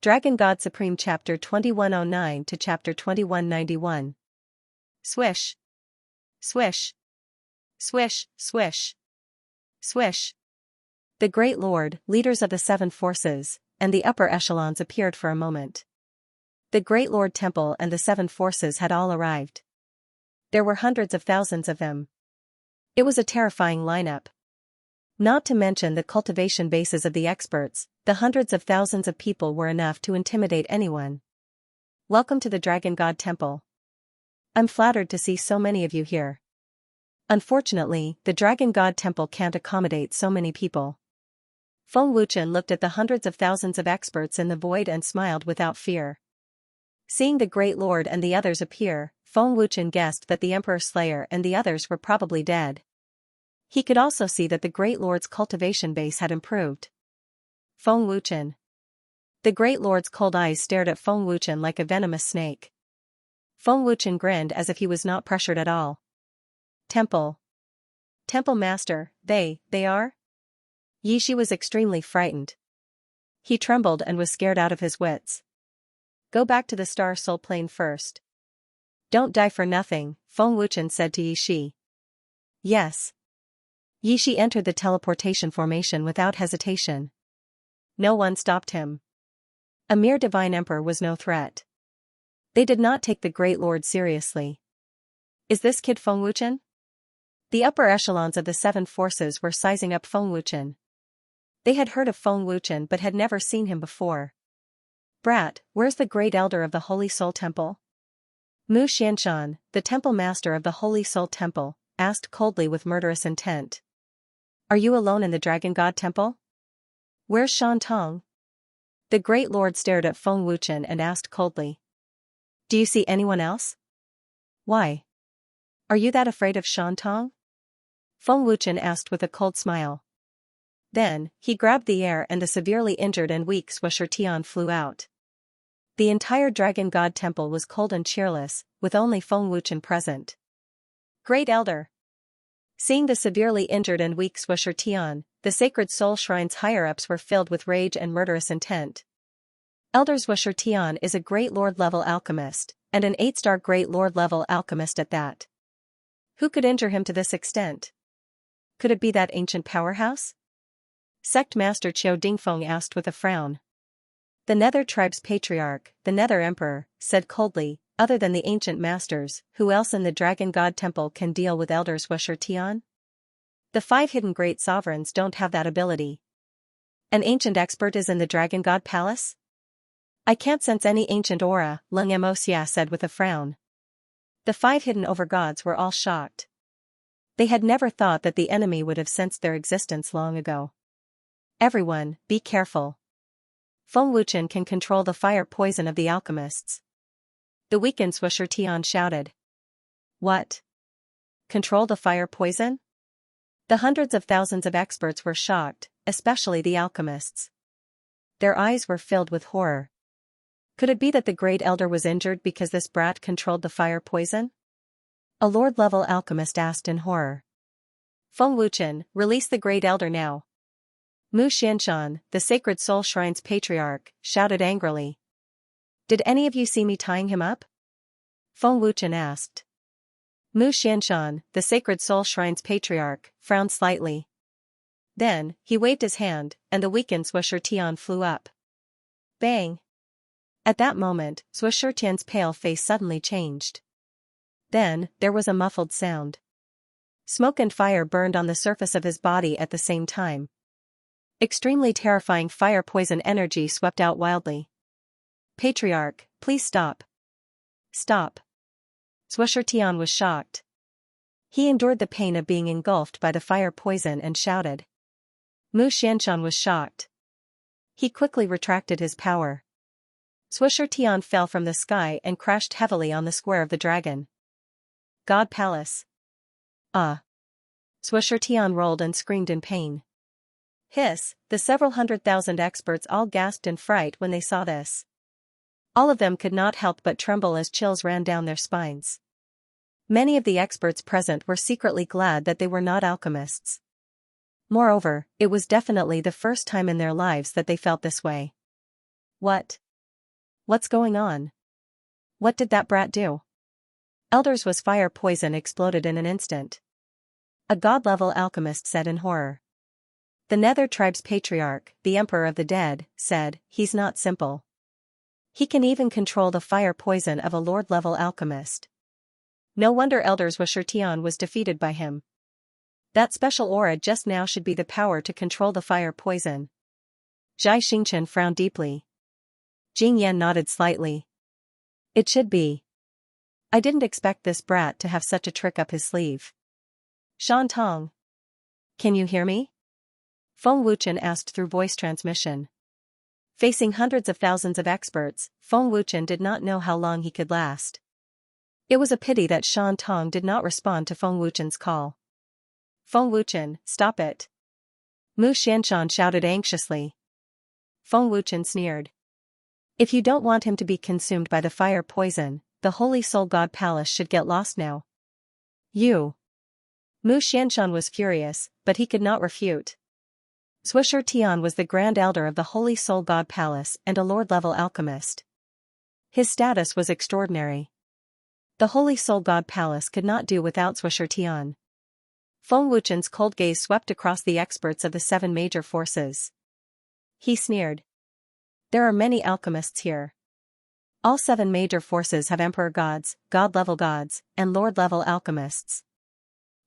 Dragon God Supreme Chapter 2109 to Chapter 2191. Swish. Swish. Swish, swish. Swish. The Great Lord, leaders of the seven forces, and the upper echelons appeared for a moment. The Great Lord Temple and the seven forces had all arrived. There were hundreds of thousands of them. It was a terrifying lineup. Not to mention the cultivation bases of the experts, the hundreds of thousands of people were enough to intimidate anyone. Welcome to the Dragon God Temple. I'm flattered to see so many of you here. Unfortunately, the Dragon God Temple can't accommodate so many people. Feng Wuchen looked at the hundreds of thousands of experts in the void and smiled without fear. Seeing the Great Lord and the others appear, Feng Wuchen guessed that the Emperor Slayer and the others were probably dead. He could also see that the Great Lord's cultivation base had improved. Feng Wuchen. The Great Lord's cold eyes stared at Feng Wuchen like a venomous snake. Feng Wuchen grinned as if he was not pressured at all. Temple. Temple Master, they are? Yishi was extremely frightened. He trembled and was scared out of his wits. Go back to the Star Soul Plane first. Don't die for nothing, Feng Wuchen said to Yishi. Yes. Yishi entered the teleportation formation without hesitation. No one stopped him. A mere divine emperor was no threat. They did not take the Great Lord seriously. Is this kid Feng Wuchen? The upper echelons of the seven forces were sizing up Feng Wuchen. They had heard of Feng Wuchen but had never seen him before. Brat, where's the Great Elder of the Holy Soul Temple? Mu Xianxia, the Temple Master of the Holy Soul Temple, asked coldly with murderous intent. Are you alone in the Dragon God Temple? Where's Shan Tong? The Great Lord stared at Feng Wuchen and asked coldly. Do you see anyone else? Why? Are you that afraid of Shan Tong? Feng Wuchen asked with a cold smile. Then, he grabbed the air and the severely injured and weak Swisher Tian flew out. The entire Dragon God Temple was cold and cheerless, with only Feng Wuchen present. Great Elder. Seeing the severely injured and weak Swisher Tian, the Sacred Soul Shrine's higher-ups were filled with rage and murderous intent. Elder Swisher Tian is a Great Lord-level alchemist, and an 8-star Great Lord-level alchemist at that. Who could injure him to this extent? Could it be that ancient powerhouse? Sect Master Qiu Dingfeng asked with a frown. The Nether Tribe's Patriarch, the Nether Emperor, said coldly, other than the ancient masters, who else in the Dragon God Temple can deal with Elder Swisher Tian? The 5 hidden great sovereigns don't have that ability. An ancient expert is in the Dragon God Palace? I can't sense any ancient aura, Lung Moxia said with a frown. The 5 hidden overgods were all shocked. They had never thought that the enemy would have sensed their existence long ago. Everyone, be careful. Feng Wuchen can control the fire poison of the alchemists. The weakened Swisher Tian shouted. What? Control the fire poison? The hundreds of thousands of experts were shocked, especially the alchemists. Their eyes were filled with horror. Could it be that the Great Elder was injured because this brat controlled the fire poison? A Lord-level alchemist asked in horror. Feng Wuchen, release the Great Elder now. Mu Xianxia, the Sacred Soul Shrine's Patriarch, shouted angrily. Did any of you see me tying him up? Feng Wuchen asked. Mu Xianxia, the Sacred Soul Shrine's Patriarch, frowned slightly. Then, he waved his hand, and the weakened Swisher Tian flew up. Bang! At that moment, Swisher Tian's pale face suddenly changed. Then, there was a muffled sound. Smoke and fire burned on the surface of his body at the same time. Extremely terrifying fire poison energy swept out wildly. Patriarch, please stop. Stop. Swisher Tian was shocked. He endured the pain of being engulfed by the fire poison and shouted. Mu Xianxia was shocked. He quickly retracted his power. Swisher Tian fell from the sky and crashed heavily on the square of the dragon. God Palace. Swisher Tian rolled and screamed in pain. Hiss, the several 100,000 experts all gasped in fright when they saw this. All of them could not help but tremble as chills ran down their spines. Many of the experts present were secretly glad that they were not alchemists. Moreover, it was definitely the first time in their lives that they felt this way. What? What's going on? What did that brat do? Elders was fire poison exploded in an instant. A god-level alchemist said in horror. The Nether tribe's patriarch, the emperor of the dead, said, he's not simple. He can even control the fire poison of a lord-level alchemist. No wonder Elders Xianxia was defeated by him. That special aura just now should be the power to control the fire poison. Xianxia frowned deeply. Jing Yan nodded slightly. It should be. I didn't expect this brat to have such a trick up his sleeve. Shan Tong. Can you hear me? Feng Wuchen asked through voice transmission. Facing hundreds of thousands of experts, Feng Wuchen did not know how long he could last. It was a pity that Shan Tong did not respond to Feng Wuchen's call. Feng Wuchen, stop it. Mu Xianshan shouted anxiously. Feng Wuchen sneered. If you don't want him to be consumed by the fire poison, the Holy Soul God Palace should get lost now. You. Mu Xianshan was furious, but he could not refute. Xianxia was the Grand Elder of the Holy Soul God Palace and a Lord-level alchemist. His status was extraordinary. The Holy Soul God Palace could not do without Xianxia. Feng Wuchen's cold gaze swept across the experts of the 7 major forces. He sneered. There are many alchemists here. All 7 major forces have emperor gods, god-level gods, and lord-level alchemists.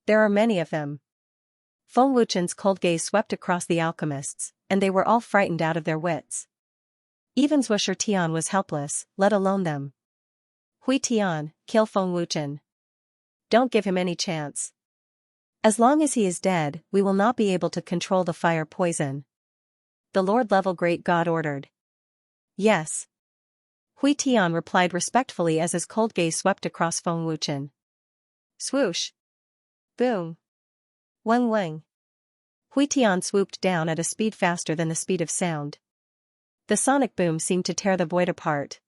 There are many of them. Feng Wuchen's cold gaze swept across the alchemists, and they were all frightened out of their wits. Even Xianxia was helpless, let alone them. Hui Tian, kill Feng Wuchen. Don't give him any chance. As long as he is dead, we will not be able to control the fire poison. The Lord-level great god ordered. Yes. Hui Tian replied respectfully as his cold gaze swept across Feng Wuchen. Swoosh. Boom. Weng weng. Hui Tian swooped down at a speed faster than the speed of sound. The sonic boom seemed to tear the void apart.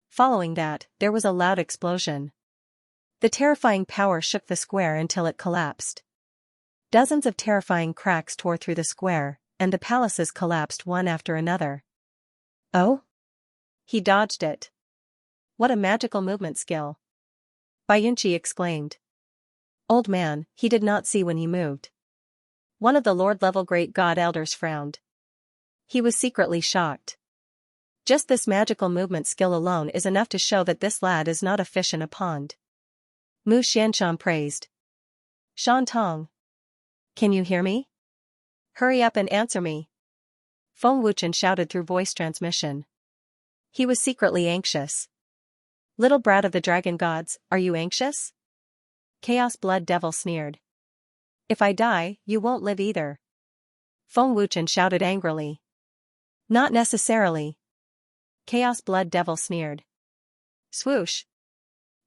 Following that, there was a loud explosion. The terrifying power shook the square until it collapsed. Dozens of terrifying cracks tore through the square, and the palaces collapsed one after another. Oh? He dodged it. What a magical movement skill. Bayunchi exclaimed. Old man, he did not see when he moved. One of the Lord-level great god elders frowned. He was secretly shocked. Just this magical movement skill alone is enough to show that this lad is not a fish in a pond. Mu Xianshan praised. Shan Tong. Can you hear me? Hurry up and answer me. Feng Wuchen shouted through voice transmission. He was secretly anxious. Little brat of the dragon gods, are you anxious? Chaos Blood Devil sneered. If I die, you won't live either. Feng Wuchen shouted angrily. Not necessarily. Chaos Blood Devil sneered. Swoosh.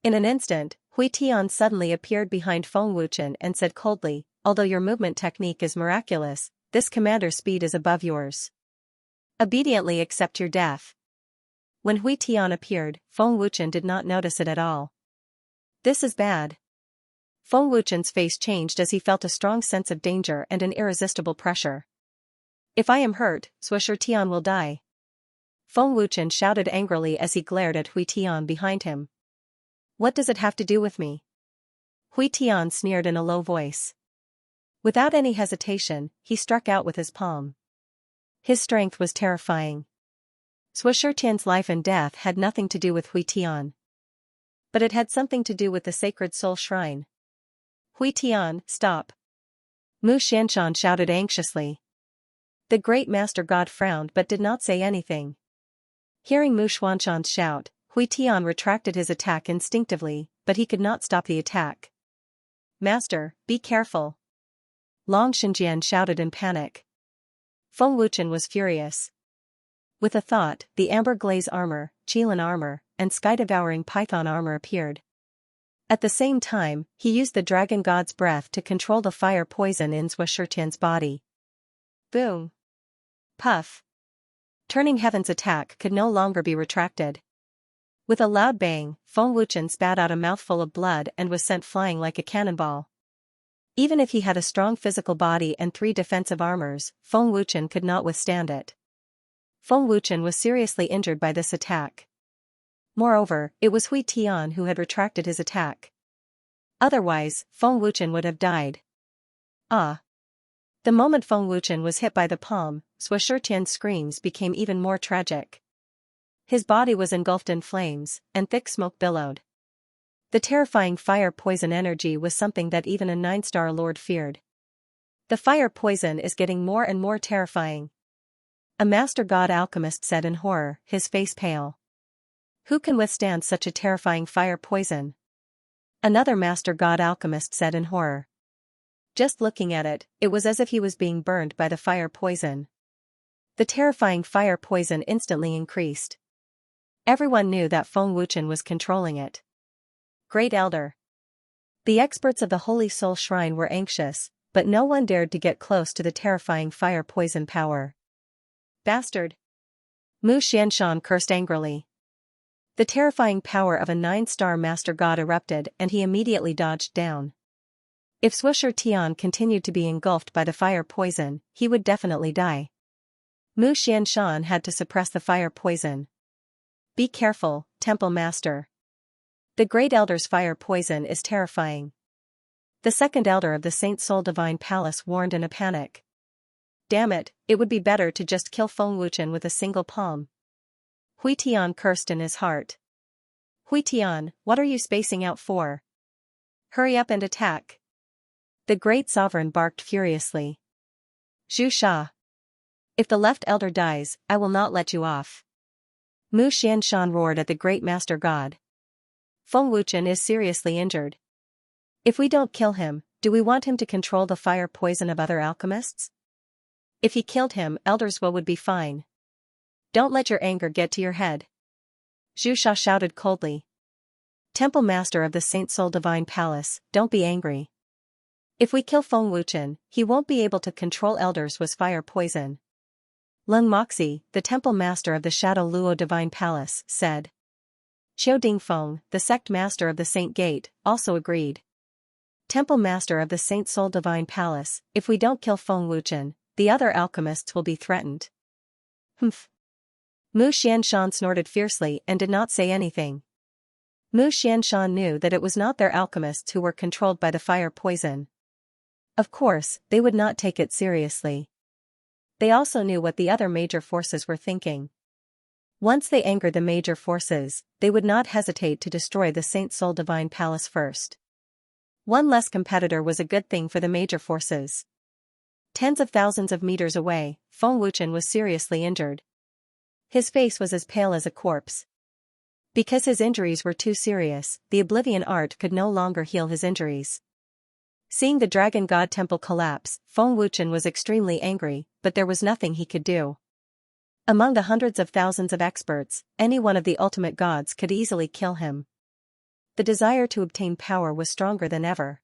In an instant, Hui Tian suddenly appeared behind Feng Wuchen and said coldly, although your movement technique is miraculous, this commander's speed is above yours. Obediently accept your death. When Hui Tian appeared, Feng Wuchen did not notice it at all. This is bad. Feng Wuchen's face changed as he felt a strong sense of danger and an irresistible pressure. If I am hurt, Xianxia will die. Feng Wuchen shouted angrily as he glared at Hui Tian behind him. What does it have to do with me? Hui Tian sneered in a low voice. Without any hesitation, he struck out with his palm. His strength was terrifying. Xianxia's life and death had nothing to do with Hui Tian. But it had something to do with the sacred soul shrine. Hui Tian, stop. Mu Xianshan shouted anxiously. The great master god frowned but did not say anything. Hearing Mu Xianshan's shout, Hui Tian retracted his attack instinctively, but he could not stop the attack. Master, be careful. Long Xinjian shouted in panic. Feng Wuchen was furious. With a thought, the amber glaze armor, Qilin armor, and sky-devouring python armor appeared. At the same time, he used the dragon god's breath to control the fire poison in Xianxia's body. Boom. Puff. Turning Heaven's attack could no longer be retracted. With a loud bang, Feng Wuchen spat out a mouthful of blood and was sent flying like a cannonball. Even if he had a strong physical body and 3 defensive armors, Feng Wuchen could not withstand it. Feng Wuchen was seriously injured by this attack. Moreover, it was Hui Tian who had retracted his attack. Otherwise, Feng Wuchen would have died. Ah! The moment Feng Wuchen was hit by the palm, Shushetian's screams became even more tragic. His body was engulfed in flames, and thick smoke billowed. The terrifying fire poison energy was something that even a 9-star lord feared. The fire poison is getting more and more terrifying. A master god alchemist said in horror, his face pale. Who can withstand such a terrifying fire poison? Another master god alchemist said in horror. Just looking at it, it was as if he was being burned by the fire poison. The terrifying fire poison instantly increased. Everyone knew that Feng Wuchen was controlling it. Great Elder. The experts of the Holy Soul Shrine were anxious, but no one dared to get close to the terrifying fire poison power. Bastard! Mu Xianxia cursed angrily. The terrifying power of a 9-star master god erupted and he immediately dodged down. If Swisher Tian continued to be engulfed by the fire poison, he would definitely die. Mu Xianxia had to suppress the fire poison. Be careful, Temple Master. The Great Elder's fire poison is terrifying. The second elder of the Saint Soul Divine Palace warned in a panic. Damn it, it would be better to just kill Feng Wuchen with a single palm. Hui Tian cursed in his heart. Hui Tian, what are you spacing out for? Hurry up and attack. The great sovereign barked furiously. Zhu Sha. If the left elder dies, I will not let you off. Mu Xianshan roared at the great master god. Feng Wuchen is seriously injured. If we don't kill him, do we want him to control the fire poison of other alchemists? If he killed him, Elder's will would be fine. Don't let your anger get to your head. Zhu Sha shouted coldly. Temple Master of the Saint Soul Divine Palace, don't be angry. If we kill Feng Wuchen, he won't be able to control Elders with fire poison. Lung Moxie, the Temple Master of the Shadow Luo Divine Palace, said. Qiu Dingfeng, the Sect Master of the Saint Gate, also agreed. Temple Master of the Saint Soul Divine Palace, if we don't kill Feng Wuchen, the other alchemists will be threatened. Humph. Mu Xianshan snorted fiercely and did not say anything. Mu Xianshan knew that it was not their alchemists who were controlled by the fire poison. Of course, they would not take it seriously. They also knew what the other major forces were thinking. Once they angered the major forces, they would not hesitate to destroy the Saint Soul Divine Palace first. One less competitor was a good thing for the major forces. Tens of thousands of meters away, Feng Wuchen was seriously injured. His face was as pale as a corpse. Because his injuries were too serious, the Oblivion Art could no longer heal his injuries. Seeing the Dragon God Temple collapse, Feng Wuchen was extremely angry, but there was nothing he could do. Among the hundreds of thousands of experts, any one of the ultimate gods could easily kill him. The desire to obtain power was stronger than ever.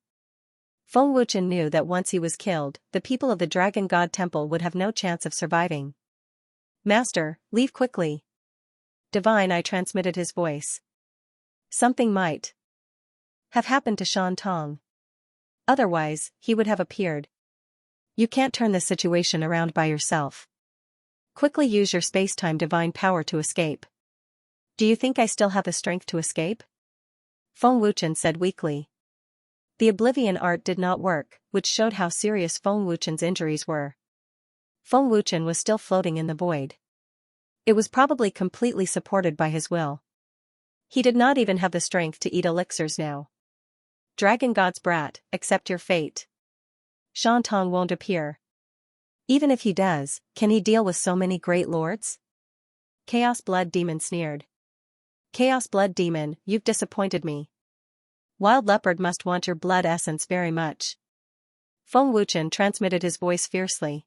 Feng Wuchen knew that once he was killed, the people of the Dragon God Temple would have no chance of surviving. Master, leave quickly. Divine Eye transmitted his voice. Something might have happened to Shan Tong. Otherwise, he would have appeared. You can't turn this situation around by yourself. Quickly use your space-time divine power to escape. Do you think I still have the strength to escape? Feng Wuchen said weakly. The Oblivion Art did not work, which showed how serious Feng Wuchen's injuries were. Feng Wuchen was still floating in the void. It was probably completely supported by his will. He did not even have the strength to eat elixirs now. Dragon God's brat, accept your fate. Shan Tong won't appear. Even if he does, can he deal with so many great lords? Chaos Blood Demon sneered. Chaos Blood Demon, you've disappointed me. Wild Leopard must want your blood essence very much. Feng Wuchen transmitted his voice fiercely.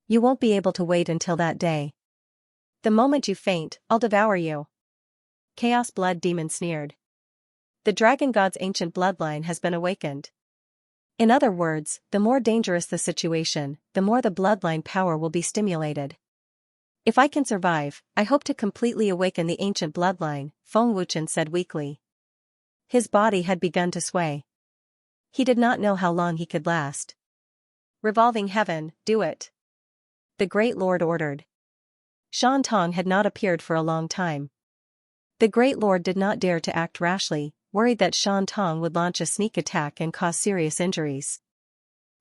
You won't be able to wait until that day. The moment you faint, I'll devour you. Chaos Blood Demon sneered. The Dragon God's ancient bloodline has been awakened. In other words, the more dangerous the situation, the more the bloodline power will be stimulated. If I can survive, I hope to completely awaken the ancient bloodline, Feng Wuchen said weakly. His body had begun to sway. He did not know how long he could last. Revolving Heaven, do it. The Great Lord ordered. Shan Tong had not appeared for a long time. The Great Lord did not dare to act rashly, worried that Shan Tong would launch a sneak attack and cause serious injuries.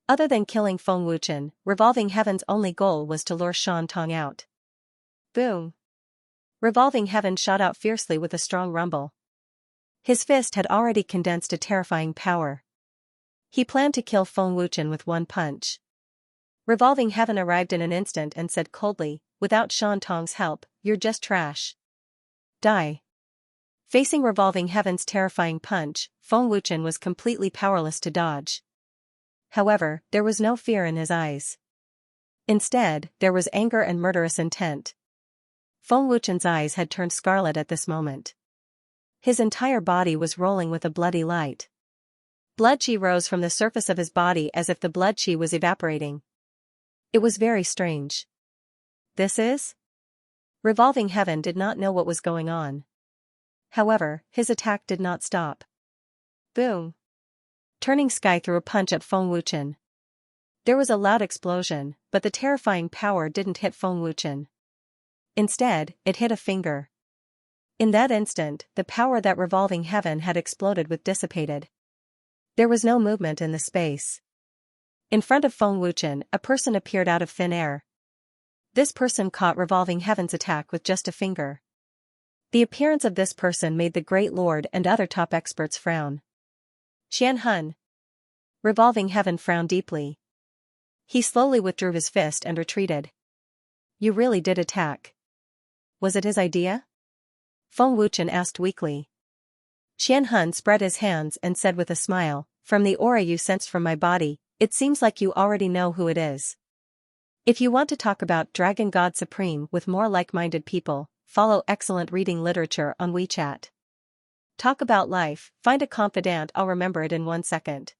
Other than killing Feng Wuchen, Revolving Heaven's only goal was to lure Shan Tong out. Boom! Revolving Heaven shot out fiercely with a strong rumble. His fist had already condensed a terrifying power. He planned to kill Feng Wuchen with one punch. Revolving Heaven arrived in an instant and said coldly, "Without Shan Tong's help, you're just trash. Die." Facing Revolving Heaven's terrifying punch, Feng Wuchen was completely powerless to dodge. However, there was no fear in his eyes. Instead, there was anger and murderous intent. Feng Wuchen's eyes had turned scarlet at this moment. His entire body was rolling with a bloody light. Blood qi rose from the surface of his body as if the blood qi was evaporating. It was very strange. This is? Revolving Heaven did not know what was going on. However, his attack did not stop. Boom! Turning sky threw a punch at Feng Wuchen. There was a loud explosion, but the terrifying power didn't hit Feng Wuchen. Instead, it hit a finger. In that instant, the power that Revolving Heaven had exploded with dissipated. There was no movement in the space. In front of Feng Wuchen, a person appeared out of thin air. This person caught Revolving Heaven's attack with just a finger. The appearance of this person made the Great Lord and other top experts frown. Qianhun. Revolving Heaven frowned deeply. He slowly withdrew his fist and retreated. You really did attack. Was it his idea? Feng Wuchen asked weakly. Qianhun spread his hands and said with a smile, "From the aura you sensed from my body, it seems like you already know who it is. If you want to talk about Dragon God Supreme with more like-minded people, follow excellent reading literature on WeChat. Talk about life, find a confidant, I'll remember it in 1 second.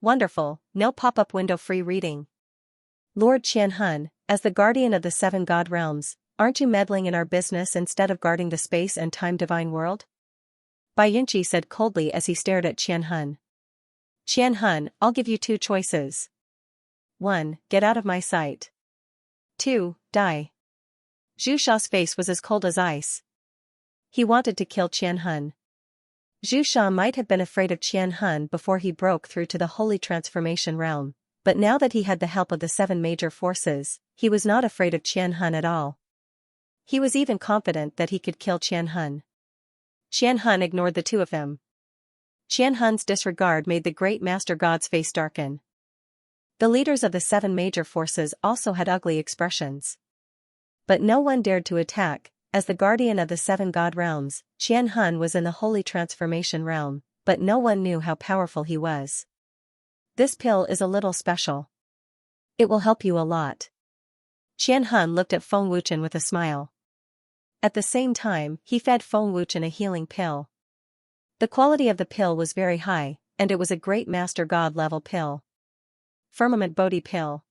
Wonderful, no pop-up window free reading. Lord Qianhun, as the guardian of the 7 God realms, aren't you meddling in our business instead of guarding the space and time divine world?" Bai Yunqi said coldly as he stared at Qianhun. Qianhun, I'll give you 2 choices. 1. Get out of my sight. 2. Die. Zhu Sha's face was as cold as ice. He wanted to kill Qianhun. Zhu Sha might have been afraid of Qianhun before he broke through to the Holy Transformation Realm, but now that he had the help of the 7 major forces, he was not afraid of Qianhun at all. He was even confident that he could kill Qianhun. Qianhun ignored the 2 of them. Qianhun's disregard made the great Master God's face darken. The leaders of the 7 major forces also had ugly expressions. But no one dared to attack. As the guardian of the 7 God realms, Qianhun was in the Holy Transformation Realm, but no one knew how powerful he was. This pill is a little special. It will help you a lot. Qianhun looked at Feng Wuchen with a smile. At the same time, he fed Feng Wuchen a healing pill. The quality of the pill was very high, and it was a great Master God level pill. Firmament Bodhi pill.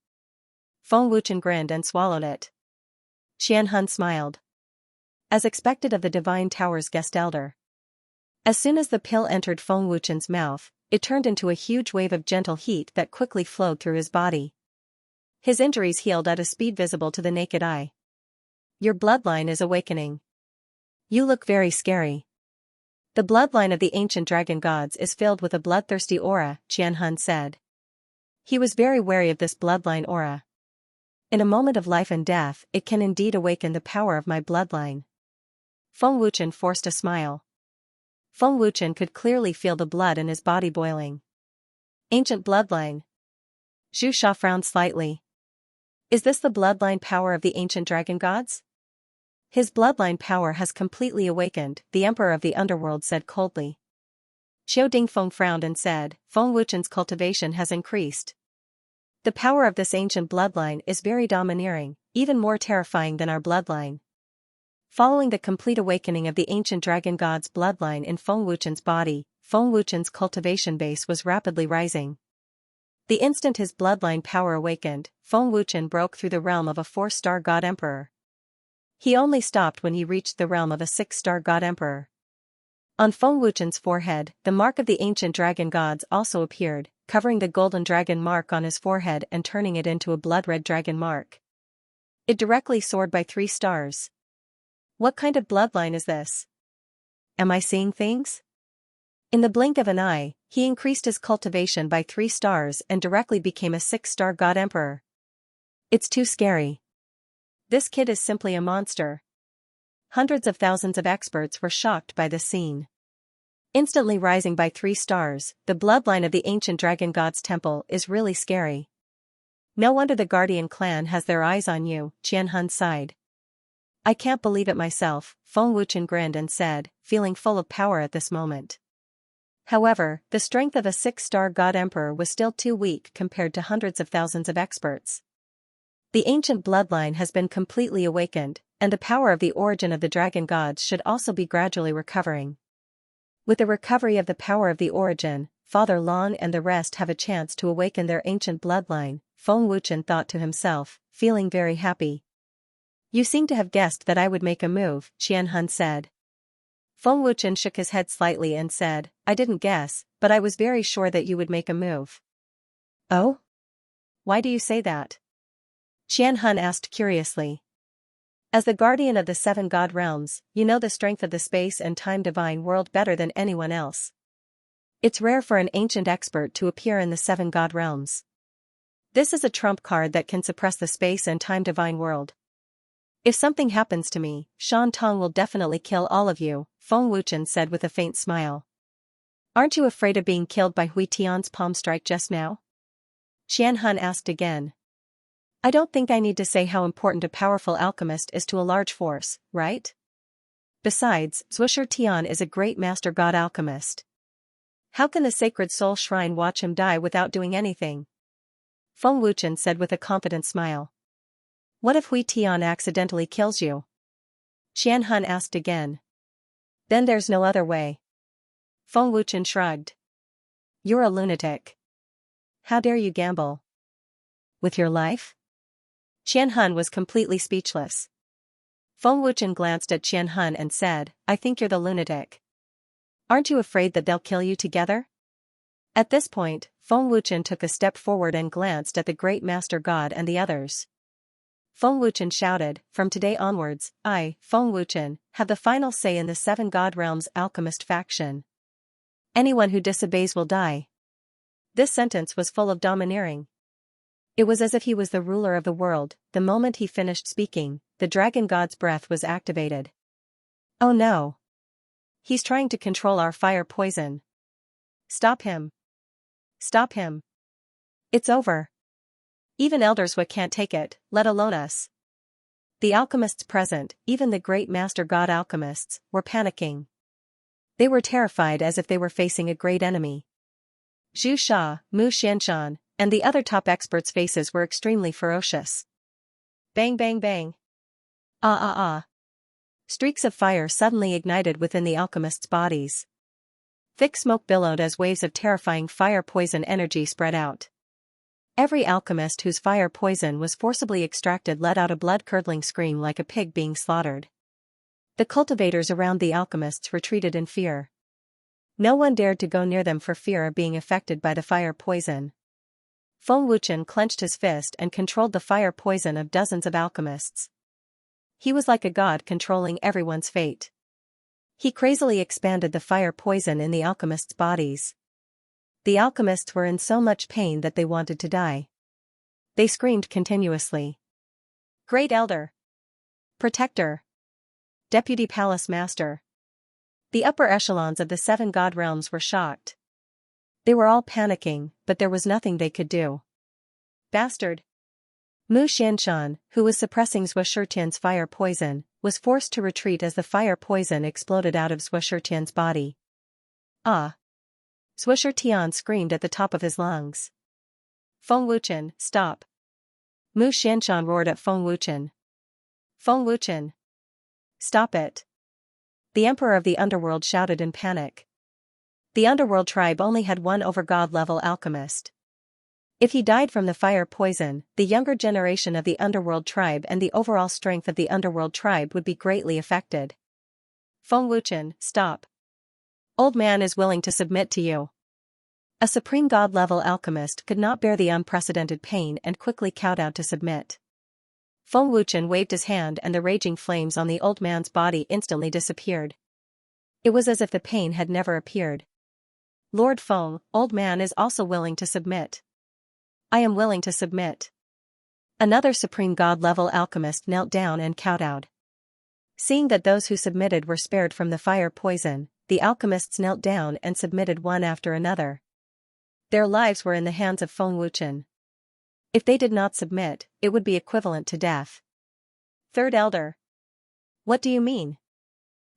Feng Wuchen grinned and swallowed it. Qianhun smiled. As expected of the Divine Tower's guest elder. As soon as the pill entered Feng Wuchen's mouth, it turned into a huge wave of gentle heat that quickly flowed through his body. His injuries healed at a speed visible to the naked eye. Your bloodline is awakening. You look very scary. The bloodline of the ancient dragon gods is filled with a bloodthirsty aura, Qianhun said. He was very wary of this bloodline aura. In a moment of life and death, it can indeed awaken the power of my bloodline. Feng Wuchen forced a smile. Feng Wuchen could clearly feel the blood in his body boiling. Ancient bloodline. Zhu Sha frowned slightly. Is this the bloodline power of the ancient dragon gods? His bloodline power has completely awakened, the emperor of the underworld said coldly. Qiu Dingfeng frowned and said, Feng Wuchen's cultivation has increased. The power of this ancient bloodline is very domineering, even more terrifying than our bloodline. Following the complete awakening of the ancient dragon god's bloodline in Feng Wuchen's body, Feng Wuchen's cultivation base was rapidly rising. The instant his bloodline power awakened, Feng Wuchen broke through the realm of a 4-star god emperor. He only stopped when he reached the realm of a 6-star god emperor. On Feng Wuchen's forehead, the mark of the ancient dragon gods also appeared, covering the golden dragon mark on his forehead and turning it into a blood-red dragon mark. It directly soared by 3 stars. What kind of bloodline is this? am I seeing things? In the blink of an eye, he increased his cultivation by 3 stars and directly became a 6-star god emperor. It's too scary. This kid is simply a monster. Hundreds of thousands of experts were shocked by the scene. Instantly rising by 3 stars, the bloodline of the ancient dragon god's temple is really scary. No wonder the Guardian clan has their eyes on you, Qianhun sighed. I can't believe it myself, Feng Wuchen grinned and said, feeling full of power at this moment. However, the strength of a 6-star god emperor was still too weak compared to hundreds of thousands of experts. The ancient bloodline has been completely awakened, and the power of the origin of the dragon gods should also be gradually recovering. With the recovery of the power of the origin, Father Long and the rest have a chance to awaken their ancient bloodline, Feng Wuchen thought to himself, feeling very happy. You seem to have guessed that I would make a move, Qianhun said. Feng Wuchen shook his head slightly and said, I didn't guess, but I was very sure that you would make a move. Oh? Why do you say that? Qianhun asked curiously. As the guardian of the 7 god realms, you know the strength of the space and time divine world better than anyone else. It's rare for an ancient expert to appear in the 7 god realms. This is a trump card that can suppress the space and time divine world. If something happens to me, Shan Tong will definitely kill all of you, Feng Wuchen said with a faint smile. Aren't you afraid of being killed by Hui Tian's palm strike just now? Qianhun asked again. I don't think I need to say how important a powerful alchemist is to a large force, right? Besides, Zhuoshi Tian is a great master god alchemist. How can the Sacred Soul Shrine watch him die without doing anything? Feng Wuchen said with a confident smile. What if Hui Tian accidentally kills you? Qianhun asked again. Then there's no other way. Feng Wuchen shrugged. You're a lunatic. How dare you gamble? With your life? Qianhun was completely speechless. Feng Wuchen glanced at Qianhun and said, I think you're the lunatic. Aren't you afraid that they'll kill you together? At this point, Feng Wuchen took a step forward and glanced at the great master god and the others. Feng Wuchen shouted, from today onwards, I, Feng Wuchen, have the final say in the 7 god realms alchemist faction. Anyone who disobeys will die. This sentence was full of domineering. It was as if he was the ruler of the world. The moment he finished speaking, the dragon god's breath was activated. Oh no! He's trying to control our fire poison. Stop him. Stop him. It's over. Even Elderswa can't take it, let alone us. The alchemists present, even the great master god alchemists, were panicking. They were terrified as if they were facing a great enemy. Zhu Sha, Mu Xianshan, and the other top experts' faces were extremely ferocious. Bang bang bang. Ah ah ah. Streaks of fire suddenly ignited within the alchemists' bodies. Thick smoke billowed as waves of terrifying fire poison energy spread out. Every alchemist whose fire poison was forcibly extracted let out a blood-curdling scream like a pig being slaughtered. The cultivators around the alchemists retreated in fear. No one dared to go near them for fear of being affected by the fire poison. Feng Wuchen clenched his fist and controlled the fire poison of dozens of alchemists. He was like a god controlling everyone's fate. He crazily expanded the fire poison in the alchemists' bodies. The alchemists were in so much pain that they wanted to die. They screamed continuously. Great Elder! Protector! Deputy Palace Master! The upper echelons of the 7 god realms were shocked. They were all panicking, but there was nothing they could do. Bastard! Mu Xianshan, who was suppressing Zhuoshi fire poison, was forced to retreat as the fire poison exploded out of Zhuoshi body. Ah! Zhuoshi screamed at the top of his lungs. Feng Wuchen, stop! Mu Xianshan roared at Feng Wuchen. Feng Wuchen! Stop it! The Emperor of the Underworld shouted in panic. The Underworld tribe only had one over-god level alchemist. If he died from the fire poison, the younger generation of the Underworld tribe and the overall strength of the Underworld tribe would be greatly affected. Feng Wuchen, stop! Old man is willing to submit to you. A supreme god-level alchemist could not bear the unprecedented pain and quickly kowtowed to submit. Feng Wuchen waved his hand and the raging flames on the old man's body instantly disappeared. It was as if the pain had never appeared. Lord Feng, old man is also willing to submit. I am willing to submit. Another supreme god-level alchemist knelt down and kowtowed. Seeing that those who submitted were spared from the fire poison, the alchemists knelt down and submitted one after another. Their lives were in the hands of Feng Wuchen. If they did not submit, it would be equivalent to death. Third Elder. What do you mean?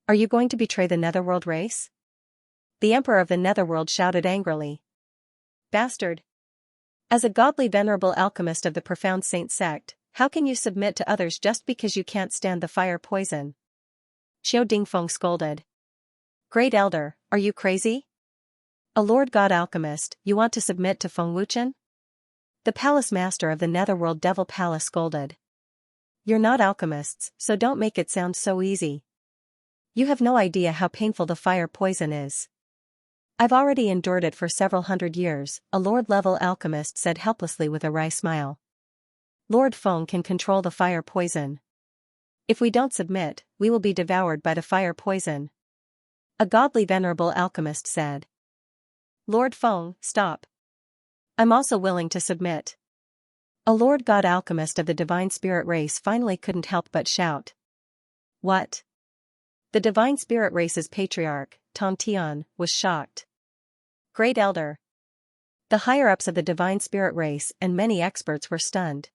Are you going to betray the Netherworld race? The Emperor of the Netherworld shouted angrily. Bastard! As a godly venerable alchemist of the profound saint sect, how can you submit to others just because you can't stand the fire poison? Xiao Dingfeng scolded. Great Elder, are you crazy? A Lord God alchemist, you want to submit to Feng Wuchen? The palace master of the Netherworld Devil Palace scolded. You're not alchemists, so don't make it sound so easy. You have no idea how painful the fire poison is. I've already endured it for several hundred years, a Lord-level alchemist said helplessly with a wry smile. Lord Feng can control the fire poison. If we don't submit, we will be devoured by the fire poison. A godly venerable alchemist said. Lord Feng, stop. I'm also willing to submit. A Lord God alchemist of the divine spirit race finally couldn't help but shout. What? The divine spirit race's patriarch, Tong Tian, was shocked. Great Elder. The higher-ups of the divine spirit race and many experts were stunned.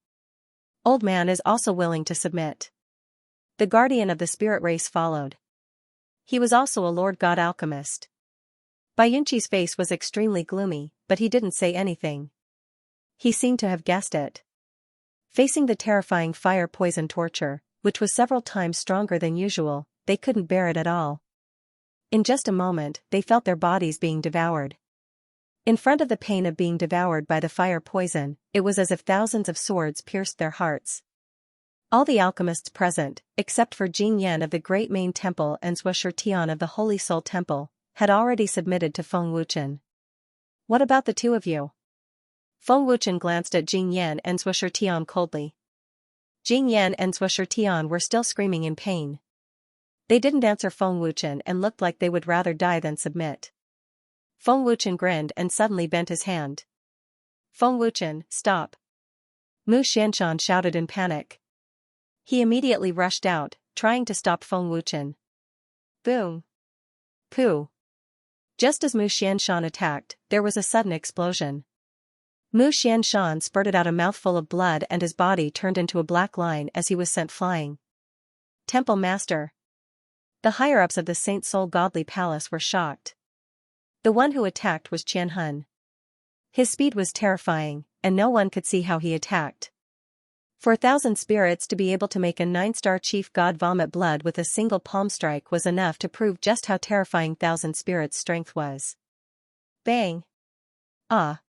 Old man is also willing to submit. The guardian of the spirit race followed. He was also a Lord God alchemist. Bai Yunqi's face was extremely gloomy, but he didn't say anything. He seemed to have guessed it. Facing the terrifying fire poison torture, which was several times stronger than usual, they couldn't bear it at all. In just a moment, they felt their bodies being devoured. In front of the pain of being devoured by the fire poison, it was as if thousands of swords pierced their hearts. All the alchemists present, except for Jing Yan of the Great Main Temple and Zhuo Tian of the Holy Soul Temple, had already submitted to Feng Wuchen. What about the two of you? Feng Wuchen glanced at Jing Yan and Zhuo Tian coldly. Jing Yan and Zhuo Tian were still screaming in pain. They didn't answer Feng Wuchen and looked like they would rather die than submit. Feng Wuchen grinned and suddenly bent his hand. Feng Wuchen, stop. Mu Xianxia shouted in panic. He immediately rushed out, trying to stop Feng Wuchen. Boom. Pooh. Just as Mu Xianxia attacked, there was a sudden explosion. Mu Xianxia spurted out a mouthful of blood and his body turned into a black line as he was sent flying. Temple Master. The higher-ups of the Saint Soul Godly Palace were shocked. The one who attacked was Qianhun. His speed was terrifying, and no one could see how he attacked. For 1,000 spirits to be able to make a 9-star chief god vomit blood with a single palm strike was enough to prove just how terrifying 1,000 spirits' strength was. Bang! Ah!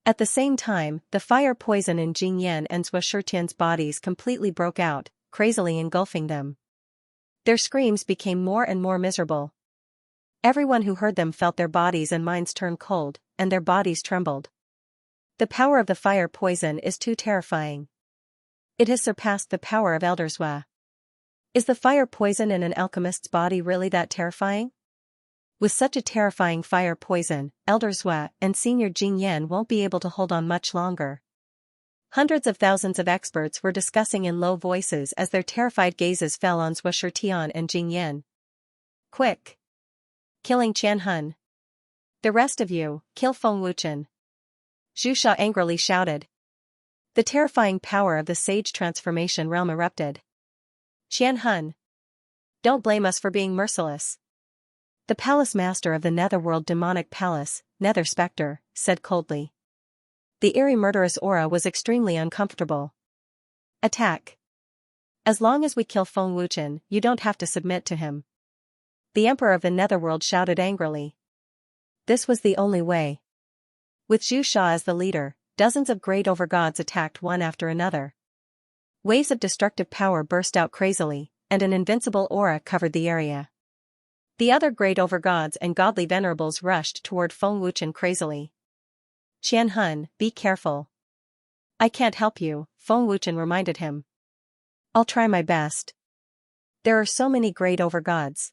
At the same time, the fire poison in Jing Yan and Zhuo Tian's bodies completely broke out, crazily engulfing them. Their screams became more and more miserable. Everyone who heard them felt their bodies and minds turn cold, and their bodies trembled. The power of the fire poison is too terrifying. It has surpassed the power of Elder Zhuo. Is the fire poison in an alchemist's body really that terrifying? With such a terrifying fire poison, Elder Zhuo and Senior Jing Yan won't be able to hold on much longer. Hundreds of thousands of experts were discussing in low voices as their terrified gazes fell on Zhuo Tian and Jing Yan. Quick! Killing Qianhun. The rest of you, kill Feng Wuchen. Zhu Sha angrily shouted. The terrifying power of the sage transformation realm erupted. Qianhun. Don't blame us for being merciless. The palace master of the Netherworld Demonic Palace, Nether Spectre, said coldly. The eerie murderous aura was extremely uncomfortable. Attack. As long as we kill Feng Wuchen, you don't have to submit to him. The Emperor of the Netherworld shouted angrily. This was the only way. With Zhu Sha as the leader, dozens of great overgods attacked one after another. Waves of destructive power burst out crazily, and an invincible aura covered the area. The other great overgods and godly venerables rushed toward Feng Wuchen crazily. Qianhun, be careful. I can't help you, Feng Wuchen reminded him. I'll try my best. There are so many great overgods.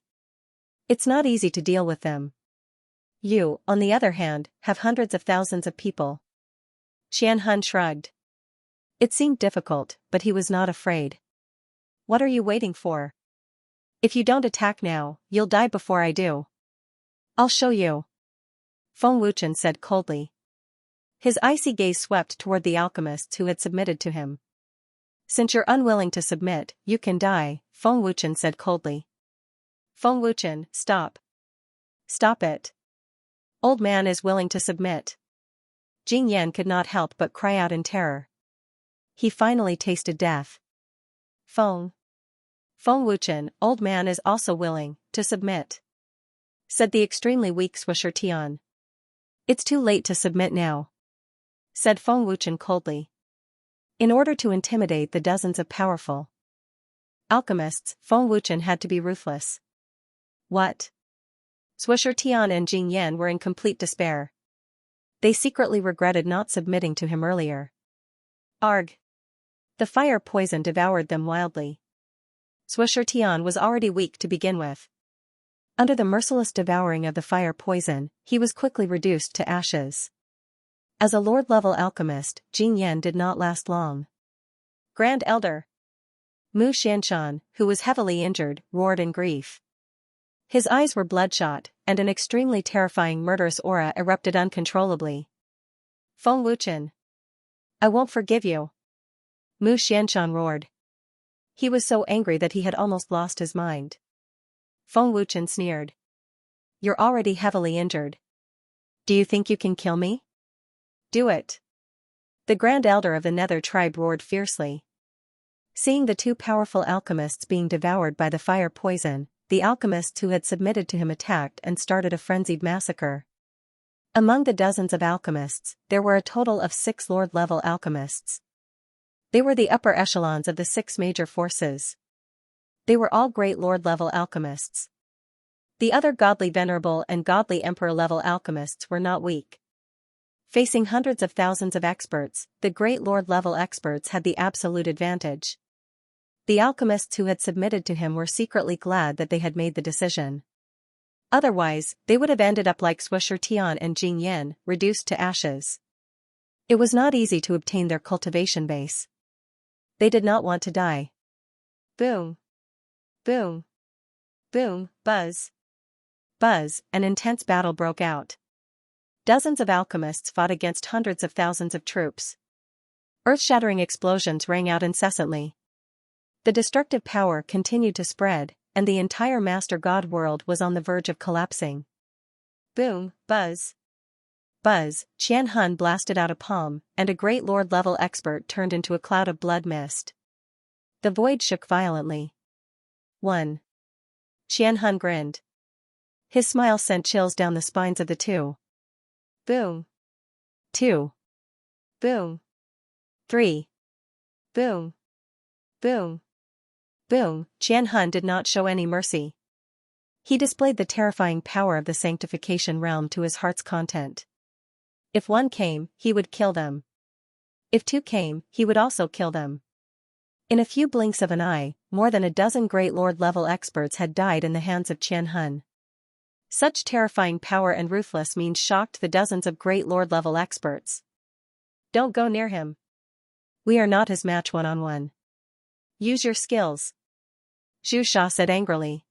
It's not easy to deal with them. You, on the other hand, have hundreds of thousands of people. Xianxia shrugged. It seemed difficult, but he was not afraid. What are you waiting for? If you don't attack now, you'll die before I do. I'll show you. Feng Wuchen said coldly. His icy gaze swept toward the alchemists who had submitted to him. Since you're unwilling to submit, you can die, Feng Wuchen said coldly. Feng Wuchen, stop. Stop it. Old man is willing to submit. Jing Yan could not help but cry out in terror. He finally tasted death. Feng Wuchen, old man is also willing to submit, said the extremely weak Swisher Tian. It's too late to submit now, said Feng Wuchen coldly. In order to intimidate the dozens of powerful alchemists, Feng Wuchen had to be ruthless. What? Swisher Tian and Jing Yan were in complete despair. They secretly regretted not submitting to him earlier. Arg! The fire poison devoured them wildly. Swisher Tian was already weak to begin with. Under the merciless devouring of the fire poison, he was quickly reduced to ashes. As a Lord-level alchemist, Jing Yan did not last long. Grand Elder Mu Xianshan, who was heavily injured, roared in grief. His eyes were bloodshot, and an extremely terrifying murderous aura erupted uncontrollably. Feng Wuchen. I won't forgive you. Mu Xianshan roared. He was so angry that he had almost lost his mind. Feng Wuchen sneered. You're already heavily injured. Do you think you can kill me? Do it. The Grand Elder of the Nether tribe roared fiercely. Seeing the two powerful alchemists being devoured by the fire poison, the alchemists who had submitted to him attacked and started a frenzied massacre. Among the dozens of alchemists, there were a total of 6 Lord-level alchemists. They were the upper echelons of the 6 major forces. They were all great Lord-level alchemists. The other godly venerable and godly emperor-level alchemists were not weak. Facing hundreds of thousands of experts, the great Lord-level experts had the absolute advantage. The alchemists who had submitted to him were secretly glad that they had made the decision. Otherwise, they would have ended up like Swisher Tian and Jing Yan, reduced to ashes. It was not easy to obtain their cultivation base. They did not want to die. Boom. Boom. Boom, buzz. Buzz, an intense battle broke out. Dozens of alchemists fought against hundreds of thousands of troops. Earth-shattering explosions rang out incessantly. The destructive power continued to spread, and the entire Master God world was on the verge of collapsing. Boom, buzz. Buzz, Xianxia blasted out a palm, and a great Lord-level expert turned into a cloud of blood mist. The void shook violently. 1. Xianxia grinned. His smile sent chills down the spines of the two. Boom. 2. Boom. 3. Boom. Boom. Boom. Xianxia did not show any mercy. He displayed the terrifying power of the sanctification realm to his heart's content. If 1 came, he would kill them. If 2 came, he would also kill them. In a few blinks of an eye, more than a dozen great Lord-level experts had died in the hands of Xianxia. Such terrifying power and ruthless means shocked the dozens of great Lord-level experts. Don't go near him. We are not his match one-on-one. Use your skills. Zhu Sha said angrily.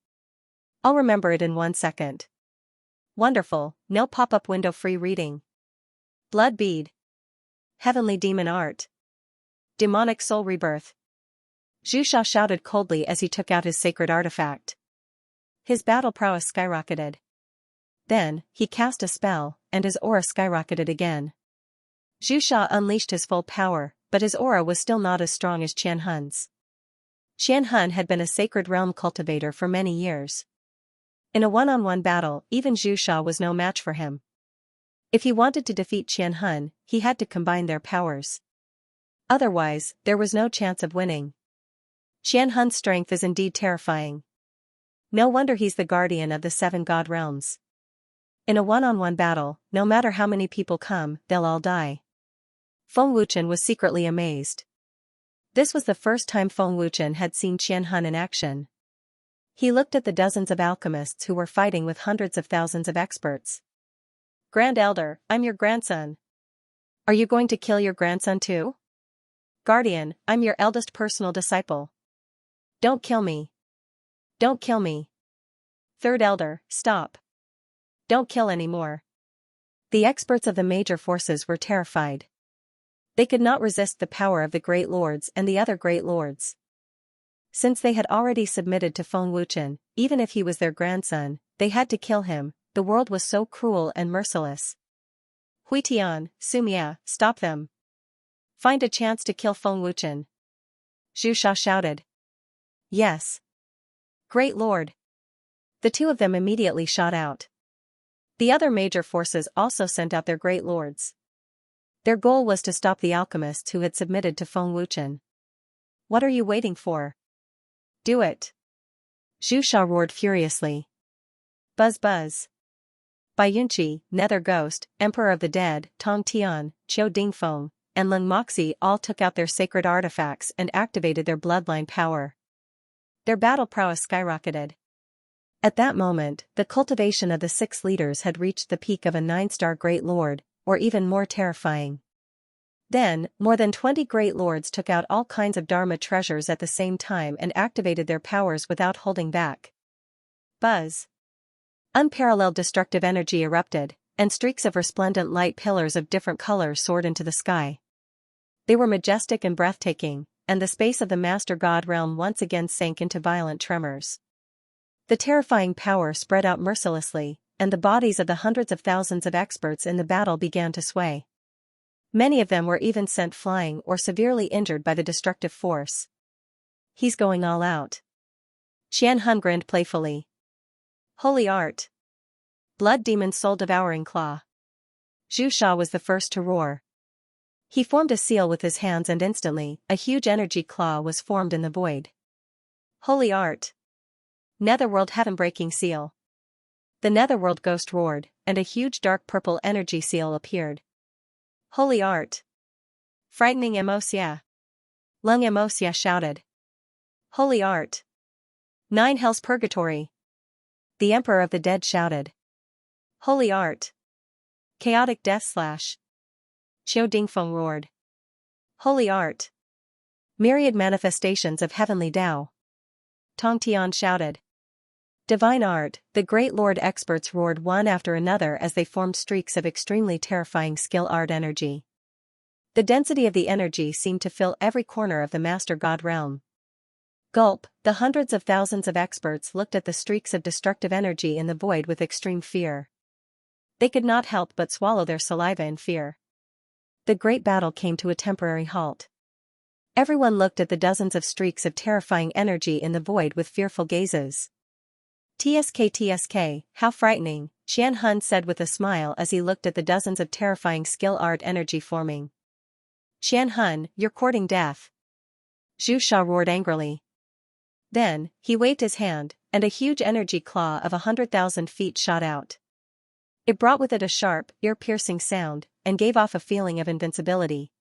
I'll remember it in 1 second. Wonderful, no pop-up window free reading. Blood bead. Heavenly demon art. Demonic soul rebirth. Zhu Sha shouted coldly as he took out his sacred artifact. His battle prowess skyrocketed. Then, he cast a spell, and his aura skyrocketed again. Zhu Sha unleashed his full power, but his aura was still not as strong as Xianxun's. Xianxia had been a sacred realm cultivator for many years. In a one-on-one battle, even Zhu Sha was no match for him. If he wanted to defeat Xianxia, he had to combine their powers. Otherwise, there was no chance of winning. Xianxun's strength is indeed terrifying. No wonder he's the guardian of the 7 god realms. In a one-on-one battle, no matter how many people come, they'll all die. Feng Wuchen was secretly amazed. This was the first time Feng Wuchen had seen Xianxia in action. He looked at the dozens of alchemists who were fighting with hundreds of thousands of experts. Grand Elder, I'm your grandson. Are you going to kill your grandson too? Guardian, I'm your eldest personal disciple. Don't kill me. Don't kill me. Third Elder, stop. Don't kill anymore. The experts of the major forces were terrified. They could not resist the power of the Great Lords and the other Great Lords. Since they had already submitted to Feng Wuchen, even if he was their grandson, they had to kill him. The world was so cruel and merciless. Huitian, Sumia, stop them. Find a chance to kill Feng Wuchen. Zhu shouted. Yes. Great Lord. The two of them immediately shot out. The other major forces also sent out their Great Lords. Their goal was to stop the alchemists who had submitted to Feng Wuchen. What are you waiting for? Do it. Zhu roared furiously. Buzz buzz. Bai Yunqi, Nether Ghost, Emperor of the Dead, Tong Tian, Qiu Dingfeng, and Leng Moxi all took out their sacred artifacts and activated their bloodline power. Their battle prowess skyrocketed. At that moment, the cultivation of the 6 leaders had reached the peak of a 9-star Great Lord, or even more terrifying. Then, more than 20 Great Lords took out all kinds of Dharma treasures at the same time and activated their powers without holding back. Buzz. Unparalleled destructive energy erupted, and streaks of resplendent light pillars of different colors soared into the sky. They were majestic and breathtaking, and the space of the Master God realm once again sank into violent tremors. The terrifying power spread out mercilessly, and the bodies of the hundreds of thousands of experts in the battle began to sway. Many of them were even sent flying or severely injured by the destructive force. He's going all out. Xianxia grinned playfully. Holy art. Blood demon soul devouring claw. Zhu was the first to roar. He formed a seal with his hands and instantly, a huge energy claw was formed in the void. Holy art. Netherworld heaven-breaking seal. The Netherworld ghost roared, and a huge dark purple energy seal appeared. Holy art. Frightening Xianxia. Leng Xianxia shouted. Holy art. 9 Hell's Purgatory. The Emperor of the Dead shouted. Holy art. Chaotic Death Slash. Qiu Dingfeng roared. Holy art. Myriad manifestations of heavenly Tao. Tong Tian shouted. Divine art. The Great Lord experts roared one after another as they formed streaks of extremely terrifying skill art energy. The density of the energy seemed to fill every corner of the Master God realm. Gulp, the hundreds of thousands of experts looked at the streaks of destructive energy in the void with extreme fear. They could not help but swallow their saliva in fear. The great battle came to a temporary halt. Everyone looked at the dozens of streaks of terrifying energy in the void with fearful gazes. TSK, how frightening, Xianxia said with a smile as he looked at the dozens of terrifying skill art energy forming. Xianxia, you're courting death. Zhu roared angrily. Then, he waved his hand, and a huge energy claw of 100,000 feet shot out. It brought with it a sharp, ear-piercing sound, and gave off a feeling of invincibility.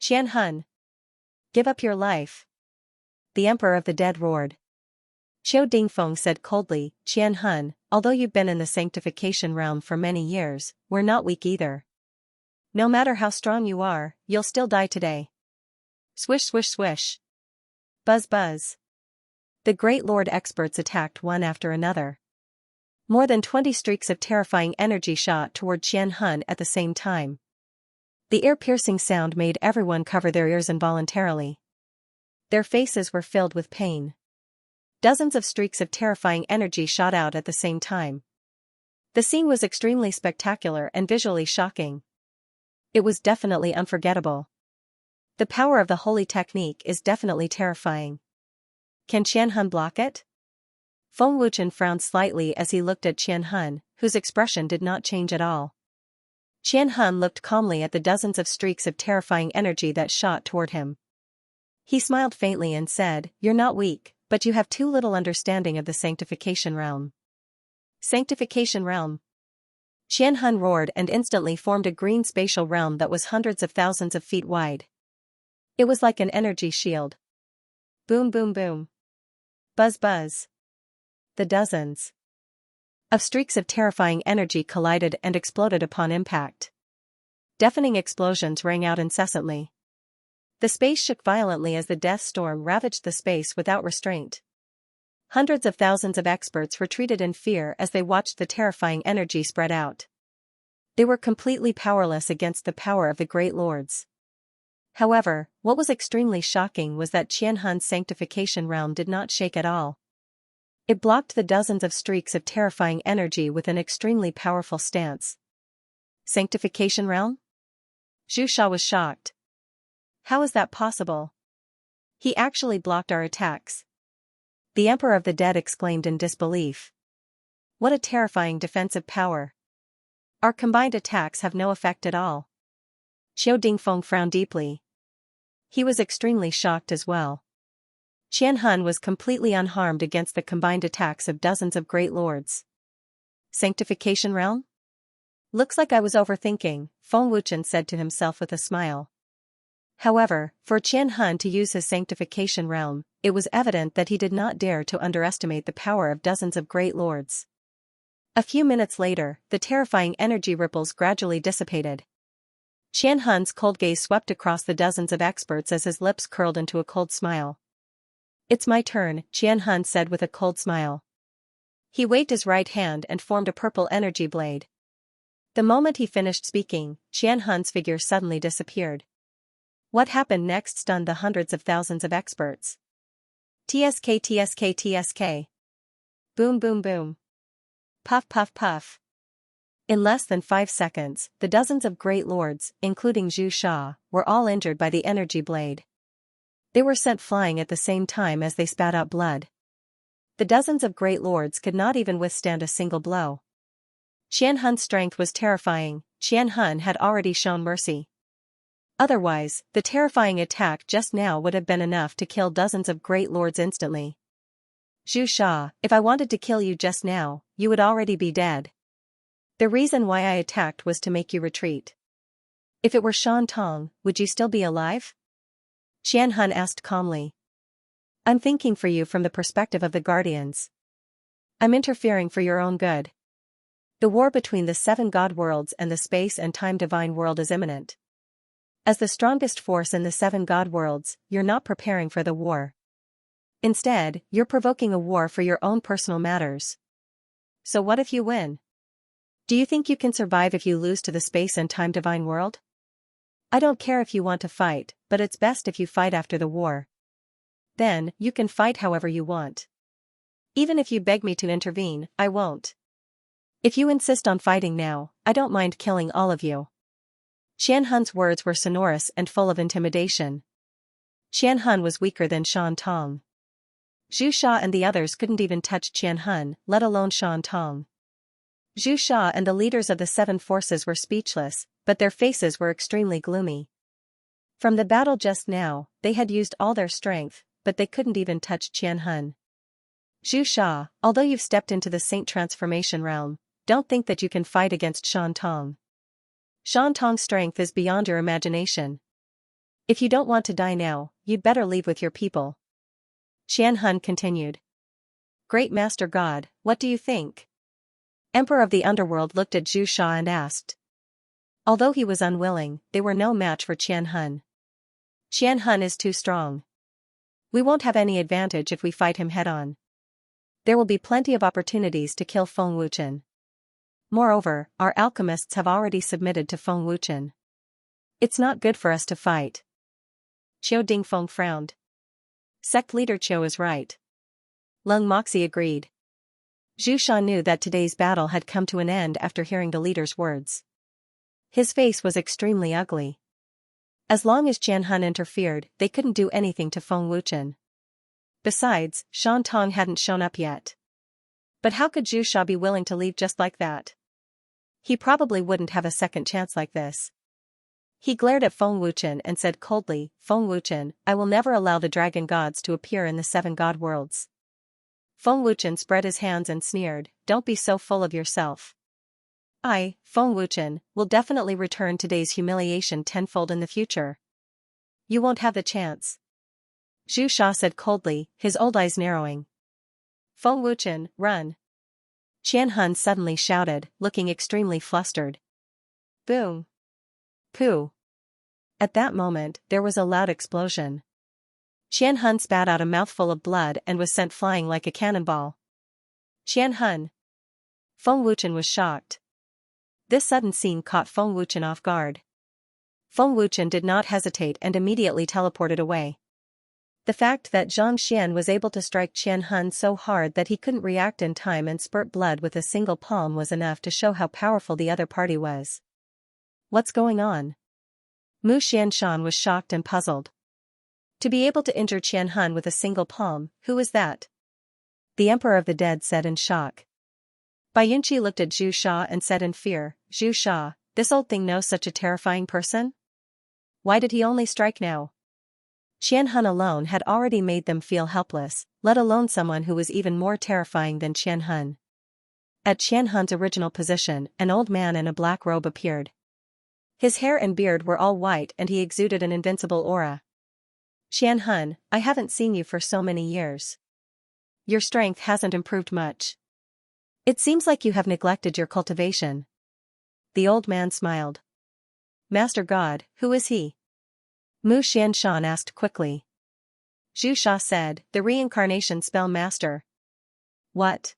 Xianxia. Give up your life. The Emperor of the Dead roared. Qiu Dingfeng said coldly, Xianxia, although you've been in the sanctification realm for many years, we're not weak either. No matter how strong you are, you'll still die today. Swish swish swish. Buzz buzz. The Great Lord experts attacked one after another. More than 20 streaks of terrifying energy shot toward Xianxia at the same time. The ear-piercing sound made everyone cover their ears involuntarily. Their faces were filled with pain. Dozens of streaks of terrifying energy shot out at the same time. The scene was extremely spectacular and visually shocking. It was definitely unforgettable. The power of the holy technique is definitely terrifying. Can Xianxia block it? Feng Wuchen frowned slightly as he looked at Xianxia, whose expression did not change at all. Xianxia looked calmly at the dozens of streaks of terrifying energy that shot toward him. He smiled faintly and said, You're not weak, but you have too little understanding of the sanctification realm. Sanctification realm. Xianxia roared and instantly formed a green spatial realm that was hundreds of thousands of feet wide. It was like an energy shield. Boom boom boom. Buzz buzz. The dozens of streaks of terrifying energy collided and exploded upon impact. Deafening explosions rang out incessantly. The space shook violently as the death storm ravaged the space without restraint. Hundreds of thousands of experts retreated in fear as they watched the terrifying energy spread out. They were completely powerless against the power of the Great Lords. However, what was extremely shocking was that Qianhun's sanctification realm did not shake at all. It blocked the dozens of streaks of terrifying energy with an extremely powerful stance. Sanctification realm? Zhu Sha was shocked. How is that possible? He actually blocked our attacks. The Emperor of the Dead exclaimed in disbelief. What a terrifying defensive power. Our combined attacks have no effect at all. Xiao Dingfeng frowned deeply. He was extremely shocked as well. Qianhun was completely unharmed against the combined attacks of dozens of great lords. Sanctification realm? Looks like I was overthinking, Feng Wuchen said to himself with a smile. However, for Qianhun to use his sanctification realm, it was evident that he did not dare to underestimate the power of dozens of great lords. A few minutes later, the terrifying energy ripples gradually dissipated. Qianhun's cold gaze swept across the dozens of experts as his lips curled into a cold smile. It's my turn, Qianhun said with a cold smile. He waved his right hand and formed a purple energy blade. The moment he finished speaking, Qianhun's figure suddenly disappeared. What happened next stunned the hundreds of thousands of experts. TSK TSK TSK. Boom boom boom. Puff puff puff. In less than 5 seconds, the dozens of great lords, including Zhu Sha, were all injured by the energy blade. They were sent flying at the same time as they spat out blood. The dozens of great lords could not even withstand a single blow. Qianhun's strength was terrifying. Qianhun had already shown mercy. Otherwise, the terrifying attack just now would have been enough to kill dozens of great lords instantly. Zhu Sha, if I wanted to kill you just now, you would already be dead. The reason why I attacked was to make you retreat. If it were Shan Tong, would you still be alive? Qianhun asked calmly. I'm thinking for you from the perspective of the Guardians. I'm interfering for your own good. The war between the 7 God worlds and the space and time divine world is imminent. As the strongest force in the 7 God worlds, you're not preparing for the war. Instead, you're provoking a war for your own personal matters. So what if you win? Do you think you can survive if you lose to the space and time divine world? I don't care if you want to fight, but it's best if you fight after the war. Then, you can fight however you want. Even if you beg me to intervene, I won't. If you insist on fighting now, I don't mind killing all of you. Qianhun's words were sonorous and full of intimidation. Qianhun was weaker than Shan Tong. Zhu Sha and the others couldn't even touch Qianhun, let alone Shan Tong. Zhu Sha and the leaders of the 7 forces were speechless, but their faces were extremely gloomy. From the battle just now, they had used all their strength, but they couldn't even touch Qianhun. Zhu Sha, although you've stepped into the Saint Transformation realm, don't think that you can fight against Shan Tong. Shan Tong's strength is beyond your imagination. If you don't want to die now, you'd better leave with your people. Qianhun continued. Great Master God, what do you think? Emperor of the Underworld looked at Zhu Sha and asked. Although he was unwilling, they were no match for Qianhun. Qianhun is too strong. We won't have any advantage if we fight him head-on. There will be plenty of opportunities to kill Feng Wuchen. Moreover, our alchemists have already submitted to Feng Wuchen. It's not good for us to fight. Qiao Dingfeng frowned. Sect leader Qiao is right. Lung Moxie agreed. Zhu Sha knew that today's battle had come to an end after hearing the leader's words. His face was extremely ugly. As long as Qianhun interfered, they couldn't do anything to Feng Wuchen. Besides, Shan Tong hadn't shown up yet. But how could Zhu Sha be willing to leave just like that? He probably wouldn't have a second chance like this. He glared at Feng Wuchen and said coldly, Feng Wuchen, I will never allow the dragon gods to appear in the 7 God worlds. Feng Wuchen spread his hands and sneered, don't be so full of yourself. I, Feng Wuchen, will definitely return today's humiliation tenfold in the future. You won't have the chance. Zhu Sha said coldly, his old eyes narrowing. Feng Wuchen, run! Qian Hun suddenly shouted, looking extremely flustered. Boom! Pooh! At that moment, there was a loud explosion. Qian Hun spat out a mouthful of blood and was sent flying like a cannonball. Qian Hun! Feng Wuchen was shocked. This sudden scene caught Feng Wuchen off guard. Feng Wuchen did not hesitate and immediately teleported away. The fact that Zhang Xian was able to strike Qian Hun so hard that he couldn't react in time and spurt blood with a single palm was enough to show how powerful the other party was. What's going on? Mu Xianshan was shocked and puzzled. To be able to injure Qian Hun with a single palm, who is that? The Emperor of the Dead said in shock. Bai Yunqi looked at Zhu Sha and said in fear, Zhu Sha, this old thing knows such a terrifying person? Why did he only strike now? Qian Hun alone had already made them feel helpless, let alone someone who was even more terrifying than Qian Hun. At Qian Hun's original position, an old man in a black robe appeared. His hair and beard were all white and he exuded an invincible aura. Qian Hun, I haven't seen you for so many years. Your strength hasn't improved much. It seems like you have neglected your cultivation. The old man smiled. Master God, who is he? Mu Xianshan asked quickly. Zhu Sha said, the reincarnation spell master. What?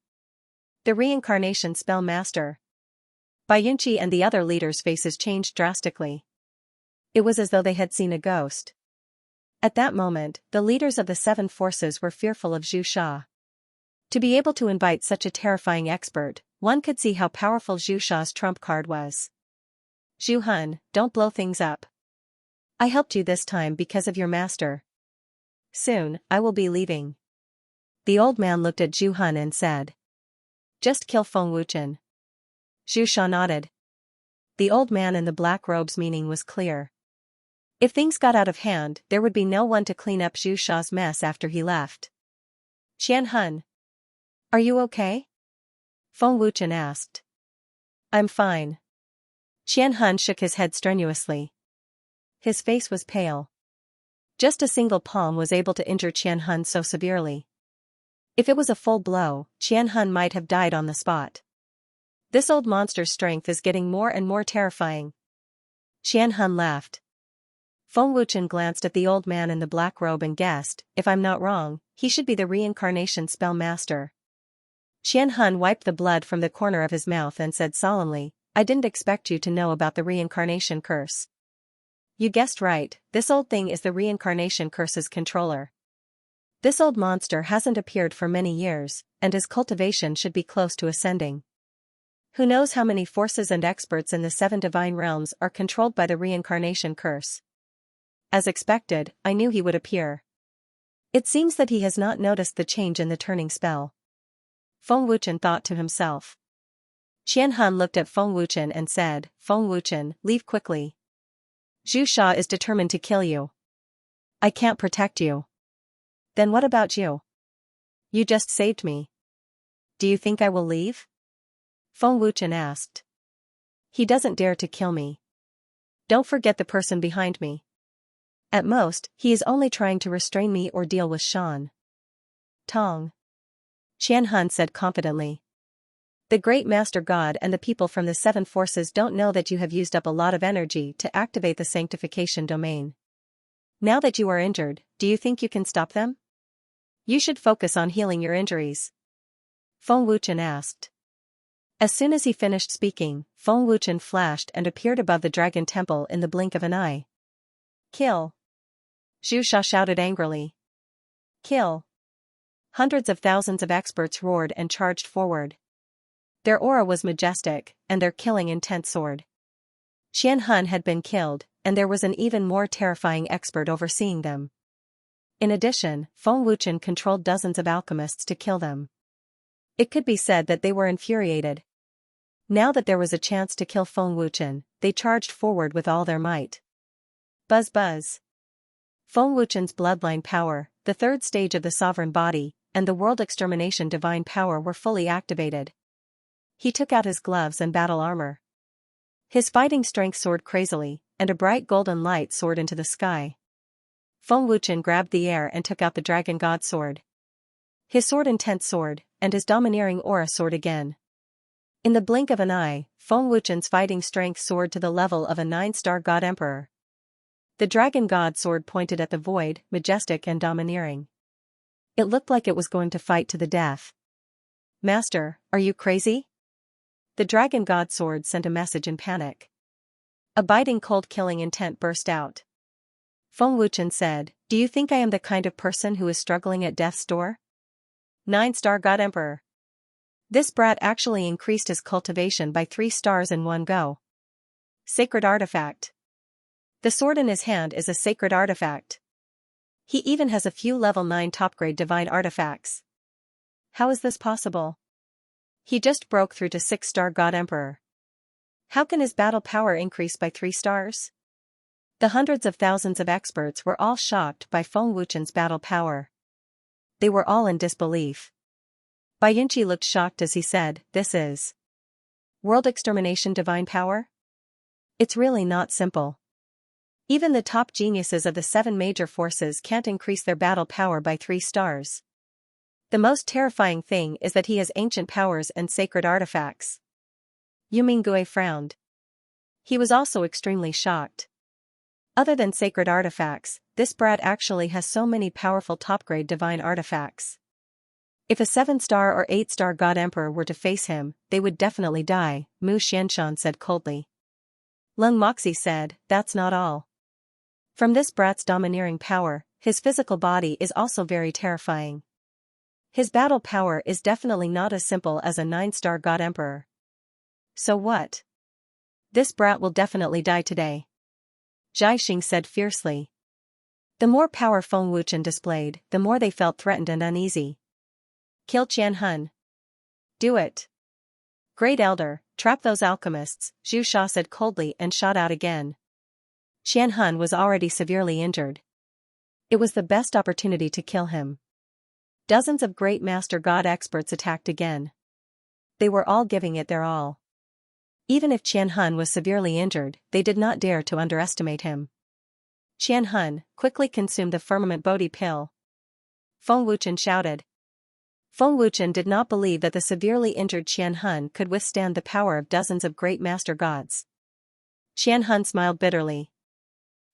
The reincarnation spell master. Bai Yunqi and the other leaders' faces changed drastically. It was as though they had seen a ghost. At that moment, the leaders of the seven forces were fearful of Zhu Sha. To be able to invite such a terrifying expert, one could see how powerful Zhu Sha's trump card was. Zhu Hun, don't blow things up. I helped you this time because of your master. Soon, I will be leaving. The old man looked at Zhu Hun and said. Just kill Feng Wuchen. Zhu Sha nodded. The old man in the black robe's meaning was clear. If things got out of hand, there would be no one to clean up Zhu Sha's mess after he left. Qian Hun. Are you okay? Feng Wuchen asked. I'm fine. Qian Hun shook his head strenuously. His face was pale. Just a single palm was able to injure Qian Hun so severely. If it was a full blow, Qian Hun might have died on the spot. This old monster's strength is getting more and more terrifying. Qian Hun laughed. Feng Wuchen glanced at the old man in the black robe and guessed, if I'm not wrong, he should be the reincarnation spell master. Qian Hun wiped the blood from the corner of his mouth and said solemnly, I didn't expect you to know about the reincarnation curse. You guessed right, this old thing is the reincarnation curse's controller. This old monster hasn't appeared for many years, and his cultivation should be close to ascending. Who knows how many forces and experts in the seven divine realms are controlled by the reincarnation curse. As expected, I knew he would appear. It seems that he has not noticed the change in the turning spell. Feng Wuchen thought to himself. Qian Hun looked at Feng Wuchen and said, Feng Wuchen, leave quickly. Zhu Sha is determined to kill you. I can't protect you. Then what about you? You just saved me. Do you think I will leave? Feng Wuchen asked. He doesn't dare to kill me. Don't forget the person behind me. At most, he is only trying to restrain me or deal with Shan Tong. Qian Hun said confidently. The great Master God and the people from the seven forces don't know that you have used up a lot of energy to activate the sanctification domain. Now that you are injured, do you think you can stop them? You should focus on healing your injuries. Feng Wuchen asked. As soon as he finished speaking, Feng Wuchen flashed and appeared above the dragon temple in the blink of an eye. Kill! Zhu Sha shouted angrily. Kill! Hundreds of thousands of experts roared and charged forward. Their aura was majestic, and their killing intent soared. Qian Hun had been killed, and there was an even more terrifying expert overseeing them. In addition, Feng Wuchen controlled dozens of alchemists to kill them. It could be said that they were infuriated. Now that there was a chance to kill Feng Wuchen, they charged forward with all their might. Buzz buzz. Feng Wuchen's bloodline power, the third stage of the sovereign body, and the world extermination divine power were fully activated. He took out his gloves and battle armor. His fighting strength soared crazily, and a bright golden light soared into the sky. Feng Wuchen grabbed the air and took out the dragon god sword. His sword intent soared, and his domineering aura soared again. In the blink of an eye, Feng Wuchen's fighting strength soared to the level of a 9-star god emperor. The dragon god sword pointed at the void, majestic and domineering. It looked like it was going to fight to the death. "Master, are you crazy?" The dragon god sword sent a message in panic. A biting cold killing intent burst out. Feng Wuchen said, "Do you think I am the kind of person who is struggling at death's door? 9-star god emperor." This brat actually increased his cultivation by 3 stars in one go. Sacred artifact. The sword in his hand is a sacred artifact. He even has a few level 9 top-grade divine artifacts. How is this possible? He just broke through to 6-star god emperor. How can his battle power increase by 3 stars? The hundreds of thousands of experts were all shocked by Feng Wuchen's battle power. They were all in disbelief. Xianxia looked shocked as he said, "This is world extermination divine power? It's really not simple. Even the top geniuses of the 7 major forces can't increase their battle power by 3 stars. The most terrifying thing is that he has ancient powers and sacred artifacts." Yu Minggui frowned. He was also extremely shocked. Other than sacred artifacts, this brat actually has so many powerful top-grade divine artifacts. If a 7-star or 8-star god emperor were to face him, they would definitely die, Mu Xianshan said coldly. Lung Moxie said, "That's not all. From this brat's domineering power, his physical body is also very terrifying. His battle power is definitely not as simple as a 9-star god emperor." "So what? This brat will definitely die today," Xianxia said fiercely. The more power Feng Wuchen displayed, the more they felt threatened and uneasy. "Kill Qianhun. Do it. Great Elder, trap those alchemists," Zhu Sha said coldly and shot out again. Qianhun was already severely injured. It was the best opportunity to kill him. Dozens of great master god experts attacked again. They were all giving it their all. Even if Qianhun was severely injured, they did not dare to underestimate him. "Qianhun, quickly consume the firmament Bodhi pill," Feng Wuchen shouted. Feng Wuchen did not believe that the severely injured Qianhun could withstand the power of dozens of great master gods. Qianhun smiled bitterly.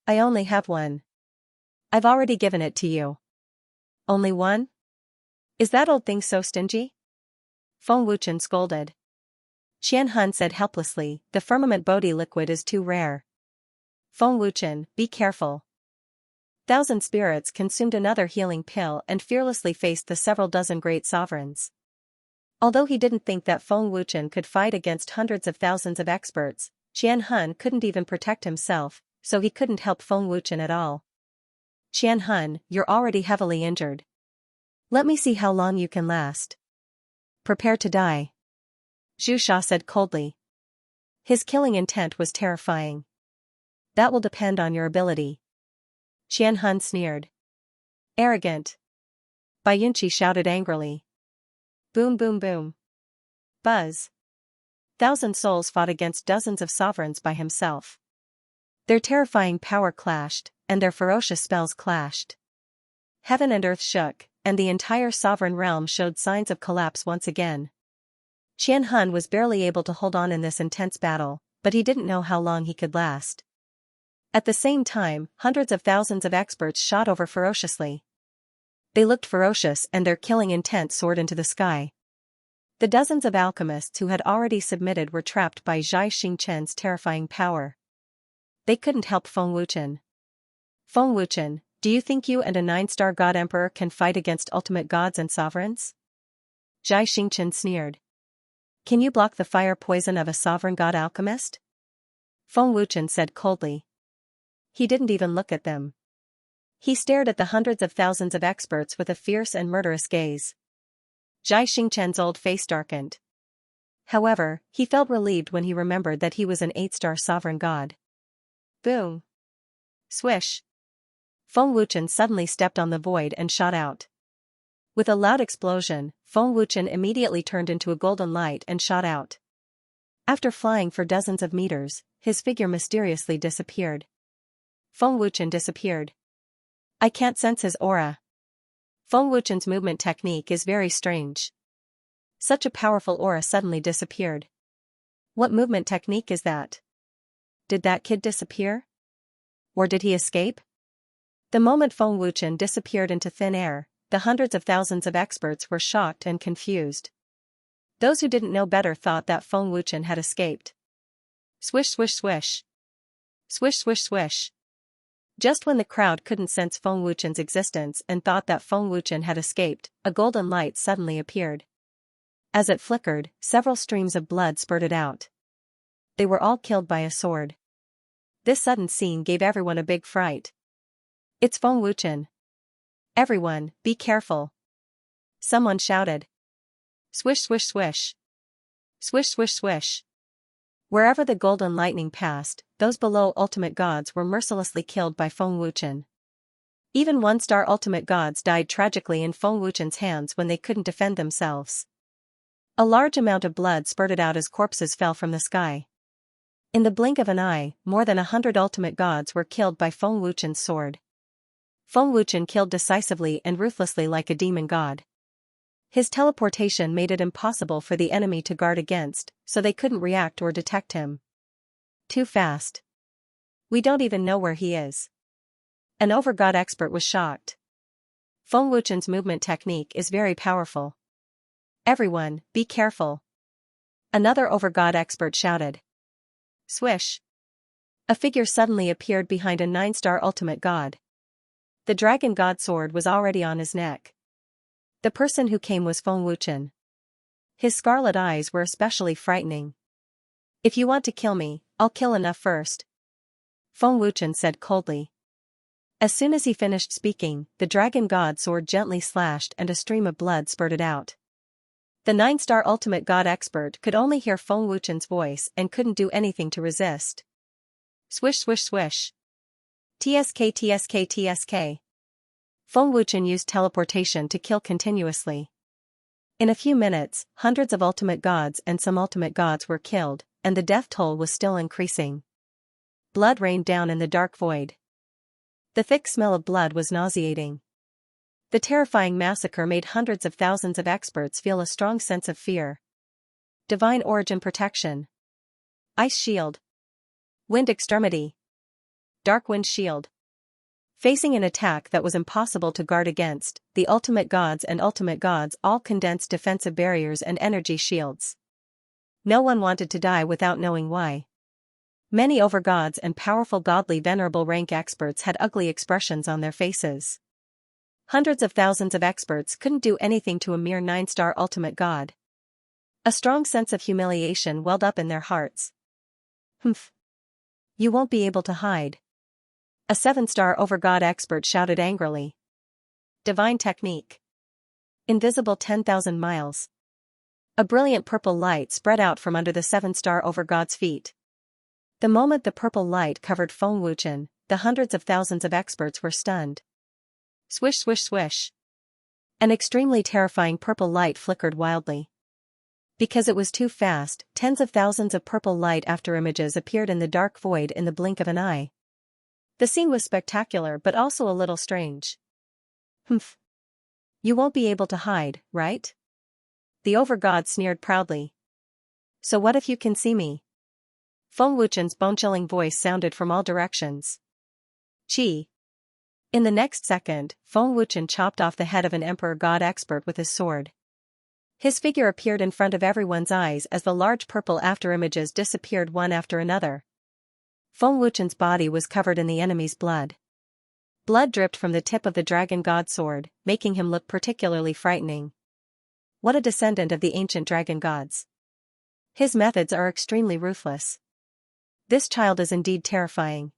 "I only have one. I've already given it to you." "Only one? Is that old thing so stingy?" Feng Wuchen scolded. Qianhun said helplessly, "The firmament Bodhi liquid is too rare." "Feng Wuchen, be careful." 1,000 spirits consumed another healing pill and fearlessly faced the several dozen great sovereigns. Although he didn't think that Feng Wuchen could fight against hundreds of thousands of experts, Qianhun couldn't even protect himself, so he couldn't help Feng Wuchen at all. "Qianhun, you're already heavily injured. Let me see how long you can last. Prepare to die," Zhu Sha said coldly. His killing intent was terrifying. "That will depend on your ability." Qianhun sneered. "Arrogant." Xianxia shouted angrily. Boom boom boom. Buzz. 1,000 souls fought against dozens of sovereigns by himself. Their terrifying power clashed, and their ferocious spells clashed. Heaven and earth shook, and the entire sovereign realm showed signs of collapse once again. Qianhun was barely able to hold on in this intense battle, but he didn't know how long he could last. At the same time, hundreds of thousands of experts shot over ferociously. They looked ferocious and their killing intent soared into the sky. The dozens of alchemists who had already submitted were trapped by Zhai Xingchen's terrifying power. They couldn't help Feng Wuchen. "Feng Wuchen, do you think you and a 9-star god emperor can fight against ultimate gods and sovereigns?" Zhai Xingchen sneered. "Can you block the fire poison of a sovereign god alchemist?" Feng Wuchen said coldly. He didn't even look at them. He stared at the hundreds of thousands of experts with a fierce and murderous gaze. Zhai Xingchen's old face darkened. However, he felt relieved when he remembered that he was an 8-star sovereign god. Boom. Swish. Feng Wuchen suddenly stepped on the void and shot out. With a loud explosion, Feng Wuchen immediately turned into a golden light and shot out. After flying for dozens of meters, his figure mysteriously disappeared. Feng Wuchen disappeared. "I can't sense his aura." Feng Wuchen's movement technique is very strange. Such a powerful aura suddenly disappeared. What movement technique is that? Did that kid disappear? Or did he escape? The moment Feng Wuchen disappeared into thin air, the hundreds of thousands of experts were shocked and confused. Those who didn't know better thought that Feng Wuchen had escaped. Swish swish swish. Swish swish swish. Just when the crowd couldn't sense Feng Wuchen's existence and thought that Feng Wuchen had escaped, a golden light suddenly appeared. As it flickered, several streams of blood spurted out. They were all killed by a sword. This sudden scene gave everyone a big fright. It's Feng Wuchen. Everyone, be careful. Someone shouted. Swish swish swish. Swish swish swish. Wherever the golden lightning passed, those below ultimate gods were mercilessly killed by Feng Wuchen. Even one-star ultimate gods died tragically in Feng Wuchen's hands when they couldn't defend themselves. A large amount of blood spurted out as corpses fell from the sky. In the blink of an eye, more than 100 ultimate gods were killed by Feng Wuchen's sword. Feng Wuchen killed decisively and ruthlessly like a demon god. His teleportation made it impossible for the enemy to guard against, so they couldn't react or detect him. Too fast. We don't even know where he is. An overgod expert was shocked. Feng Wuchen's movement technique is very powerful. Everyone, be careful. Another overgod expert shouted. Swish. A figure suddenly appeared behind a 9-star ultimate god. The dragon god sword was already on his neck. The person who came was Feng Wuchen. His scarlet eyes were especially frightening. If you want to kill me, I'll kill enough first. Feng Wuchen said coldly. As soon as he finished speaking, the dragon god sword gently slashed and a stream of blood spurted out. The 9-star ultimate god expert could only hear Feng Wuchen's voice and couldn't do anything to resist. Swish swish swish. TSK TSK TSK. Feng Wuchen used teleportation to kill continuously. In a few minutes, hundreds of ultimate gods and some ultimate gods were killed, and the death toll was still increasing. Blood rained down in the dark void. The thick smell of blood was nauseating. The terrifying massacre made hundreds of thousands of experts feel a strong sense of fear. Divine Origin Protection. Ice Shield. Wind Extremity. Dark Wind Shield. Facing an attack that was impossible to guard against, the ultimate gods and ultimate gods all condensed defensive barriers and energy shields. No one wanted to die without knowing why. Many overgods and powerful godly venerable rank experts had ugly expressions on their faces. Hundreds of thousands of experts couldn't do anything to a mere 9-star ultimate god. A strong sense of humiliation welled up in their hearts. Humph. You won't be able to hide. A 7-star overgod expert shouted angrily. Divine Technique. Invisible 10,000 miles. A brilliant purple light spread out from under the 7-star overgod's feet. The moment the purple light covered Feng Wuchen, the hundreds of thousands of experts were stunned. Swish swish swish. An extremely terrifying purple light flickered wildly. Because it was too fast, tens of thousands of purple light after images appeared in the dark void in the blink of an eye. The scene was spectacular but also a little strange. Humph. You won't be able to hide, right? The overgod sneered proudly. So what if you can see me? Feng Wuchen's bone-chilling voice sounded from all directions. Chi. In the next second, Feng Wuchen chopped off the head of an emperor god expert with his sword. His figure appeared in front of everyone's eyes as the large purple afterimages disappeared one after another. Feng Wuchen's body was covered in the enemy's blood. Blood dripped from the tip of the dragon god sword, making him look particularly frightening. What a descendant of the ancient dragon gods. His methods are extremely ruthless. This child is indeed terrifying.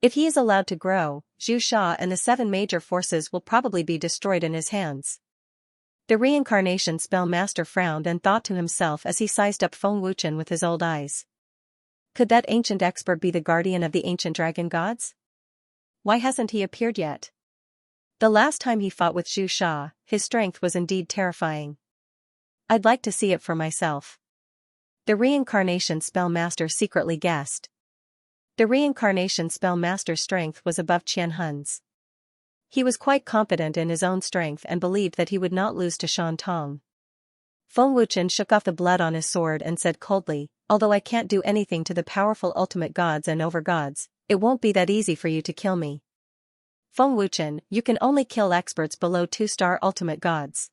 If he is allowed to grow, Xianxia and the 7 major forces will probably be destroyed in his hands. The reincarnation spell master frowned and thought to himself as he sized up Feng Wuchen with his old eyes. Could that ancient expert be the guardian of the ancient dragon gods? Why hasn't he appeared yet? The last time he fought with Xianxia, his strength was indeed terrifying. I'd like to see it for myself. The reincarnation spell master secretly guessed. The reincarnation spell master's strength was above Qian Hun's. He was quite confident in his own strength and believed that he would not lose to Shan Tong. Feng Wuchen shook off the blood on his sword and said coldly, "Although I can't do anything to the powerful ultimate gods and overgods, it won't be that easy for you to kill me. Feng Wuchen, you can only kill experts below 2-star ultimate gods.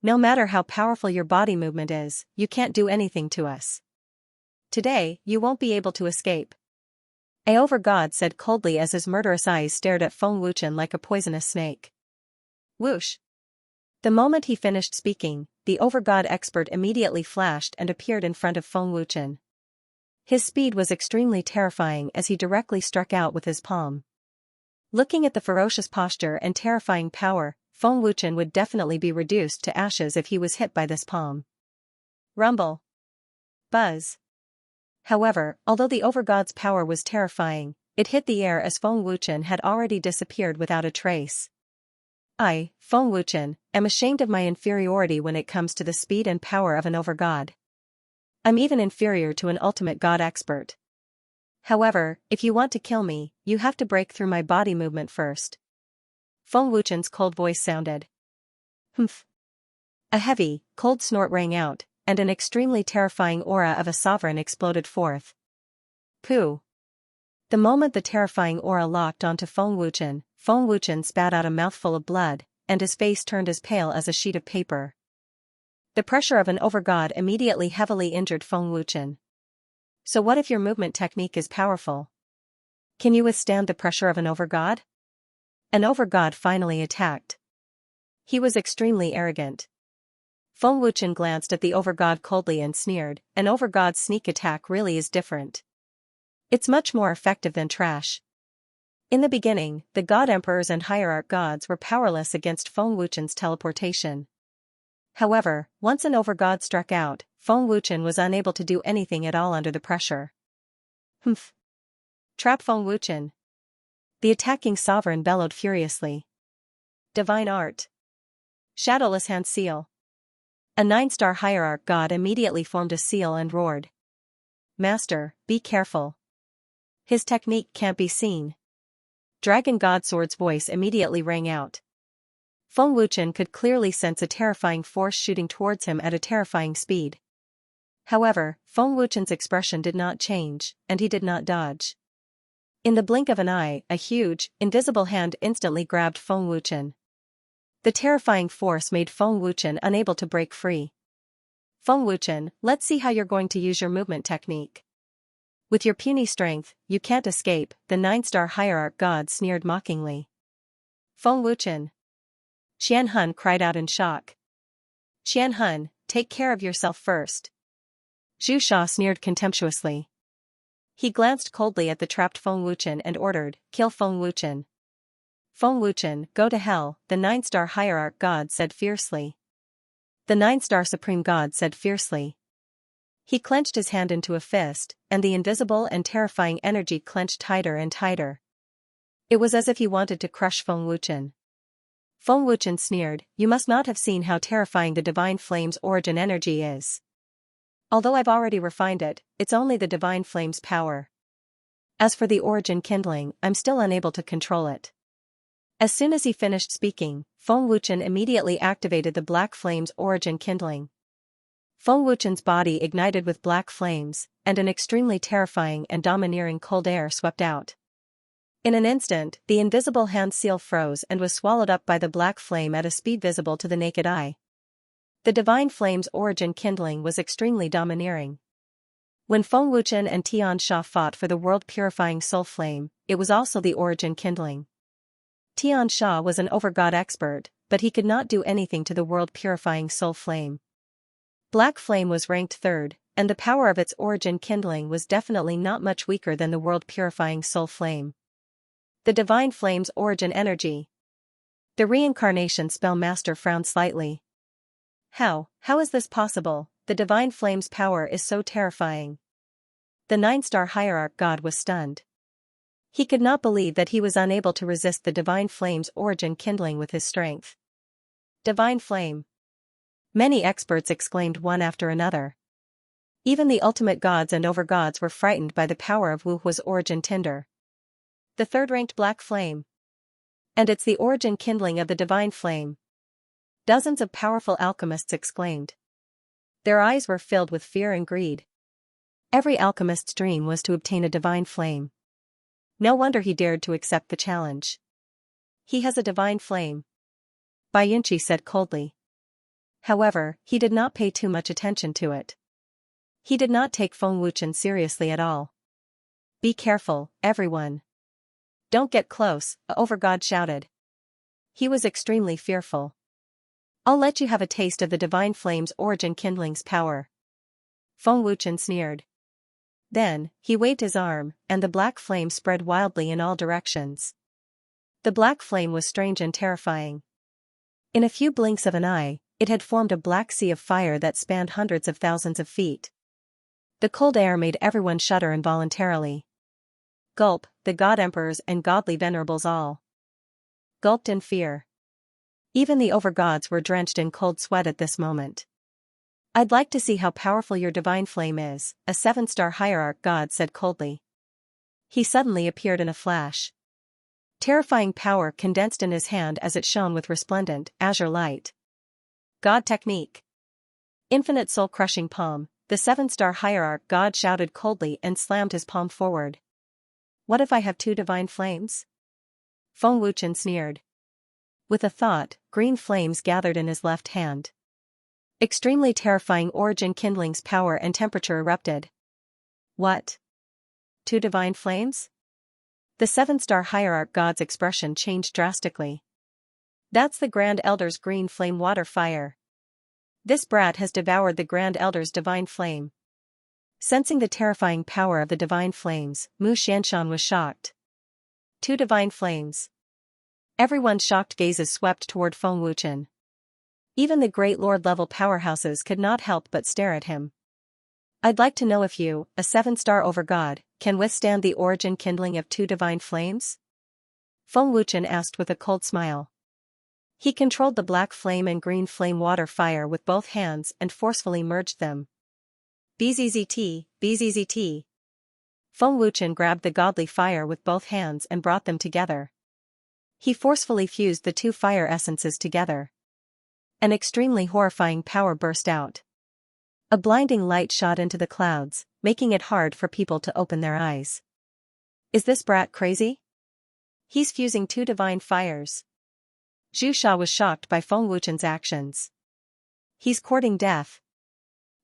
No matter how powerful your body movement is, you can't do anything to us. Today, you won't be able to escape." A overgod said coldly as his murderous eyes stared at Feng Wuchen like a poisonous snake. Whoosh! The moment he finished speaking, the overgod expert immediately flashed and appeared in front of Feng Wuchen. His speed was extremely terrifying as he directly struck out with his palm. Looking at the ferocious posture and terrifying power, Feng Wuchen would definitely be reduced to ashes if he was hit by this palm. Rumble. Buzz. However, although the overgod's power was terrifying, it hit the air as Feng Wuchen had already disappeared without a trace. I, Feng Wuchen, am ashamed of my inferiority when it comes to the speed and power of an overgod. I'm even inferior to an ultimate god expert. However, if you want to kill me, you have to break through my body movement first. Feng Wuchen's cold voice sounded. Humph. A heavy, cold snort rang out, and an extremely terrifying aura of a sovereign exploded forth. Pooh. The moment the terrifying aura locked onto Feng Wuchen spat out a mouthful of blood, and his face turned as pale as a sheet of paper. The pressure of an overgod immediately heavily injured Feng Wuchen. So what if your movement technique is powerful? Can you withstand the pressure of an overgod? An overgod finally attacked. He was extremely arrogant. Feng Wuchen glanced at the overgod coldly and sneered, "An overgod's sneak attack really is different. It's much more effective than trash." In the beginning, the god emperors and hierarch gods were powerless against Feng Wuchen's teleportation. However, once an overgod struck out, Feng Wuchen was unable to do anything at all under the pressure. Humph. Trap Feng Wuchen. The attacking sovereign bellowed furiously. Divine art. Shadowless hand seal. A 9-star hierarch god immediately formed a seal and roared. Master, be careful. His technique can't be seen. Dragon God Sword's voice immediately rang out. Feng Wuchen could clearly sense a terrifying force shooting towards him at a terrifying speed. However, Feng Wuchen's expression did not change, and he did not dodge. In the blink of an eye, a huge, invisible hand instantly grabbed Feng Wuchen. The terrifying force made Feng Wuchen unable to break free. Feng Wuchen, let's see how you're going to use your movement technique. With your puny strength, you can't escape, the 9-star hierarch god sneered mockingly. Feng Wuchen. Xianxia cried out in shock. Xianxia, take care of yourself first. Zhu Sha sneered contemptuously. He glanced coldly at the trapped Feng Wuchen and ordered, "Kill Feng Wuchen." Feng Wuchen, go to hell, the 9-star hierarch god said fiercely. The 9-star supreme god said fiercely. He clenched his hand into a fist, and the invisible and terrifying energy clenched tighter and tighter. It was as if he wanted to crush Feng Wuchen. Feng Wuchen sneered, "You must not have seen how terrifying the Divine Flame's origin energy is. Although I've already refined it, it's only the Divine Flame's power. As for the origin kindling, I'm still unable to control it." As soon as he finished speaking, Feng Wuchen immediately activated the Black Flame's origin kindling. Feng Wuchen's body ignited with black flames, and an extremely terrifying and domineering cold air swept out. In an instant, the invisible hand seal froze and was swallowed up by the black flame at a speed visible to the naked eye. The Divine Flame's origin kindling was extremely domineering. When Feng Wuchen and Xianxia fought for the world-purifying soul flame, it was also the origin kindling. Xianxia was an overgod expert, but he could not do anything to the world-purifying soul flame. Black Flame was ranked third, and the power of its origin kindling was definitely not much weaker than the world-purifying soul flame. The Divine Flame's origin energy. The reincarnation spell master frowned slightly. How is this possible? The Divine Flame's power is so terrifying. The 9-star hierarch god was stunned. He could not believe that he was unable to resist the Divine Flame's origin kindling with his strength. Divine Flame. Many experts exclaimed one after another. Even the ultimate gods and overgods were frightened by the power of Wuhua's origin tinder. The third-ranked Black Flame. And it's the origin kindling of the divine flame. Dozens of powerful alchemists exclaimed. Their eyes were filled with fear and greed. Every alchemist's dream was to obtain a divine flame. No wonder he dared to accept the challenge. He has a divine flame, Xianxia said coldly. However, he did not pay too much attention to it. He did not take Feng Wuchen seriously at all. Be careful, everyone. Don't get close, a overgod shouted. He was extremely fearful. I'll let you have a taste of the divine flame's origin kindling's power. Feng Wuchen sneered. Then, he waved his arm, and the black flame spread wildly in all directions. The black flame was strange and terrifying. In a few blinks of an eye, it had formed a black sea of fire that spanned hundreds of thousands of feet. The cold air made everyone shudder involuntarily. Gulp, the god emperors and godly venerables all gulped in fear. Even the overgods were drenched in cold sweat at this moment. I'd like to see how powerful your divine flame is, a 7-star hierarch god said coldly. He suddenly appeared in a flash. Terrifying power condensed in his hand as it shone with resplendent, azure light. God technique. Infinite soul-crushing palm, the 7-star hierarch god shouted coldly and slammed his palm forward. What if I have 2 divine flames? Feng Wuchen sneered. With a thought, green flames gathered in his left hand. Extremely terrifying origin kindling's power and temperature erupted. What? 2 divine flames? The 7-star hierarch god's expression changed drastically. That's the Grand Elder's green flame water fire. This brat has devoured the Grand Elder's divine flame. Sensing the terrifying power of the divine flames, Xianxia was shocked. 2 divine flames. Everyone's shocked gazes swept toward Feng Wuchen. Even the great lord-level powerhouses could not help but stare at him. I'd like to know if you, a 7-star overgod, can withstand the origin kindling of 2 divine flames? Feng Wuchen asked with a cold smile. He controlled the black flame and green flame water fire with both hands and forcefully merged them. Bzzzt, bzzzt. Feng Wuchen grabbed the godly fire with both hands and brought them together. He forcefully fused the 2 fire essences together. An extremely horrifying power burst out. A blinding light shot into the clouds, making it hard for people to open their eyes. Is this brat crazy? He's fusing 2 divine fires. Xianxia was shocked by Feng Wuchen's actions. He's courting death.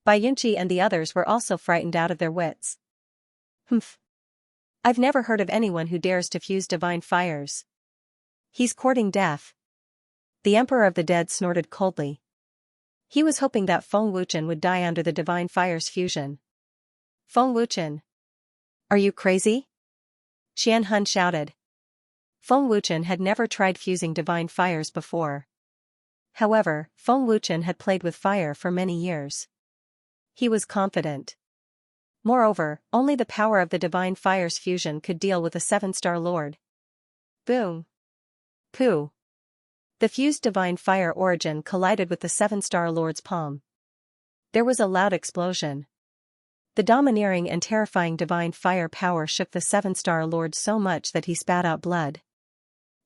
Xianxia and the others were also frightened out of their wits. Humph. I've never heard of anyone who dares to fuse divine fires. He's courting death. The Emperor of the Dead snorted coldly. He was hoping that Feng Wuchen would die under the divine fire's fusion. Feng Wuchen. Are you crazy? Xianxia shouted. Feng Wuchen had never tried fusing divine fires before. However, Feng Wuchen had played with fire for many years. He was confident. Moreover, only the power of the divine fire's fusion could deal with a 7-star lord. Boom. Pooh. The fused divine fire origin collided with the 7-star lord's palm. There was a loud explosion. The domineering and terrifying divine fire power shook the 7-star lord so much that he spat out blood.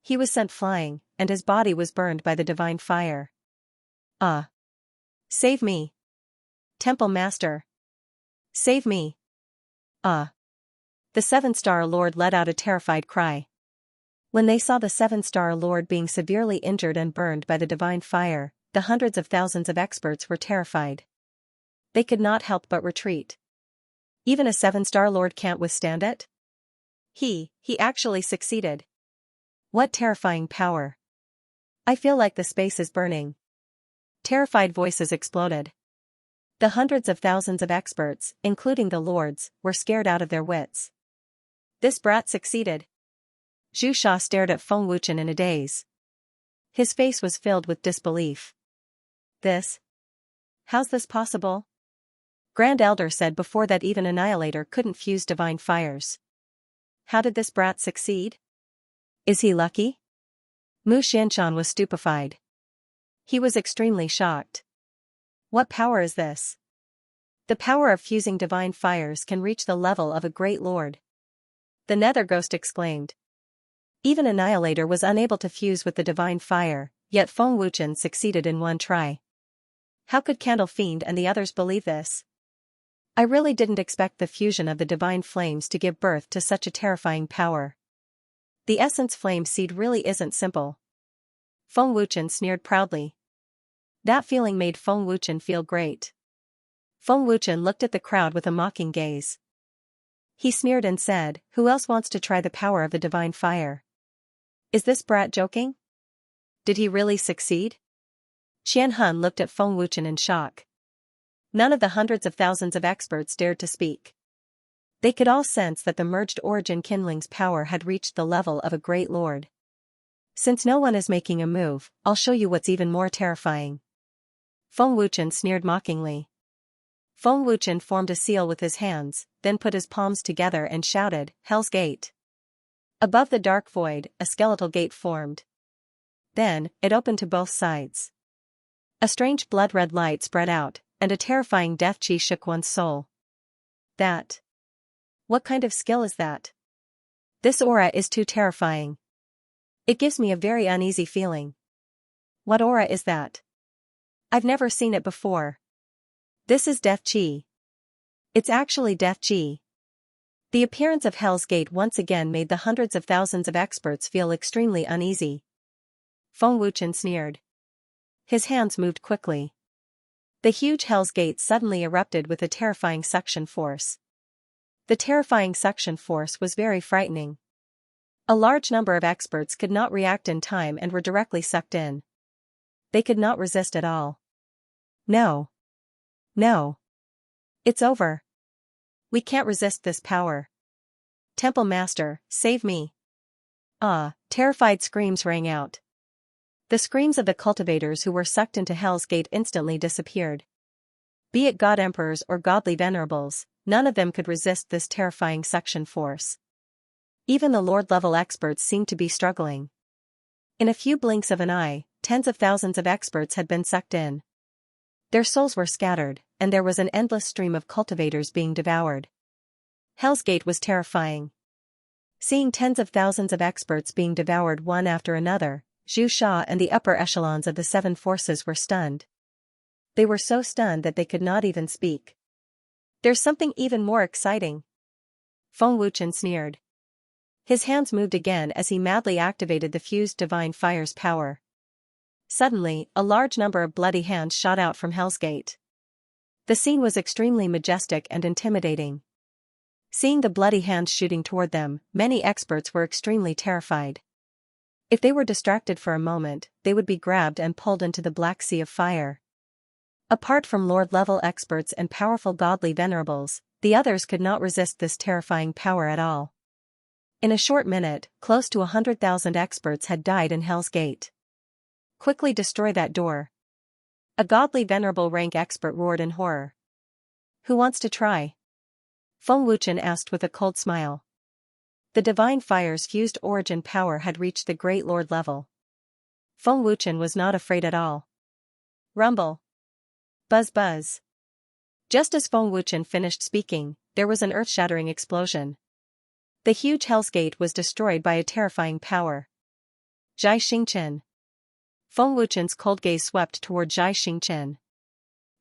He was sent flying, and his body was burned by the divine fire. Ah! Save me! Temple Master! Save me! Ah! The 7-star lord let out a terrified cry. When they saw the 7-star lord being severely injured and burned by the divine fire, the hundreds of thousands of experts were terrified. They could not help but retreat. Even a 7-star lord can't withstand it? He actually succeeded. What terrifying power. I feel like the space is burning. Terrified voices exploded. The hundreds of thousands of experts, including the lords, were scared out of their wits. This brat succeeded. Xianxia stared at Feng Wuchen in a daze. His face was filled with disbelief. How's this possible? Grand Elder said before that even Annihilator couldn't fuse divine fires. How did this brat succeed? Is he lucky? Xianxia was stupefied. He was extremely shocked. What power is this? The power of fusing divine fires can reach the level of a great lord. The Nether Ghost exclaimed. Even Annihilator was unable to fuse with the divine fire, yet Feng Wuchen succeeded in one try. How could Candle Fiend and the others believe this? I really didn't expect the fusion of the divine flames to give birth to such a terrifying power. The essence flame seed really isn't simple. Feng Wuchen sneered proudly. That feeling made Feng Wuchen feel great. Feng Wuchen looked at the crowd with a mocking gaze. He sneered and said, "Who else wants to try the power of the divine fire? Is this brat joking? Did he really succeed?" Qian Hun looked at Feng Wuchen in shock. None of the hundreds of thousands of experts dared to speak. They could all sense that the merged origin kindling's power had reached the level of a great lord. Since no one is making a move, I'll show you what's even more terrifying. Feng Wuchen sneered mockingly. Feng Wuchen formed a seal with his hands, then put his palms together and shouted, "Hell's Gate." Above the dark void, a skeletal gate formed. Then, it opened to both sides. A strange blood-red light spread out, and a terrifying death chi shook one's soul. That. What kind of skill is that? This aura is too terrifying. It gives me a very uneasy feeling. What aura is that? I've never seen it before. This is death chi. It's actually death chi. The appearance of Hell's Gate once again made the hundreds of thousands of experts feel extremely uneasy. Feng Wuchen sneered. His hands moved quickly. The huge Hell's Gate suddenly erupted with a terrifying suction force. The terrifying suction force was very frightening. A large number of experts could not react in time and were directly sucked in. They could not resist at all. No. No. It's over. We can't resist this power. Temple Master, save me. Ah, terrified screams rang out. The screams of the cultivators who were sucked into Hell's Gate instantly disappeared. Be it God Emperors or godly venerables, none of them could resist this terrifying suction force. Even the Lord-level experts seemed to be struggling. In a few blinks of an eye, tens of thousands of experts had been sucked in. Their souls were scattered, and there was an endless stream of cultivators being devoured. Hell's Gate was terrifying. Seeing tens of thousands of experts being devoured one after another, Zhu Sha and the upper echelons of the seven forces were stunned. They were so stunned that they could not even speak. There's something even more exciting. Feng Wuchen sneered. His hands moved again as he madly activated the fused divine fire's power. Suddenly, a large number of bloody hands shot out from Hell's Gate. The scene was extremely majestic and intimidating. Seeing the bloody hands shooting toward them, many experts were extremely terrified. If they were distracted for a moment, they would be grabbed and pulled into the black sea of fire. Apart from Lord-level experts and powerful godly venerables, the others could not resist this terrifying power at all. In a short minute, close to 100,000 experts had died in Hell's Gate. Quickly destroy that door. A godly venerable rank expert roared in horror. Who wants to try? Feng Wuchen asked with a cold smile. The divine fire's fused origin power had reached the great lord level. Feng Wuchen was not afraid at all. Rumble. Buzz buzz. Just as Feng Wuchen finished speaking, there was an earth-shattering explosion. The huge Hell's Gate was destroyed by a terrifying power. Zhai Xingchen. Feng Wuchen's cold gaze swept toward Zhai Xingchen.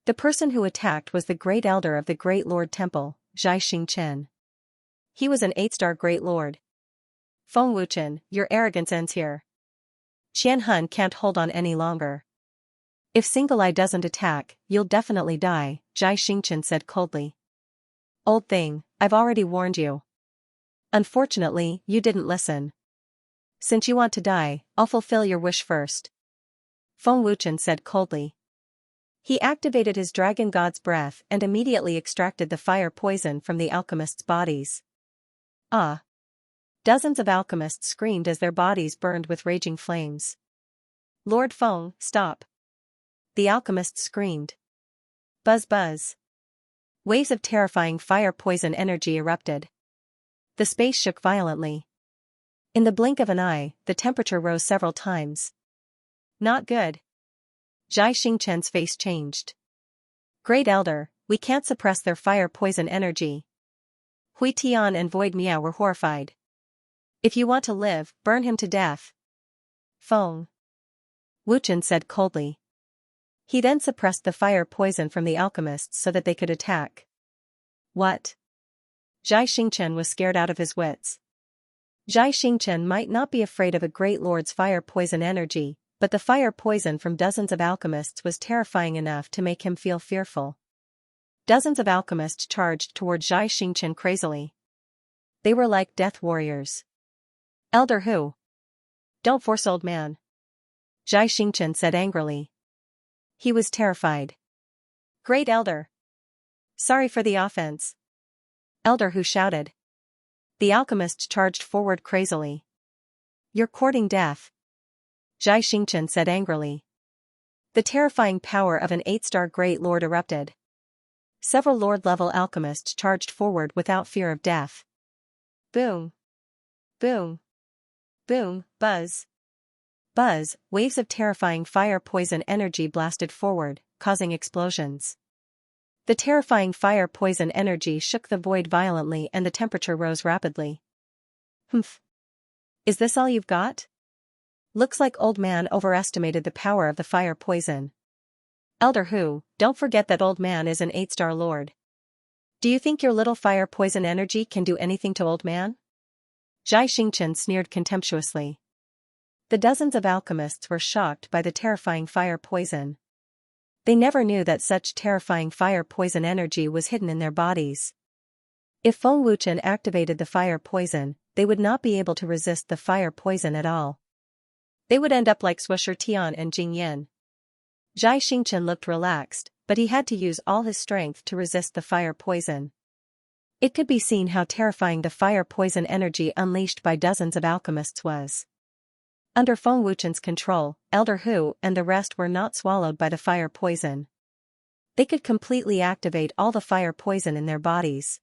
The person who attacked was the great elder of the Great Lord Temple, Zhai Xingchen. He was an 8-star Great Lord. Feng Wuchen, your arrogance ends here. Qian Hun can't hold on any longer. If Single Eye doesn't attack, you'll definitely die, Zhai Xingchen said coldly. Old thing, I've already warned you. Unfortunately, you didn't listen. Since you want to die, I'll fulfill your wish first. Feng Wuchen said coldly. He activated his dragon god's breath and immediately extracted the fire poison from the alchemists' bodies. Ah! Dozens of alchemists screamed as their bodies burned with raging flames. Lord Feng, stop! The alchemists screamed. Buzz buzz. Waves of terrifying fire poison energy erupted. The space shook violently. In the blink of an eye, the temperature rose several times. Not good. Zhai Xingchen's face changed. Great Elder, we can't suppress their fire poison energy. Hui Tian and Void Miao were horrified. If you want to live, burn him to death. Feng Wuchen said coldly. He then suppressed the fire poison from the alchemists so that they could attack. What? Zhai Xingchen was scared out of his wits. Zhai Xingchen might not be afraid of a great lord's fire poison energy, but the fire poison from dozens of alchemists was terrifying enough to make him feel fearful. Dozens of alchemists charged toward Zhai Xingchen crazily. They were like death warriors. Elder Hu. Don't force old man. Zhai Xingchen said angrily. He was terrified. Great Elder. Sorry for the offense. Elder Hu shouted. The alchemist charged forward crazily. You're courting death. Zhai Xingchen said angrily. The terrifying power of an 8-star Great Lord erupted. Several Lord-level alchemists charged forward without fear of death. Boom. Boom. Boom, buzz. Buzz, waves of terrifying fire poison energy blasted forward, causing explosions. The terrifying fire poison energy shook the void violently and the temperature rose rapidly. Humph. Is this all you've got? Looks like old man overestimated the power of the fire poison. Elder Hu, don't forget that old man is an 8-star lord. Do you think your little fire poison energy can do anything to old man? Zhai Xingchen sneered contemptuously. The dozens of alchemists were shocked by the terrifying fire poison. They never knew that such terrifying fire poison energy was hidden in their bodies. If Feng Wuchen activated the fire poison, they would not be able to resist the fire poison at all. They would end up like Swisher Tian and Jing Yin. Zhai Xingchen looked relaxed, but he had to use all his strength to resist the fire poison. It could be seen how terrifying the fire poison energy unleashed by dozens of alchemists was. Under Feng Wuchen's control, Elder Hu and the rest were not swallowed by the fire poison. They could completely activate all the fire poison in their bodies.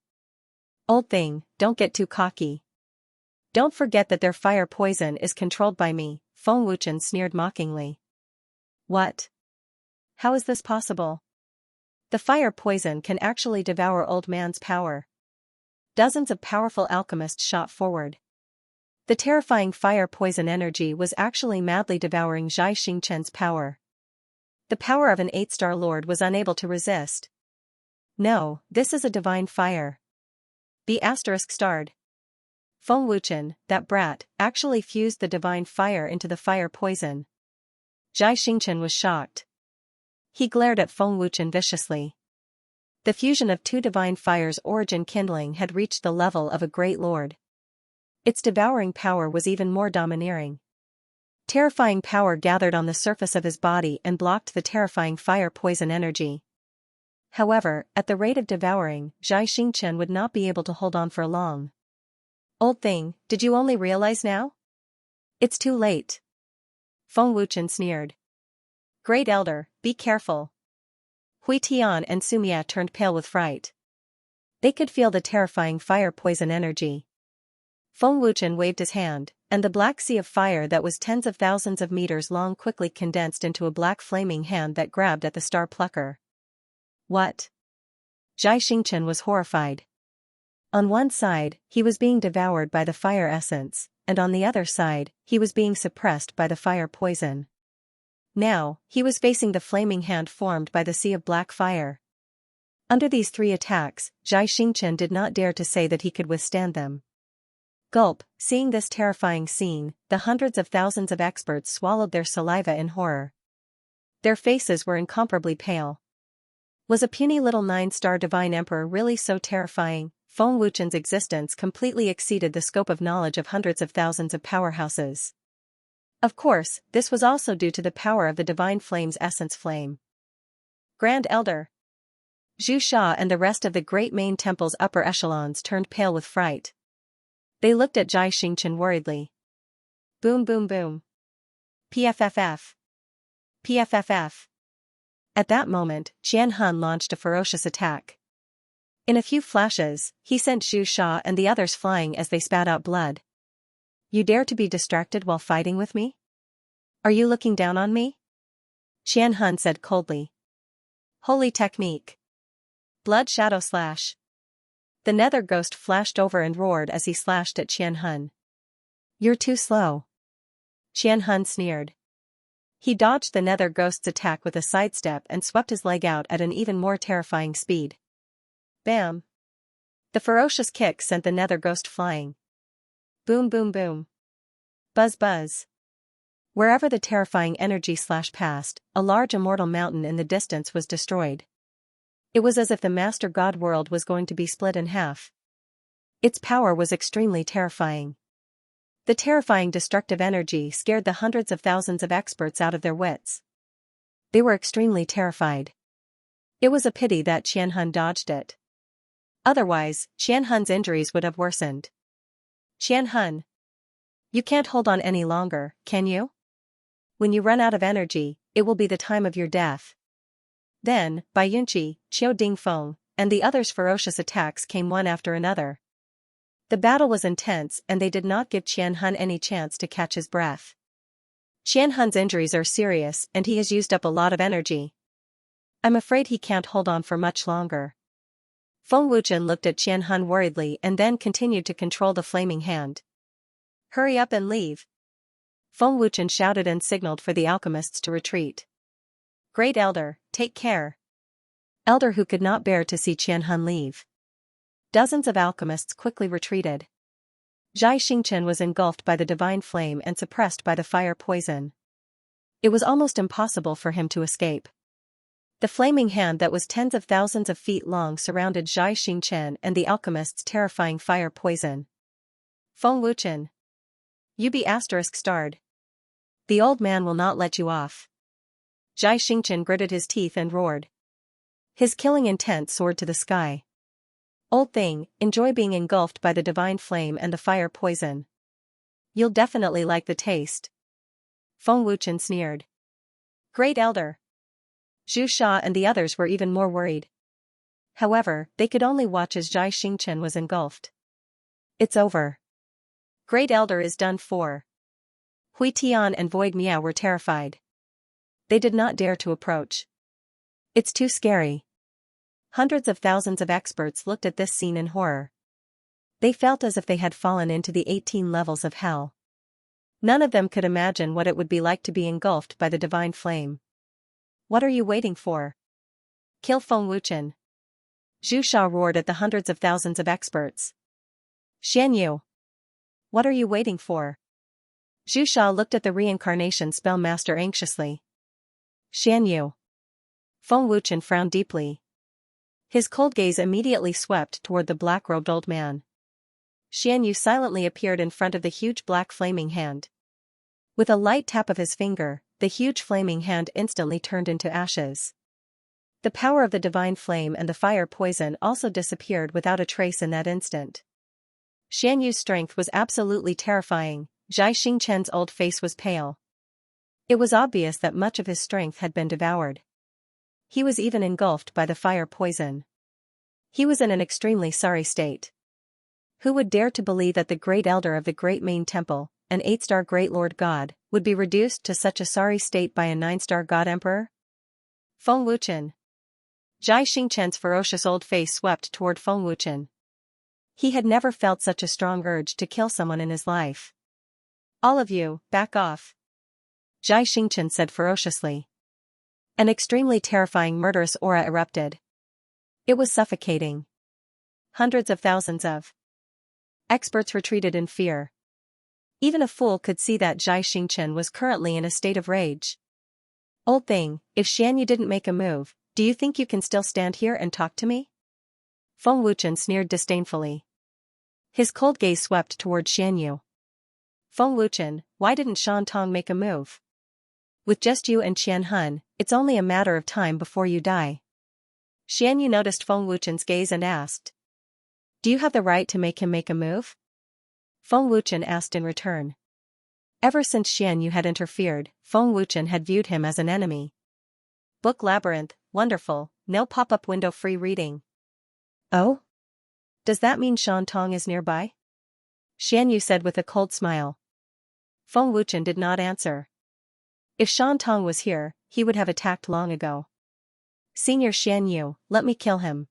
Old thing, don't get too cocky. Don't forget that their fire poison is controlled by me, Feng Wuchen sneered mockingly. What? How is this possible? The fire poison can actually devour old man's power. Dozens of powerful alchemists shot forward. The terrifying fire poison energy was actually madly devouring Zhai Xingchen's power. The power of an 8-star lord was unable to resist. No, this is a divine fire. B** starred. Feng Wuchen, that brat, actually fused the divine fire into the fire poison. Zhai Xingchen was shocked. He glared at Feng Wuchen viciously. The fusion of two divine fires' origin kindling had reached the level of a great lord. Its devouring power was even more domineering. Terrifying power gathered on the surface of his body and blocked the terrifying fire poison energy. However, at the rate of devouring, Zhai Xingchen would not be able to hold on for long. Old thing, did you only realize now? It's too late. Feng Wuchen sneered. Great Elder, be careful. Hui Tian and Sumia turned pale with fright. They could feel the terrifying fire poison energy. Feng Wuchen waved his hand, and the black sea of fire that was tens of thousands of meters long quickly condensed into a black flaming hand that grabbed at the star plucker. What? Zhai Xingchen was horrified. On one side, he was being devoured by the fire essence, and on the other side, he was being suppressed by the fire poison. Now, he was facing the flaming hand formed by the sea of black fire. Under these three attacks, Zhai Xingchen did not dare to say that he could withstand them. Gulp, seeing this terrifying scene, the hundreds of thousands of experts swallowed their saliva in horror. Their faces were incomparably pale. Was a puny little 9-star divine emperor really so terrifying? Feng Wuchen's existence completely exceeded the scope of knowledge of hundreds of thousands of powerhouses. Of course, this was also due to the power of the divine flame's essence flame. Grand Elder. Zhu Sha and the rest of the great main temple's upper echelons turned pale with fright. They looked at Zhai Xingchen worriedly. Boom boom boom. PFFF. PFFF. At that moment, Qian Han launched a ferocious attack. In a few flashes, he sent Zhu Sha and the others flying as they spat out blood. You dare to be distracted while fighting with me? Are you looking down on me? Qian Han said coldly. Holy technique. Blood shadow slash. The nether ghost flashed over and roared as he slashed at Qian Han. You're too slow. Xianxia sneered. He dodged the nether ghost's attack with a sidestep and swept his leg out at an even more terrifying speed. Bam! The ferocious kick sent the nether ghost flying. Boom boom boom. Buzz buzz. Wherever the terrifying energy slashed past, a large immortal mountain in the distance was destroyed. It was as if the Master God world was going to be split in half. Its power was extremely terrifying. The terrifying destructive energy scared the hundreds of thousands of experts out of their wits. They were extremely terrified. It was a pity that Xianxia dodged it. Otherwise, Xianxia's injuries would have worsened. Xianxia. You can't hold on any longer, can you? When you run out of energy, it will be the time of your death. Then, Bai Yunqi, Qiu Dingfeng, and the others' ferocious attacks came one after another. The battle was intense and they did not give Xianxia any chance to catch his breath. Xianxia's injuries are serious and he has used up a lot of energy. I'm afraid he can't hold on for much longer. Feng Wuchen looked at Xianxia worriedly and then continued to control the flaming hand. Hurry up and leave. Feng Wuchen shouted and signaled for the alchemists to retreat. Great Elder, take care. Elder who could not bear to see Xianxia leave. Dozens of alchemists quickly retreated. Xianxia was engulfed by the divine flame and suppressed by the fire poison. It was almost impossible for him to escape. The flaming hand that was tens of thousands of feet long surrounded Xianxia and the alchemist's terrifying fire poison. Feng Wuchen. You be **starred. The old man will not let you off. Xianxia gritted his teeth and roared. His killing intent soared to the sky. Old thing, enjoy being engulfed by the divine flame and the fire poison. You'll definitely like the taste. Feng Wuchen sneered. Great Elder. Zhu Sha and the others were even more worried. However, they could only watch as Xianxia was engulfed. It's over. Great Elder is done for. Hui Tian and Void Miao were terrified. They did not dare to approach. It's too scary. Hundreds of thousands of experts looked at this scene in horror. They felt as if they had fallen into the 18 levels of hell. None of them could imagine what it would be like to be engulfed by the divine flame. What are you waiting for? Kill Feng Wuchen. Zhu Sha roared at the hundreds of thousands of experts. Xianyu. What are you waiting for? Zhu Sha looked at the reincarnation spell master anxiously. Xianyu. Feng Wuchen frowned deeply. His cold gaze immediately swept toward the black-robed old man. Xianyu silently appeared in front of the huge black flaming hand. With a light tap of his finger, the huge flaming hand instantly turned into ashes. The power of the divine flame and the fire poison also disappeared without a trace in that instant. Xianyu's strength was absolutely terrifying. Xianxia's old face was pale. It was obvious that much of his strength had been devoured. He was even engulfed by the fire poison. He was in an extremely sorry state. Who would dare to believe that the great elder of the great main temple, an 8-star great lord god, would be reduced to such a sorry state by a 9-star god emperor? Feng Wuchen. Xianxia's ferocious old face swept toward Feng Wuchen. He had never felt such a strong urge to kill someone in his life. All of you, back off. Xianxia said ferociously. An extremely terrifying murderous aura erupted. It was suffocating. Hundreds of thousands of experts retreated in fear. Even a fool could see that Xianxia was currently in a state of rage. Old thing, if Xianyu didn't make a move, do you think you can still stand here and talk to me? Feng Wuchen sneered disdainfully. His cold gaze swept toward Xianyu. Feng Wuchen, why didn't Shantong make a move? With just you and Xianxia, it's only a matter of time before you die. Xianyu noticed Feng Wuchen's gaze and asked. Do you have the right to make him make a move? Feng Wuchen asked in return. Ever since Xianyu had interfered, Feng Wuchen had viewed him as an enemy. Book Labyrinth, wonderful, no pop-up window free reading. Oh? Does that mean Shantong is nearby? Xianyu said with a cold smile. Feng Wuchen did not answer. If Shantong was here, he would have attacked long ago. Senior Xianyu, let me kill him.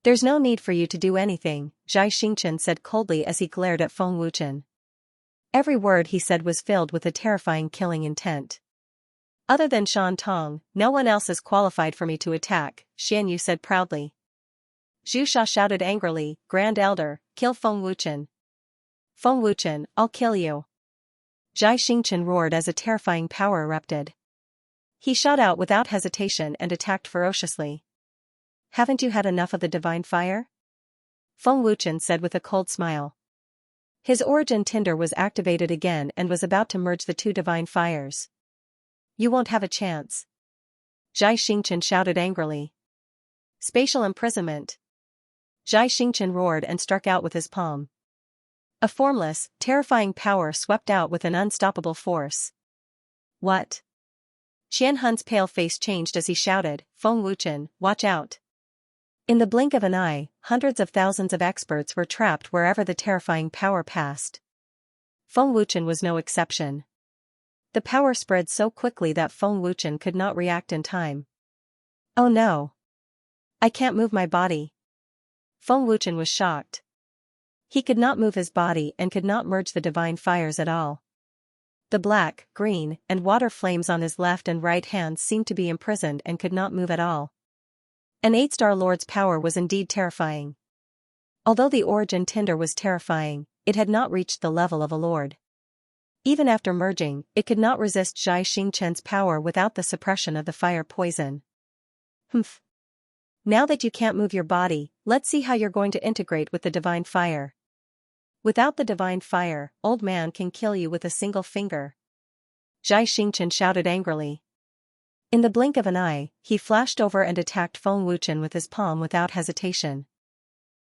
There's no need for you to do anything, Xianxia said coldly as he glared at Feng Wuchen. Every word he said was filled with a terrifying killing intent. Other than Shan Tong, no one else is qualified for me to attack, Xianyu said proudly. Zhu Sha shouted angrily, Grand Elder, kill Feng Wuchen. Feng Wuchen, I'll kill you. Zhai Xingchen roared as a terrifying power erupted. He shot out without hesitation and attacked ferociously. Haven't you had enough of the divine fire? Feng Wuchen said with a cold smile. His origin tinder was activated again and was about to merge the two divine fires. You won't have a chance. Zhai Xingchen shouted angrily. Spatial imprisonment. Zhai Xingchen roared and struck out with his palm. A formless, terrifying power swept out with an unstoppable force. What? Qian Hun's pale face changed as he shouted, Feng Wuchen, watch out. In the blink of an eye, hundreds of thousands of experts were trapped wherever the terrifying power passed. Feng Wuchen was no exception. The power spread so quickly that Feng Wuchen could not react in time. Oh no! I can't move my body. Feng Wuchen was shocked. He could not move his body and could not merge the divine fires at all. The black, green, and water flames on his left and right hands seemed to be imprisoned and could not move at all. An 8-star lord's power was indeed terrifying. Although the origin tinder was terrifying, it had not reached the level of a lord. Even after merging, it could not resist Zhai Xingchen's power without the suppression of the fire poison. Humph. Now that you can't move your body, let's see how you're going to integrate with the divine fire. Without the divine fire, old man can kill you with a single finger. Zhai Xingchen shouted angrily. In the blink of an eye, he flashed over and attacked Feng Wuchen with his palm without hesitation.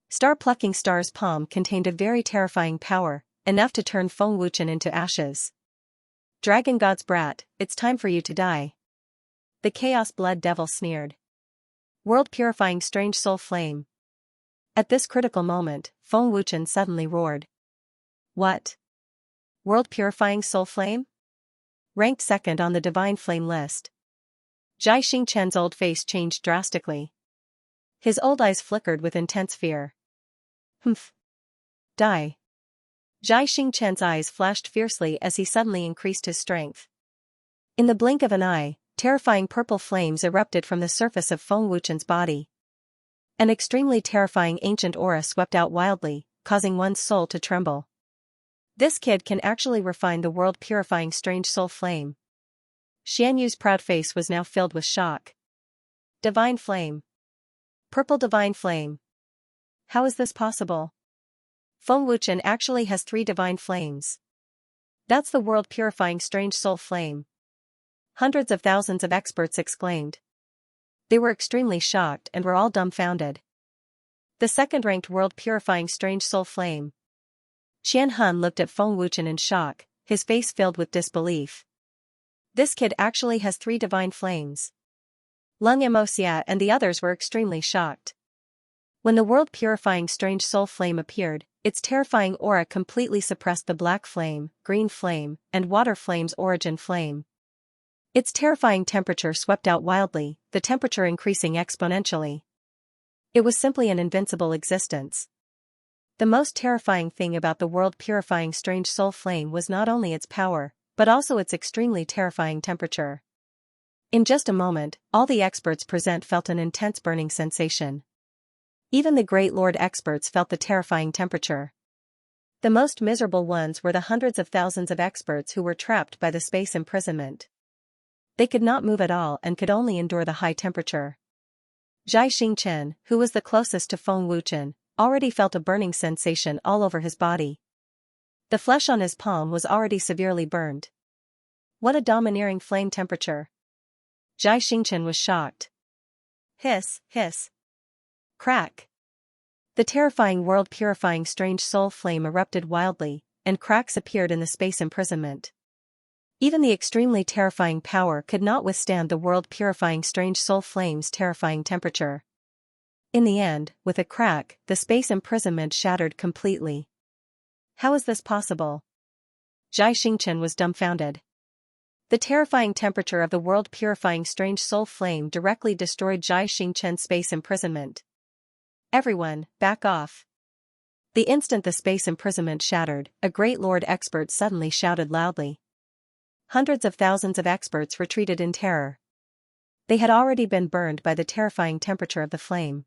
Star-plucking Star's palm contained a very terrifying power, enough to turn Feng Wuchen into ashes. Dragon God's brat, it's time for you to die. The Chaos Blood Devil sneered. World-purifying strange soul flame. At this critical moment, Feng Wuchen suddenly roared. What? World-purifying soul flame? Ranked second on the divine flame list. Zhai Xingchen's old face changed drastically. His old eyes flickered with intense fear. Humph. Die. Zhai Xingchen's eyes flashed fiercely as he suddenly increased his strength. In the blink of an eye, terrifying purple flames erupted from the surface of Feng Wuchen's body. An extremely terrifying ancient aura swept out wildly, causing one's soul to tremble. This kid can actually refine the world-purifying strange soul flame. Xianyu's proud face was now filled with shock. Divine flame. Purple divine flame. How is this possible? Feng Wuchen actually has 3 divine flames. That's the world-purifying strange soul flame. Hundreds of thousands of experts exclaimed. They were extremely shocked and were all dumbfounded. The second-ranked world-purifying strange soul flame. Qian Hun looked at Feng Wuchen in shock, his face filled with disbelief. This kid actually has 3 divine flames. Lung Emosia and the others were extremely shocked. When the world-purifying strange soul flame appeared, its terrifying aura completely suppressed the black flame, green flame, and water flame's origin flame. Its terrifying temperature swept out wildly, the temperature increasing exponentially. It was simply an invincible existence. The most terrifying thing about the world-purifying strange soul flame was not only its power, but also its extremely terrifying temperature. In just a moment, all the experts present felt an intense burning sensation. Even the Great Lord experts felt the terrifying temperature. The most miserable ones were the hundreds of thousands of experts who were trapped by the space imprisonment. They could not move at all and could only endure the high temperature. Zhai Xingchen, who was the closest to Feng Wuchen, already felt a burning sensation all over his body. The flesh on his palm was already severely burned. What a domineering flame temperature! Zhai Xingchen was shocked. Hiss, hiss. Crack. The terrifying world-purifying strange soul flame erupted wildly, and cracks appeared in the space imprisonment. Even the extremely terrifying power could not withstand the world-purifying strange soul flame's terrifying temperature. In the end, with a crack, the space imprisonment shattered completely. How is this possible? Zhai Xingchen was dumbfounded. The terrifying temperature of the world-purifying strange soul flame directly destroyed Zhai Xingchen's space imprisonment. Everyone, back off. The instant the space imprisonment shattered, a great lord expert suddenly shouted loudly. Hundreds of thousands of experts retreated in terror. They had already been burned by the terrifying temperature of the flame.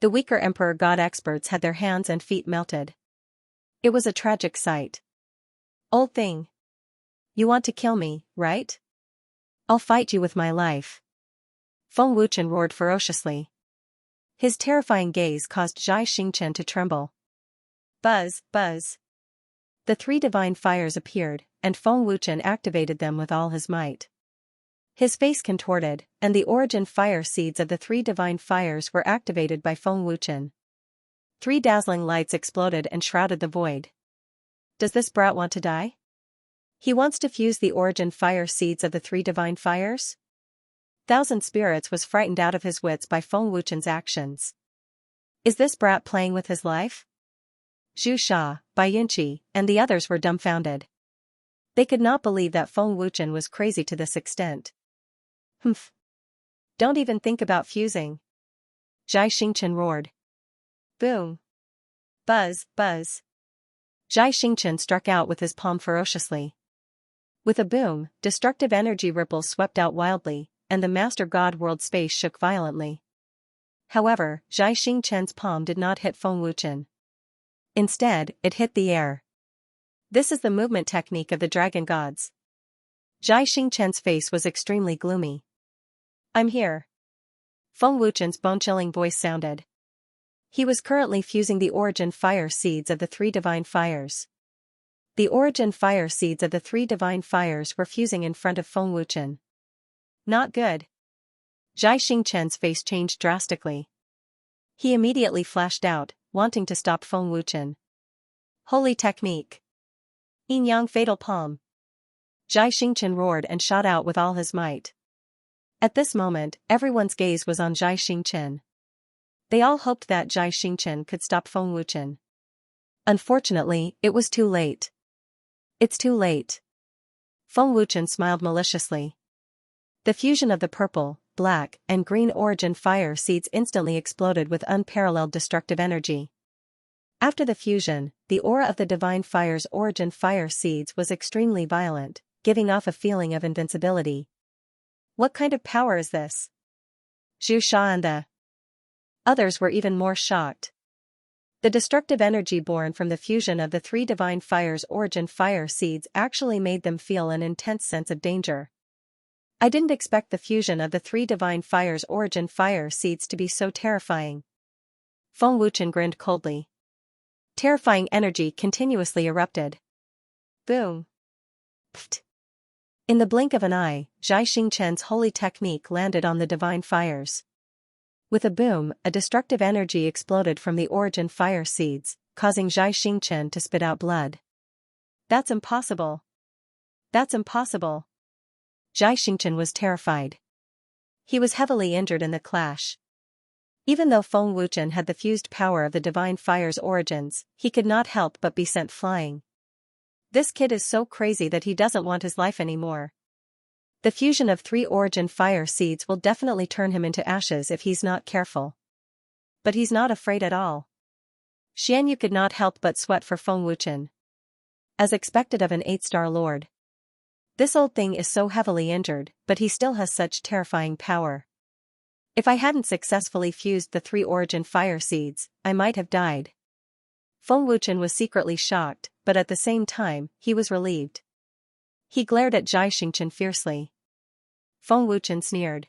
The weaker emperor god experts had their hands and feet melted. It was a tragic sight. Old thing. You want to kill me, right? I'll fight you with my life. Feng Wuchen roared ferociously. His terrifying gaze caused Xianxia to tremble. Buzz, buzz. The three divine fires appeared, and Feng Wuchen activated them with all his might. His face contorted, and the origin fire seeds of the three divine fires were activated by Feng Wuchen. Three dazzling lights exploded and shrouded the void. Does this brat want to die? He wants to fuse the origin fire seeds of the three divine fires? Thousand Spirits was frightened out of his wits by Feng Wuchen's actions. Is this brat playing with his life? Zhu Sha, Bai Yunqi, and the others were dumbfounded. They could not believe that Feng Wuchen was crazy to this extent. Humph. Don't even think about fusing. Xianxia roared. Boom. Buzz, buzz. Xianxia struck out with his palm ferociously. With a boom, destructive energy ripples swept out wildly, and the Master God World space shook violently. However, Xianxia's palm did not hit Feng Wuchen. Instead, it hit the air. This is the movement technique of the dragon gods. Xianxia's face was extremely gloomy. I'm here. Feng Wuchen's bone-chilling voice sounded. He was currently fusing the origin fire seeds of the three divine fires. The origin fire seeds of the three divine fires were fusing in front of Feng Wuchen. Not good. Xianxia's face changed drastically. He immediately flashed out, wanting to stop Feng Wuchen. Holy technique. Yin Yang Fatal Palm. Xianxia roared and shot out with all his might. At this moment, everyone's gaze was on Xianxia. They all hoped that Xianxia could stop Feng Wuchen. Unfortunately, it was too late. It's too late. Feng Wuchen smiled maliciously. The fusion of the purple, black, and green origin fire seeds instantly exploded with unparalleled destructive energy. After the fusion, the aura of the divine fire's origin fire seeds was extremely violent, giving off a feeling of invincibility. What kind of power is this? Zhu Sha and the others were even more shocked. The destructive energy born from the fusion of the three divine fires' origin fire seeds actually made them feel an intense sense of danger. I didn't expect the fusion of the three divine fires' origin fire seeds to be so terrifying. Feng Wuchen grinned coldly. Terrifying energy continuously erupted. Boom. Pfft. In the blink of an eye, Xianxia's holy technique landed on the divine fires. With a boom, a destructive energy exploded from the origin fire seeds, causing Xianxia to spit out blood. That's impossible. That's impossible. Xianxia was terrified. He was heavily injured in the clash. Even though Feng Wuchen had the fused power of the divine fire's origins, he could not help but be sent flying. This kid is so crazy that he doesn't want his life anymore. The fusion of three origin fire seeds will definitely turn him into ashes if he's not careful. But he's not afraid at all. Xianyu could not help but sweat for Feng Wuchen. As expected of an 8-star lord. This old thing is so heavily injured, but he still has such terrifying power. If I hadn't successfully fused the three origin fire seeds, I might have died. Feng Wuchen was secretly shocked, but at the same time, he was relieved. He glared at Xianxia fiercely. Feng Wuchen sneered.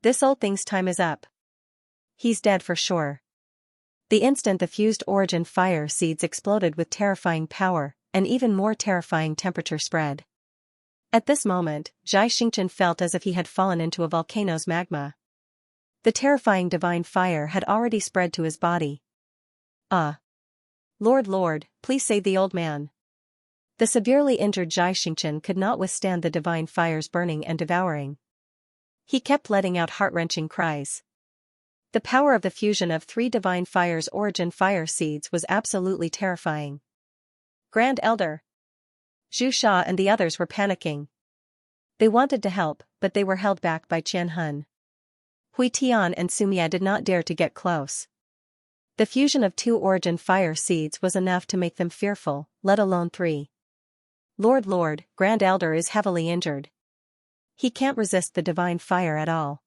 This old thing's time is up. He's dead for sure. The instant the fused origin fire seeds exploded with terrifying power, an even more terrifying temperature spread. At this moment, Xianxia felt as if he had fallen into a volcano's magma. The terrifying divine fire had already spread to his body. Lord, please save the old man. The severely injured Xianxia could not withstand the divine fire's burning and devouring. He kept letting out heart-wrenching cries. The power of the fusion of three divine fire's origin fire seeds was absolutely terrifying. Grand Elder Zhu Sha and the others were panicking. They wanted to help, but they were held back by Qian Hun. Hui Tian and Sumia did not dare to get close. The fusion of 2 origin fire seeds was enough to make them fearful, let alone 3. Lord, Grand Elder is heavily injured. He can't resist the divine fire at all.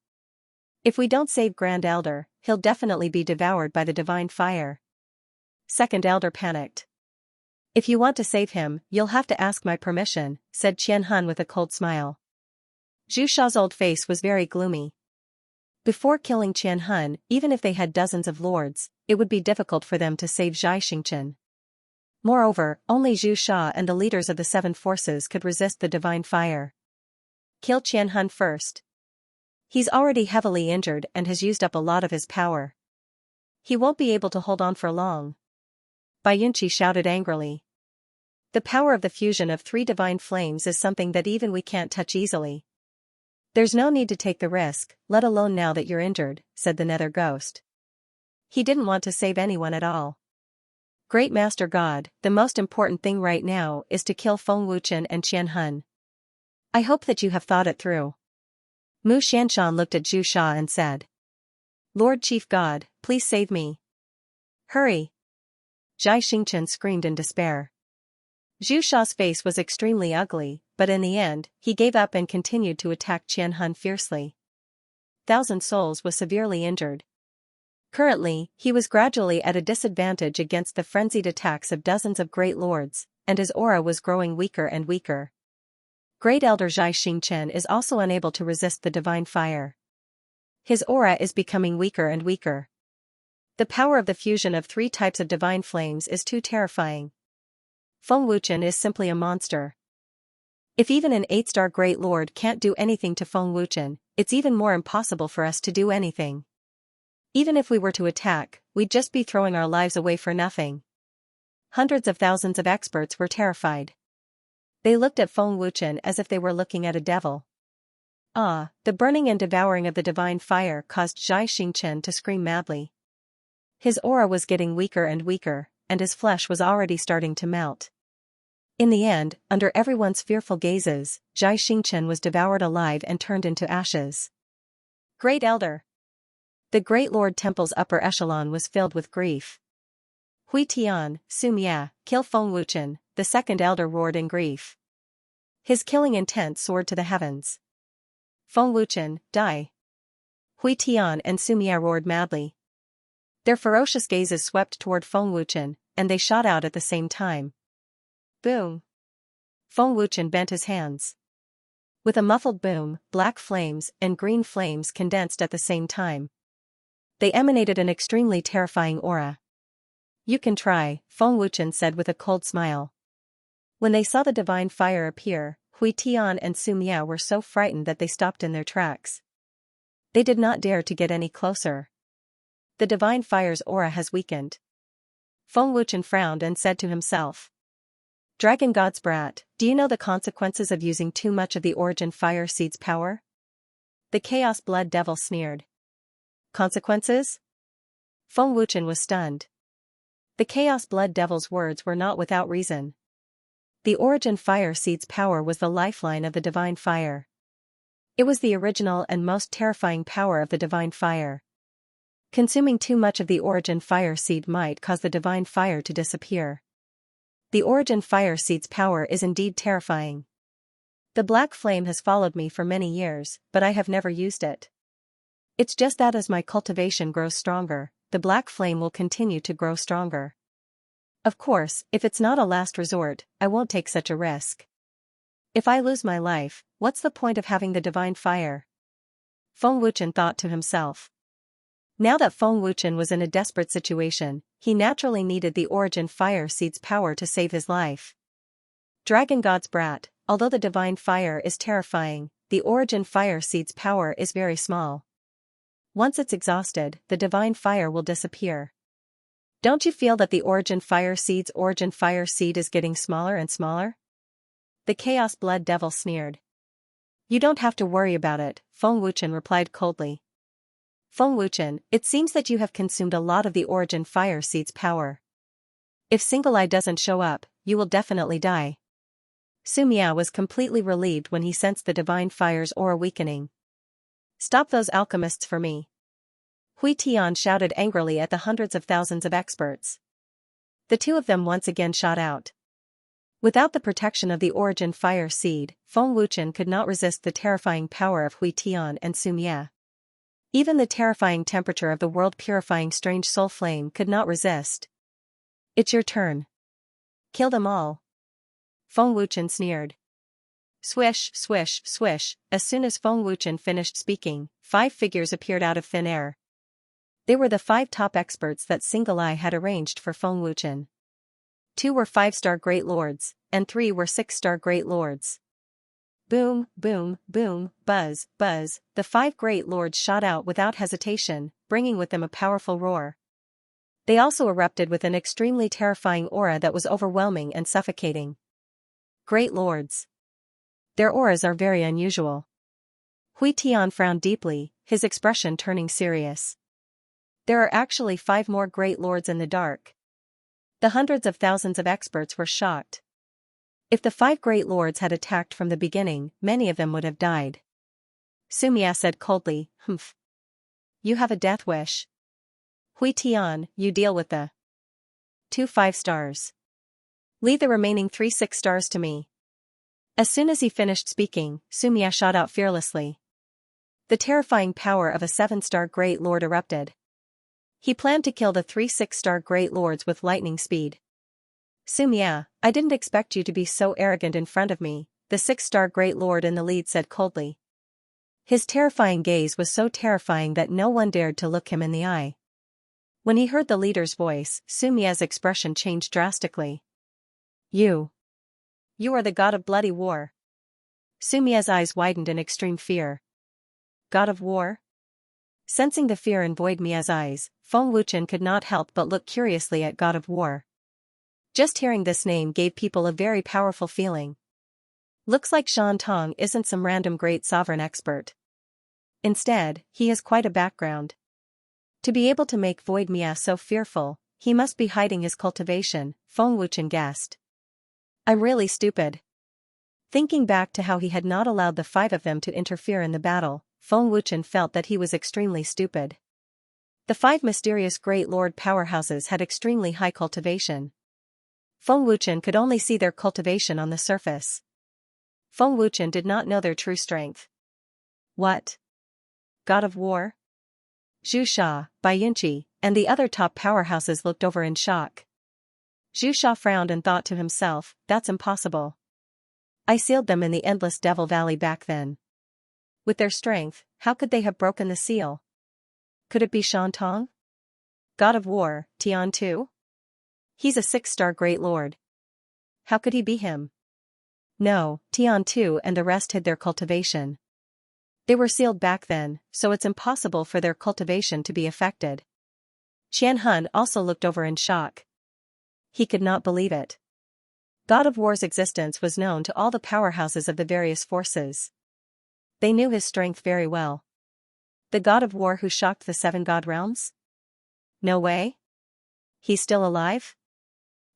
If we don't save Grand Elder, he'll definitely be devoured by the divine fire. Second Elder panicked. If you want to save him, you'll have to ask my permission, said Qianhun with a cold smile. Zhu Sha's old face was very gloomy. Before killing Qianhun, even if they had dozens of lords, it would be difficult for them to save Xianxia. Moreover, only Zhu Sha and the leaders of the 7 forces could resist the divine fire. Kill Qianhun first. He's already heavily injured and has used up a lot of his power. He won't be able to hold on for long. Bai Yunqi shouted angrily. The power of the fusion of 3 divine flames is something that even we can't touch easily. There's no need to take the risk, let alone now that you're injured, said the Nether Ghost. He didn't want to save anyone at all. Great Master God, the most important thing right now is to kill Feng Wuchen and Qianhun. I hope that you have thought it through. Mu Xianshan looked at Zhu Sha and said. Lord Chief God, please save me. Hurry! Zhai Xingchen screamed in despair. Zhu Sha's face was extremely ugly, but in the end, he gave up and continued to attack Qianhun fiercely. Thousand Souls was severely injured. Currently, he was gradually at a disadvantage against the frenzied attacks of dozens of great lords, and his aura was growing weaker and weaker. Great Elder Zhai Xingchen is also unable to resist the divine fire. His aura is becoming weaker and weaker. The power of the fusion of 3 types of divine flames is too terrifying. Feng Wuchen is simply a monster. If even an 8-star Great Lord can't do anything to Feng Wuchen, it's even more impossible for us to do anything. Even if we were to attack, we'd just be throwing our lives away for nothing. Hundreds of thousands of experts were terrified. They looked at Feng Wuchen as if they were looking at a devil. The burning and devouring of the divine fire caused Zhai Xingchen to scream madly. His aura was getting weaker and weaker, and his flesh was already starting to melt. In the end, under everyone's fearful gazes, Zhai Xingchen was devoured alive and turned into ashes. Great Elder! The Great Lord Temple's upper echelon was filled with grief. Hui Tian, Sumia, kill Feng Wuchen, the 2nd Elder roared in grief. His killing intent soared to the heavens. Feng Wuchen, die! Hui Tian and Sumia roared madly. Their ferocious gazes swept toward Feng Wuchen, and they shot out at the same time. Boom! Feng Wuchen bent his hands. With a muffled boom, black flames and green flames condensed at the same time. They emanated an extremely terrifying aura. You can try, Feng Wuchen said with a cold smile. When they saw the divine fire appear, Hui Tian and Sumia were so frightened that they stopped in their tracks. They did not dare to get any closer. The divine fire's aura has weakened. Feng Wuchen frowned and said to himself. Dragon God's brat, do you know the consequences of using too much of the origin fire seed's power? The Chaos Blood Devil sneered. Consequences? Feng Wuchen was stunned. The Chaos Blood Devil's words were not without reason. The origin fire seed's power was the lifeline of the divine fire. It was the original and most terrifying power of the divine fire. Consuming too much of the origin fire seed might cause the divine fire to disappear. The origin fire seed's power is indeed terrifying. The black flame has followed me for many years, but I have never used it. It's just that as my cultivation grows stronger, the black flame will continue to grow stronger. Of course, if it's not a last resort, I won't take such a risk. If I lose my life, what's the point of having the divine fire? Feng Wuchen thought to himself. Now that Feng Wuchen was in a desperate situation, he naturally needed the origin fire seed's power to save his life. Dragon God's brat, although the divine fire is terrifying, the origin fire seed's power is very small. Once it's exhausted, the divine fire will disappear. Don't you feel that the origin fire seed is getting smaller and smaller? The Chaos Blood Devil sneered. You don't have to worry about it, Feng Wuchen replied coldly. Feng Wuchen, it seems that you have consumed a lot of the origin fire seed's power. If Single Eye doesn't show up, you will definitely die. Sumia was completely relieved when he sensed the divine fire's aura weakening. Stop those alchemists for me. Hui Tian shouted angrily at the hundreds of thousands of experts. The two of them once again shot out. Without the protection of the origin fire seed, Feng Wuchen could not resist the terrifying power of Hui Tian and Xianxia. Even the terrifying temperature of the world-purifying strange soul flame could not resist. It's your turn. Kill them all. Feng Wuchen sneered. Swish, swish, swish. As soon as Feng Wuchen finished speaking, 5 figures appeared out of thin air. They were the 5 top experts that Single Eye had arranged for Feng Wuchen. 2 were 5-star Great Lords, and 3 were 6-star Great Lords. Boom, boom, boom, buzz, buzz, the 5 Great Lords shot out without hesitation, bringing with them a powerful roar. They also erupted with an extremely terrifying aura that was overwhelming and suffocating. Great Lords. Their auras are very unusual. Hui Tian frowned deeply, his expression turning serious. There are actually 5 more Great Lords in the dark. The hundreds of thousands of experts were shocked. If the 5 Great Lords had attacked from the beginning, many of them would have died. Xianxia said coldly, "Humph. You have a death wish. Hui Tian, you deal with the 2 5 stars. Leave the remaining 3 6 stars to me." As soon as he finished speaking, Xianxia shot out fearlessly. The terrifying power of a 7-star Great Lord erupted. He planned to kill the 3 6-star Great Lords with lightning speed. Xianxia, I didn't expect you to be so arrogant in front of me, the 6-star Great Lord in the lead said coldly. His terrifying gaze was so terrifying that no one dared to look him in the eye. When he heard the leader's voice, Xianxia's expression changed drastically. You are the god of bloody war. Xianxia's eyes widened in extreme fear. God of war? Sensing the fear in Void Mia's eyes, Feng Wuchen could not help but look curiously at God of War. Just hearing this name gave people a very powerful feeling. Looks like Shan Tong isn't some random great sovereign expert. Instead, he has quite a background. To be able to make Void Mia so fearful, he must be hiding his cultivation, Feng Wuchen guessed. I'm really stupid. Thinking back to how he had not allowed the 5 of them to interfere in the battle, Feng Wuchen felt that he was extremely stupid. The 5 mysterious Great Lord powerhouses had extremely high cultivation. Feng Wuchen could only see their cultivation on the surface. Feng Wuchen did not know their true strength. What? God of War? Zhu Sha, Bai Yunqi, and the other top powerhouses looked over in shock. Zhu Sha frowned and thought to himself, that's impossible. I sealed them in the endless Devil Valley back then. With their strength, how could they have broken the seal? Could it be Shan Tong? God of War, Tian too? He's a 6-star Great Lord. How could he be him? No, Tian too and the rest hid their cultivation. They were sealed back then, so it's impossible for their cultivation to be affected. Qian Hun also looked over in shock. He could not believe it. God of War's existence was known to all the powerhouses of the various forces. They knew his strength very well. The God of War who shocked the 7 God realms? No way. He's still alive?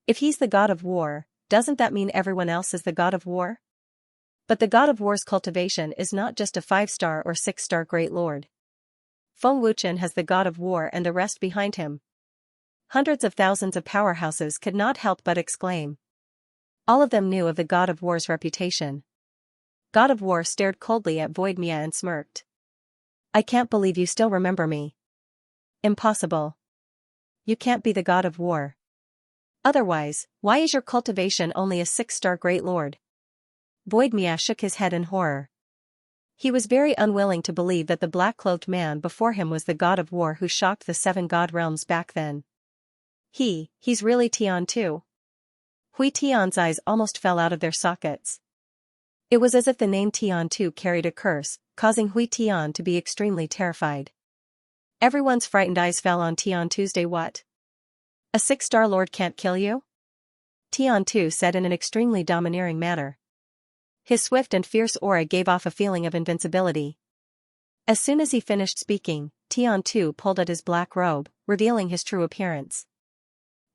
If he's the God of War, doesn't that mean everyone else is the God of War? But the God of War's cultivation is not just a 5-star or 6-star Great Lord. Feng Wuchen has the God of War and the rest behind him. Hundreds of thousands of powerhouses could not help but exclaim. All of them knew of the God of War's reputation. God of War stared coldly at Void Mia and smirked. I can't believe you still remember me. Impossible. You can't be the God of War. Otherwise, why is your cultivation only a 6-star Great Lord? Void Mia shook his head in horror. He was very unwilling to believe that the black-clothed man before him was the God of War who shocked the 7 God realms back then. He's really Tian too. Hui Tian's eyes almost fell out of their sockets. It was as if the name Tian too carried a curse, causing Hui Tian to be extremely terrified. Everyone's frightened eyes fell on Tian Tuesday. What? A 6-star lord can't kill you? Tian Tu said in an extremely domineering manner. His swift and fierce aura gave off a feeling of invincibility. As soon as he finished speaking, Tian Tu pulled at his black robe, revealing his true appearance.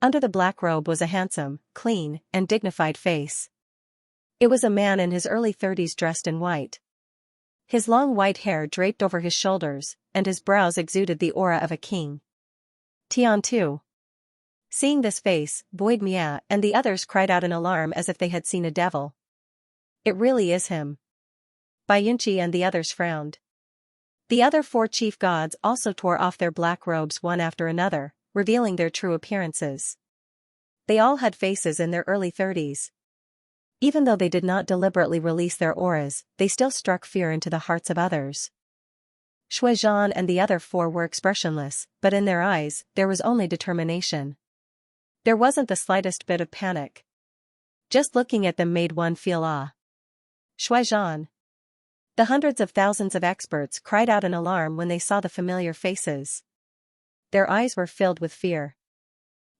Under the black robe was a handsome, clean, and dignified face. It was a man in his early 30s dressed in white. His long white hair draped over his shoulders, and his brows exuded the aura of a king. Tian Tu. Seeing this face, Void Mia and the others cried out in alarm as if they had seen a devil. It really is him. Yunqi and the others frowned. The other 4 chief gods also tore off their black robes one after another, revealing their true appearances. They all had faces in their early 30s. Even though they did not deliberately release their auras, they still struck fear into the hearts of others. Shuizhan and the other 4 were expressionless, but in their eyes, there was only determination. There wasn't the slightest bit of panic. Just looking at them made one feel awe. Shuizhan. The hundreds of thousands of experts cried out in alarm when they saw the familiar faces. Their eyes were filled with fear.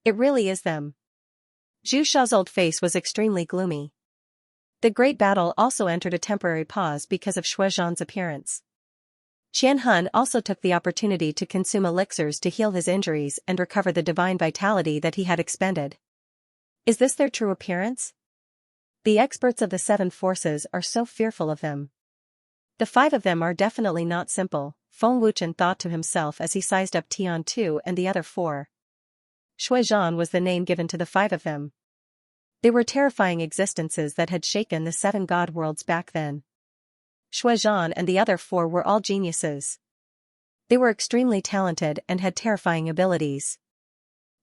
It really is them. Zhu Sha's old face was extremely gloomy. The great battle also entered a temporary pause because of Shuizhan's appearance. Qian Hun also took the opportunity to consume elixirs to heal his injuries and recover the divine vitality that he had expended. Is this their true appearance? The experts of the 7 forces are so fearful of them. The 5 of them are definitely not simple, Feng Wuchen thought to himself as he sized up Tian Tu and the other 4. Shuizhan was the name given to the 5 of them. They were terrifying existences that had shaken the 7 god worlds back then. Shuizhan and the other 4 were all geniuses. They were extremely talented and had terrifying abilities.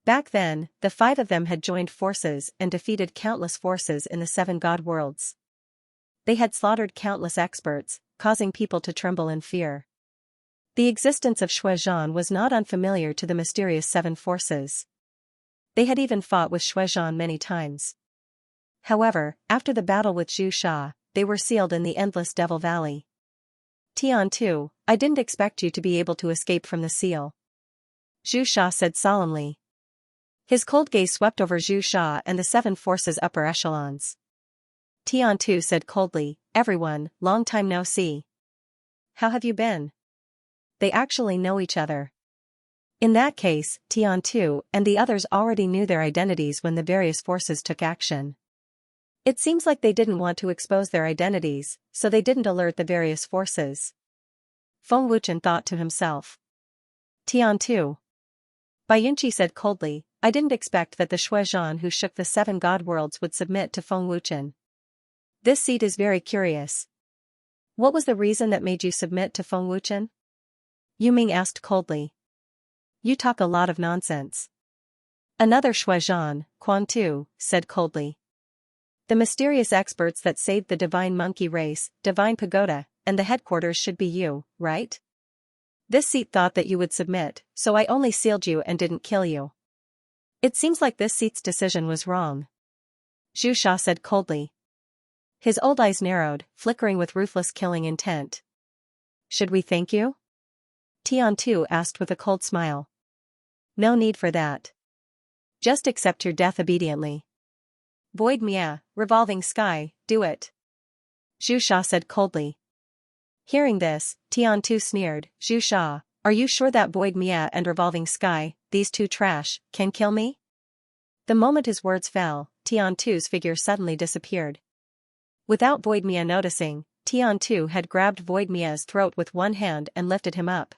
Back then, the 5 of them had joined forces and defeated countless forces in the 7 god worlds. They had slaughtered countless experts, causing people to tremble in fear. The existence of Shuizhan was not unfamiliar to the mysterious 7 forces. They had even fought with Shuizhan many times. However, after the battle with Zhu Sha, they were sealed in the endless Devil Valley. Tian Tu, I didn't expect you to be able to escape from the seal. Zhu Sha said solemnly. His cold gaze swept over Zhu Sha and the 7 forces' upper echelons. Tian Tu said coldly, everyone, long time no see. How have you been? They actually know each other. In that case, Tian Tu and the others already knew their identities when the various forces took action. It seems like they didn't want to expose their identities, so they didn't alert the various forces. Feng Wuchen thought to himself. Tian Tu. Yunqi said coldly, I didn't expect that the Shuizhan who shook the 7 god worlds would submit to Feng Wuchen. This seat is very curious. What was the reason that made you submit to Feng Wuchen? Yuming asked coldly. You talk a lot of nonsense. Another Shuizhan, Quan Tu, said coldly. The mysterious experts that saved the divine monkey race, divine pagoda, and the headquarters should be you, right? This seat thought that you would submit, so I only sealed you and didn't kill you. It seems like this seat's decision was wrong. Zhu Sha said coldly. His old eyes narrowed, flickering with ruthless killing intent. Should we thank you? Tian Tu asked with a cold smile. No need for that. Just accept your death obediently. Void Mia, revolving sky, do it. Zhu Sha said coldly. Hearing this, Tian Tu sneered, Zhu Sha, are you sure that Void Mia and revolving sky, these 2 trash, can kill me? The moment his words fell, Tian Tu's figure suddenly disappeared. Without Void Mia noticing, Tian Tu had grabbed Void Mia's throat with one hand and lifted him up.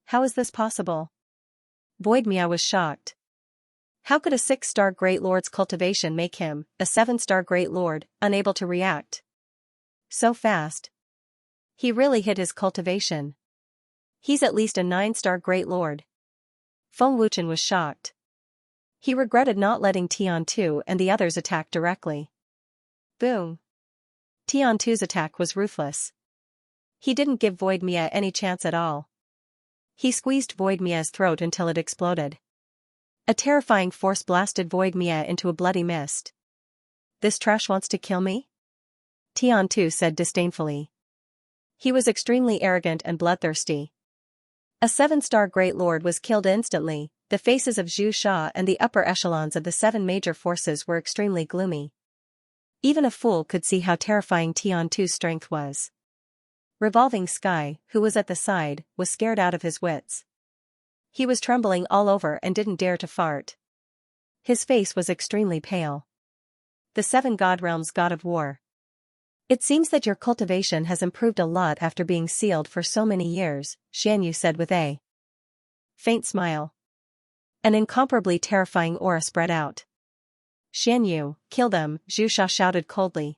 How is this possible? Void Mia was shocked. How could a 6-star Great Lord's cultivation make him, a 7-star Great Lord, unable to react? So fast. He really hit his cultivation. He's at least a 9-star Great Lord. Feng Wuchen was shocked. He regretted not letting Tian Tu and the others attack directly. Boom. Tian Tu's attack was ruthless. He didn't give Void Mia any chance at all. He squeezed Void Mia's throat until it exploded. A terrifying force blasted Void Mia into a bloody mist. This trash wants to kill me? Tian Tu said disdainfully. He was extremely arrogant and bloodthirsty. A 7-star Great Lord was killed instantly. The faces of Zhu Sha and the upper echelons of the 7 major forces were extremely gloomy. Even a fool could see how terrifying Tian Tu's strength was. Revolving Sky, who was at the side, was scared out of his wits. He was trembling all over and didn't dare to fart. His face was extremely pale. The 7 God Realms God of War. It seems that your cultivation has improved a lot after being sealed for so many years, Xianyu said with a faint smile. An incomparably terrifying aura spread out. Xianyu, kill them, Zhu Sha shouted coldly.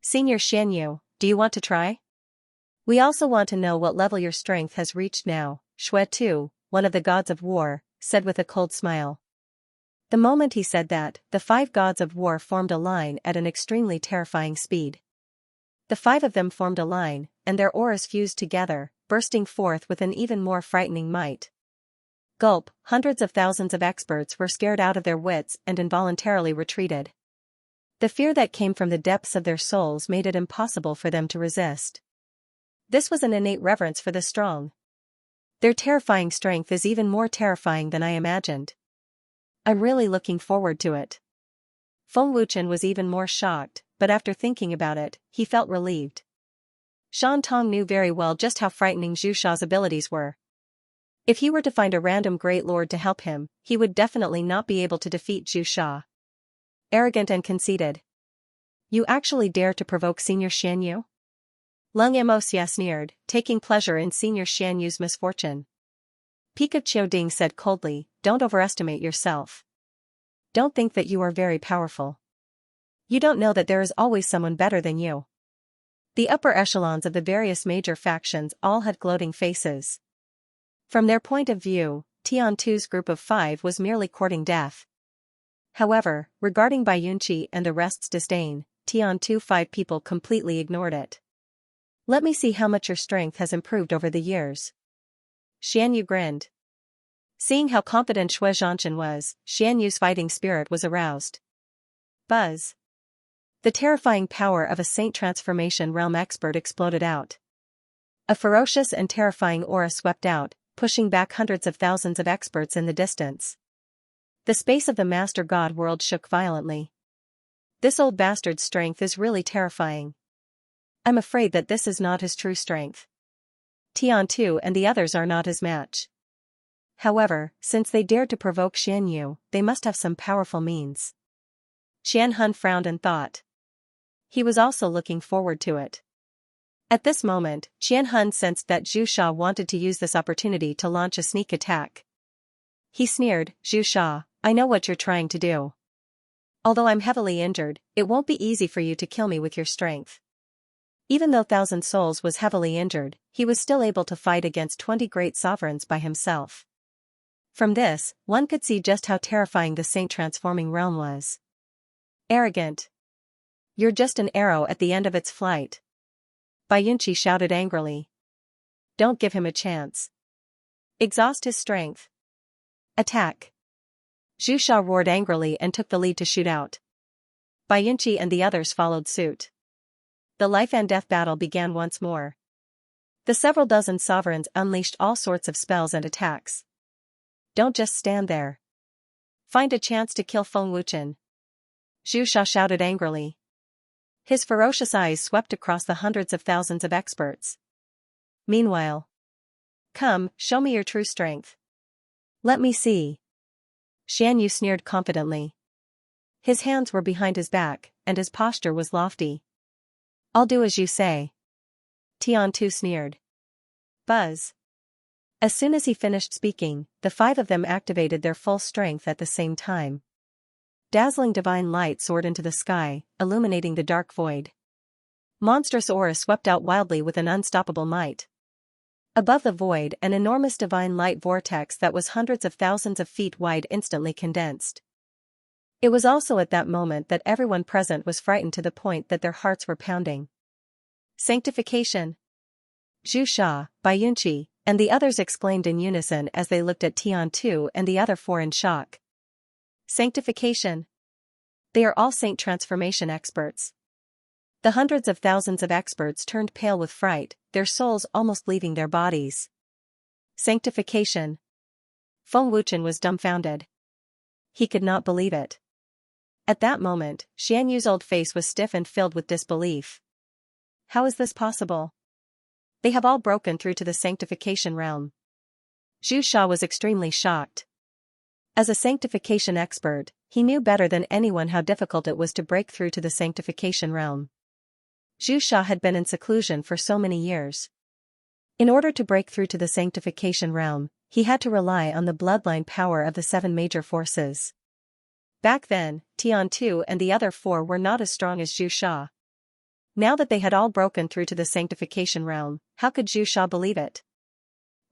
Senior Xianyu, do you want to try? We also want to know what level your strength has reached now, Xue Tu, one of the gods of war, said with a cold smile. The moment he said that, the 5 gods of war formed a line at an extremely terrifying speed. The 5 of them formed a line, and their auras fused together, bursting forth with an even more frightening might. Gulp, hundreds of thousands of experts were scared out of their wits and involuntarily retreated. The fear that came from the depths of their souls made it impossible for them to resist. This was an innate reverence for the strong. Their terrifying strength is even more terrifying than I imagined. I'm really looking forward to it. Feng Wuchen was even more shocked, but after thinking about it, he felt relieved. Shan Tong knew very well just how frightening Zhu Sha's abilities were. If he were to find a random great lord to help him, he would definitely not be able to defeat Zhu Sha. Arrogant and conceited. You actually dare to provoke Senior Xianyu? Leng Emosia sneered, taking pleasure in Senior Xianyu's misfortune. Pika Qiuding said coldly, don't overestimate yourself. Don't think that you are very powerful. You don't know that there is always someone better than you. The upper echelons of the various major factions all had gloating faces. From their point of view, Tian Tu's group of 5 was merely courting death. However, regarding Bai Yunqi and the rest's disdain, Tian Tu 5 people completely ignored it. Let me see how much your strength has improved over the years. Xianyu grinned. Seeing how confident Xue Zhanshan was, Xianyu's fighting spirit was aroused. Buzz. The terrifying power of a Saint Transformation Realm expert exploded out. A ferocious and terrifying aura swept out, pushing back hundreds of thousands of experts in the distance. The space of the Master God world shook violently. This old bastard's strength is really terrifying. I'm afraid that this is not his true strength. Tian Tu and the others are not his match. However, since they dared to provoke Xianyu, they must have some powerful means. Qian Hun frowned and thought. He was also looking forward to it. At this moment, Qian Hun sensed that Zhu Sha wanted to use this opportunity to launch a sneak attack. He sneered, Zhu Sha, I know what you're trying to do. Although I'm heavily injured, it won't be easy for you to kill me with your strength. Even though Thousand Souls was heavily injured, he was still able to fight against 20 great sovereigns by himself. From this, one could see just how terrifying the Saint Transforming Realm was. Arrogant. You're just an arrow at the end of its flight. Bai Yunqi shouted angrily. Don't give him a chance. Exhaust his strength. Attack. Zhu Sha roared angrily and took the lead to shoot out. Bai Yunqi and the others followed suit. The life and death battle began once more. The several dozen sovereigns unleashed all sorts of spells and attacks. Don't just stand there. Find a chance to kill Feng Wuchen. Zhu Sha shouted angrily. His ferocious eyes swept across the hundreds of thousands of experts. Meanwhile. Come, show me your true strength. Let me see. Xianyu sneered confidently. His hands were behind his back, and his posture was lofty. I'll do as you say. Tian Tu sneered. Buzz. As soon as he finished speaking, the 5 of them activated their full strength at the same time. Dazzling divine light soared into the sky, illuminating the dark void. Monstrous aura swept out wildly with an unstoppable might. Above the void, an enormous divine light vortex that was hundreds of thousands of feet wide instantly condensed. It was also at that moment that everyone present was frightened to the point that their hearts were pounding. Sanctification. Zhu Sha, Bai Yunqi, and the others exclaimed in unison as they looked at Tian Tu and the other 4 in shock. Sanctification. They are all Saint Transformation experts. The hundreds of thousands of experts turned pale with fright, their souls almost leaving their bodies. Sanctification. Feng Wuchen was dumbfounded. He could not believe it. At that moment, Xianyu's old face was stiff and filled with disbelief. How is this possible? They have all broken through to the Sanctification realm. Zhu Sha was extremely shocked. As a Sanctification expert, he knew better than anyone how difficult it was to break through to the Sanctification realm. Zhu Sha had been in seclusion for so many years. In order to break through to the sanctification realm, he had to rely on the bloodline power of the 7 major forces. Back then, Tian-Tu and the other 4 were not as strong as Zhu Sha. Now that they had all broken through to the sanctification realm, how could Zhu Sha believe it?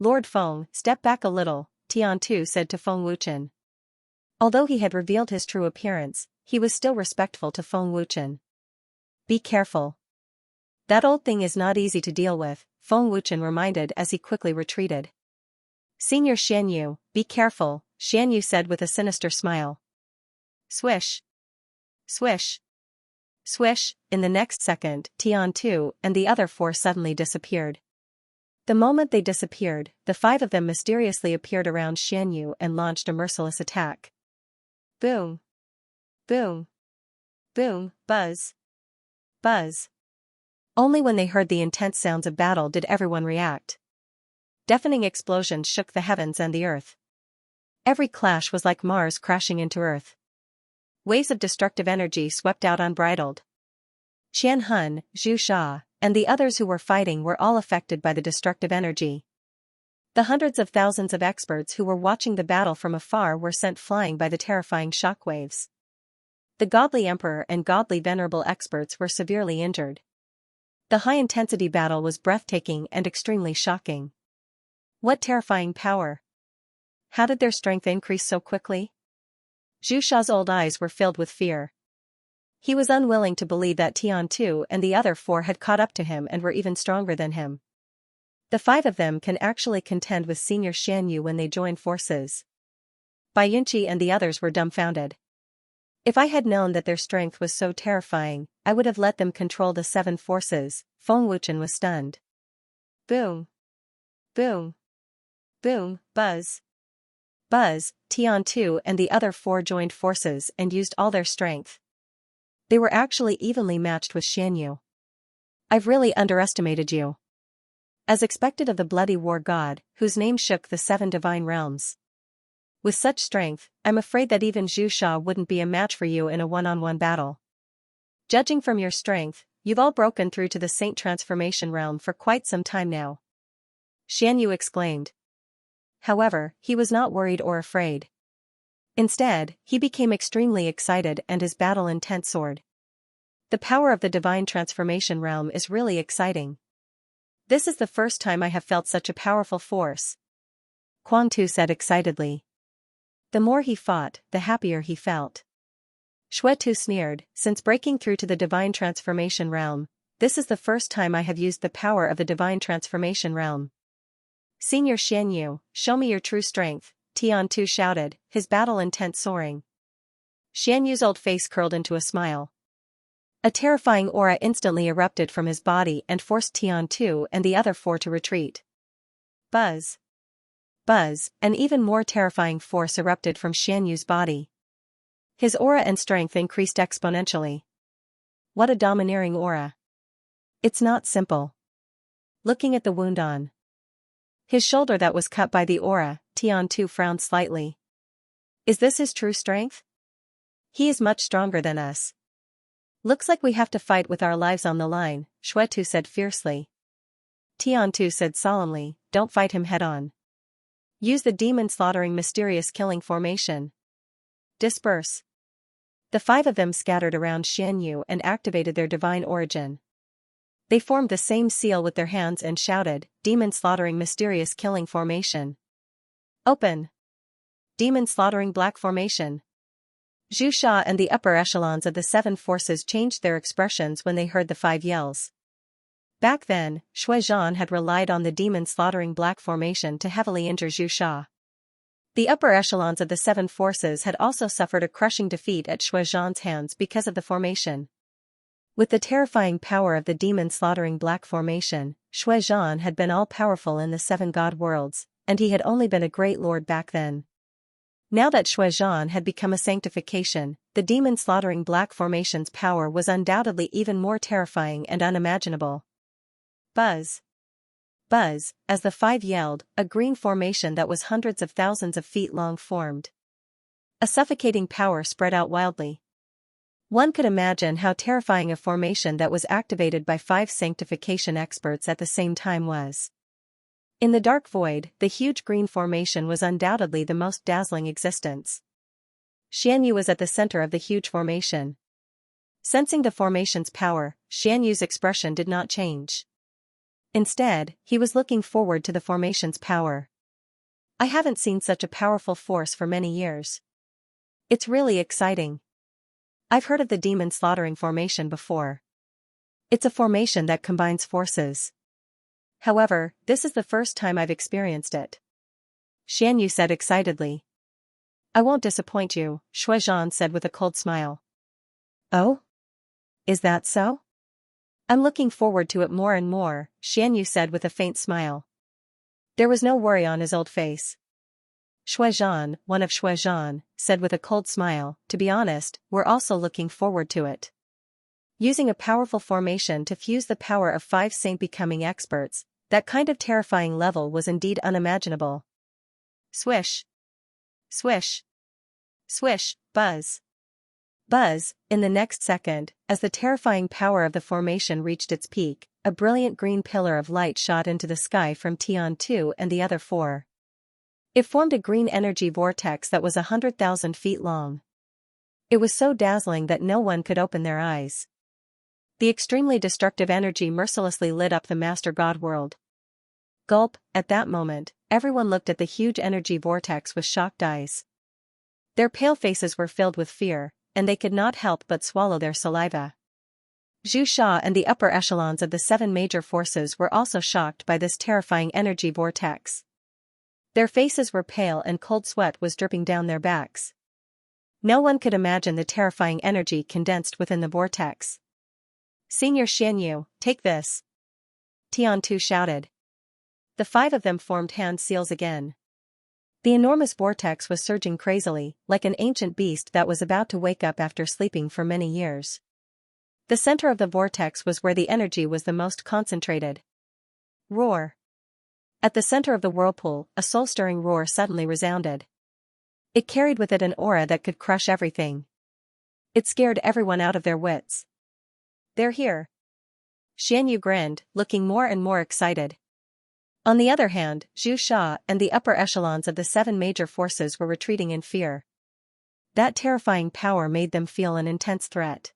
Lord Feng, step back a little, Tian-Tu said to Feng Wuchen. Although he had revealed his true appearance, he was still respectful to Feng Wuchen. Be careful. That old thing is not easy to deal with, Feng Wuchen reminded as he quickly retreated. Senior Xianyu, be careful, Xianyu said with a sinister smile. Swish. Swish. Swish, in the next second, Tian-Tu and the other 4 suddenly disappeared. The moment they disappeared, the 5 of them mysteriously appeared around Xianyu and launched a merciless attack. Boom. Boom. Boom, buzz. Buzz. Only when they heard the intense sounds of battle did everyone react. Deafening explosions shook the heavens and the earth. Every clash was like Mars crashing into Earth. Waves of destructive energy swept out unbridled. Qian Hun, Zhu Sha, and the others who were fighting were all affected by the destructive energy. The hundreds of thousands of experts who were watching the battle from afar were sent flying by the terrifying shockwaves. The godly emperor and godly venerable experts were severely injured. The high-intensity battle was breathtaking and extremely shocking. What terrifying power! How did their strength increase so quickly? Zhu Sha's old eyes were filled with fear. He was unwilling to believe that Tian-Tu and the other 4 had caught up to him and were even stronger than him. The 5 of them can actually contend with Senior Xianyu when they join forces. Bai Yunqi and the others were dumbfounded. If I had known that their strength was so terrifying, I would have let them control the 7 forces, Feng Wuchen was stunned. Boom. Boom. Boom, buzz. Buzz, Tian-Tu and the other 4 joined forces and used all their strength. They were actually evenly matched with Xianyu. I've really underestimated you. As expected of the bloody war god, whose name shook the 7 divine realms. With such strength, I'm afraid that even Zhu Sha wouldn't be a match for you in a one-on-one battle. Judging from your strength, you've all broken through to the Saint Transformation realm for quite some time now. Xianyu exclaimed. However, he was not worried or afraid. Instead, he became extremely excited and his battle intent soared. The power of the divine transformation realm is really exciting. This is the first time I have felt such a powerful force. Quang Tu said excitedly. The more he fought, the happier he felt. Xue Tu sneered, since breaking through to the divine transformation realm, this is the first time I have used the power of the divine transformation realm. Senior Xianyu, show me your true strength, Tian-Tu shouted, his battle intent soaring. Xianyu's old face curled into a smile. A terrifying aura instantly erupted from his body and forced Tian-Tu and the other 4 to retreat. Buzz. Buzz, an even more terrifying force erupted from Xianyu's body. His aura and strength increased exponentially. What a domineering aura. It's not simple. Looking at the wound on his shoulder that was cut by the aura, Tian-Tu frowned slightly. Is this his true strength? He is much stronger than us. Looks like we have to fight with our lives on the line, Xue Tu said fiercely. Tian-Tu said solemnly, don't fight him head-on. Use the demon-slaughtering mysterious killing formation. Disperse. The 5 of them scattered around Xianyu and activated their divine origin. They formed the same seal with their hands and shouted, demon-slaughtering mysterious killing formation. Open. Demon-slaughtering black formation. Zhu Sha and the upper echelons of the 7 forces changed their expressions when they heard the 5 yells. Back then, Shui Zhan had relied on the demon-slaughtering black formation to heavily injure Zhu Sha. The upper echelons of the 7 forces had also suffered a crushing defeat at Shui Zhan's hands because of the formation. With the terrifying power of the demon-slaughtering black formation, Shui Zhan had been all-powerful in the 7 god worlds, and he had only been a great lord back then. Now that Shui Zhan had become a sanctification, the demon-slaughtering black formation's power was undoubtedly even more terrifying and unimaginable. Buzz. Buzz, as the 5 yelled, a green formation that was hundreds of thousands of feet long formed. A suffocating power spread out wildly. One could imagine how terrifying a formation that was activated by 5 sanctification experts at the same time was. In the dark void, the huge green formation was undoubtedly the most dazzling existence. Xianyu was at the center of the huge formation. Sensing the formation's power, Xianyu's expression did not change. Instead, he was looking forward to the formation's power. I haven't seen such a powerful force for many years. It's really exciting. I've heard of the demon slaughtering formation before. It's a formation that combines forces. However, this is the first time I've experienced it. Xianyu said excitedly. I won't disappoint you, Shuizhan said with a cold smile. Oh? Is that so? I'm looking forward to it more and more, Xianyu said with a faint smile. There was no worry on his old face. Shuizhan, one of Shuizhan, said with a cold smile, to be honest, we're also looking forward to it. Using a powerful formation to fuse the power of 5 saint-becoming experts, that kind of terrifying level was indeed unimaginable. Swish. Swish. Swish, buzz. Buzz, in the next second, as the terrifying power of the formation reached its peak, a brilliant green pillar of light shot into the sky from Tian 2 and the other 4. It formed a green energy vortex that was 100,000 feet long. It was so dazzling that no one could open their eyes. The extremely destructive energy mercilessly lit up the Master God world. Gulp, at that moment, everyone looked at the huge energy vortex with shocked eyes. Their pale faces were filled with fear, and they could not help but swallow their saliva. Zhu Sha and the upper echelons of the 7 major forces were also shocked by this terrifying energy vortex. Their faces were pale and cold sweat was dripping down their backs. No one could imagine the terrifying energy condensed within the vortex. Senior Xianyu, take this. Tian Tu shouted. The 5 of them formed hand seals again. The enormous vortex was surging crazily, like an ancient beast that was about to wake up after sleeping for many years. The center of the vortex was where the energy was the most concentrated. Roar. At the center of the whirlpool, a soul-stirring roar suddenly resounded. It carried with it an aura that could crush everything. It scared everyone out of their wits. They're here. Xianyu grinned, looking more and more excited. On the other hand, Zhu Sha and the upper echelons of the 7 major forces were retreating in fear. That terrifying power made them feel an intense threat.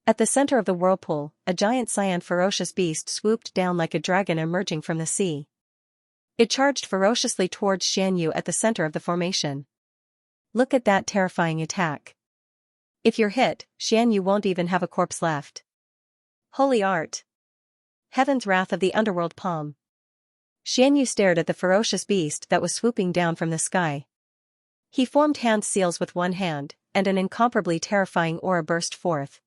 At the center of the whirlpool, a giant cyan ferocious beast swooped down like a dragon emerging from the sea. It charged ferociously towards Xianyu at the center of the formation. Look at that terrifying attack. If you're hit, Xianyu won't even have a corpse left. Holy art. Heaven's wrath of the underworld palm. Xianyu stared at the ferocious beast that was swooping down from the sky. He formed hand seals with one hand, and an incomparably terrifying aura burst forth.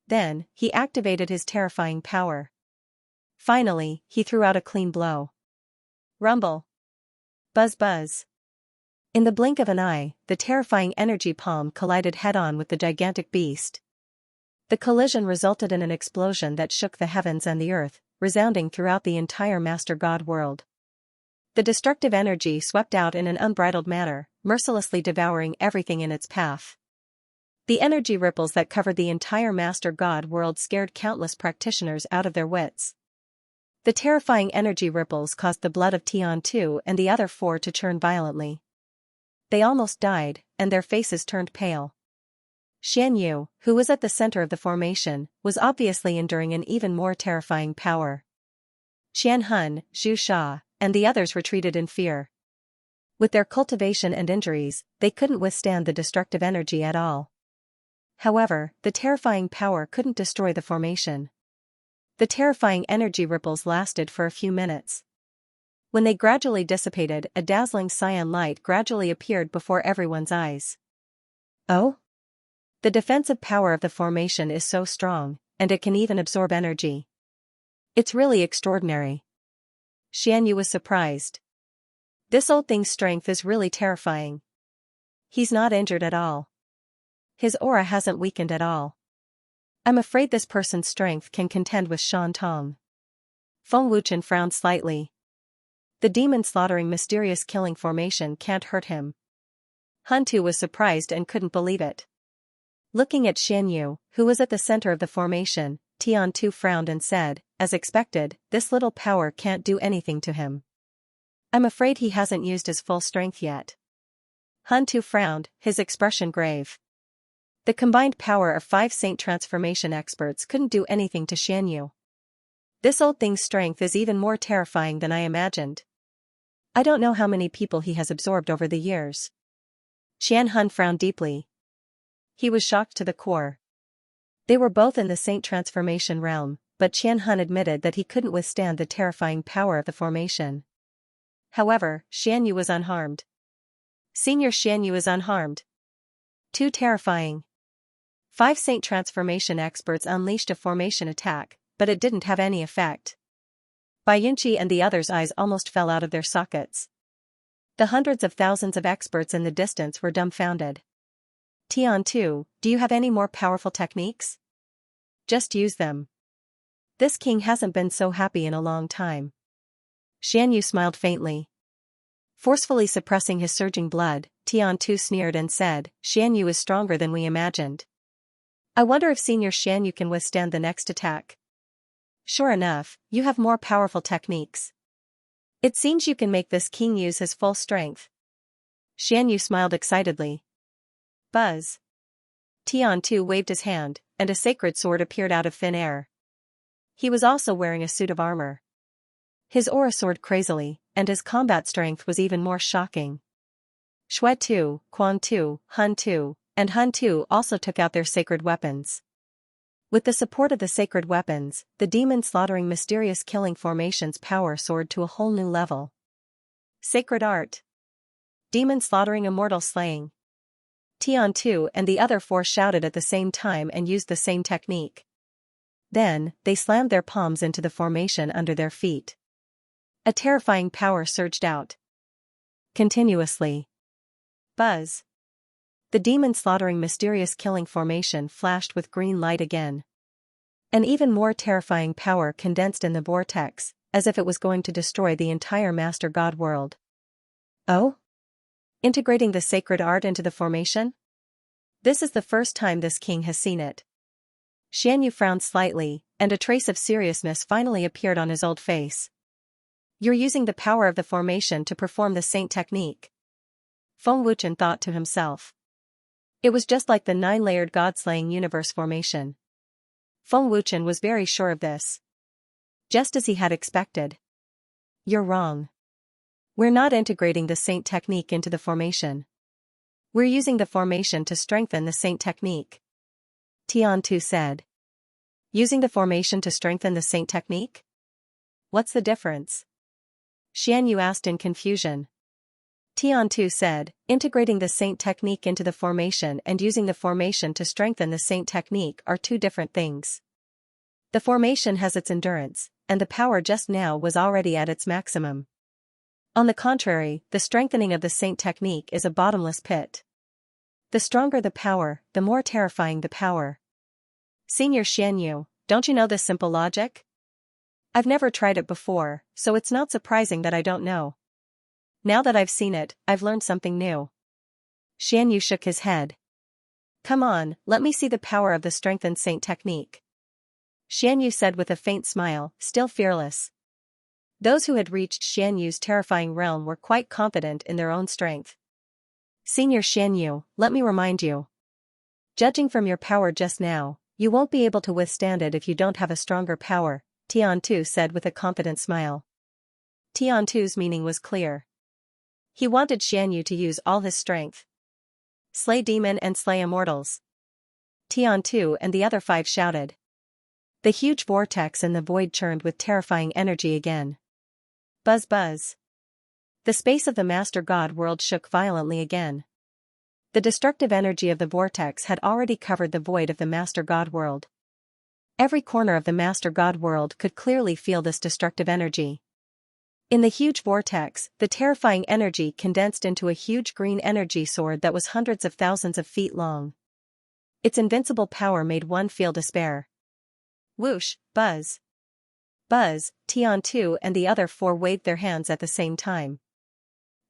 Then, he activated his terrifying power. Finally, he threw out a clean blow. Rumble. Buzz buzz. In the blink of an eye, the terrifying energy palm collided head-on with the gigantic beast. The collision resulted in an explosion that shook the heavens and the earth, resounding throughout the entire Master God world. The destructive energy swept out in an unbridled manner, mercilessly devouring everything in its path. The energy ripples that covered the entire Master God world scared countless practitioners out of their wits. The terrifying energy ripples caused the blood of Tian 2 and the other 4 to churn violently. They almost died, and their faces turned pale. Xianyu, who was at the center of the formation, was obviously enduring an even more terrifying power. Qianhun, Zhu Sha, and the others retreated in fear. With their cultivation and injuries, they couldn't withstand the destructive energy at all. However, the terrifying power couldn't destroy the formation. The terrifying energy ripples lasted for a few minutes. When they gradually dissipated, a dazzling cyan light gradually appeared before everyone's eyes. Oh? The defensive power of the formation is so strong, and it can even absorb energy. It's really extraordinary. Xianyu was surprised. This old thing's strength is really terrifying. He's not injured at all. His aura hasn't weakened at all. I'm afraid this person's strength can contend with Shan Tong. Feng Wuchen frowned slightly. The demon-slaughtering mysterious killing formation can't hurt him. Huntu was surprised and couldn't believe it. Looking at Xianyu, who was at the center of the formation, Tian Tu frowned and said, as expected, this little power can't do anything to him. I'm afraid he hasn't used his full strength yet. Han Tu frowned, his expression grave. The combined power of 5 saint transformation experts couldn't do anything to Xianyu. This old thing's strength is even more terrifying than I imagined. I don't know how many people he has absorbed over the years. Qian Hun frowned deeply. He was shocked to the core. They were both in the saint transformation realm, but Qian Hun admitted that he couldn't withstand the terrifying power of the formation. However, Xianyu was unharmed. Senior Xianyu is unharmed. Too terrifying. 5 saint transformation experts unleashed a formation attack, but it didn't have any effect. Bai Yunqi and the others' eyes almost fell out of their sockets. The hundreds of thousands of experts in the distance were dumbfounded. Tian Tu, do you have any more powerful techniques? Just use them. This king hasn't been so happy in a long time. Xianyu smiled faintly. Forcefully suppressing his surging blood, Tian Tu sneered and said, Xianyu is stronger than we imagined. I wonder if Senior Xianyu can withstand the next attack. Sure enough, you have more powerful techniques. It seems you can make this king use his full strength. Xianyu smiled excitedly. Buzz. Tian Tu waved his hand, and a sacred sword appeared out of thin air. He was also wearing a suit of armor. His aura soared crazily, and his combat strength was even more shocking. Shui Tu, Quan Tu, Hun Tu, and Hun Tu also took out their sacred weapons. With the support of the sacred weapons, the demon-slaughtering mysterious killing formation's power soared to a whole new level. Sacred art. Demon-slaughtering immortal slaying. Tian Tu and the other 4 shouted at the same time and used the same technique. Then, they slammed their palms into the formation under their feet. A terrifying power surged out. Continuously. Buzz. The demon-slaughtering mysterious killing formation flashed with green light again. An even more terrifying power condensed in the vortex, as if it was going to destroy the entire Master God world. Oh? Integrating the sacred art into the formation? This is the first time this king has seen it. Xianyu frowned slightly, and a trace of seriousness finally appeared on his old face. You're using the power of the formation to perform the saint technique. Feng Wuchen thought to himself. It was just like the 9-layered god-slaying universe formation. Feng Wuchen was very sure of this. Just as he had expected. You're wrong. We're not integrating the saint technique into the formation. We're using the formation to strengthen the saint technique. Tian Tu said. Using the formation to strengthen the saint technique? What's the difference? Xianyu asked in confusion. Tian Tu said, integrating the saint technique into the formation and using the formation to strengthen the saint technique are 2 different things. The formation has its endurance, and the power just now was already at its maximum. On the contrary, the strengthening of the saint technique is a bottomless pit. The stronger the power, the more terrifying the power. Senior Xianyu, don't you know this simple logic? I've never tried it before, so it's not surprising that I don't know. Now that I've seen it, I've learned something new. Xianyu shook his head. Come on, let me see the power of the strengthened saint technique. Xianyu said with a faint smile, still fearless. Those who had reached Xianyu's terrifying realm were quite confident in their own strength. Senior Xianyu, let me remind you. Judging from your power just now, you won't be able to withstand it if you don't have a stronger power, Tian Tu said with a confident smile. Tian Tu's meaning was clear. He wanted Xianyu to use all his strength. Slay demon and slay immortals. Tian Tu and the other 5 shouted. The huge vortex in the void churned with terrifying energy again. Buzz buzz. The space of the Master God world shook violently again. The destructive energy of the vortex had already covered the void of the Master God world. Every corner of the Master God world could clearly feel this destructive energy. In the huge vortex, the terrifying energy condensed into a huge green energy sword that was hundreds of thousands of feet long. Its invincible power made one feel despair. Whoosh, buzz. Buzz, Tian Tu and the other 4 waved their hands at the same time.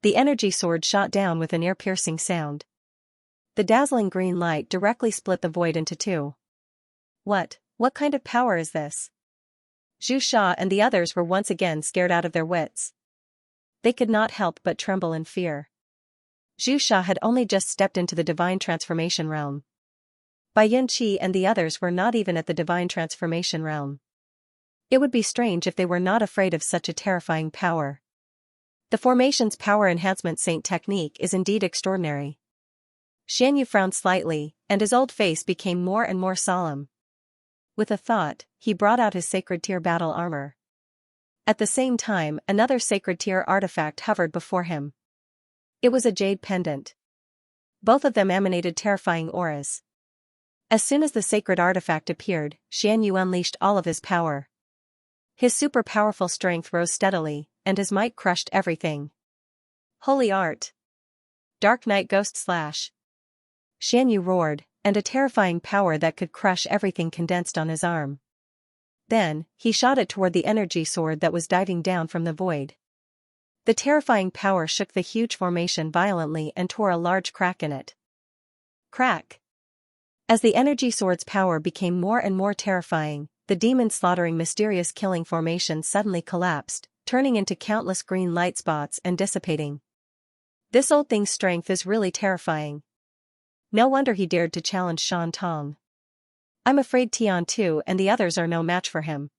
The energy sword shot down with an ear-piercing sound. The dazzling green light directly split the void into two. What kind of power is this? Xianxia and the others were once again scared out of their wits. They could not help but tremble in fear. Xianxia had only just stepped into the divine transformation realm. Bai Yunqi and the others were not even at the divine transformation realm. It would be strange if they were not afraid of such a terrifying power. The formation's power enhancement saint technique is indeed extraordinary. Xianyu frowned slightly, and his old face became more and more solemn. With a thought, he brought out his sacred tier battle armor. At the same time, another sacred tier artifact hovered before him. It was a jade pendant. Both of them emanated terrifying auras. As soon as the sacred artifact appeared, Xianyu unleashed all of his power. His super powerful strength rose steadily, and his might crushed everything. Holy art! Dark Night Ghost Slash! Xianyu roared, and a terrifying power that could crush everything condensed on his arm. Then, he shot it toward the energy sword that was diving down from the void. The terrifying power shook the huge formation violently and tore a large crack in it. Crack! As the energy sword's power became more and more terrifying, the demon-slaughtering mysterious killing formation suddenly collapsed, turning into countless green light spots and dissipating. This old thing's strength is really terrifying. No wonder he dared to challenge Shan Tong. I'm afraid Tian Tu and the others are no match for him.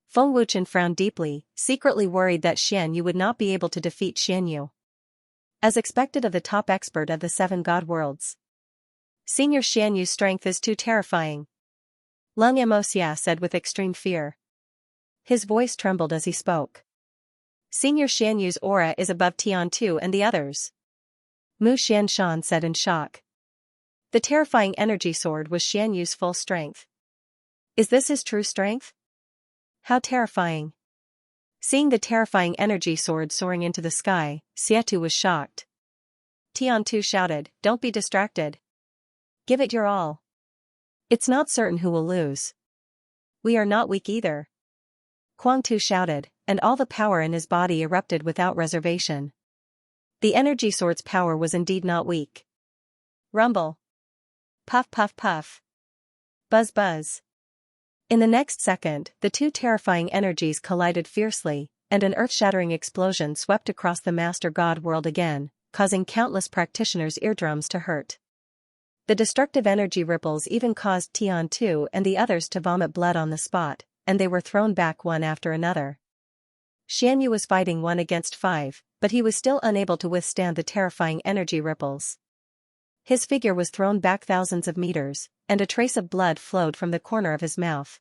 Feng Wuchen frowned deeply, secretly worried that Xianyu would not be able to defeat Xianyu. As expected of the top expert of the 7 god worlds. Senior Xianyu's strength is too terrifying. Lung Moxia said with extreme fear. His voice trembled as he spoke. Senior Xianyu's aura is above Tian Tu and the others. Mu Xianshan said in shock. The terrifying energy sword was Xianyu's full strength. Is this his true strength? How terrifying. Seeing the terrifying energy sword soaring into the sky, Xietu was shocked. Tian Tu shouted, "Don't be distracted. Give it your all. It's not certain who will lose. We are not weak either." Kuang Tu shouted, and all the power in his body erupted without reservation. The energy sword's power was indeed not weak. Rumble. Puff puff puff. Buzz buzz. In the next second, the two terrifying energies collided fiercely, and an earth-shattering explosion swept across the Master God world again, causing countless practitioners' eardrums to hurt. The destructive energy ripples even caused Tian Tu and the others to vomit blood on the spot, and they were thrown back one after another. Xianyu was fighting 1 against 5, but he was still unable to withstand the terrifying energy ripples. His figure was thrown back thousands of meters, and a trace of blood flowed from the corner of his mouth.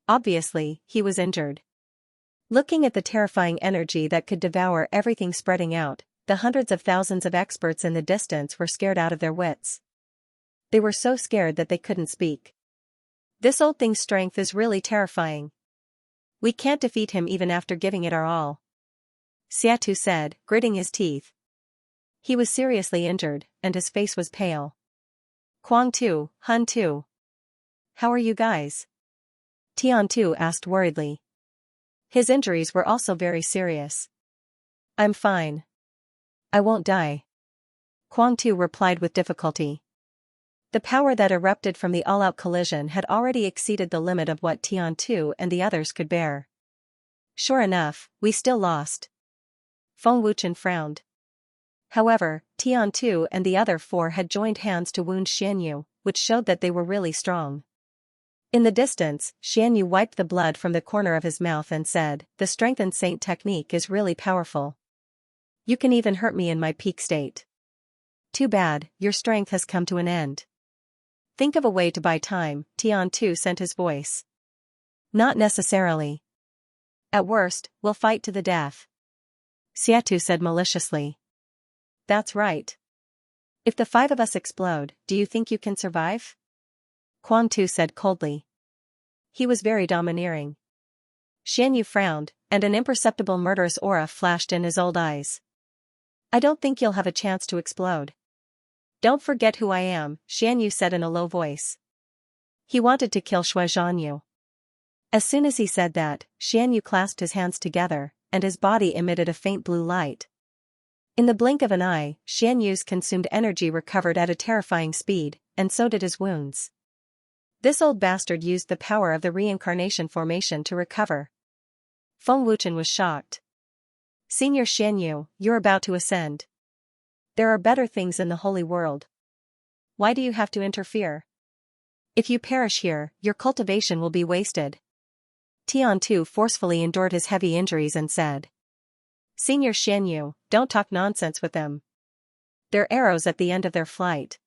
Obviously, he was injured. Looking at the terrifying energy that could devour everything spreading out, the hundreds of thousands of experts in the distance were scared out of their wits. They were so scared that they couldn't speak. This old thing's strength is really terrifying. We can't defeat him even after giving it our all. Xietu said, gritting his teeth. He was seriously injured, and his face was pale. Kuang Tu, Hun Tu. How are you guys? Tian Tu asked worriedly. His injuries were also very serious. I'm fine. I won't die. Kuang Tu replied with difficulty. The power that erupted from the all-out collision had already exceeded the limit of what Tian Tu and the others could bear. Sure enough, we still lost. Feng Wuchen frowned. However, Tian Tu and the other 4 had joined hands to wound Xianyu, which showed that they were really strong. In the distance, Xianyu wiped the blood from the corner of his mouth and said, "The strengthened saint technique is really powerful. You can even hurt me in my peak state. Too bad, your strength has come to an end. Think of a way to buy time." Tian Tu sent his voice. Not necessarily. At worst, we'll fight to the death. Xietu said maliciously. That's right. If the 5 of us explode, do you think you can survive? Kuang Tu said coldly. He was very domineering. Xianyu frowned, and an imperceptible murderous aura flashed in his old eyes. I don't think you'll have a chance to explode. Don't forget who I am, Xianyu said in a low voice. He wanted to kill Shui Zhanyu. As soon as he said that, Xianyu clasped his hands together, and his body emitted a faint blue light. In the blink of an eye, Xianyu's consumed energy recovered at a terrifying speed, and so did his wounds. This old bastard used the power of the reincarnation formation to recover. Feng Wuchen was shocked. Senior Xianyu, you're about to ascend. There are better things in the holy world. Why do you have to interfere? If you perish here, your cultivation will be wasted. Tiantu forcefully endured his heavy injuries and said. Senior Xianyu, don't talk nonsense with them. They're arrows at the end of their flight.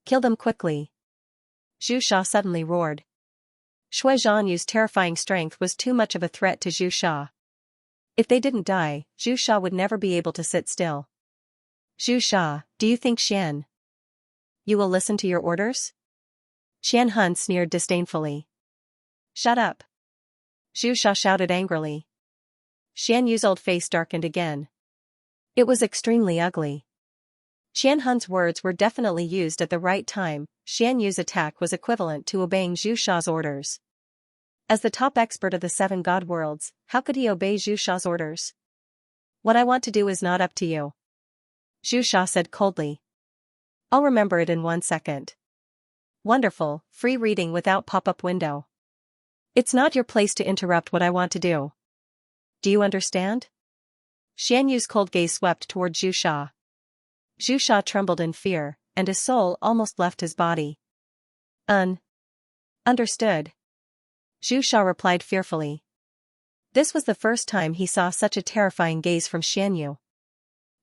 Kill them quickly. Zhu Sha suddenly roared. Shui Zhanyu's terrifying strength was too much of a threat to Zhu Sha. If they didn't die, Zhu Sha would never be able to sit still. Zhu Sha, do you think you will listen to your orders? Xian Hun sneered disdainfully. Shut up. Zhu Sha shouted angrily. Xian Yu's old face darkened again. It was extremely ugly. Xian Hun's words were definitely used at the right time. Xian Yu's attack was equivalent to obeying Zhu Sha's orders. As the top expert of the 7 god worlds, how could he obey Zhu Sha's orders? What I want to do is not up to you. Zhu Sha said coldly. I'll remember it in 1 second. Wonderful, free reading without pop-up window. It's not your place to interrupt what I want to do. Do you understand? Xian Yu's cold gaze swept toward Zhu Sha. Zhu Sha trembled in fear, and his soul almost left his body. Understood. Zhu Sha replied fearfully. This was the first time he saw such a terrifying gaze from Xian Yu.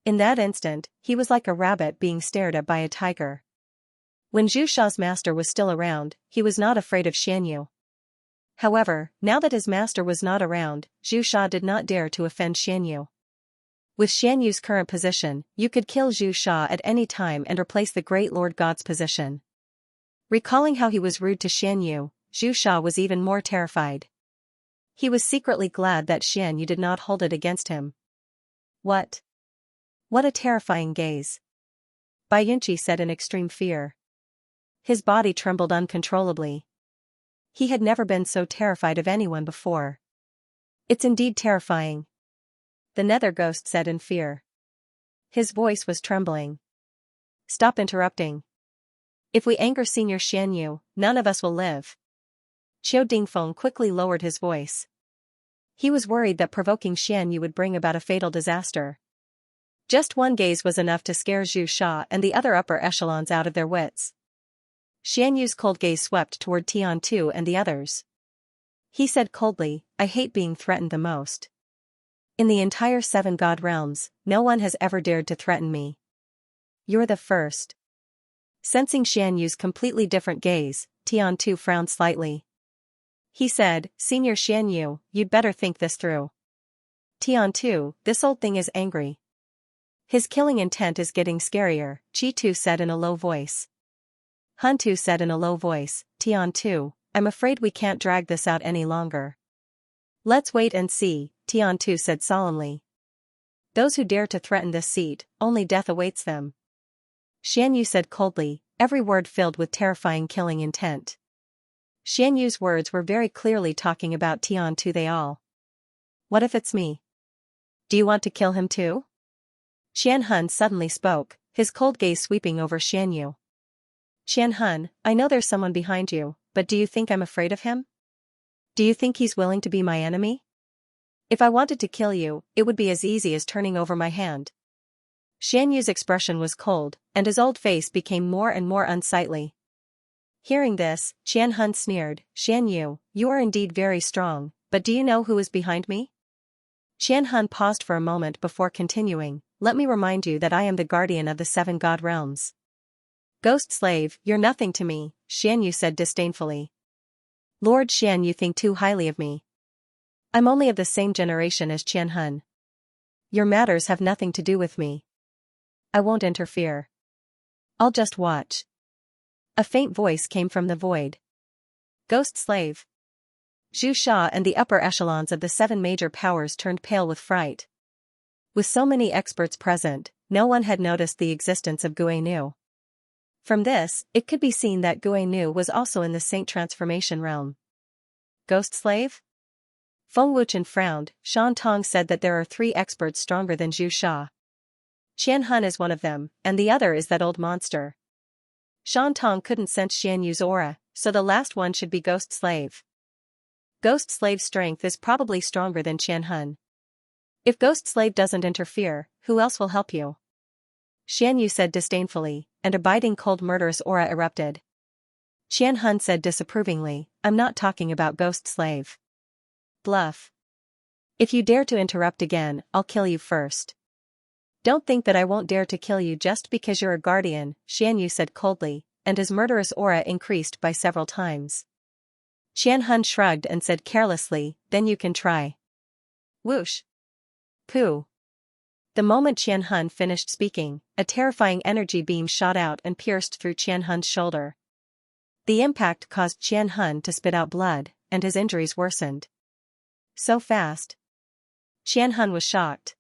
In that instant, he was like a rabbit being stared at by a tiger. When Zhu Sha's master was still around, he was not afraid of Xian Yu. However, now that his master was not around, Zhu Sha did not dare to offend Xian Yu. With Xian Yu's current position, you could kill Zhu Sha at any time and replace the Great Lord God's position. Recalling how he was rude to Xian Yu, Zhu Sha was even more terrified. He was secretly glad that Xian Yu did not hold it against him. What? What a terrifying gaze. Bai Yunqi said in extreme fear. His body trembled uncontrollably. He had never been so terrified of anyone before. It's indeed terrifying. The Nether Ghost said in fear. His voice was trembling. Stop interrupting. If we anger Senior Xian Yu, none of us will live. Qiu Dingfeng quickly lowered his voice. He was worried that provoking Xian Yu would bring about a fatal disaster. Just one gaze was enough to scare Zhu Sha and the other upper echelons out of their wits. Xian Yu's cold gaze swept toward Tiantu and the others. He said coldly, I hate being threatened the most. In the entire 7 god realms, no one has ever dared to threaten me. You're the first. Sensing Xian Yu's completely different gaze, Tiantu frowned slightly. He said, Senior Xian Yu, you'd better think this through. Tiantu, this old thing is angry. His killing intent is getting scarier, Qi Tu said in a low voice. Hun Tu said in a low voice, Tiantu, I'm afraid we can't drag this out any longer. Let's wait and see, Tiantu said solemnly. Those who dare to threaten this seat, only death awaits them. Xian Yu said coldly, every word filled with terrifying killing intent. Xian Yu's words were very clearly talking about Tiantu they all. What if it's me? Do you want to kill him too? Xian Hun suddenly spoke, his cold gaze sweeping over Xian Yu. Xian Hun, I know there's someone behind you, but do you think I'm afraid of him? Do you think he's willing to be my enemy? If I wanted to kill you, it would be as easy as turning over my hand. Xian Yu's expression was cold, and his old face became more and more unsightly. Hearing this, Xian Hun sneered, Xian Yu, you are indeed very strong, but do you know who is behind me? Xian Hun paused for a moment before continuing, let me remind you that I am the guardian of the 7 god realms. Ghost slave, you're nothing to me, Xian Yu said disdainfully. Lord Xian, you think too highly of me. I'm only of the same generation as Qian Hun. Your matters have nothing to do with me. I won't interfere. I'll just watch. A faint voice came from the void. Ghost slave. Zhu Sha and the upper echelons of the 7 major powers turned pale with fright. With so many experts present, no one had noticed the existence of Gui Nu. From this, it could be seen that Gui Nu was also in the Saint Transformation realm. Ghost slave? Feng Wuchen frowned. Shan Tong said that there are 3 experts stronger than Zhu Sha. Qian Hun is one of them, and the other is that old monster. Shan Tong couldn't sense Xian Yu's aura, so the last one should be Ghost Slave. Ghost Slave's strength is probably stronger than Qian Hun. If Ghost Slave doesn't interfere, who else will help you? Xian Yu said disdainfully, and a biting cold murderous aura erupted. Qian Hun said disapprovingly, I'm not talking about Ghost Slave. Bluff. If you dare to interrupt again, I'll kill you first. Don't think that I won't dare to kill you just because you're a guardian, Xian Yu said coldly, and his murderous aura increased by several times. Qian Hun shrugged and said carelessly, then you can try. Whoosh. Pooh. The moment Qian Hun finished speaking, a terrifying energy beam shot out and pierced through Qian Hun's shoulder. The impact caused Qian Hun to spit out blood, and his injuries worsened. So fast. Qian Hun was shocked.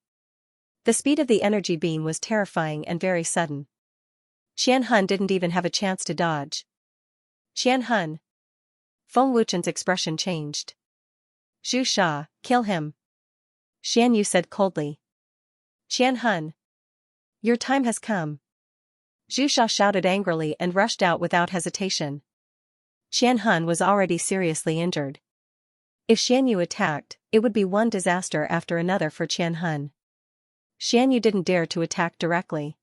The speed of the energy beam was terrifying and very sudden. Qian Hun didn't even have a chance to dodge. Qian Hun. Feng Wuchen's expression changed. Zhu Sha, kill him. Xian Yu said coldly. Qian Hun. Your time has come. Zhu Sha shouted angrily and rushed out without hesitation. Qian Hun was already seriously injured. If Xian Yu attacked, it would be one disaster after another for Qian Hun. Xian Yu didn't dare to attack directly.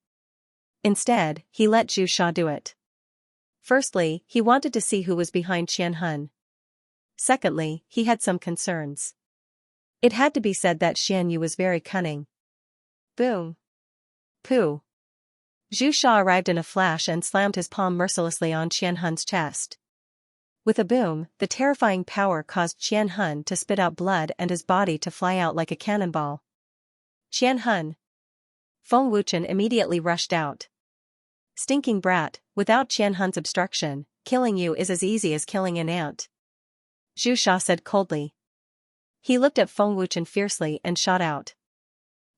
Instead, he let Zhu Sha do it. Firstly, he wanted to see who was behind Qian Hun. Secondly, he had some concerns. It had to be said that Xian Yu was very cunning. Boom. Pooh. Zhu Sha arrived in a flash and slammed his palm mercilessly on Qian Hun's chest. With a boom, the terrifying power caused Qian Hun to spit out blood and his body to fly out like a cannonball. Qian Hun. Feng Wuchen immediately rushed out. Stinking brat, without Qian Hun's obstruction, killing you is as easy as killing an ant. Zhu Sha said coldly. He looked at Feng Wuchen fiercely and shot out.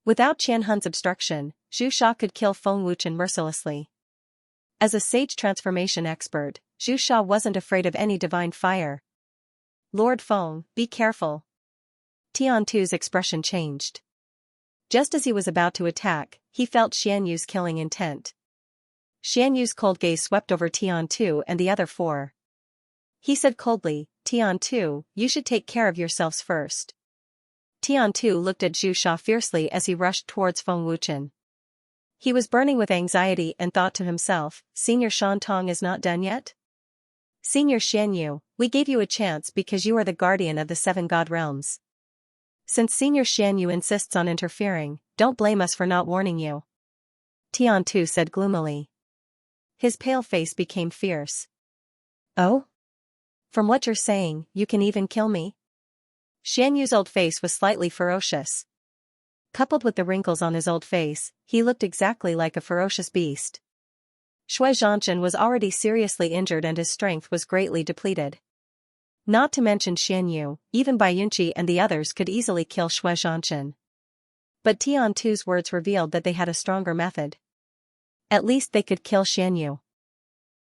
Without Qian Hun's obstruction, Zhu Sha could kill Feng Wuchen mercilessly. As a sage transformation expert, Zhu Sha wasn't afraid of any divine fire. Lord Feng, be careful. Tian Tu's expression changed. Just as he was about to attack, he felt Xian Yu's killing intent. Xian Yu's cold gaze swept over Tian Tu and the other four. He said coldly, Tian Tu, you should take care of yourselves first. Tian Tu looked at Zhu Sha fiercely as he rushed towards Feng Wuchen. He was burning with anxiety and thought to himself, Senior Shan Tong is not done yet? Senior Xian Yu, we gave you a chance because you are the guardian of the 7 God realms. Since Senior Xian Yu insists on interfering, don't blame us for not warning you. Tian Tu said gloomily. His pale face became fierce. Oh? From what you're saying, you can even kill me? Xian Yu's old face was slightly ferocious. Coupled with the wrinkles on his old face, he looked exactly like a ferocious beast. Shui Zhanshan was already seriously injured and his strength was greatly depleted. Not to mention Xian Yu, even Bai Yunqi and the others could easily kill Shui Zhanshan. But Tian Tu's words revealed that they had a stronger method. At least they could kill Xian Yu.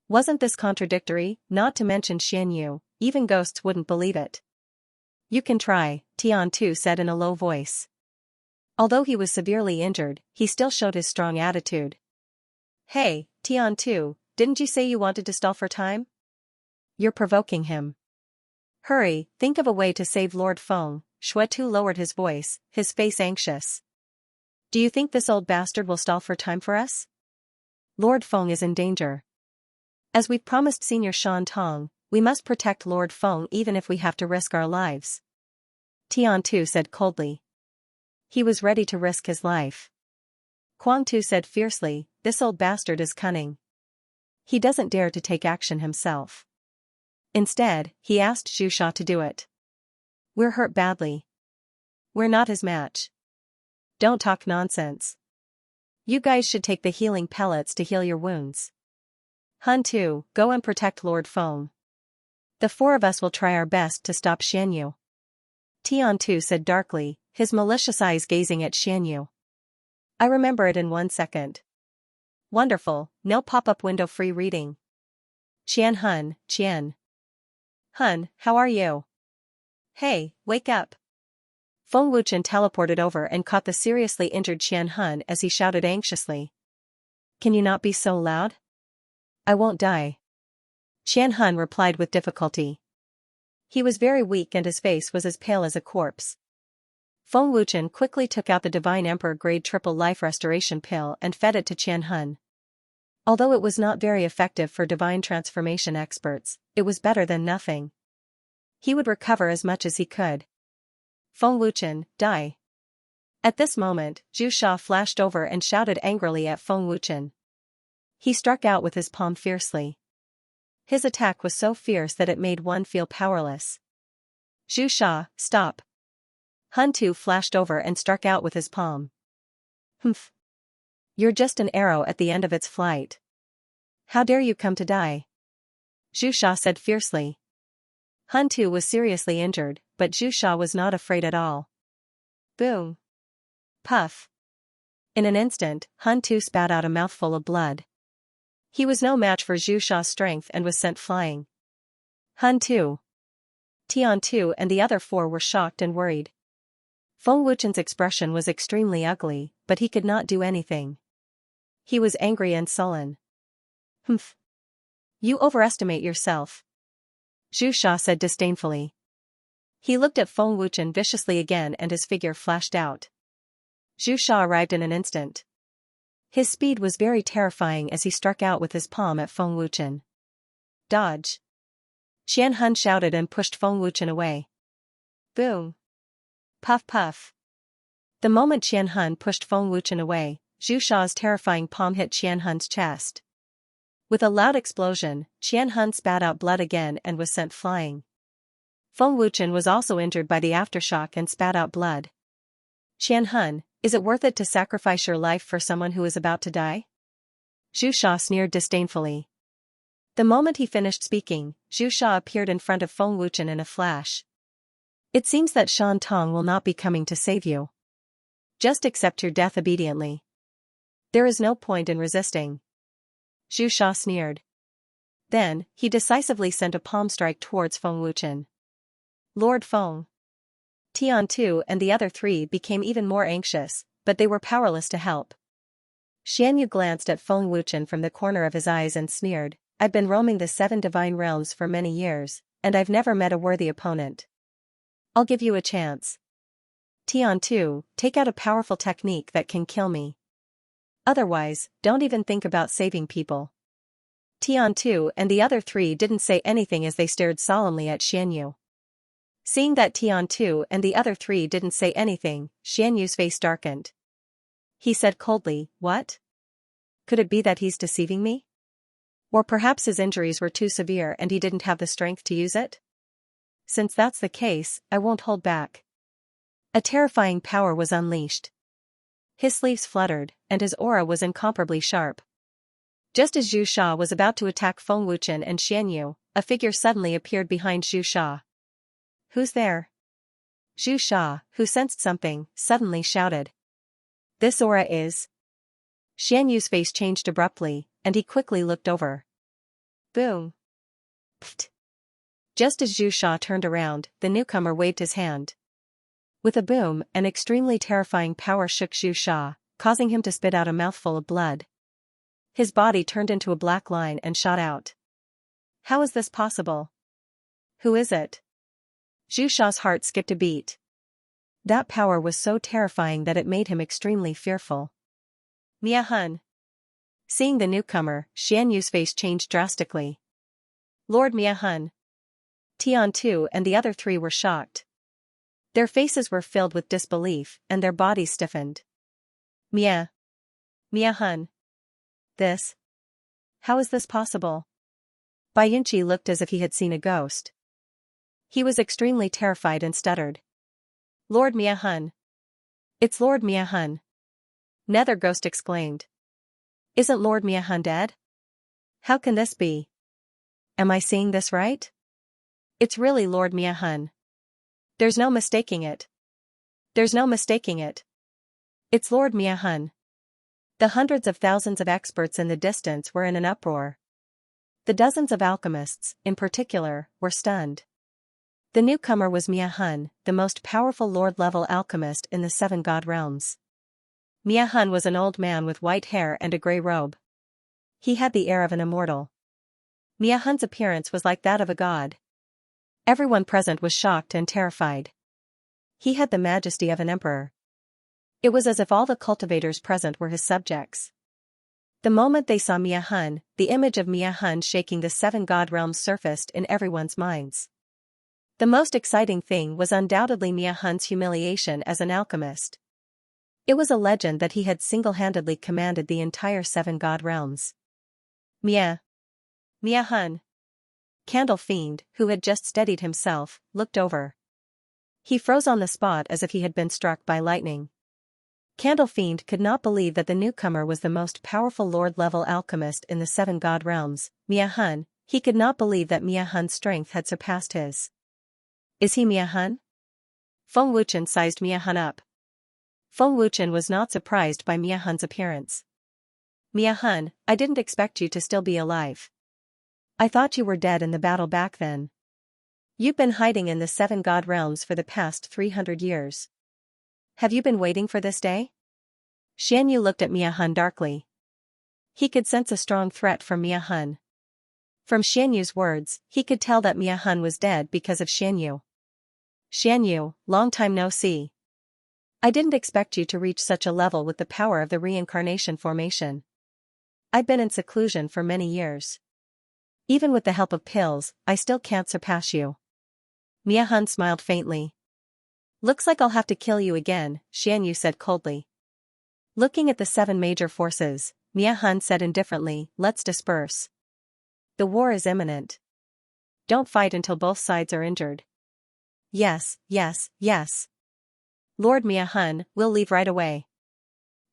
Wasn't this contradictory? Not to mention Xian Yu, even ghosts wouldn't believe it. You can try, Tian Tu said in a low voice. Although he was severely injured, he still showed his strong attitude. Hey, Tian Tu, didn't you say you wanted to stall for time? You're provoking him. Hurry, think of a way to save Lord Feng. Shui Tu lowered his voice, his face anxious. Do you think this old bastard will stall for time for us? Lord Feng is in danger. As we've promised Senior Shan Tong, we must protect Lord Feng even if we have to risk our lives. Tian Tu said coldly. He was ready to risk his life. Kuang Tu said fiercely, this old bastard is cunning. He doesn't dare to take action himself. Instead, he asked Zhu Sha to do it. We're hurt badly. We're not his match. Don't talk nonsense. You guys should take the healing pellets to heal your wounds. Hun Tu, go and protect Lord Feng. The 4 of us will try our best to stop Xian Yu. Tian Tu said darkly, his malicious eyes gazing at Xian Yu. I remember it in 1 second. Wonderful, no pop-up window free reading. Qian Hun, how are you? Hey, wake up. Feng Wuchen teleported over and caught the seriously injured Qian Hun as he shouted anxiously. Can you not be so loud? I won't die. Qian Hun replied with difficulty. He was very weak and his face was as pale as a corpse. Feng Wuchen quickly took out the Divine Emperor Grade Triple Life Restoration Pill and fed it to Qian Hun. Although it was not very effective for divine transformation experts, it was better than nothing. He would recover as much as he could. Feng Wuchen, die. At this moment, Zhu Sha flashed over and shouted angrily at Feng Wuchen. He struck out with his palm fiercely. His attack was so fierce that it made one feel powerless. Zhu Sha, stop. Hun Tu flashed over and struck out with his palm. Humph. You're just an arrow at the end of its flight. How dare you come to die? Zhu Sha said fiercely. Hun Tu was seriously injured, but Zhu Sha was not afraid at all. Boom. Puff. In an instant, Hun Tu spat out a mouthful of blood. He was no match for Zhu Sha's strength and was sent flying. Hun Tu, Tian Tu and the other four were shocked and worried. Feng Wuchen's expression was extremely ugly, but he could not do anything. He was angry and sullen. Humph. You overestimate yourself. Zhu Sha said disdainfully. He looked at Feng Wuchen viciously again and his figure flashed out. Zhu Sha arrived in an instant. His speed was very terrifying as he struck out with his palm at Feng Wuchen. Dodge. Qian Hun shouted and pushed Feng Wuchen away. Boom. Puff puff. The moment Qian Hun pushed Feng Wuchen away, Zhu Sha's terrifying palm hit Qian Hun's chest. With a loud explosion, Qian Hun spat out blood again and was sent flying. Feng Wuchen was also injured by the aftershock and spat out blood. Qian Hun, is it worth it to sacrifice your life for someone who is about to die? Zhu Sha sneered disdainfully. The moment he finished speaking, Zhu Sha appeared in front of Feng Wuchen in a flash. It seems that Shan Tong will not be coming to save you. Just accept your death obediently. There is no point in resisting. Zhu Sha sneered. Then, he decisively sent a palm strike towards Feng Wuchen. Lord Feng, Tian Tu and the other three became even more anxious, but they were powerless to help. Xianxia glanced at Feng Wuchen from the corner of his eyes and sneered, I've been roaming the 7 divine realms for many years, and I've never met a worthy opponent. I'll give you a chance. Tian Tu, take out a powerful technique that can kill me. Otherwise, don't even think about saving people. Tian Tu and the other three didn't say anything as they stared solemnly at Xianxia. Seeing that Tian Tu and the other three didn't say anything, Xianxu's face darkened. He said coldly, what? Could it be that he's deceiving me? Or perhaps his injuries were too severe and he didn't have the strength to use it? Since that's the case, I won't hold back. A terrifying power was unleashed. His sleeves fluttered, and his aura was incomparably sharp. Just as Zhu Sha was about to attack Feng Wuchen and Xianxia, a figure suddenly appeared behind Zhu Sha. Who's there? Zhu Sha, who sensed something, suddenly shouted. This aura is... Xianxu's face changed abruptly, and he quickly looked over. Boom. Pfft. Just as Zhu Sha turned around, the newcomer waved his hand. With a boom, an extremely terrifying power shook Zhu Sha, causing him to spit out a mouthful of blood. His body turned into a black line and shot out. How is this possible? Who is it? Zhu Sha's heart skipped a beat. That power was so terrifying that it made him extremely fearful. Mia Hun. Seeing the newcomer, Xianxu's face changed drastically. Lord Mia Hun. Tian Tu and the other three were shocked. Their faces were filled with disbelief, and their bodies stiffened. Mia Hun. This? How is this possible? Bai Yunqi looked as if he had seen a ghost. He was extremely terrified and stuttered. Lord Mia Hun. It's Lord Mia Hun. Nether Ghost exclaimed. Isn't Lord Mia Hun dead? How can this be? Am I seeing this right? It's really Lord Mia Hun. There's no mistaking it. There's no mistaking it. It's Lord Mia Hun. The hundreds of thousands of experts in the distance were in an uproar. The dozens of alchemists, in particular, were stunned. The newcomer was Mia Hun, the most powerful Lord-level alchemist in the seven god realms. Mia Hun was an old man with white hair and a grey robe. He had the air of an immortal. Mia Hun's appearance was like that of a god. Everyone present was shocked and terrified. He had the majesty of an emperor. It was as if all the cultivators present were his subjects. The moment they saw Mia Hun, the image of Mia Hun shaking the seven god realms surfaced in everyone's minds. The most exciting thing was undoubtedly Mia Hun's humiliation as an alchemist. It was a legend that he had single-handedly commanded the entire seven god realms. Mia Hun. Candle Fiend, who had just steadied himself, looked over. He froze on the spot as if he had been struck by lightning. Candle Fiend could not believe that the newcomer was the most powerful Lord-level alchemist in the seven god realms, Mia Hun. He could not believe that Mia Hun's strength had surpassed his. Is he Mia Hun? Feng Wuchen sized Mia Hun up. Feng Wuchen was not surprised by Mia Hun's appearance. Mia Hun, I didn't expect you to still be alive. I thought you were dead in the battle back then. You've been hiding in the seven god realms for the past 300 years. Have you been waiting for this day? Xianxia looked at Mia Hun darkly. He could sense a strong threat from Mia Hun. From Xianxu's words, he could tell that Mia Hun was dead because of Xianxu. Xianxu, long time no see. I didn't expect you to reach such a level with the power of the reincarnation formation. I've been in seclusion for many years. Even with the help of pills, I still can't surpass you. Mia Hun smiled faintly. Looks like I'll have to kill you again, Xianxu said coldly. Looking at the seven major forces, Mia Hun said indifferently, let's disperse. The war is imminent. Don't fight until both sides are injured. Yes. Lord Mia Hun, we'll leave right away.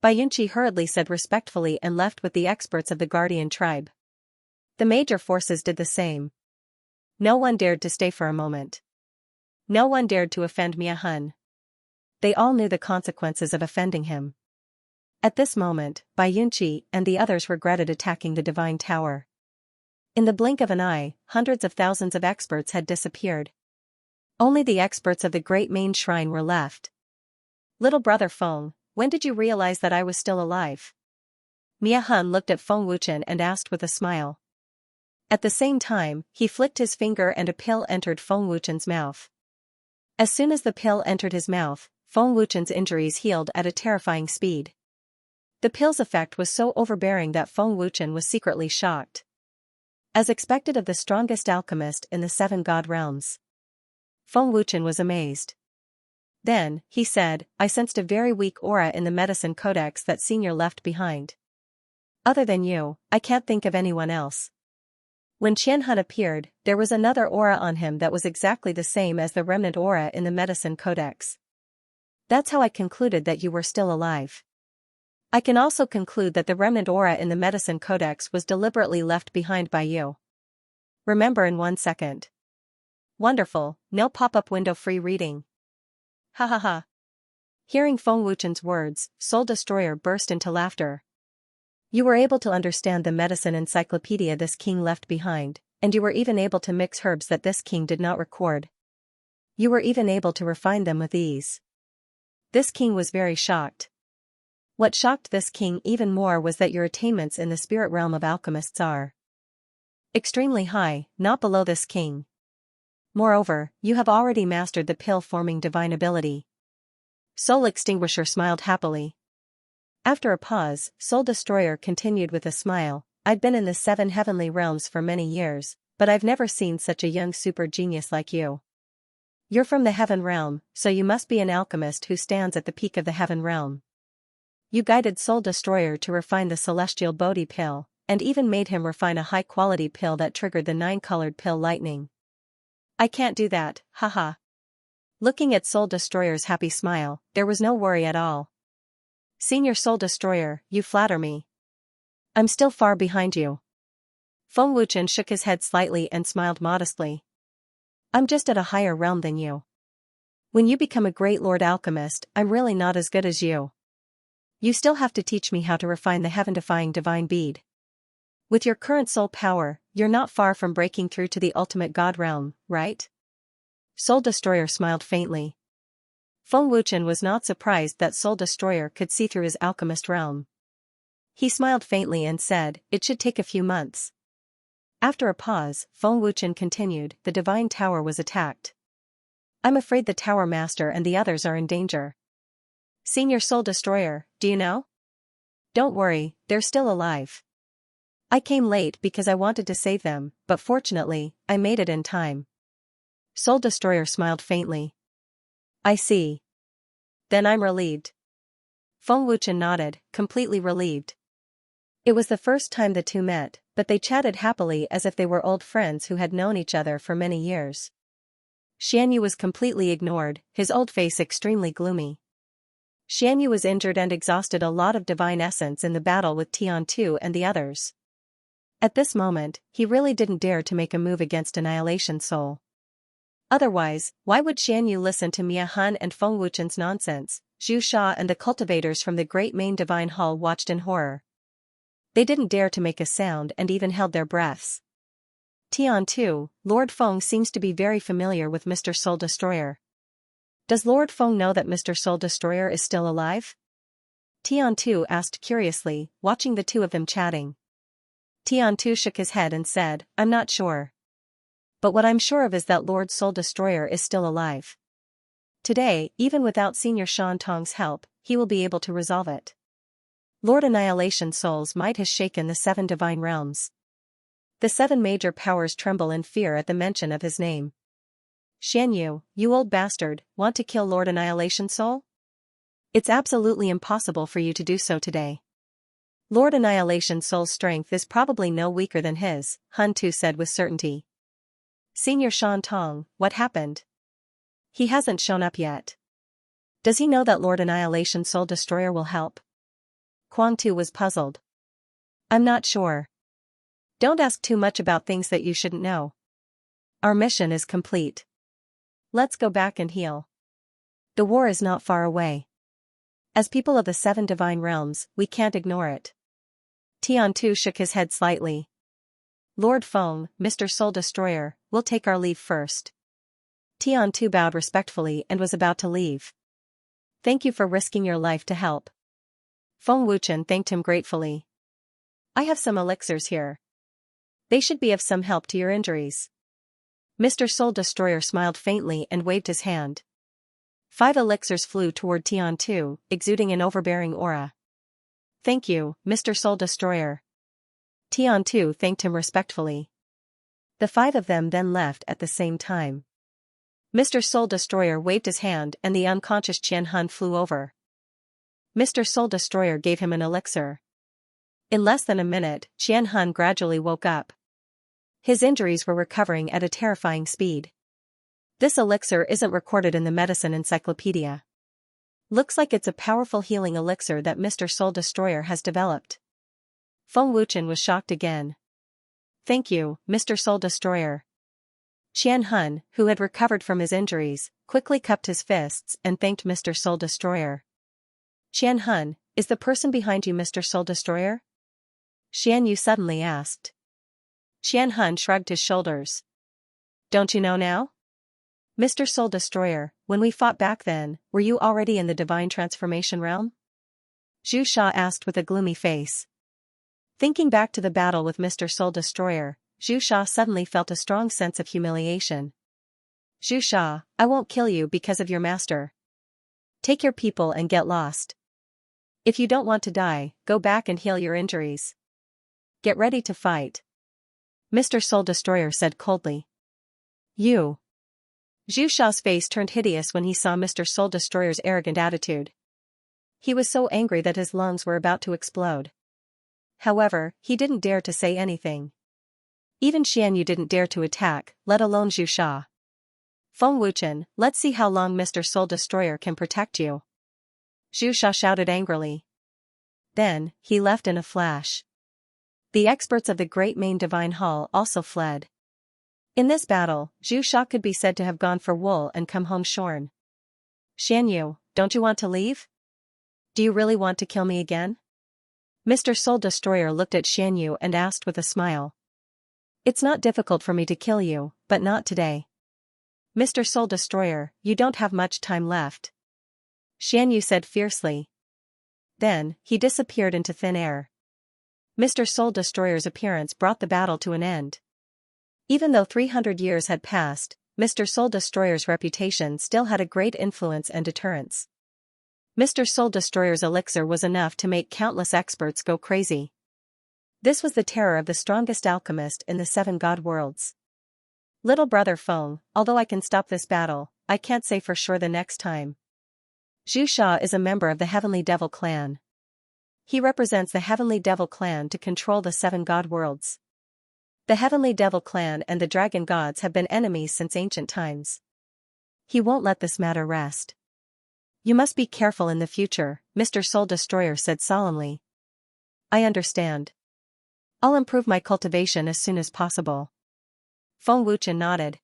Bayunchi hurriedly said respectfully and left with the experts of the Guardian tribe. The major forces did the same. No one dared to stay for a moment. No one dared to offend Mia Hun. They all knew the consequences of offending him. At this moment, Bayunchi and the others regretted attacking the Divine Tower. In the blink of an eye, hundreds of thousands of experts had disappeared. Only the experts of the Great Main Shrine were left. Little brother Feng, when did you realize that I was still alive? Mia Hun looked at Feng Wuchen and asked with a smile. At the same time, he flicked his finger and a pill entered Feng Wuchen's mouth. As soon as the pill entered his mouth, Feng Wuchen's injuries healed at a terrifying speed. The pill's effect was so overbearing that Feng Wuchen was secretly shocked. As expected of the strongest alchemist in the seven god realms. Feng Wuchen was amazed. Then, he said, I sensed a very weak aura in the medicine codex that Senior left behind. Other than you, I can't think of anyone else. When Qianhun appeared, there was another aura on him that was exactly the same as the remnant aura in the medicine codex. That's how I concluded that you were still alive. I can also conclude that the remnant aura in the medicine codex was deliberately left behind by you. Remember in 1 second. Wonderful, no pop-up window free reading. Ha ha ha. Hearing Feng Wuchen's words, Soul Destroyer burst into laughter. You were able to understand the medicine encyclopedia this king left behind, and you were even able to mix herbs that this king did not record. You were even able to refine them with ease. This king was very shocked. What shocked this king even more was that your attainments in the spirit realm of alchemists are extremely high, not below this king. Moreover, you have already mastered the pill-forming divine ability. Soul Extinguisher smiled happily. After a pause, Soul Destroyer continued with a smile, I've been in the 7 heavenly realms for many years, but I've never seen such a young super genius like you. You're from the heaven realm, so you must be an alchemist who stands at the peak of the heaven realm. You guided Soul Destroyer to refine the celestial Bodhi pill, and even made him refine a high-quality pill that triggered the 9-colored pill lightning. I can't do that, haha. Looking at Soul Destroyer's happy smile, there was no worry at all. Senior Soul Destroyer, you flatter me. I'm still far behind you. Feng Wuchen shook his head slightly and smiled modestly. I'm just at a higher realm than you. When you become a great Lord Alchemist, I'm really not as good as you. You still have to teach me how to refine the heaven-defying divine bead. With your current soul power, you're not far from breaking through to the ultimate God realm, right? Soul Destroyer smiled faintly. Feng Wuchen was not surprised that Soul Destroyer could see through his alchemist realm. He smiled faintly and said, "It should take a few months." After a pause, Feng Wuchen continued, "The Divine Tower was attacked. I'm afraid the Tower Master and the others are in danger." "Senior Soul Destroyer, do you know?" "Don't worry, they're still alive. I came late because I wanted to save them, but fortunately, I made it in time." Soul Destroyer smiled faintly. "I see. Then I'm relieved." Feng Wuchen nodded, completely relieved. It was the first time the two met, but they chatted happily as if they were old friends who had known each other for many years. Xianxia was completely ignored, his old face extremely gloomy. Xianxia was injured and exhausted a lot of divine essence in the battle with Tian-Tu and the others. At this moment, he really didn't dare to make a move against Annihilation Soul. Otherwise, why would Xianxia listen to Mia Han and Feng Wuchen's nonsense? Zhu Sha and the cultivators from the great main divine hall watched in horror. They didn't dare to make a sound and even held their breaths. Tian-Tu, Lord Feng seems to be very familiar with Mr. Soul Destroyer. Does Lord Feng know that Mr. Soul Destroyer is still alive? Tian-Tu asked curiously, watching the two of them chatting. Tian-Tu shook his head and said, "I'm not sure. But what I'm sure of is that Lord Soul Destroyer is still alive. Today, even without Senior Shan Tong's help, he will be able to resolve it." Lord Annihilation Soul's might has shaken the 7 divine realms. The 7 major powers tremble in fear at the mention of his name. "Xianxia, you old bastard, want to kill Lord Annihilation Soul? It's absolutely impossible for you to do so today. Lord Annihilation Soul's strength is probably no weaker than his," Han Tu said with certainty. "Senior Shan Tong, what happened? He hasn't shown up yet. Does he know that Lord Annihilation Soul Destroyer will help?" Kuang Tu was puzzled. "I'm not sure. Don't ask too much about things that you shouldn't know. Our mission is complete. Let's go back and heal. The war is not far away. As people of the 7 divine realms, we can't ignore it." Tian-Tu shook his head slightly. "Lord Feng, Mr. Soul Destroyer, we'll take our leave first." Tian-Tu bowed respectfully and was about to leave. "Thank you for risking your life to help." Feng Wuchen thanked him gratefully. "I have some elixirs here. They should be of some help to your injuries." Mr. Soul Destroyer smiled faintly and waved his hand. 5 elixirs flew toward Tian-Tu, exuding an overbearing aura. "Thank you, Mr. Soul Destroyer." Tian-Tu thanked him respectfully. The 5 of them then left at the same time. Mr. Soul Destroyer waved his hand and the unconscious Qian Hun flew over. Mr. Soul Destroyer gave him an elixir. In less than a minute, Qian Hun gradually woke up. His injuries were recovering at a terrifying speed. This elixir isn't recorded in the medicine encyclopedia. Looks like it's a powerful healing elixir that Mr. Soul Destroyer has developed. Feng Wuchen was shocked again. "Thank you, Mr. Soul Destroyer." Qian Hun, who had recovered from his injuries, quickly cupped his fists and thanked Mr. Soul Destroyer. "Qian Hun, is the person behind you Mr. Soul Destroyer?" Xianxia suddenly asked. Qian Hun shrugged his shoulders. "Don't you know now? Mr. Soul Destroyer, when we fought back then, were you already in the divine transformation realm?" Zhu Sha asked with a gloomy face. Thinking back to the battle with Mr. Soul Destroyer, Zhu Sha suddenly felt a strong sense of humiliation. "Zhu Sha, I won't kill you because of your master. Take your people and get lost. If you don't want to die, go back and heal your injuries. Get ready to fight," Mr. Soul Destroyer said coldly. "You." Zhu Sha's face turned hideous when he saw Mr. Soul Destroyer's arrogant attitude. He was so angry that his lungs were about to explode. However, he didn't dare to say anything. Even Xianxia didn't dare to attack, let alone Zhu Sha. "Feng Wuchen, let's see how long Mr. Soul Destroyer can protect you," Zhu Sha shouted angrily. Then, he left in a flash. The experts of the Great Main Divine Hall also fled. In this battle, Zhu Sha could be said to have gone for wool and come home shorn. "Xianxia, don't you want to leave? Do you really want to kill me again?" Mr. Soul Destroyer looked at Xianxia and asked with a smile. "It's not difficult for me to kill you, but not today. Mr. Soul Destroyer, you don't have much time left, Xianxia said fiercely. Then, he disappeared into thin air. Mr. Soul Destroyer's appearance brought the battle to an end. Even though 300 years had passed, Mr. Soul Destroyer's reputation still had a great influence and deterrence. Mr. Soul Destroyer's elixir was enough to make countless experts go crazy. This was the terror of the strongest alchemist in the 7 god worlds. Little brother Feng, although I can stop this battle, I can't say for sure the next time. Xianxia is a member of the Heavenly Devil clan. He represents the Heavenly Devil clan to control the 7 god worlds. The Heavenly Devil clan and the Dragon Gods have been enemies since ancient times. He won't let this matter rest. You must be careful in the future, Mr. Soul Destroyer said solemnly. I understand. I'll improve my cultivation as soon as possible. Feng Wuchen nodded.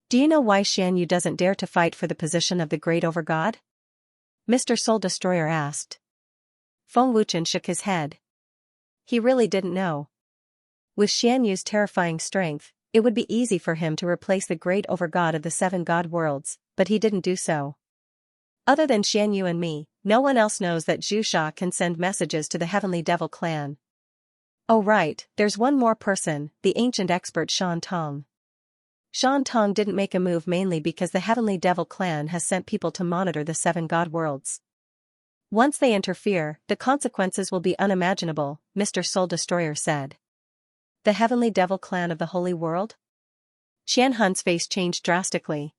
Do you know why Xianxia doesn't dare to fight for the position of the Great Overgod? Mr. Soul Destroyer asked. Feng Wuchen shook his head. He really didn't know. With Xianxia's terrifying strength, it would be easy for him to replace the Great Overgod of the 7 god worlds, but he didn't do so. Other than Xianxia and me, no one else knows that Xianxia can send messages to the Heavenly Devil clan. Oh right, there's one more person, the ancient expert Shan Tong. Shan Tong didn't make a move mainly because the Heavenly Devil clan has sent people to monitor the 7 god worlds. Once they interfere, the consequences will be unimaginable, Mr. Soul Destroyer said. The Heavenly Devil clan of the Holy World? Qian Hun's face changed drastically.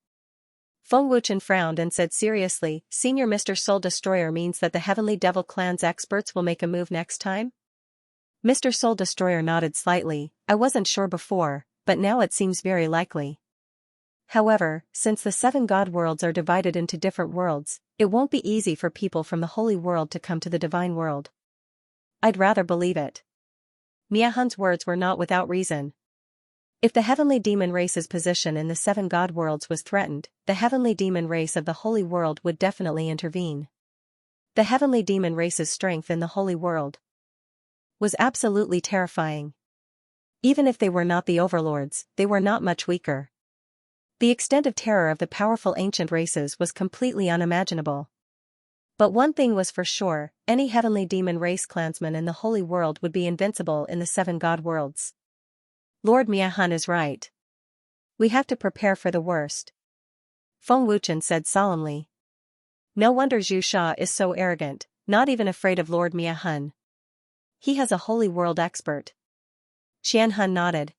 Feng Wuchen frowned and said seriously, Senior Mr. Soul Destroyer means that the Heavenly Devil clan's experts will make a move next time? Mr. Soul Destroyer nodded slightly. I wasn't sure before, but now it seems very likely. However, since the 7 god worlds are divided into different worlds, it won't be easy for people from the Holy World to come to the Divine World. I'd rather believe it. Miahun's words were not without reason. If the heavenly demon race's position in the 7 god worlds was threatened, the heavenly demon race of the Holy World would definitely intervene. The heavenly demon race's strength in the Holy World was absolutely terrifying. Even if they were not the overlords, they were not much weaker. The extent of terror of the powerful ancient races was completely unimaginable. But one thing was for sure, any heavenly demon race clansman in the Holy World would be invincible in the 7 god worlds. Lord Miahun is right. We have to prepare for the worst. Feng Wuchen said solemnly. No wonder Xianxia is so arrogant, not even afraid of Lord Miahun. He has a Holy World expert. Xianxia nodded.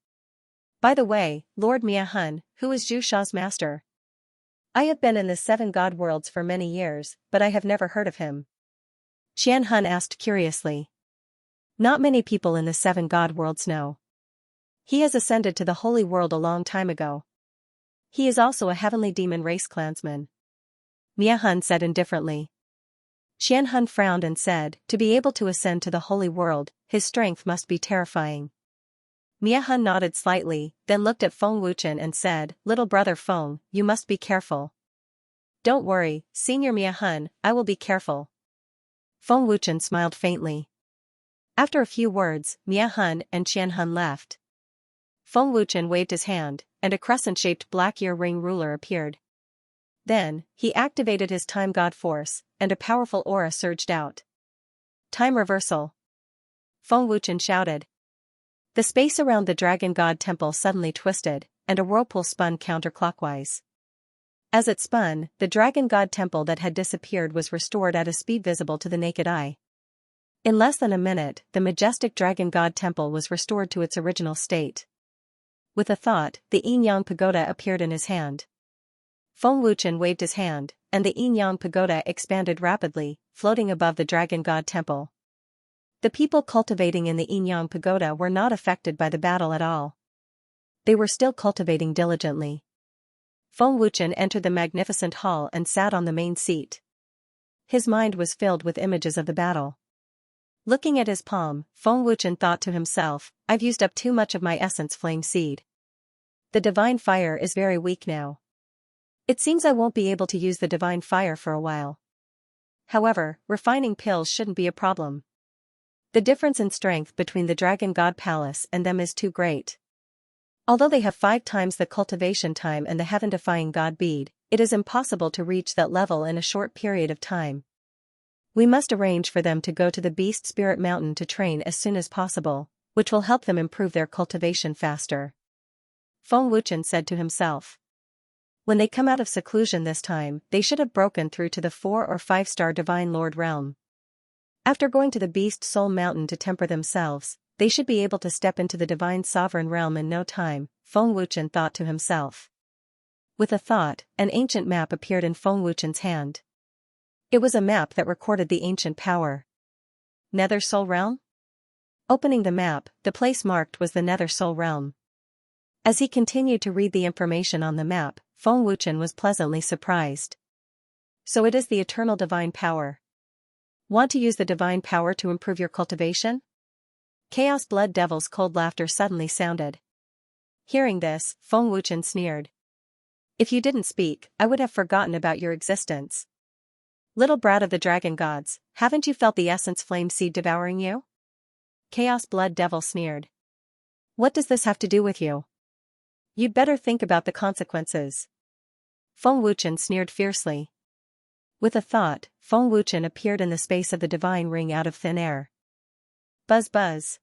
By the way, Lord Miahun, who is Xianxia's master? I have been in the 7 god worlds for many years, but I have never heard of him. Xianxia asked curiously. Not many people in the 7 god worlds know. He has ascended to the Holy World a long time ago. He is also a heavenly demon race clansman. Miahun said indifferently. Xianxia frowned and said, to be able to ascend to the Holy World, his strength must be terrifying. Miahun nodded slightly, then looked at Feng Wuchen and said, Little brother Feng, you must be careful. Don't worry, Senior Miahun, I will be careful. Feng Wuchen smiled faintly. After a few words, Miahun and Xianxia left. Feng Wuchen waved his hand, and a crescent-shaped black ear-ring ruler appeared. Then, he activated his time god force, and a powerful aura surged out. Time reversal! Feng Wuchen shouted. The space around the Dragon God Temple suddenly twisted, and a whirlpool spun counterclockwise. As it spun, the Dragon God Temple that had disappeared was restored at a speed visible to the naked eye. In less than a minute, the majestic Dragon God Temple was restored to its original state. With a thought, the Yin-Yang Pagoda appeared in his hand. Feng Wuchen waved his hand, and the Yin-Yang Pagoda expanded rapidly, floating above the Dragon God Temple. The people cultivating in the Yin-Yang Pagoda were not affected by the battle at all. They were still cultivating diligently. Feng Wuchen entered the magnificent hall and sat on the main seat. His mind was filled with images of the battle. Looking at his palm, Feng Wuchen thought to himself, I've used up too much of my essence flame seed. The divine fire is very weak now. It seems I won't be able to use the divine fire for a while. However, refining pills shouldn't be a problem. The difference in strength between the Dragon God Palace and them is too great. Although they have 5 times the cultivation time and the heaven-defying God bead, it is impossible to reach that level in a short period of time. We must arrange for them to go to the Beast Spirit Mountain to train as soon as possible, which will help them improve their cultivation faster. Feng Wuchen said to himself. When they come out of seclusion this time, they should have broken through to the 4 or 5-star Divine Lord realm. After going to the Beast Soul Mountain to temper themselves, they should be able to step into the Divine Sovereign realm in no time, Feng Wuchen thought to himself. With a thought, an ancient map appeared in Feng Wuchen's hand. It was a map that recorded the ancient power. Nether Soul Realm? Opening the map, the place marked was the Nether Soul Realm. As he continued to read the information on the map, Feng Wuchen was pleasantly surprised. So it is the eternal divine power. Want to use the divine power to improve your cultivation? Chaos Blood Devil's cold laughter suddenly sounded. Hearing this, Feng Wuchen sneered. If you didn't speak, I would have forgotten about your existence. Little brat of the dragon gods, haven't you felt the essence flame seed devouring you? Chaos Blood Devil sneered. What does this have to do with you? You'd better think about the consequences. Feng Wuchen sneered fiercely. With a thought, Feng Wuchen appeared in the space of the divine ring out of thin air. Buzz buzz.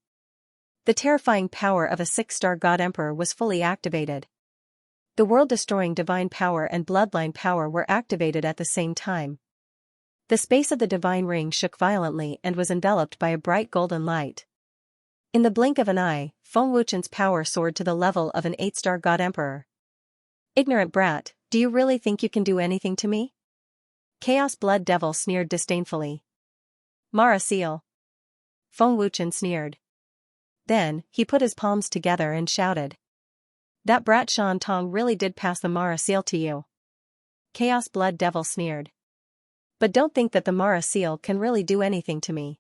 The terrifying power of a 6-star God Emperor was fully activated. The world-destroying divine power and bloodline power were activated at the same time. The space of the divine ring shook violently and was enveloped by a bright golden light. In the blink of an eye, Feng Wuchen's power soared to the level of an 8-star God Emperor. Ignorant brat, do you really think you can do anything to me? Chaos Blood Devil sneered disdainfully. Mara Seal. Feng Wuchen sneered. Then, he put his palms together and shouted. That brat Shan Tong really did pass the Mara Seal to you. Chaos Blood Devil sneered. But don't think that the Mara Seal can really do anything to me.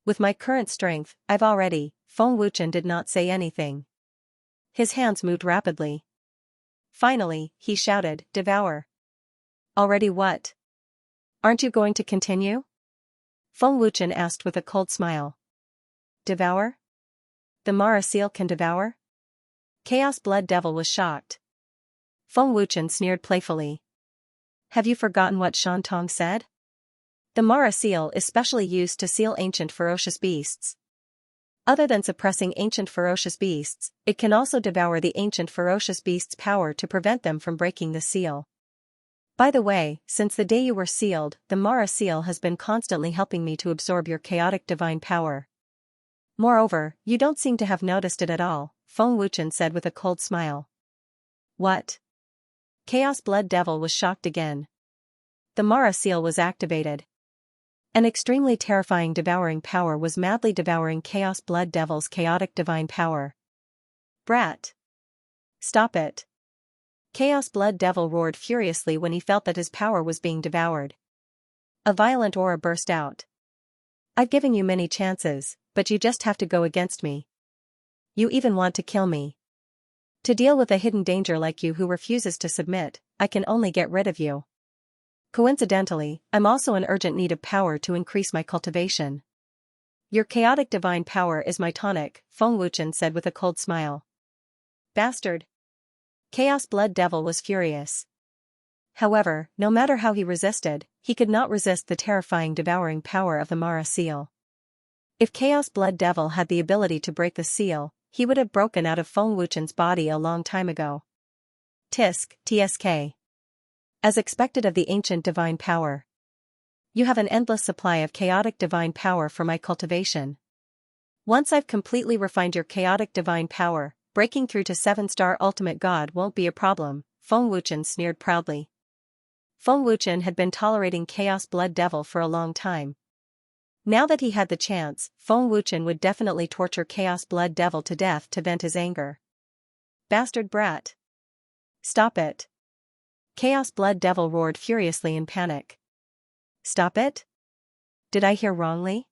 With my current strength, I've already. Feng Wuchen did not say anything. His hands moved rapidly. Finally, he shouted, Devour. Already what? Aren't you going to continue? Feng Wuchen asked with a cold smile. Devour? The Mara Seal can devour? Chaos Blood Devil was shocked. Feng Wuchen sneered playfully. Have you forgotten what Shan Tong said? The Mara Seal is specially used to seal ancient ferocious beasts. Other than suppressing ancient ferocious beasts, it can also devour the ancient ferocious beast's power to prevent them from breaking the seal. By the way, since the day you were sealed, the Mara Seal has been constantly helping me to absorb your chaotic divine power. Moreover, you don't seem to have noticed it at all, Feng Wuchen said with a cold smile. What? Chaos Blood Devil was shocked again. The Mara Seal was activated. An extremely terrifying devouring power was madly devouring Chaos Blood Devil's chaotic divine power. Brat! Stop it! Chaos Blood Devil roared furiously when he felt that his power was being devoured. A violent aura burst out. I've given you many chances, but you just have to go against me. You even want to kill me. To deal with a hidden danger like you who refuses to submit, I can only get rid of you. Coincidentally, I'm also in urgent need of power to increase my cultivation. Your chaotic divine power is my tonic, Feng Wuchen said with a cold smile. Bastard! Chaos Blood Devil was furious. However, no matter how he resisted, he could not resist the terrifying devouring power of the Mara Seal. If Chaos Blood Devil had the ability to break the seal, he would have broken out of Feng Wuchen's body a long time ago. Tisk, TSK. As expected of the ancient divine power. You have an endless supply of chaotic divine power for my cultivation. Once I've completely refined your chaotic divine power, breaking through to 7-star ultimate god won't be a problem, Feng Wuchen sneered proudly. Feng Wuchen had been tolerating Chaos Blood Devil for a long time. Now that he had the chance, Feng Wuchen would definitely torture Chaos Blood Devil to death to vent his anger. Bastard brat! Stop it! Chaos Blood Devil roared furiously in panic. Stop it? Did I hear wrongly?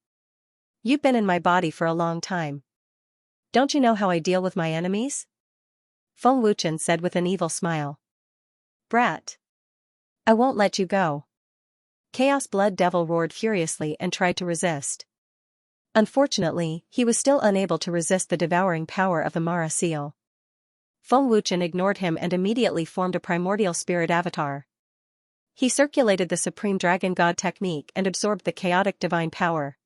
You've been in my body for a long time. Don't you know how I deal with my enemies? Feng Wuchen said with an evil smile. Brat! I won't let you go. Chaos Blood Devil roared furiously and tried to resist. Unfortunately, he was still unable to resist the devouring power of the Mara Seal. Feng Wuchen ignored him and immediately formed a primordial spirit avatar. He circulated the Supreme Dragon God technique and absorbed the chaotic divine power.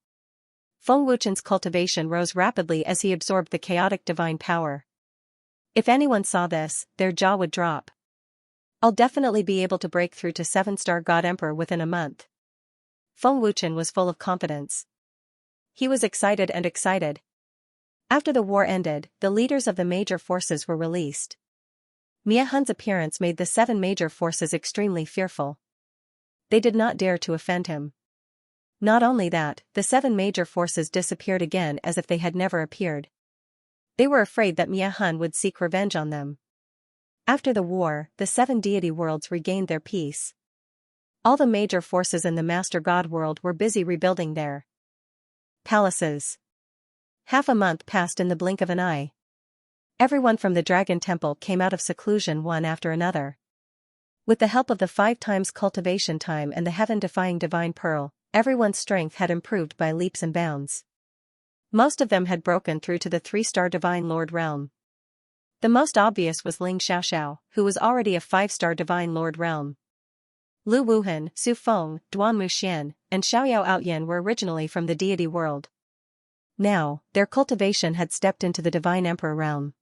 Feng Wuchen's cultivation rose rapidly as he absorbed the chaotic divine power. If anyone saw this, their jaw would drop. I'll definitely be able to break through to 7-star God Emperor within a month. Feng Wuchen was full of confidence. He was excited and excited. After the war ended, the leaders of the major forces were released. Mia Hun's appearance made the 7 major forces extremely fearful. They did not dare to offend him. Not only that, the 7 major forces disappeared again as if they had never appeared. They were afraid that Mia Hun would seek revenge on them. After the war, the 7 deity worlds regained their peace. All the major forces in the Master God world were busy rebuilding their palaces. Half a month passed in the blink of an eye. Everyone from the Dragon Temple came out of seclusion one after another. With the help of the 5 times cultivation time and the heaven-defying divine pearl, everyone's strength had improved by leaps and bounds. Most of them had broken through to the 3-star divine lord realm. The most obvious was Ling Xiaoxiao, who was already a 5-star divine lord realm. Lu Wuhan, Su Feng, Duan Muxian, and Xiaoyao Outyan were originally from the deity world. Now, their cultivation had stepped into the divine emperor realm.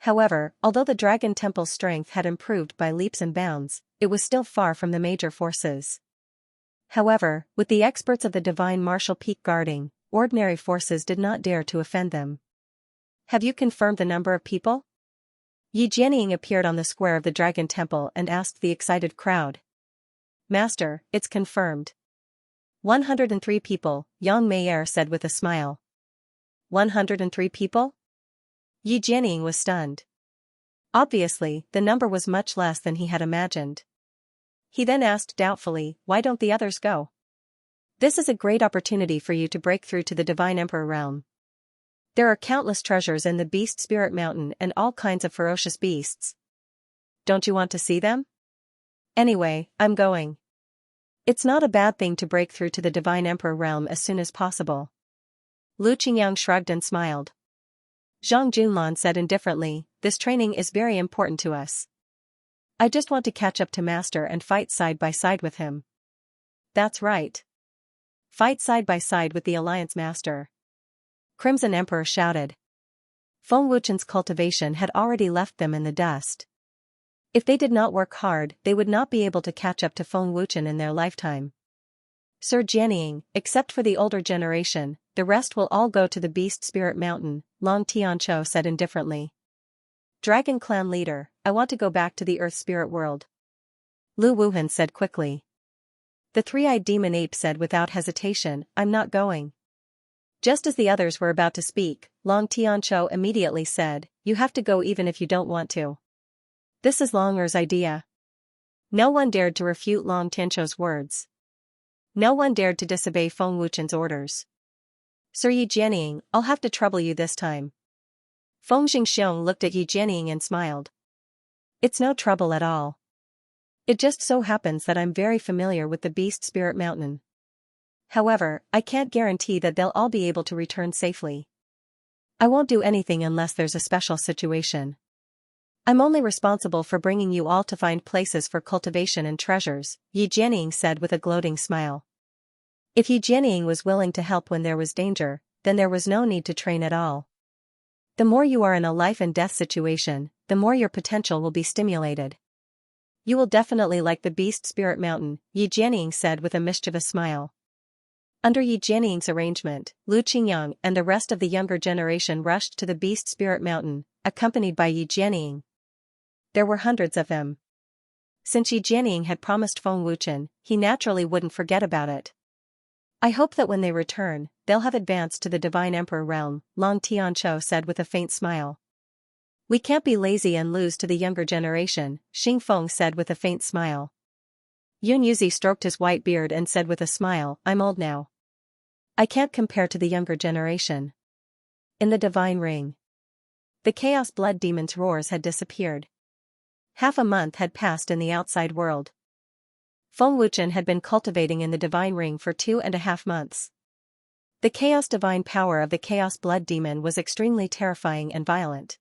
However, although the Dragon Temple's strength had improved by leaps and bounds, it was still far from the major forces. However, with the experts of the divine martial peak guarding, ordinary forces did not dare to offend them. Have you confirmed the number of people? Yi Jianying appeared on the square of the Dragon Temple and asked the excited crowd. Master, it's confirmed. 103 people, Yang Meier said with a smile. 103 people? Yi Jianying was stunned. Obviously, the number was much less than he had imagined. He then asked doubtfully, why don't the others go? This is a great opportunity for you to break through to the Divine Emperor realm. There are countless treasures in the Beast Spirit Mountain and all kinds of ferocious beasts. Don't you want to see them? Anyway, I'm going. It's not a bad thing to break through to the Divine Emperor realm as soon as possible. Lu Qingyang shrugged and smiled. Zhang Junlan said indifferently, this training is very important to us. I just want to catch up to Master and fight side by side with him. That's right. Fight side by side with the Alliance Master. Crimson Emperor shouted. Feng Wuchen's cultivation had already left them in the dust. If they did not work hard, they would not be able to catch up to Feng Wuchen in their lifetime. Sir Jianying, except for the older generation, the rest will all go to the Beast Spirit Mountain, Long Tianqiu said indifferently. Dragon Clan leader, I want to go back to the Earth Spirit world. Lu Wuhan said quickly. The 3-eyed demon ape said without hesitation, I'm not going. Just as the others were about to speak, Long Tianqiu immediately said, you have to go even if you don't want to. This is Long Er's idea. No one dared to refute Long Tianqiu's words. No one dared to disobey Feng Wuchen's orders. Sir Yi Jianying, I'll have to trouble you this time. Feng Xingxiong looked at Yi Jianying and smiled. It's no trouble at all. It just so happens that I'm very familiar with the Beast Spirit Mountain. However, I can't guarantee that they'll all be able to return safely. I won't do anything unless there's a special situation. I'm only responsible for bringing you all to find places for cultivation and treasures, Yi Jianying said with a gloating smile. If Yi Jianying was willing to help when there was danger, then there was no need to train at all. The more you are in a life and death situation, the more your potential will be stimulated. You will definitely like the Beast Spirit Mountain, Yi Jianying said with a mischievous smile. Under Yi Jianying's arrangement, Lu Qingyang and the rest of the younger generation rushed to the Beast Spirit Mountain, accompanied by Yi Jianying. There were hundreds of them. Since Yi Jianying had promised Feng Wuchen, he naturally wouldn't forget about it. I hope that when they return, they'll have advanced to the Divine Emperor realm, Long Tianqiu said with a faint smile. We can't be lazy and lose to the younger generation, Xing Feng said with a faint smile. Yun Yuzi stroked his white beard and said with a smile, I'm old now. I can't compare to the younger generation. In the Divine Ring. The Chaos Blood Demon's roars had disappeared. Half a month had passed in the outside world. Feng Wuchen had been cultivating in the Divine Ring for 2.5 months. The Chaos Divine power of the Chaos Blood Demon was extremely terrifying and violent.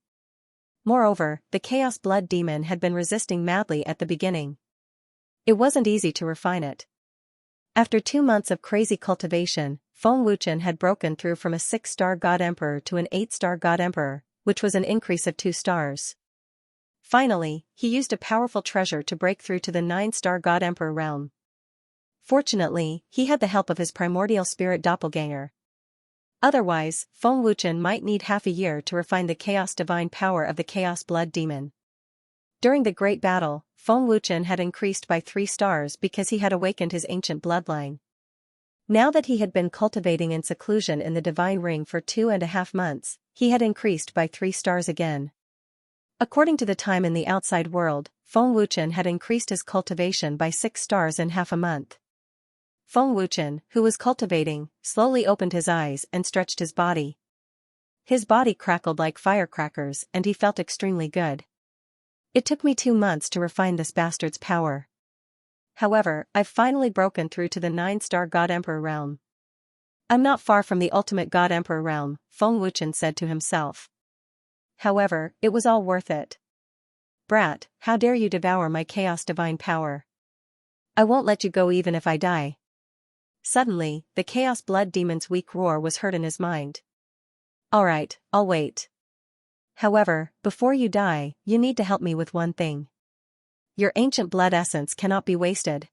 Moreover, the Chaos Blood Demon had been resisting madly at the beginning. It wasn't easy to refine it. After 2 months of crazy cultivation, Feng Wuchen had broken through from a 6-star God Emperor to an 8-star God Emperor, which was an increase of 2 stars. Finally, he used a powerful treasure to break through to the 9-star God Emperor realm. Fortunately, he had the help of his primordial spirit doppelganger. Otherwise, Feng Wuchen might need half a year to refine the chaos divine power of the Chaos Blood Demon. During the Great Battle, Feng Wuchen had increased by 3 stars because he had awakened his ancient bloodline. Now that he had been cultivating in seclusion in the Divine Ring for 2.5 months, he had increased by 3 stars again. According to the time in the outside world, Feng Wuchen had increased his cultivation by 6 stars in half a month. Feng Wuchen, who was cultivating, slowly opened his eyes and stretched his body. His body crackled like firecrackers and he felt extremely good. It took me 2 months to refine this bastard's power. However, I've finally broken through to the 9-star God Emperor realm. I'm not far from the ultimate God Emperor realm, Feng Wuchen said to himself. However, it was all worth it. Brat, how dare you devour my chaos divine power? I won't let you go even if I die. Suddenly, the Chaos Blood Demon's weak roar was heard in his mind. Alright, I'll wait. However, before you die, you need to help me with one thing. Your ancient blood essence cannot be wasted.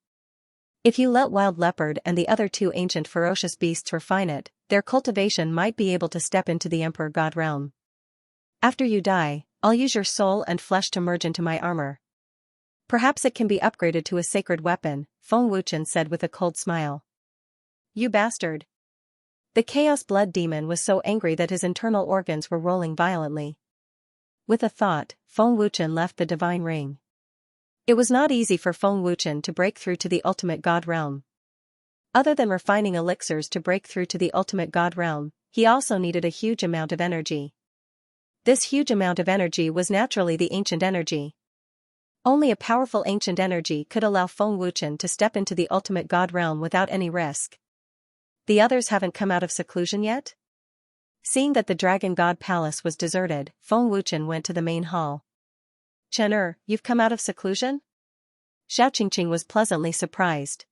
If you let Wild Leopard and the other 2 ancient ferocious beasts refine it, their cultivation might be able to step into the Emperor God realm. After you die, I'll use your soul and flesh to merge into my armor. Perhaps it can be upgraded to a sacred weapon, Feng Wuchen said with a cold smile. You bastard. The Chaos Blood Demon was so angry that his internal organs were rolling violently. With a thought, Feng Wuchen left the Divine Ring. It was not easy for Feng Wuchen to break through to the ultimate God realm. Other than refining elixirs to break through to the ultimate God realm, he also needed a huge amount of energy. This huge amount of energy was naturally the ancient energy. Only a powerful ancient energy could allow Feng Wuchen to step into the ultimate God realm without any risk. The others haven't come out of seclusion yet? Seeing that the Dragon God Palace was deserted, Feng Wuchen went to the main hall. Chen, you've come out of seclusion? Xiao Qingqing was pleasantly surprised.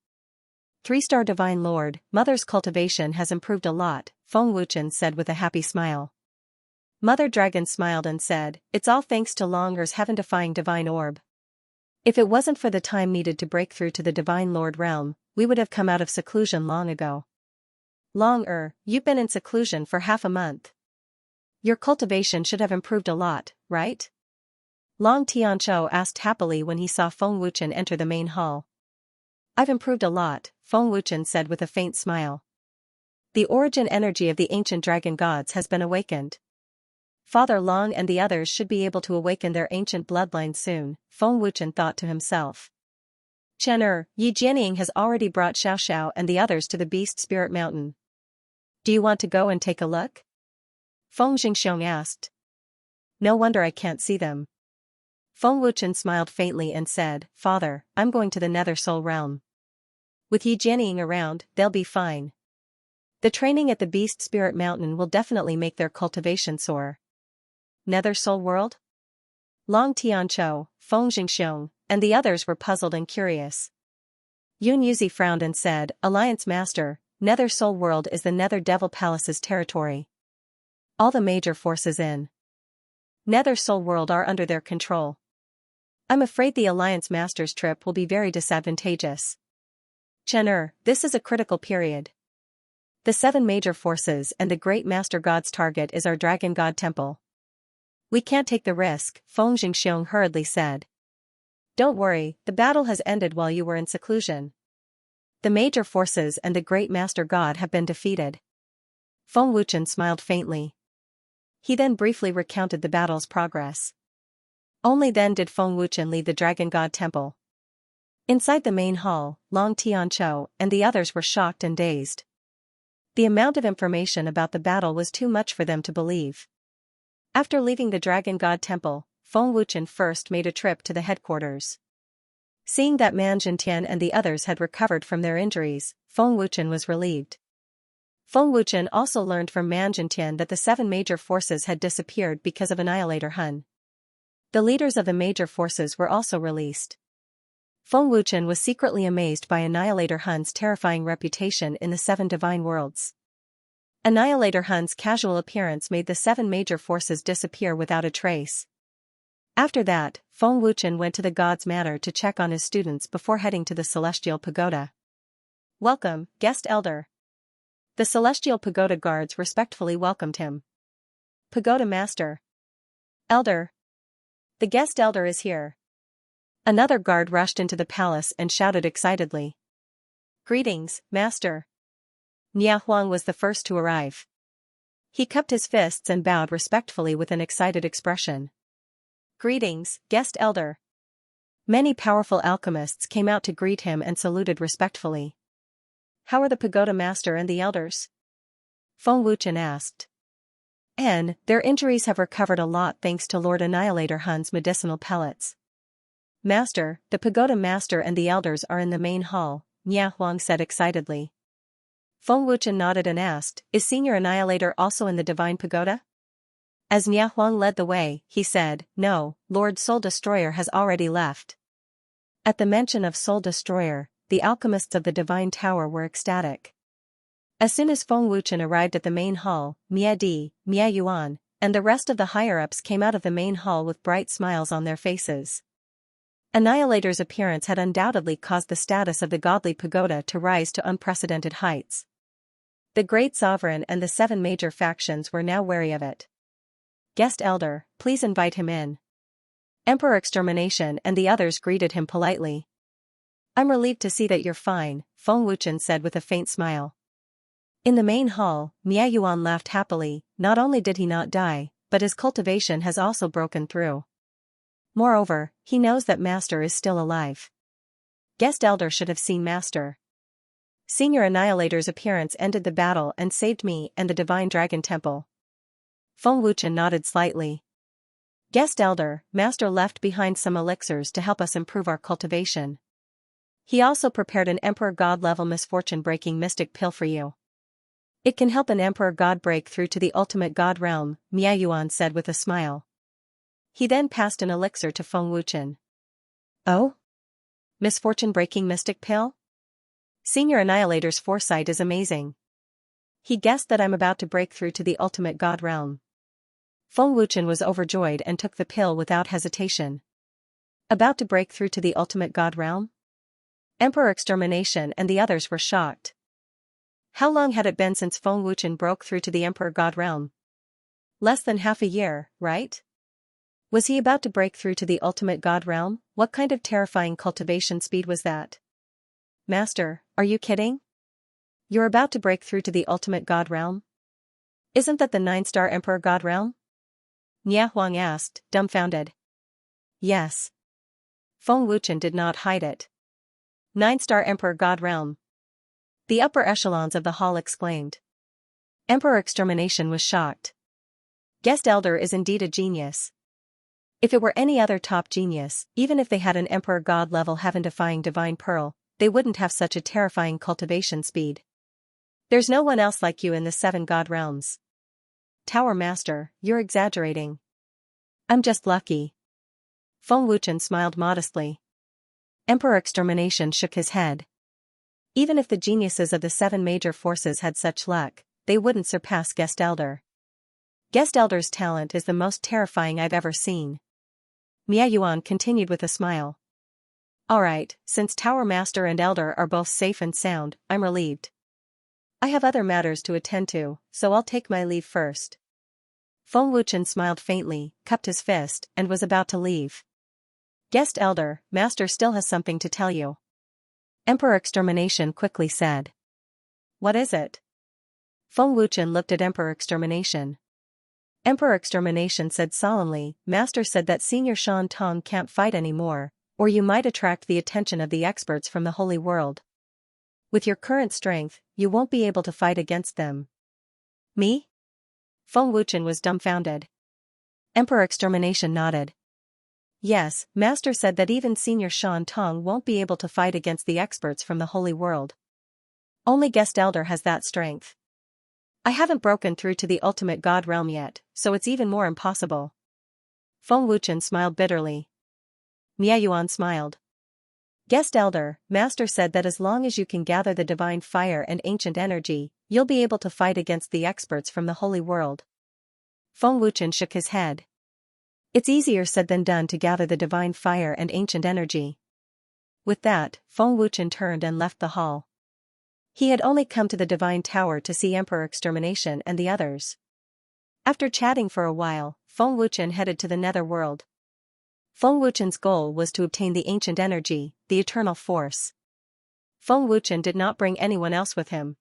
3-star Divine Lord, Mother's cultivation has improved a lot, Feng Wuchen said with a happy smile. Mother Dragon smiled and said, it's all thanks to Longer's heaven-defying divine orb. If it wasn't for the time needed to break through to the Divine Lord realm, we would have come out of seclusion long ago. Long, you've been in seclusion for half a month. Your cultivation should have improved a lot, right? Long Tianzhou asked happily when he saw Feng Wuchen enter the main hall. I've improved a lot, Feng Wuchen said with a faint smile. The origin energy of the ancient dragon gods has been awakened. Father Long and the others should be able to awaken their ancient bloodline soon, Feng Wuchen thought to himself. Chen, Yi Jianying has already brought Xiaoxiao and the others to the Beast Spirit Mountain. Do you want to go and take a look? Feng Jingxiong asked. No wonder I can't see them. Feng Wuchen smiled faintly and said, Father, I'm going to the Nether Soul Realm. With Yi Jianying around, they'll be fine. The training at the Beast Spirit Mountain will definitely make their cultivation soar. Nether Soul World? Long Tianzhou, Feng Jingxiong, and the others were puzzled and curious. Yun Yuzi frowned and said, Alliance Master, Nether Soul World is the Nether Devil Palace's territory. All the major forces in Nether Soul World are under their control. I'm afraid the Alliance Master's trip will be very disadvantageous. Chen, this is a critical period. The 7 major forces and the Great Master God's target is our Dragon God Temple. We can't take the risk, Feng Jingxiong hurriedly said. Don't worry, the battle has ended while you were in seclusion. The major forces and the Great Master God have been defeated. Feng Wuchen smiled faintly. He then briefly recounted the battle's progress. Only then did Feng Wuchen leave the Dragon God Temple. Inside the main hall, Long Tianzhou and the others were shocked and dazed. The amount of information about the battle was too much for them to believe. After leaving the Dragon God Temple, Feng Wuchen first made a trip to the headquarters. Seeing that Man Jintian and the others had recovered from their injuries, Feng Wuchen was relieved. Feng Wuchen also learned from Man Jintian that the 7 major forces had disappeared because of Annihilator Hun. The leaders of the major forces were also released. Feng Wuchen was secretly amazed by Annihilator Hun's terrifying reputation in the 7 divine worlds. Annihilator Hun's casual appearance made the 7 major forces disappear without a trace. After that, Feng Wuchen went to the God's Manor to check on his students before heading to the Celestial Pagoda. "Welcome, guest elder." The Celestial Pagoda guards respectfully welcomed him. "Pagoda Master." "Elder." "The guest elder is here." Another guard rushed into the palace and shouted excitedly. "Greetings, Master." Nia Huang was the first to arrive. He cupped his fists and bowed respectfully with an excited expression. "Greetings, guest elder." Many powerful alchemists came out to greet him and saluted respectfully. "How are the Pagoda Master and the elders?" Feng Wuchen asked. Their injuries have recovered a lot thanks to Lord Annihilator Hun's medicinal pellets." "Master, the Pagoda Master and the elders are in the main hall," Nia Huang said excitedly. Feng Wuchen nodded and asked, "Is Senior Annihilator also in the Divine Pagoda?" As Nia Huang led the way, he said, "No, Lord Soul Destroyer has already left." At the mention of Soul Destroyer, the alchemists of the Divine Tower were ecstatic. As soon as Feng Wuchen arrived at the main hall, Mia Di, Mia Yuan, and the rest of the higher-ups came out of the main hall with bright smiles on their faces. Annihilator's appearance had undoubtedly caused the status of the godly pagoda to rise to unprecedented heights. The Great Sovereign and the 7 major factions were now wary of it. "Guest elder, please invite him in." Emperor Extermination and the others greeted him politely. "I'm relieved to see that you're fine," Feng Wuchen said with a faint smile. In the main hall, Mia Yuan laughed happily. Not only did he not die, but his cultivation has also broken through. Moreover, he knows that Master is still alive. Guest elder should have seen Master. Senior Annihilator's appearance ended the battle and saved me and the Divine Dragon Temple. Feng Wuchen nodded slightly. Guest elder, Master left behind some elixirs to help us improve our cultivation. He also prepared an Emperor God level misfortune-breaking mystic pill for you. It can help an Emperor God break through to the ultimate God realm, Mia Yuan said with a smile. He then passed an elixir to Feng Wuchen. "Oh? Misfortune-breaking mystic pill?" Senior Annihilator's foresight is amazing. He guessed that I'm about to break through to the ultimate God realm. Feng Wuchen was overjoyed and took the pill without hesitation. About to break through to the ultimate God realm? Emperor Extermination and the others were shocked. How long had it been since Feng Wuchen broke through to the Emperor God realm? Less than half a year, right? Was he about to break through to the ultimate God realm? What kind of terrifying cultivation speed was that? Master, are you kidding? You're about to break through to the ultimate God realm? Isn't that the 9-star Emperor God realm? Nia Huang asked, dumbfounded. Yes. Feng Wuchen did not hide it. 9-star Emperor God realm. The upper echelons of the hall exclaimed. Emperor Extermination was shocked. Guest elder is indeed a genius. If it were any other top genius, even if they had an Emperor God level heaven-defying divine pearl, they wouldn't have such a terrifying cultivation speed. There's no one else like you in the 7 God realms. Tower Master, you're exaggerating. I'm just lucky. Feng Wuchen smiled modestly. Emperor Extermination shook his head. Even if the geniuses of the 7 major forces had such luck, they wouldn't surpass Guest Elder. Guest Elder's talent is the most terrifying I've ever seen. Mia Yuan continued with a smile. Alright, since Tower Master and Elder are both safe and sound, I'm relieved. I have other matters to attend to, so I'll take my leave first. Feng Wuchen smiled faintly, cupped his fist, and was about to leave. Guest Elder, Master still has something to tell you. Emperor Extermination quickly said. What is it? Feng Wuchen looked at Emperor Extermination. Emperor Extermination said solemnly, Master said that Senior Shan Tong can't fight anymore, or you might attract the attention of the experts from the Holy World. With your current strength, you won't be able to fight against them. Me? Feng Wuchen was dumbfounded. Emperor Extermination nodded. Yes, Master said that even Senior Shan Tong won't be able to fight against the experts from the Holy World. Only Guest Elder has that strength. I haven't broken through to the ultimate God realm yet, so it's even more impossible. Feng Wuchen smiled bitterly. Miayuan smiled. Guest elder, master said that as long as you can gather the divine fire and ancient energy, you'll be able to fight against the experts from the holy world. Feng Wuchen shook his head. It's easier said than done to gather the divine fire and ancient energy. With that, Feng Wuchen turned and left the hall. He had only come to the divine tower to see Emperor Extermination and the others. After chatting for a while, Feng Wuchen headed to the nether world. Feng Wuchen's goal was to obtain the ancient energy, the eternal force. Feng Wuchen did not bring anyone else with him.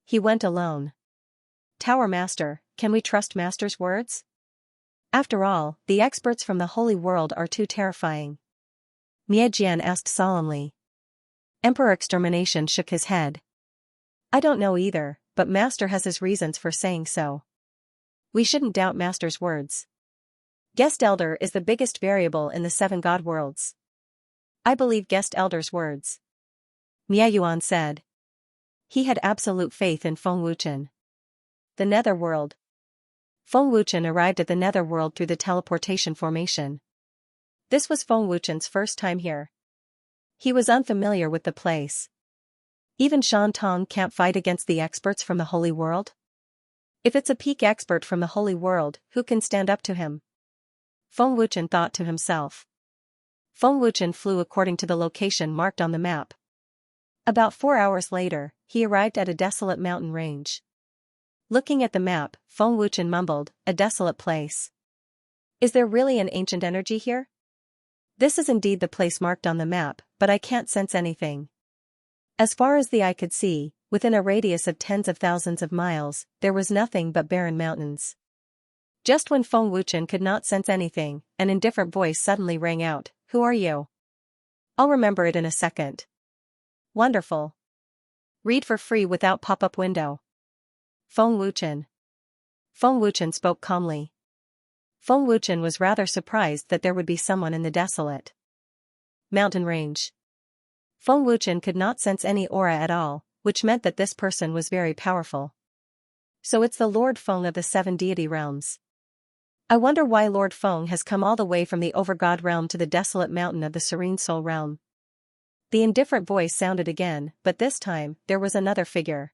He went alone. Tower Master, can we trust Master's words? After all, the experts from the holy world are too terrifying. Miajian asked solemnly. Emperor Extermination shook his head. I don't know either, but Master has his reasons for saying so. We shouldn't doubt Master's words. Guest Elder is the biggest variable in the 7 god worlds. I believe Guest Elder's words. Miayuan said. He had absolute faith in Feng Wuchen. The Netherworld. Feng Wuchen arrived at the Netherworld through the teleportation formation. This was Feng Wuchen's first time here. He was unfamiliar with the place. Even Shan Tong can't fight against the experts from the holy world? If it's a peak expert from the holy world, who can stand up to him? Feng Wuchen thought to himself. Feng Wuchen flew according to the location marked on the map. About 4 hours later, he arrived at a desolate mountain range. Looking at the map, Feng Wuchen mumbled, a desolate place. Is there really an ancient energy here? This is indeed the place marked on the map, but I can't sense anything. As far as the eye could see, within a radius of tens of thousands of miles, there was nothing but barren mountains. Just when Feng Wuchen could not sense anything, an indifferent voice suddenly rang out, "Who are you?" I'll remember it in a second. Wonderful. Read for free without pop-up window. Feng Wuchen. Feng Wuchen spoke calmly. Feng Wuchen was rather surprised that there would be someone in the desolate mountain range. Feng Wuchen could not sense any aura at all, which meant that this person was very powerful. So it's the Lord Feng of the 7 deity realms. I wonder why Lord Feng has come all the way from the Overgod realm to the desolate mountain of the Serene Soul realm. The indifferent voice sounded again, but this time, there was another figure.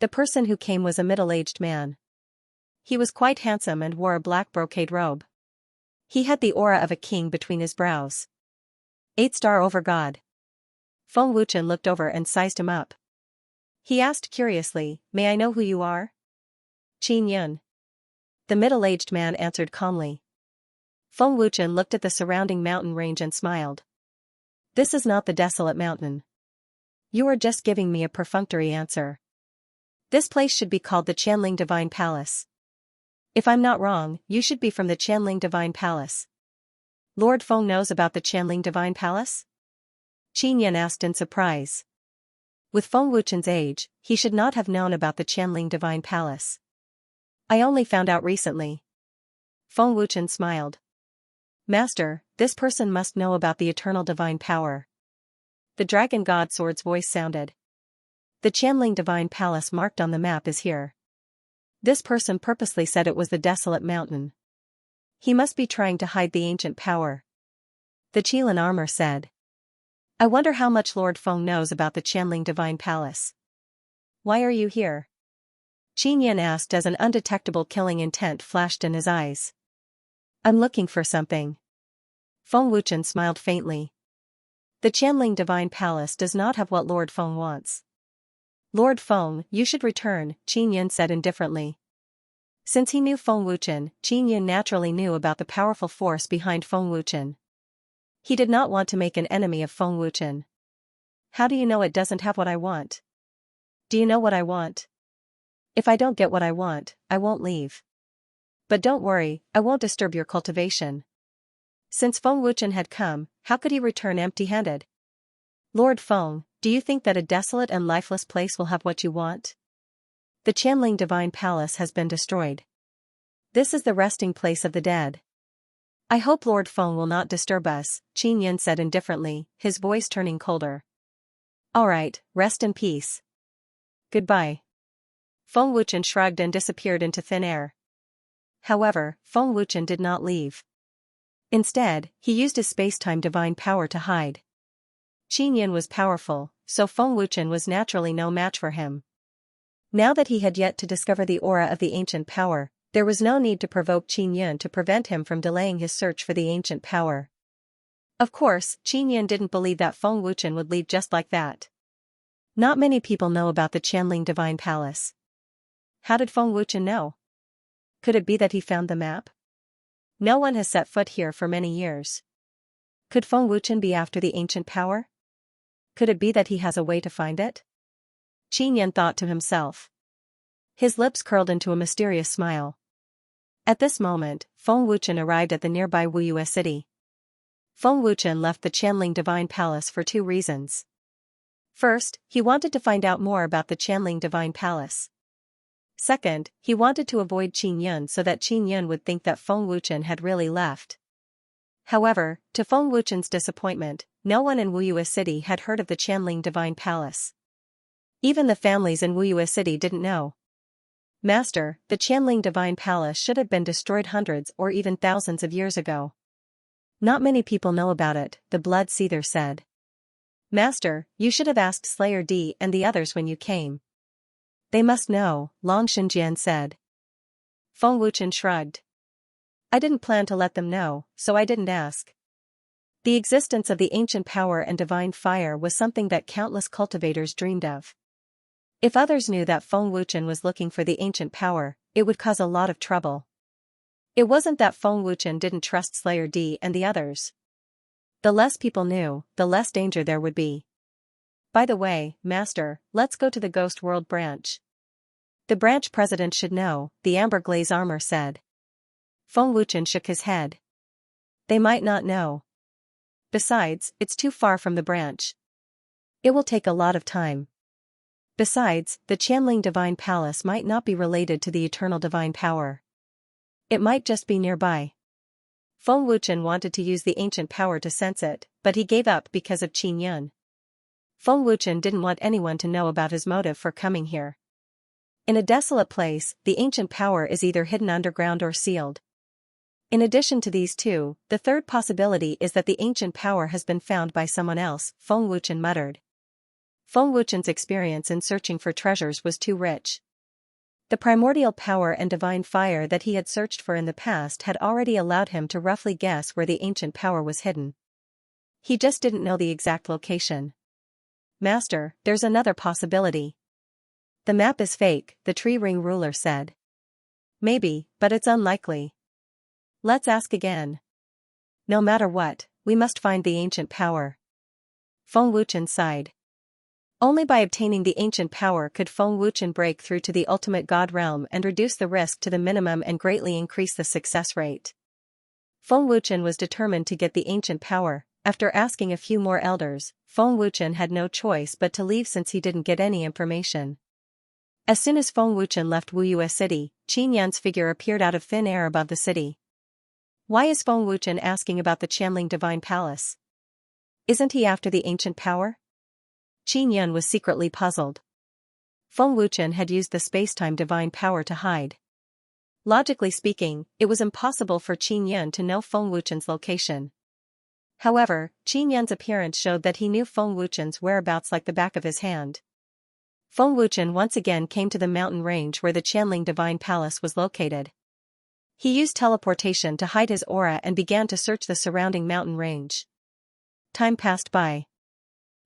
The person who came was a middle-aged man. He was quite handsome and wore a black brocade robe. He had the aura of a king between his brows. 8-star Overgod. Feng Wuchen looked over and sized him up. He asked curiously, "May I know who you are?" Qin Yun. The middle-aged man answered calmly. Feng Wuchen looked at the surrounding mountain range and smiled. This is not the desolate mountain. You are just giving me a perfunctory answer. This place should be called the Qianling Divine Palace. If I'm not wrong, you should be from the Qianling Divine Palace. Lord Feng knows about the Qianling Divine Palace? Qin Yun asked in surprise. With Feng Wuchen's age, he should not have known about the Qianling Divine Palace. I only found out recently. Feng Wuchen smiled. Master, this person must know about the eternal divine power. The Dragon God Sword's voice sounded. The Qianling Divine Palace marked on the map is here. This person purposely said it was the desolate mountain. He must be trying to hide the ancient power. The Qilin armor said. I wonder how much Lord Feng knows about the Qianling Divine Palace. Why are you here? Qin Yin asked as an undetectable killing intent flashed in his eyes. I'm looking for something. Feng Wuchen smiled faintly. The Qianling Divine Palace does not have what Lord Feng wants. Lord Feng, you should return, Qin Yin said indifferently. Since he knew Feng Wuchen, Qin Yin naturally knew about the powerful force behind Feng Wuchen. He did not want to make an enemy of Feng Wuchen. How do you know it doesn't have what I want? Do you know what I want? If I don't get what I want, I won't leave. But don't worry, I won't disturb your cultivation. Since Feng Wuchen had come, how could he return empty-handed? Lord Feng, do you think that a desolate and lifeless place will have what you want? The Qianling Divine Palace has been destroyed. This is the resting place of the dead. I hope Lord Feng will not disturb us, Qin Yin said indifferently, his voice turning colder. Alright, rest in peace. Goodbye. Feng Wuchen shrugged and disappeared into thin air. However, Feng Wuchen did not leave. Instead, he used his space-time divine power to hide. Qin Yan was powerful, so Feng Wuchen was naturally no match for him. Now that he had yet to discover the aura of the ancient power, there was no need to provoke Qin Yan to prevent him from delaying his search for the ancient power. Of course, Qin Yan didn't believe that Feng Wuchen would leave just like that. Not many people know about the Qianling Divine Palace. How did Feng Wuchen know? Could it be that he found the map? No one has set foot here for many years. Could Feng Wuchen be after the ancient power? Could it be that he has a way to find it? Qin Yan thought to himself. His lips curled into a mysterious smile. At this moment, Feng Wuchen arrived at the nearby Wuyue city. Feng Wuchen left the Qianling Divine Palace for two reasons. First, he wanted to find out more about the Qianling Divine Palace. Second, he wanted to avoid Qin Yan so that Qin Yan would think that Feng Wuchen had really left. However, to Feng Wuchen's disappointment, no one in Wuyue City had heard of the Qianling Divine Palace. Even the families in Wuyue City didn't know. Master, the Qianling Divine Palace should have been destroyed hundreds or even thousands of years ago. Not many people know about it, the Blood Seether said. Master, you should have asked Slayer D and the others when you came. They must know, Long Xinjian said. Feng Wuchen shrugged. I didn't plan to let them know, so I didn't ask. The existence of the ancient power and divine fire was something that countless cultivators dreamed of. If others knew that Feng Wuchen was looking for the ancient power, it would cause a lot of trouble. It wasn't that Feng Wuchen didn't trust Slayer D and the others. The less people knew, the less danger there would be. By the way, Master, let's go to the Ghost World branch. The branch president should know, the Amber Glaze Armor said. Feng Wuchen shook his head. They might not know. Besides, it's too far from the branch. It will take a lot of time. Besides, the Qianling Divine Palace might not be related to the eternal divine power. It might just be nearby. Feng Wuchen wanted to use the ancient power to sense it, but he gave up because of Qin Yan. Feng Wuchen didn't want anyone to know about his motive for coming here. In a desolate place, the ancient power is either hidden underground or sealed. In addition to these two, the third possibility is that the ancient power has been found by someone else, Feng Wuchen muttered. Feng Wuchen's experience in searching for treasures was too rich. The primordial power and divine fire that he had searched for in the past had already allowed him to roughly guess where the ancient power was hidden. He just didn't know the exact location. Master, there's another possibility. The map is fake, the tree ring ruler said. Maybe, but it's unlikely. Let's ask again. No matter what, we must find the ancient power. Feng Wuchen sighed. Only by obtaining the ancient power could Feng Wuchen break through to the ultimate god realm and reduce the risk to the minimum and greatly increase the success rate. Feng Wuchen was determined to get the ancient power. After asking a few more elders, Feng Wuchen had no choice but to leave since he didn't get any information. As soon as Feng Wuchen left Wuyue City, Qin Yan's figure appeared out of thin air above the city. Why is Feng Wuchen asking about the Qianling Divine Palace? Isn't he after the ancient power? Qin Yan was secretly puzzled. Feng Wuchen had used the space-time divine power to hide. Logically speaking, it was impossible for Qin Yan to know Feng Wuchen's location. However, Qin Yan's appearance showed that he knew Feng Wuchen's whereabouts like the back of his hand. Feng Wuchen once again came to the mountain range where the Qianling Divine Palace was located. He used teleportation to hide his aura and began to search the surrounding mountain range. Time passed by.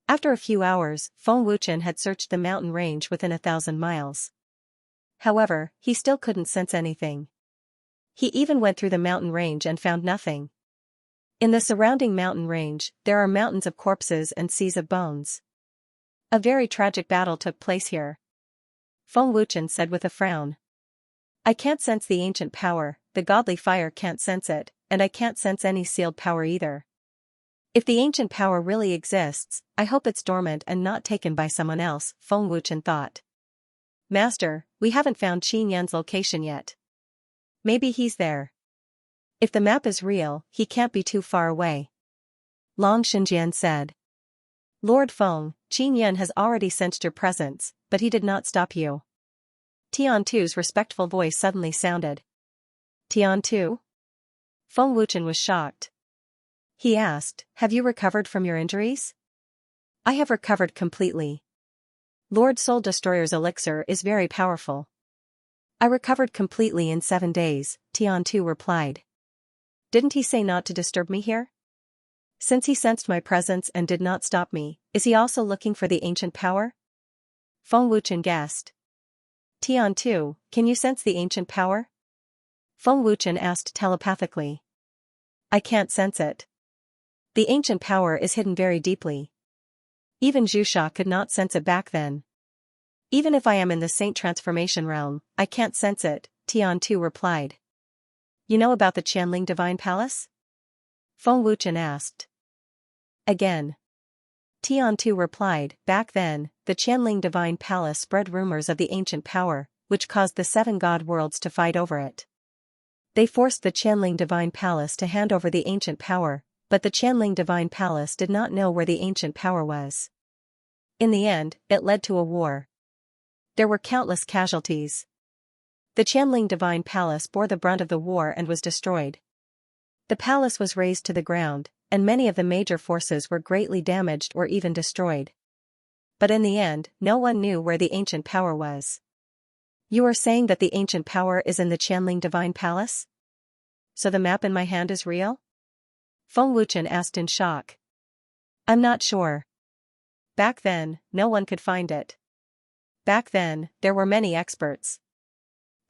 After a few hours, Feng Wuchen had searched the mountain range within 1,000 miles. However, he still couldn't sense anything. He even went through the mountain range and found nothing. In the surrounding mountain range, there are mountains of corpses and seas of bones. A very tragic battle took place here. Feng Wuchen said with a frown. I can't sense the ancient power, the godly fire can't sense it, and I can't sense any sealed power either. If the ancient power really exists, I hope it's dormant and not taken by someone else, Feng Wuchen thought. Master, we haven't found Qin Yan's location yet. Maybe he's there. If the map is real, he can't be too far away. Long Xinjian said. Lord Feng, Qin Yan has already sensed your presence, but he did not stop you. Tian Tu's respectful voice suddenly sounded. Tian Tu? Feng Wuchen was shocked. He asked, "Have you recovered from your injuries?" "I have recovered completely. Lord Soul Destroyer's elixir is very powerful." "I recovered completely in 7 days," Tiantu replied. "Didn't he say not to disturb me here? Since he sensed my presence and did not stop me, is he also looking for the ancient power?" Feng Wuchen guessed. "Tiantu, can you sense the ancient power?" Feng Wuchen asked telepathically. "I can't sense it. The ancient power is hidden very deeply. Even Zhusha could not sense it back then. Even if I am in the Saint Transformation realm, I can't sense it," Tiantu replied. "You know about the Qianling Divine Palace?" Feng Wuchen asked. Again. Tiantu replied, "Back then, the Qianling Divine Palace spread rumors of the ancient power, which caused the 7 god worlds to fight over it. They forced the Qianling Divine Palace to hand over the ancient power, but the Qianling Divine Palace did not know where the ancient power was. In the end, it led to a war. There were countless casualties. The Qianling Divine Palace bore the brunt of the war and was destroyed. The palace was razed to the ground, and many of the major forces were greatly damaged or even destroyed. But in the end, no one knew where the ancient power was." "You are saying that the ancient power is in the Qianling Divine Palace? So the map in my hand is real?" Feng Wuchen asked in shock. "I'm not sure. Back then, no one could find it. Back then, there were many experts.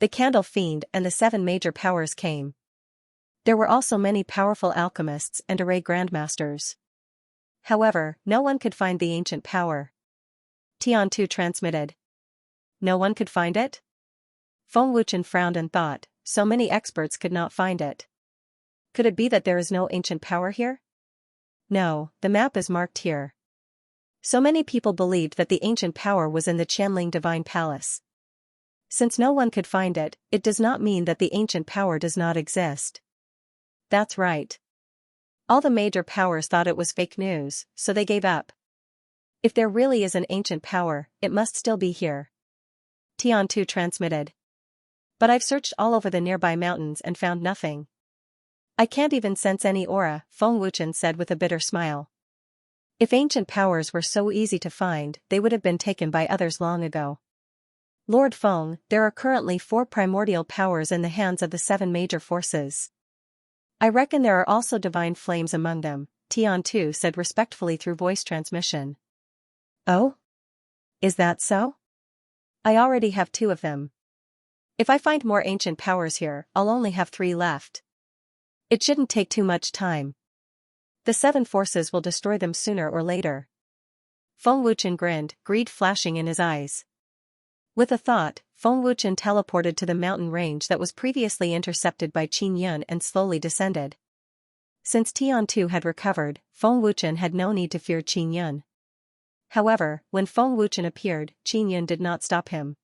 The Candle Fiend and the 7 major powers came. There were also many powerful alchemists and array grandmasters. However, no one could find the ancient power." Tiantu transmitted. "No one could find it?" Feng Wuchen frowned and thought, so many experts could not find it. Could it be that there is no ancient power here? No, the map is marked here. So many people believed that the ancient power was in the Qianling Divine Palace. Since no one could find it, it does not mean that the ancient power does not exist. That's right. All the major powers thought it was fake news, so they gave up. If there really is an ancient power, it must still be here. Tiantu transmitted. But I've searched all over the nearby mountains and found nothing. I can't even sense any aura, Feng Wuchen said with a bitter smile. If ancient powers were so easy to find, they would have been taken by others long ago. Lord Feng, there are currently 4 primordial powers in the hands of the 7 major forces. I reckon there are also divine flames among them, Tiantu said respectfully through voice transmission. Oh? Is that so? I already have 2 of them. If I find more ancient powers here, I'll only have 3 left. It shouldn't take too much time. The 7 forces will destroy them sooner or later. Feng Wuchen grinned, greed flashing in his eyes. With a thought, Feng Wuchen teleported to the mountain range that was previously intercepted by Qin Yun and slowly descended. Since Tiantu had recovered, Feng Wuchen had no need to fear Qin Yun. However, when Feng Wuchen appeared, Qin Yun did not stop him.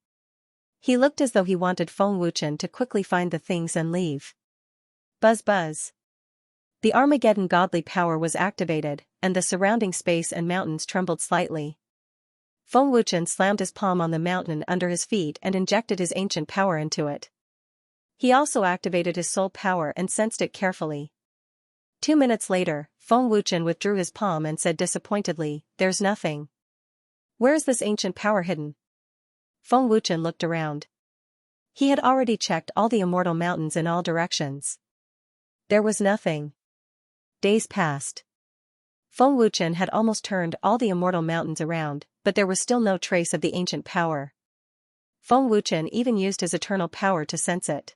He looked as though he wanted Feng Wuchen to quickly find the things and leave. Buzz buzz. The Armageddon godly power was activated, and the surrounding space and mountains trembled slightly. Feng Wuchen slammed his palm on the mountain under his feet and injected his ancient power into it. He also activated his soul power and sensed it carefully. 2 minutes later, Feng Wuchen withdrew his palm and said disappointedly, "There's nothing. Where is this ancient power hidden?" Feng Wuchen looked around. He had already checked all the immortal mountains in all directions. There was nothing. Days passed. Feng Wuchen had almost turned all the immortal mountains around, but there was still no trace of the ancient power. Feng Wuchen even used his eternal power to sense it.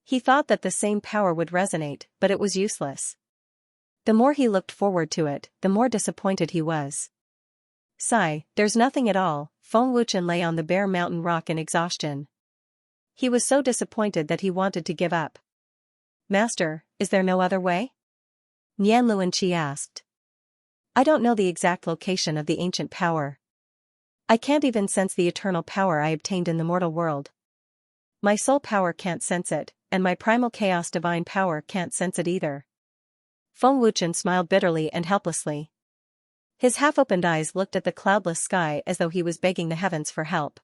He thought that the same power would resonate, but it was useless. The more he looked forward to it, the more disappointed he was. Sigh, there's nothing at all. Feng Wuchen lay on the bare mountain rock in exhaustion. He was so disappointed that he wanted to give up. "Master, is there no other way?" Nian Luanqi asked. "I don't know the exact location of the ancient power. I can't even sense the eternal power I obtained in the mortal world. My soul power can't sense it, and my primal chaos divine power can't sense it either." Feng Wuchen smiled bitterly and helplessly. His half-opened eyes looked at the cloudless sky as though he was begging the heavens for help.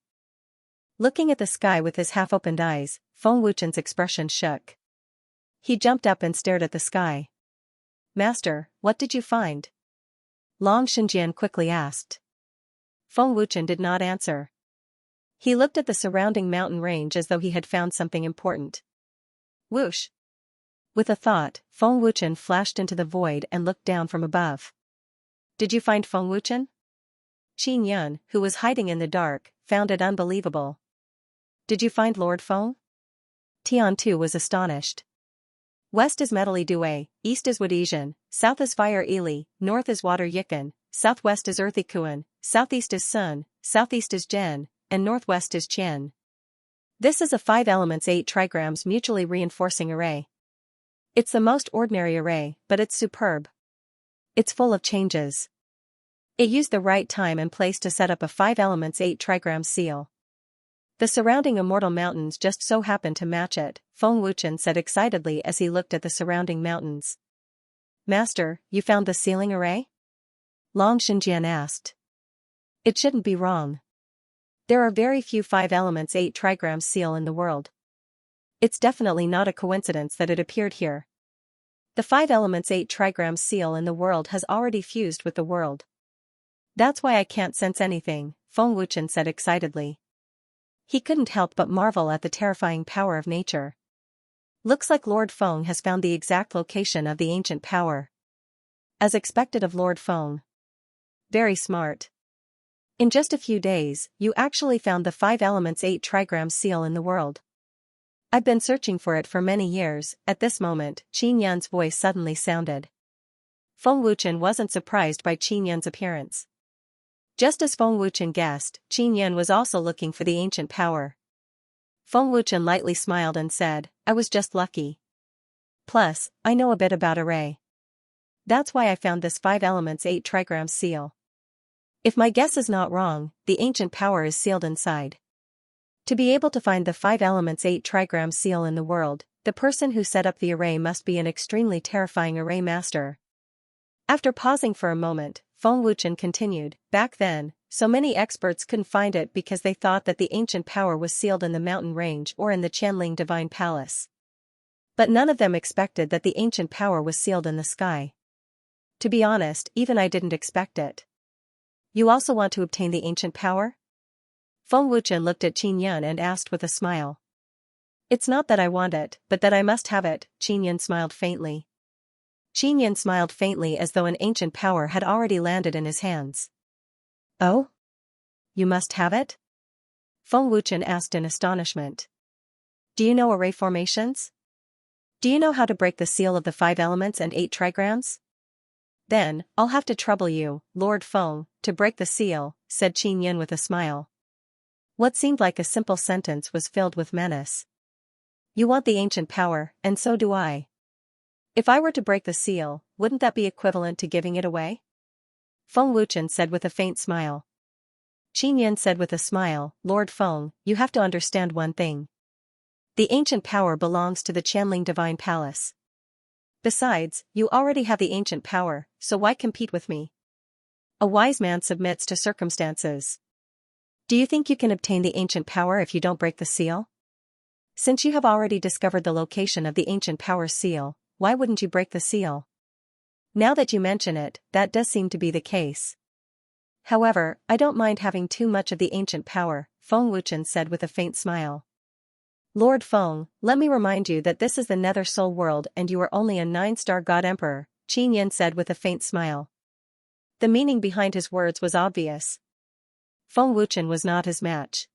Looking at the sky with his half-opened eyes, Feng Wuchen's expression shook. He jumped up and stared at the sky. Master, what did you find? Long Shenjian quickly asked. Feng Wuchen did not answer. He looked at the surrounding mountain range as though he had found something important. Whoosh! With a thought, Feng Wuchen flashed into the void and looked down from above. Did you find Feng Wuchen? Qin Yun, who was hiding in the dark, found it unbelievable. Did you find Lord Feng? Tian Tu was astonished. West is Medley Due, east is Wadesian, south is Fire Ili, north is Water Yikan, southwest is Earthy Kuan, southeast is Sun, southeast is Zhen, and northwest is Qian. This is a 5 elements 8 trigrams mutually reinforcing array. It's the most ordinary array, but it's superb. It's full of changes. It used the right time and place to set up a 5 elements 8 trigram seal. The surrounding immortal mountains just so happen to match it, Feng Wuchen said excitedly as he looked at the surrounding mountains. Master, you found the sealing array? Long Shenjian asked. It shouldn't be wrong. There are very few 5 elements 8 trigrams seal in the world. It's definitely not a coincidence that it appeared here. The 5 elements 8 trigrams seal in the world has already fused with the world. That's why I can't sense anything, Feng Wuchen said excitedly. He couldn't help but marvel at the terrifying power of nature. Looks like Lord Feng has found the exact location of the ancient power. As expected of Lord Feng. Very smart. In just a few days, you actually found the 5 elements 8 trigram seal in the world. I've been searching for it for many years. At this moment, Qin Yun's voice suddenly sounded. Feng Wuchen wasn't surprised by Qin Yun's appearance. Just as Feng Wuchen guessed, Qin Yun was also looking for the ancient power. Feng Wuchen lightly smiled and said, I was just lucky. Plus, I know a bit about array. That's why I found this 5 elements 8 trigram seal. If my guess is not wrong, the ancient power is sealed inside. To be able to find the 5 elements 8 trigram seal in the world, the person who set up the array must be an extremely terrifying array master. After pausing for a moment, Feng Wuchen continued, back then, so many experts couldn't find it because they thought that the ancient power was sealed in the mountain range or in the Qianling divine palace. But none of them expected that the ancient power was sealed in the sky. To be honest, even I didn't expect it. You also want to obtain the ancient power? Feng Wuchen looked at Qin Yun and asked with a smile. It's not that I want it, but that I must have it, Qin Yun smiled faintly. Qin Yun smiled faintly as though an ancient power had already landed in his hands. Oh? You must have it? Feng Wuchen asked in astonishment. Do you know array formations? Do you know how to break the seal of the 5 elements and 8 trigrams? Then, I'll have to trouble you, Lord Feng, to break the seal, said Qin Yun with a smile. What seemed like a simple sentence was filled with menace. You want the ancient power, and so do I. If I were to break the seal, wouldn't that be equivalent to giving it away? Feng Wuchen said with a faint smile. Qin Yun said with a smile, Lord Feng, you have to understand one thing. The ancient power belongs to the Qianling divine palace. Besides, you already have the ancient power, so why compete with me? A wise man submits to circumstances. Do you think you can obtain the ancient power if you don't break the seal? Since you have already discovered the location of the ancient power seal, why wouldn't you break the seal? Now that you mention it, that does seem to be the case. However, I don't mind having too much of the ancient power, Feng Wuchen said with a faint smile. Lord Feng, let me remind you that this is the Nether Soul world and you are only a 9-star God Emperor, Qin Yun said with a faint smile. The meaning behind his words was obvious. Feng Wuchen was not his match.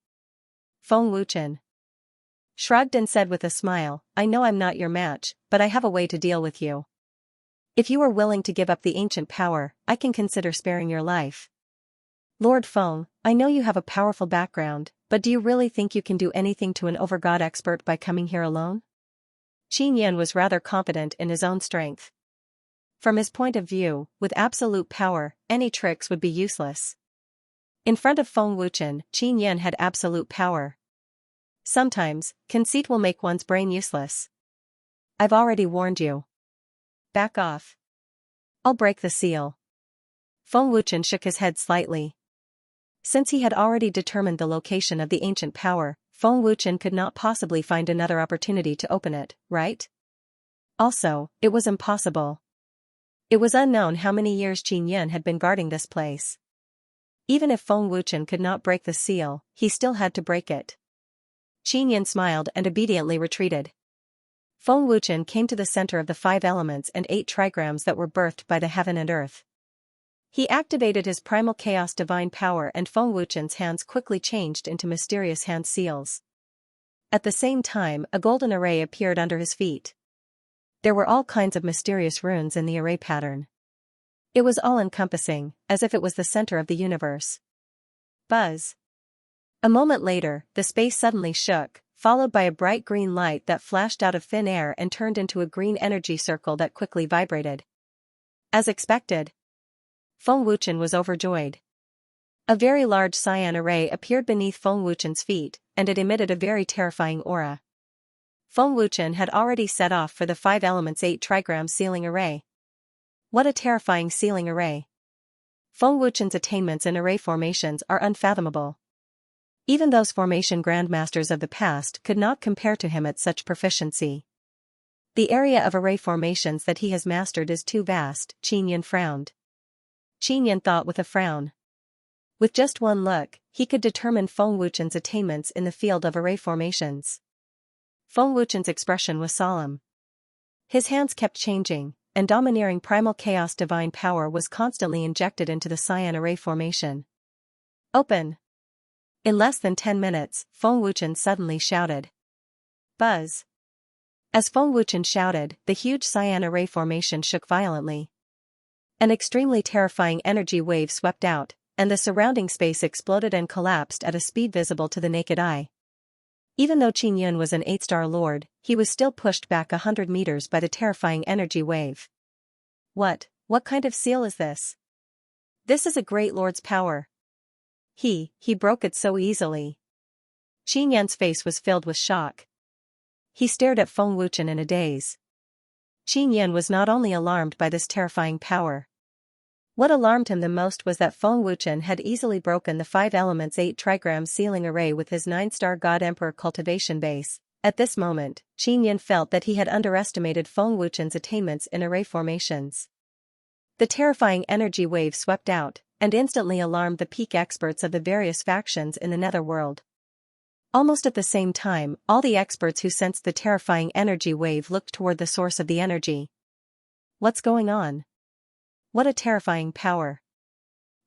Feng Wuchen shrugged and said with a smile, I know I'm not your match, but I have a way to deal with you. If you are willing to give up the ancient power, I can consider sparing your life. Lord Feng, I know you have a powerful background, but do you really think you can do anything to an overgod expert by coming here alone? Qin Yun was rather confident in his own strength. From his point of view, with absolute power, any tricks would be useless. In front of Feng Wuchen, Qin Yun had absolute power. Sometimes, conceit will make one's brain useless. I've already warned you. Back off. I'll break the seal. Feng Wuchen shook his head slightly. Since he had already determined the location of the ancient power, Feng Wuchen could not possibly find another opportunity to open it, right? Also, it was impossible. It was unknown how many years Qin Yin had been guarding this place. Even if Feng Wuchen could not break the seal, he still had to break it. Qin Yin smiled and obediently retreated. Feng Wuchen came to the center of the 5 elements and 8 trigrams that were birthed by the heaven and earth. He activated his primal chaos divine power, and Feng Wuchen's hands quickly changed into mysterious hand seals. At the same time, a golden array appeared under his feet. There were all kinds of mysterious runes in the array pattern. It was all-encompassing, as if it was the center of the universe. Buzz. A moment later, the space suddenly shook, followed by a bright green light that flashed out of thin air and turned into a green energy circle that quickly vibrated. As expected, Feng Wuchen was overjoyed. A very large cyan array appeared beneath Feng Wuchen's feet, and it emitted a very terrifying aura. Feng Wuchen had already set off for the 5 elements 8 trigram sealing array. What a terrifying sealing array! Feng Wuchen's attainments in array formations are unfathomable. Even those formation grandmasters of the past could not compare to him at such proficiency. The area of array formations that he has mastered is too vast. Qin Yin frowned. Qin Yin thought with a frown. With just one look, he could determine Feng Wuchen's attainments in the field of array formations. Feng Wuchen's expression was solemn. His hands kept changing, and domineering primal chaos divine power was constantly injected into the cyan array formation. Open! In less than 10 minutes, Feng Wuchen suddenly shouted. Buzz! As Feng Wuchen shouted, the huge cyan array formation shook violently. An extremely terrifying energy wave swept out, and the surrounding space exploded and collapsed at a speed visible to the naked eye. Even though Qin Yin was an 8-star lord, he was still pushed back 100 meters by the terrifying energy wave. What kind of seal is this? This is a great lord's power. He broke it so easily. Qin Yin's face was filled with shock. He stared at Feng Wuchen in a daze. Qin Yin was not only alarmed by this terrifying power. What alarmed him the most was that Feng Wuchen had easily broken the 5 elements 8 trigram sealing array with his 9-star God Emperor cultivation base. At this moment, Qin Yin felt that he had underestimated Feng Wuchen's attainments in array formations. The terrifying energy wave swept out, and instantly alarmed the peak experts of the various factions in the netherworld. Almost at the same time, all the experts who sensed the terrifying energy wave looked toward the source of the energy. What's going on? What a terrifying power.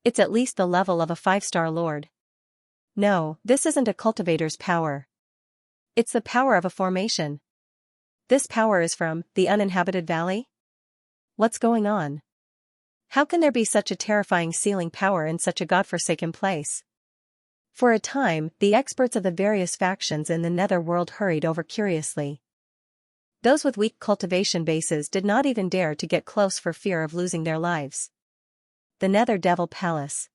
It's at least the level of a 5-star lord. No, this isn't a cultivator's power. It's the power of a formation. This power is from the uninhabited valley? What's going on? How can there be such a terrifying sealing power in such a godforsaken place? For a time, the experts of the various factions in the netherworld hurried over curiously. Those with weak cultivation bases did not even dare to get close for fear of losing their lives. The Nether Devil Palace.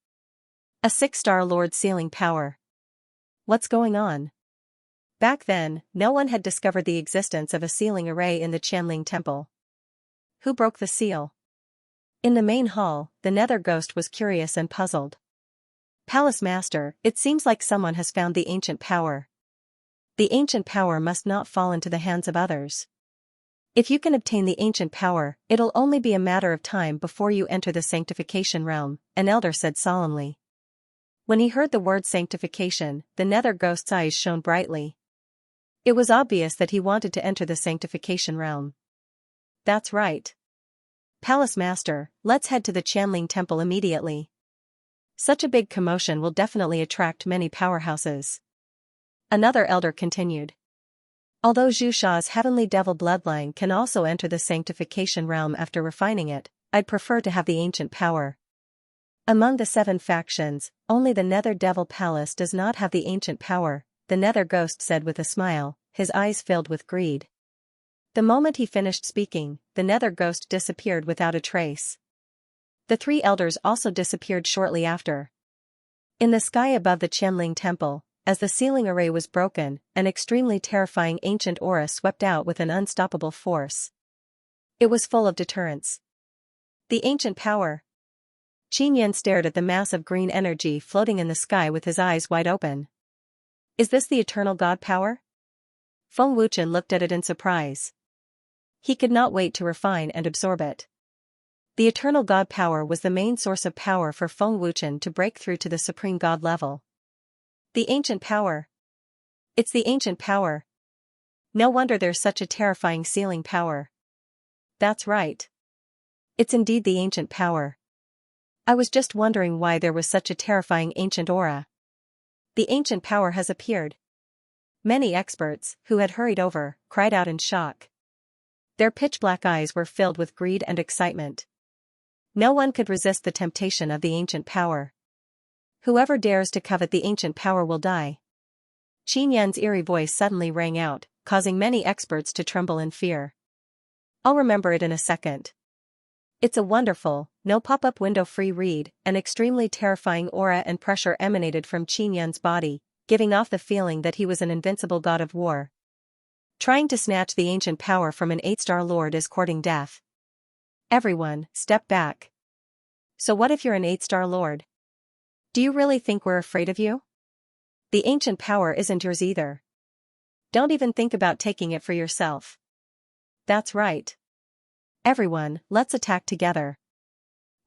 A 6-star lord sealing power. What's going on? Back then, no one had discovered the existence of a sealing array in the Qianling Temple. Who broke the seal? In the main hall, the Nether Ghost was curious and puzzled. Palace Master, it seems like someone has found the ancient power. The ancient power must not fall into the hands of others. If you can obtain the ancient power, it'll only be a matter of time before you enter the sanctification realm, an elder said solemnly. When he heard the word sanctification, the Nether Ghost's eyes shone brightly. It was obvious that he wanted to enter the sanctification realm. That's right. Palace Master, let's head to the Qianling Temple immediately. Such a big commotion will definitely attract many powerhouses. Another elder continued. Although Zhu Sha's heavenly devil bloodline can also enter the sanctification realm after refining it, I'd prefer to have the ancient power. Among the 7 factions, only the Nether Devil Palace does not have the ancient power, the Nether Ghost said with a smile, his eyes filled with greed. The moment he finished speaking, the Nether Ghost disappeared without a trace. The 3 elders also disappeared shortly after. In the sky above the Qianling Temple, as the sealing array was broken, an extremely terrifying ancient aura swept out with an unstoppable force. It was full of deterrence. The ancient power. Qin Yin stared at the mass of green energy floating in the sky with his eyes wide open. Is this the eternal god power? Feng Wuchen looked at it in surprise. He could not wait to refine and absorb it. The eternal God power was the main source of power for Feng Wuchen to break through to the supreme God level. The ancient power. It's the ancient power. No wonder there's such a terrifying sealing power. That's right. It's indeed the ancient power. I was just wondering why there was such a terrifying ancient aura. The ancient power has appeared. Many experts, who had hurried over, cried out in shock. Their pitch-black eyes were filled with greed and excitement. No one could resist the temptation of the ancient power. Whoever dares to covet the ancient power will die. Qin Yan's eerie voice suddenly rang out, causing many experts to tremble in fear. I'll remember it in a second. It's a wonderful, no pop-up window-free read. An extremely terrifying aura and pressure emanated from Qin Yan's body, giving off the feeling that he was an invincible god of war. Trying to snatch the ancient power from an 8-star lord is courting death. Everyone, step back. So what if you're an 8-star lord? Do you really think we're afraid of you? The ancient power isn't yours either. Don't even think about taking it for yourself. That's right. Everyone, let's attack together.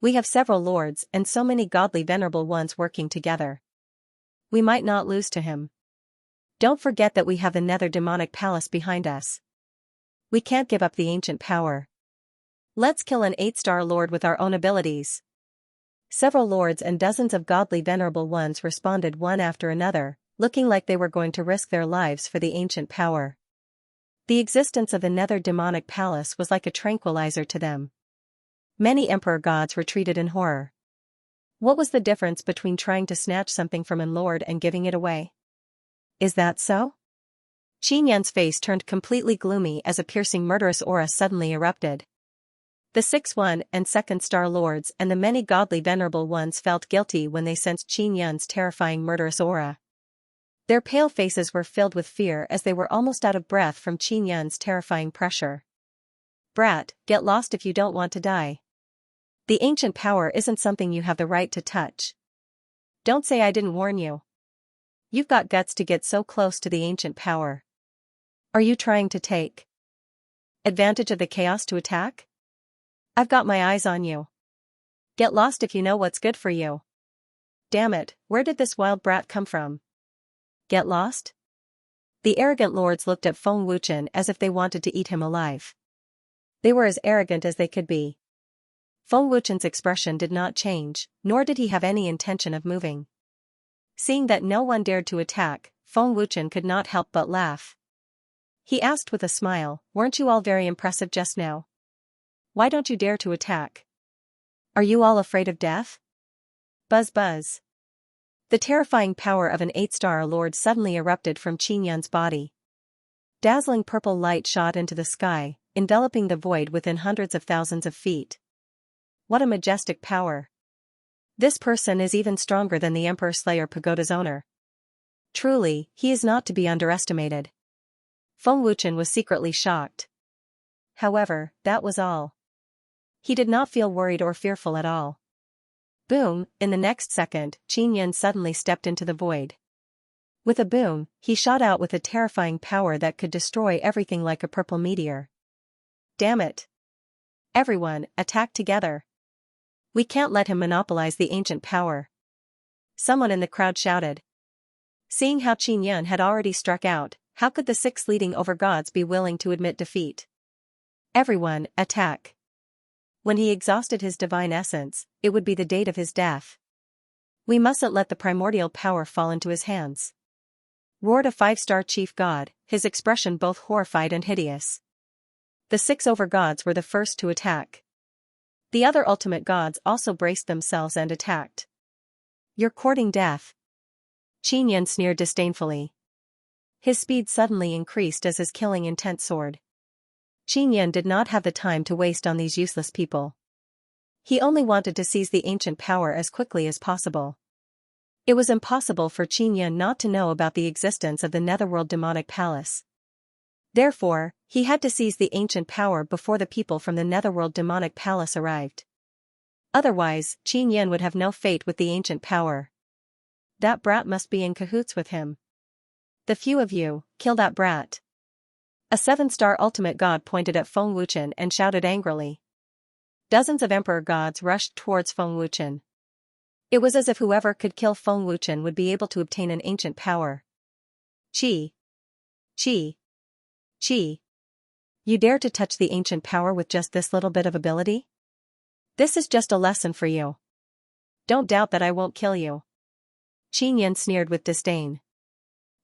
We have several lords and so many godly venerable ones working together. We might not lose to him. Don't forget that we have the nether demonic palace behind us. We can't give up the ancient power. Let's kill an 8-star lord with our own abilities. Several lords and dozens of godly venerable ones responded one after another, looking like they were going to risk their lives for the ancient power. The existence of the nether demonic palace was like a tranquilizer to them. Many emperor gods retreated in horror. What was the difference between trying to snatch something from a lord and giving it away? Is that so? Qin Yan's face turned completely gloomy as a piercing murderous aura suddenly erupted. The 6-1 and 2nd-star lords and the many godly venerable ones felt guilty when they sensed Qin Yan's terrifying murderous aura. Their pale faces were filled with fear as they were almost out of breath from Qin Yan's terrifying pressure. Brat, get lost if you don't want to die. The ancient power isn't something you have the right to touch. Don't say I didn't warn you. You've got guts to get so close to the ancient power. Are you trying to take advantage of the chaos to attack? I've got my eyes on you. Get lost if you know what's good for you. Damn it, where did this wild brat come from? Get lost? The arrogant lords looked at Feng Wuchen as if they wanted to eat him alive. They were as arrogant as they could be. Feng Wuchen's expression did not change, nor did he have any intention of moving. Seeing that no one dared to attack, Feng Wuchen could not help but laugh. He asked with a smile, weren't you all very impressive just now? Why don't you dare to attack? Are you all afraid of death? Buzz buzz. The terrifying power of an 8-star lord suddenly erupted from Qin Yan's body. Dazzling purple light shot into the sky, enveloping the void within hundreds of thousands of feet. What a majestic power. This person is even stronger than the Emperor Slayer Pagoda's owner. Truly, he is not to be underestimated. Feng Wuchen was secretly shocked. However, that was all. He did not feel worried or fearful at all. Boom, in the next second, Qin Yan suddenly stepped into the void. With a boom, he shot out with a terrifying power that could destroy everything like a purple meteor. Damn it. Everyone, attack together. We can't let him monopolize the ancient power. Someone in the crowd shouted. Seeing how Qin Yan had already struck out, how could the 6 leading overgods be willing to admit defeat? Everyone, attack. When he exhausted his divine essence, it would be the date of his death. We mustn't let the primordial power fall into his hands. Roared a 5-star chief god, his expression both horrified and hideous. The 6 overgods were the first to attack. The other ultimate gods also braced themselves and attacked. You're courting death. Qin Yan sneered disdainfully. His speed suddenly increased as his killing intent soared. Qin Yan did not have the time to waste on these useless people. He only wanted to seize the ancient power as quickly as possible. It was impossible for Qin Yan not to know about the existence of the Netherworld demonic palace. Therefore, he had to seize the ancient power before the people from the Netherworld demonic palace arrived. Otherwise, Qin Yan would have no fate with the ancient power. That brat must be in cahoots with him. The few of you, kill that brat. A 7-star ultimate god pointed at Feng Wuchen and shouted angrily. Dozens of emperor gods rushed towards Feng Wuchen. It was as if whoever could kill Feng Wuchen would be able to obtain an ancient power. Qi. Qi. Qi. You dare to touch the ancient power with just this little bit of ability? This is just a lesson for you. Don't doubt that I won't kill you. Qin Yan sneered with disdain.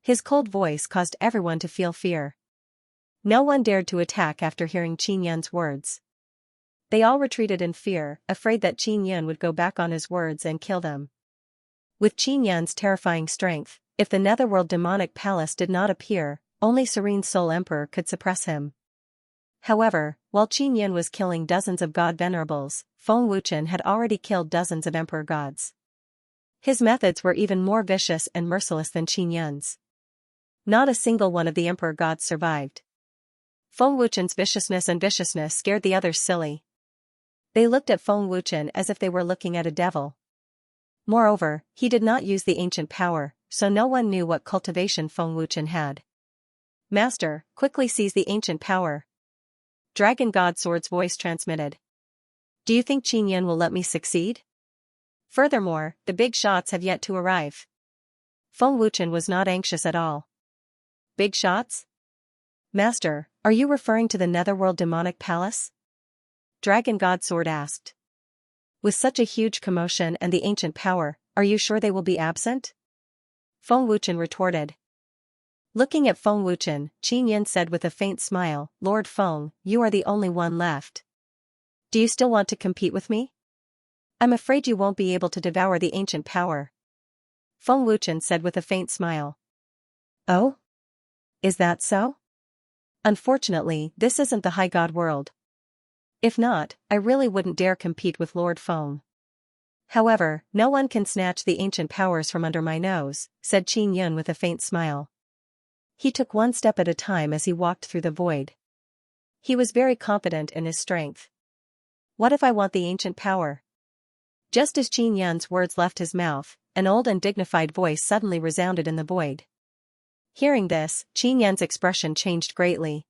His cold voice caused everyone to feel fear. No one dared to attack after hearing Qin Yan's words. They all retreated in fear, afraid that Qin Yan would go back on his words and kill them. With Qin Yan's terrifying strength, if the Netherworld demonic palace did not appear, only Serene Soul Emperor could suppress him. However, while Qin Yan was killing dozens of god venerables, Feng Wuchen had already killed dozens of emperor gods. His methods were even more vicious and merciless than Qin Yan's. Not a single one of the emperor gods survived. Feng Wuchen's viciousness scared the others silly. They looked at Feng Wuchen as if they were looking at a devil. Moreover, he did not use the ancient power, so no one knew what cultivation Feng Wuchen had. Master, quickly seize the ancient power. Dragon God Sword's voice transmitted. Do you think Qin Yan will let me succeed? Furthermore, the big shots have yet to arrive. Feng Wuchen was not anxious at all. Big shots? Master, are you referring to the Netherworld demonic palace? Dragon God Sword asked. With such a huge commotion and the ancient power, are you sure they will be absent? Feng Wuchen retorted. Looking at Feng Wuchen, Qin Yan said with a faint smile, Lord Feng, you are the only one left. Do you still want to compete with me? I'm afraid you won't be able to devour the ancient power. Feng Wuchen said with a faint smile. Oh? Is that so? Unfortunately, this isn't the High God world. If not, I really wouldn't dare compete with Lord Feng. However, no one can snatch the ancient powers from under my nose, said Qin Yan with a faint smile. He took one step at a time as he walked through the void. He was very confident in his strength. What if I want the ancient power? Just as Qin Yan's words left his mouth, an old and dignified voice suddenly resounded in the void. Hearing this, Qin Yan's expression changed greatly.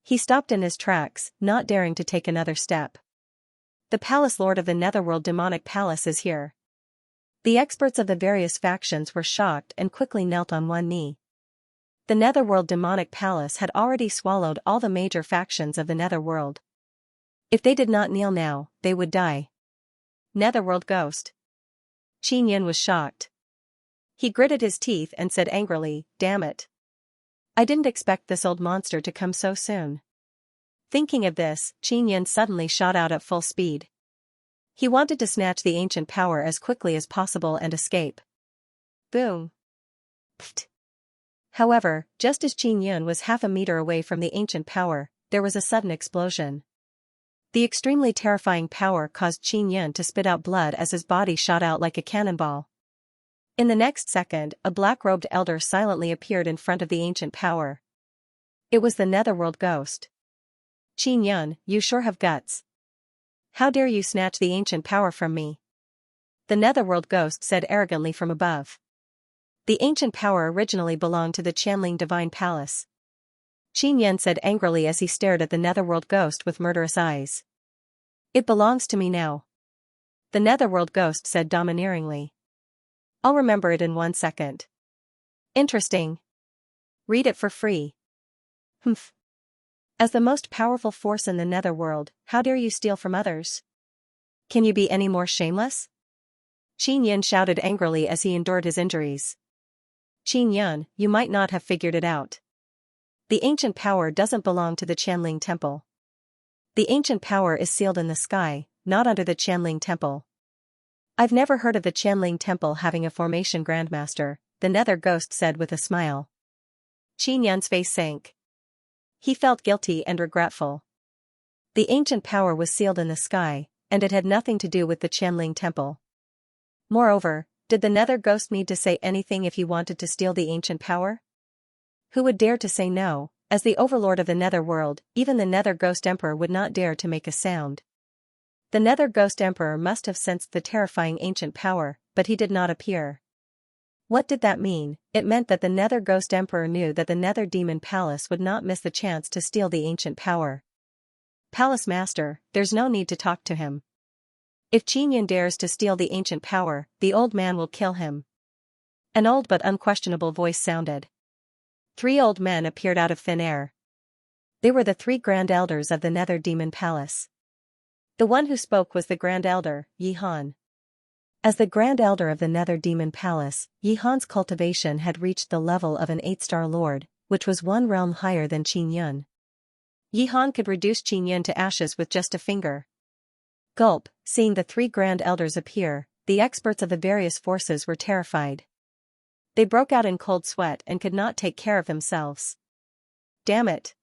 He stopped in his tracks, not daring to take another step. The Palace Lord of the Netherworld demonic palace is here. The experts of the various factions were shocked and quickly knelt on one knee. The Netherworld demonic palace had already swallowed all the major factions of the Netherworld. If they did not kneel now, they would die. Netherworld ghost. Qin Yan was shocked. He gritted his teeth and said angrily, damn it. I didn't expect this old monster to come so soon. Thinking of this, Qin Yan suddenly shot out at full speed. He wanted to snatch the ancient power as quickly as possible and escape. Boom. Pfft. However, just as Qin Yan was half a meter away from the ancient power, there was a sudden explosion. The extremely terrifying power caused Qin Yan to spit out blood as his body shot out like a cannonball. In the next second, a black-robed elder silently appeared in front of the ancient power. It was the Netherworld ghost. Qin Yan, you sure have guts. How dare you snatch the ancient power from me? The Netherworld ghost said arrogantly from above. The ancient power originally belonged to the Qianling Divine Palace. Qin Yan said angrily as he stared at the Netherworld ghost with murderous eyes. It belongs to me now. The Netherworld ghost said domineeringly. I'll remember it in 1 second. Interesting. Read it for free. Humph. As the most powerful force in the Netherworld, how dare you steal from others? Can you be any more shameless? Qin Yan shouted angrily as he endured his injuries. Qin Yan, you might not have figured it out. The ancient power doesn't belong to the Qianling Temple. The ancient power is sealed in the sky, not under the Qianling Temple. I've never heard of the Qianling Temple having a formation grandmaster, the Nether Ghost said with a smile. Qin Yan's face sank. He felt guilty and regretful. The ancient power was sealed in the sky, and it had nothing to do with the Qianling Temple. Moreover, did the Nether Ghost need to say anything if he wanted to steal the ancient power? Who would dare to say no? As the overlord of the Netherworld, even the Nether Ghost Emperor would not dare to make a sound. The Nether Ghost Emperor must have sensed the terrifying ancient power, but he did not appear. What did that mean? It meant that the Nether Ghost Emperor knew that the Nether Demon Palace would not miss the chance to steal the ancient power. Palace Master, there's no need to talk to him. If Qinyan dares to steal the ancient power, the old man will kill him. An old but unquestionable voice sounded. 3 old men appeared out of thin air. They were the 3 Grand Elders of the Nether Demon Palace. The one who spoke was the Grand Elder, Yi Han. As the Grand Elder of the Nether Demon Palace, Yi Han's cultivation had reached the level of an 8-star lord, which was 1 realm higher than Qin Yun. Yi Han could reduce Qin Yun to ashes with just a finger. Gulp, seeing the 3 Grand Elders appear, the experts of the various forces were terrified. They broke out in cold sweat and could not take care of themselves. Damn it!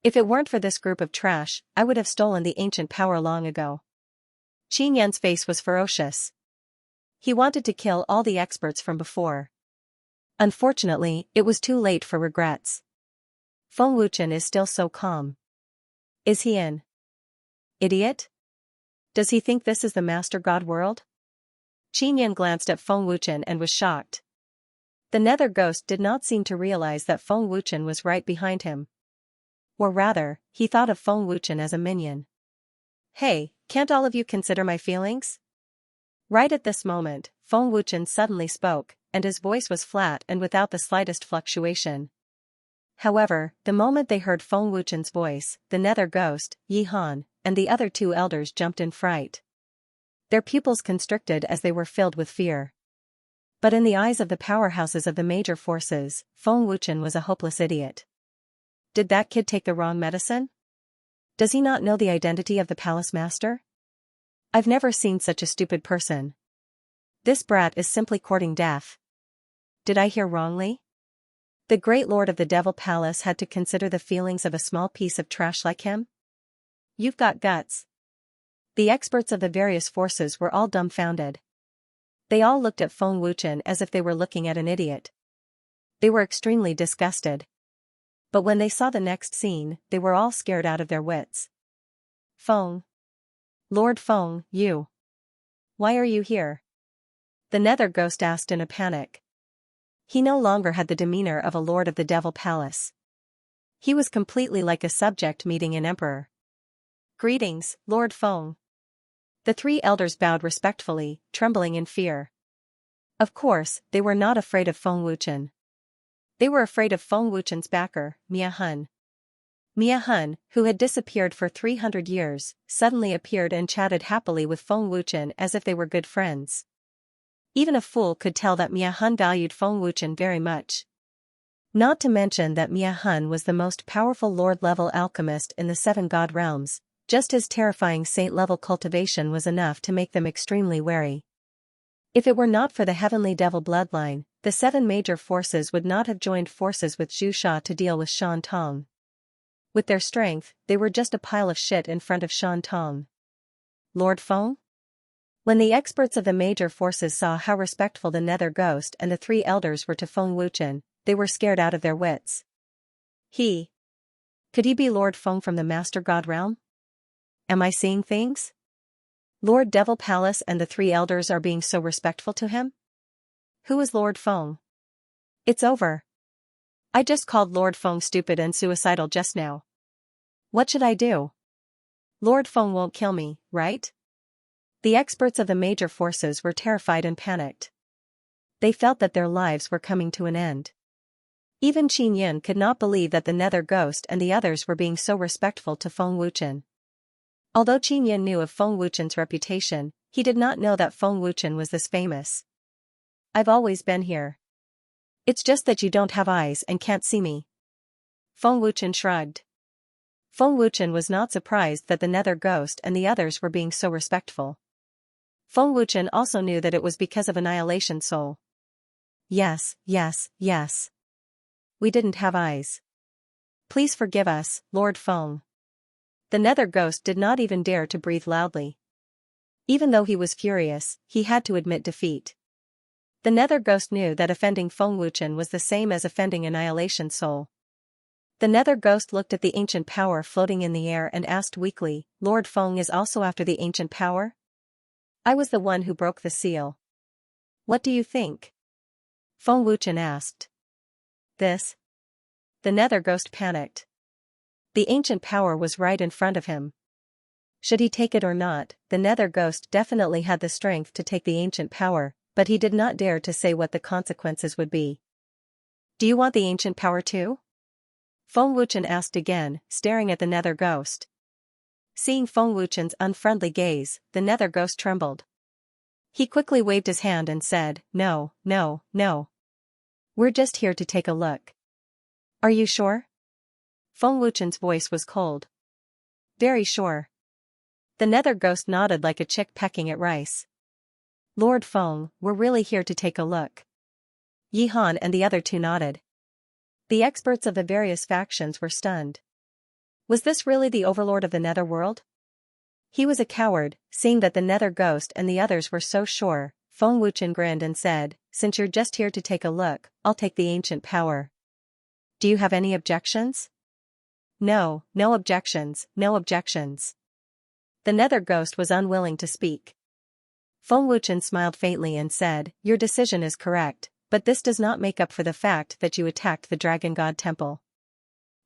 If it weren't for this group of trash, I would have stolen the ancient power long ago. Qin Yun's face was ferocious. He wanted to kill all the experts from before. Unfortunately, it was too late for regrets. Feng Wuchen is still so calm. Is he an idiot? Does he think this is the Master God world? Qin Yun glanced at Feng Wuchen and was shocked. The Nether Ghost did not seem to realize that Feng Wuchen was right behind him. Or rather, he thought of Feng Wuchen as a minion. Hey, can't all of you consider my feelings? Right at this moment, Feng Wuchen suddenly spoke, and his voice was flat and without the slightest fluctuation. However, the moment they heard Feng Wuchen's voice, the Nether Ghost, Yi Han, and the other 2 elders jumped in fright. Their pupils constricted as they were filled with fear. But in the eyes of the powerhouses of the major forces, Feng Wuchen was a hopeless idiot. Did that kid take the wrong medicine? Does he not know the identity of the Palace Master? I've never seen such a stupid person. This brat is simply courting death. Did I hear wrongly? The great lord of the Devil Palace had to consider the feelings of a small piece of trash like him? You've got guts. The experts of the various forces were all dumbfounded. They all looked at Feng Wuchen as if they were looking at an idiot. They were extremely disgusted. But when they saw the next scene, they were all scared out of their wits. Feng. Lord Feng, you. Why are you here? The Nether Ghost asked in a panic. He no longer had the demeanor of a lord of the Devil Palace. He was completely like a subject meeting an emperor. Greetings, Lord Feng. The 3 elders bowed respectfully, trembling in fear. Of course, they were not afraid of Feng Wuchen. They were afraid of Feng Wuchen's backer, Mia Hun. Mia Hun, who had disappeared for 300 years, suddenly appeared and chatted happily with Feng Wuchen as if they were good friends. Even a fool could tell that Mia Hun valued Feng Wuchen very much. Not to mention that Mia Hun was the most powerful lord-level alchemist in the 7 god realms. Just his terrifying saint-level cultivation was enough to make them extremely wary. If it were not for the heavenly devil bloodline, the 7 major forces would not have joined forces with Zhu Sha to deal with Shan Tong. With their strength, they were just a pile of shit in front of Shan Tong. Lord Feng? When the experts of the major forces saw how respectful the Nether Ghost and the 3 elders were to Feng Wuchen, they were scared out of their wits. Could he be Lord Feng from the Master God realm? Am I seeing things? Lord Devil Palace and the 3 elders are being so respectful to him? Who is Lord Feng? It's over. I just called Lord Feng stupid and suicidal just now. What should I do? Lord Feng won't kill me, right? The experts of the major forces were terrified and panicked. They felt that their lives were coming to an end. Even Qin Yun could not believe that the Nether Ghost and the others were being so respectful to Feng Wuchen. Although Qin Yun knew of Feng Wuchen's reputation, he did not know that Feng Wuchen was this famous. I've always been here. It's just that you don't have eyes and can't see me. Feng Wuchen shrugged. Feng Wuchen was not surprised that the Nether Ghost and the others were being so respectful. Feng Wuchen also knew that it was because of Annihilation Soul. Yes. We didn't have eyes. Please forgive us, Lord Feng. The Nether Ghost did not even dare to breathe loudly. Even though he was furious, he had to admit defeat. The Nether Ghost knew that offending Feng Wuchen was the same as offending Annihilation Soul. The Nether Ghost looked at the ancient power floating in the air and asked weakly, Lord Feng is also after the ancient power? I was the one who broke the seal. What do you think? Feng Wuchen asked. This? The Nether Ghost panicked. The ancient power was right in front of him. Should he take it or not? The nether ghost definitely had the strength to take the ancient power, but he did not dare to say what the consequences would be. Do you want the ancient power too? Feng Wuchen asked again, staring at the nether ghost. Seeing Feng Wuchen's unfriendly gaze, the nether ghost trembled. He quickly waved his hand and said, "No, no, no. We're just here to take a look." "Are you sure?" Feng Wuchen's voice was cold. "Very sure." The nether ghost nodded like a chick pecking at rice. "Lord Feng, we're really here to take a look." Yi Han and the other two nodded. The experts of the various factions were stunned. Was this really the overlord of the netherworld? He was a coward, seeing that the nether ghost and the others were so sure. Feng Wuchen grinned and said, "Since you're just here to take a look, I'll take the ancient power. Do you have any objections?" "No, no objections, no objections." The nether ghost was unwilling to speak. Feng Wuchen smiled faintly and said, "Your decision is correct, but this does not make up for the fact that you attacked the Dragon God Temple.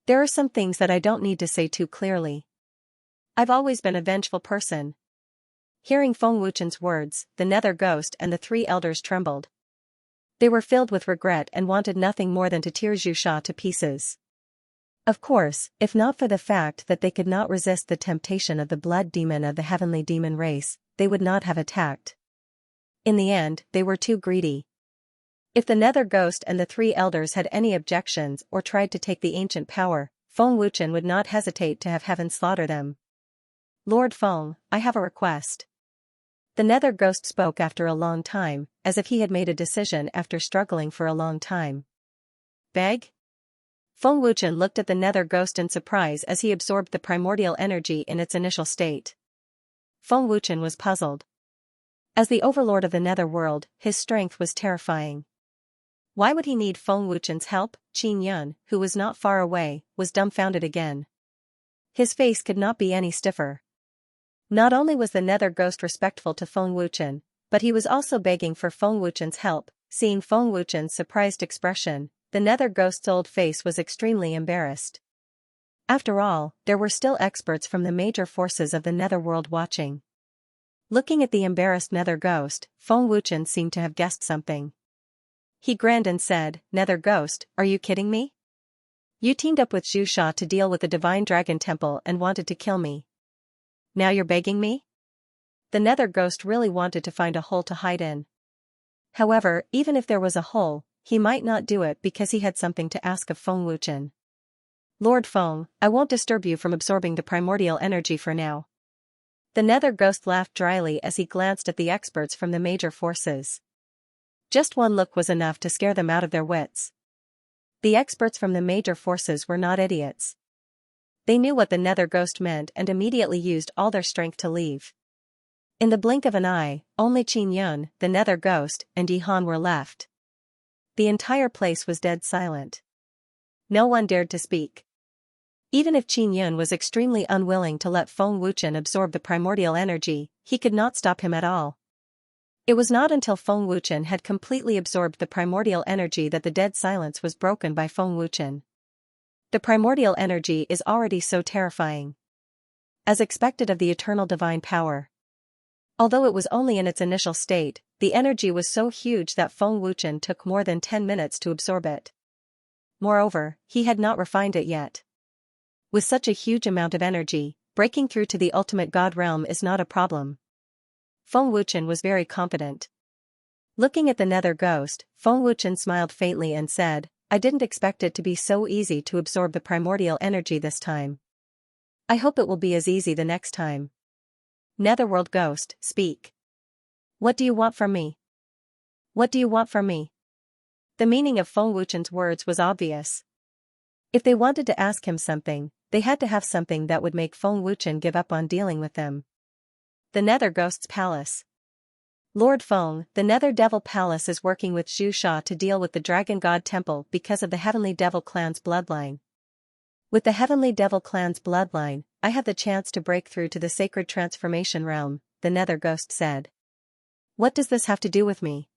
There are some things that I don't need to say too clearly. I've always been a vengeful person." Hearing Feng Wuchen's words, the nether ghost and the three elders trembled. They were filled with regret and wanted nothing more than to tear Xianxia to pieces. Of course, if not for the fact that they could not resist the temptation of the blood demon of the heavenly demon race, they would not have attacked. In the end, they were too greedy. If the nether ghost and the three elders had any objections or tried to take the ancient power, Feng Wuchen would not hesitate to have heaven slaughter them. "Lord Feng, I have a request." The nether ghost spoke after a long time, as if he had made a decision after struggling for a long time. "Beg?" Feng Wuchen looked at the nether ghost in surprise as he absorbed the primordial energy in its initial state. Feng Wuchen was puzzled. As the overlord of the netherworld, his strength was terrifying. Why would he need Feng Wuchen's help? Qin Yun, who was not far away, was dumbfounded again. His face could not be any stiffer. Not only was the nether ghost respectful to Feng Wuchen, but he was also begging for Feng Wuchen's help. Seeing Feng Wuchen's surprised expression, the nether ghost's old face was extremely embarrassed. After all, there were still experts from the major forces of the netherworld watching. Looking at the embarrassed nether ghost, Feng Wuchen seemed to have guessed something. He grinned and said, "Nether ghost, are you kidding me? You teamed up with Xianxia to deal with the Divine Dragon Temple and wanted to kill me. Now you're begging me?" The nether ghost really wanted to find a hole to hide in. However, even if there was a hole, he might not do it because he had something to ask of Feng Wuchen. "Lord Feng, I won't disturb you from absorbing the primordial energy for now." The nether ghost laughed dryly as he glanced at the experts from the major forces. Just one look was enough to scare them out of their wits. The experts from the major forces were not idiots. They knew what the nether ghost meant and immediately used all their strength to leave. In the blink of an eye, only Qin Yun, the nether ghost, and Yi Han were left. The entire place was dead silent. No one dared to speak. Even if Qin Yun was extremely unwilling to let Feng Wuchen absorb the primordial energy, he could not stop him at all. It was not until Feng Wuchen had completely absorbed the primordial energy that the dead silence was broken by Feng Wuchen. The primordial energy is already so terrifying. As expected of the eternal divine power. Although it was only in its initial state, the energy was so huge that Feng Wuchen took more than 10 minutes to absorb it. Moreover, he had not refined it yet. With such a huge amount of energy, breaking through to the ultimate god realm is not a problem. Feng Wuchen was very confident. Looking at the nether ghost, Feng Wuchen smiled faintly and said, "I didn't expect it to be so easy to absorb the primordial energy this time. I hope it will be as easy the next time. Netherworld ghost, speak. What do you want from me? What do you want from me?" The meaning of Feng Wuchen's words was obvious. If they wanted to ask him something, they had to have something that would make Feng Wuchen give up on dealing with them. The Nether Ghost's Palace. "Lord Feng, the Nether Devil Palace is working with Xianxia to deal with the Dragon God Temple because of the Heavenly Devil Clan's bloodline. With the Heavenly Devil Clan's bloodline, I have the chance to break through to the Sacred Transformation Realm," the Nether Ghost said. "What does this have to do with me?"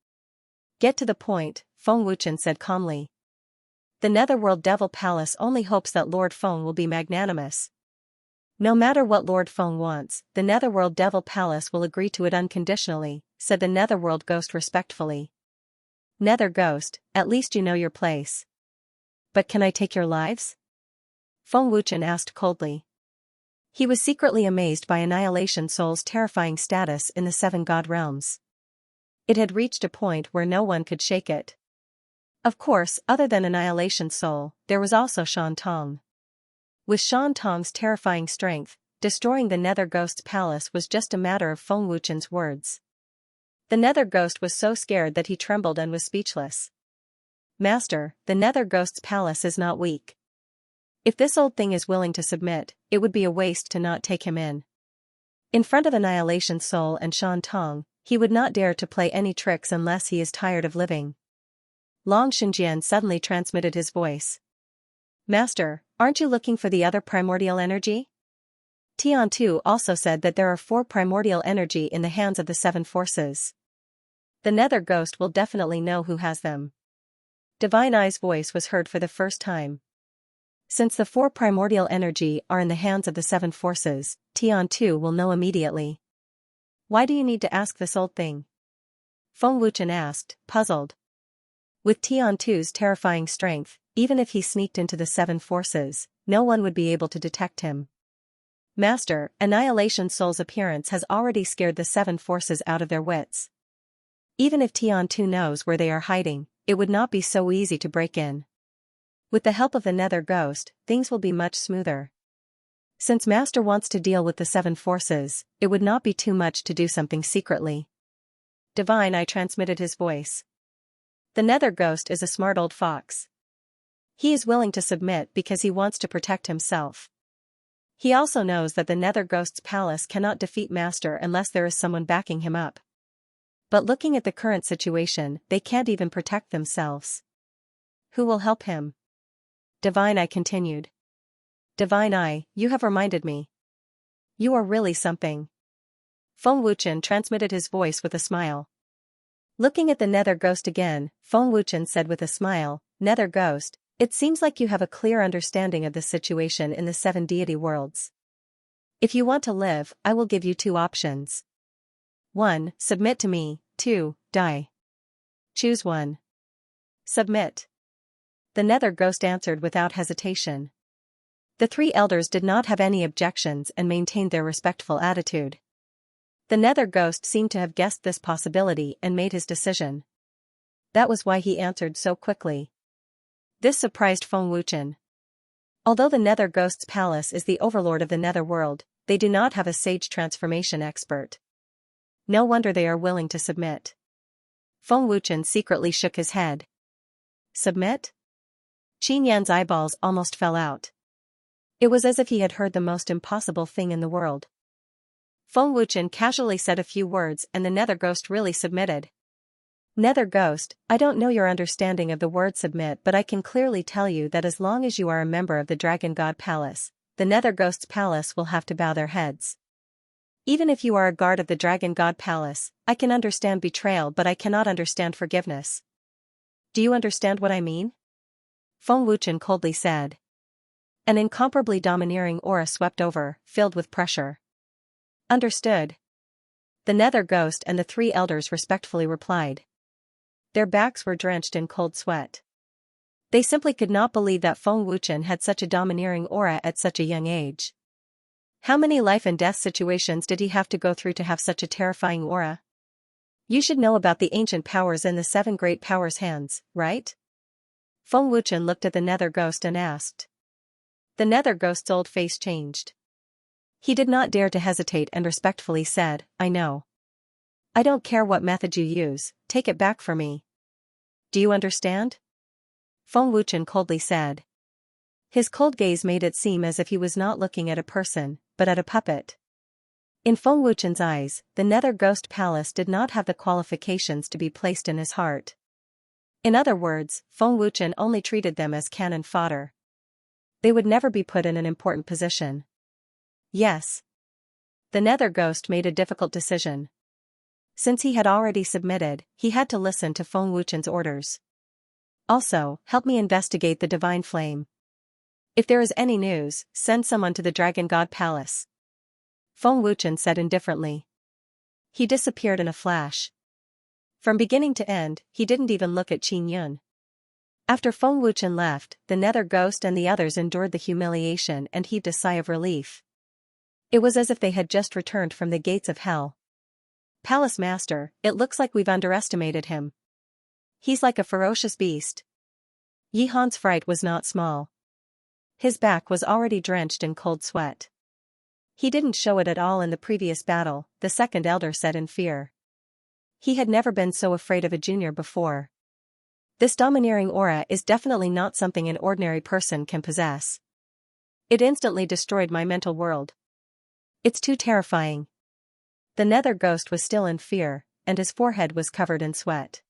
"Get to the point," Feng Wuchen said calmly. The Netherworld Devil Palace only hopes that Lord Feng will be magnanimous. No matter what Lord Feng wants, the Netherworld Devil Palace will agree to it unconditionally, said the Netherworld Ghost respectfully. Nether Ghost, at least you know your place. But can I take your lives? Feng Wuchen asked coldly. He was secretly amazed by Annihilation Soul's terrifying status in the Seven God Realms. It had reached a point where no one could shake it. Of course, other than Annihilation Soul, there was also Shan Tong. With Shan Tong's terrifying strength, destroying the Nether Ghost's palace was just a matter of Feng Wuchen's words. The Nether Ghost was so scared that he trembled and was speechless. Master, the Nether Ghost's palace is not weak. If this old thing is willing to submit, it would be a waste to not take him in. In front of Annihilation Soul and Shan Tong, he would not dare to play any tricks unless he is tired of living. Long Xinjian suddenly transmitted his voice. Master, aren't you looking for the other primordial energy? Tian Tu also said that there are 4 primordial energy in the hands of the 7 forces. The Nether Ghost will definitely know who has them. Divine Eye's voice was heard for the first time. Since the 4 primordial energy are in the hands of the 7 forces, Tian Tu will know immediately. Why do you need to ask this old thing? Feng Wuchen asked, puzzled. With Tian Tu's terrifying strength, even if he sneaked into the 7 forces, no one would be able to detect him. Master, Annihilation Soul's appearance has already scared the 7 forces out of their wits. Even if Tian Tu knows where they are hiding, it would not be so easy to break in. With the help of the Nether Ghost, things will be much smoother. Since Master wants to deal with the 7 forces, it would not be too much to do something secretly. Divine Eye transmitted his voice. The Nether Ghost is a smart old fox. He is willing to submit because he wants to protect himself. He also knows that the Nether Ghost's palace cannot defeat Master unless there is someone backing him up. But looking at the current situation, they can't even protect themselves. Who will help him? Divine Eye continued. Divine Eye, you have reminded me. You are really something. Feng Wuchen transmitted his voice with a smile. Looking at the Nether Ghost again, Feng Wuchen said with a smile, Nether Ghost, it seems like you have a clear understanding of the situation in the 7 deity worlds. If you want to live, I will give you 2 options. 1. Submit to me, 2. Die. Choose one. Submit. The Nether Ghost answered without hesitation. The 3 elders did not have any objections and maintained their respectful attitude. The Nether Ghost seemed to have guessed this possibility and made his decision. That was why he answered so quickly. This surprised Feng Wuchen. Although the Nether Ghost's palace is the overlord of the Netherworld, they do not have a sage transformation expert. No wonder they are willing to submit. Feng Wuchen secretly shook his head. Submit? Qin Yan's eyeballs almost fell out. It was as if he had heard the most impossible thing in the world. Feng Wuchen casually said a few words and the Nether Ghost really submitted. Nether Ghost, I don't know your understanding of the word submit, but I can clearly tell you that as long as you are a member of the Dragon God Palace, the Nether Ghost's palace will have to bow their heads. Even if you are a guard of the Dragon God Palace, I can understand betrayal, but I cannot understand forgiveness. Do you understand what I mean? Feng Wuchen coldly said. An incomparably domineering aura swept over, filled with pressure. Understood. The Nether Ghost and the 3 elders respectfully replied. Their backs were drenched in cold sweat. They simply could not believe that Feng Wuchen had such a domineering aura at such a young age. How many life and death situations did he have to go through to have such a terrifying aura? You should know about the ancient powers in the 7 great powers' hands, right? Feng Wuchen looked at the Nether Ghost and asked. The Nether Ghost's old face changed. He did not dare to hesitate and respectfully said, I know. I don't care what method you use, take it back for me. Do you understand? Feng Wuchen coldly said. His cold gaze made it seem as if he was not looking at a person, but at a puppet. In Feng Wuchen's eyes, the Nether Ghost Palace did not have the qualifications to be placed in his heart. In other words, Feng Wuchen only treated them as cannon fodder. They would never be put in an important position. Yes. The Nether Ghost made a difficult decision. Since he had already submitted, he had to listen to Feng Wuchen's orders. Also, help me investigate the divine flame. If there is any news, send someone to the Dragon God Palace. Feng Wuchen said indifferently. He disappeared in a flash. From beginning to end, he didn't even look at Qin Yun. After Feng Wuchen left, the Nether Ghost and the others endured the humiliation and heaved a sigh of relief. It was as if they had just returned from the gates of hell. Palace Master, it looks like we've underestimated him. He's like a ferocious beast. Yi Han's fright was not small. His back was already drenched in cold sweat. He didn't show it at all in the previous battle, the second elder said in fear. He had never been so afraid of a junior before. This domineering aura is definitely not something an ordinary person can possess. It instantly destroyed my mental world. It's too terrifying. The Nether Ghost was still in fear, and his forehead was covered in sweat.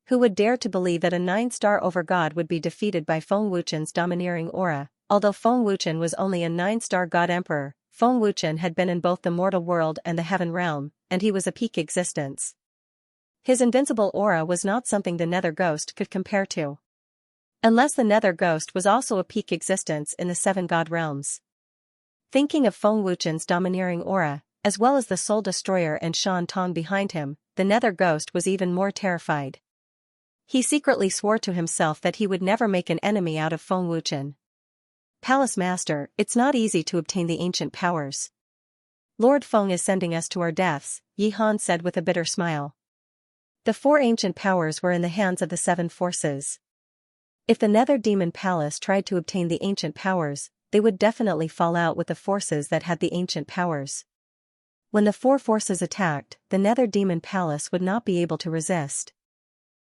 Who would dare to believe that a 9-star overgod would be defeated by Feng Wuchen's domineering aura? Although Feng Wuchen was only a 9-star god emperor, Feng Wuchen had been in both the mortal world and the heaven realm, and he was a peak existence. His invincible aura was not something the Nether Ghost could compare to. Unless the Nether Ghost was also a peak existence in the 7 god realms. Thinking of Feng Wuchen's domineering aura, as well as the Soul Destroyer and Shan Tong behind him, the Nether Ghost was even more terrified. He secretly swore to himself that he would never make an enemy out of Feng Wuchen. Palace Master, it's not easy to obtain the ancient powers. Lord Feng is sending us to our deaths, Yi Han said with a bitter smile. The 4 ancient powers were in the hands of the 7 forces. If the Nether Demon Palace tried to obtain the ancient powers, they would definitely fall out with the forces that had the ancient powers. When the 4 forces attacked, the Nether Demon Palace would not be able to resist.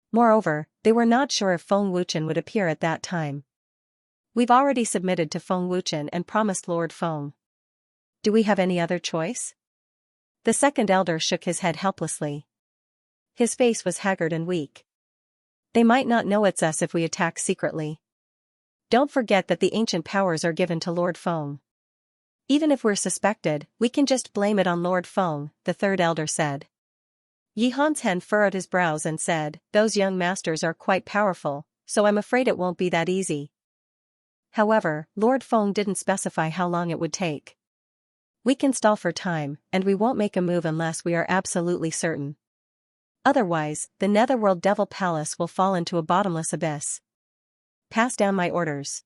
Moreover, they were not sure if Feng Wuchen would appear at that time. We've already submitted to Feng Wuchen and promised Lord Feng. Do we have any other choice? The second elder shook his head helplessly. His face was haggard and weak. They might not know it's us if we attack secretly. Don't forget that the ancient powers are given to Lord Feng. Even if we're suspected, we can just blame it on Lord Feng, the third elder said. Yi Han's hand furrowed his brows and said, those young masters are quite powerful, so I'm afraid it won't be that easy. However, Lord Feng didn't specify how long it would take. We can stall for time, and we won't make a move unless we are absolutely certain. Otherwise, the Netherworld Devil Palace will fall into a bottomless abyss. Pass down my orders.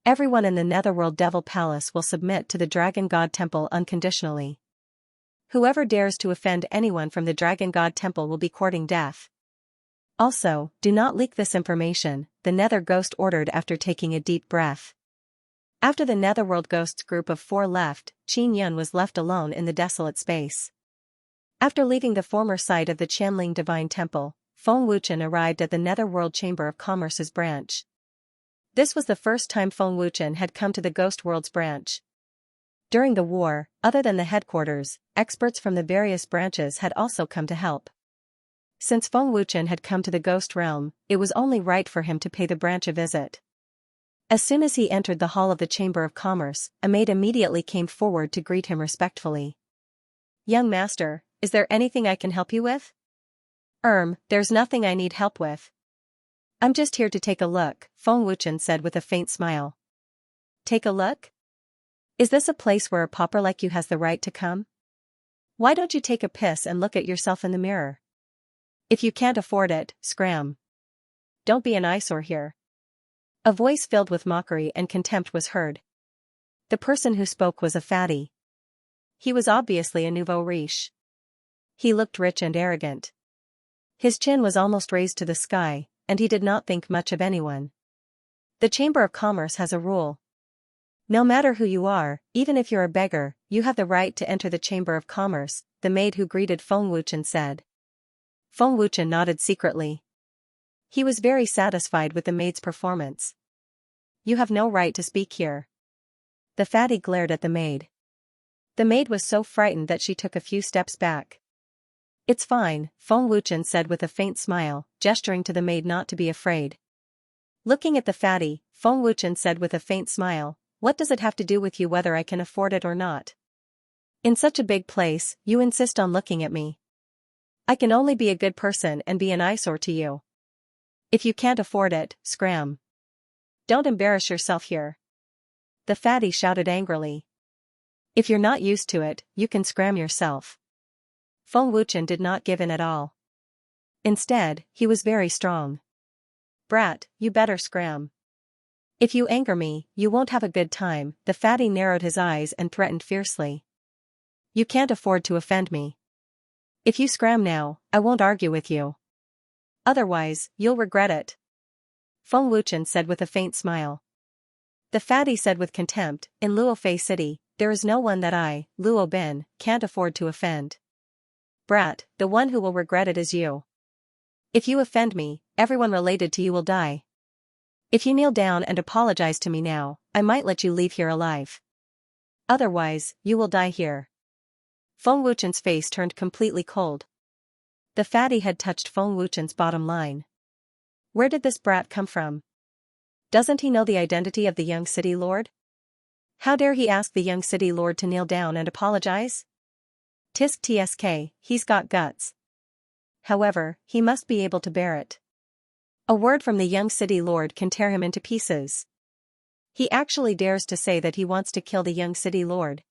Everyone in the Netherworld Devil Palace will submit to the Dragon God Temple unconditionally. Whoever dares to offend anyone from the Dragon God Temple will be courting death. Also, do not leak this information, the Nether Ghost ordered after taking a deep breath. After the Netherworld Ghosts group of 4 left, Qin Yun was left alone in the desolate space. After leaving the former site of the Qianling Divine Temple, Feng Wuchen arrived at the Netherworld Chamber of Commerce's branch. This was the first time Feng Wuchen had come to the Ghost World's branch. During the war, other than the headquarters, experts from the various branches had also come to help. Since Feng Wuchen had come to the Ghost Realm, it was only right for him to pay the branch a visit. As soon as he entered the hall of the Chamber of Commerce, a maid immediately came forward to greet him respectfully. Young master, is there anything I can help you with? There's nothing I need help with. I'm just here to take a look, Feng Wuchen said with a faint smile. Take a look? Is this a place where a pauper like you has the right to come? Why don't you take a piss and look at yourself in the mirror? If you can't afford it, scram. Don't be an eyesore here. A voice filled with mockery and contempt was heard. The person who spoke was a fatty. He was obviously a nouveau riche. He looked rich and arrogant. His chin was almost raised to the sky, and he did not think much of anyone. The Chamber of Commerce has a rule. No matter who you are, even if you're a beggar, you have the right to enter the Chamber of Commerce, the maid who greeted Feng Wuchen said. Feng Wuchen nodded secretly. He was very satisfied with the maid's performance. You have no right to speak here. The fatty glared at the maid. The maid was so frightened that she took a few steps back. It's fine, Feng Wuchen said with a faint smile, gesturing to the maid not to be afraid. Looking at the fatty, Feng Wuchen said with a faint smile, what does it have to do with you whether I can afford it or not? In such a big place, you insist on looking at me. I can only be a good person and be an eyesore to you. If you can't afford it, scram. Don't embarrass yourself here. The fatty shouted angrily. If you're not used to it, you can scram yourself. Feng Wuchen did not give in at all. Instead, he was very strong. Brat, you better scram. If you anger me, you won't have a good time. The fatty narrowed his eyes and threatened fiercely. You can't afford to offend me. If you scram now, I won't argue with you. Otherwise, you'll regret it. Feng Wuchen said with a faint smile. The fatty said with contempt, in Luofei City, there is no one that I, Luo Bin, can't afford to offend. Brat, the one who will regret it is you. If you offend me, everyone related to you will die. If you kneel down and apologize to me now, I might let you leave here alive. Otherwise, you will die here. Feng Wuchen's face turned completely cold. The fatty had touched Feng Wuchen's bottom line. Where did this brat come from? Doesn't he know the identity of the young city lord? How dare he ask the young city lord to kneel down and apologize? Tisk tsk, he's got guts. However, he must be able to bear it. A word from the young city lord can tear him into pieces. He actually dares to say that he wants to kill the young city lord.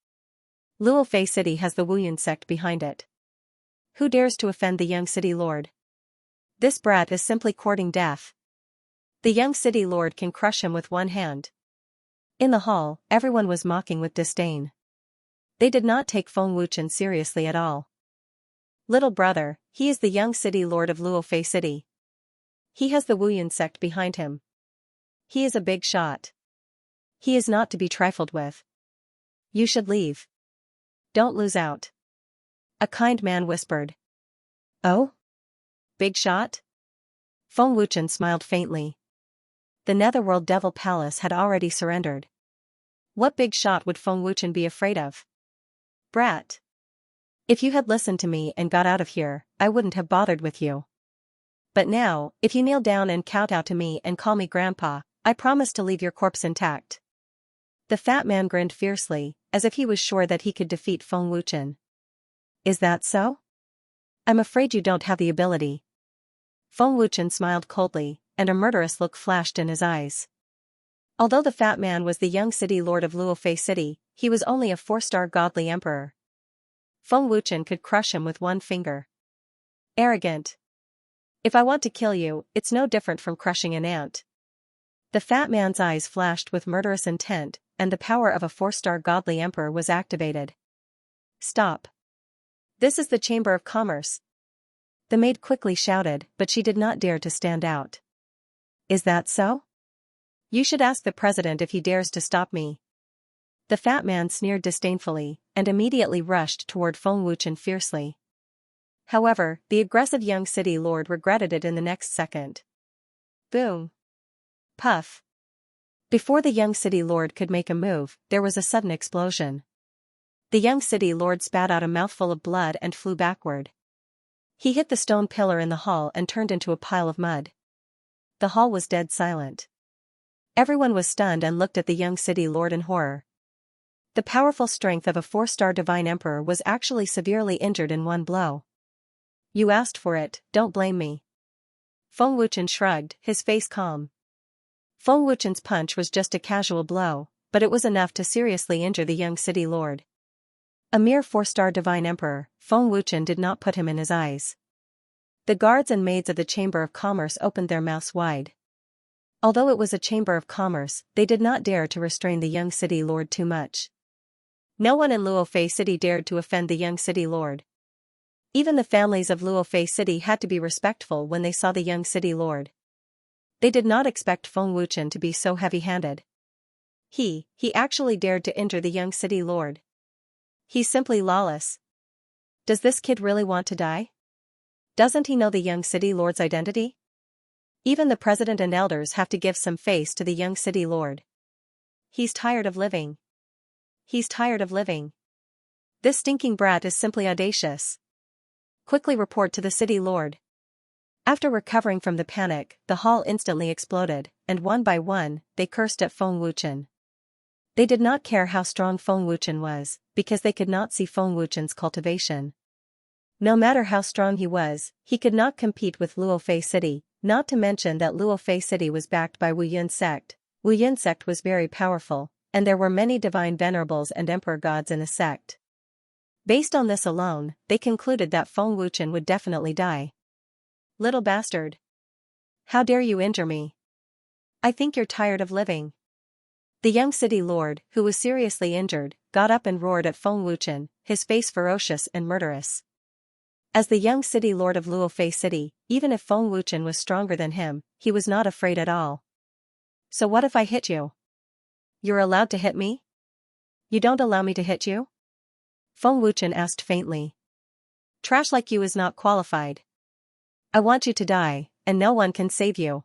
Luofei City has the Wuyun sect behind it. Who dares to offend the young city lord? This brat is simply courting death. The young city lord can crush him with one hand. In the hall, everyone was mocking with disdain. They did not take Feng Wuchen seriously at all. Little brother, he is the young city lord of Luofei City. He has the Wuyun sect behind him. He is a big shot. He is not to be trifled with. You should leave. Don't lose out. A kind man whispered. Oh? Big shot? Feng Wuchen smiled faintly. The Netherworld Devil Palace had already surrendered. What big shot would Feng Wuchen be afraid of? Brat. If you had listened to me and got out of here, I wouldn't have bothered with you. But now, if you kneel down and kowtow to me and call me grandpa, I promise to leave your corpse intact. The fat man grinned fiercely, as if he was sure that he could defeat Feng Wuchen. Is that so? I'm afraid you don't have the ability. Feng Wuchen smiled coldly, and a murderous look flashed in his eyes. Although the fat man was the young city lord of Luofei City, he was only a 4-star godly emperor. Feng Wuchen could crush him with one finger. Arrogant. If I want to kill you, it's no different from crushing an ant. The fat man's eyes flashed with murderous intent, and the power of a 4-star godly emperor was activated. Stop. This is the Chamber of Commerce. The maid quickly shouted, but she did not dare to stand out. Is that so? You should ask the president if he dares to stop me. The fat man sneered disdainfully, and immediately rushed toward Feng Wuchen fiercely. However, the aggressive young city lord regretted it in the next second. Boom. Puff. Before the young city lord could make a move, there was a sudden explosion. The young city lord spat out a mouthful of blood and flew backward. He hit the stone pillar in the hall and turned into a pile of mud. The hall was dead silent. Everyone was stunned and looked at the young city lord in horror. The powerful strength of a 4-star divine emperor was actually severely injured in one blow. You asked for it, don't blame me. Feng Wuchen shrugged, his face calm. Feng Wuchen's punch was just a casual blow, but it was enough to seriously injure the young city lord. A mere 4-star divine emperor, Feng Wuchen did not put him in his eyes. The guards and maids of the Chamber of Commerce opened their mouths wide. Although it was a Chamber of Commerce, they did not dare to restrain the young city lord too much. No one in Luofei City dared to offend the young city lord. Even the families of Luofei City had to be respectful when they saw the young city lord. They did not expect Feng Wuchen to be so heavy-handed. He actually dared to injure the young city lord. He's simply lawless. Does this kid really want to die? Doesn't he know the young city lord's identity? Even the president and elders have to give some face to the young city lord. He's tired of living. He's tired of living. This stinking brat is simply audacious. Quickly report to the city lord. After recovering from the panic, the hall instantly exploded, and one by one, they cursed at Feng Wuchen. They did not care how strong Feng Wuchen was, because they could not see Feng Wuchen's cultivation. No matter how strong he was, he could not compete with Luofei City, Not to mention that Luofei City was backed by Wu Yun sect. Wu Yun sect was very powerful, and there were many divine venerables and emperor gods in the sect. Based on this alone, they concluded that Feng Wuchen would definitely die. Little bastard. How dare you injure me? I think you're tired of living. The young city lord, who was seriously injured, got up and roared at Feng Wuchen, his face ferocious and murderous. As the young city lord of Luofei City, even if Feng Wuchen was stronger than him, he was not afraid at all. So what if I hit you? You're allowed to hit me? You don't allow me to hit you? Feng Wuchen asked faintly. Trash like you is not qualified. I want you to die, and no one can save you.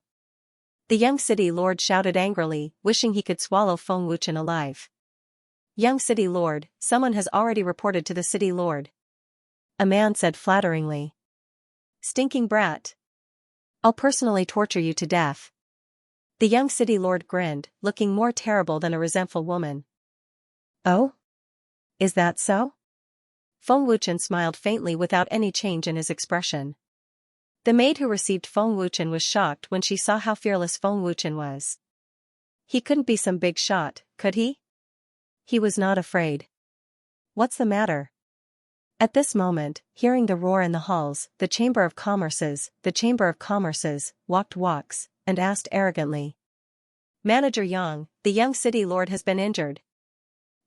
The young city lord shouted angrily, wishing he could swallow Feng Wuchen alive. Young city lord, someone has already reported to the city lord. A man said flatteringly. Stinking brat. I'll personally torture you to death. The young city lord grinned, looking more terrible than a resentful woman. Oh? Is that so? Feng Wuchen smiled faintly without any change in his expression. The maid who received Feng Wuchen was shocked when she saw how fearless Feng Wuchen was. He couldn't be some big shot, could he? He was not afraid. What's the matter? At this moment, hearing the roar in the halls, the Chamber of Commerce's walked, and asked arrogantly. Manager Yang, the young city lord has been injured.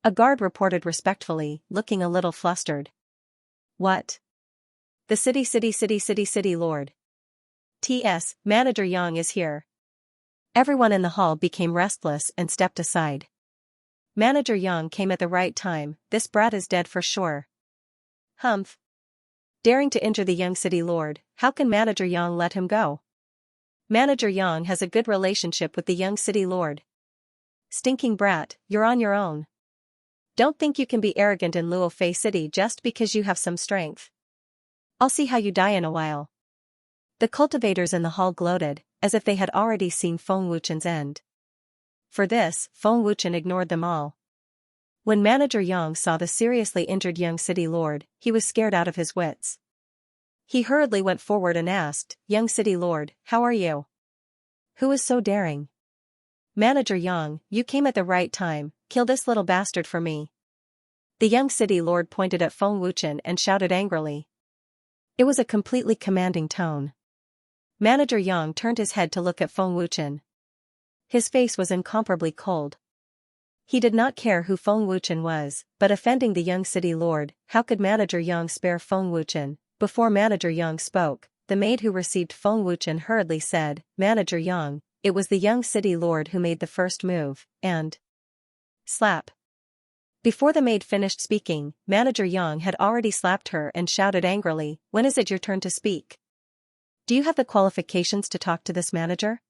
A guard reported respectfully, looking a little flustered. What? The city lord. T.S., Manager Yang is here. Everyone in the hall became restless and stepped aside. Manager Yang came at the right time, this brat is dead for sure. Humph. Daring to injure the young city lord, how can Manager Yang let him go? Manager Yang has a good relationship with the young city lord. Stinking brat, you're on your own. Don't think you can be arrogant in Luofei City just because you have some strength. I'll see how you die in a while. The cultivators in the hall gloated, as if they had already seen Feng Wuchen's end. For this, Feng Wuchen ignored them all. When Manager Yang saw the seriously injured young city lord, he was scared out of his wits. He hurriedly went forward and asked, Young city lord, how are you? Who is so daring? Manager Yang, you came at the right time, kill this little bastard for me. The young city lord pointed at Feng Wuchen and shouted angrily. It was a completely commanding tone. Manager Yang turned his head to look at Feng Wuchen. His face was incomparably cold. He did not care who Feng Wuchen was, but offending the young city lord, how could Manager Yang spare Feng Wuchen? Before Manager Yang spoke, the maid who received Feng Wuchen hurriedly said, Manager Yang, it was the young city lord who made the first move, and... Slap. Before the maid finished speaking, Manager Yang had already slapped her and shouted angrily, when is it your turn to speak? Do you have the qualifications to talk to this manager?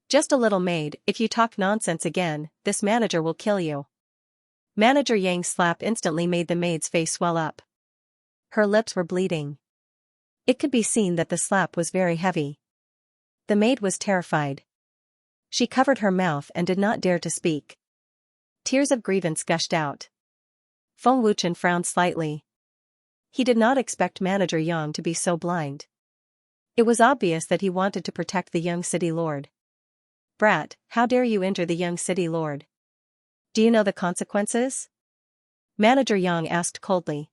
Just a little maid, if you talk nonsense again, this manager will kill you. Manager Yang's slap instantly made the maid's face swell up. Her lips were bleeding. It could be seen that the slap was very heavy. The maid was terrified. She covered her mouth and did not dare to speak. Tears of grievance gushed out. Feng Wuchen frowned slightly. He did not expect Manager Yang to be so blind. It was obvious that he wanted to protect the young city lord. Brat, how dare you injure the young city lord? Do you know the consequences? Manager Yang asked coldly.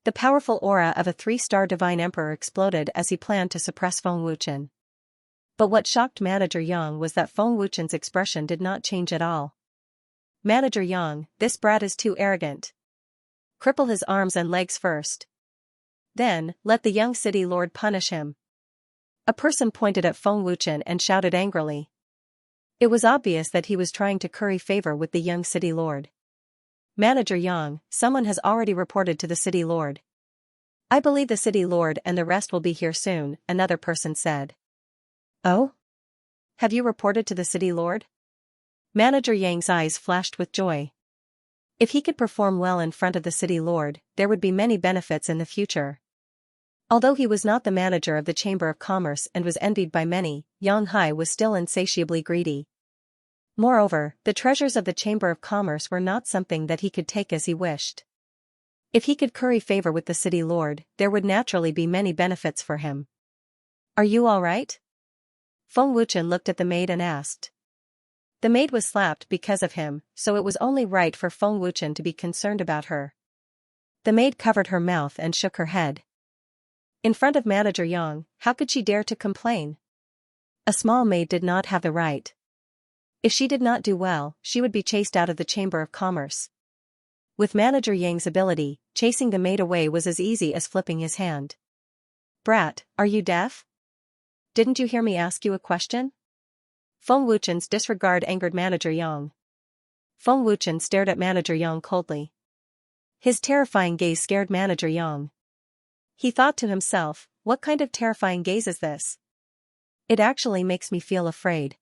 The powerful aura of a 3-star divine emperor exploded as he planned to suppress Feng Wuchen. But what shocked Manager Yang was that Feng Wuchen's expression did not change at all. Manager Yang, this brat is too arrogant. Cripple his arms and legs first. Then, let the young city lord punish him. A person pointed at Feng Wuchen and shouted angrily. It was obvious that he was trying to curry favor with the young city lord. Manager Yang, someone has already reported to the city lord. I believe the city lord and the rest will be here soon, another person said. Oh? Have you reported to the city lord? Manager Yang's eyes flashed with joy. If he could perform well in front of the city lord, there would be many benefits in the future. Although he was not the manager of the Chamber of Commerce and was envied by many, Yang Hai was still insatiably greedy. Moreover, the treasures of the Chamber of Commerce were not something that he could take as he wished. If he could curry favor with the city lord, there would naturally be many benefits for him. Are you all right? Feng Wuchen looked at the maid and asked. The maid was slapped because of him, so it was only right for Feng Wuchen to be concerned about her. The maid covered her mouth and shook her head. In front of Manager Yang, how could she dare to complain? A small maid did not have the right. If she did not do well, she would be chased out of the Chamber of Commerce. With Manager Yang's ability, chasing the maid away was as easy as flipping his hand. Brat, are you deaf? Didn't you hear me ask you a question? Feng Wuchen's disregard angered Manager Yang. Feng Wuchen stared at Manager Yang coldly. His terrifying gaze scared Manager Yang. He thought to himself, what kind of terrifying gaze is this? It actually makes me feel afraid.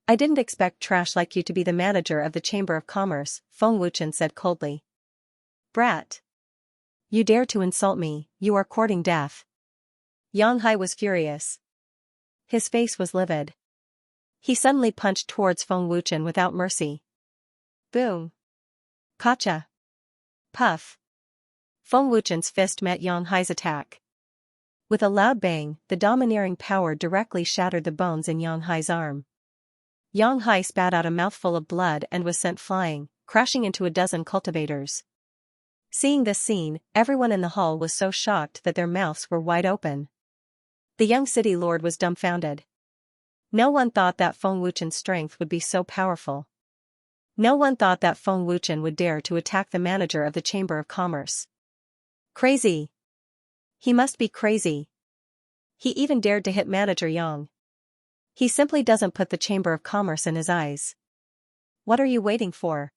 I didn't expect trash like you to be the manager of the Chamber of Commerce, Feng Wuchen said coldly. Brat. You dare to insult me, you are courting death. Yang Hai was furious. His face was livid. He suddenly punched towards Feng Wuchen without mercy. Boom. Kacha. Puff. Feng Wuchen's fist met Yang Hai's attack. With a loud bang, the domineering power directly shattered the bones in Yang Hai's arm. Yang Hai spat out a mouthful of blood and was sent flying, crashing into a dozen cultivators. Seeing this scene, everyone in the hall was so shocked that their mouths were wide open. The young city lord was dumbfounded. No one thought that Feng Wuchen's strength would be so powerful. No one thought that Feng Wuchen would dare to attack the manager of the Chamber of Commerce. Crazy. He must be crazy. He even dared to hit Manager Yang. He simply doesn't put the Chamber of Commerce in his eyes. What are you waiting for?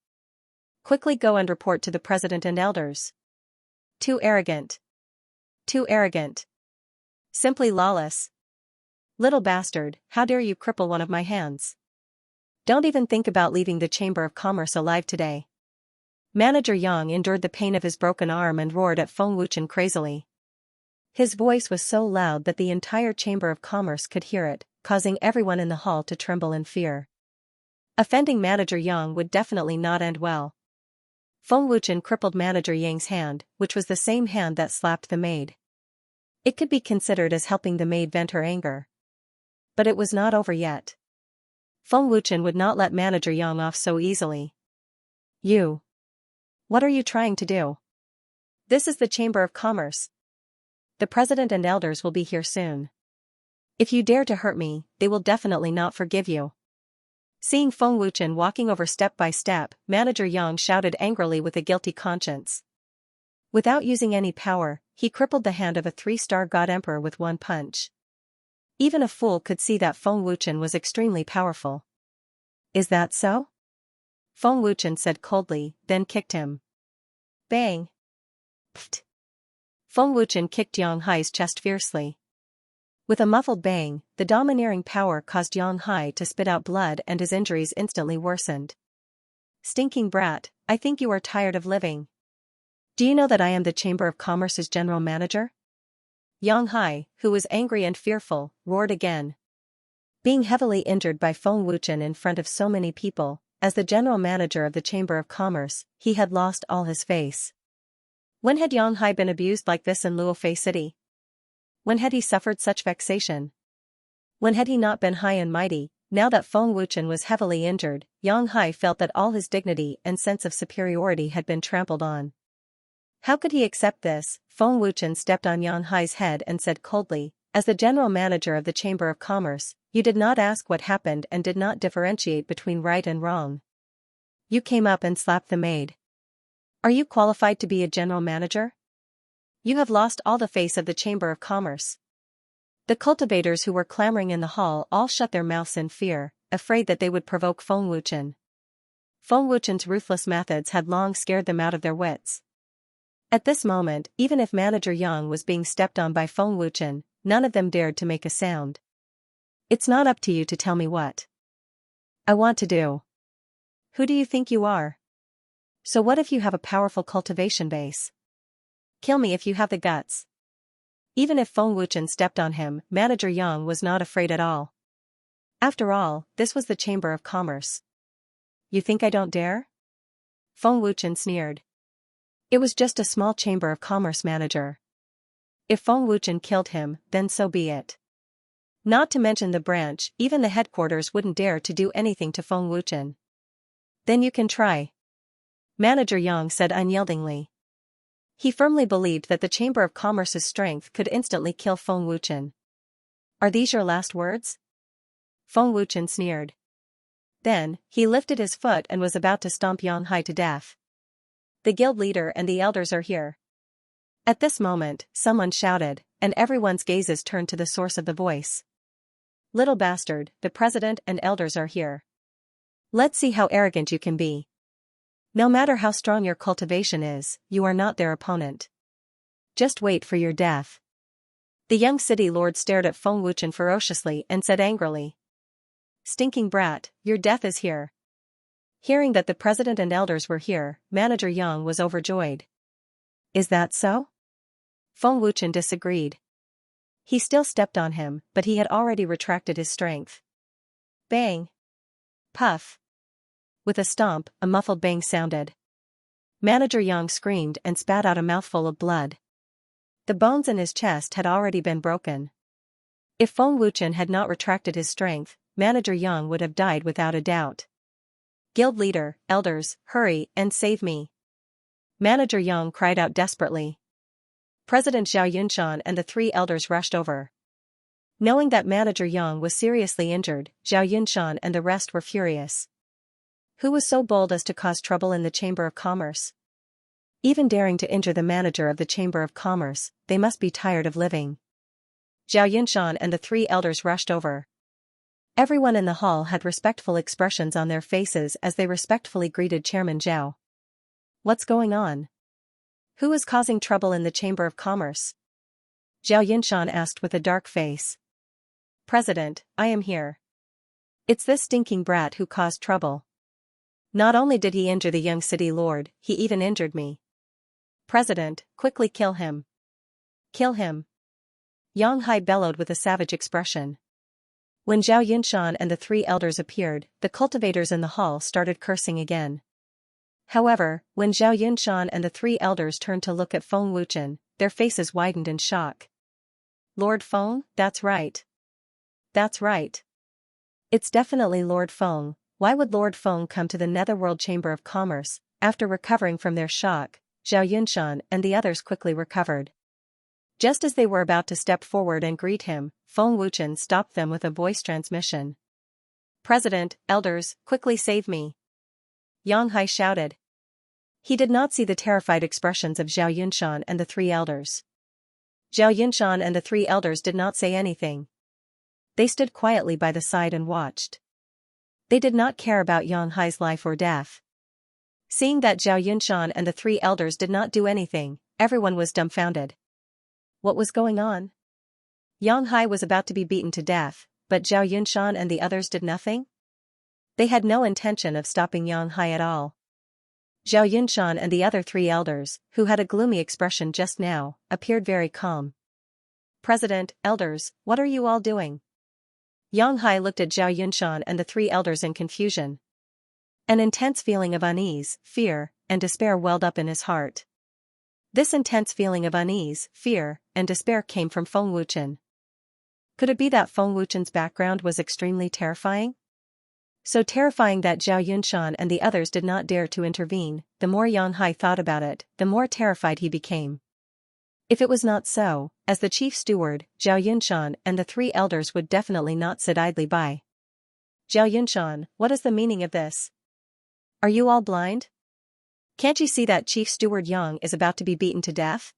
Quickly go and report to the president and elders. Too arrogant. Too arrogant. Simply lawless. Little bastard, how dare you cripple one of my hands? Don't even think about leaving the Chamber of Commerce alive today. Manager Yang endured the pain of his broken arm and roared at Feng Wuchen crazily. His voice was so loud that the entire Chamber of Commerce could hear it, causing everyone in the hall to tremble in fear. Offending Manager Yang would definitely not end well. Feng Wuchen crippled Manager Yang's hand, which was the same hand that slapped the maid. It could be considered as helping the maid vent her anger. But it was not over yet. Feng Wuchen would not let Manager Yang off so easily. You. What are you trying to do? This is the Chamber of Commerce. The president and elders will be here soon. If you dare to hurt me, they will definitely not forgive you. Seeing Feng Wuchen walking over step by step, Manager Yang shouted angrily with a guilty conscience. Without using any power, he crippled the hand of a 3-star god emperor with one punch. Even a fool could see that Feng Wuchen was extremely powerful. Is that so? Feng Wuchen said coldly, then kicked him. Bang! Pfft! Feng Wuchen kicked Yang Hai's chest fiercely. With a muffled bang, the domineering power caused Yang Hai to spit out blood and his injuries instantly worsened. Stinking brat, I think you are tired of living. Do you know that I am the Chamber of Commerce's general manager? Yang Hai, who was angry and fearful, roared again. Being heavily injured by Feng Wuchen in front of so many people, as the general manager of the Chamber of Commerce, he had lost all his face. When had Yang Hai been abused like this in Luofei City? When had he suffered such vexation? When had he not been high and mighty? Now that Feng Wuchen was heavily injured, Yang Hai felt that all his dignity and sense of superiority had been trampled on. How could he accept this? Feng Wuchen stepped on Yang Hai's head and said coldly, as the general manager of the Chamber of Commerce, you did not ask what happened and did not differentiate between right and wrong. You came up and slapped the maid. Are you qualified to be a general manager? You have lost all the face of the Chamber of Commerce. The cultivators who were clamoring in the hall all shut their mouths in fear, afraid that they would provoke Feng Wuchen. Feng Wuchen's ruthless methods had long scared them out of their wits. At this moment, even if Manager Yang was being stepped on by Feng Wuchen, none of them dared to make a sound. It's not up to you to tell me what I want to do. Who do you think you are? So what if you have a powerful cultivation base? Kill me if you have the guts. Even if Feng Wuchen stepped on him, Manager Yang was not afraid at all. After all, this was the Chamber of Commerce. You think I don't dare? Feng Wuchen sneered. It was just a small Chamber of Commerce manager. If Feng Wuchen killed him, then so be it. Not to mention the branch, even the headquarters wouldn't dare to do anything to Feng Wuchen. Then you can try. Manager Yang said unyieldingly. He firmly believed that the Chamber of Commerce's strength could instantly kill Feng Wuchen. Are these your last words? Feng Wuchen sneered. Then, he lifted his foot and was about to stomp Yang Hai to death. The guild leader and the elders are here. At this moment, someone shouted, and everyone's gazes turned to the source of the voice. Little bastard, the president and elders are here. Let's see how arrogant you can be. No matter how strong your cultivation is, you are not their opponent. Just wait for your death. The young city lord stared at Feng Wuchen ferociously and said angrily. Stinking brat, your death is here. Hearing that the president and elders were here, Manager Yang was overjoyed. Is that so? Feng Wuchen disagreed. He still stepped on him, but he had already retracted his strength. Bang! Puff! With a stomp, a muffled bang sounded. Manager Yang screamed and spat out a mouthful of blood. The bones in his chest had already been broken. If Feng Wuchen had not retracted his strength, Manager Yang would have died without a doubt. Guild leader, elders, hurry and save me. Manager Yang cried out desperately. President Zhao Yunshan and the three elders rushed over. Knowing that Manager Yang was seriously injured, Zhao Yunshan and the rest were furious. Who was so bold as to cause trouble in the Chamber of Commerce? Even daring to injure the manager of the Chamber of Commerce, they must be tired of living. Zhao Yunshan and the three elders rushed over. Everyone in the hall had respectful expressions on their faces as they respectfully greeted Chairman Zhao. What's going on? Who is causing trouble in the Chamber of Commerce? Zhao Yunshan asked with a dark face. President, I am here. It's this stinking brat who caused trouble. Not only did he injure the young city lord, he even injured me. President, quickly kill him. Kill him. Yang Hai bellowed with a savage expression. When Zhao Yunshan and the three elders appeared, the cultivators in the hall started cursing again. However, when Zhao Yunshan and the three elders turned to look at Feng Wuchen, their faces widened in shock. Lord Feng, that's right. That's right. It's definitely Lord Feng. Why would Lord Feng come to the Netherworld Chamber of Commerce? After recovering from their shock, Zhao Yunshan and the others quickly recovered. Just as they were about to step forward and greet him, Feng Wuchen stopped them with a voice transmission. President, elders, quickly save me. Yang Hai shouted. He did not see the terrified expressions of Zhao Yunshan and the three elders. Zhao Yunshan and the three elders did not say anything. They stood quietly by the side and watched. They did not care about Yang Hai's life or death. Seeing that Zhao Yunshan and the three elders did not do anything, everyone was dumbfounded. What was going on? Yang Hai was about to be beaten to death, but Zhao Yunshan and the others did nothing? They had no intention of stopping Yang Hai at all. Zhao Yunshan and the other three elders, who had a gloomy expression just now, appeared very calm. President, elders, what are you all doing? Yang Hai looked at Zhao Yunshan and the three elders in confusion. An intense feeling of unease, fear, and despair welled up in his heart. This intense feeling of unease, fear, and despair came from Feng Wuchen. Could it be that Feng Wuchen's background was extremely terrifying? So terrifying that Zhao Yunshan and the others did not dare to intervene. The more Yang Hai thought about it, the more terrified he became. If it was not so, as the chief steward, Zhao Yunshan and the three elders would definitely not sit idly by. Zhao Yunshan, what is the meaning of this? Are you all blind? Can't you see that Chief Steward Yang is about to be beaten to death?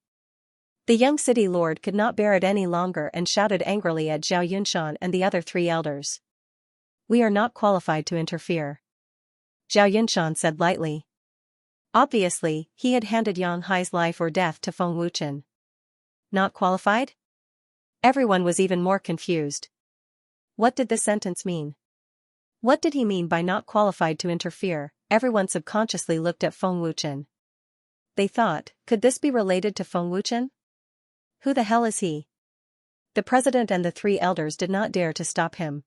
The young city lord could not bear it any longer and shouted angrily at Zhao Yunshan and the other three elders. We are not qualified to interfere. Zhao Yunshan said lightly. Obviously, he had handed Yang Hai's life or death to Feng Wuchen. Not qualified? Everyone was even more confused. What did this sentence mean? What did he mean by not qualified to interfere? Everyone subconsciously looked at Feng Wuchen. They thought, could this be related to Feng Wuchen? Who the hell is he? The president and the three elders did not dare to stop him.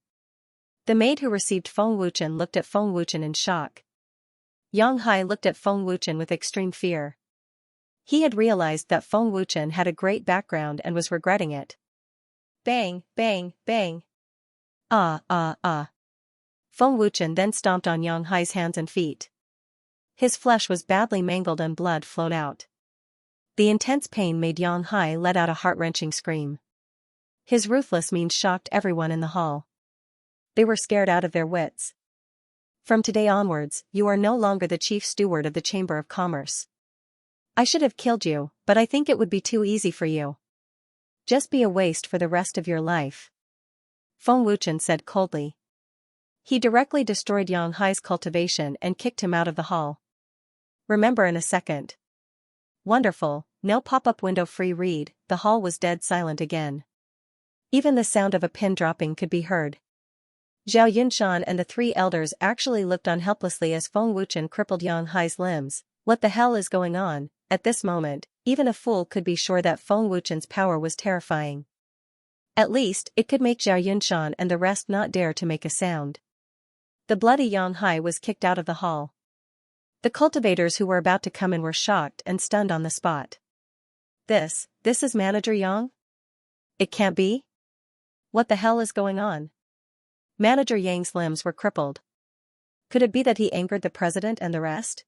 The maid who received Feng Wuchen looked at Feng Wuchen in shock. Yang Hai looked at Feng Wuchen with extreme fear. He had realized that Feng Wuchen had a great background and was regretting it. Bang, bang, bang. Ah, ah, ah. Feng Wuchen then stomped on Yang Hai's hands and feet. His flesh was badly mangled and blood flowed out. The intense pain made Yang Hai let out a heart-wrenching scream. His ruthless means shocked everyone in the hall. They were scared out of their wits. From today onwards, you are no longer the chief steward of the Chamber of Commerce. I should have killed you, but I think it would be too easy for you. Just be a waste for the rest of your life. Feng Wuchen said coldly. He directly destroyed Yang Hai's cultivation and kicked him out of the hall. Remember in a second. Wonderful, no pop-up window free read, the hall was dead silent again. Even the sound of a pin dropping could be heard. Zhao Yunshan and the three elders actually looked on helplessly as Feng Wuchen crippled Yang Hai's limbs. What the hell is going on? At this moment, even a fool could be sure that Feng Wuchen's power was terrifying. At least, it could make Zhao Yunshan and the rest not dare to make a sound. The bloody Yang Hai was kicked out of the hall. The cultivators who were about to come in were shocked and stunned on the spot. This is Manager Yang? It can't be? What the hell is going on? Manager Yang's limbs were crippled. Could it be that he angered the president and the rest?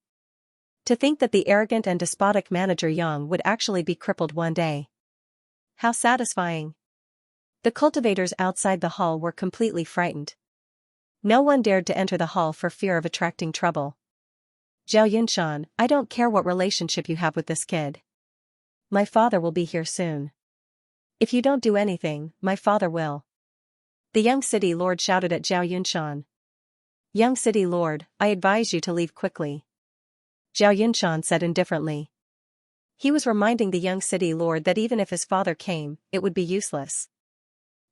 To think that the arrogant and despotic Manager Yang would actually be crippled one day. How satisfying. The cultivators outside the hall were completely frightened. No one dared to enter the hall for fear of attracting trouble. Zhao Yunshan, I don't care what relationship you have with this kid. My father will be here soon. If you don't do anything, my father will. The young city lord shouted at Zhao Yunshan. Young city lord, I advise you to leave quickly. Zhao Yunshan said indifferently. He was reminding the young city lord that even if his father came, it would be useless.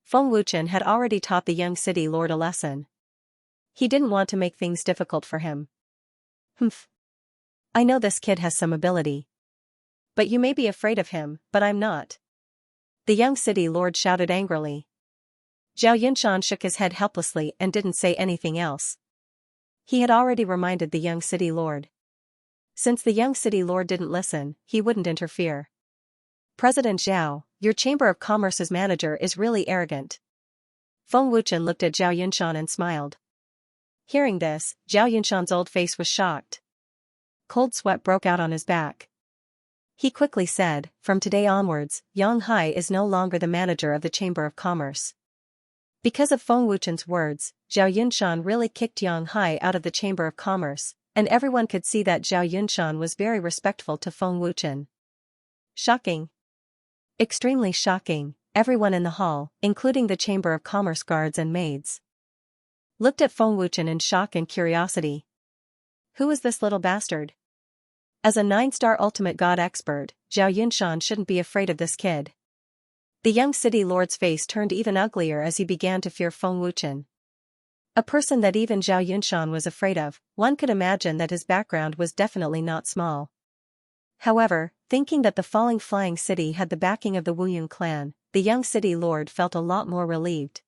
Feng Wuchen had already taught the young city lord a lesson. He didn't want to make things difficult for him. Humph. I know this kid has some ability. But you may be afraid of him, but I'm not. The young city lord shouted angrily. Zhao Yunshan shook his head helplessly and didn't say anything else. He had already reminded the young city lord. Since the young city lord didn't listen, he wouldn't interfere. President Zhao, your Chamber of Commerce's manager is really arrogant. Feng Wuchen looked at Zhao Yunshan and smiled. Hearing this, Zhao Yunshan's old face was shocked. Cold sweat broke out on his back. He quickly said, from today onwards, Yang Hai is no longer the manager of the Chamber of Commerce. Because of Feng Wuchen's words, Zhao Yunshan really kicked Yang Hai out of the Chamber of Commerce, and everyone could see that Zhao Yunshan was very respectful to Feng Wuchen. Shocking. Extremely shocking, everyone in the hall, including the Chamber of Commerce guards and maids, looked at Feng Wuchen in shock and curiosity. Who is this little bastard? As a 9-star ultimate god expert, Zhao Yunshan shouldn't be afraid of this kid. The young city lord's face turned even uglier as he began to fear Feng Wuchen. A person that even Zhao Yunshan was afraid of, one could imagine that his background was definitely not small. However, thinking that the falling flying city had the backing of the Wuyun clan, the young city lord felt a lot more relieved.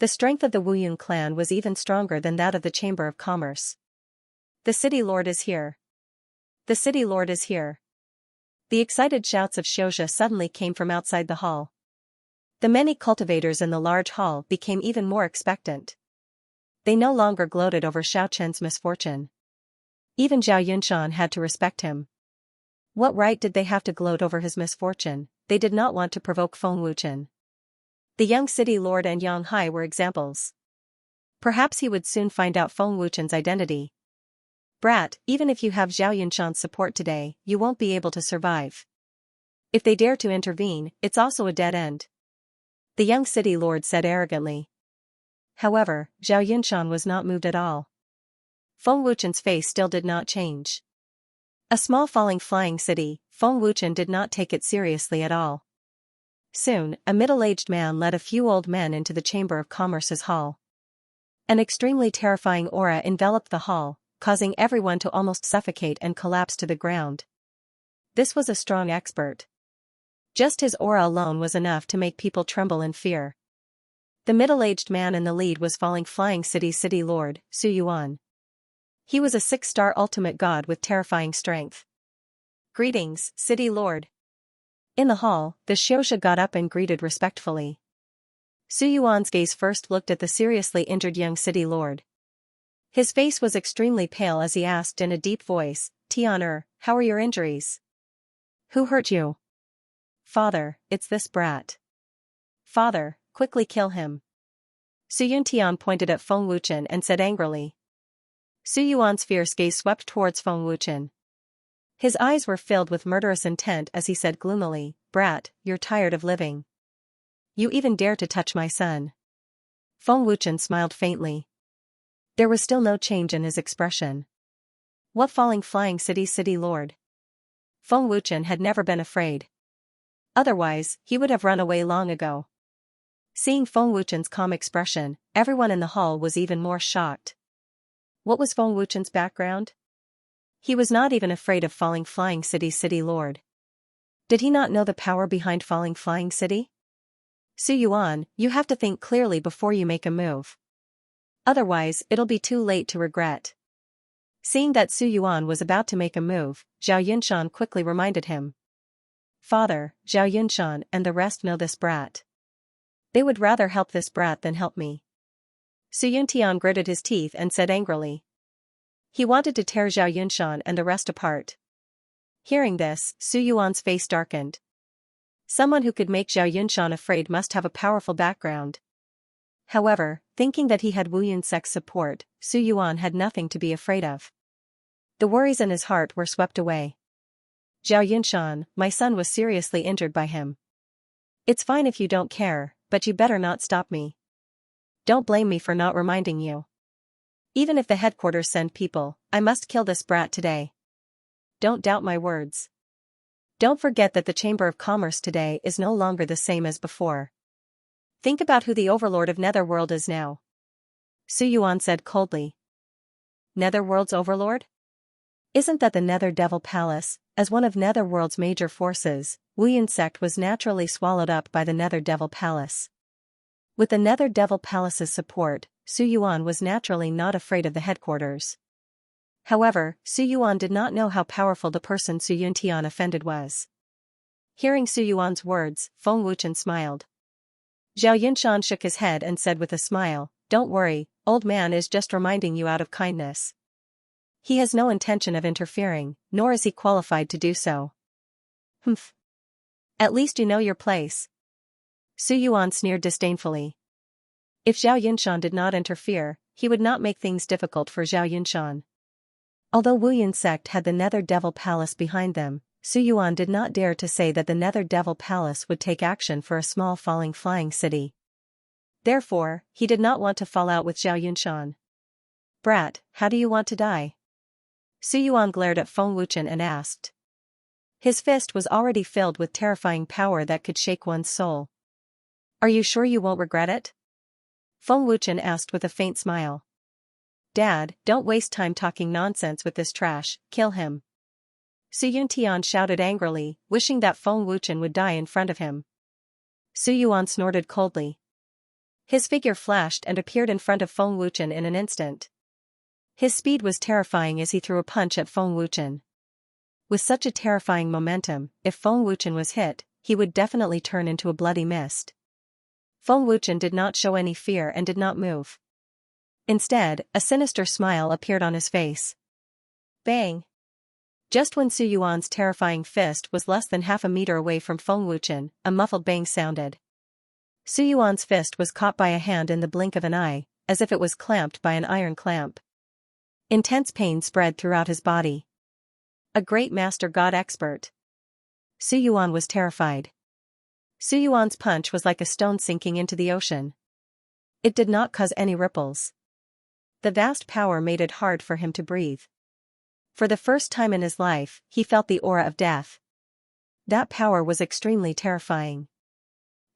The strength of the Wuyun clan was even stronger than that of the Chamber of Commerce. The city lord is here. The city lord is here. The excited shouts of Xianxia suddenly came from outside the hall. The many cultivators in the large hall became even more expectant. They no longer gloated over Xiao Chen's misfortune. Even Zhao Yunshan had to respect him. What right did they have to gloat over his misfortune? They did not want to provoke Feng Wuchen. The young city lord and Yang Hai were examples. Perhaps he would soon find out Feng Wuchen's identity. Brat, even if you have Zhao Yunshan's support today, you won't be able to survive. If they dare to intervene, it's also a dead end. The young city lord said arrogantly. However, Zhao Yunshan was not moved at all. Feng Wuchen's face still did not change. A small falling flying city, Feng Wuchen did not take it seriously at all. Soon, a middle-aged man led a few old men into the Chamber of Commerce's hall. An extremely terrifying aura enveloped the hall, causing everyone to almost suffocate and collapse to the ground. This was a strong expert. Just his aura alone was enough to make people tremble in fear. The middle-aged man in the lead was falling flying city lord, Su Yuan. He was a 6-star ultimate god with terrifying strength. Greetings, city lord. In the hall, the Xianxia got up and greeted respectfully. Su Yuan's gaze first looked at the seriously injured young city lord. His face was extremely pale as he asked in a deep voice, Tian, how are your injuries? Who hurt you? Father, it's this brat. Father, quickly kill him. Su Yuntian pointed at Feng Wuchen and said angrily. Su Yuan's fierce gaze swept towards Feng Wuchen. His eyes were filled with murderous intent as he said gloomily, Brat, you're tired of living. You even dare to touch my son. Feng Wuchen smiled faintly. There was still no change in his expression. What flying city lord? Feng Wuchen had never been afraid. Otherwise, he would have run away long ago. Seeing Feng Wuchen's calm expression, everyone in the hall was even more shocked. What was Feng Wuchen's background? He was not even afraid of flying city lord. Did he not know the power behind flying city? Su Yuan, you have to think clearly before you make a move. Otherwise, it'll be too late to regret. Seeing that Su Yuan was about to make a move, Zhao Yunshan quickly reminded him. Father, Zhao Yunshan and the rest know this brat. They would rather help this brat than help me. Su Yuntian gritted his teeth and said angrily. He wanted to tear Zhao Yunshan and the rest apart. Hearing this, Su Yuan's face darkened. Someone who could make Zhao Yunshan afraid must have a powerful background. However, thinking that he had Wu Yunsek's support, Su Yuan had nothing to be afraid of. The worries in his heart were swept away. Zhao Yunshan, my son was seriously injured by him. It's fine if you don't care, but you better not stop me. Don't blame me for not reminding you. Even if the headquarters send people, I must kill this brat today. Don't doubt my words. Don't forget that the Chamber of Commerce today is no longer the same as before. Think about who the overlord of Netherworld is now. Su Yuan said coldly. Netherworld's overlord? Isn't that the Nether Devil Palace? As one of Netherworld's major forces, Wu Yunsek was naturally swallowed up by the Nether Devil Palace. With the Nether Devil Palace's support, Su Yuan was naturally not afraid of the headquarters. However, Su Yuan did not know how powerful the person Su Yuntian offended was. Hearing Su Yuan's words, Feng Wuchen smiled. Zhao Yunshan shook his head and said with a smile, Don't worry, old man is just reminding you out of kindness. He has no intention of interfering, nor is he qualified to do so. Humph. At least you know your place. Su Yuan sneered disdainfully. If Zhao Yunshan did not interfere, he would not make things difficult for Zhao Yunshan. Although Wu Yunsect had the Nether Devil Palace behind them, Su Yuan did not dare to say that the Nether Devil Palace would take action for a small flying city. Therefore, he did not want to fall out with Zhao Yunshan. Brat, how do you want to die? Su Yuan glared at Feng Wuchen and asked. His fist was already filled with terrifying power that could shake one's soul. Are you sure you won't regret it? Feng Wuchen asked with a faint smile. Dad, don't waste time talking nonsense with this trash, kill him. Su Yuntian shouted angrily, wishing that Feng Wuchen would die in front of him. Su Yuan snorted coldly. His figure flashed and appeared in front of Feng Wuchen in an instant. His speed was terrifying as he threw a punch at Feng Wuchen. With such a terrifying momentum, if Feng Wuchen was hit, he would definitely turn into a bloody mist. Feng Wuchen did not show any fear and did not move. Instead, a sinister smile appeared on his face. Bang! Just when Su Yuan's terrifying fist was less than half a meter away from Feng Wuchen, a muffled bang sounded. Su Yuan's fist was caught by a hand in the blink of an eye, as if it was clamped by an iron clamp. Intense pain spread throughout his body. A great master god expert. Su Yuan was terrified. Su Yuan's punch was like a stone sinking into the ocean. It did not cause any ripples. The vast power made it hard for him to breathe. For the first time in his life, he felt the aura of death. That power was extremely terrifying.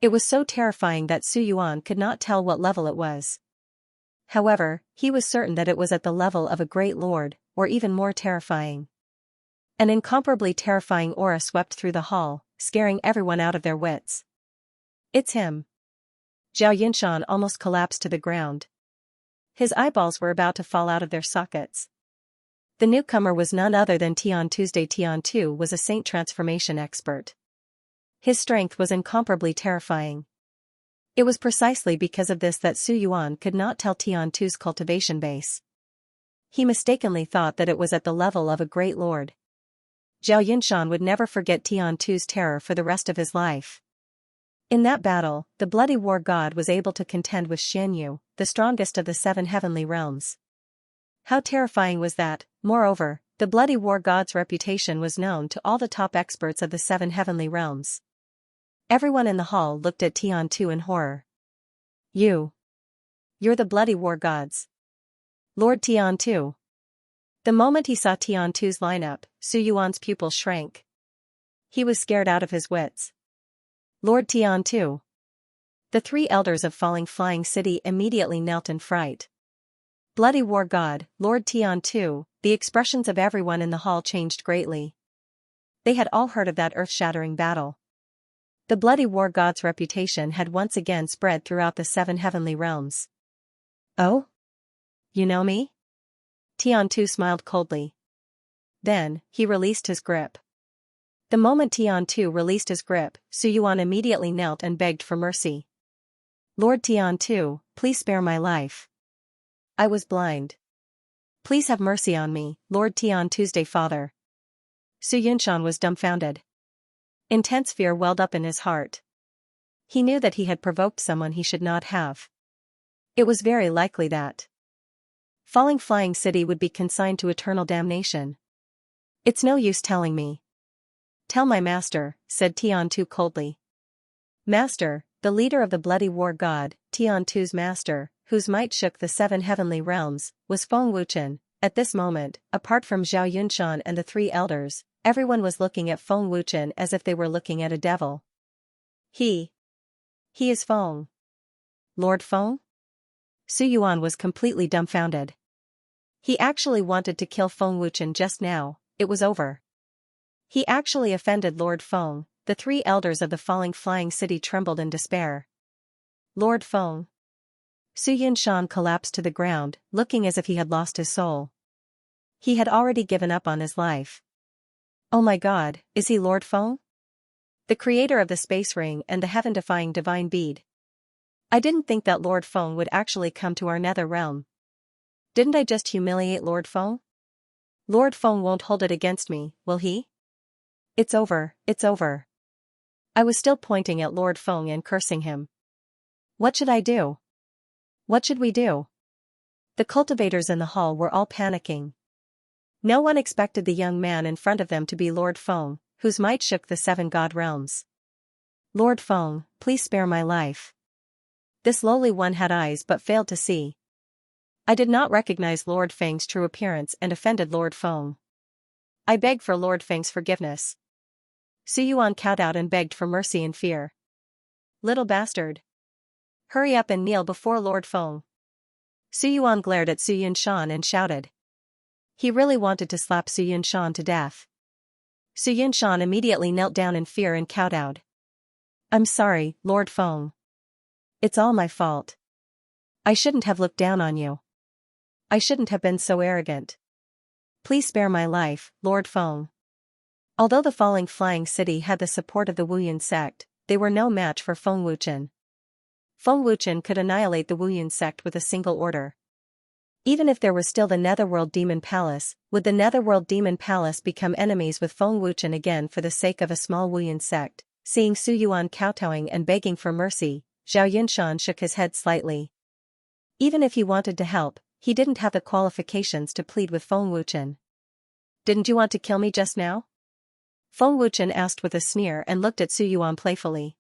It was so terrifying that Su Yuan could not tell what level it was. However, he was certain that it was at the level of a great lord, or even more terrifying. An incomparably terrifying aura swept through the hall, scaring everyone out of their wits. It's him. Zhao Yunshan almost collapsed to the ground. His eyeballs were about to fall out of their sockets. The newcomer was none other than Tian Tuesday. Tian Tu was a saint transformation expert. His strength was incomparably terrifying. It was precisely because of this that Su Yuan could not tell Tiantu's cultivation base. He mistakenly thought that it was at the level of a great lord. Zhao Yunshan would never forget Tiantu's terror for the rest of his life. In that battle, the bloody war god was able to contend with Xianxia, the strongest of the 7 heavenly realms. How terrifying was that! Moreover, the bloody war god's reputation was known to all the top experts of the 7 heavenly realms. Everyone in the hall looked at Tiantu in horror. You're the bloody war gods. Lord Tiantu. The moment he saw Tiantu's lineup, Su Yuan's pupils shrank. He was scared out of his wits. Lord Tiantu. The 3 elders of Falling Flying City immediately knelt in fright. Bloody war god, Lord Tiantu. The expressions of everyone in the hall changed greatly. They had all heard of that earth-shattering battle. The bloody war god's reputation had once again spread throughout the 7 heavenly realms. Oh? You know me? Tiantu smiled coldly. Then, he released his grip. The moment Tiantu released his grip, Su Yuan immediately knelt and begged for mercy. Lord Tiantu, please spare my life. I was blind. Please have mercy on me, Lord Tiantu's father. Su Yunshan was dumbfounded. Intense fear welled up in his heart. He knew that he had provoked someone he should not have. It was very likely that Falling Flying City would be consigned to eternal damnation. It's no use telling me. Tell my master, said Tiantu coldly. Master, the leader of the bloody war god, Tiantu's master, whose might shook the 7 heavenly realms, was Feng Wuchen. At this moment, apart from Zhao Yunshan and the 3 elders, everyone was looking at Feng Wuchen as if they were looking at a devil. He is Feng. Lord Feng? Su Yuan was completely dumbfounded. He actually wanted to kill Feng Wuchen just now. It was over. He actually offended Lord Feng. The 3 elders of the Falling Flying City trembled in despair. Lord Feng. Su Yunshan collapsed to the ground, looking as if he had lost his soul. He had already given up on his life. Oh my god, is he Lord Feng? The creator of the space ring and the heaven-defying divine bead. I didn't think that Lord Feng would actually come to our nether realm. Didn't I just humiliate Lord Feng? Lord Feng won't hold it against me, will he? It's over, it's over. I was still pointing at Lord Feng and cursing him. What should I do? What should we do? The cultivators in the hall were all panicking. No one expected the young man in front of them to be Lord Feng, whose might shook the 7 god realms. Lord Feng, please spare my life. This lowly one had eyes but failed to see. I did not recognize Lord Feng's true appearance and offended Lord Feng. I beg for Lord Feng's forgiveness. Su Yuan kowtowed and begged for mercy in fear. Little bastard. Hurry up and kneel before Lord Feng. Su Yuan glared at Su Yunshan and shouted. He really wanted to slap Su Yunshan to death. Su Yunshan immediately knelt down in fear and kowtowed. I'm sorry, Lord Feng. It's all my fault. I shouldn't have looked down on you. I shouldn't have been so arrogant. Please spare my life, Lord Feng. Although the Falling Flying City had the support of the Wuyun sect, they were no match for Feng Wuchen. Feng Wuchen could annihilate the Wuyun sect with a single order. Even if there was still the Netherworld Demon Palace, would the Netherworld Demon Palace become enemies with Feng Wuchen again for the sake of a small Wuyun sect? Seeing Su Yuan kowtowing and begging for mercy, Zhao Yunshan shook his head slightly. Even if he wanted to help, he didn't have the qualifications to plead with Feng Wuchen. Didn't you want to kill me just now? Feng Wuchen asked with a sneer and looked at Su Yuan playfully.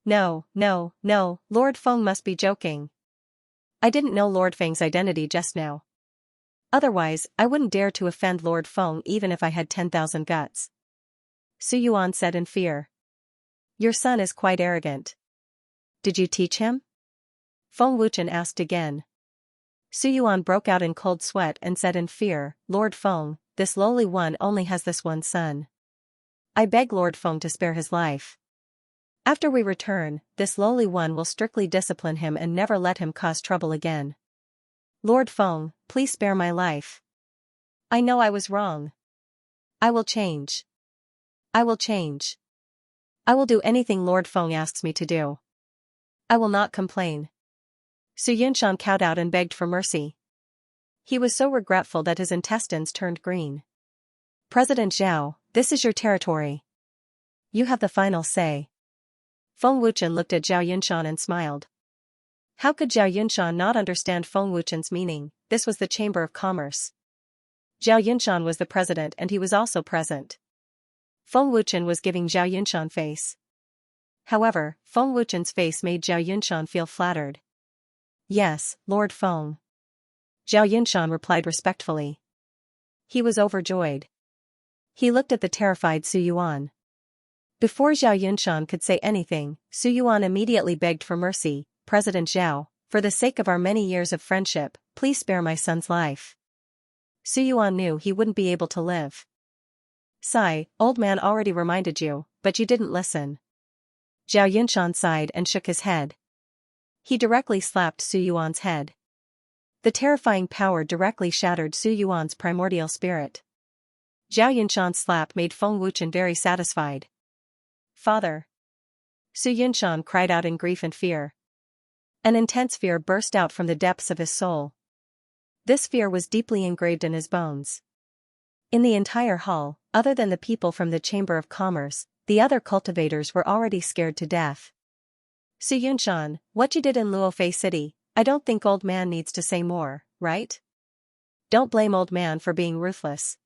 No, Lord Feng must be joking. I didn't know Lord Feng's identity just now. Otherwise, I wouldn't dare to offend Lord Feng even if I had 10,000 guts. Su Yuan said in fear. Your son is quite arrogant. Did you teach him? Feng Wuchen asked again. Su Yuan broke out in cold sweat and said in fear, Lord Feng, this lowly one only has this one son. I beg Lord Feng to spare his life. After we return, this lowly one will strictly discipline him and never let him cause trouble again. Lord Feng, please spare my life. I know I was wrong. I will change. I will change. I will do anything Lord Feng asks me to do. I will not complain. Xianxia cowed out and begged for mercy. He was so regretful that his intestines turned green. President Zhao, this is your territory. You have the final say. Feng Wuchen looked at Zhao Yunshan and smiled. How could Zhao Yunshan not understand Feng Wuchen's meaning? This was the Chamber of Commerce. Zhao Yunshan was the president and he was also present. Feng Wuchen was giving Zhao Yunshan face. However, Feng Wuchen's face made Zhao Yunshan feel flattered. Yes, Lord Feng. Zhao Yunshan replied respectfully. He was overjoyed. He looked at the terrified Su Yuan. Before Zhao Yunshan could say anything, Su Yuan immediately begged for mercy. President Zhao, for the sake of our many years of friendship, please spare my son's life. Su Yuan knew he wouldn't be able to live. Sigh, old man already reminded you, but you didn't listen. Zhao Yunshan sighed and shook his head. He directly slapped Su Yuan's head. The terrifying power directly shattered Su Yuan's primordial spirit. Zhao Yunshan's slap made Feng Wuchen very satisfied. Father! Su Yunshan cried out in grief and fear. An intense fear burst out from the depths of his soul. This fear was deeply engraved in his bones. In the entire hall, other than the people from the Chamber of Commerce, the other cultivators were already scared to death. Su Yunshan, what you did in Luofei City, I don't think old man needs to say more, right? Don't blame old man for being ruthless.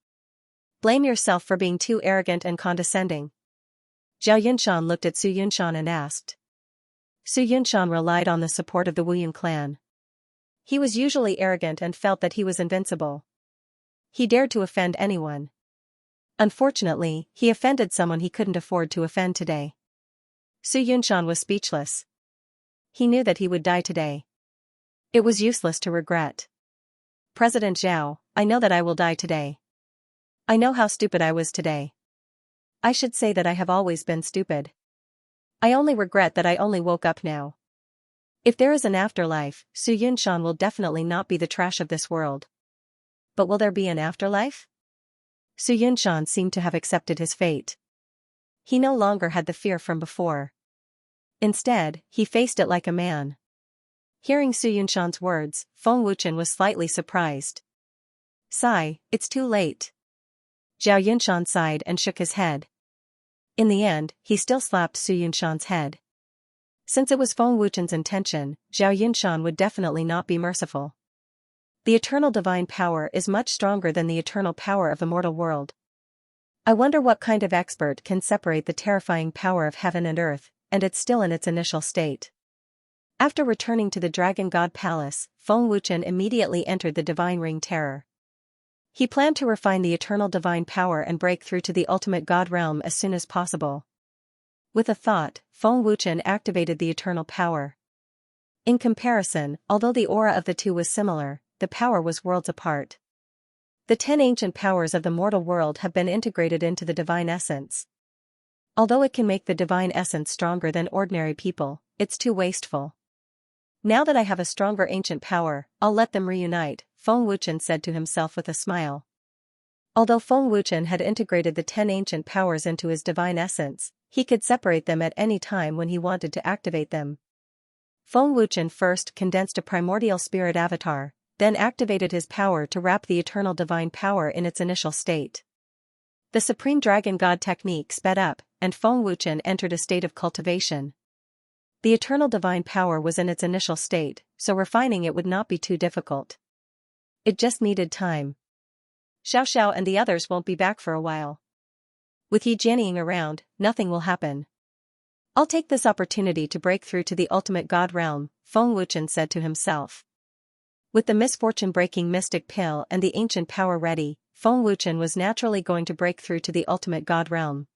Blame yourself for being too arrogant and condescending. Zhao Yunshan looked at Su Yunshan and asked. Su Yunshan relied on the support of the Wuyun clan. He was usually arrogant and felt that he was invincible. He dared to offend anyone. Unfortunately, he offended someone he couldn't afford to offend today. Su Yunshan was speechless. He knew that he would die today. It was useless to regret. President Zhao, I know that I will die today. I know how stupid I was today. I should say that I have always been stupid. I only regret that I only woke up now. If there is an afterlife, Su Yunshan will definitely not be the trash of this world. But will there be an afterlife? Su Yunshan seemed to have accepted his fate. He no longer had the fear from before. Instead, he faced it like a man. Hearing Su Yunshan's words, Feng Wuchen was slightly surprised. Sigh, it's too late. Zhao Yunshan sighed and shook his head. In the end, he still slapped Su Yunshan's head. Since it was Feng Wuchen's intention, Zhao Yunshan would definitely not be merciful. The eternal divine power is much stronger than the eternal power of the mortal world. I wonder what kind of expert can separate the terrifying power of heaven and earth, and it's still in its initial state. After returning to the Dragon God Palace, Feng Wuchen immediately entered the Divine Ring Terror. He planned to refine the eternal divine power and break through to the ultimate God realm as soon as possible. With a thought, Feng Wuchen activated the eternal power. In comparison, although the aura of the two was similar, the power was worlds apart. The 10 ancient powers of the mortal world have been integrated into the divine essence. Although it can make the divine essence stronger than ordinary people, it's too wasteful. Now that I have a stronger ancient power, I'll let them reunite, Feng Wuchen said to himself with a smile. Although Feng Wuchen had integrated the 10 ancient powers into his divine essence, he could separate them at any time when he wanted to activate them. Feng Wuchen first condensed a primordial spirit avatar, then activated his power to wrap the eternal divine power in its initial state. The Supreme Dragon God technique sped up, and Feng Wuchen entered a state of cultivation. The eternal divine power was in its initial state, so refining it would not be too difficult. It just needed time. Xiao Xiao and the others won't be back for a while. With Yi Jianying around, nothing will happen. I'll take this opportunity to break through to the ultimate God realm, Feng Wuchen said to himself. With the misfortune-breaking mystic pill and the ancient power ready, Feng Wuchen was naturally going to break through to the ultimate God realm.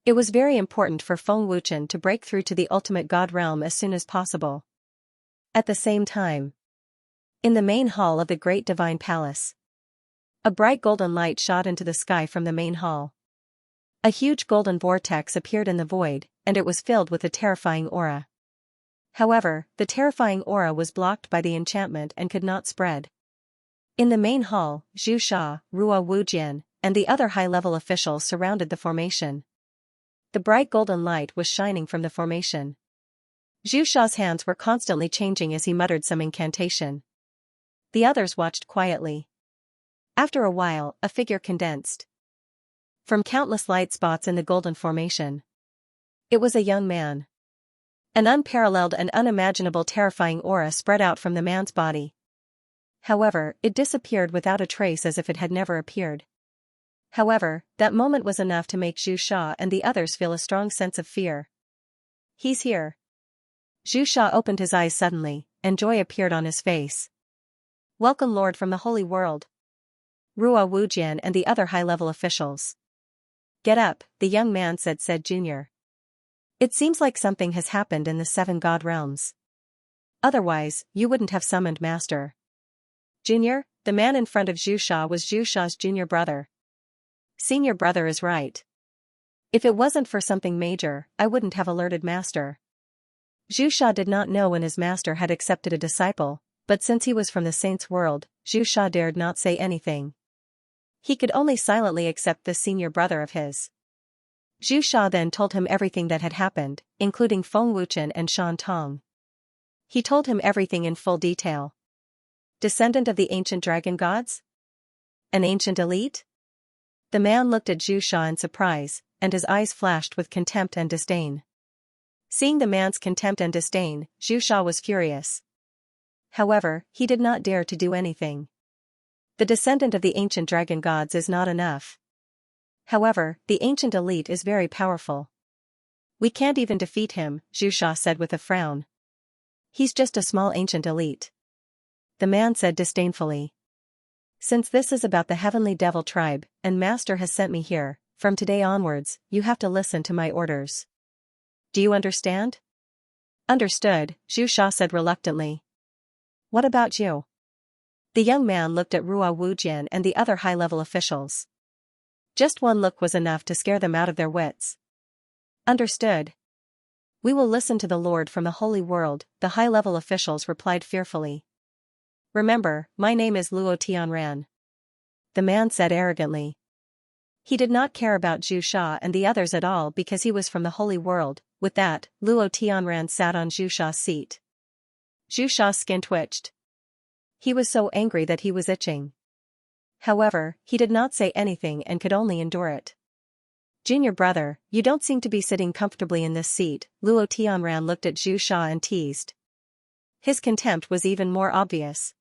It was very important for Feng Wuchen to break through to the ultimate God realm as soon as possible. At the same time, in the main hall of the Great Divine Palace, a bright golden light shot into the sky from the main hall. A huge golden vortex appeared in the void, and it was filled with a terrifying aura. However, the terrifying aura was blocked by the enchantment and could not spread. In the main hall, Zhu Sha, Ruo Wujian, and the other high-level officials surrounded the formation. The bright golden light was shining from the formation. Zhu Sha's hands were constantly changing as he muttered some incantation. The others watched quietly. After a while, a figure condensed from countless light spots in the golden formation. It was a young man. An unparalleled and unimaginable terrifying aura spread out from the man's body. However, it disappeared without a trace as if it had never appeared. However, that moment was enough to make Zhu Sha and the others feel a strong sense of fear. He's here. Zhu Sha opened his eyes suddenly, and joy appeared on his face. Welcome, Lord from the Holy World. Ruo Wujian and the other high-level officials. Get up, the young man said Junior. It seems like something has happened in the 7 God realms. Otherwise, you wouldn't have summoned Master. Junior, the man in front of Zhu Sha was Zhu Sha's junior brother. Senior brother is right. If it wasn't for something major, I wouldn't have alerted Master. Zhu Sha did not know when his master had accepted a disciple, but since he was from the saints' world, Zhu Sha dared not say anything. He could only silently accept this senior brother of his. Zhu Sha then told him everything that had happened, including Feng Wuchen and Shan Tong. He told him everything in full detail. Descendant of the ancient dragon gods? An ancient elite? The man looked at Zhu Sha in surprise, and his eyes flashed with contempt and disdain. Seeing the man's contempt and disdain, Zhu Sha was furious. However, he did not dare to do anything. The descendant of the ancient dragon gods is not enough. However, the ancient elite is very powerful. We can't even defeat him, Zhu Sha said with a frown. He's just a small ancient elite. The man said disdainfully. Since this is about the heavenly devil tribe, and Master has sent me here, from today onwards, you have to listen to my orders. Do you understand? Understood, Zhu Sha said reluctantly. What about you? The young man looked at Ruo Wujian and the other high-level officials. Just one look was enough to scare them out of their wits. Understood. We will listen to the Lord from the Holy World, the high-level officials replied fearfully. Remember, my name is Luo Tianran. The man said arrogantly. He did not care about Zhu Sha and the others at all because he was from the Holy World. With that, Luo Tianran sat on Zhu Sha's seat. Zhu Sha's skin twitched. He was so angry that he was itching. However, he did not say anything and could only endure it. Junior brother, you don't seem to be sitting comfortably in this seat, Luo Tianran looked at Zhu Sha and teased. His contempt was even more obvious.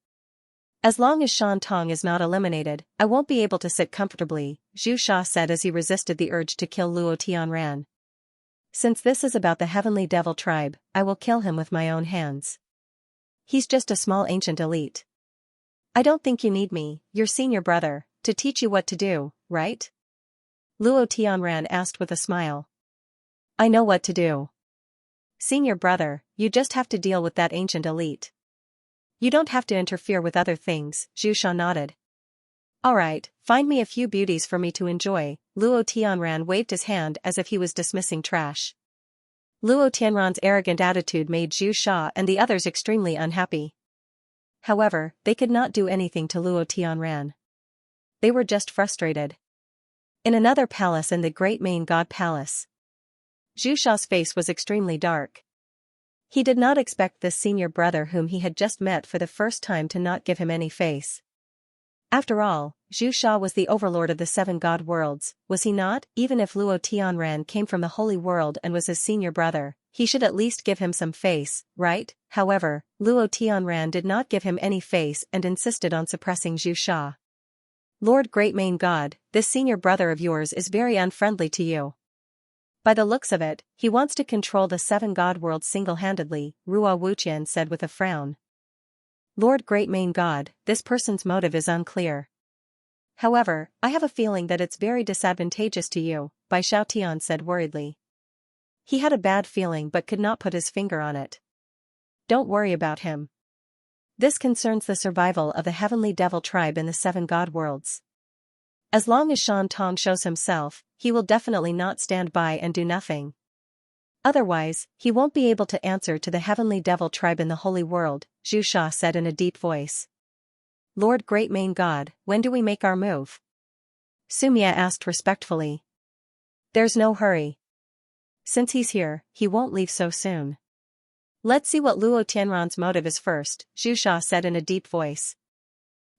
As long as Shan Tong is not eliminated, I won't be able to sit comfortably, Zhu Sha said as he resisted the urge to kill Luo Tianran. Since this is about the heavenly devil tribe, I will kill him with my own hands. He's just a small ancient elite. I don't think you need me, your senior brother, to teach you what to do, right? Luo Tianran asked with a smile. I know what to do. Senior brother, you just have to deal with that ancient elite. You don't have to interfere with other things, Zhu Sha nodded. Alright, find me a few beauties for me to enjoy, Luo Tianran waved his hand as if he was dismissing trash. Luo Tianran's arrogant attitude made Zhu Sha and the others extremely unhappy. However, they could not do anything to Luo Tianran. They were just frustrated. In another palace in the Great Main God Palace, Zhu Sha's face was extremely dark. He did not expect this senior brother whom he had just met for the first time to not give him any face. After all, Zhu Sha was the overlord of the 7 God worlds, was he not? Even if Luo Tianran came from the Holy World and was his senior brother, he should at least give him some face, right? However, Luo Tianran did not give him any face and insisted on suppressing Zhu Sha. Lord Great Main God, this senior brother of yours is very unfriendly to you. By the looks of it, he wants to control the 7 God worlds single-handedly, Ruo Wuqian said with a frown. Lord Great Main God, this person's motive is unclear. However, I have a feeling that it's very disadvantageous to you, Bai Xiaotian said worriedly. He had a bad feeling but could not put his finger on it. Don't worry about him. This concerns the survival of the heavenly devil tribe in the 7 God worlds. As long as Shan Tong shows himself, he will definitely not stand by and do nothing. Otherwise, he won't be able to answer to the heavenly devil tribe in the holy world, Zhu Sha said in a deep voice. Lord Great Main God, when do we make our move? Sumia asked respectfully. There's no hurry. Since he's here, he won't leave so soon. Let's see what Luo Tianran's motive is first, Zhu Sha said in a deep voice.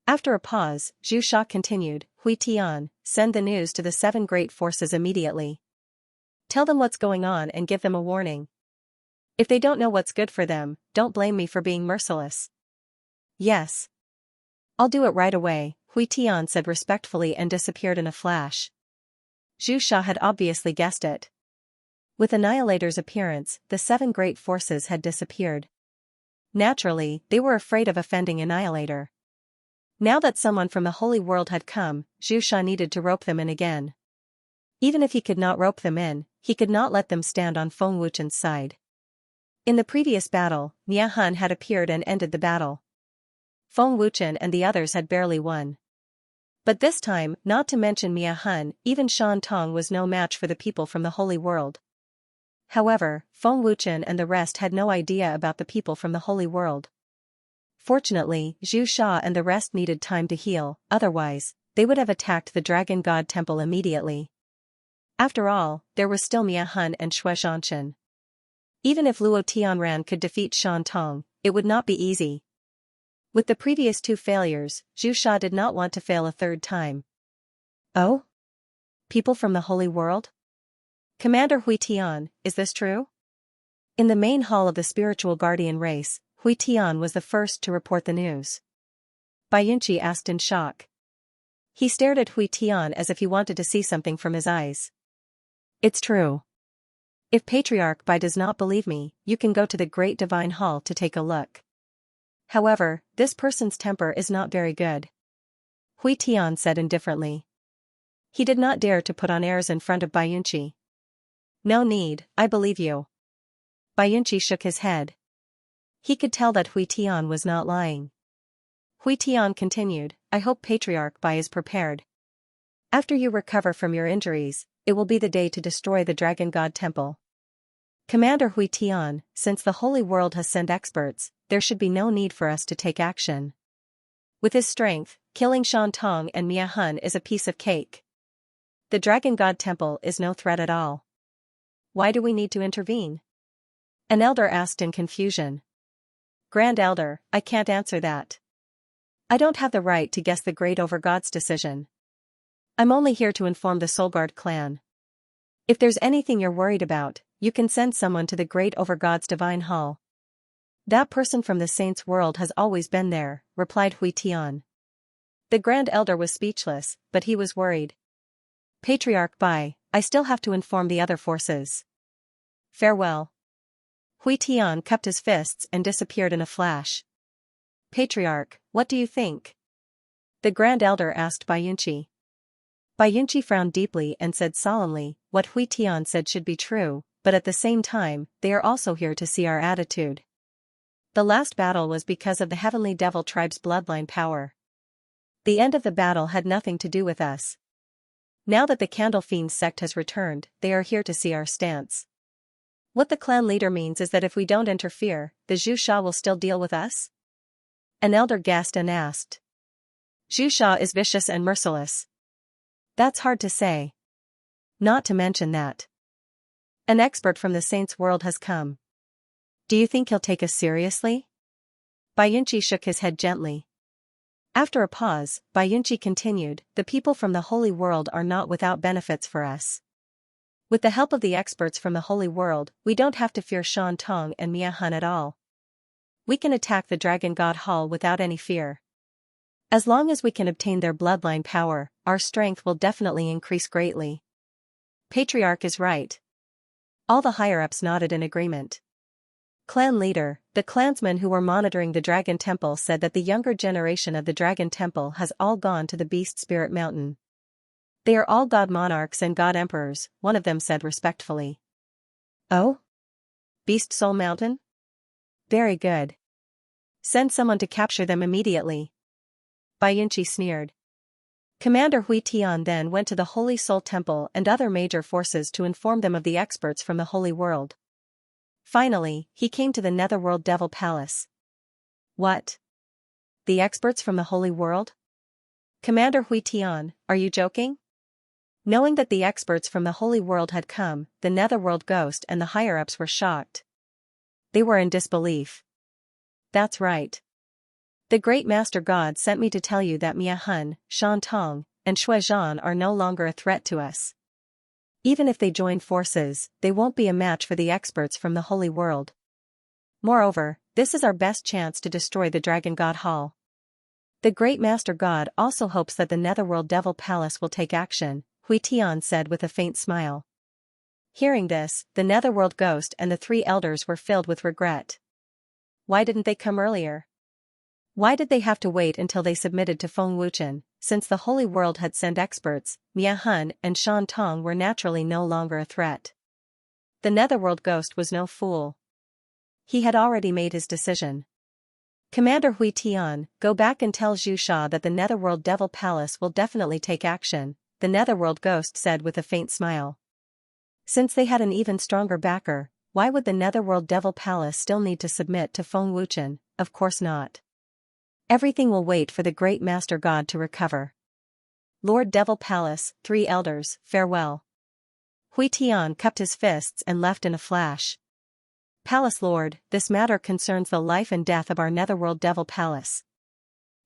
After a pause, Zhu Sha continued, Hui Tian, send the news to the 7 great forces immediately. Tell them what's going on and give them a warning. If they don't know what's good for them, don't blame me for being merciless. Yes. I'll do it right away, Hui Tian said respectfully and disappeared in a flash. Zhu Sha had obviously guessed it. With Annihilator's appearance, the 7 great forces had disappeared. Naturally, they were afraid of offending Annihilator. Now that someone from the Holy World had come, Zhu Sha needed to rope them in again. Even if he could not rope them in, he could not let them stand on Feng Wuchen's side. In the previous battle, Mia Han had appeared and ended the battle. Feng Wuchen and the others had barely won. But this time, not to mention Mia Han, even Shan Tong was no match for the people from the Holy World. However, Feng Wuchen and the rest had no idea about the people from the Holy World. Fortunately, Zhu Sha and the rest needed time to heal, otherwise, they would have attacked the Dragon God Temple immediately. After all, there was still Mia Han and Xue Zhanshan. Even if Luo Tianran could defeat Shan Tong, it would not be easy. With the previous 2 failures, Zhu Sha did not want to fail a 3rd time. Oh? People from the Holy World? Commander Hui Tian, is this true? In the main hall of the spiritual guardian race, Hui Tian was the first to report the news. Bai Yunqi asked in shock. He stared at Hui Tian as if he wanted to see something from his eyes. It's true. If Patriarch Bai does not believe me, you can go to the Great Divine Hall to take a look. However, this person's temper is not very good. Hui Tian said indifferently. He did not dare to put on airs in front of Bai Yunqi. No need, I believe you. Bai Yunqi shook his head. He could tell that Hui Tian was not lying. Hui Tian continued, I hope Patriarch Bai is prepared. After you recover from your injuries, it will be the day to destroy the Dragon God Temple. Commander Hui Tian, since the Holy World has sent experts, there should be no need for us to take action. With his strength, killing Shan Tong and Mia Han is a piece of cake. The Dragon God Temple is no threat at all. Why do we need to intervene? An elder asked in confusion. Grand Elder, I can't answer that. I don't have the right to guess the Great Overgod's decision. I'm only here to inform the Soulguard clan. If there's anything you're worried about, you can send someone to the Great Overgod's Divine Hall. That person from the Saints' world has always been there, replied Hui Tian. The Grand Elder was speechless, but he was worried. Patriarch Bai, I still have to inform the other forces. Farewell. Hui Tian cupped his fists and disappeared in a flash. Patriarch, what do you think? The Grand Elder asked Bai Yunqi. Bai Yunqi frowned deeply and said solemnly, what Hui Tian said should be true, but at the same time, they are also here to see our attitude. The last battle was because of the Heavenly Devil Tribe's bloodline power. The end of the battle had nothing to do with us. Now that the Candle Fiends sect has returned, they are here to see our stance. What the clan leader means is that if we don't interfere, the Zhu Sha will still deal with us? An elder guessed and asked. Zhu Sha is vicious and merciless. That's hard to say. Not to mention that an expert from the Saints' world has come. Do you think he'll take us seriously? Bai Yunqi shook his head gently. After a pause, Bai Yunqi continued, the people from the Holy World are not without benefits for us. With the help of the experts from the Holy World, we don't have to fear Shan Tong and Mia Han at all. We can attack the Dragon God Hall without any fear. As long as we can obtain their bloodline power, our strength will definitely increase greatly. Patriarch is right. All the higher-ups nodded in agreement. Clan leader, the clansmen who were monitoring the Dragon Temple said that the younger generation of the Dragon Temple has all gone to the Beast Spirit Mountain. They are all God Monarchs and God Emperors, one of them said respectfully. Oh? Beast Soul Mountain? Very good. Send someone to capture them immediately. Bai Yunqi sneered. Commander Hui Tian then went to the Holy Soul Temple and other major forces to inform them of the experts from the Holy World. Finally, he came to the Netherworld Devil Palace. What? The experts from the Holy World? Commander Hui Tian, are you joking? Knowing that the experts from the Holy World had come, the Netherworld Ghost and the higher-ups were shocked. They were in disbelief. That's right. The great Master God sent me to tell you that Mia Hun, Shan Tong, and Shui Zhan are no longer a threat to us. Even if they join forces, they won't be a match for the experts from the Holy World. Moreover, this is our best chance to destroy the Dragon God Hall. The great Master God also hopes that the Netherworld Devil Palace will take action, Hui Tian said with a faint smile. Hearing this, the Netherworld Ghost and the three elders were filled with regret. Why didn't they come earlier? Why did they have to wait until they submitted to Feng Wuchen? Since the Holy World had sent experts, Mia Hun and Shan Tong were naturally no longer a threat. The Netherworld Ghost was no fool. He had already made his decision. Commander Hui Tian, go back and tell Zhu Sha that the Netherworld Devil Palace will definitely take action, the Netherworld Ghost said with a faint smile. Since they had an even stronger backer, why would the Netherworld Devil Palace still need to submit to Feng Wuchen? Of course not. Everything will wait for the great Master God to recover. Lord Devil Palace, three elders, farewell. Hui Tian cupped his fists and left in a flash. Palace Lord, this matter concerns the life and death of our Netherworld Devil Palace.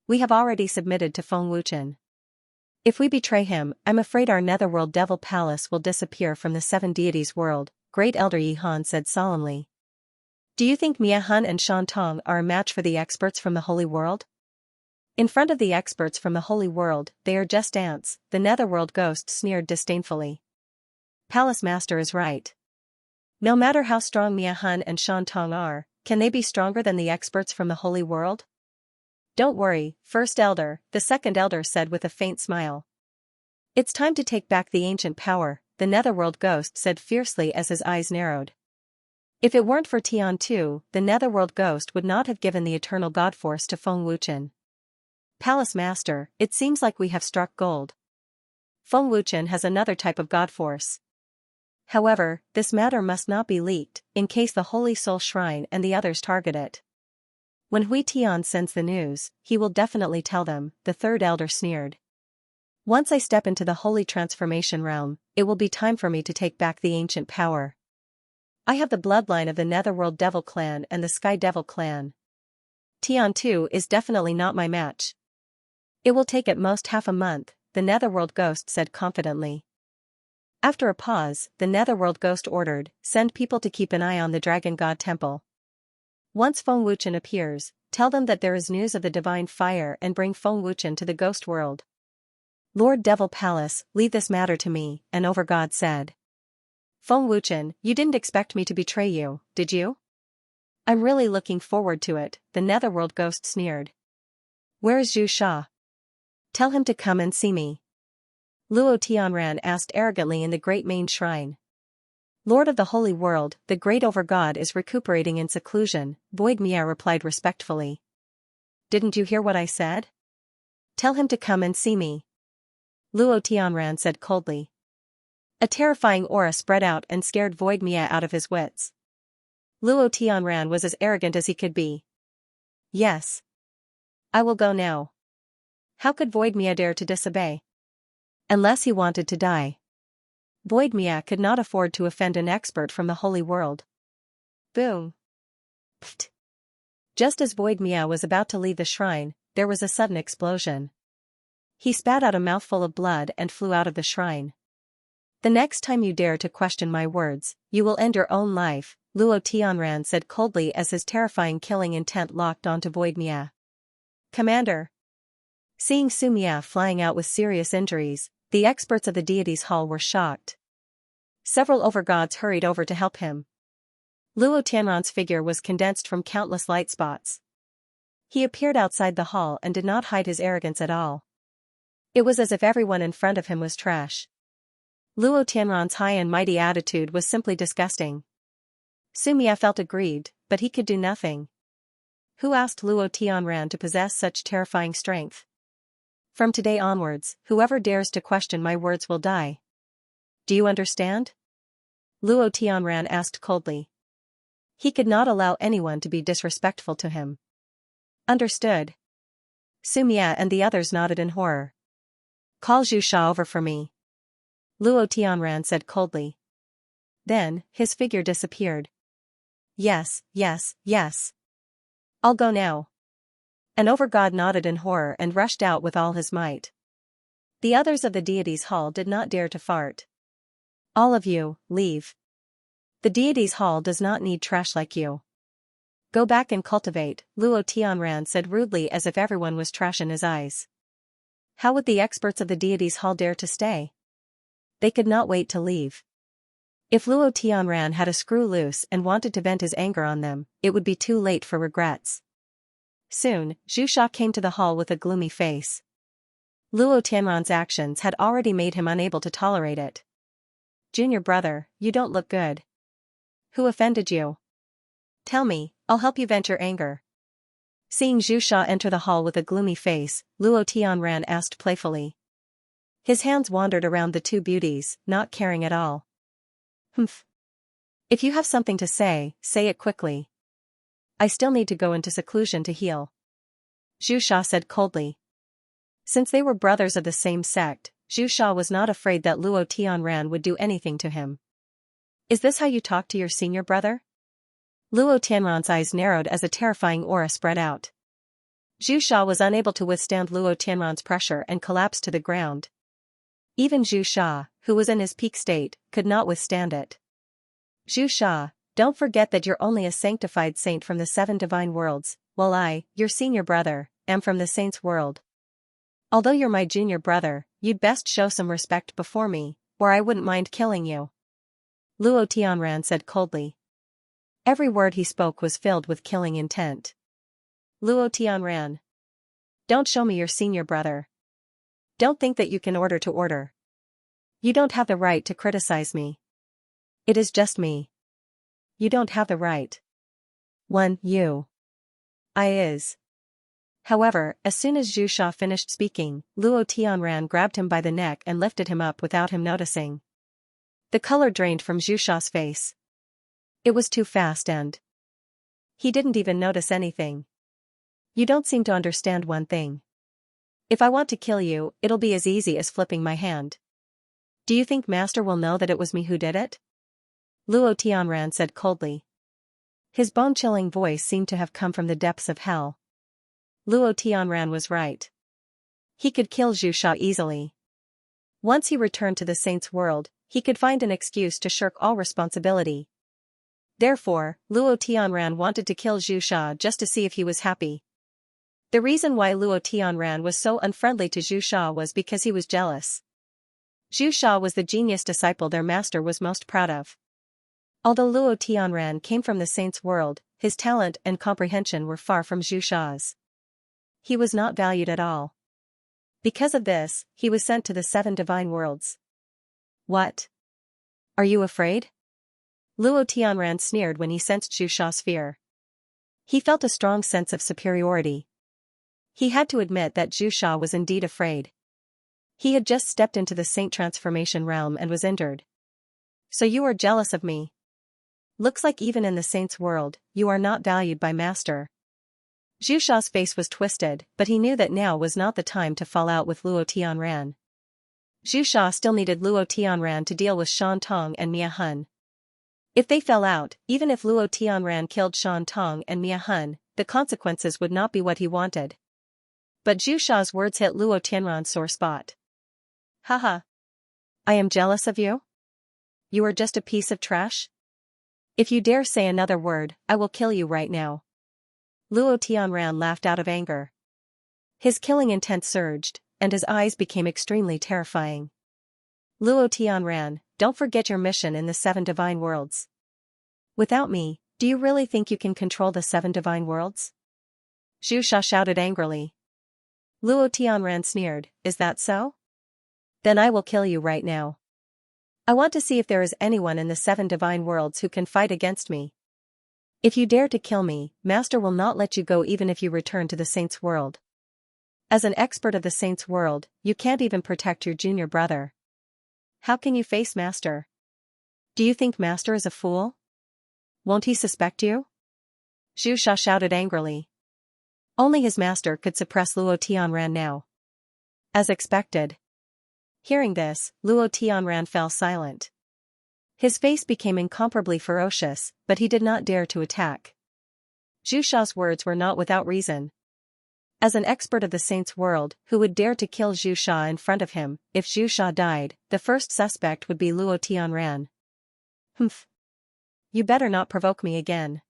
We have already submitted to Feng Wuchen. If we betray him, I'm afraid our Netherworld Devil Palace will disappear from the Seven Deities world, Great Elder Yi Han said solemnly. Do you think Mia Hun and Shan Tong are a match for the experts from the Holy World? In front of the experts from the Holy World, they are just ants, the Netherworld Ghost sneered disdainfully. Palace Master is right. No matter how strong Mia Hun and Shan Tong are, can they be stronger than the experts from the Holy World? Don't worry, First Elder, the Second Elder said with a faint smile. It's time to take back the ancient power, the Netherworld Ghost said fiercely as his eyes narrowed. If it weren't for Tian Tu, the Netherworld Ghost would not have given the Eternal God Force to Feng Wuchen. Palace Master, it seems like we have struck gold. Feng Wuchen has another type of God Force. However, this matter must not be leaked, in case the Holy Soul Shrine and the others target it. When Hui Tian sends the news, he will definitely tell them, the third elder sneered. Once I step into the Holy Transformation Realm, it will be time for me to take back the ancient power. I have the bloodline of the Netherworld Devil Clan and the Sky Devil Clan. Tian Tu is definitely not my match. It will take at most half a month, the Netherworld Ghost said confidently. After a pause, the Netherworld Ghost ordered, send people to keep an eye on the Dragon God Temple. Once Feng Wuchen appears, tell them that there is news of the Divine Fire and bring Feng Wuchen to the Ghost World. Lord Devil Palace, leave this matter to me, an Overgod said. Feng Wuchen, you didn't expect me to betray you, did you? I'm really looking forward to it, the Netherworld Ghost sneered. Where is Zhu Sha? Tell him to come and see me. Luo Tianran asked arrogantly in the great main shrine. Lord of the Holy World, the great Overgod is recuperating in seclusion, Void Mia replied respectfully. Didn't you hear what I said? Tell him to come and see me. Luo Tianran said coldly. A terrifying aura spread out and scared Void Mia out of his wits. Luo Tianran was as arrogant as he could be. Yes. I will go now. How could Void Mia dare to disobey? Unless he wanted to die. Void Mia could not afford to offend an expert from the Holy World. Boom. Pfft. Just as Void Mia was about to leave the shrine, there was a sudden explosion. He spat out a mouthful of blood and flew out of the shrine. The next time you dare to question my words, you will end your own life, Luo Tianran said coldly as his terrifying killing intent locked onto Void Mia. Commander. Seeing Su Mia flying out with serious injuries, the experts of the deities' hall were shocked. Several overgods hurried over to help him. Luo Tianran's figure was condensed from countless light spots. He appeared outside the hall and did not hide his arrogance at all. It was as if everyone in front of him was trash. Luo Tianran's high and mighty attitude was simply disgusting. Su Mia felt aggrieved, but he could do nothing. Who asked Luo Tianran to possess such terrifying strength? From today onwards, whoever dares to question my words will die. Do you understand? Luo Tianran asked coldly. He could not allow anyone to be disrespectful to him. Understood. Su Mia and the others nodded in horror. Call Zhu Sha over for me. Luo Tianran said coldly. Then, his figure disappeared. yes, yes, yes. I'll go now. An overgod nodded in horror and rushed out with all his might. The others of the deity's hall did not dare to fart. All of you, leave. The deity's hall does not need trash like you. Go back and cultivate, Luo Tianran said rudely as if everyone was trash in his eyes. How would the experts of the deity's hall dare to stay? They could not wait to leave. If Luo Tianran had a screw loose and wanted to vent his anger on them, it would be too late for regrets. Soon, Xianxia came to the hall with a gloomy face. Luo Tianran's actions had already made him unable to tolerate it. Junior brother, you don't look good. Who offended you? Tell me, I'll help you vent your anger. Seeing Xianxia enter the hall with a gloomy face, Luo Tianran asked playfully. His hands wandered around the two beauties, not caring at all. Humph. If you have something to say it quickly. I still need to go into seclusion to heal. Xianxia said coldly. Since they were brothers of the same sect, Xianxia was not afraid that Luo Tianran would do anything to him. Is this how you talk to your senior brother? Luo Tianran's eyes narrowed as a terrifying aura spread out. Xianxia was unable to withstand Luo Tianran's pressure and collapsed to the ground. Even Xianxia, who was in his peak state, could not withstand it. Xianxia, don't forget that you're only a sanctified saint from the 7 divine worlds, while I, your senior brother, am from the saints' world. Although you're my junior brother, you'd best show some respect before me, or I wouldn't mind killing you. Luo Tianran said coldly. Every word he spoke was filled with killing intent. Luo Tianran. Don't show me your senior brother. Don't think that you can order to order. You don't have the right to criticize me. It is just me. You don't have the right. I is. However, as soon as Xianxia finished speaking, Luo Tianran grabbed him by the neck and lifted him up without him noticing. The color drained from Xianxia's face. It was too fast and he didn't even notice anything. You don't seem to understand one thing. If I want to kill you, it'll be as easy as flipping my hand. Do you think Master will know that it was me who did it? Luo Tianran said coldly. His bone-chilling voice seemed to have come from the depths of hell. Luo Tianran was right. He could kill Xianxia easily. Once he returned to the saints' world, he could find an excuse to shirk all responsibility. Therefore, Luo Tianran wanted to kill Xianxia just to see if he was happy. The reason why Luo Tianran was so unfriendly to Xianxia was because he was jealous. Xianxia was the genius disciple their master was most proud of. Although Luo Tianran came from the saints' world, his talent and comprehension were far from Xianxia's. He was not valued at all. Because of this, he was sent to the 7 divine worlds. What? Are you afraid? Luo Tianran sneered when he sensed Xianxia's fear. He felt a strong sense of superiority. He had to admit that Xianxia was indeed afraid. He had just stepped into the saint transformation realm and was injured. So you are jealous of me? Looks like even in the saints' world, you are not valued by Master. Xianxia's face was twisted, but he knew that now was not the time to fall out with Luo Tianran. Xianxia still needed Luo Tianran to deal with Shan Tong and Mia Hun. If they fell out, even if Luo Tianran killed Shan Tong and Mia Hun, the consequences would not be what he wanted. But Xianxia's words hit Luo Tianran's sore spot. Haha. I am jealous of you? You are just a piece of trash? If you dare say another word, I will kill you right now. Luo Tianran laughed out of anger. His killing intent surged, and his eyes became extremely terrifying. Luo Tianran, don't forget your mission in the 7 divine worlds. Without me, do you really think you can control the 7 divine worlds? Xianxia shouted angrily. Luo Tianran sneered, is that so? Then I will kill you right now. I want to see if there is anyone in the 7 divine worlds who can fight against me. If you dare to kill me, Master will not let you go even if you return to the saints' world. As an expert of the saints' world, you can't even protect your junior brother. How can you face Master? Do you think Master is a fool? Won't he suspect you? Xianxia shouted angrily. Only his master could suppress Luo Tianran now. As expected. Hearing this, Luo Tianran fell silent. His face became incomparably ferocious, but he did not dare to attack. Zhu Sha's words were not without reason. As an expert of the saint's world, who would dare to kill Zhu Sha in front of him? If Zhu Sha died, the first suspect would be Luo Tianran. Humph. You better not provoke me again.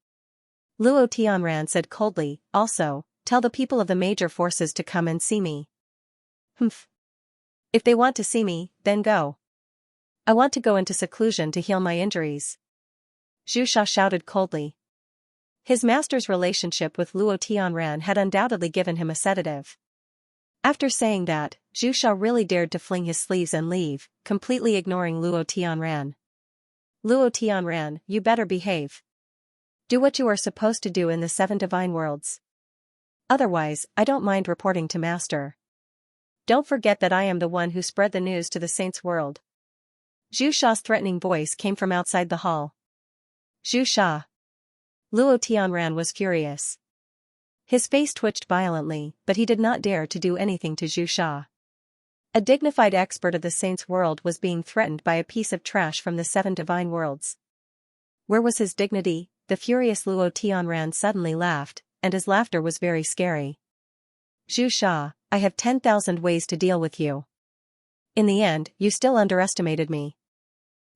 Luo Tianran said coldly. Also, tell the people of the major forces to come and see me. Humph. If they want to see me, then go. I want to go into seclusion to heal my injuries. Zhu Sha shouted coldly. His master's relationship with Luo Tianran had undoubtedly given him a sedative. After saying that, Zhu Sha really dared to fling his sleeves and leave, completely ignoring Luo Tianran. Luo Tianran, you better behave. Do what you are supposed to do in the 7 divine worlds. Otherwise, I don't mind reporting to master. Don't forget that I am the one who spread the news to the saint's world. Zhu Sha's threatening voice came from outside the hall. Zhu Sha. Luo Tianran was furious. His face twitched violently, but he did not dare to do anything to Zhu Sha. A dignified expert of the saint's world was being threatened by a piece of trash from the 7 divine worlds. Where was his dignity? The furious Luo Tianran suddenly laughed, and his laughter was very scary. Zhu Sha, I have 10,000 ways to deal with you. In the end, you still underestimated me.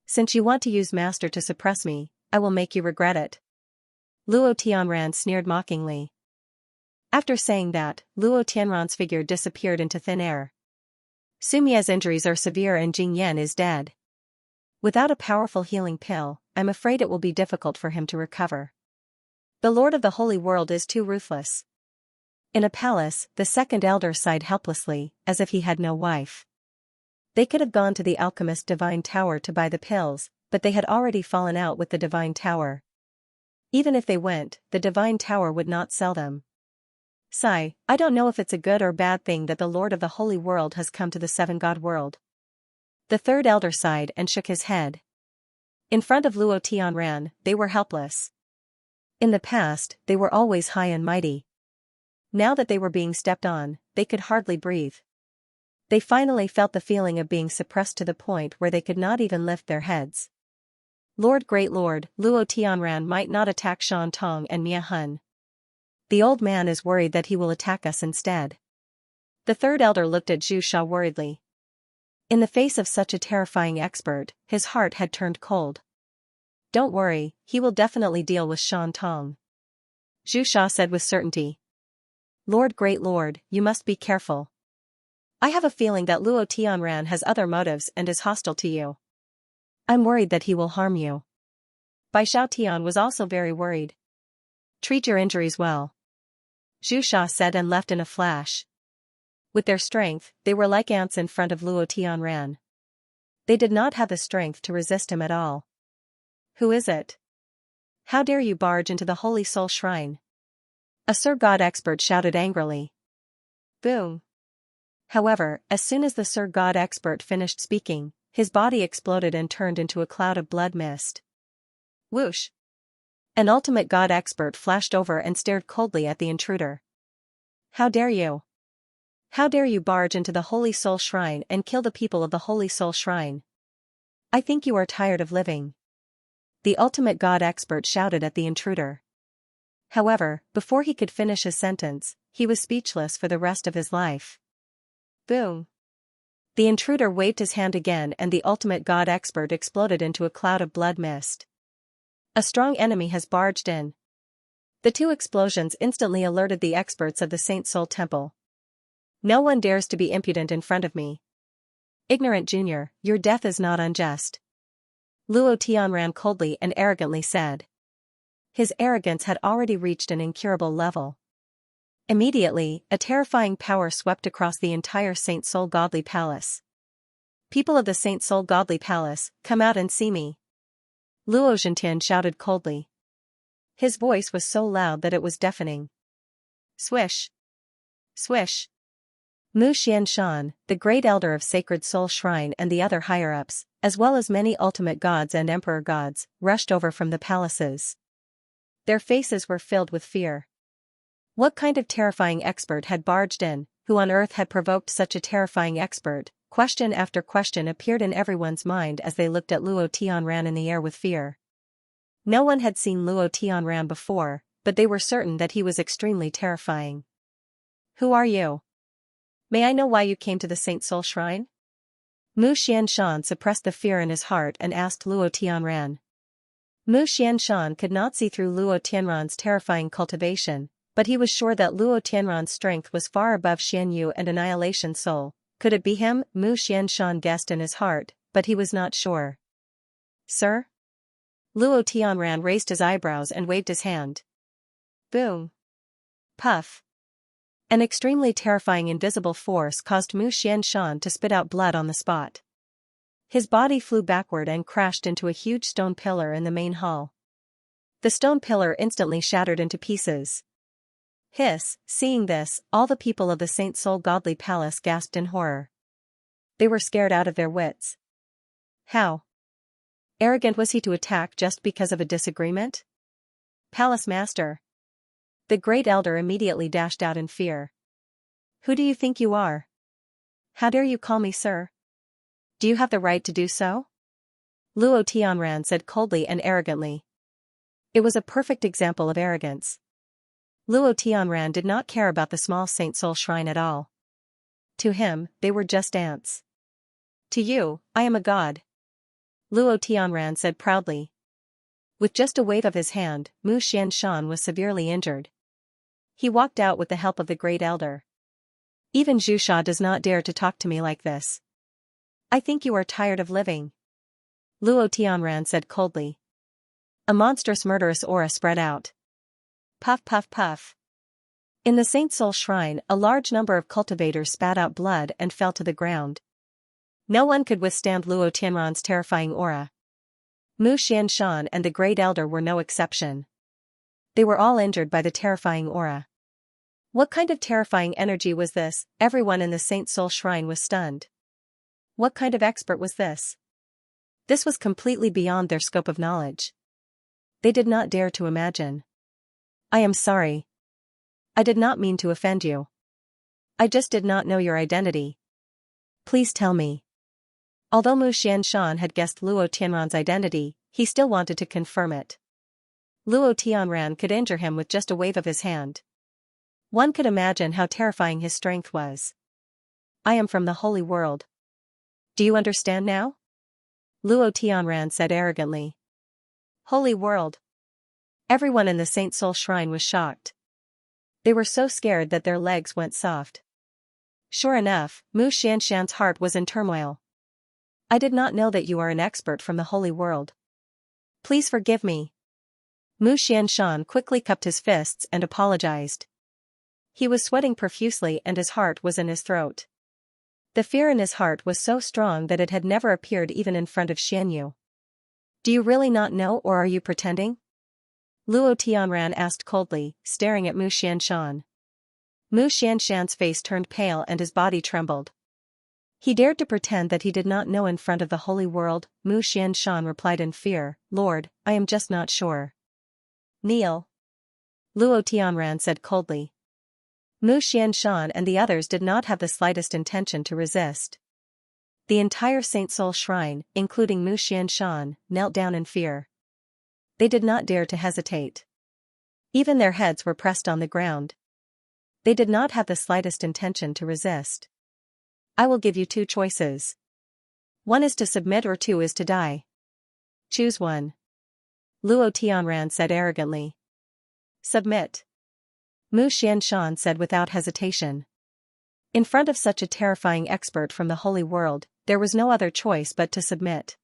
Since you want to use master to suppress me, I will make you regret it. Luo Tianran sneered mockingly. After saying that, Luo Tianran's figure disappeared into thin air. Sumia's injuries are severe and Jing Yan is dead. Without a powerful healing pill, I'm afraid it will be difficult for him to recover. The Lord of the Holy World is too ruthless. In a palace, the second elder sighed helplessly, as if he had no wife. They could have gone to the alchemist Divine Tower to buy the pills, but they had already fallen out with the Divine Tower. Even if they went, the Divine Tower would not sell them. Sigh, I don't know if it's a good or bad thing that the Lord of the Holy World has come to the 7-god world. The third elder sighed and shook his head. In front of Luo Tianran, they were helpless. In the past, they were always high and mighty. Now that they were being stepped on, they could hardly breathe. They finally felt the feeling of being suppressed to the point where they could not even lift their heads. Lord, great Lord, Luo Tianran might not attack Shan Tong and Mia Hun. The old man is worried that he will attack us instead. The third elder looked at Zhu Sha worriedly. In the face of such a terrifying expert, his heart had turned cold. Don't worry, he will definitely deal with Shan Tong. Zhu Sha said with certainty. Lord, great Lord, you must be careful. I have a feeling that Luo Tianran has other motives and is hostile to you. I'm worried that he will harm you. Bai Xiaotian was also very worried. Treat your injuries well. Zhu Sha said and left in a flash. With their strength, they were like ants in front of Luo Tianran. They did not have the strength to resist him at all. Who is it? How dare you barge into the Holy Soul Shrine? A Sir God expert shouted angrily. Boom. However, as soon as the Sir God expert finished speaking, his body exploded and turned into a cloud of blood mist. Whoosh! An ultimate God expert flashed over and stared coldly at the intruder. How dare you? How dare you barge into the Holy Soul Shrine and kill the people of the Holy Soul Shrine? I think you are tired of living. The ultimate God expert shouted at the intruder. However, before he could finish his sentence, he was speechless for the rest of his life. Boom. The intruder waved his hand again and the ultimate God expert exploded into a cloud of blood mist. A strong enemy has barged in. The two explosions instantly alerted the experts of the Saint Soul Temple. No one dares to be impudent in front of me. Ignorant junior, your death is not unjust. Luo Tianran coldly and arrogantly said. His arrogance had already reached an incurable level. Immediately, a terrifying power swept across the entire Saint Soul Godly Palace. People of the Saint Soul Godly Palace, come out and see me. Luo Zhentian shouted coldly. His voice was so loud that it was deafening. Swish! Swish! Mu Xianshan, the great elder of Sacred Soul Shrine and the other higher-ups, as well as many ultimate gods and emperor gods, rushed over from the palaces. Their faces were filled with fear. What kind of terrifying expert had barged in, who on earth had provoked such a terrifying expert, Question after question appeared in everyone's mind as they looked at Luo Tianran in the air with fear. No one had seen Luo Tianran before, but they were certain that he was extremely terrifying. Who are you? May I know why you came to the Saint Soul Shrine? Mu Xianshan suppressed the fear in his heart and asked Luo Tianran. Mu Xianshan could not see through Luo Tianran's terrifying cultivation, but he was sure that Luo Tianran's strength was far above Xianyu and Annihilation Soul. Could it be him? Mu Xianshan guessed in his heart, but he was not sure. Sir? Luo Tianran raised his eyebrows and waved his hand. Boom. Puff. An extremely terrifying invisible force caused Mu Xianshan to spit out blood on the spot. His body flew backward and crashed into a huge stone pillar in the main hall. The stone pillar instantly shattered into pieces. Hiss, seeing this, all the people of the Saint Soul Godly Palace gasped in horror. They were scared out of their wits. How arrogant was he to attack just because of a disagreement? Palace Master. The Great Elder immediately dashed out in fear. Who do you think you are? How dare you call me sir? Do you have the right to do so? Luo Tianran said coldly and arrogantly. It was a perfect example of arrogance. Luo Tianran did not care about the small Saint Soul Shrine at all. To him, they were just ants. To you, I am a god. Luo Tianran said proudly. With just a wave of his hand, Mu Xianshan was severely injured. He walked out with the help of the Great Elder. Even Zhu does not dare to talk to me like this. I think you are tired of living. Luo Tianran said coldly. A monstrous murderous aura spread out. Puff puff puff. In the Saint Soul Shrine, a large number of cultivators spat out blood and fell to the ground. No one could withstand Luo Tianran's terrifying aura. Mu Xianshan and the Great Elder were no exception. They were all injured by the terrifying aura. What kind of terrifying energy was this? Everyone in the Saint Soul Shrine was stunned. What kind of expert was this? This was completely beyond their scope of knowledge. They did not dare to imagine. I am sorry. I did not mean to offend you. I just did not know your identity. Please tell me. Although Mu Xianshan had guessed Luo Tianran's identity, he still wanted to confirm it. Luo Tianran could injure him with just a wave of his hand. One could imagine how terrifying his strength was. I am from the Holy World. Do you understand now? Luo Tianran said arrogantly. Holy World. Everyone in the Saint Soul Shrine was shocked. They were so scared that their legs went soft. Sure enough, Mu Xianshan's heart was in turmoil. I did not know that you are an expert from the Holy World. Please forgive me. Mu Xianshan quickly cupped his fists and apologized. He was sweating profusely and his heart was in his throat. The fear in his heart was so strong that it had never appeared even in front of Xianyu. Do you really not know or are you pretending? Luo Tianran asked coldly, staring at Mu Xianshan. Mu Xianshan's face turned pale and his body trembled. He dared to pretend that he did not know in front of the Holy World. Mu Xianshan replied in fear, Lord, I am just not sure. Kneel. Luo Tianran said coldly. Mu Xianshan and the others did not have the slightest intention to resist. The entire Saint Soul Shrine, including Mu Xianshan, knelt down in fear. They did not dare to hesitate. Even their heads were pressed on the ground. They did not have the slightest intention to resist. I will give you two choices. One is to submit or two is to die. Choose one. Luo Tianran said arrogantly. Submit. Mu Xianshan said without hesitation. In front of such a terrifying expert from the Holy World, there was no other choice but to submit.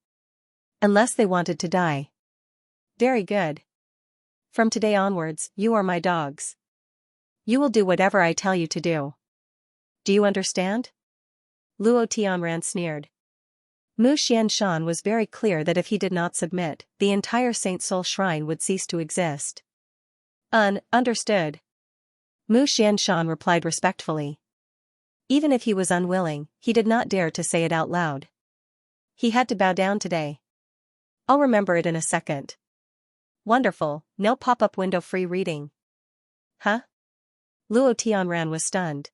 Unless they wanted to die. Very good. From today onwards, you are my dogs. You will do whatever I tell you to do. Do you understand? Luo Tianran sneered. Mu Xianshan was very clear that if he did not submit, the entire Saint Soul Shrine would cease to exist. Understood. Mu Xianshan replied respectfully. Even if he was unwilling, he did not dare to say it out loud. He had to bow down today. I'll remember it in a second. Wonderful, no pop-up window free reading. Huh? Luo Tianran was stunned.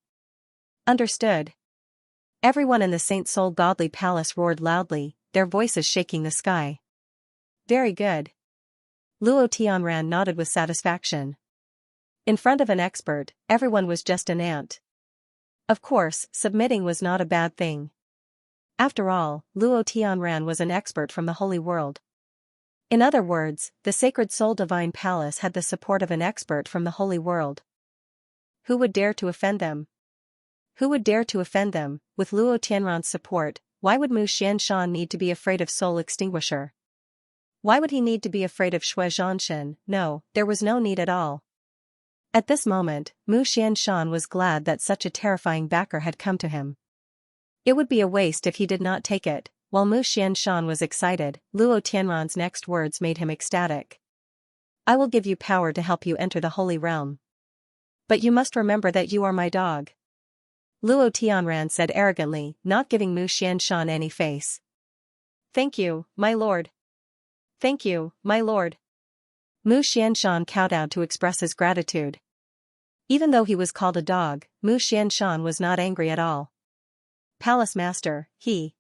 Understood. Everyone in the Saint Soul Godly Palace roared loudly, their voices shaking the sky. Very good. Luo Tianran nodded with satisfaction. In front of an expert, everyone was just an ant. Of course, submitting was not a bad thing. After all, Luo Tianran was an expert from the Holy World. In other words, the Sacred Soul Divine Palace had the support of an expert from the Holy World. Who would dare to offend them? Who would dare to offend them? With Luo Tianran's support, why would Mu Xianshan need to be afraid of Soul Extinguisher? Why would he need to be afraid of Shui Zhanshan? No, there was no need at all. At this moment, Mu Xianshan was glad that such a terrifying backer had come to him. It would be a waste if he did not take it. While Mu Xianshan was excited, Luo Tianran's next words made him ecstatic. I will give you power to help you enter the Holy Realm. But you must remember that you are my dog. Luo Tianran said arrogantly, not giving Mu Xianshan any face. Thank you, my lord. Thank you, my lord. Mu Xianshan kowtowed to express his gratitude. Even though he was called a dog, Mu Xianshan was not angry at all. Palace Master, he.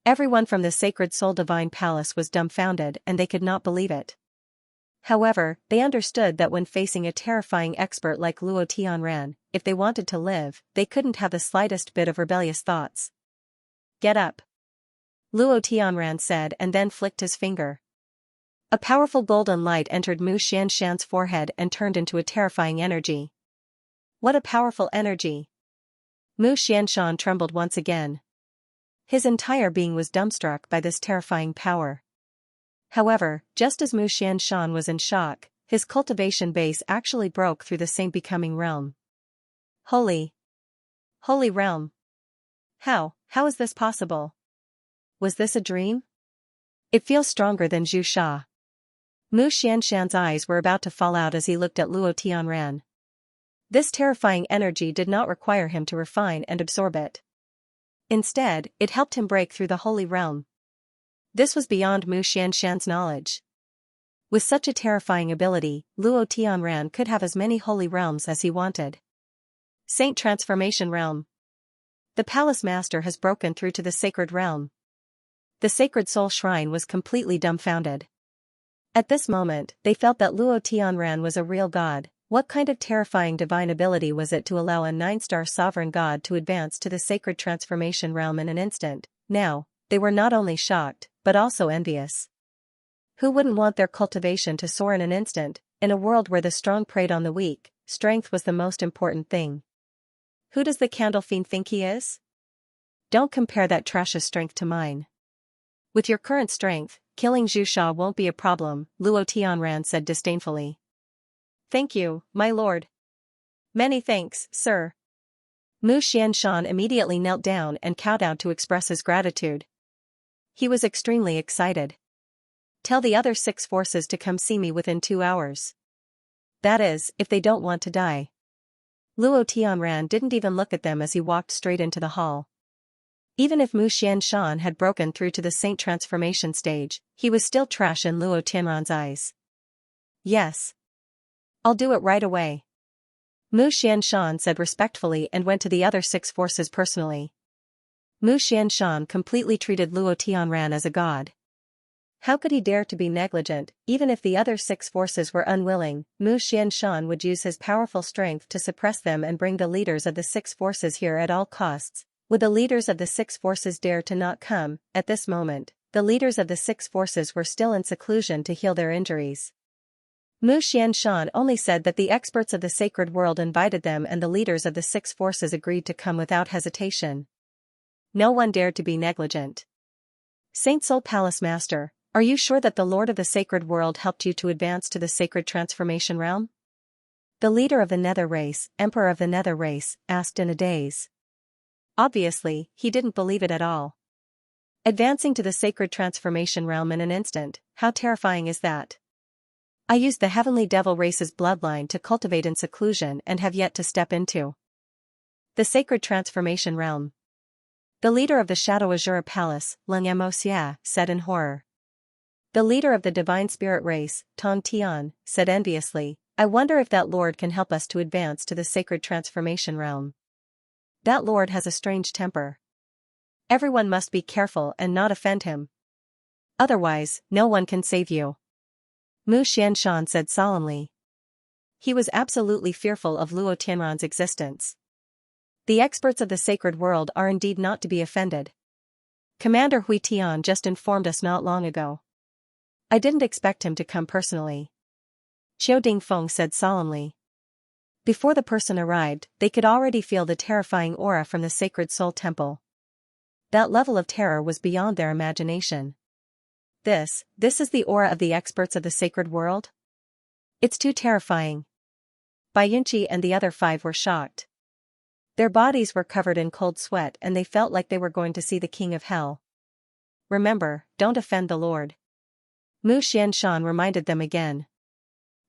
Everyone from the Sacred Soul Divine Palace was dumbfounded and they could not believe it. However, they understood that when facing a terrifying expert like Luo Tianran, if they wanted to live, they couldn't have the slightest bit of rebellious thoughts. Get up. Luo Tianran said and then flicked his finger. A powerful golden light entered Mu Xianshan's forehead and turned into a terrifying energy. What a powerful energy! Mu Xianshan trembled once again. His entire being was dumbstruck by this terrifying power. However, just as Mu Xianshan was in shock, his cultivation base actually broke through the same becoming realm. Holy realm. How is this possible? Was this a dream? It feels stronger than Zhu Sha. Mu Xianshan's eyes were about to fall out as he looked at Luo Tianran. This terrifying energy did not require him to refine and absorb it. Instead, it helped him break through the holy realm. This was beyond Mu Xianshan's knowledge. With such a terrifying ability, Luo Tianran could have as many holy realms as he wanted. Saint Transformation Realm. The Palace Master has broken through to the sacred realm. The Sacred Soul Shrine was completely dumbfounded. At this moment, they felt that Luo Tianran was a real god. What kind of terrifying divine ability was it to allow a 9-star sovereign god to advance to the Sacred Transformation Realm in an instant? Now, they were not only shocked, but also envious. Who wouldn't want their cultivation to soar in an instant? In a world where the strong preyed on the weak, strength was the most important thing. Who does the candle fiend think he is? Don't compare that trash's strength to mine. With your current strength, killing Zhu Sha won't be a problem, Luo Tianran said disdainfully. Thank you, my lord. Many thanks, sir. Mu Xianshan immediately knelt down and kowtowed to express his gratitude. He was extremely excited. Tell the other 6 forces to come see me within 2 hours. That is, if they don't want to die. Luo Tianran didn't even look at them as he walked straight into the hall. Even if Mu Xianshan had broken through to the Saint Transformation stage, he was still trash in Luo Tianran's eyes. Yes. I'll do it right away. Mu Xianshan said respectfully and went to the other 6 forces personally. Mu Xianshan completely treated Luo Tianran as a god. How could he dare to be negligent? Even if the other 6 forces were unwilling, Mu Xianshan would use his powerful strength to suppress them and bring the leaders of the 6 forces here at all costs. Would the leaders of the 6 forces dare to not come? At this moment, the leaders of the 6 forces were still in seclusion to heal their injuries. Mu Xianshan only said that the experts of the sacred world invited them and the leaders of the 6 forces agreed to come without hesitation. No one dared to be negligent. Saint Soul Palace Master, are you sure that the Lord of the Sacred World helped you to advance to the Sacred Transformation Realm? The leader of the Nether Race, Emperor of the Nether Race, asked in a daze. Obviously, he didn't believe it at all. Advancing to the Sacred Transformation Realm in an instant, how terrifying is that? I used the Heavenly Devil Race's bloodline to cultivate in seclusion and have yet to step into the Sacred Transformation Realm. The leader of the Shadow Azura Palace, Xianxia, said in horror. The leader of the Divine Spirit Race, Tong Tian, said enviously, I wonder if that lord can help us to advance to the Sacred Transformation Realm. That lord has a strange temper. Everyone must be careful and not offend him. Otherwise, no one can save you. Mu Xianshan said solemnly. He was absolutely fearful of Luo Tianran's existence. The experts of the sacred world are indeed not to be offended. Commander Hui Tian just informed us not long ago. I didn't expect him to come personally. Qiu Dingfeng said solemnly. Before the person arrived, they could already feel the terrifying aura from the sacred soul temple. That level of terror was beyond their imagination. This is the aura of the experts of the sacred world? It's too terrifying. Bai Yunqi and the other 5 were shocked. Their bodies were covered in cold sweat and they felt like they were going to see the king of hell. Remember, don't offend the Lord. Mu Xianshan reminded them again.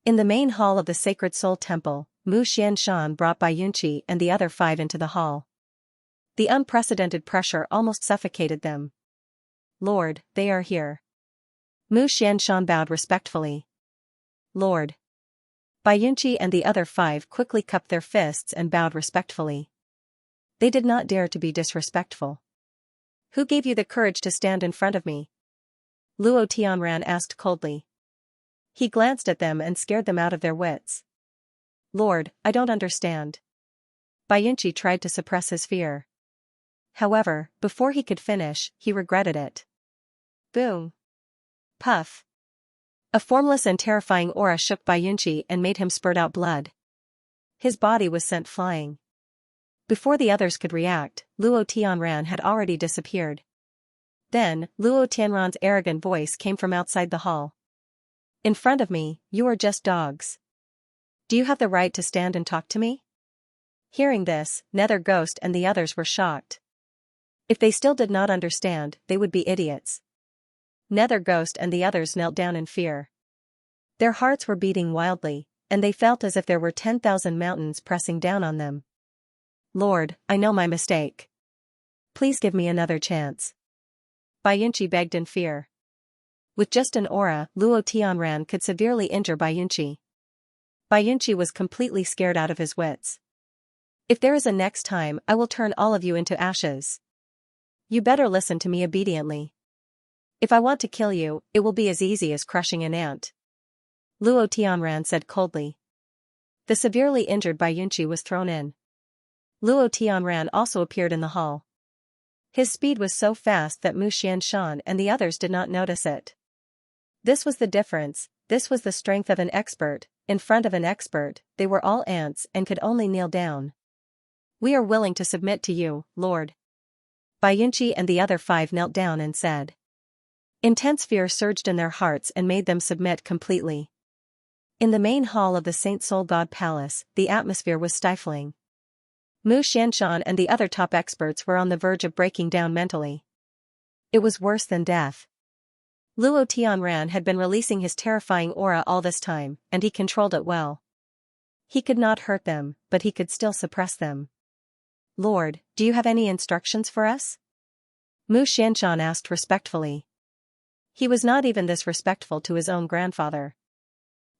In the main hall of the Sacred Soul Temple, Mu Xianshan brought Bai Yunqi and the other 5 into the hall. The unprecedented pressure almost suffocated them. Lord, they are here. Mu Xianshan bowed respectfully. Lord. Bai Yunqi and the other 5 quickly cupped their fists and bowed respectfully. They did not dare to be disrespectful. Who gave you the courage to stand in front of me? Luo Tianran asked coldly. He glanced at them and scared them out of their wits. Lord, I don't understand. Bai Yunqi tried to suppress his fear. However, before he could finish, he regretted it. Boom. Puff. A formless and terrifying aura shook Bai Yunqi and made him spurt out blood. His body was sent flying. Before the others could react, Luo Tianran had already disappeared. Then, Luo Tianran's arrogant voice came from outside the hall. In front of me, you are just dogs. Do you have the right to stand and talk to me? Hearing this, Nether Ghost and the others were shocked. If they still did not understand, they would be idiots. Nether Ghost and the others knelt down in fear. Their hearts were beating wildly, and they felt as if there were 10,000 mountains pressing down on them. Lord, I know my mistake. Please give me another chance. Bai Yunqi begged in fear. With just an aura, Luo Tianran could severely injure Bai Yunqi. Bai Yunqi was completely scared out of his wits. If there is a next time, I will turn all of you into ashes. You better listen to me obediently. If I want to kill you, it will be as easy as crushing an ant. Luo Tianran said coldly. The severely injured Bai Yunqi was thrown in. Luo Tianran also appeared in the hall. His speed was so fast that Mu Xianshan and the others did not notice it. This was the difference, this was the strength of an expert. In front of an expert, they were all ants and could only kneel down. We are willing to submit to you, Lord. Bai Yunqi and the other 5 knelt down and said. Intense fear surged in their hearts and made them submit completely. In the main hall of the Saint Soul God Palace, the atmosphere was stifling. Mu Xianshan and the other top experts were on the verge of breaking down mentally. It was worse than death. Luo Tianran had been releasing his terrifying aura all this time, and he controlled it well. He could not hurt them, but he could still suppress them. Lord, do you have any instructions for us? Mu Xianshan asked respectfully. He was not even this respectful to his own grandfather.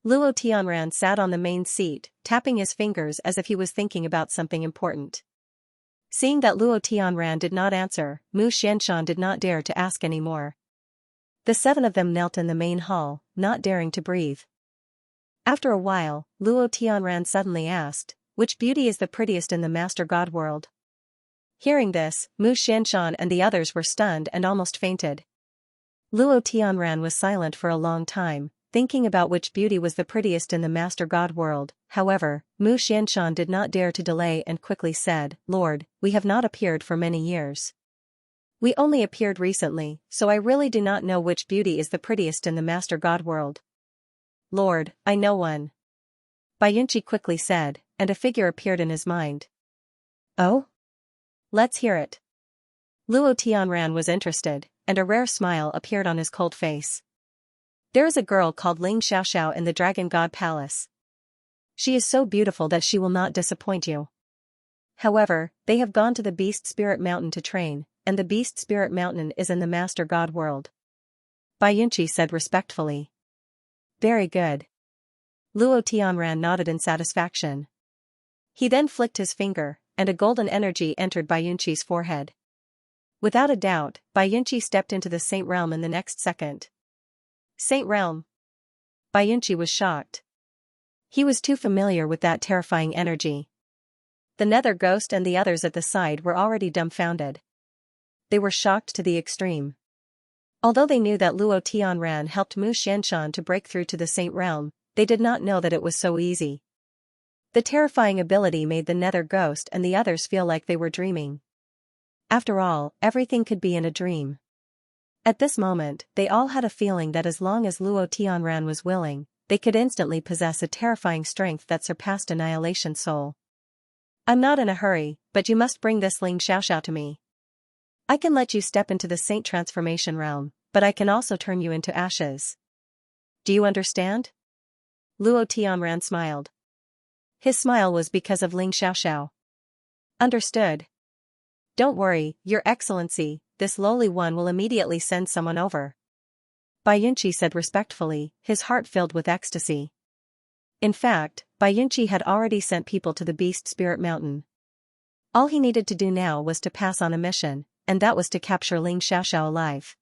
Luo Tianran sat on the main seat, tapping his fingers as if he was thinking about something important. Seeing that Luo Tianran did not answer, Mu Xianshan did not dare to ask any more. The 7 of them knelt in the main hall, not daring to breathe. After a while, Luo Tianran suddenly asked, which beauty is the prettiest in the Master God world? Hearing this, Mu Xianshan and the others were stunned and almost fainted. Luo Tianran was silent for a long time, thinking about which beauty was the prettiest in the Master God world. However, Mu Xianshan did not dare to delay and quickly said, Lord, we have not appeared for many years. We only appeared recently, so I really do not know which beauty is the prettiest in the Master God world. Lord, I know one. Bai Yunqi quickly said, and a figure appeared in his mind. Oh? Let's hear it. Luo Tianran was interested, and a rare smile appeared on his cold face. There is a girl called Ling Xiaoxiao in the Dragon God Palace. She is so beautiful that she will not disappoint you. However, they have gone to the Beast Spirit Mountain to train, and the Beast Spirit Mountain is in the Master God world. Bai Yunqi said respectfully. Very good. Luo Tianran nodded in satisfaction. He then flicked his finger, and a golden energy entered Bai Yunqi's forehead. Without a doubt, Xianxia stepped into the Saint Realm in the next second. Saint Realm? Xianxia was shocked. He was too familiar with that terrifying energy. The Nether Ghost and the others at the side were already dumbfounded. They were shocked to the extreme. Although they knew that Luo Tianran helped Mu Xianshan to break through to the Saint Realm, they did not know that it was so easy. The terrifying ability made the Nether Ghost and the others feel like they were dreaming. After all, everything could be in a dream. At this moment, they all had a feeling that as long as Luo Tianran was willing, they could instantly possess a terrifying strength that surpassed Annihilation Soul. I'm not in a hurry, but you must bring this Xianxia to me. I can let you step into the Saint Transformation Realm, but I can also turn you into ashes. Do you understand? Luo Tianran smiled. His smile was because of Ling Xiaoxiao. Understood. Don't worry, Your Excellency, this lowly one will immediately send someone over. Xianxia said respectfully, his heart filled with ecstasy. In fact, Xianxia had already sent people to the Beast Spirit Mountain. All he needed to do now was to pass on a mission, and that was to capture Ling Xiaoxiao alive.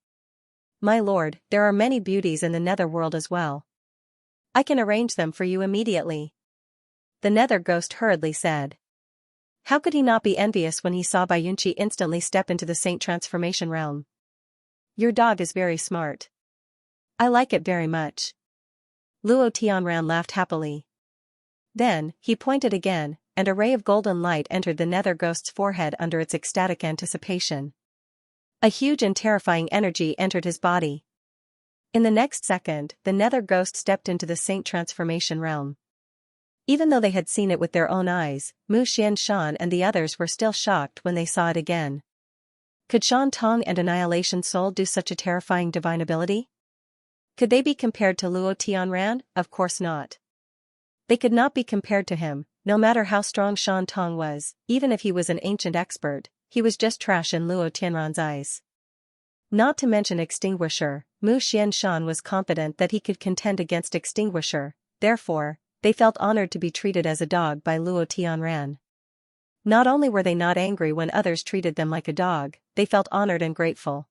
My lord, there are many beauties in the netherworld as well. I can arrange them for you immediately. The Nether Ghost hurriedly said. How could he not be envious when he saw Xianxia instantly step into the Saint Transformation Realm? Your dog is very smart. I like it very much. Luo Tianran laughed happily. Then, he pointed again, and a ray of golden light entered the Nether Ghost's forehead under its ecstatic anticipation. A huge and terrifying energy entered his body. In the next second, the Nether Ghost stepped into the Saint Transformation Realm. Even though they had seen it with their own eyes, Mu Xianshan and the others were still shocked when they saw it again. Could Shan Tong and Annihilation Soul do such a terrifying divine ability? Could they be compared to Luo Tianran? Of course not. They could not be compared to him, no matter how strong Shan Tong was, even if he was an ancient expert, he was just trash in Luo Tianran's eyes. Not to mention Extinguisher, Mu Xianshan was confident that he could contend against Extinguisher, therefore, they felt honored to be treated as a dog by Luo Tianran. Not only were they not angry when others treated them like a dog, they felt honored and grateful.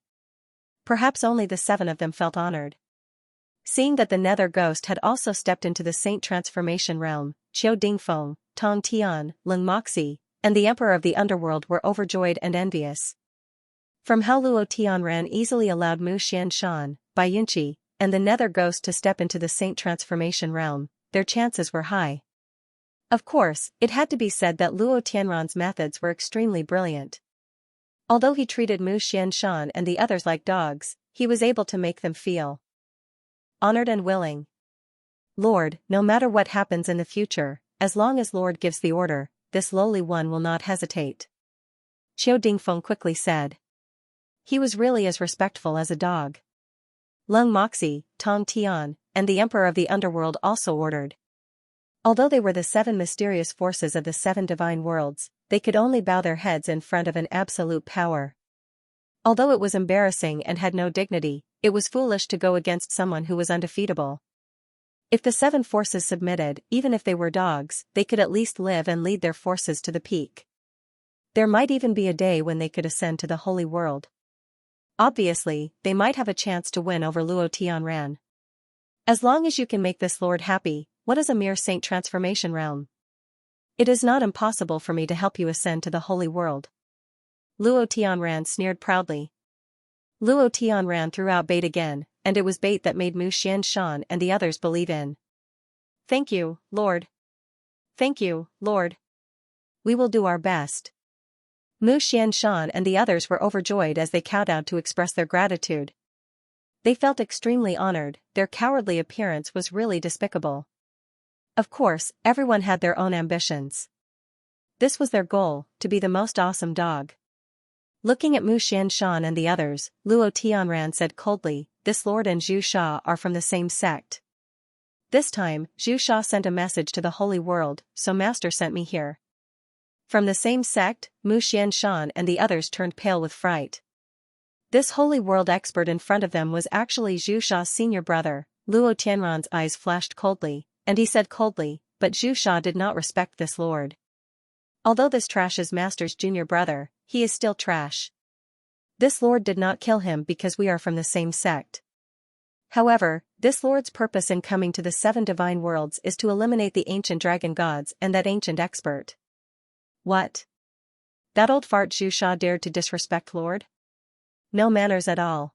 Perhaps only the 7 of them felt honored. Seeing that the Nether Ghost had also stepped into the Saint Transformation Realm, Qiu Dingfeng, Tong Tian, Leng Moxi, and the Emperor of the Underworld were overjoyed and envious. From how Luo Tianran easily allowed Mu Xianshan, Xianxia, and the Nether Ghost to step into the Saint Transformation Realm, their chances were high. Of course, it had to be said that Luo Tianran's methods were extremely brilliant. Although he treated Mu Xianshan and the others like dogs, he was able to make them feel honored and willing. Lord, no matter what happens in the future, as long as Lord gives the order, this lowly one will not hesitate. Qiu Dingfeng quickly said. He was really as respectful as a dog. Leng Moxi, Tong Tian, and the Emperor of the Underworld also ordered. Although they were the 7 mysterious forces of the 7 divine worlds, they could only bow their heads in front of an absolute power. Although it was embarrassing and had no dignity, it was foolish to go against someone who was undefeatable. If the 7 forces submitted, even if they were dogs, they could at least live and lead their forces to the peak. There might even be a day when they could ascend to the holy world. Obviously, they might have a chance to win over Luo Tianran. As long as you can make this lord happy, what is a mere Saint Transformation Realm? It is not impossible for me to help you ascend to the holy world. Luo Tianran sneered proudly. Luo Tianran threw out bait again, and it was bait that made Mu Xianshan and the others believe in. Thank you, Lord. Thank you, Lord. We will do our best. Mu Xianshan and the others were overjoyed as they kowtowed to express their gratitude. They felt extremely honored, their cowardly appearance was really despicable. Of course, everyone had their own ambitions. This was their goal, to be the most awesome dog. Looking at Mu Xianshan and the others, Luo Tianran said coldly, this lord and Zhu Sha are from the same sect. This time, Zhu Sha sent a message to the holy world, so master sent me here. From the same sect, Mu Xianshan and the others turned pale with fright. This holy world expert in front of them was actually Zhu Sha's senior brother. Luo Tianran's eyes flashed coldly, and he said coldly, but Zhu Sha did not respect this lord. Although this trash is master's junior brother, he is still trash. This lord did not kill him because we are from the same sect. However, this lord's purpose in coming to the 7 divine worlds is to eliminate the ancient dragon gods and that ancient expert. What? That old fart Xianxia dared to disrespect Lord? No manners at all.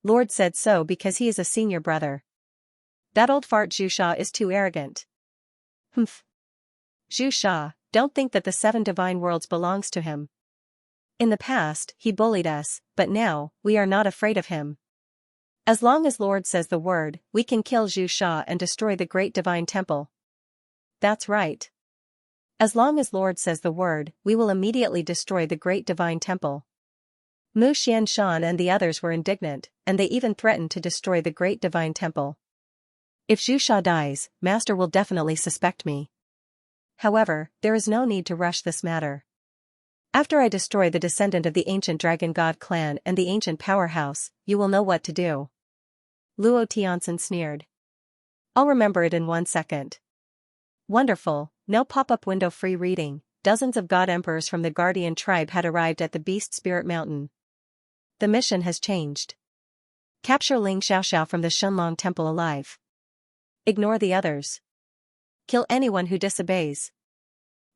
Lord said so because he is a senior brother. That old fart Xianxia is too arrogant. Humph. Xianxia, don't think that the 7 divine worlds belongs to him. In the past, he bullied us, but now, we are not afraid of him. As long as Lord says the word, we can kill Xianxia and destroy the great divine temple. That's right. As long as Lord says the word, we will immediately destroy the great divine temple. Mu Xianshan and the others were indignant, and they even threatened to destroy the great divine temple. If Xianxia dies, Master will definitely suspect me. However, there is no need to rush this matter. After I destroy the descendant of the ancient dragon god clan and the ancient powerhouse, you will know what to do. Luo Tianxin sneered. I'll remember it in 1 second. Wonderful, no pop-up window free reading. Dozens of god emperors from the Guardian tribe had arrived at the Beast Spirit Mountain. The mission has changed. Capture Ling Xiaoxiao from the Shenlong Temple alive. Ignore the others. Kill anyone who disobeys.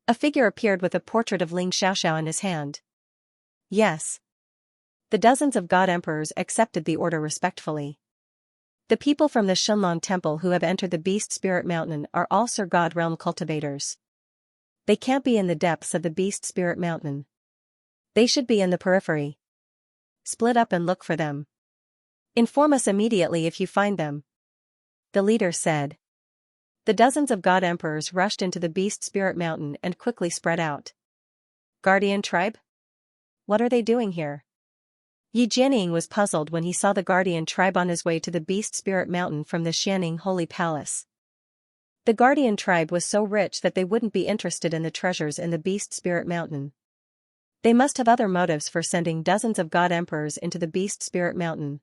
A figure appeared with a portrait of Ling Xiaoxiao in his hand. Yes. The dozens of god emperors accepted the order respectfully. The people from the Shenlong Temple who have entered the Beast Spirit Mountain are all Sir God Realm cultivators. They can't be in the depths of the Beast Spirit Mountain. They should be in the periphery. Split up and look for them. Inform us immediately if you find them. The leader said. The dozens of god emperors rushed into the Beast Spirit Mountain and quickly spread out. Guardian tribe? What are they doing here? Yi Jianying was puzzled when he saw the Guardian tribe on his way to the Beast Spirit Mountain from the Xianing Holy Palace. The Guardian tribe was so rich that they wouldn't be interested in the treasures in the Beast Spirit Mountain. They must have other motives for sending dozens of god emperors into the Beast Spirit Mountain.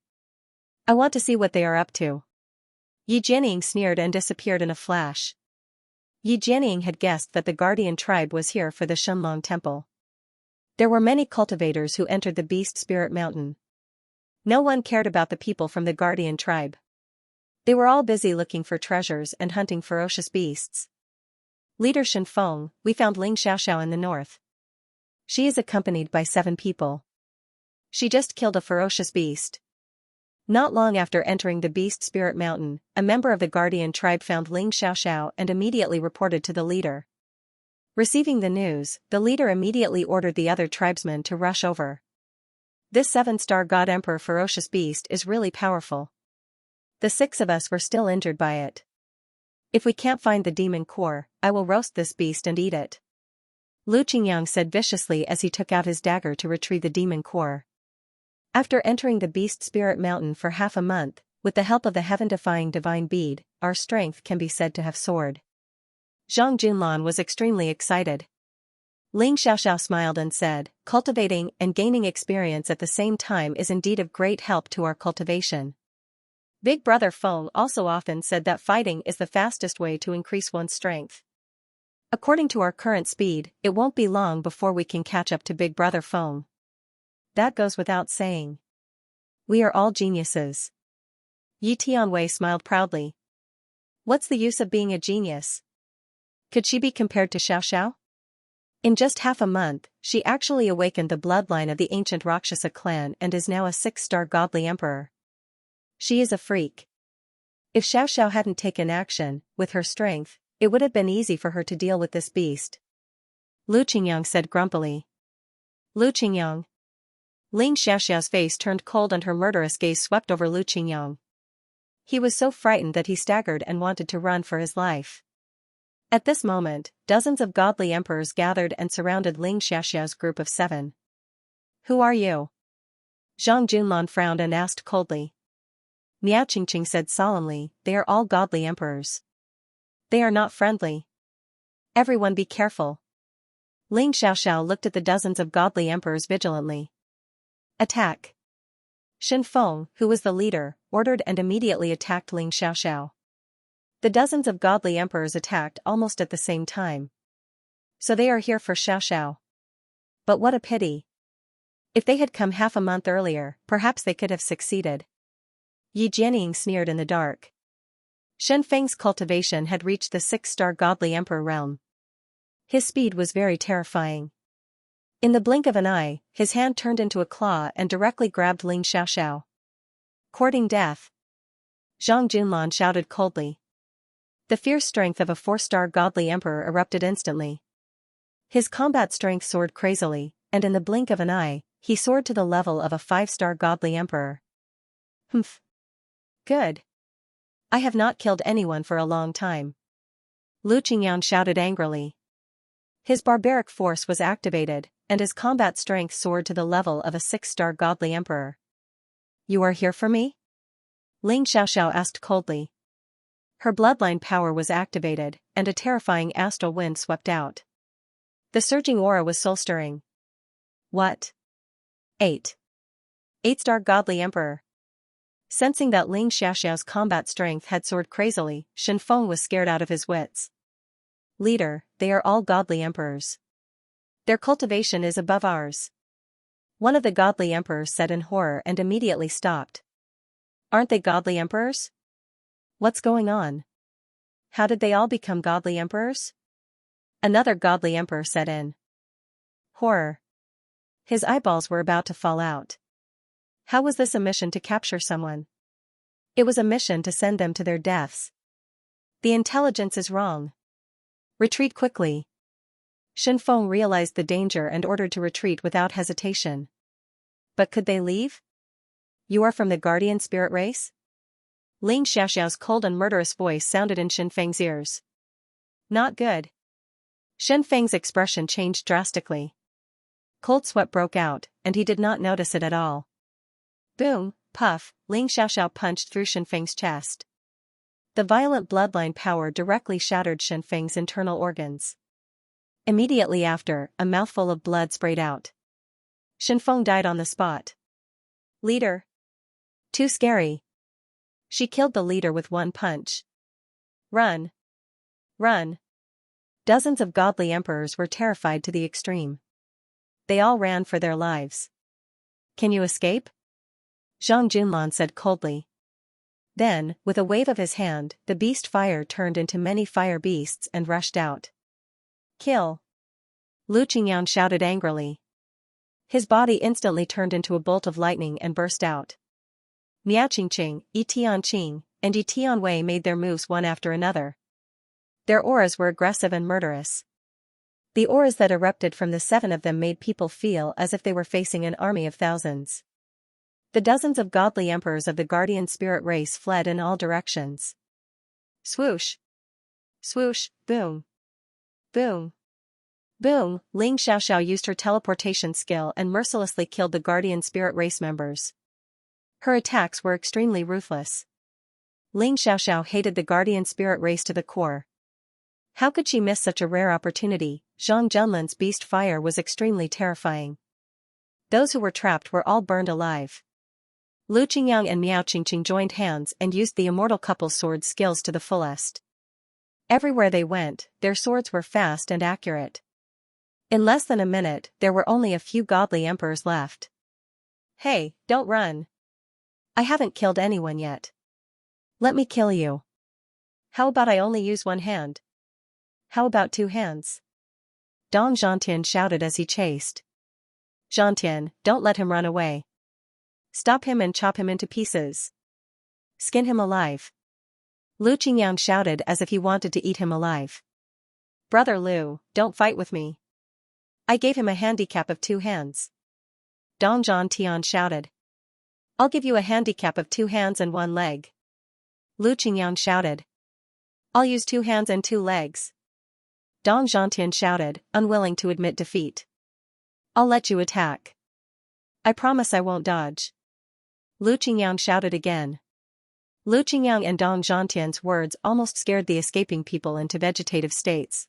I want to see what they are up to. Yi Jianying sneered and disappeared in a flash. Yi Jianying had guessed that the Guardian tribe was here for the Shenlong Temple. There were many cultivators who entered the Beast Spirit Mountain. No one cared about the people from the Guardian tribe. They were all busy looking for treasures and hunting ferocious beasts. Leader Shenfeng, we found Ling Xiaoxiao in the north. She is accompanied by 7 people. She just killed a ferocious beast. Not long after entering the Beast Spirit Mountain, a member of the Guardian tribe found Ling Xiaoxiao and immediately reported to the leader. Receiving the news, the leader immediately ordered the other tribesmen to rush over. This 7-star God Emperor ferocious beast is really powerful. The 6 of us were still injured by it. If we can't find the demon core, I will roast this beast and eat it. Lu Qingyang said viciously as he took out his dagger to retrieve the demon core. After entering the Beast Spirit Mountain for half a month, with the help of the heaven-defying divine bead, our strength can be said to have soared. Zhang Junlan was extremely excited. Ling Xiaoxiao smiled and said, cultivating and gaining experience at the same time is indeed of great help to our cultivation. Big Brother Feng also often said that fighting is the fastest way to increase one's strength. According to our current speed, it won't be long before we can catch up to Big Brother Feng. That goes without saying. We are all geniuses. Yi Tianwei smiled proudly. What's the use of being a genius? Could she be compared to Xiaoxiao? In just half a month, she actually awakened the bloodline of the ancient Rakshasa clan and is now a 6-star godly emperor. She is a freak. If Xiaoxiao hadn't taken action, with her strength, it would have been easy for her to deal with this beast. Lu Qingyang said grumpily. Lu Qingyang. Ling Xiaoxiao's face turned cold and her murderous gaze swept over Lu Qingyang. He was so frightened that he staggered and wanted to run for his life. At this moment, dozens of godly emperors gathered and surrounded Ling Xiaoxiao's group of 7. Who are you? Zhang Junlan frowned and asked coldly. Miao Qingqing said solemnly, they are all godly emperors. They are not friendly. Everyone be careful. Ling Xiaoxiao looked at the dozens of godly emperors vigilantly. Attack. Shenfeng, who was the leader, ordered and immediately attacked Ling Xiaoxiao. The dozens of godly emperors attacked almost at the same time. So they are here for Xiaoxiao. But what a pity. If they had come half a month earlier, perhaps they could have succeeded. Yi Jianying sneered in the dark. Shen Feng's cultivation had reached the 6-star godly emperor realm. His speed was very terrifying. In the blink of an eye, his hand turned into a claw and directly grabbed Ling Xiaoxiao. Courting death. Zhang Junlan shouted coldly. The fierce strength of a 4-star godly emperor erupted instantly. His combat strength soared crazily, and in the blink of an eye, he soared to the level of a 5-star godly emperor. Humph. Good. I have not killed anyone for a long time. Lu Qingyan shouted angrily. His barbaric force was activated, and his combat strength soared to the level of a 6-star godly emperor. You are here for me? Ling Xiaoxiao asked coldly. Her bloodline power was activated, and a terrifying astral wind swept out. The surging aura was soul-stirring. What? 8-star godly emperor. Sensing that Ling Xiaoxiao's combat strength had soared crazily, Shen Feng was scared out of his wits. Leader, they are all godly emperors. Their cultivation is above ours. One of the godly emperors said in horror and immediately stopped. Aren't they godly emperors? What's going on? How did they all become godly emperors? Another godly emperor said in horror. His eyeballs were about to fall out. How was this a mission to capture someone? It was a mission to send them to their deaths. The intelligence is wrong. Retreat quickly. Shen Feng realized the danger and ordered to retreat without hesitation. But could they leave? You are from the guardian spirit race? Ling Xiaoxiao's cold and murderous voice sounded in Shen Feng's ears. Not good. Shen Feng's expression changed drastically. Cold sweat broke out, and he did not notice it at all. Boom, puff, Ling Xiaoxiao punched through Shen Feng's chest. The violent bloodline power directly shattered Shen Feng's internal organs. Immediately after, a mouthful of blood sprayed out. Shen Feng died on the spot. Leader. Too scary. She killed the leader with one punch. Run. Run. Dozens of godly emperors were terrified to the extreme. They all ran for their lives. Can you escape? Zhang Junlan said coldly. Then, with a wave of his hand, the beast fire turned into many fire beasts and rushed out. Kill! Lu Qingyan shouted angrily. His body instantly turned into a bolt of lightning and burst out. Miao Qingqing, Yi Tianqing, and Yi Tianwei made their moves one after another. Their auras were aggressive and murderous. The auras that erupted from the 7 of them made people feel as if they were facing an army of thousands. The dozens of godly emperors of the guardian spirit race fled in all directions. Swoosh! Swoosh, boom! Boom! Boom! Ling Xiaoxiao used her teleportation skill and mercilessly killed the guardian spirit race members. Her attacks were extremely ruthless. Ling Xiaoxiao hated the guardian spirit race to the core. How could she miss such a rare opportunity? Zhang Junlan's beast fire was extremely terrifying. Those who were trapped were all burned alive. Lu Qingyang and Miao Qingqing joined hands and used the immortal couple's sword skills to the fullest. Everywhere they went, their swords were fast and accurate. In less than a minute, there were only a few godly emperors left. Hey, don't run. I haven't killed anyone yet. Let me kill you. How about I only use one hand? How about 2 hands? Dong Zhantian shouted as he chased. Zhantian, don't let him run away. Stop him and chop him into pieces. Skin him alive. Lu Qingyang shouted as if he wanted to eat him alive. Brother Lu, don't fight with me. I gave him a handicap of 2 hands. Dong Zhantian shouted. I'll give you a handicap of 2 hands and 1 leg. Lu Qingyang shouted. I'll use 2 hands and 2 legs. Dong Zhantian shouted, unwilling to admit defeat. I'll let you attack. I promise I won't dodge. Lu Qingyang shouted again. Lu Qingyang and Dong Zhantian's words almost scared the escaping people into vegetative states.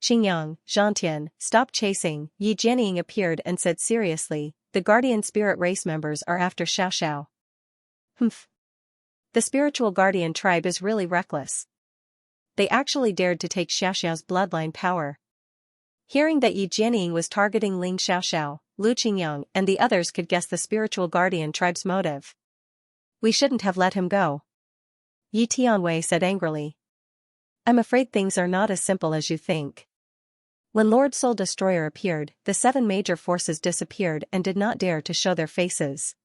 Qingyang, Zhantian, stop chasing. Yi Jianying appeared and said seriously, the guardian spirit race members are after Xiaoxiao. Humph. The spiritual guardian tribe is really reckless. They actually dared to take Xiaoxiao's bloodline power. Hearing that Yi Jianying was targeting Ling Xiaoxiao, Lu Qingyang and the others could guess the spiritual guardian tribe's motive. We shouldn't have let him go, Yi Tianwei said angrily. I'm afraid things are not as simple as you think. When Lord Soul Destroyer appeared, the 7 major forces disappeared and did not dare to show their faces.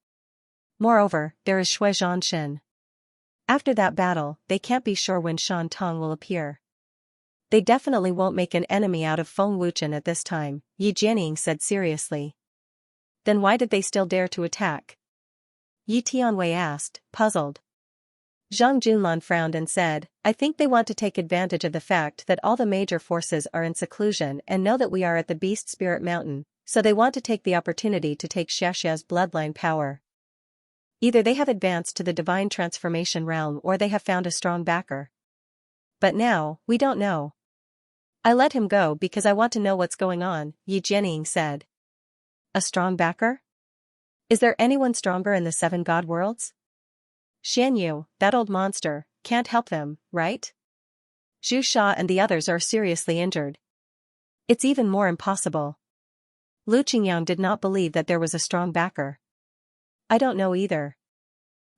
Moreover, there is Shui Zhanshin. After that battle, they can't be sure when Shan Tong will appear. They definitely won't make an enemy out of Feng Wuchen at this time, Yi Jianying said seriously. Then why did they still dare to attack? Yi Tianwei asked, puzzled. Zhang Junlan frowned and said, I think they want to take advantage of the fact that all the major forces are in seclusion and know that we are at the Beast Spirit Mountain, so they want to take the opportunity to take Xiaxia's bloodline power. Either they have advanced to the divine transformation realm or they have found a strong backer. But now, we don't know. I let him go because I want to know what's going on, Yi Jianying said. A strong backer? Is there anyone stronger in the 7 god worlds? Xianyu, that old monster, can't help them, right? Zhu Sha and the others are seriously injured. It's even more impossible. Lu Qingyang did not believe that there was a strong backer. I don't know either.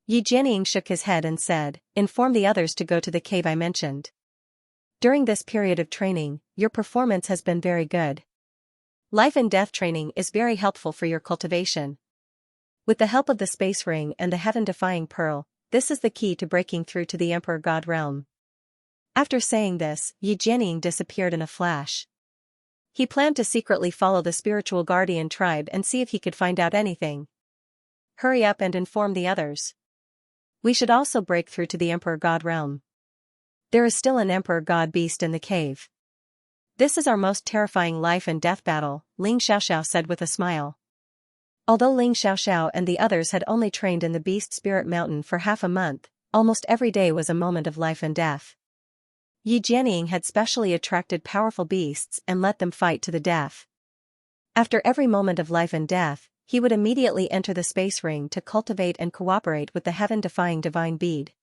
Yi Jianying shook his head and said, inform the others to go to the cave I mentioned. During this period of training, your performance has been very good. Life and death training is very helpful for your cultivation. With the help of the space ring and the heaven-defying pearl, this is the key to breaking through to the Emperor God realm. After saying this, Yi Jianying disappeared in a flash. He planned to secretly follow the spiritual guardian tribe and see if he could find out anything. Hurry up and inform the others. We should also break through to the Emperor God realm. There is still an Emperor God beast in the cave. This is our most terrifying life and death battle, Ling Xiaoxiao said with a smile. Although Ling Xiaoxiao and the others had only trained in the Beast Spirit Mountain for half a month, almost every day was a moment of life and death. Yi Jianying had specially attracted powerful beasts and let them fight to the death. After every moment of life and death, he would immediately enter the space ring to cultivate and cooperate with the heaven-defying divine bead.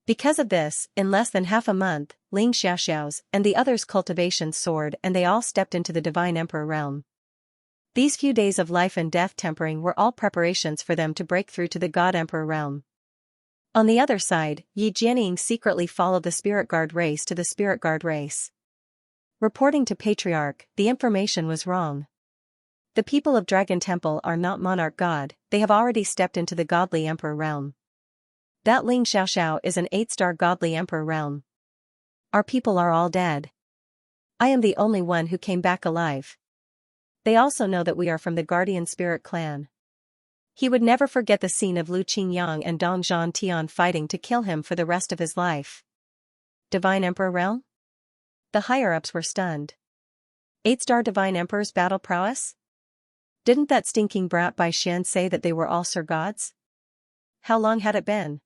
Because of this, in less than half a month, Ling Xiaoxiao's and the others' cultivation soared and they all stepped into the divine emperor realm. These few days of life and death tempering were all preparations for them to break through to the God Emperor realm. On the other side, Yi Jianying secretly followed the Spirit Guard race to the Spirit Guard race. Reporting to Patriarch, the information was wrong. The people of Dragon Temple are not monarch god, they have already stepped into the godly emperor realm. That Ling Xiaoxiao is an 8-star godly emperor realm. Our people are all dead. I am the only one who came back alive. They also know that we are from the Guardian Spirit clan. He would never forget the scene of Lu Qingyang and Dong Zhantian fighting to kill him for the rest of his life. Divine Emperor realm? The higher-ups were stunned. 8-star Divine Emperor's battle prowess? Didn't that stinking brat Bai Xian say that they were all Sir Gods? How long had it been?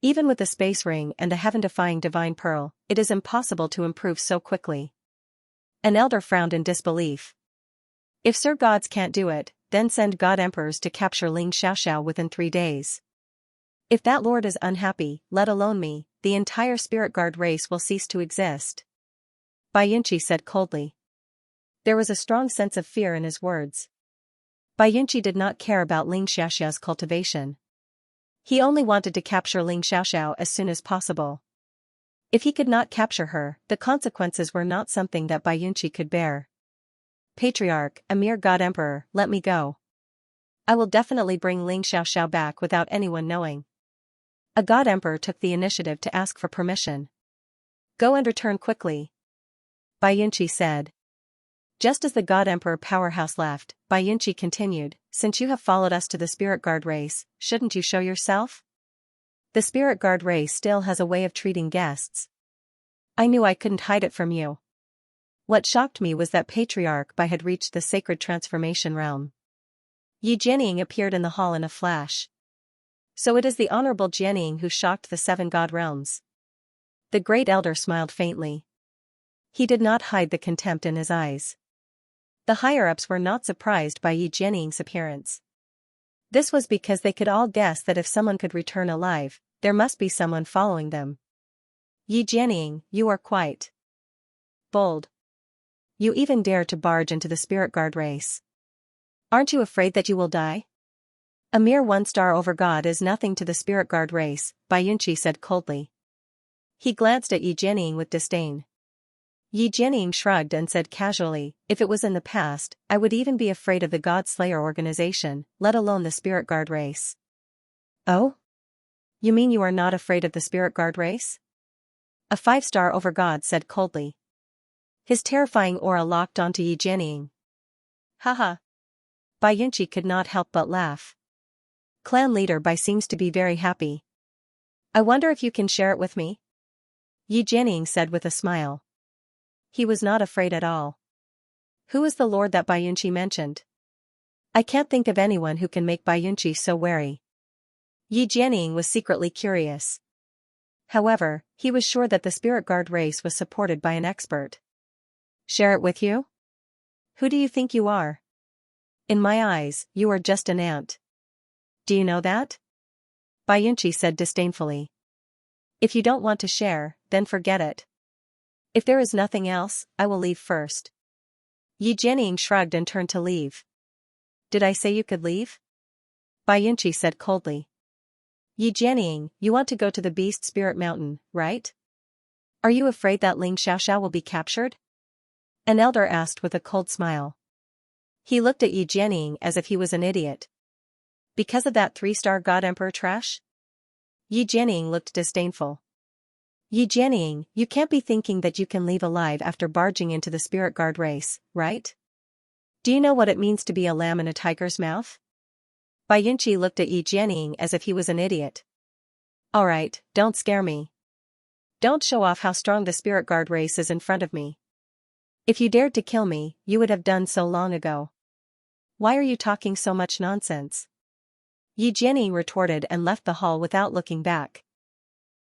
Even with the space ring and the heaven-defying divine pearl, it is impossible to improve so quickly. An elder frowned in disbelief. If Sir Gods can't do it, then send God Emperors to capture Ling Xiaoxiao within 3 days. If that lord is unhappy, let alone me, the entire Spirit Guard race will cease to exist. Bai Yunqi said coldly. There was a strong sense of fear in his words. Bai Yunqi did not care about Ling Xiaoxiao's cultivation. He only wanted to capture Ling Xiaoxiao as soon as possible. If he could not capture her, the consequences were not something that Bai Yunqi could bear. Patriarch, a mere God Emperor, let me go. I will definitely bring Ling Xiaoxiao back without anyone knowing. A God Emperor took the initiative to ask for permission. Go and return quickly, Bai Yunqi said. Just as the God Emperor powerhouse left, Bai Yunqi continued, since you have followed us to the Spirit Guard race, shouldn't you show yourself? The Spirit Guard race still has a way of treating guests. I knew I couldn't hide it from you. What shocked me was that Patriarch Bai had reached the sacred transformation realm. Yi Jianying appeared in the hall in a flash. So it is the Honorable Jianying who shocked the 7 god realms. The great elder smiled faintly. He did not hide the contempt in his eyes. The higher-ups were not surprised by Yi Jianying's appearance. This was because they could all guess that if someone could return alive, there must be someone following them. Yi Jianying, you are quite bold. You even dare to barge into the Spirit Guard race. Aren't you afraid that you will die? A mere 1 star over God is nothing to the spirit guard race, Bayunchi said coldly. He glanced at Yi Jianying with disdain. Yi Jianying shrugged and said casually, if it was in the past, I would even be afraid of the God Slayer organization, let alone the spirit guard race. Oh? You mean you are not afraid of the spirit guard race? A 5-star over God said coldly. His terrifying aura locked onto Yi Jianying. Haha. Bayunchi could not help but laugh. Clan leader Bai seems to be very happy. I wonder if you can share it with me? Yi Jianying said with a smile. He was not afraid at all. Who is the lord that Bayunchi mentioned? I can't think of anyone who can make Bayunchi so wary. Yi Jianying was secretly curious. However, he was sure that the spirit guard race was supported by an expert. Share it with you? Who do you think you are? In my eyes, you are just an ant. Do you know that? Bayunchi said disdainfully. If you don't want to share, then forget it. If there is nothing else, I will leave first. Yi Jianying shrugged and turned to leave. Did I say you could leave? Bayunchi said coldly. Yi Jianying, you want to go to the Beast Spirit Mountain, right? Are you afraid that Ling Xiaoxiao will be captured? An elder asked with a cold smile. He looked at Yi Jianying as if he was an idiot. Because of that 3-star God Emperor trash? Yi Jianying looked disdainful. Yi Jianying, you can't be thinking that you can leave alive after barging into the spirit guard race, right? Do you know what it means to be a lamb in a tiger's mouth? Bayunchi looked at Yi Jianying as if he was an idiot. Alright, don't scare me. Don't show off how strong the spirit guard race is in front of me. If you dared to kill me, you would have done so long ago. Why are you talking so much nonsense? Yi Jianying retorted and left the hall without looking back.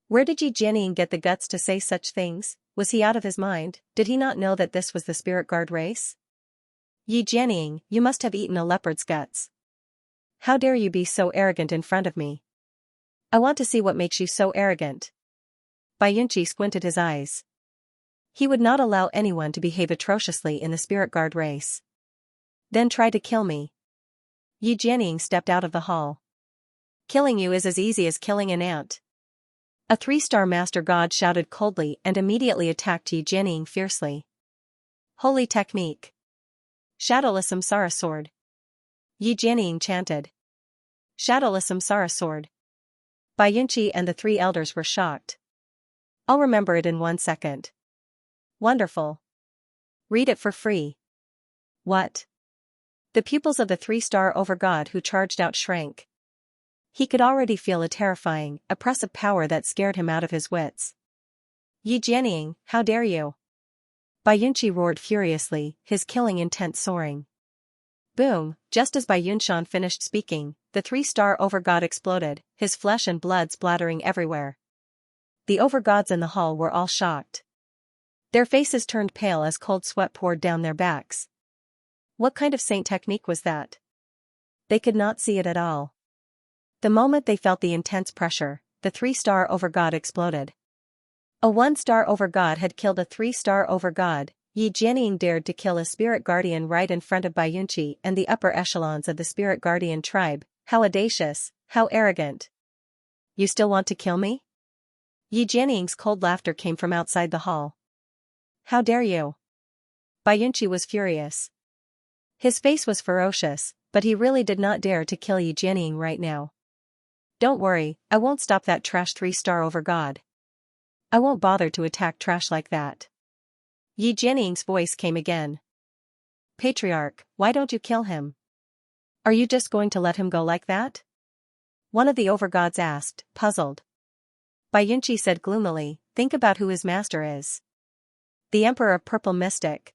Where did Yi Jianying get the guts to say such things? Was he out of his mind? Did he not know that this was the spirit guard race? Yi Jianying, you must have eaten a leopard's guts. How dare you be so arrogant in front of me? I want to see what makes you so arrogant. Bayunchi squinted his eyes. He would not allow anyone to behave atrociously in the spirit guard race. Then try to kill me. Yi Jianying stepped out of the hall. Killing you is as easy as killing an ant. A 3-star master god shouted coldly and immediately attacked Yi Jianying fiercely. Holy technique. Shadowless Samsara sword. Yi Jianying chanted. Shadowless Samsara sword. Bayunchi and the 3 elders were shocked. I'll remember it in 1 second. Wonderful. Read it for free. What? The pupils of the 3-star over god who charged out shrank. He could already feel a terrifying, oppressive power that scared him out of his wits. Yi Jianying, how dare you? Bayunchi roared furiously, his killing intent soaring. Boom, just as Bayunshan finished speaking, the 3-star over god exploded, his flesh and blood splattering everywhere. The over gods in the hall were all shocked. Their faces turned pale as cold sweat poured down their backs. What kind of saint technique was that? They could not see it at all. The moment they felt the intense pressure, the 3-star over god exploded. A 1-star over god had killed a 3-star over god. Yi Jianying dared to kill a spirit guardian right in front of Bayunchi and the upper echelons of the spirit guardian tribe. How audacious, how arrogant. You still want to kill me? Yi Jianying's cold laughter came from outside the hall. How dare you? Bayunchi was furious. His face was ferocious, but he really did not dare to kill Yi Jianying right now. Don't worry, I won't stop that trash 3-star over god. I won't bother to attack trash like that. Yi Jianying's voice came again. Patriarch, why don't you kill him? Are you just going to let him go like that? One of the overgods asked, puzzled. Bayunchi said gloomily, think about who his master is. The Emperor of Purple Mystic.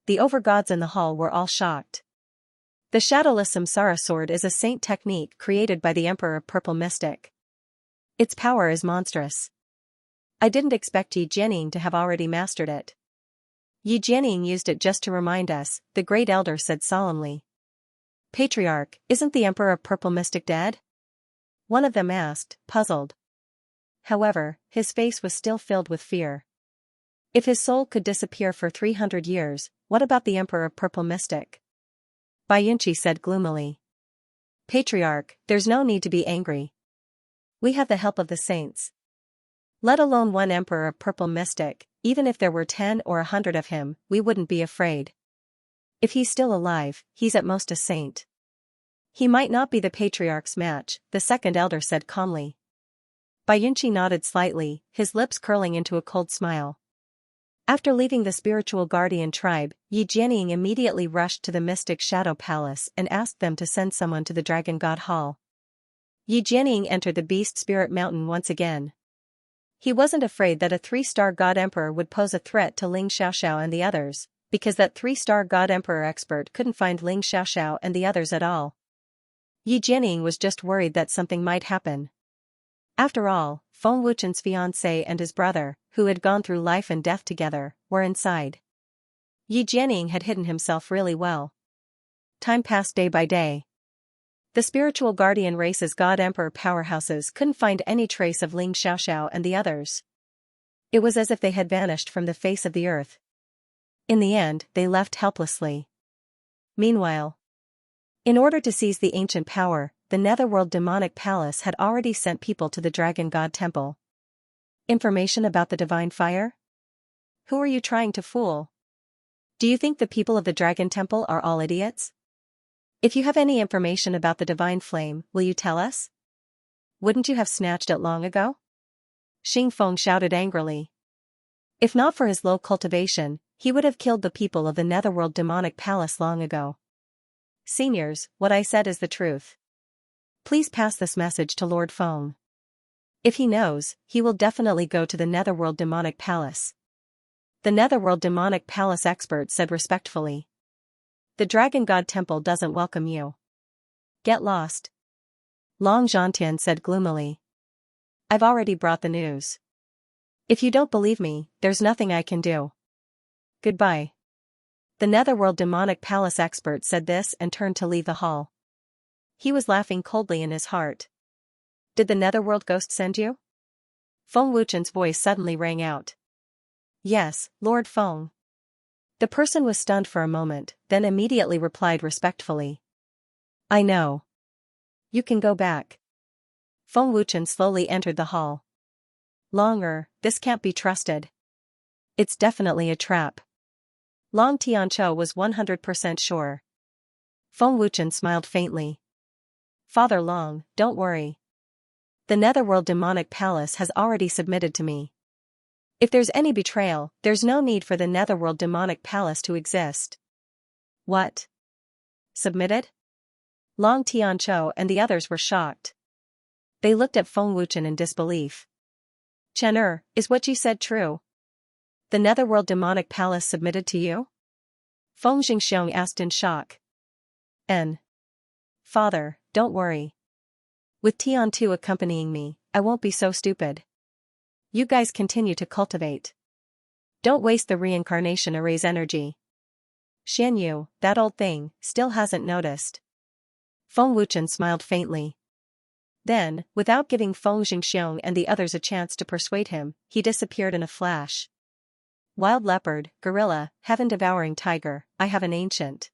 The overgods in the hall were all shocked. The Shadowless Samsara sword is a saint technique created by the Emperor of Purple Mystic. Its power is monstrous. I didn't expect Yi Jianying to have already mastered it. Yi Jianying used it just to remind us, the great elder said solemnly. Patriarch, isn't the Emperor of Purple Mystic dead? One of them asked, puzzled. However, his face was still filled with fear. If his soul could disappear for 300 years, what about the Emperor of Purple Mystic? Xianxia said gloomily. Patriarch, there's no need to be angry. We have the help of the saints. Let alone one emperor of purple mystic, even if there were 10 or 100 of him, we wouldn't be afraid. If he's still alive, he's at most a saint. He might not be the patriarch's match, the second elder said calmly. Xianxia nodded slightly, his lips curling into a cold smile. After leaving the spiritual guardian tribe, Yi Jianying immediately rushed to the mystic shadow palace and asked them to send someone to the dragon god hall. Yi Jianying entered the beast spirit mountain once again. He wasn't afraid that a 3-star god emperor would pose a threat to Ling Xiaoxiao and the others, because that 3-star god emperor expert couldn't find Ling Xiaoxiao and the others at all. Yi Jianying was just worried that something might happen. After all, Feng Wuchen's fiancé and his brother, who had gone through life and death together, were inside. Yi Jianying had hidden himself really well. Time passed day by day. The spiritual guardian race's god-emperor powerhouses couldn't find any trace of Ling Xiaoxiao and the others. It was as if they had vanished from the face of the earth. In the end, they left helplessly. Meanwhile, in order to seize the ancient power, the Netherworld demonic palace had already sent people to the Dragon God Temple. Information about the divine fire? Who are you trying to fool? Do you think the people of the Dragon Temple are all idiots? If you have any information about the divine flame, will you tell us? Wouldn't you have snatched it long ago? Xing Feng shouted angrily. If not for his low cultivation, he would have killed the people of the Netherworld demonic palace long ago. Seniors, what I said is the truth. Please pass this message to Lord Feng. If he knows, he will definitely go to the Netherworld demonic palace. The Netherworld demonic palace expert said respectfully. The Dragon God Temple doesn't welcome you. Get lost. Long Zhantian said gloomily. I've already brought the news. If you don't believe me, there's nothing I can do. Goodbye. The Netherworld demonic palace expert said this and turned to leave the hall. He was laughing coldly in his heart. Did the Netherworld ghost send you? Feng Wuchen's voice suddenly rang out. Yes, Lord Feng. The person was stunned for a moment, then immediately replied respectfully. I know. You can go back. Feng Wuchen slowly entered the hall. Longer, this can't be trusted. It's definitely a trap. Long Tianqiu was 100% sure. Feng Wuchen smiled faintly. Father Long, don't worry. The Netherworld demonic palace has already submitted to me. If there's any betrayal, there's no need for the Netherworld demonic palace to exist. What? Submitted? Long Tianqiu and the others were shocked. They looked at Feng Wuchen in disbelief. Chen is what you said true? The Netherworld demonic palace submitted to you? Feng Jingxiong asked in shock. Father, don't worry. With Tian Tu accompanying me, I won't be so stupid. You guys continue to cultivate. Don't waste the reincarnation array's energy. Xianyu, that old thing, still hasn't noticed. Feng Wuchen smiled faintly. Then, without giving Feng Jingxiong and the others a chance to persuade him, he disappeared in a flash. Wild leopard, gorilla, heaven-devouring tiger, I have an ancient,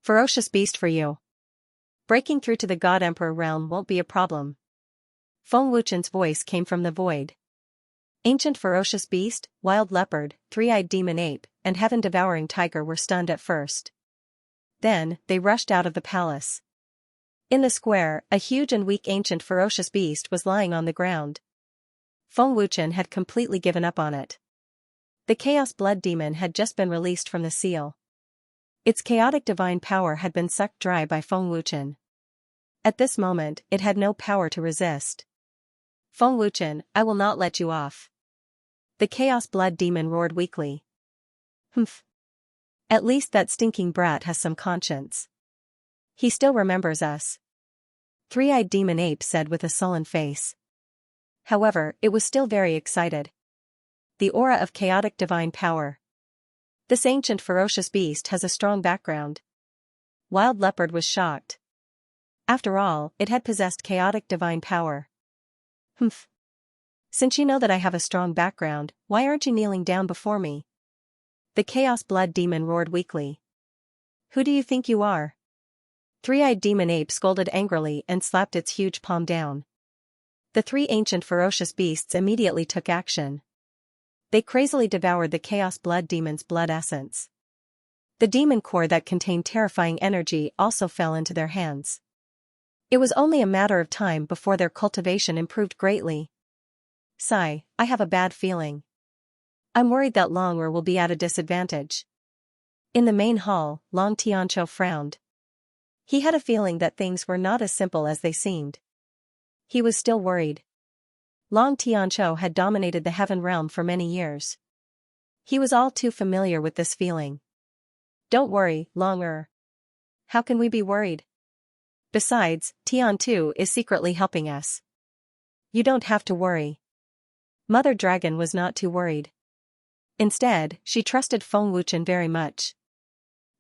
ferocious beast for you. Breaking through to the God Emperor realm won't be a problem. Feng Wuchen's voice came from the void. Ancient ferocious beast, wild leopard, three-eyed demon ape, and heaven-devouring tiger were stunned at first. Then, they rushed out of the palace. In the square, a huge and weak ancient ferocious beast was lying on the ground. Feng Wuchen had completely given up on it. The Chaos Blood Demon had just been released from the seal. Its chaotic divine power had been sucked dry by Feng Wuchen. At this moment, it had no power to resist. Feng Wuchen, I will not let you off. The Chaos Blood Demon roared weakly. Humph. At least that stinking brat has some conscience. He still remembers us. Three-eyed demon ape said with a sullen face. However, it was still very excited. The aura of chaotic divine power. This ancient ferocious beast has a strong background. Wild leopard was shocked. After all, it had possessed chaotic divine power. Humph. Since you know that I have a strong background, why aren't you kneeling down before me? The Chaos Blood Demon roared weakly. Who do you think you are? Three-eyed demon ape scolded angrily and slapped its huge palm down. The three ancient ferocious beasts immediately took action. They crazily devoured the chaos blood demon's blood essence. The demon core that contained terrifying energy also fell into their hands. It was only a matter of time before their cultivation improved greatly. Sigh, I have a bad feeling. I'm worried that Long'er will be at a disadvantage. In the main hall, Long Xianxia frowned. He had a feeling that things were not as simple as they seemed. He was still worried. Long Xianxia had dominated the heaven realm for many years. He was all too familiar with this feeling. Don't worry, Long'er. How can we be worried? Besides, Tian too is secretly helping us. You don't have to worry. Mother Dragon was not too worried. Instead, she trusted Feng Wuchen very much.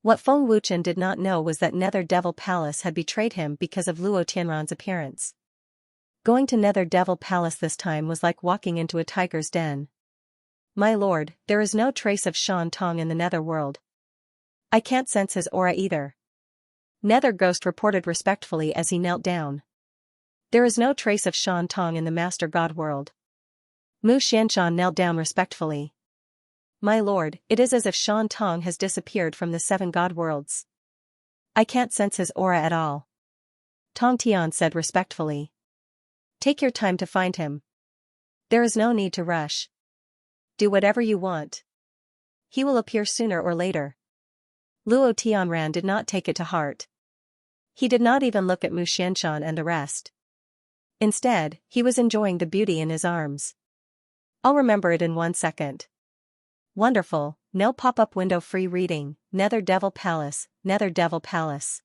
What Feng Wuchen did not know was that Nether Devil Palace had betrayed him because of Luo Tianran's appearance. Going to Nether Devil Palace this time was like walking into a tiger's den. My lord, there is no trace of Shan Tong in the Nether world. I can't sense his aura either. Nether Ghost reported respectfully as he knelt down. There is no trace of Shan Tong in the Master God world. Mu Xianshan knelt down respectfully. My lord, it is as if Shan Tong has disappeared from the 7 God worlds. I can't sense his aura at all. Tong Tian said respectfully. Take your time to find him. There is no need to rush. Do whatever you want. He will appear sooner or later. Luo Tianran did not take it to heart. He did not even look at Mu Xianshan and the rest. Instead, he was enjoying the beauty in his arms. I'll remember it in 1 second. Wonderful, no pop-up window free reading, Nether Devil Palace, Nether Devil Palace.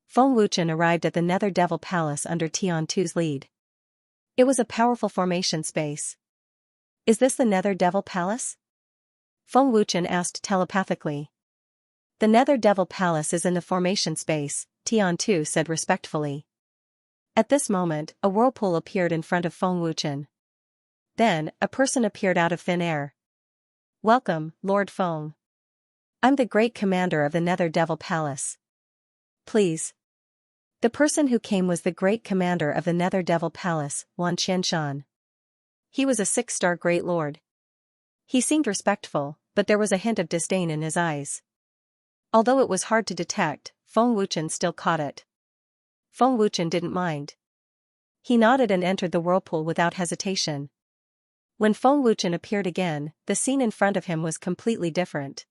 Feng Wuchen arrived at the Nether Devil Palace under Tian Tu's lead. It was a powerful formation space. Is this the Nether Devil Palace? Feng Wuchen asked telepathically. The Nether Devil Palace is in the formation space, Tian Tu said respectfully. At this moment, a whirlpool appeared in front of Feng Wuchen. Then, a person appeared out of thin air. Welcome, Lord Feng. I'm the great commander of the Nether Devil Palace. Please. The person who came was the great commander of the Nether Devil Palace, Wan Qianshan. He was a 6-star great lord. He seemed respectful, but there was a hint of disdain in his eyes. Although it was hard to detect, Feng Wuchen still caught it. Feng Wuchen didn't mind. He nodded and entered the whirlpool without hesitation. When Feng Wuchen appeared again, the scene in front of him was completely different.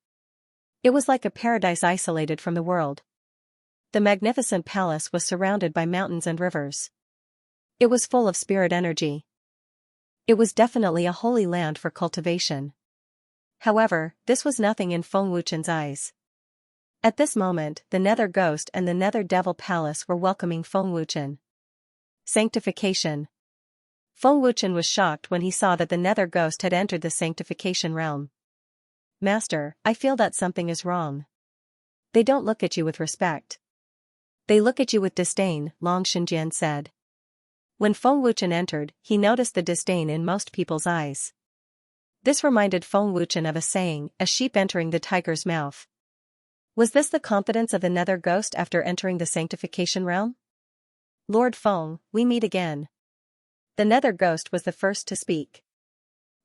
It was like a paradise isolated from the world. The magnificent palace was surrounded by mountains and rivers. It was full of spirit energy. It was definitely a holy land for cultivation. However, this was nothing in Feng Wuchen's eyes. At this moment, the Nether Ghost and the Nether Devil Palace were welcoming Feng Wuchen. Sanctification. Feng Wuchen was shocked when he saw that the Nether Ghost had entered the sanctification realm. Master, I feel that something is wrong. They don't look at you with respect. They look at you with disdain, Long Shenjian said. When Feng Wuchen entered, he noticed the disdain in most people's eyes. This reminded Feng Wuchen of a saying, a sheep entering the tiger's mouth. Was this the confidence of the Nether Ghost after entering the sanctification realm? Lord Feng, we meet again. The Nether Ghost was the first to speak.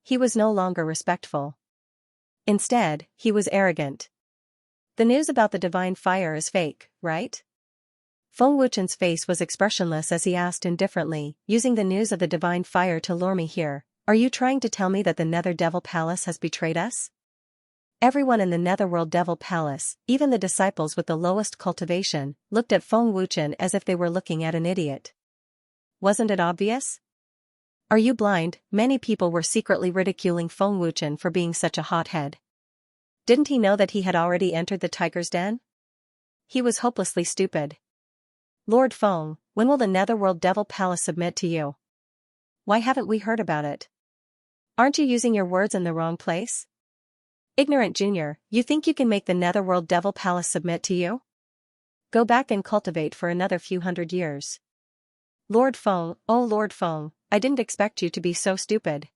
He was no longer respectful. Instead, he was arrogant. The news about the divine fire is fake, right? Feng Wuchen's face was expressionless as he asked indifferently, using the news of the divine fire to lure me here. Are you trying to tell me that the Nether Devil Palace has betrayed us? Everyone in the Netherworld Devil Palace, even the disciples with the lowest cultivation, looked at Feng Wuchen as if they were looking at an idiot. Wasn't it obvious? Are you blind? Many people were secretly ridiculing Feng Wuchen for being such a hothead. Didn't he know that he had already entered the tiger's den? He was hopelessly stupid. Lord Feng, when will the Netherworld Devil Palace submit to you? Why haven't we heard about it? Aren't you using your words in the wrong place? Ignorant Junior, you think you can make the Netherworld Devil Palace submit to you? Go back and cultivate for another few hundred years. Lord Feng, oh Lord Feng, I didn't expect you to be so stupid.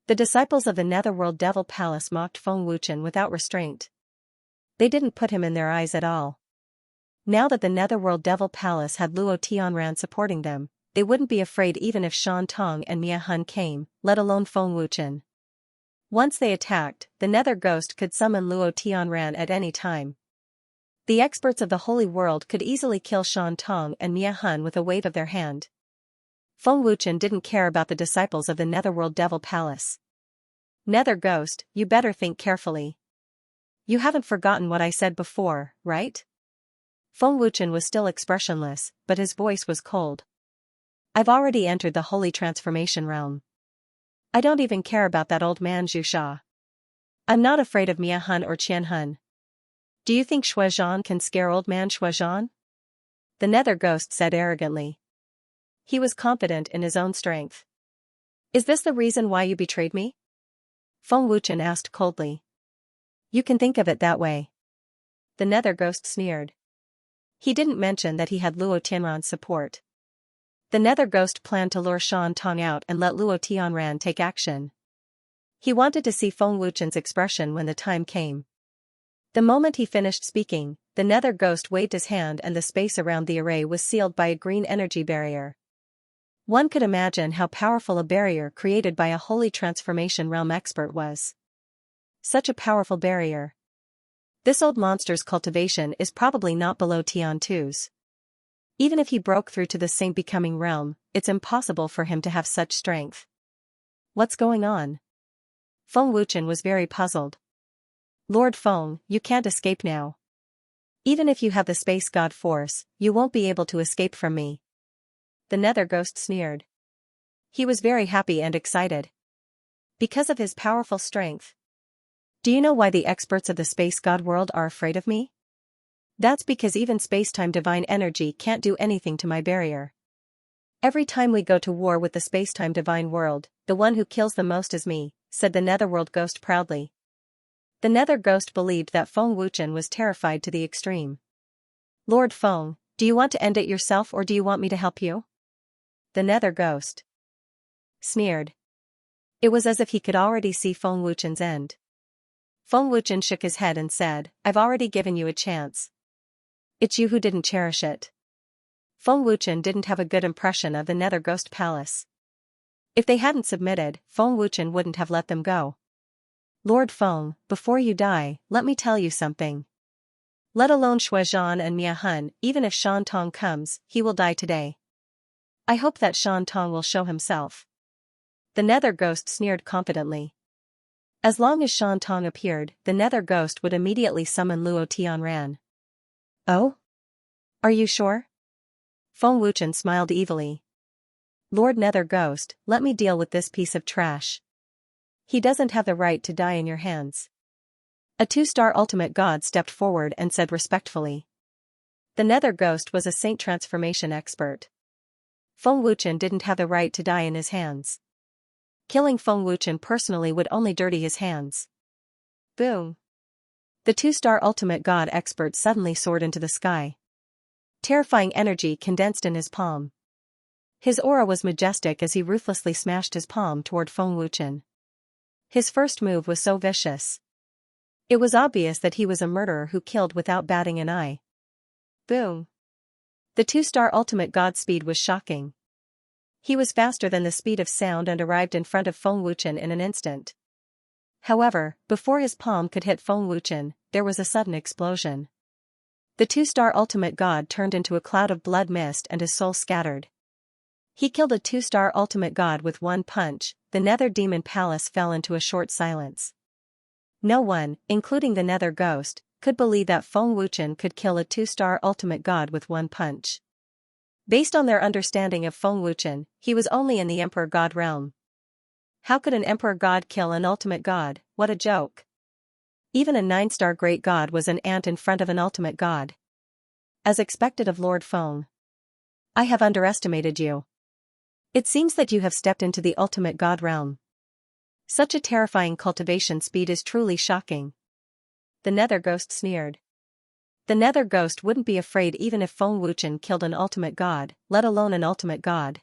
The disciples of the Netherworld Devil Palace mocked Feng Wuchen without restraint. They didn't put him in their eyes at all. Now that the Netherworld Devil Palace had Luo Tianran supporting them, they wouldn't be afraid even if Shan Tong and Mia Hun came, let alone Feng Wuchen. Once they attacked, the Nether Ghost could summon Luo Tianran at any time. The experts of the Holy World could easily kill Shan Tong and Mia Hun with a wave of their hand. Feng Wuchen didn't care about the disciples of the Netherworld Devil Palace. Nether Ghost, you better think carefully. You haven't forgotten what I said before, right? Feng Wuchen was still expressionless, but his voice was cold. I've already entered the Holy Transformation realm. I don't even care about that old man Zhu Sha. I'm not afraid of Mia Hun or Qian Hun. Do you think Shuozhan can scare old man Shuozhan? The Nether Ghost said arrogantly. He was confident in his own strength. Is this the reason why you betrayed me? Feng Wuchen asked coldly. You can think of it that way. The Nether Ghost sneered. He didn't mention that he had Luo Tianran's support. The Nether Ghost planned to lure Shan Tong out and let Luo Tianran take action. He wanted to see Feng Wuchen's expression when the time came. The moment he finished speaking, the Nether Ghost waved his hand and the space around the array was sealed by a green energy barrier. One could imagine how powerful a barrier created by a Holy Transformation realm expert was. Such a powerful barrier. This old monster's cultivation is probably not below Tian Tu's. Even if he broke through to the Saint Becoming realm, it's impossible for him to have such strength. What's going on? Feng Wuchen was very puzzled. Lord Feng, you can't escape now. Even if you have the Space God Force, you won't be able to escape from me. The Nether Ghost sneered. He was very happy and excited. Because of his powerful strength. Do you know why the experts of the Space God world are afraid of me? That's because even Spacetime Divine Energy can't do anything to my barrier. Every time we go to war with the Spacetime Divine World, the one who kills the most is me, said the Netherworld Ghost proudly. The Nether Ghost believed that Feng Wuchen was terrified to the extreme. Lord Feng, do you want to end it yourself or do you want me to help you? The Nether Ghost sneered. It was as if he could already see Feng Wuchen's end. Feng Wuchen shook his head and said, I've already given you a chance. It's you who didn't cherish it. Feng Wuchen didn't have a good impression of the Nether Ghost Palace. If they hadn't submitted, Feng Wuchen wouldn't have let them go. Lord Feng, before you die, let me tell you something. Let alone Shuozhan and Mia Hun, even if Shan Tong comes, he will die today. I hope that Shan Tong will show himself. The Nether Ghost sneered confidently. As long as Shan Tong appeared, the Nether Ghost would immediately summon Luo Tianran. Oh? Are you sure? Feng Wuchen smiled evilly. Lord Nether Ghost, let me deal with this piece of trash. He doesn't have the right to die in your hands. A 2-star ultimate god stepped forward and said respectfully. The Nether Ghost was a saint transformation expert. Feng Wuchen didn't have the right to die in his hands. Killing Feng Wuchen personally would only dirty his hands. Boom. The 2-star ultimate god expert suddenly soared into the sky. Terrifying energy condensed in his palm. His aura was majestic as he ruthlessly smashed his palm toward Feng Wuchen. His first move was so vicious. It was obvious that he was a murderer who killed without batting an eye. Boom. The 2-star ultimate god speed was shocking. He was faster than the speed of sound and arrived in front of Feng Wuchen in an instant. However, before his palm could hit Feng Wuchen, there was a sudden explosion. The 2-star ultimate god turned into a cloud of blood mist and his soul scattered. He killed a 2-star ultimate god with one punch. The Nether Demon Palace fell into a short silence. No one, including the Nether Ghost, could believe that Feng Wuchen could kill a 2-star ultimate god with one punch. Based on their understanding of Feng Wuchen, he was only in the Emperor God realm. How could an Emperor God kill an ultimate god? What a joke. Even a 9-star great god was an ant in front of an ultimate god. As expected of Lord Feng. I have underestimated you. It seems that you have stepped into the ultimate god realm. Such a terrifying cultivation speed is truly shocking. The Nether Ghost sneered. The Nether Ghost wouldn't be afraid even if Feng Wuchen killed an ultimate god, let alone an ultimate god.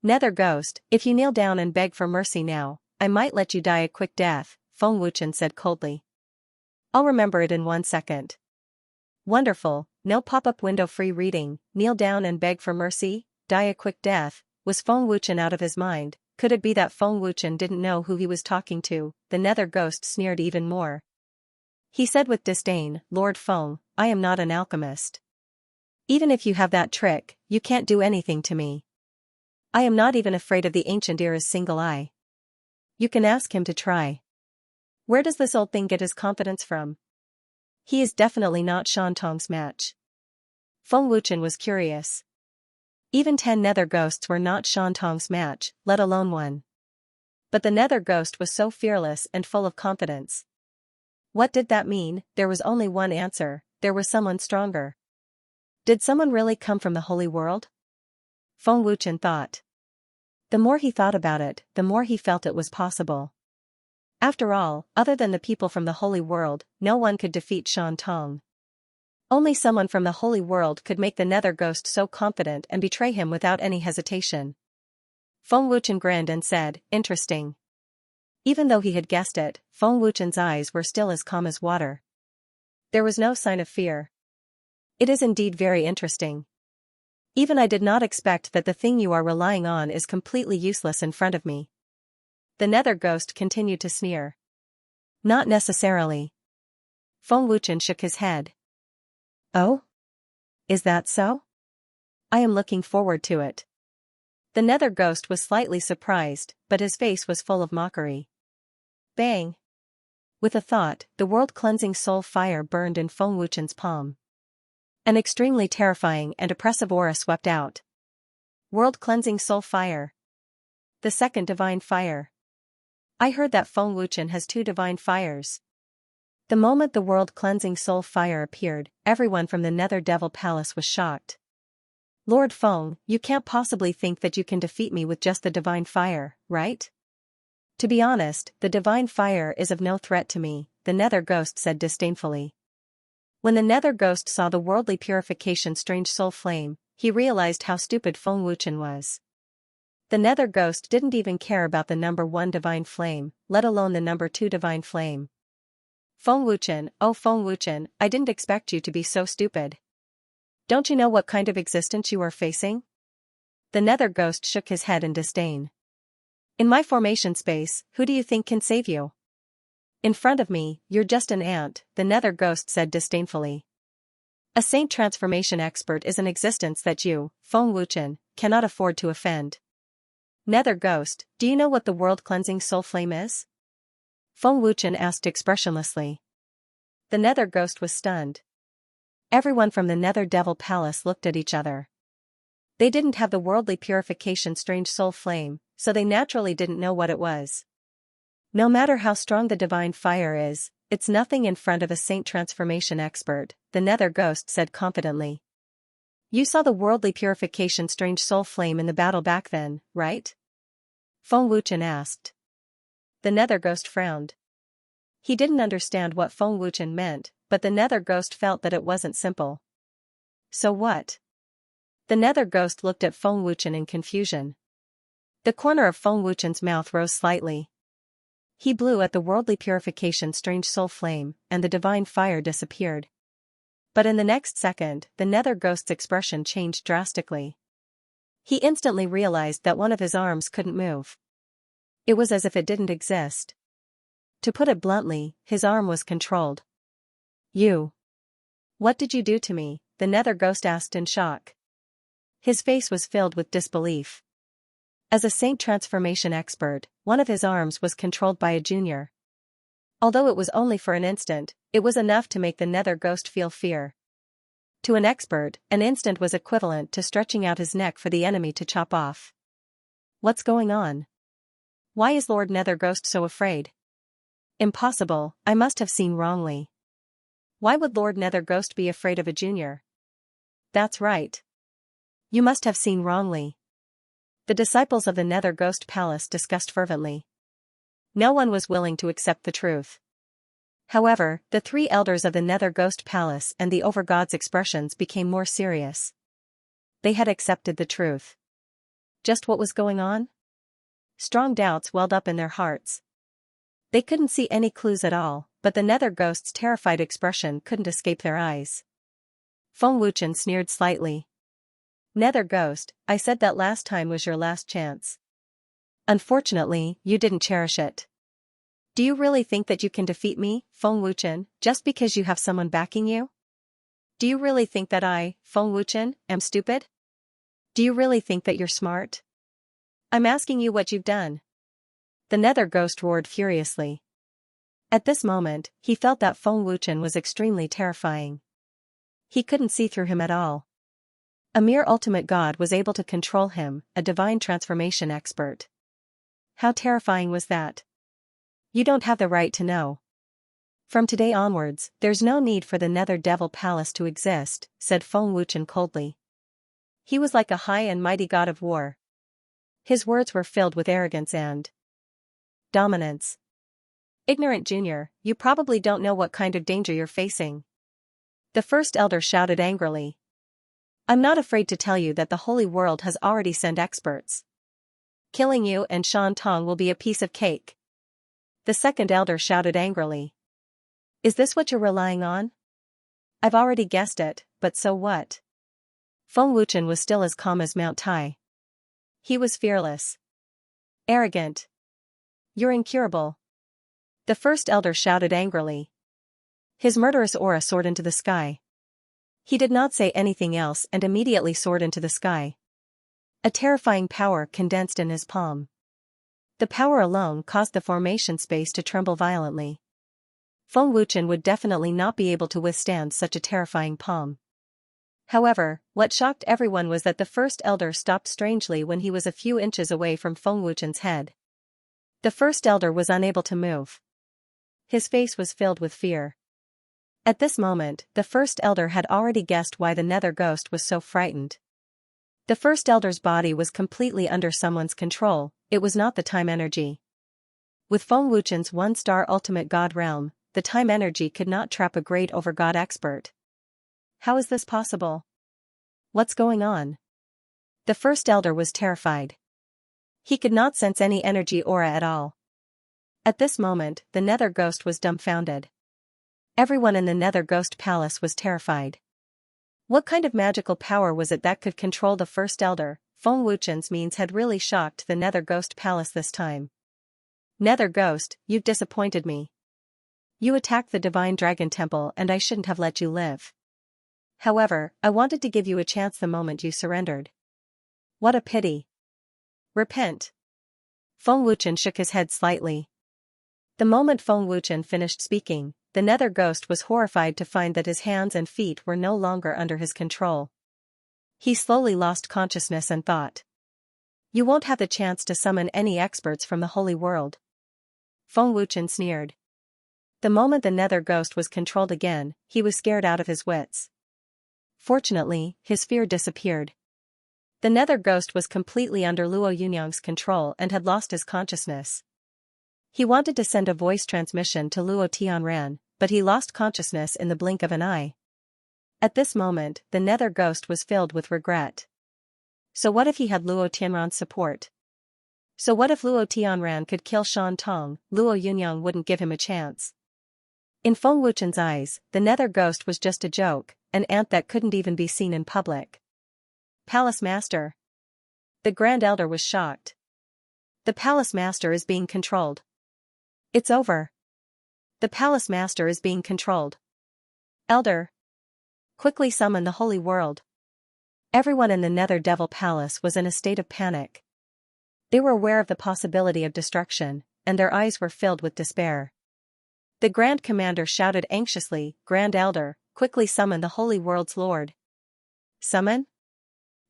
Nether Ghost, if you kneel down and beg for mercy now, I might let you die a quick death, Feng Wuchen said coldly. I'll remember it in 1 second. Wonderful, no pop-up window free reading, kneel down and beg for mercy, die a quick death. Was Feng Wuchen out of his mind? Could it be that Feng Wuchen didn't know who he was talking to? The nether ghost sneered even more. He said with disdain, Lord Feng, I am not an alchemist. Even if you have that trick, you can't do anything to me. I am not even afraid of the ancient era's single eye. You can ask him to try. Where does this old thing get his confidence from? He is definitely not Shan Tong's match. Feng Wuchen was curious. Even 10 nether ghosts were not Shan Tong's match, let alone one. But the nether ghost was so fearless and full of confidence. What did that mean? There was only one answer, there was someone stronger. Did someone really come from the holy world? Feng Wuchen thought. The more he thought about it, the more he felt it was possible. After all, other than the people from the holy world, no one could defeat Shan Tong. Only someone from the holy world could make the nether ghost so confident and betray him without any hesitation. Feng Wuchen grinned and said, interesting. Even though he had guessed it, Feng Wuchen's eyes were still as calm as water. There was no sign of fear. It is indeed very interesting. Even I did not expect that the thing you are relying on is completely useless in front of me. The nether ghost continued to sneer. Not necessarily. Feng Wuchen shook his head. Oh? Is that so? I am looking forward to it. The nether ghost was slightly surprised, but his face was full of mockery. Bang! With a thought, the world-cleansing soul fire burned in Feng Wuchen's palm. An extremely terrifying and oppressive aura swept out. World-cleansing soul fire. The second divine fire. I heard that Feng Wuchen has 2 divine fires. The moment the world-cleansing soul fire appeared, everyone from the Nether Devil Palace was shocked. Lord Feng, you can't possibly think that you can defeat me with just the divine fire, right? To be honest, the divine fire is of no threat to me, the Nether Ghost said disdainfully. When the Nether Ghost saw the worldly purification strange soul flame, he realized how stupid Feng Wuchen was. The Nether Ghost didn't even care about the number 1 divine flame, let alone the number 2 divine flame. Feng Wuchen, oh Feng Wuchen, I didn't expect you to be so stupid. Don't you know what kind of existence you are facing? The Nether Ghost shook his head in disdain. In my formation space, who do you think can save you? In front of me, you're just an ant, the Nether Ghost said disdainfully. A saint transformation expert is an existence that you, Feng Wuchen, cannot afford to offend. Nether Ghost, do you know what the world-cleansing soul flame is? Feng Wuchen asked expressionlessly. The Nether Ghost was stunned. Everyone from the Nether Devil Palace looked at each other. They didn't have the worldly purification strange soul flame, so they naturally didn't know what it was. No matter how strong the divine fire is, it's nothing in front of a saint transformation expert, the Nether Ghost said confidently. You saw the worldly purification strange soul flame in the battle back then, right? Feng Wuchen asked. The Nether Ghost frowned. He didn't understand what Feng Wuchen meant, but the Nether Ghost felt that it wasn't simple. So what? The Nether Ghost looked at Feng Wuchen in confusion. The corner of Feng Wuchen's mouth rose slightly. He blew at the worldly purification strange soul flame, and the divine fire disappeared. But in the next second, the Nether Ghost's expression changed drastically. He instantly realized that one of his arms couldn't move. It was as if it didn't exist. To put it bluntly, his arm was controlled. You. What did you do to me? The Nether Ghost asked in shock. His face was filled with disbelief. As a saint transformation expert, one of his arms was controlled by a junior. Although it was only for an instant, it was enough to make the Nether Ghost feel fear. To an expert, an instant was equivalent to stretching out his neck for the enemy to chop off. What's going on? Why is Lord Nether Ghost so afraid? Impossible, I must have seen wrongly. Why would Lord Nether Ghost be afraid of a junior? That's right. You must have seen wrongly. The disciples of the Nether Ghost Palace discussed fervently. No one was willing to accept the truth. However, the 3 elders of the Nether Ghost Palace and the Overgod's expressions became more serious. They had accepted the truth. Just what was going on? Strong doubts welled up in their hearts. They couldn't see any clues at all, but the nether ghost's terrified expression couldn't escape their eyes. Feng Wuchen sneered slightly. Nether ghost, I said that last time was your last chance. Unfortunately, you didn't cherish it. Do you really think that you can defeat me, Feng Wuchen, just because you have someone backing you? Do you really think that I, Feng Wuchen, am stupid? Do you really think that you're smart? I'm asking you what you've done. The nether ghost roared furiously. At this moment, he felt that Feng Wuchen was extremely terrifying. He couldn't see through him at all. A mere ultimate god was able to control him, a divine transformation expert. How terrifying was that? You don't have the right to know. From today onwards, there's no need for the Nether Devil Palace to exist, said Feng Wuchen coldly. He was like a high and mighty god of war. His words were filled with arrogance and dominance. Ignorant junior, you probably don't know what kind of danger you're facing. The first elder shouted angrily. I'm not afraid to tell you that the holy world has already sent experts. Killing you and Shan Tong will be a piece of cake. The second elder shouted angrily. Is this what you're relying on? I've already guessed it, but so what? Feng Wuchen was still as calm as Mount Tai. He was fearless. Arrogant. You're incurable. The first elder shouted angrily. His murderous aura soared into the sky. He did not say anything else and immediately soared into the sky. A terrifying power condensed in his palm. The power alone caused the formation space to tremble violently. Feng Wuchen would definitely not be able to withstand such a terrifying palm. However, what shocked everyone was that the first elder stopped strangely when he was a few inches away from Feng Wuchen's head. The first elder was unable to move. His face was filled with fear. At this moment, the first elder had already guessed why the nether ghost was so frightened. The first elder's body was completely under someone's control, it was not the time energy. With Feng Wuchen's one-star ultimate god realm, the time energy could not trap a great over-god expert. How is this possible? What's going on? The first elder was terrified. He could not sense any energy aura at all. At this moment, the nether ghost was dumbfounded. Everyone in the nether ghost palace was terrified. What kind of magical power was it that could control the first elder? Feng Wuchen's means had really shocked the nether ghost palace this time. Nether ghost, you've disappointed me. You attacked the divine dragon temple and I shouldn't have let you live. However, I wanted to give you a chance the moment you surrendered. What a pity. Repent. Feng Wuchen shook his head slightly. The moment Feng Wuchen finished speaking, the nether ghost was horrified to find that his hands and feet were no longer under his control. He slowly lost consciousness and thought. You won't have the chance to summon any experts from the holy world. Feng Wuchen sneered. The moment the nether ghost was controlled again, he was scared out of his wits. Fortunately, his fear disappeared. The nether ghost was completely under Luo Yunyang's control and had lost his consciousness. He wanted to send a voice transmission to Luo Tianran, but he lost consciousness in the blink of an eye. At this moment, the nether ghost was filled with regret. So what if he had Luo Tianran's support? So what if Luo Tianran could kill Shan Tong? Luo Yunyang wouldn't give him a chance. In Feng Wuchen's eyes, the nether ghost was just a joke, an ant that couldn't even be seen in public. Palace Master. The Grand Elder was shocked. The Palace Master is being controlled. It's over. The Palace Master is being controlled. Elder. Quickly summon the Holy World. Everyone in the Nether Devil Palace was in a state of panic. They were aware of the possibility of destruction, and their eyes were filled with despair. The Grand Commander shouted anxiously, Grand Elder, quickly summon the Holy World's Lord. Summon?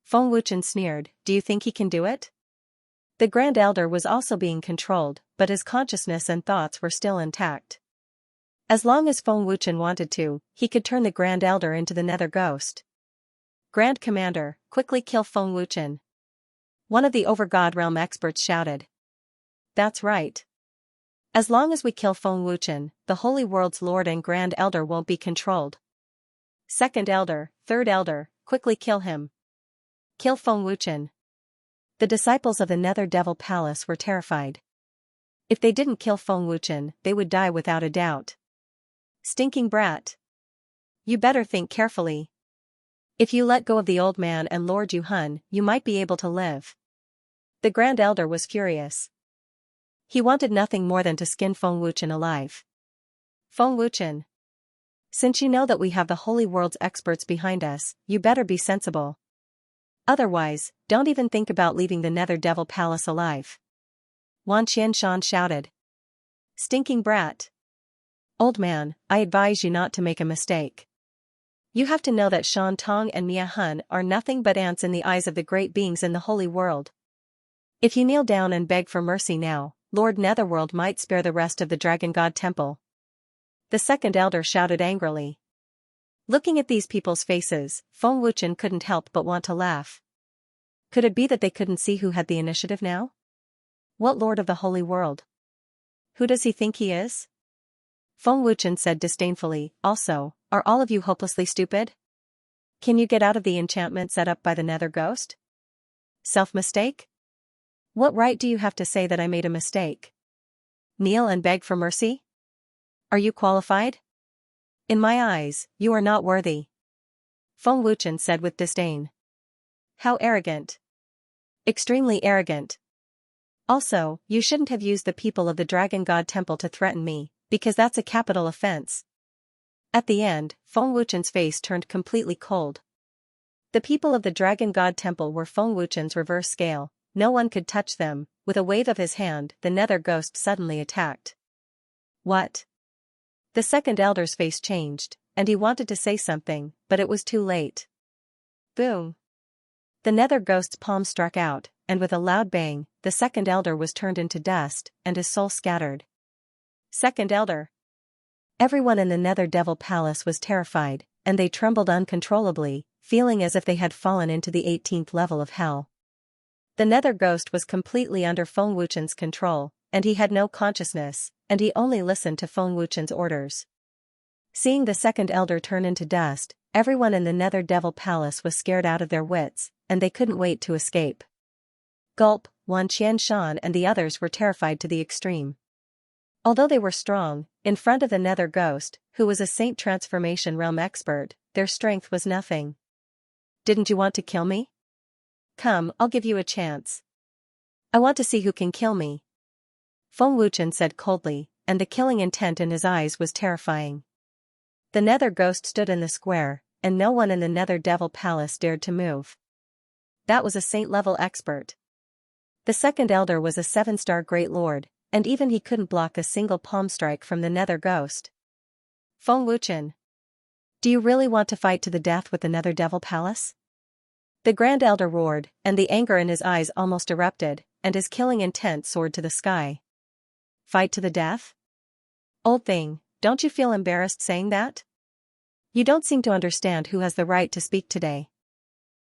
Feng Wuchen sneered, do you think he can do it? The Grand Elder was also being controlled, but his consciousness and thoughts were still intact. As long as Feng Wuchen wanted to, he could turn the Grand Elder into the Nether Ghost. Grand Commander, quickly kill Feng Wuchen. One of the Over-God Realm experts shouted. That's right. As long as we kill Feng Wuchen, the Holy World's Lord and Grand Elder won't be controlled. Second Elder, Third Elder, quickly kill him. Kill Feng Wuchen. The disciples of the Nether Devil Palace were terrified. If they didn't kill Feng Wuchen, they would die without a doubt. Stinking brat. You better think carefully. If you let go of the old man and Lord Yuhun, you might be able to live. The Grand Elder was furious. He wanted nothing more than to skin Feng Wuchen alive. Feng Wuchen. Since you know that we have the Holy World's experts behind us, you better be sensible. Otherwise, don't even think about leaving the Nether Devil Palace alive. Wan Qianshan shouted. Stinking brat. Old man, I advise you not to make a mistake. You have to know that Shan Tong and Mia Hun are nothing but ants in the eyes of the great beings in the Holy World. If you kneel down and beg for mercy now, Lord Netherworld might spare the rest of the Dragon God Temple. The second elder shouted angrily. Looking at these people's faces, Feng Wuchen couldn't help but want to laugh. Could it be that they couldn't see who had the initiative now? What Lord of the Holy World? Who does he think he is? Feng Wuchen said disdainfully, also, are all of you hopelessly stupid? Can you get out of the enchantment set up by the Nether Ghost? Self-mistake? What right do you have to say that I made a mistake? Kneel and beg for mercy? Are you qualified? In my eyes, you are not worthy. Feng Wuchen said with disdain. How arrogant. Extremely arrogant. Also, you shouldn't have used the people of the Dragon God Temple to threaten me, because that's a capital offense. At the end, Feng Wuchen's face turned completely cold. The people of the Dragon God Temple were Feng Wuchen's reverse scale, no one could touch them. With a wave of his hand, the Nether Ghost suddenly attacked. What? The second elder's face changed, and he wanted to say something, but it was too late. Boom! The Nether Ghost's palm struck out, and with a loud bang, the second elder was turned into dust, and his soul scattered. Second elder. Everyone in the Nether Devil Palace was terrified, and they trembled uncontrollably, feeling as if they had fallen into the 18th level of hell. The Nether Ghost was completely under Feng Wuchen's control, and he had no consciousness, and he only listened to Feng Wuchen's orders. Seeing the second elder turn into dust, everyone in the Nether Devil Palace was scared out of their wits, and they couldn't wait to escape. Gulp, Wan Qianshan and the others were terrified to the extreme. Although they were strong, in front of the Nether Ghost, who was a Saint Transformation Realm expert, their strength was nothing. Didn't you want to kill me? Come, I'll give you a chance. I want to see who can kill me. Feng Wuchen said coldly, and the killing intent in his eyes was terrifying. The Nether Ghost stood in the square, and no one in the Nether Devil Palace dared to move. That was a saint-level expert. The second elder was a 7-star Great Lord, and even he couldn't block a single palm strike from the Nether Ghost. Feng Wuchen. Do you really want to fight to the death with the Nether Devil Palace? The Grand Elder roared, and the anger in his eyes almost erupted, and his killing intent soared to the sky. Fight to the death? Old thing, don't you feel embarrassed saying that? You don't seem to understand who has the right to speak today.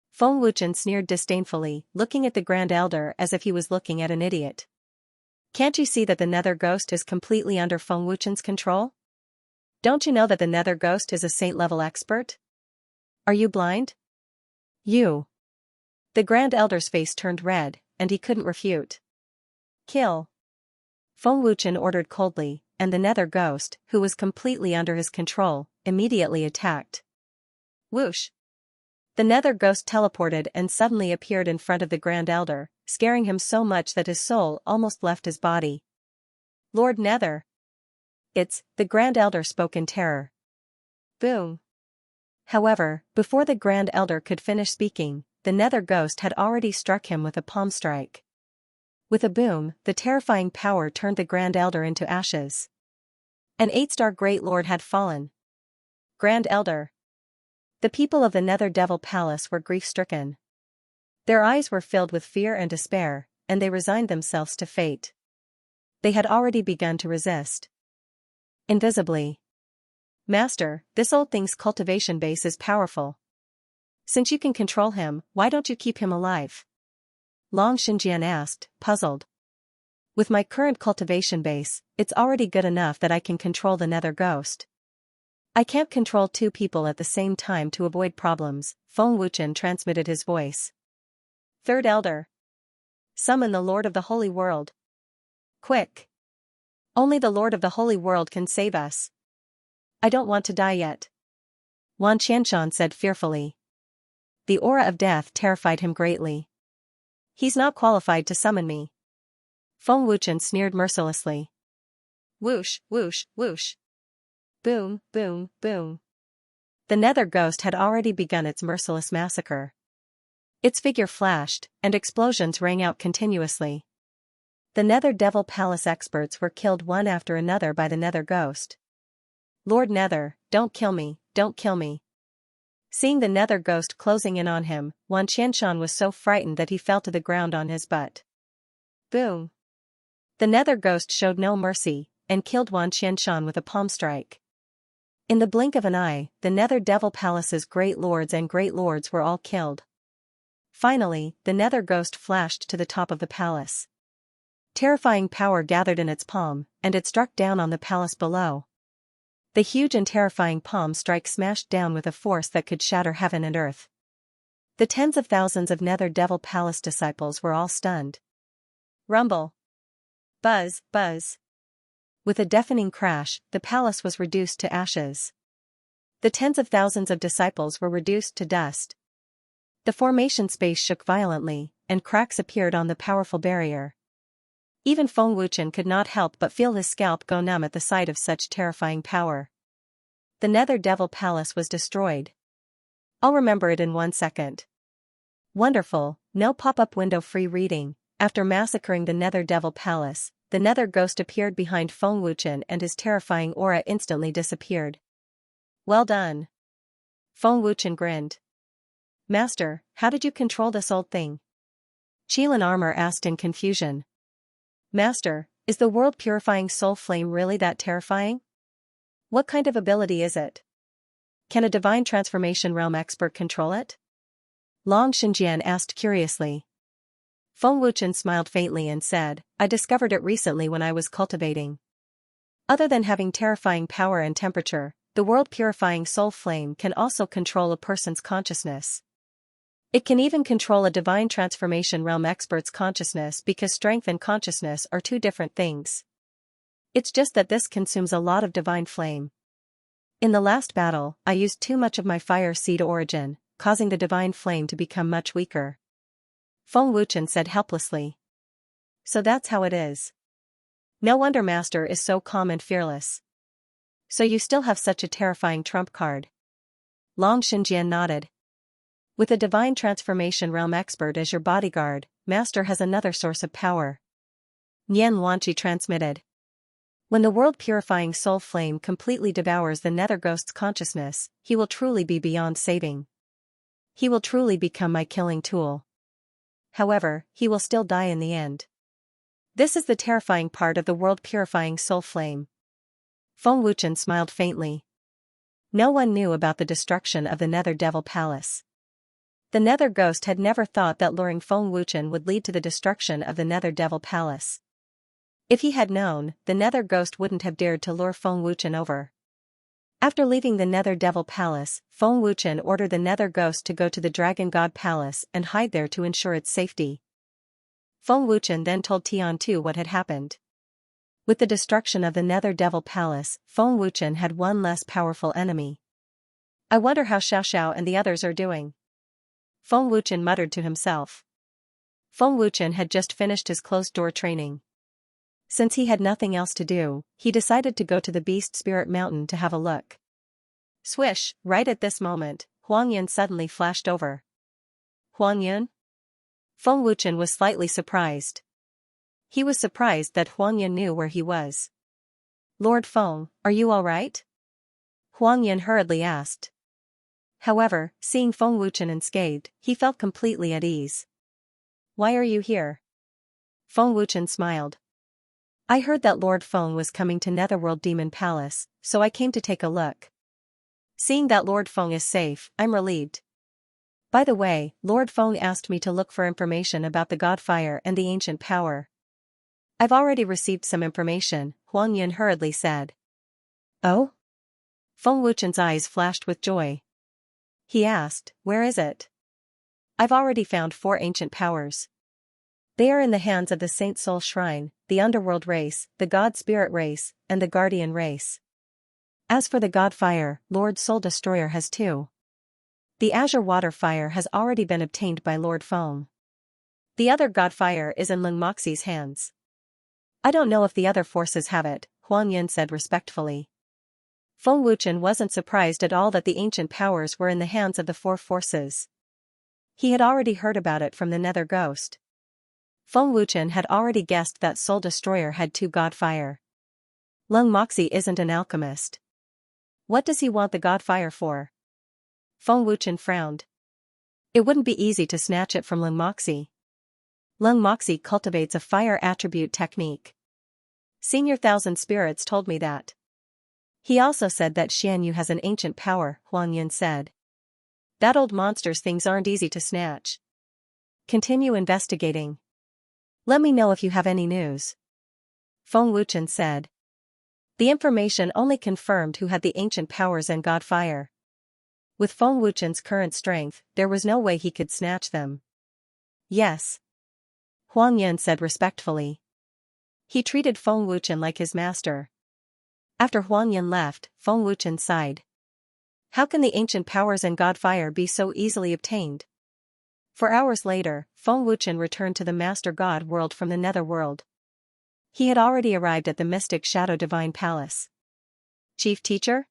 Feng Wuchen sneered disdainfully, looking at the Grand Elder as if he was looking at an idiot. Can't you see that the Nether Ghost is completely under Feng Wuchen's control? Don't you know that the Nether Ghost is a saint-level expert? Are you blind? You. The Grand Elder's face turned red, and he couldn't refute. Kill. Feng Wuchen ordered coldly, and the Nether Ghost, who was completely under his control, immediately attacked. Whoosh! The Nether Ghost teleported and suddenly appeared in front of the Grand Elder, scaring him so much that his soul almost left his body. Lord Nether! The Grand Elder spoke in terror. Boom! However, before the Grand Elder could finish speaking, the Nether Ghost had already struck him with a palm strike. With a boom, the terrifying power turned the Grand Elder into ashes. An 8-star Great Lord had fallen. Grand Elder. The people of the Nether Devil Palace were grief-stricken. Their eyes were filled with fear and despair, and they resigned themselves to fate. They had already begun to resist. Invisibly. Master, this old thing's cultivation base is powerful. Since you can control him, why don't you keep him alive? Long Xinjian asked, puzzled. With my current cultivation base, it's already good enough that I can control the Nether Ghost. I can't control 2 people at the same time to avoid problems, Feng Wuchen transmitted his voice. Third Elder. Summon the Lord of the Holy World. Quick! Only the Lord of the Holy World can save us. I don't want to die yet. Wan Qianshan said fearfully. The aura of death terrified him greatly. He's not qualified to summon me. Feng Wuchen sneered mercilessly. Whoosh, whoosh, whoosh. Boom, boom, boom. The nether ghost had already begun its merciless massacre. Its figure flashed, and explosions rang out continuously. The Nether Devil Palace experts were killed one after another by the Nether Ghost. Lord Nether, don't kill me, don't kill me. Seeing the Nether Ghost closing in on him, Wan Qianshan was so frightened that he fell to the ground on his butt. Boom. The Nether Ghost showed no mercy, and killed Wan Qianshan with a palm strike. In the blink of an eye, the Nether Devil Palace's great lords and great lords were all killed. Finally, the Nether Ghost flashed to the top of the palace. Terrifying power gathered in its palm, and it struck down on the palace below. The huge and terrifying palm strike smashed down with a force that could shatter heaven and earth. The tens of thousands of Nether Devil Palace disciples were all stunned. Rumble. Buzz, buzz. With a deafening crash, the palace was reduced to ashes. The tens of thousands of disciples were reduced to dust. The formation space shook violently, and cracks appeared on the powerful barrier. Even Feng Wuchen could not help but feel his scalp go numb at the sight of such terrifying power. The Nether Devil Palace was destroyed. I'll remember it in 1 second. Wonderful, no pop-up window free reading. After massacring the Nether Devil Palace, the Nether Ghost appeared behind Feng Wuchen and his terrifying aura instantly disappeared. Well done. Feng Wuchen grinned. Master, how did you control this old thing? Qilin Armor asked in confusion. Master, is the world-purifying soul flame really that terrifying? What kind of ability is it? Can a divine transformation realm expert control it? Long Xinjian asked curiously. Feng Wuchen smiled faintly and said, I discovered it recently when I was cultivating. Other than having terrifying power and temperature, the world-purifying soul flame can also control a person's consciousness. It can even control a divine transformation realm expert's consciousness because strength and consciousness are two different things. It's just that this consumes a lot of divine flame. In the last battle, I used too much of my fire seed origin, causing the divine flame to become much weaker. Feng Wuchen said helplessly. So that's how it is. No wonder Master is so calm and fearless. So you still have such a terrifying trump card. Long Xinjian nodded. With a divine transformation realm expert as your bodyguard, Master has another source of power. Nian Wanqi transmitted. When the world-purifying soul flame completely devours the Nether Ghost's consciousness, he will truly be beyond saving. He will truly become my killing tool. However, he will still die in the end. This is the terrifying part of the world-purifying soul flame. Feng Wuchen smiled faintly. No one knew about the destruction of the Nether Devil Palace. The Nether Ghost had never thought that luring Feng Wuchen would lead to the destruction of the Nether Devil Palace. If he had known, the Nether Ghost wouldn't have dared to lure Feng Wuchen over. After leaving the Nether Devil Palace, Feng Wuchen ordered the Nether Ghost to go to the Dragon God Palace and hide there to ensure its safety. Feng Wuchen then told Tian Tu what had happened. With the destruction of the Nether Devil Palace, Feng Wuchen had one less powerful enemy. I wonder how Xiao and the others are doing. Feng Wuchen muttered to himself. Feng Wuchen had just finished his closed-door training. Since he had nothing else to do, he decided to go to the Beast Spirit Mountain to have a look. Swish, right at this moment, Huang Yun suddenly flashed over. Huang Yun? Feng Wuchen was slightly surprised. He was surprised that Huang Yun knew where he was. Lord Feng, are you all right? Huang Yun hurriedly asked. However, seeing Feng Wuchen unscathed, he felt completely at ease. Why are you here? Feng Wuchen smiled. I heard that Lord Feng was coming to Netherworld Demon Palace, so I came to take a look. Seeing that Lord Feng is safe, I'm relieved. By the way, Lord Feng asked me to look for information about the God Fire and the ancient power. I've already received some information, Huang Yun hurriedly said. Oh? Feng Wuchen's eyes flashed with joy. He asked, where is it? I've already found 4 ancient powers. They are in the hands of the Saint Soul Shrine, the Underworld race, the God Spirit race, and the Guardian race. As for the god fire, Lord Soul Destroyer has two. The azure water fire has already been obtained by Lord Feng. The other god fire is in Lung Moxie's hands. I don't know if the other forces have it, Huang Yin said respectfully. Feng Wuchen wasn't surprised at all that the ancient powers were in the hands of the four forces. He had already heard about it from the Nether Ghost. Feng Wuchen had already guessed that Soul Destroyer had two god fire. Lung Moxie isn't an alchemist. What does he want the god fire for? Feng Wuchen frowned. It wouldn't be easy to snatch it from Lung Moxie. Lung Moxie cultivates a fire attribute technique. Senior Thousand Spirits told me that. He also said that Xianxia has an ancient power, Huang Yin said. That old monster's things aren't easy to snatch. Continue investigating. Let me know if you have any news. Feng Wuchen said. The information only confirmed who had the ancient powers and god fire. With Feng Wuchen's current strength, there was no way he could snatch them. Yes. Huang Yin said respectfully. He treated Feng Wuchen like his master. After Huang Yin left, Feng Wuchen sighed. How can the ancient powers and god fire be so easily obtained? For hours later, Feng Wuchen returned to the Master God world from the Nether world. He had already arrived at the Mystic Shadow Divine Palace. Chief Teacher?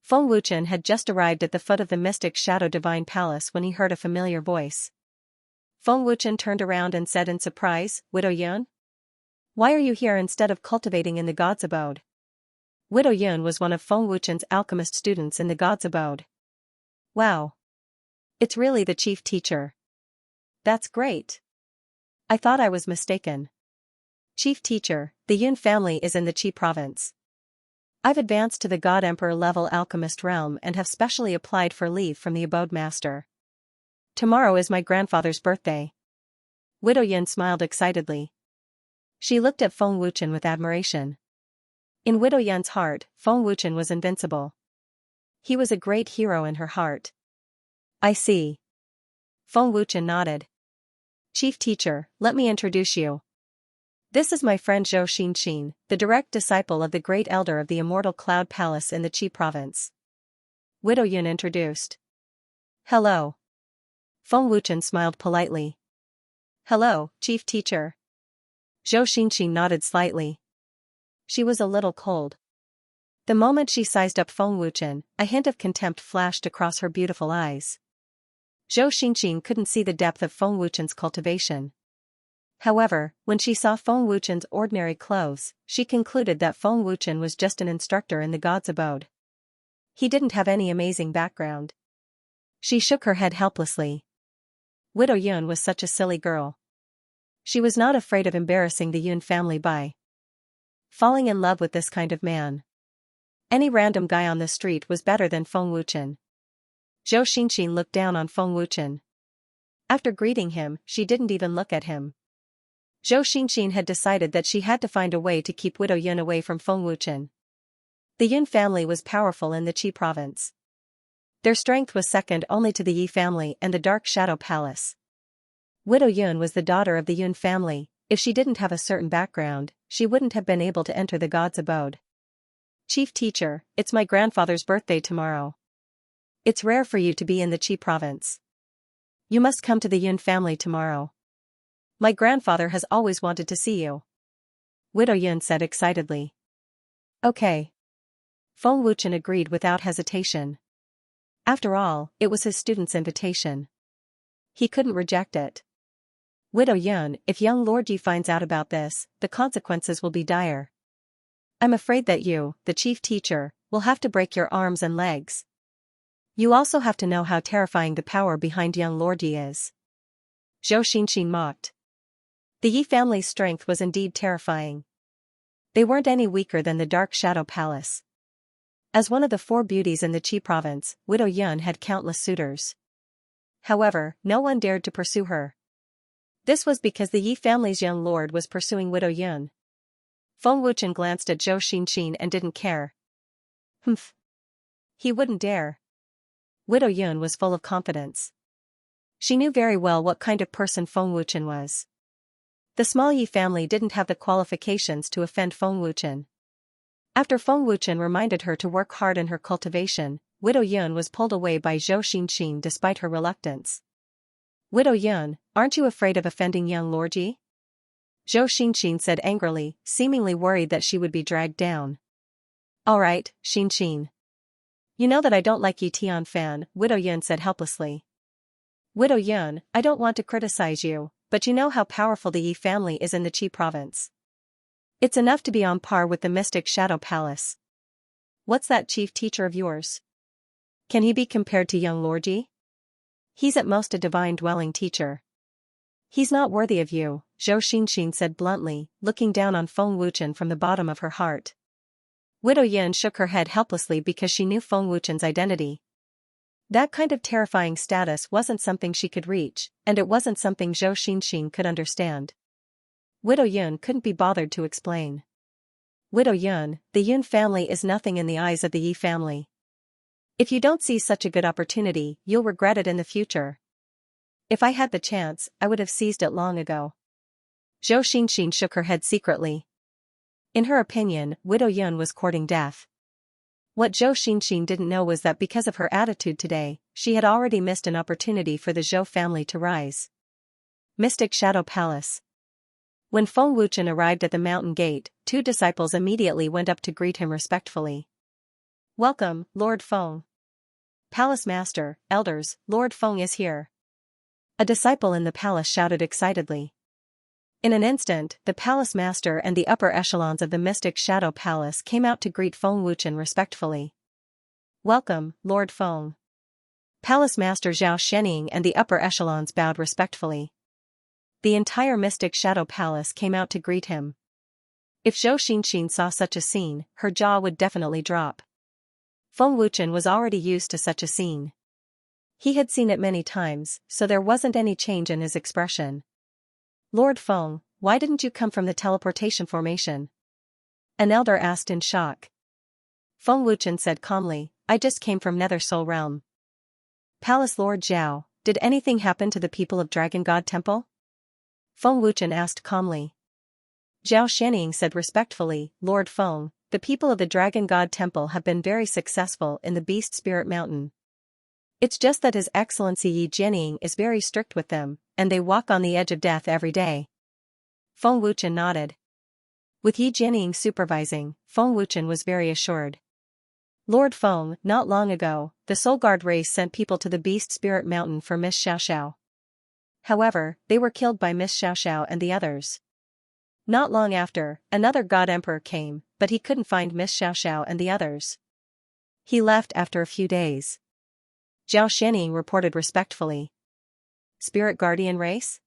Feng Wuchen had just arrived at the foot of the Mystic Shadow Divine Palace when he heard a familiar voice. Feng Wuchen turned around and said in surprise, Widow Yun? Why are you here instead of cultivating in the God's Abode? Widow Yun was one of Feng Wuchen's alchemist students in the God's Abode. Wow. It's really the chief teacher. That's great. I thought I was mistaken. Chief teacher, the Yun family is in the Qi province. I've advanced to the God Emperor level alchemist realm and have specially applied for leave from the Abode Master. Tomorrow is my grandfather's birthday. Widow Yun smiled excitedly. She looked at Feng Wuchen with admiration. In Widow Yun's heart, Feng Wuchen was invincible. He was a great hero in her heart. I see. Feng Wuchen nodded. Chief teacher, let me introduce you. This is my friend Zhou Xinxin, the direct disciple of the great elder of the immortal Cloud Palace in the Qi province. Widow Yun introduced. Hello. Feng Wuchen smiled politely. Hello, chief teacher. Zhou Xinxin nodded slightly. She was a little cold. The moment she sized up Feng Wuchen, a hint of contempt flashed across her beautiful eyes. Zhou Xinxin couldn't see the depth of Feng Wuchen's cultivation. However, when she saw Feng Wuchen's ordinary clothes, she concluded that Feng Wuchen was just an instructor in the God's Abode. He didn't have any amazing background. She shook her head helplessly. Widow Yun was such a silly girl. She was not afraid of embarrassing the Yun family by falling in love with this kind of man. Any random guy on the street was better than Feng Wuchen. Zhou Xinxin looked down on Feng Wuchen. After greeting him, she didn't even look at him. Zhou Xinxin had decided that she had to find a way to keep Widow Yun away from Feng Wuchen. The Yun family was powerful in the Qi province. Their strength was second only to the Yi family and the Dark Shadow Palace. Widow Yun was the daughter of the Yun family. If she didn't have a certain background, she wouldn't have been able to enter the God's Abode. Chief teacher, it's my grandfather's birthday tomorrow. It's rare for you to be in the Qi province. You must come to the Yun family tomorrow. My grandfather has always wanted to see you. Widow Yun said excitedly. Okay. Feng Wuchen agreed without hesitation. After all, it was his student's invitation. He couldn't reject it. Widow Yun, if young Lord Yi finds out about this, the consequences will be dire. I'm afraid that you, the chief teacher, will have to break your arms and legs. You also have to know how terrifying the power behind young Lord Yi is. Zhou Xinxin mocked. The Yi family's strength was indeed terrifying. They weren't any weaker than the Dark Shadow Palace. As one of the four beauties in the Qi province, Widow Yun had countless suitors. However, no one dared to pursue her. This was because the Yi family's young lord was pursuing Widow Yun. Feng Wuchen glanced at Zhou Xinxin and didn't care. Humph. He wouldn't dare. Widow Yun was full of confidence. She knew very well what kind of person Feng Wuchen was. The small Yi family didn't have the qualifications to offend Feng Wuchen. After Feng Wuchen reminded her to work hard in her cultivation, Widow Yun was pulled away by Zhou Xinxin despite her reluctance. Widow Yun, aren't you afraid of offending young Lorji? Zhou Xinxin said angrily, seemingly worried that she would be dragged down. All right, Xinxin. You know that I don't like Yi Tianfan, Widow Yun said helplessly. Widow Yun, I don't want to criticize you, but you know how powerful the Yi family is in the Qi province. It's enough to be on par with the mystic Shadow Palace. What's that chief teacher of yours? Can he be compared to young Lorji? He's at most a divine dwelling teacher. He's not worthy of you, Zhou Xinxin said bluntly, looking down on Feng Wuchen from the bottom of her heart. Widow Yun shook her head helplessly because she knew Feng Wuchen's identity. That kind of terrifying status wasn't something she could reach, and it wasn't something Zhou Xinxin could understand. Widow Yun couldn't be bothered to explain. Widow Yun, the Yun family is nothing in the eyes of the Yi family. If you don't see such a good opportunity, you'll regret it in the future. If I had the chance, I would have seized it long ago. Zhou Xinxin shook her head secretly. In her opinion, Widow Yun was courting death. What Zhou Xinxin didn't know was that because of her attitude today, she had already missed an opportunity for the Zhou family to rise. Mystic Shadow Palace. When Feng Wuchen arrived at the mountain gate, 2 disciples immediately went up to greet him respectfully. Welcome, Lord Feng. Palace Master, Elders, Lord Feng is here. A disciple in the palace shouted excitedly. In an instant, the palace master and the upper echelons of the mystic Shadow Palace came out to greet Feng Wuchen respectfully. Welcome, Lord Feng. Palace Master Zhao Shening and the upper echelons bowed respectfully. The entire mystic Shadow Palace came out to greet him. If Zhou Xinxin saw such a scene, her jaw would definitely drop. Feng Wuchen was already used to such a scene. He had seen it many times, so there wasn't any change in his expression. Lord Feng, why didn't you come from the teleportation formation? An elder asked in shock. Feng Wuchen said calmly, I just came from Nether Soul Realm. Palace Lord Zhao, did anything happen to the people of Dragon God Temple? Feng Wuchen asked calmly. Zhao Shening said respectfully, Lord Feng, the people of the Dragon God Temple have been very successful in the Beast Spirit Mountain. It's just that His Excellency Yi Jining is very strict with them, and they walk on the edge of death every day. Feng Wuchen nodded. With Yi Jining supervising, Feng Wuchen was very assured. Lord Feng, not long ago, the Soul Guard race sent people to the Beast Spirit Mountain for Miss Xiaoxiao. However, they were killed by Miss Xiaoxiao and the others. Not long after, another God Emperor came, but he couldn't find Miss Xiaoxiao and the others. He left after a few days. Zhao Shening reported respectfully. Spirit Guardian race?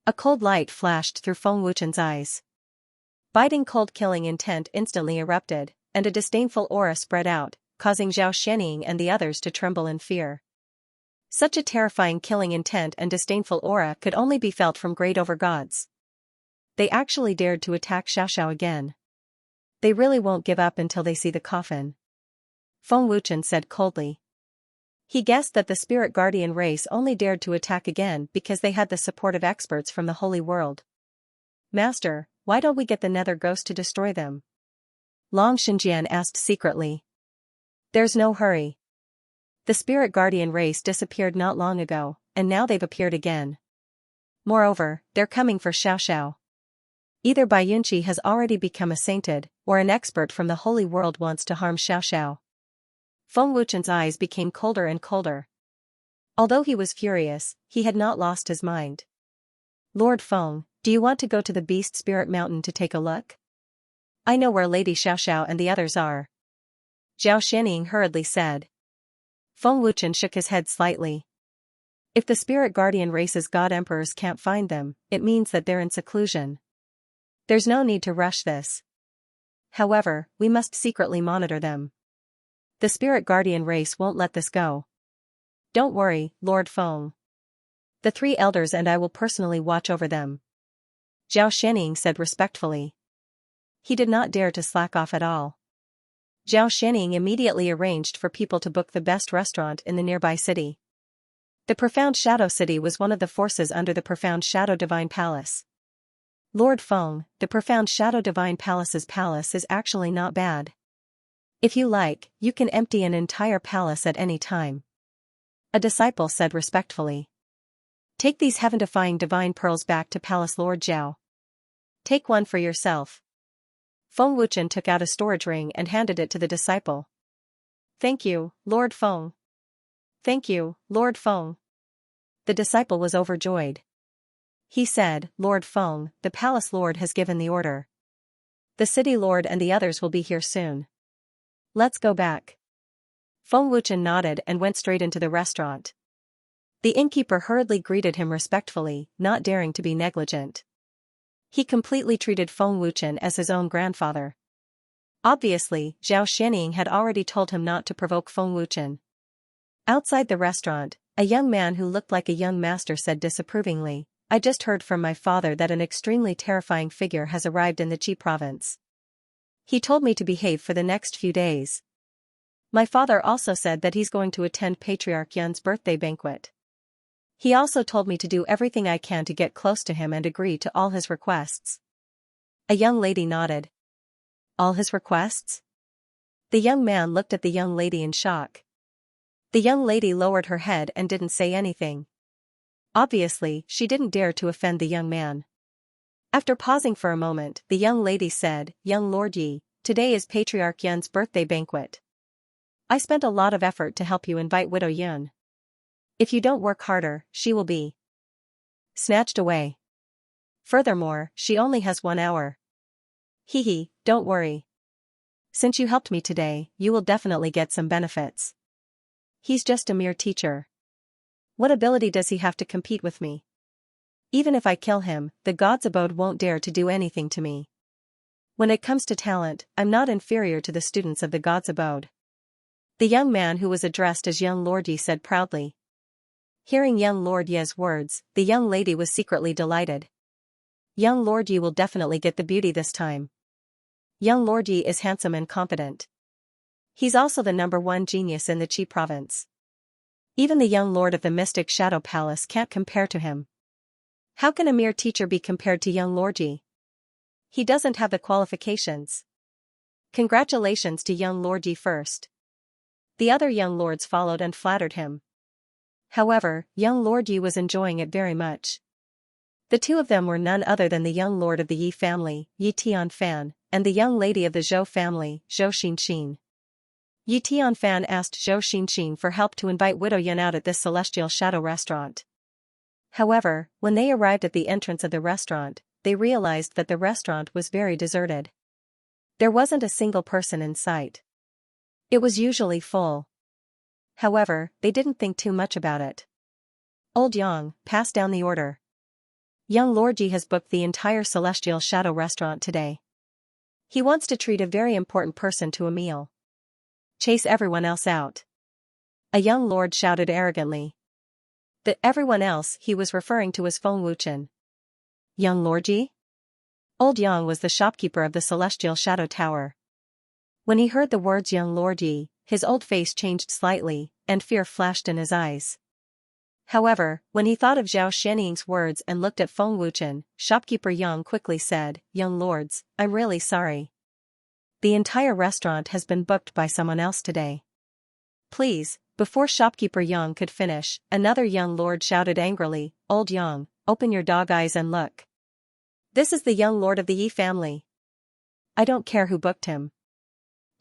A cold light flashed through Feng Wuchen's eyes. Biting cold killing intent instantly erupted, and a disdainful aura spread out, causing Zhao Shening and the others to tremble in fear. Such a terrifying killing intent and disdainful aura could only be felt from great overgods. They actually dared to attack Xiaoxiao again. They really won't give up until they see the coffin. Feng Wuchen said coldly. He guessed that the Spirit Guardian race only dared to attack again because they had the support of experts from the Holy World. Master, why don't we get the Nether Ghost to destroy them? Long Xinjian asked secretly. There's no hurry. The Spirit Guardian race disappeared not long ago, and now they've appeared again. Moreover, they're coming for Xiaoxiao. Either Bai Yunqi has already become a sainted, or an expert from the Holy World wants to harm Xiaoxiao. Feng Wuchen's eyes became colder and colder. Although he was furious, he had not lost his mind. Lord Feng, do you want to go to the Beast Spirit Mountain to take a look? I know where Lady Xiaoxiao and the others are. Zhao Shening hurriedly said. Feng Wuchen shook his head slightly. If the Spirit Guardian race's God Emperors can't find them, it means that they're in seclusion. There's no need to rush this. However, we must secretly monitor them. The Spirit Guardian race won't let this go. Don't worry, Lord Feng. The 3 elders and I will personally watch over them. Zhao Shening said respectfully. He did not dare to slack off at all. Zhao Shening immediately arranged for people to book the best restaurant in the nearby city. The Profound Shadow City was one of the forces under the Profound Shadow Divine Palace. Lord Feng, the profound Shadow Divine Palace's palace is actually not bad. If you like, you can empty an entire palace at any time. A disciple said respectfully. Take these heaven-defying divine pearls back to Palace Lord Zhao. Take one for yourself. Feng Wuchen took out a storage ring and handed it to the disciple. Thank you, Lord Feng. Thank you, Lord Feng. The disciple was overjoyed. He said, Lord Feng, the palace lord has given the order. The city lord and the others will be here soon. Let's go back. Feng Wuchen nodded and went straight into the restaurant. The innkeeper hurriedly greeted him respectfully, not daring to be negligent. He completely treated Feng Wuchen as his own grandfather. Obviously, Zhao Xianying had already told him not to provoke Feng Wuchen. Outside the restaurant, a young man who looked like a young master said disapprovingly, I just heard from my father that an extremely terrifying figure has arrived in the Qi province. He told me to behave for the next few days. My father also said that he's going to attend Patriarch Yun's birthday banquet. He also told me to do everything I can to get close to him and agree to all his requests. A young lady nodded. All his requests? The young man looked at the young lady in shock. The young lady lowered her head and didn't say anything. Obviously, she didn't dare to offend the young man. After pausing for a moment, the young lady said, Young Lord Yi, today is Patriarch Yun's birthday banquet. I spent a lot of effort to help you invite Widow Yun. If you don't work harder, she will be snatched away. Furthermore, she only has 1 hour. Hee, don't worry. Since you helped me today, you will definitely get some benefits. He's just a mere teacher. What ability does he have to compete with me? Even if I kill him, the God's Abode won't dare to do anything to me. When it comes to talent, I'm not inferior to the students of the God's Abode. The young man who was addressed as Young Lord Yi said proudly. Hearing Young Lord Ye's words, the young lady was secretly delighted. Young Lord Yi will definitely get the beauty this time. Young Lord Yi is handsome and confident. He's also the #1 genius in the Qi province. Even the young lord of the Mystic Shadow Palace can't compare to him. How can a mere teacher be compared to Young Lord Yi? He doesn't have the qualifications. Congratulations to Young Lord Yi first. The other young lords followed and flattered him. However, Young Lord Yi was enjoying it very much. The two of them were none other than the young lord of the Yi family, Yi Tianfan, and the young lady of the Zhou family, Zhou Xinxin. Yi Tianfan asked Zhou Xinxin for help to invite Widow Yun out at this celestial shadow restaurant. However, when they arrived at the entrance of the restaurant, they realized that the restaurant was very deserted. There wasn't a single person in sight. It was usually full. However, they didn't think too much about it. Old Yang, pass down the order. Young Lord Yi has booked the entire celestial shadow restaurant today. He wants to treat a very important person to a meal. Chase everyone else out. A young lord shouted arrogantly. The everyone else he was referring to as Feng Wuchen. Young Lord Yi? Old Yang was the shopkeeper of the celestial shadow tower. When he heard the words Young Lord Yi, his old face changed slightly, and fear flashed in his eyes. However, when he thought of Zhao Xianying's words and looked at Feng Wuchen, shopkeeper Yang quickly said, Young lords, I'm really sorry. The entire restaurant has been booked by someone else today. Please, before shopkeeper Yang could finish, another young lord shouted angrily, Old Yang, open your dog eyes and look. This is the young lord of the Yi family. I don't care who booked him.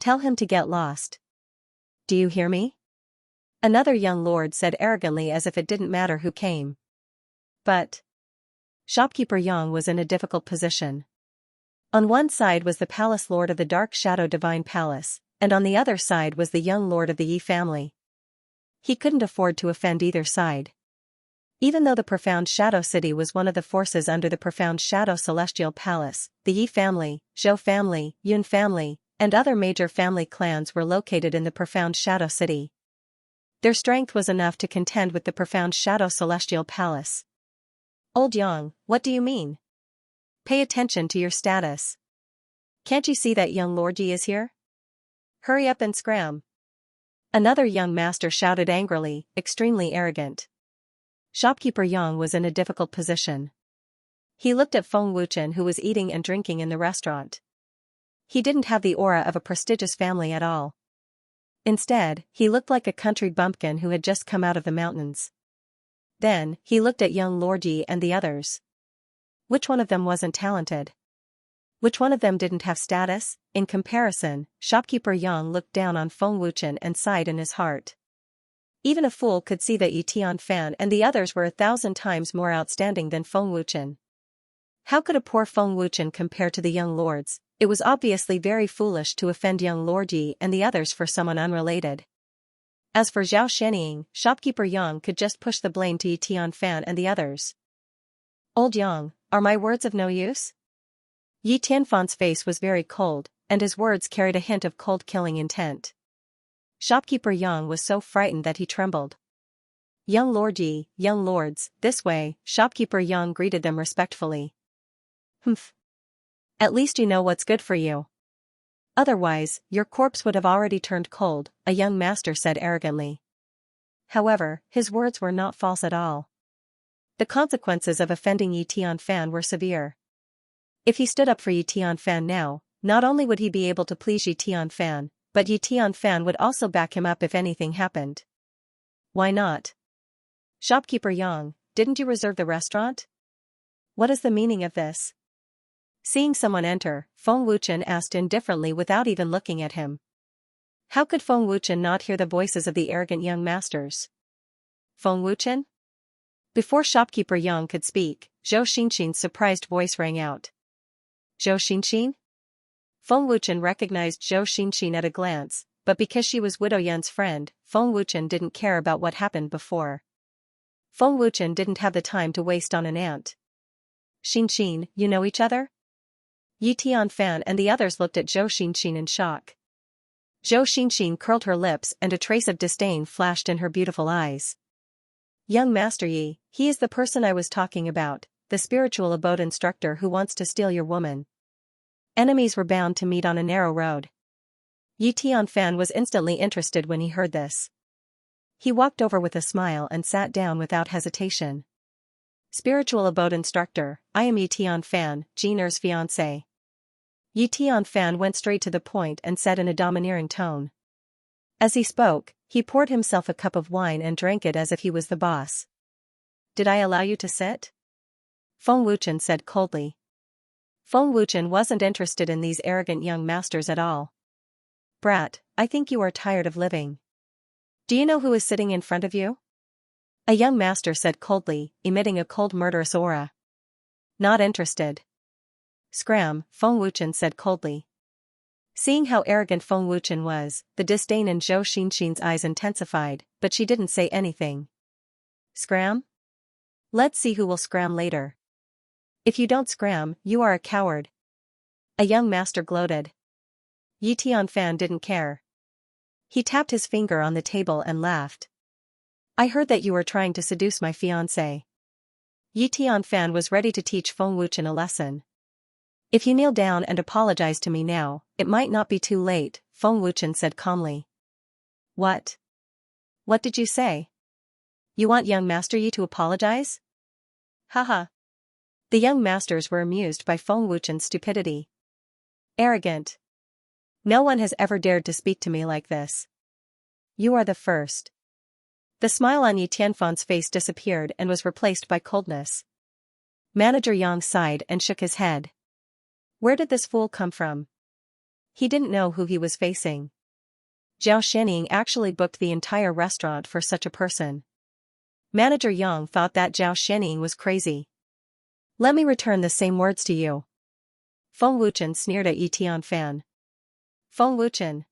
Tell him to get lost. Do you hear me? Another young lord said arrogantly as if it didn't matter who came. But shopkeeper Yang was in a difficult position. On one side was the palace lord of the Dark Shadow Divine Palace, and on the other side was the young lord of the Yi family. He couldn't afford to offend either side. Even though the Profound Shadow City was one of the forces under the Profound Shadow Celestial Palace, the Yi family, Zhou family, Yun family, and other major family clans were located in the Profound Shadow City. Their strength was enough to contend with the Profound Shadow Celestial Palace. Old Yang, what do you mean? Pay attention to your status. Can't you see that Young Lord Yi is here? Hurry up and scram. Another young master shouted angrily, extremely arrogant. Shopkeeper Yang was in a difficult position. He looked at Feng Wuchen, who was eating and drinking in the restaurant. He didn't have the aura of a prestigious family at all. Instead, he looked like a country bumpkin who had just come out of the mountains. Then, he looked at young Lord Yi and the others. Which one of them wasn't talented? Which one of them didn't have status? In comparison, shopkeeper Yang looked down on Feng Wuchen and sighed in his heart. Even a fool could see that Yi Tianfan and the others were 1,000 times more outstanding than Feng Wuchen. How could a poor Feng Wuchen compare to the young lords? It was obviously very foolish to offend young Lord Yi and the others for someone unrelated. As for Zhao Shenying, shopkeeper Yang could just push the blame to Yi Tianfan and the others. Old Yang, are my words of no use? Yi Tianfan's face was very cold, and his words carried a hint of cold-killing intent. Shopkeeper Yang was so frightened that he trembled. Young Lord Yi, young lords, this way, shopkeeper Yang greeted them respectfully. Humph. At least you know what's good for you. Otherwise, your corpse would have already turned cold, a young master said arrogantly. However, his words were not false at all. The consequences of offending Yi Tianfan were severe. If he stood up for Yi Tianfan now, not only would he be able to please Yi Tianfan, but Yi Tianfan would also back him up if anything happened. Why not? Shopkeeper Yang, didn't you reserve the restaurant? What is the meaning of this? Seeing someone enter, Feng Wuchen asked indifferently without even looking at him. How could Feng Wuchen not hear the voices of the arrogant young masters? Feng Wuchen? Before shopkeeper Yang could speak, Zhou Xinxin's surprised voice rang out. Zhou Xinxin? Feng Wuchen recognized Zhou Xinxin at a glance, but because she was Widow Yan's friend, Feng Wuchen didn't care about what happened before. Feng Wuchen didn't have the time to waste on an aunt. Xinxin, you know each other? Yi Tianfan and the others looked at Zhou Xinxin in shock. Zhou Xinxin curled her lips and a trace of disdain flashed in her beautiful eyes. Young Master Yi, he is the person I was talking about, the spiritual abode instructor who wants to steal your woman. Enemies were bound to meet on a narrow road. Yi Tianfan was instantly interested when he heard this. He walked over with a smile and sat down without hesitation. Spiritual abode instructor, I am Yi Tianfan, Jiner's fiancé. Yi Tianfan went straight to the point and said in a domineering tone. As he spoke, he poured himself a cup of wine and drank it as if he was the boss. Did I allow you to sit? Feng Wuchen said coldly. Feng Wuchen wasn't interested in these arrogant young masters at all. Brat, I think you are tired of living. Do you know who is sitting in front of you? A young master said coldly, emitting a cold murderous aura. Not interested. Scram, Feng Wuchen said coldly. Seeing how arrogant Feng Wuchen was, the disdain in Zhou Xinxin's eyes intensified, but she didn't say anything. Scram? Let's see who will scram later. If you don't scram, you are a coward. A young master gloated. Yi Tianfan didn't care. He tapped his finger on the table and laughed. I heard that you were trying to seduce my fiancé. Yi Tianfan was ready to teach Feng Wuchen a lesson. If you kneel down and apologize to me now, it might not be too late, Feng Wuchen said calmly. What? What did you say? You want young Master Yi to apologize? Haha. The young masters were amused by Feng Wuchen's stupidity. Arrogant. No one has ever dared to speak to me like this. You are the first. The smile on Yi Tianfan's face disappeared and was replaced by coldness. Manager Yang sighed and shook his head. Where did this fool come from? He didn't know who he was facing. Zhao Shenying actually booked the entire restaurant for such a person. Manager Yang thought that Zhao Shenying was crazy. Let me return the same words to you. Feng Wuchen sneered at Yi Tianfan. Feng Wuchen.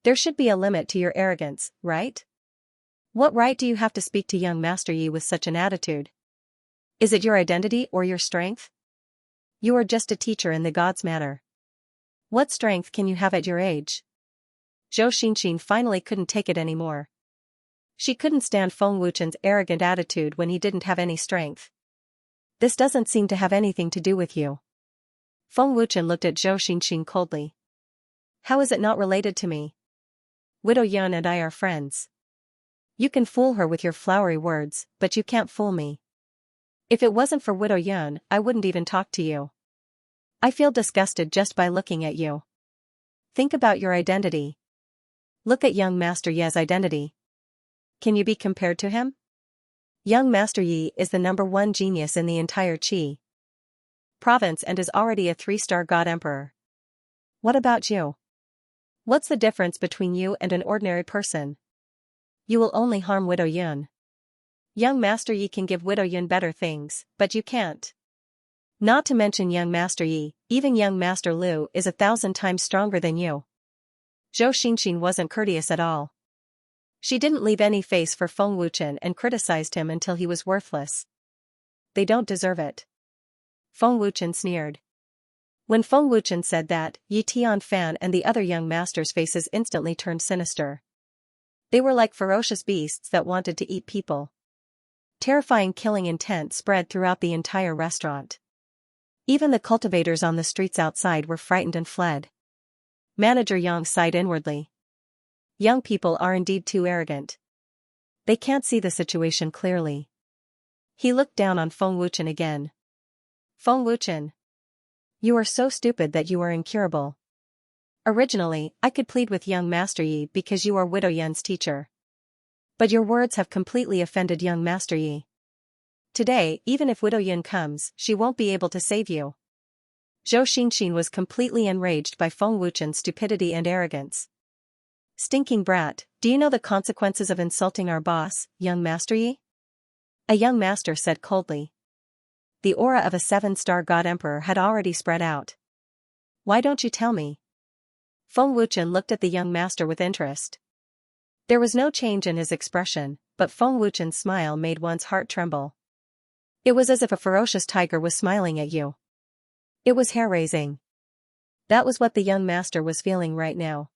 There should be a limit to your arrogance, right? What right do you have to speak to young Master Yi with such an attitude? Is it your identity or your strength? You are just a teacher in the gods' matter. What strength can you have at your age? Zhou Xinxin finally couldn't take it anymore. She couldn't stand Feng Wuchen's arrogant attitude when he didn't have any strength. This doesn't seem to have anything to do with you. Feng Wuchen looked at Zhou Xinxin coldly. How is it not related to me? Widow Yan and I are friends. You can fool her with your flowery words, but you can't fool me. If it wasn't for Widow Yun, I wouldn't even talk to you. I feel disgusted just by looking at you. Think about your identity. Look at young Master Ye's identity. Can you be compared to him? Young Master Yi is the #1 genius in the entire Qi province and is already a 3-star god emperor. What about you? What's the difference between you and an ordinary person? You will only harm Widow Yun. Young Master Yi can give Widow Yun better things, but you can't. Not to mention young Master Yi, even young Master Lu is 1,000 times stronger than you. Zhou Xinxin wasn't courteous at all. She didn't leave any face for Feng Wuchen and criticized him until he was worthless. They don't deserve it. Feng Wuchen sneered. When Feng Wuchen said that, Yi Tianfan and the other young masters' faces instantly turned sinister. They were like ferocious beasts that wanted to eat people. Terrifying killing intent spread throughout the entire restaurant. Even the cultivators on the streets outside were frightened and fled. Manager Yang sighed inwardly. Young people are indeed too arrogant. They can't see the situation clearly. He looked down on Feng Wuchen again. Feng Wuchen. You are so stupid that you are incurable. Originally, I could plead with young Master Yi because you are Widow Yun's teacher. But your words have completely offended young Master Yi. Today, even if Widow Yun comes, she won't be able to save you. Zhou Xinxin was completely enraged by Feng Wuchen's stupidity and arrogance. Stinking brat, do you know the consequences of insulting our boss, young Master Yi? A young master said coldly. The aura of a 7-star god emperor had already spread out. Why don't you tell me? Feng Wuchen looked at the young master with interest. There was no change in his expression, but Feng Wuchen's smile made one's heart tremble. It was as if a ferocious tiger was smiling at you. It was hair-raising. That was what the young master was feeling right now.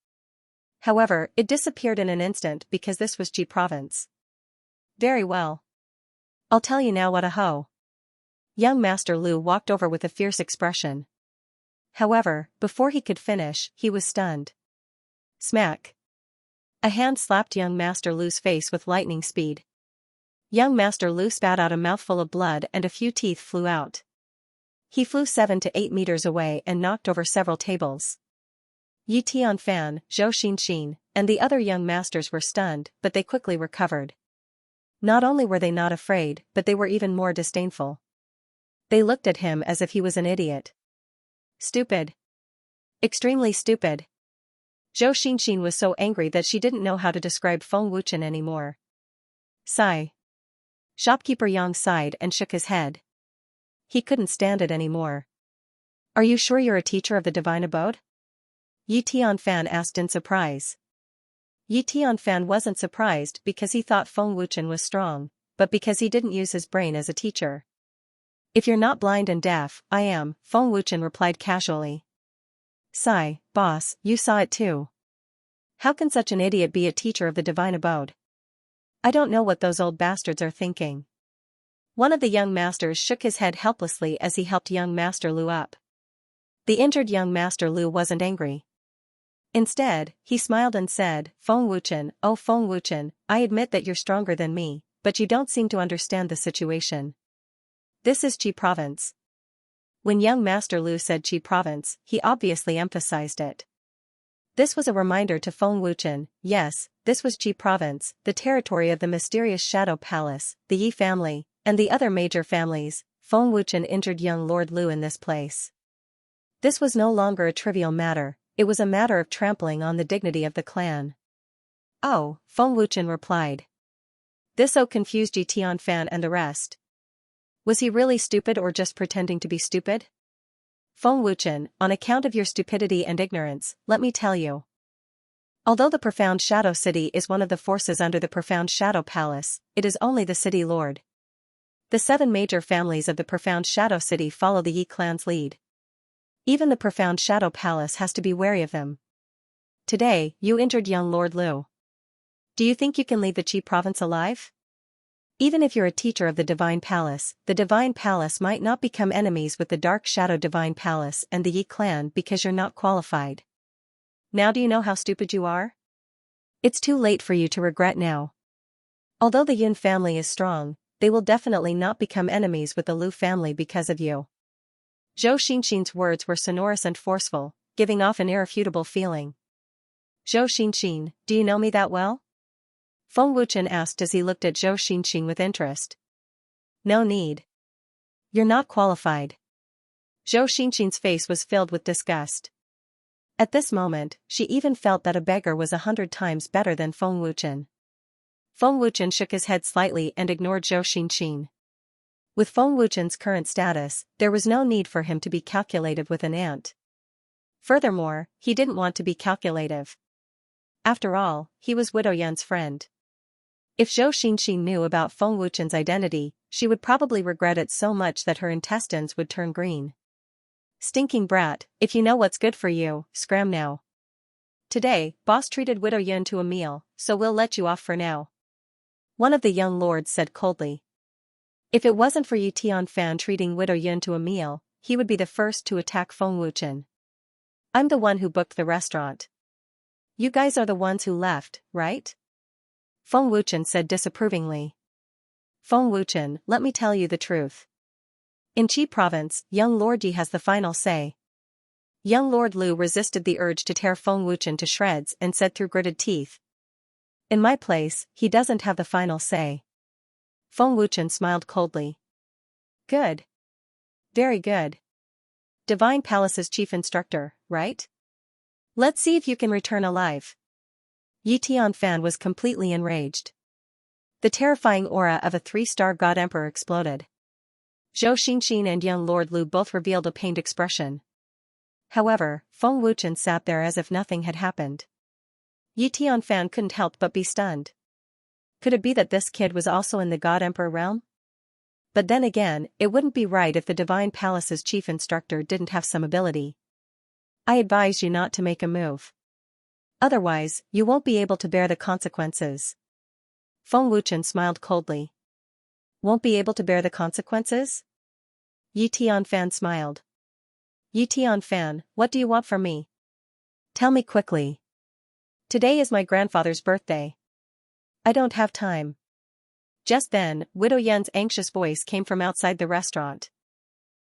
However, it disappeared in an instant because this was Qi province. Very well. I'll tell you now what a hoe. Young Master Lu walked over with a fierce expression. However, before he could finish, he was stunned. Smack. A hand slapped young Master Lu's face with lightning speed. Young Master Lu spat out a mouthful of blood and a few teeth flew out. He flew 7 to 8 meters away and knocked over several tables. Yi Tianfan, Zhou Xinxin, and the other young masters were stunned, but they quickly recovered. Not only were they not afraid, but they were even more disdainful. They looked at him as if he was an idiot. Stupid. Extremely stupid. Zhou Xinxin was so angry that she didn't know how to describe Feng Wuchen anymore. Sigh. Shopkeeper Yang sighed and shook his head. He couldn't stand it anymore. Are you sure you're a teacher of the divine abode? Yi Tianfan asked in surprise. Yi Tianfan wasn't surprised because he thought Feng Wuchen was strong, but because he didn't use his brain as a teacher. If you're not blind and deaf, I am, Feng Wuchen replied casually. Sigh, boss, you saw it too. How can such an idiot be a teacher of the divine abode? I don't know what those old bastards are thinking. One of the young masters shook his head helplessly as he helped young Master Lu up. The injured young Master Lu wasn't angry. Instead, he smiled and said, Feng Wuchen, oh Feng Wuchen, I admit that you're stronger than me, but you don't seem to understand the situation. This is Qi province. When young Master Lu said Qi province, he obviously emphasized it. This was a reminder to Feng Wuchen, yes, this was Qi province, the territory of the mysterious Shadow Palace, the Yi family, and the other major families. Feng Wuchen injured young Lord Lu in this place. This was no longer a trivial matter. It was a matter of trampling on the dignity of the clan. Oh, Feng Wuchen replied. This so confused Yi Tianfan and the rest. Was he really stupid or just pretending to be stupid? Feng Wuchen, on account of your stupidity and ignorance, let me tell you. Although the Profound Shadow City is one of the forces under the Profound Shadow Palace, it is only the city lord. The 7 major families of the Profound Shadow City follow the Yi clan's lead. Even the Profound Shadow Palace has to be wary of them. Today, you injured young Lord Lu. Do you think you can leave the Qi province alive? Even if you're a teacher of the Divine Palace, the Divine Palace might not become enemies with the Dark Shadow Divine Palace and the Yi clan because you're not qualified. Now do you know how stupid you are? It's too late for you to regret now. Although the Yun family is strong, they will definitely not become enemies with the Lu family because of you. Zhou Xinxin's words were sonorous and forceful, giving off an irrefutable feeling. Zhou Xinxin, do you know me that well? Feng Wuchen asked as he looked at Zhou Xinxin with interest. No need. You're not qualified. Zhou Xinxin's face was filled with disgust. At this moment, she even felt that a beggar was 100 times better than Feng Wuchen. Feng Wuchen shook his head slightly and ignored Zhou Xinxin. With Feng Wuchen's current status, there was no need for him to be calculative with an ant. Furthermore, he didn't want to be calculative. After all, he was Widow Yan's friend. If Zhou Xinxin knew about Feng Wuchen's identity, she would probably regret it so much that her intestines would turn green. Stinking brat, if you know what's good for you, scram now. Today, boss treated Widow Yan to a meal, so we'll let you off for now. One of the young lords said coldly. If it wasn't for Yi Tianfan treating Widow Yan to a meal, he would be the first to attack Feng Wuchen. I'm the one who booked the restaurant. You guys are the ones who left, right? Feng Wuchen said disapprovingly. Feng Wuchen, let me tell you the truth. In Qi province, young Lord Yi has the final say. Young Lord Lu resisted the urge to tear Feng Wuchen to shreds and said through gritted teeth. In my place, he doesn't have the final say. Feng Wuchen smiled coldly. Good. Very good. Divine Palace's chief instructor, right? Let's see if you can return alive. Yi Tianfan was completely enraged. The terrifying aura of a 3-star god emperor exploded. Zhou Xinxin and young Lord Lu both revealed a pained expression. However, Feng Wuchen sat there as if nothing had happened. Yi Tianfan couldn't help but be stunned. Could it be that this kid was also in the God Emperor realm? But then again, it wouldn't be right if the Divine Palace's chief instructor didn't have some ability. I advise you not to make a move. Otherwise, you won't be able to bear the consequences. Feng Wuchen smiled coldly. Won't be able to bear the consequences? Yi Tianfan smiled. Yi Tianfan, what do you want from me? Tell me quickly. Today is my grandfather's birthday. I don't have time. Just then, Widow Yan's anxious voice came from outside the restaurant.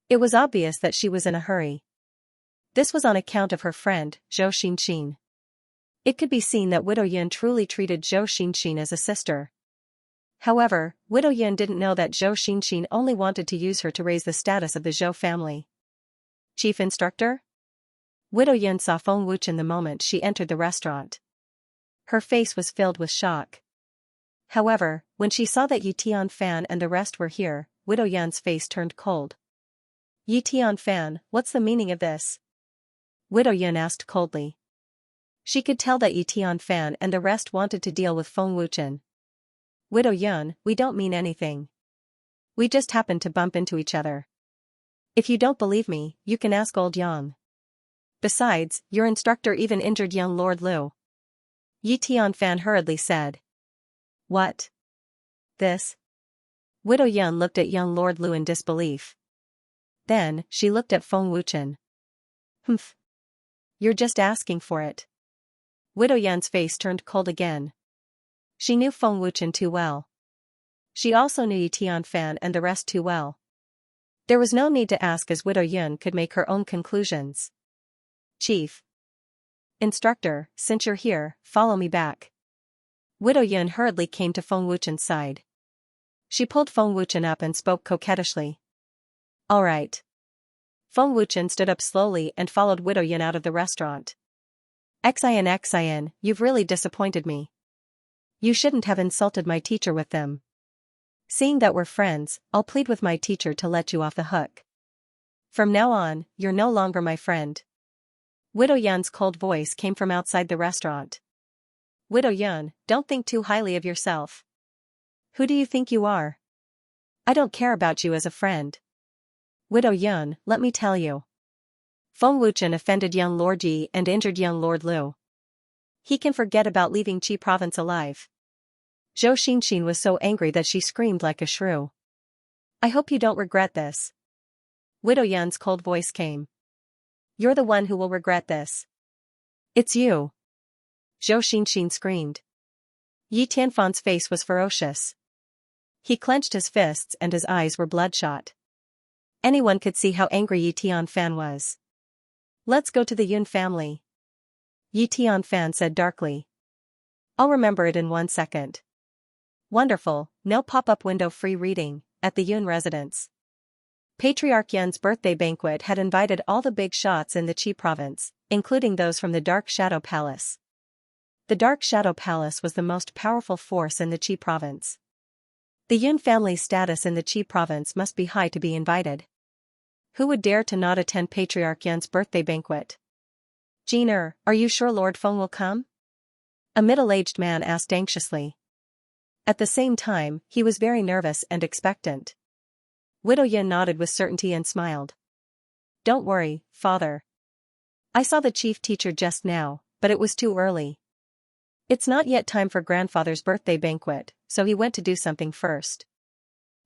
It was obvious that she was in a hurry. This was on account of her friend, Zhou Xinxin. It could be seen that Widow Yan truly treated Zhou Xinxin as a sister. However, Widow Yan didn't know that Zhou Xinxin only wanted to use her to raise the status of the Zhou family. Chief instructor? Widow Yan saw Feng Wuchen the moment she entered the restaurant. Her face was filled with shock. However, when she saw that Yi Tianfan and the rest were here, Widow Yan's face turned cold. Yi Tianfan, what's the meaning of this? Widow Yan asked coldly. She could tell that Yi Tianfan and the rest wanted to deal with Feng Wuchen. Widow Yan, we don't mean anything. We just happened to bump into each other. If you don't believe me, you can ask old Yang. Besides, your instructor even injured young Lord Lu. Yi Tianfan hurriedly said. What? This? Widow Yan looked at young Lord Lu in disbelief. Then, she looked at Feng Wuchen. Humph. You're just asking for it. Widow Yan's face turned cold again. She knew Feng Wuchen too well. She also knew Yi Tianfan and the rest too well. There was no need to ask as Widow Yan could make her own conclusions. Chief. Instructor, since you're here, follow me back. Widow Yan hurriedly came to Feng Wuchen's side. She pulled Feng Wuchen up and spoke coquettishly. All right. Feng Wuchen stood up slowly and followed Widow Yan out of the restaurant. Xian, you've really disappointed me. You shouldn't have insulted my teacher with them. Seeing that we're friends, I'll plead with my teacher to let you off the hook. From now on, you're no longer my friend. Widow Yan's cold voice came from outside the restaurant. Widow Yan, don't think too highly of yourself. Who do you think you are? I don't care about you as a friend. Widow Yan, let me tell you. Feng Wuchen offended young Lord Yi and injured young Lord Lu. He can forget about leaving Qi province alive. Zhou Xinxin was so angry that she screamed like a shrew. I hope you don't regret this. Widow Yan's cold voice came. You're the one who will regret this. It's you. Zhou Xinxin screamed. Yi Tianfan's face was ferocious. He clenched his fists and his eyes were bloodshot. Anyone could see how angry Yi Tianfan was. Let's go to the Yun family, Yi Tianfan said darkly. I'll remember it in 1 second. Wonderful, no pop-up window free reading, at the Yun residence. Patriarch Yun's birthday banquet had invited all the big shots in the Qi province, including those from the Dark Shadow Palace. The Dark Shadow Palace was the most powerful force in the Qi province. The Yun family's status in the Qi province must be high to be invited. Who would dare to not attend Patriarch Yun's birthday banquet? Jiner, are you sure Lord Feng will come? A middle-aged man asked anxiously. At the same time, he was very nervous and expectant. Widow Yun nodded with certainty and smiled. Don't worry, father. I saw the chief teacher just now, but it was too early. It's not yet time for grandfather's birthday banquet, so he went to do something first.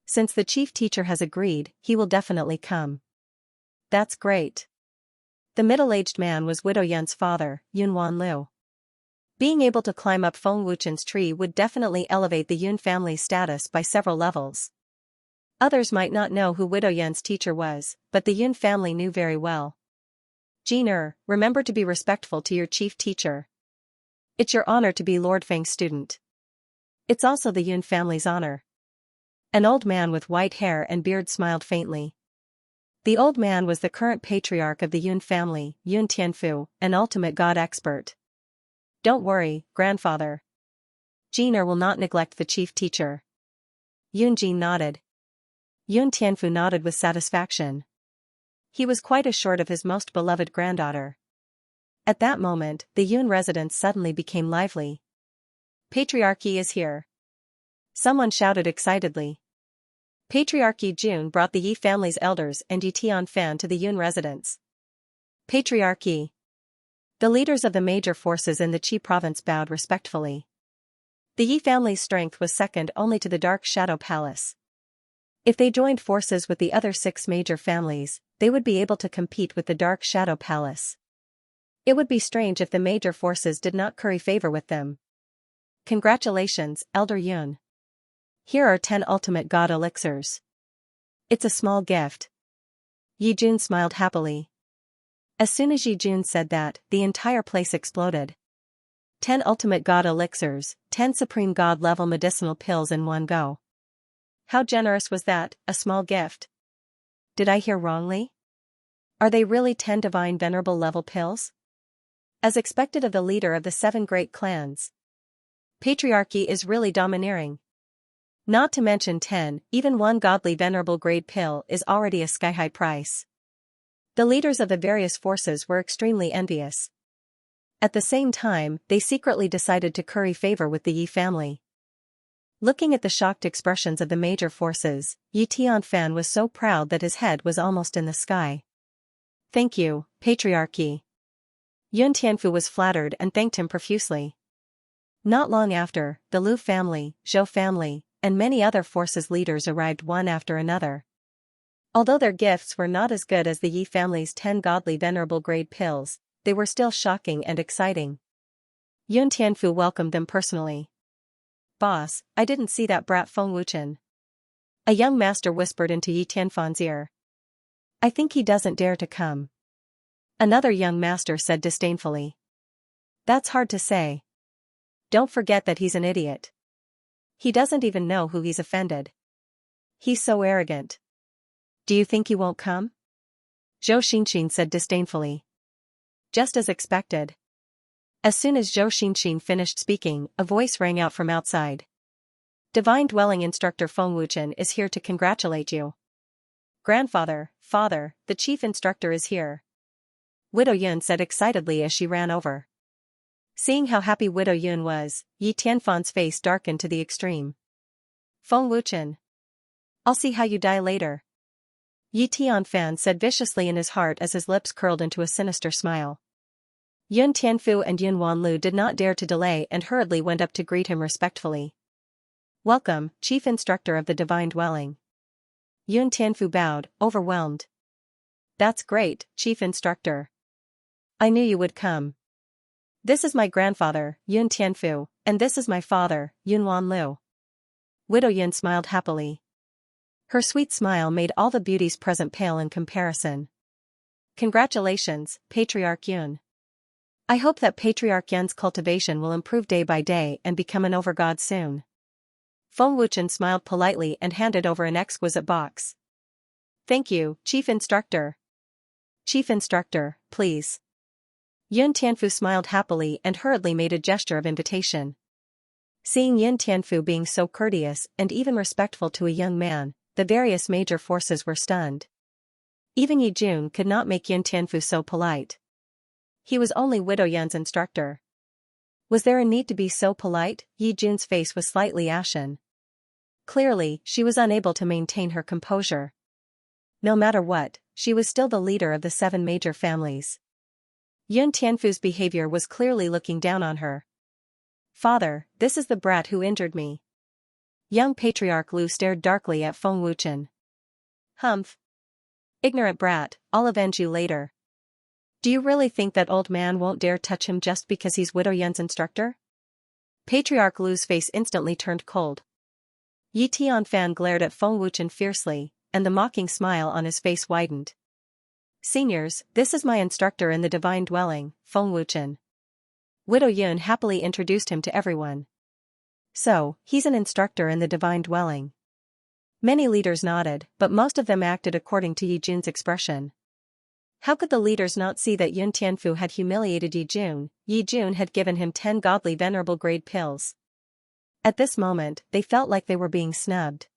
Since the chief teacher has agreed, he will definitely come. That's great. The middle-aged man was Widow Yun's father, Yun Wanlu. Being able to climb up Feng Wuchen's tree would definitely elevate the Yun family's status by several levels. Others might not know who Widow Yun's teacher was, but the Yun family knew very well. Jiner, remember to be respectful to your chief teacher. It's your honor to be Lord Feng's student. It's also the Yun family's honor. An old man with white hair and beard smiled faintly. The old man was the current patriarch of the Yun family, Yun Tianfu, an ultimate god expert. Don't worry, grandfather. Jiner will not neglect the chief teacher. Yun Jin nodded. Yun Tianfu nodded with satisfaction. He was quite assured of his most beloved granddaughter. At that moment, the Yun residence suddenly became lively. Patriarchy is here. Someone shouted excitedly. Patriarchy Jun brought the Yi family's elders and Yi Tianfan to the Yun residence. Patriarchy. The leaders of the major forces in the Qi province bowed respectfully. The Yi family's strength was second only to the Dark Shadow Palace. If they joined forces with the other 6 major families, they would be able to compete with the Dark Shadow Palace. It would be strange if the major forces did not curry favor with them. Congratulations, Elder Yun. Here are 10 ultimate god elixirs. It's a small gift. Yi Jun smiled happily. As soon as Yi Jun said that, the entire place exploded. 10 ultimate god elixirs, 10 supreme god level medicinal pills in one go. How generous was that, a small gift? Did I hear wrongly? Are they really 10 divine venerable level pills? As expected of the leader of the 7 great clans. Patriarchy is really domineering. Not to mention 10, even 1 godly venerable grade pill is already a sky-high price. The leaders of the various forces were extremely envious. At the same time, they secretly decided to curry favor with the Yi family. Looking at the shocked expressions of the major forces, Yi Tianfan was so proud that his head was almost in the sky. Thank you, Patriarchy. Yun Tianfu was flattered and thanked him profusely. Not long after, the Lu family, Zhou family, and many other forces leaders arrived one after another. Although their gifts were not as good as the Yi family's 10 godly venerable grade pills, they were still shocking and exciting. Yun Tianfu welcomed them personally. Boss, I didn't see that brat Feng Wuchen. A young master whispered into Yi Tianfan's ear. I think he doesn't dare to come. Another young master said disdainfully. That's hard to say. Don't forget that he's an idiot. He doesn't even know who he's offended. He's so arrogant. Do you think he won't come? Zhou Xinxin said disdainfully. Just as expected. As soon as Zhou Xinxin finished speaking, a voice rang out from outside. Divine Dwelling Instructor Feng Wuchen is here to congratulate you. Grandfather, father, the chief instructor is here. Widow Yun said excitedly as she ran over. Seeing how happy Widow Yun was, Yi Tianfan's face darkened to the extreme. Feng Wuchen. I'll see how you die later. Yi Tianfan said viciously in his heart as his lips curled into a sinister smile. Yun Tianfu and Yun Wanlu did not dare to delay and hurriedly went up to greet him respectfully. Welcome, Chief Instructor of the Divine Dwelling. Yun Tianfu bowed, overwhelmed. That's great, Chief Instructor. I knew you would come. This is my grandfather, Yun Tianfu, and this is my father, Yun Wanlu. Widow Yun smiled happily. Her sweet smile made all the beauties present pale in comparison. Congratulations, Patriarch Yun. I hope that Patriarch Yun's cultivation will improve day by day and become an overgod soon. Feng Wuchen smiled politely and handed over an exquisite box. Thank you, Chief Instructor. Chief Instructor, please. Yun Tianfu smiled happily and hurriedly made a gesture of invitation. Seeing Yun Tianfu being so courteous and even respectful to a young man, the various major forces were stunned. Even Yi Jun could not make Yun Tianfu so polite. He was only Widow Yun's instructor. Was there a need to be so polite? Yi Jun's face was slightly ashen. Clearly, she was unable to maintain her composure. No matter what, she was still the leader of the 7 major families. Yun Tianfu's behavior was clearly looking down on her. Father, this is the brat who injured me. Young Patriarch Lu stared darkly at Feng Wuchen. Humph. Ignorant brat, I'll avenge you later. Do you really think that old man won't dare touch him just because he's Widow Yun's instructor? Patriarch Lu's face instantly turned cold. Yi Tianfan glared at Feng Wuchen fiercely, and the mocking smile on his face widened. Seniors, this is my instructor in the divine dwelling, Feng Wuchen. Widow Yun happily introduced him to everyone. So, he's an instructor in the divine dwelling. Many leaders nodded, but most of them acted according to Yi Jun's expression. How could the leaders not see that Yun Tianfu had humiliated Yi Jun? Yi Jun had given him 10 godly venerable grade pills. At this moment, they felt like they were being snubbed.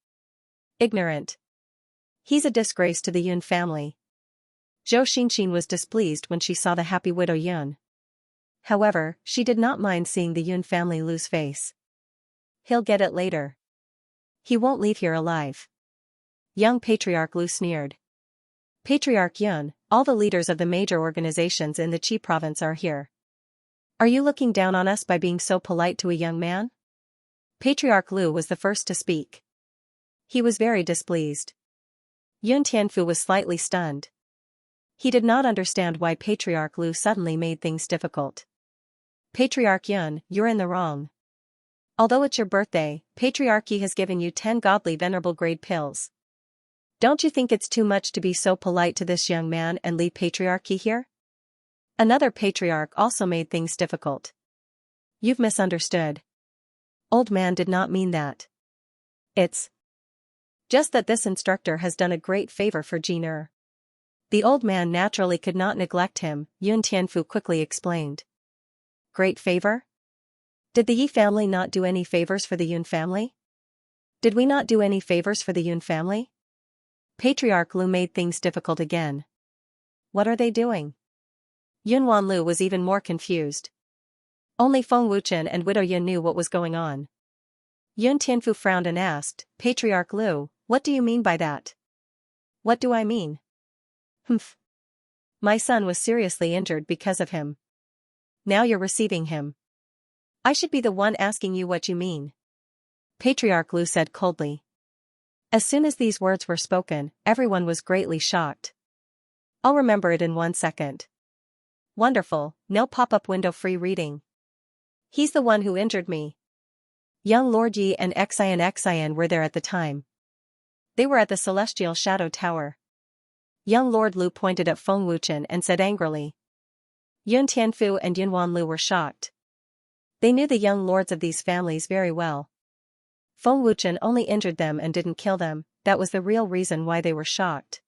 Ignorant. He's a disgrace to the Yun family. Zhou Xinxin was displeased when she saw the happy Widow Yun. However, she did not mind seeing the Yun family lose face. He'll get it later. He won't leave here alive. Young Patriarch Lu sneered. Patriarch Yun, all the leaders of the major organizations in the Qi province are here. Are you looking down on us by being so polite to a young man? Patriarch Lu was the first to speak. He was very displeased. Yun Tianfu was slightly stunned. He did not understand why Patriarch Lu suddenly made things difficult. Patriarch Yun, you're in the wrong. Although it's your birthday, Patriarchy has given you 10 godly venerable grade pills. Don't you think it's too much to be so polite to this young man and leave Patriarchy here? Another patriarch also made things difficult. You've misunderstood. Old man did not mean that. It's just that this instructor has done a great favor for Jin. The old man naturally could not neglect him, Yun Tianfu quickly explained. Great favor? Did the Yi family not do any favors for the Yun family? Did we not do any favors for the Yun family? Patriarch Lu made things difficult again. What are they doing? Yun Wanlu was even more confused. Only Feng Wuchen and Widow Yun knew what was going on. Yun Tianfu frowned and asked, Patriarch Lu, what do you mean by that? What do I mean? Humph. My son was seriously injured because of him. Now you're receiving him. I should be the one asking you what you mean. Patriarch Lu said coldly. As soon as these words were spoken, everyone was greatly shocked. I'll remember it in 1 second. Wonderful, no pop-up window free reading. He's the one who injured me. Young Lord Yi and Xian were there at the time. They were at the Celestial Shadow Tower. Young Lord Lu pointed at Feng Wuchen and said angrily. Yun Tianfu and Yun Wanlu were shocked. They knew the young lords of these families very well. Feng Wuchen only injured them and didn't kill them, that was the real reason why they were shocked.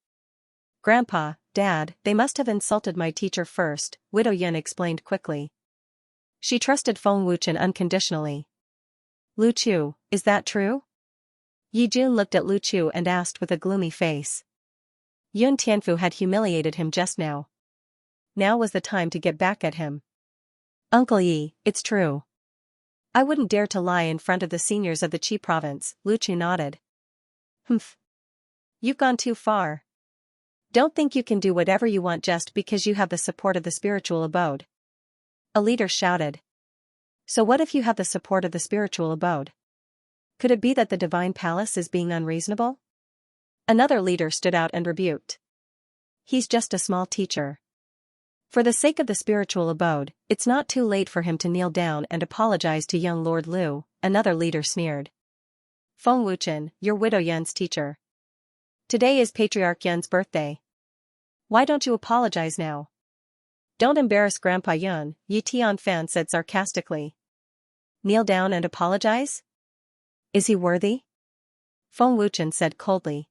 Grandpa, Dad, they must have insulted my teacher first, Widow Yun explained quickly. She trusted Feng Wuchen unconditionally. Lu Chu, is that true? Yi Jun looked at Lu Chu and asked with a gloomy face. Yun Tianfu had humiliated him just now. Now was the time to get back at him. Uncle Yi, it's true. I wouldn't dare to lie in front of the seniors of the Qi province, Lu Chu nodded. Humph. You've gone too far. Don't think you can do whatever you want just because you have the support of the spiritual abode. A leader shouted. So what if you have the support of the spiritual abode? Could it be that the divine palace is being unreasonable? Another leader stood out and rebuked. He's just a small teacher. For the sake of the spiritual abode, it's not too late for him to kneel down and apologize to young Lord Lu, another leader sneered. Feng Wuchen, you're Widow Yun's teacher. Today is Patriarch Yun's birthday. Why don't you apologize now? Don't embarrass Grandpa Yun, Yi Tianfan said sarcastically. Kneel down and apologize? Is he worthy? Feng Wuchen said coldly.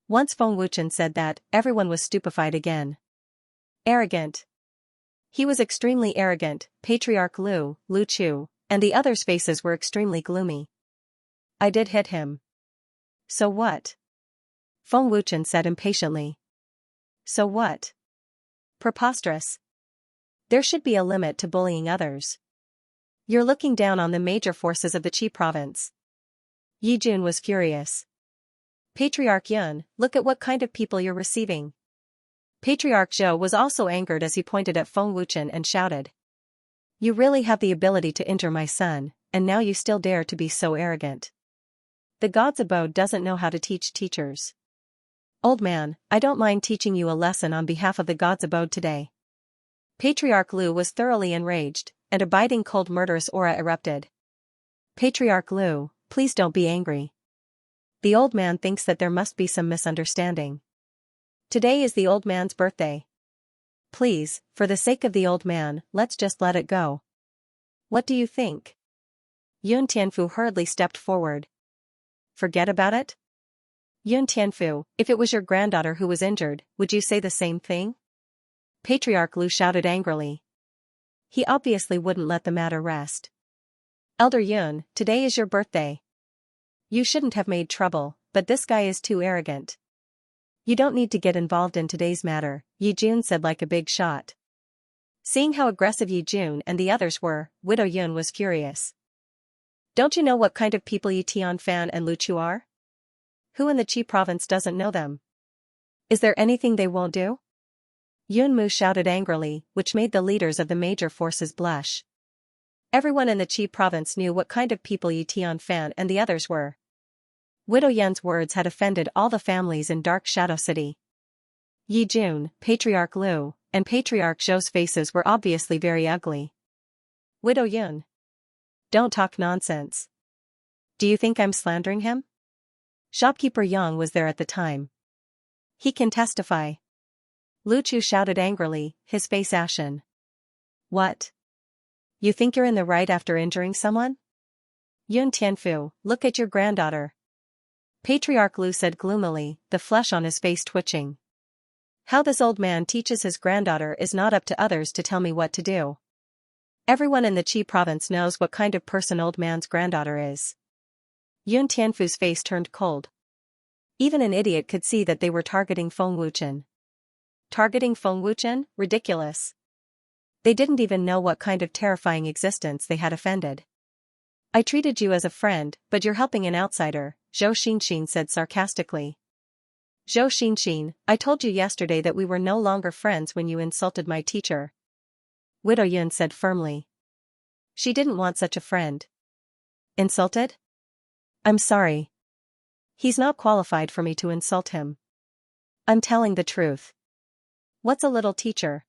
Once Feng Wuchen said that, everyone was stupefied again. Arrogant. He was extremely arrogant. Patriarch Lu Chu, and the others' faces were extremely gloomy. I did hit him. So what? Feng Wuchen said impatiently. So what? Preposterous. There should be a limit to bullying others. You're looking down on the major forces of the Qi province. Yi Jun was furious. Patriarch Yun, look at what kind of people you're receiving. Patriarch Zhou was also angered as he pointed at Feng Wuchen and shouted. You really have the ability to injure my son, and now you still dare to be so arrogant. The God's abode doesn't know how to teach teachers. Old man, I don't mind teaching you a lesson on behalf of the God's abode today. Patriarch Lu was thoroughly enraged, and a biting cold murderous aura erupted. Patriarch Lu, please don't be angry. The old man thinks that there must be some misunderstanding. Today is the old man's birthday. Please, for the sake of the old man, let's just let it go. What do you think? Yun Tianfu hurriedly stepped forward. Forget about it? Yun Tianfu, if it was your granddaughter who was injured, would you say the same thing? Patriarch Lu shouted angrily. He obviously wouldn't let the matter rest. Elder Yun, today is your birthday. You shouldn't have made trouble, but this guy is too arrogant. You don't need to get involved in today's matter, Yi Jun said like a big shot. Seeing how aggressive Yi Jun and the others were, Widow Yun was furious. Don't you know what kind of people Yi Tianfan and Lu Chu are? Who in the Qi province doesn't know them? Is there anything they won't do? Yun Mu shouted angrily, which made the leaders of the major forces blush. Everyone in the Qi province knew what kind of people Yi Tianfan and the others were. Widow Yun's words had offended all the families in Dark Shadow City. Yi Jun, Patriarch Lu, and Patriarch Zhou's faces were obviously very ugly. Widow Yun. Don't talk nonsense. Do you think I'm slandering him? Shopkeeper Yang was there at the time. He can testify. Lu Chu shouted angrily, his face ashen. What? You think you're in the right after injuring someone? Yun Tianfu, look at your granddaughter. Patriarch Lu said gloomily, the flesh on his face twitching. How this old man teaches his granddaughter is not up to others to tell me what to do. Everyone in the Qi province knows what kind of person old man's granddaughter is. Yun Tianfu's face turned cold. Even an idiot could see that they were targeting Feng Wuchen. Targeting Feng Wuchen? Ridiculous. They didn't even know what kind of terrifying existence they had offended. I treated you as a friend, but you're helping an outsider, Zhou Xinxin said sarcastically. Zhou Xinxin, I told you yesterday that we were no longer friends when you insulted my teacher. Widow Yun said firmly. She didn't want such a friend. Insulted? I'm sorry. He's not qualified for me to insult him. I'm telling the truth. What's a little teacher?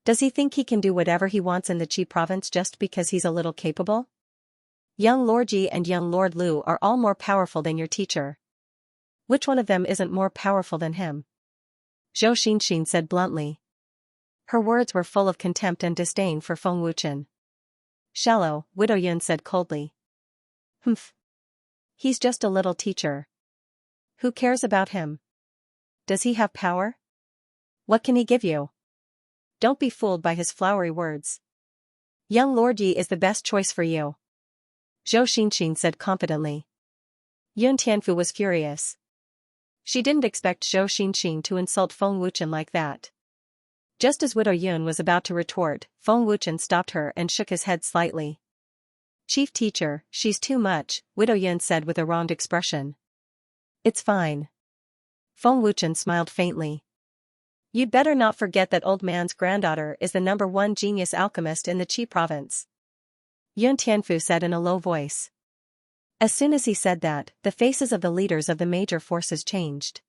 Does he think he can do whatever he wants in the Qi province just because he's a little capable? Young Lord Ji and young Lord Lu are all more powerful than your teacher. Which one of them isn't more powerful than him? Zhou Xinxin said bluntly. Her words were full of contempt and disdain for Feng Wuchen. Shallow, Widow Yun said coldly. Humph. He's just a little teacher. Who cares about him? Does he have power? What can he give you? Don't be fooled by his flowery words. Young Lord Yi is the best choice for you. Zhou Xinxin said confidently. Yun Tianfu was furious. She didn't expect Zhou Xinxin to insult Feng Wuchen like that. Just as Widow Yun was about to retort, Feng Wuchen stopped her and shook his head slightly. Chief teacher, she's too much, Widow Yun said with a wronged expression. It's fine. Feng Wuchen smiled faintly. You'd better not forget that old man's granddaughter is the #1 genius alchemist in the Qi province. Yun Tianfu said in a low voice. As soon as he said that, the faces of the leaders of the major forces changed.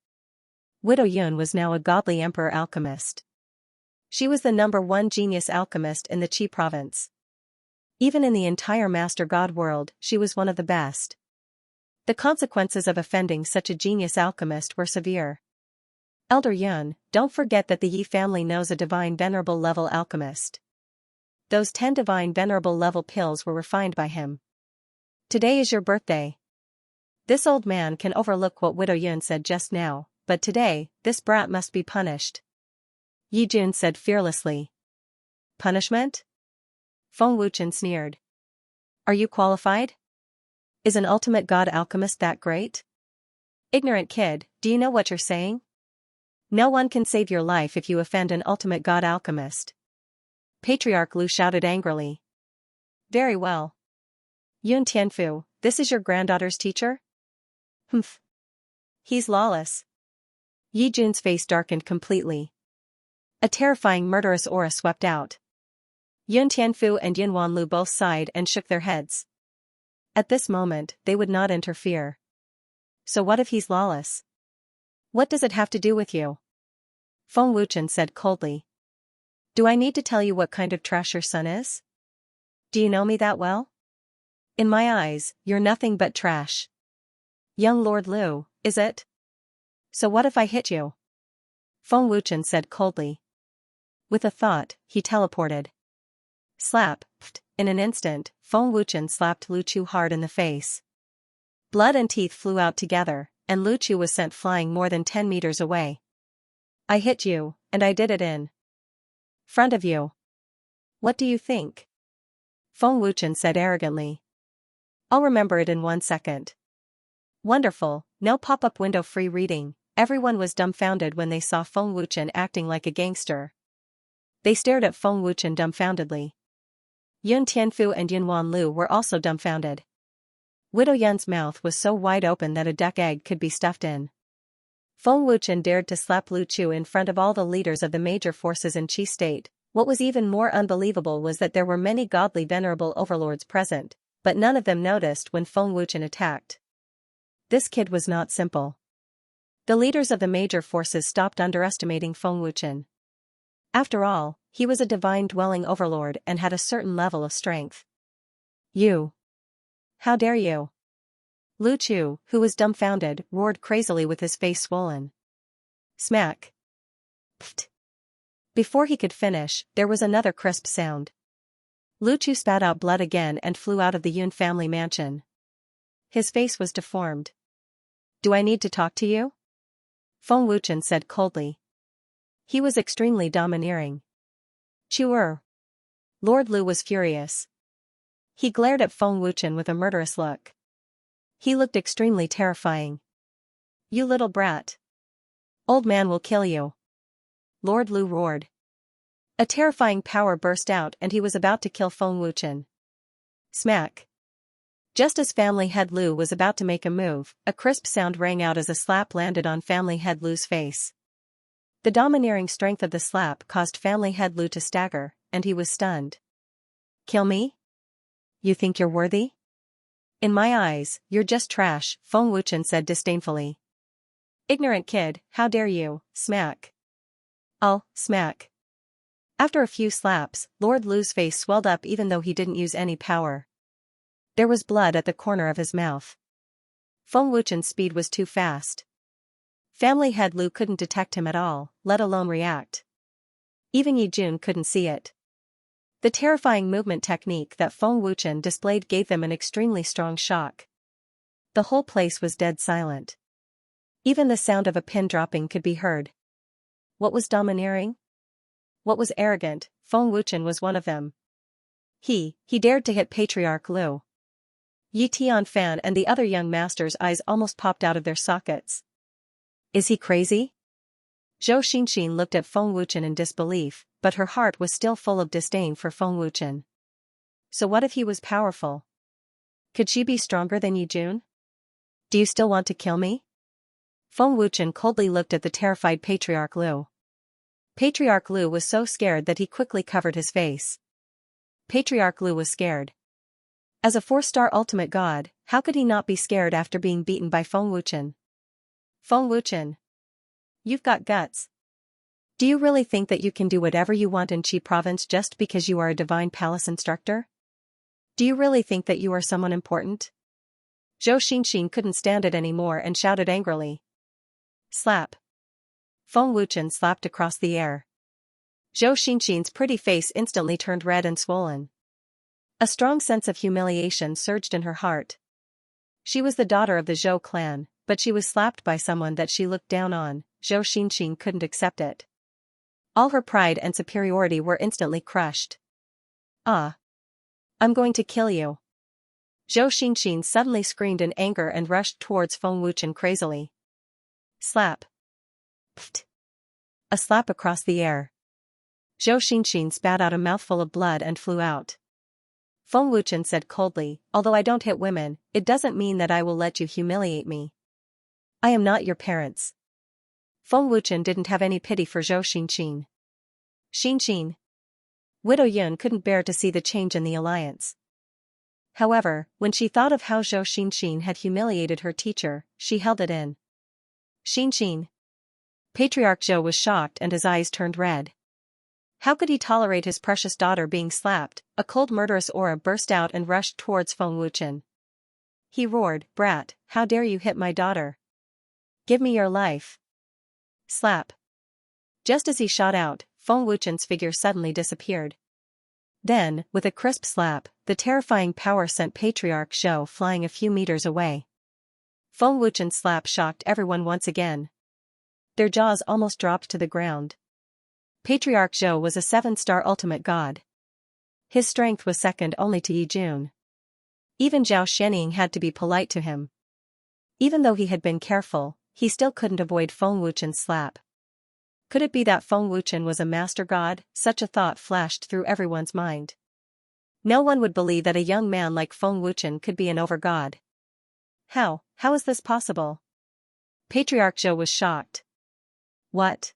Widow Yun was now a godly emperor alchemist. She was the #1 genius alchemist in the Qi province. Even in the entire Master God world, she was one of the best. The consequences of offending such a genius alchemist were severe. Elder Yun, don't forget that the Yi family knows a divine venerable level alchemist. Those 10 divine venerable level pills were refined by him. Today is your birthday. This old man can overlook what Widow Yun said just now, but today, this brat must be punished. Yi Jun said fearlessly. Punishment? Feng Wuchen sneered. Are you qualified? Is an ultimate god alchemist that great? Ignorant kid, do you know what you're saying? No one can save your life if you offend an ultimate god alchemist. Patriarch Lu shouted angrily. Very well. Yun Tianfu, this is your granddaughter's teacher? Humph. He's lawless. Yi Jun's face darkened completely. A terrifying murderous aura swept out. Yun Tianfu and Yin Wanlu both sighed and shook their heads. At this moment, they would not interfere. So what if he's lawless? What does it have to do with you? Feng Wuchen said coldly. Do I need to tell you what kind of trash your son is? Do you know me that well? In my eyes, you're nothing but trash. Young Lord Lu, is it? So what if I hit you? Feng Wuchen said coldly. With a thought, he teleported. Slap, pft, in an instant, Feng Wuchen slapped Lu Chu hard in the face. Blood and teeth flew out together, and Lu Chu was sent flying more than 10 meters away. I hit you, and I did it in front of you. What do you think? Feng Wuchen said arrogantly. I'll remember it in 1 second. Wonderful, no pop-up window free reading. Everyone was dumbfounded when they saw Feng Wuchen acting like a gangster. They stared at Feng Wuchen dumbfoundedly. Yun Tianfu and Yin Wanlu were also dumbfounded. Widow Yun's mouth was so wide open that a duck egg could be stuffed in. Feng Wuchen dared to slap Lu Chu in front of all the leaders of the major forces in Qi State. What was even more unbelievable was that there were many godly venerable overlords present, but none of them noticed when Feng Wuchen attacked. This kid was not simple. The leaders of the major forces stopped underestimating Feng Wuchen. After all, he was a divine dwelling overlord and had a certain level of strength. You! How dare you! Lu Chu, who was dumbfounded, roared crazily with his face swollen. Smack! Pfft! Before he could finish, there was another crisp sound. Lu Chu spat out blood again and flew out of the Yun family mansion. His face was deformed. Do I need to talk to you? Feng Wuchen said coldly. He was extremely domineering. Chuer. Lord Lu was furious. He glared at Feng Wuchen with a murderous look. He looked extremely terrifying. You little brat. Old man will kill you. Lord Lu roared. A terrifying power burst out and he was about to kill Feng Wuchen. Smack. Just as Family Head Lu was about to make a move, a crisp sound rang out as a slap landed on Family Head Lu's face. The domineering strength of the slap caused Family Head Lu to stagger, and he was stunned. Kill me? You think you're worthy? In my eyes, you're just trash, Feng Wuchen said disdainfully. Ignorant kid, how dare you, smack. I'll smack. After a few slaps, Lord Lu's face swelled up even though he didn't use any power. There was blood at the corner of his mouth. Feng Wuchen's speed was too fast. Family Head Lu couldn't detect him at all, let alone react. Even Yi Jun couldn't see it. The terrifying movement technique that Feng Wuchen displayed gave them an extremely strong shock. The whole place was dead silent. Even the sound of a pin dropping could be heard. What was domineering? What was arrogant? Feng Wuchen was one of them. He dared to hit Patriarch Lu. Yi Tianfan and the other young masters' eyes almost popped out of their sockets. Is he crazy? Zhou Xinxin looked at Feng Wuchen in disbelief, but her heart was still full of disdain for Feng Wuchen. So what if he was powerful? Could she be stronger than Yi Jun? Do you still want to kill me? Feng Wuchen coldly looked at the terrified Patriarch Lu. Patriarch Lu was so scared that he quickly covered his face. Patriarch Lu was scared. As a 4-star ultimate god, how could he not be scared after being beaten by Feng Wuchen? Feng Wuchen. You've got guts. Do you really think that you can do whatever you want in Qi province just because you are a divine palace instructor? Do you really think that you are someone important? Zhou Xinxin couldn't stand it anymore and shouted angrily. Slap. Feng Wuchen slapped across the air. Zhou Xinxin's pretty face instantly turned red and swollen. A strong sense of humiliation surged in her heart. She was the daughter of the Zhou clan, but she was slapped by someone that she looked down on. Zhou Xinxin couldn't accept it. All her pride and superiority were instantly crushed. Ah! I'm going to kill you. Zhou Xinxin suddenly screamed in anger and rushed towards Feng Wuchen crazily. Slap. Pfft. A slap across the air. Zhou Xinxin spat out a mouthful of blood and flew out. Feng Wuchen said coldly, although I don't hit women, it doesn't mean that I will let you humiliate me. I am not your parents. Feng Wuchen didn't have any pity for Zhou Xinxin. Xinxin. Widow Yun couldn't bear to see the change in the alliance. However, when she thought of how Zhou Xinxin had humiliated her teacher, she held it in. Xinxin. Patriarch Zhou was shocked and his eyes turned red. How could he tolerate his precious daughter being slapped? A cold murderous aura burst out and rushed towards Feng Wuchen. He roared, Brat, how dare you hit my daughter? Give me your life. Slap. Just as he shot out, Feng Wuchen's figure suddenly disappeared. Then, with a crisp slap, the terrifying power sent Patriarch Zhou flying a few meters away. Feng Wuchen's slap shocked everyone once again. Their jaws almost dropped to the ground. Patriarch Zhou was a 7-star ultimate god. His strength was second only to Yi Jun. Even Zhao Shenying had to be polite to him. Even though he had been careful, he still couldn't avoid Feng Wuchen's slap. Could it be that Feng Wuchen was a master god? Such a thought flashed through everyone's mind. No one would believe that a young man like Feng Wuchen could be an over-god. How is this possible? Patriarch Zhou was shocked. What?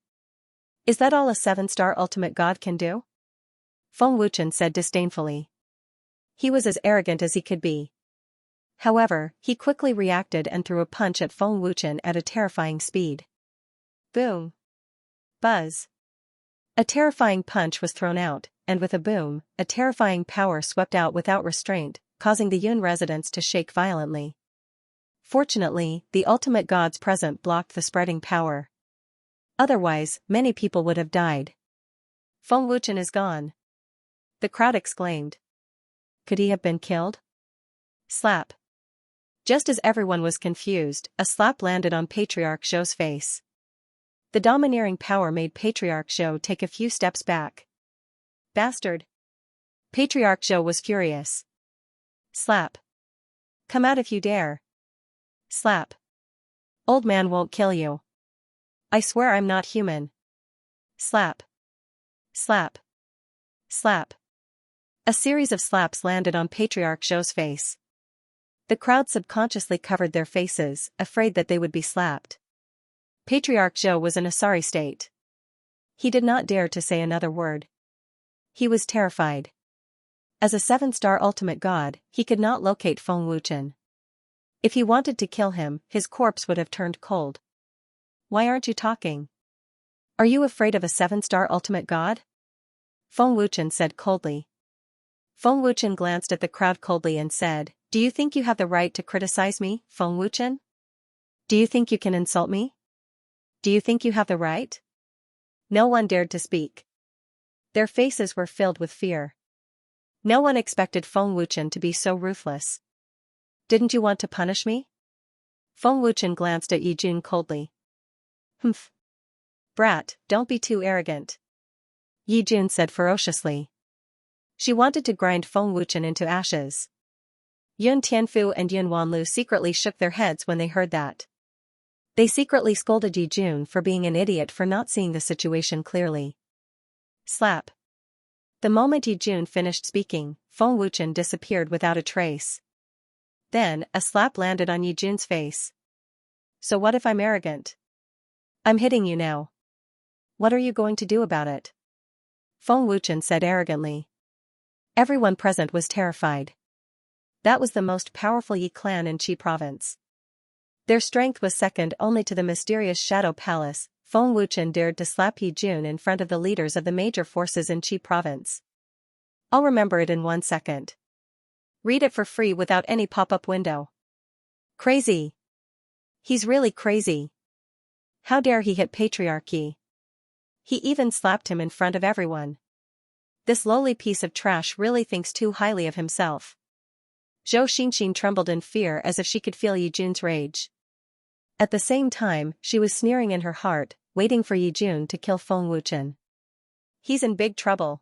Is that all a 7-star ultimate god can do? Feng Wuchen said disdainfully. He was as arrogant as he could be. However, he quickly reacted and threw a punch at Feng Wuchen at a terrifying speed. Boom. Buzz. A terrifying punch was thrown out, and with a boom, a terrifying power swept out without restraint, causing the Yun residents to shake violently. Fortunately, the ultimate gods present blocked the spreading power. Otherwise, many people would have died. Feng Wuchen is gone. The crowd exclaimed. Could he have been killed? Slap. Just as everyone was confused, a slap landed on Patriarch Zhou's face. The domineering power made Patriarch Zhou take a few steps back. Bastard! Patriarch Zhou was furious. Slap. Come out if you dare. Slap. Old man won't kill you. I swear I'm not human. Slap. Slap. Slap. A series of slaps landed on Patriarch Zhou's face. The crowd subconsciously covered their faces, afraid that they would be slapped. Patriarch Zhou was in a sorry state. He did not dare to say another word. He was terrified. As a 7-star ultimate god, he could not locate Feng Wuchen. If he wanted to kill him, his corpse would have turned cold. Why aren't you talking? Are you afraid of a 7-star ultimate god? Feng Wuchen said coldly. Feng Wuchen glanced at the crowd coldly and said, Do you think you have the right to criticize me, Feng Wuchen? Do you think you can insult me? Do you think you have the right? No one dared to speak. Their faces were filled with fear. No one expected Feng Wuchen to be so ruthless. Didn't you want to punish me? Feng Wuchen glanced at Yi Jun coldly. Humph. Brat, don't be too arrogant. Yi Jun said ferociously. She wanted to grind Feng Wuchen into ashes. Yun Tianfu and Yun Wanlu secretly shook their heads when they heard that. They secretly scolded Yi Jun for being an idiot for not seeing the situation clearly. Slap. The moment Yi Jun finished speaking, Feng Wuchen disappeared without a trace. Then, a slap landed on Yi Jun's face. So what if I'm arrogant? I'm hitting you now. What are you going to do about it? Feng Wuchen said arrogantly. Everyone present was terrified. That was the most powerful Yi clan in Qi province. Their strength was second only to the mysterious Shadow Palace. Feng Wuchen dared to slap Yi Jun in front of the leaders of the major forces in Qi province. I'll remember it in 1 second. Read it for free without any pop-up window. Crazy. He's really crazy. How dare he hit patriarchy? He even slapped him in front of everyone. This lowly piece of trash really thinks too highly of himself. Zhou Xinxin trembled in fear as if she could feel Yijun's rage. At the same time, she was sneering in her heart, waiting for Yijun to kill Feng Wuchen. He's in big trouble.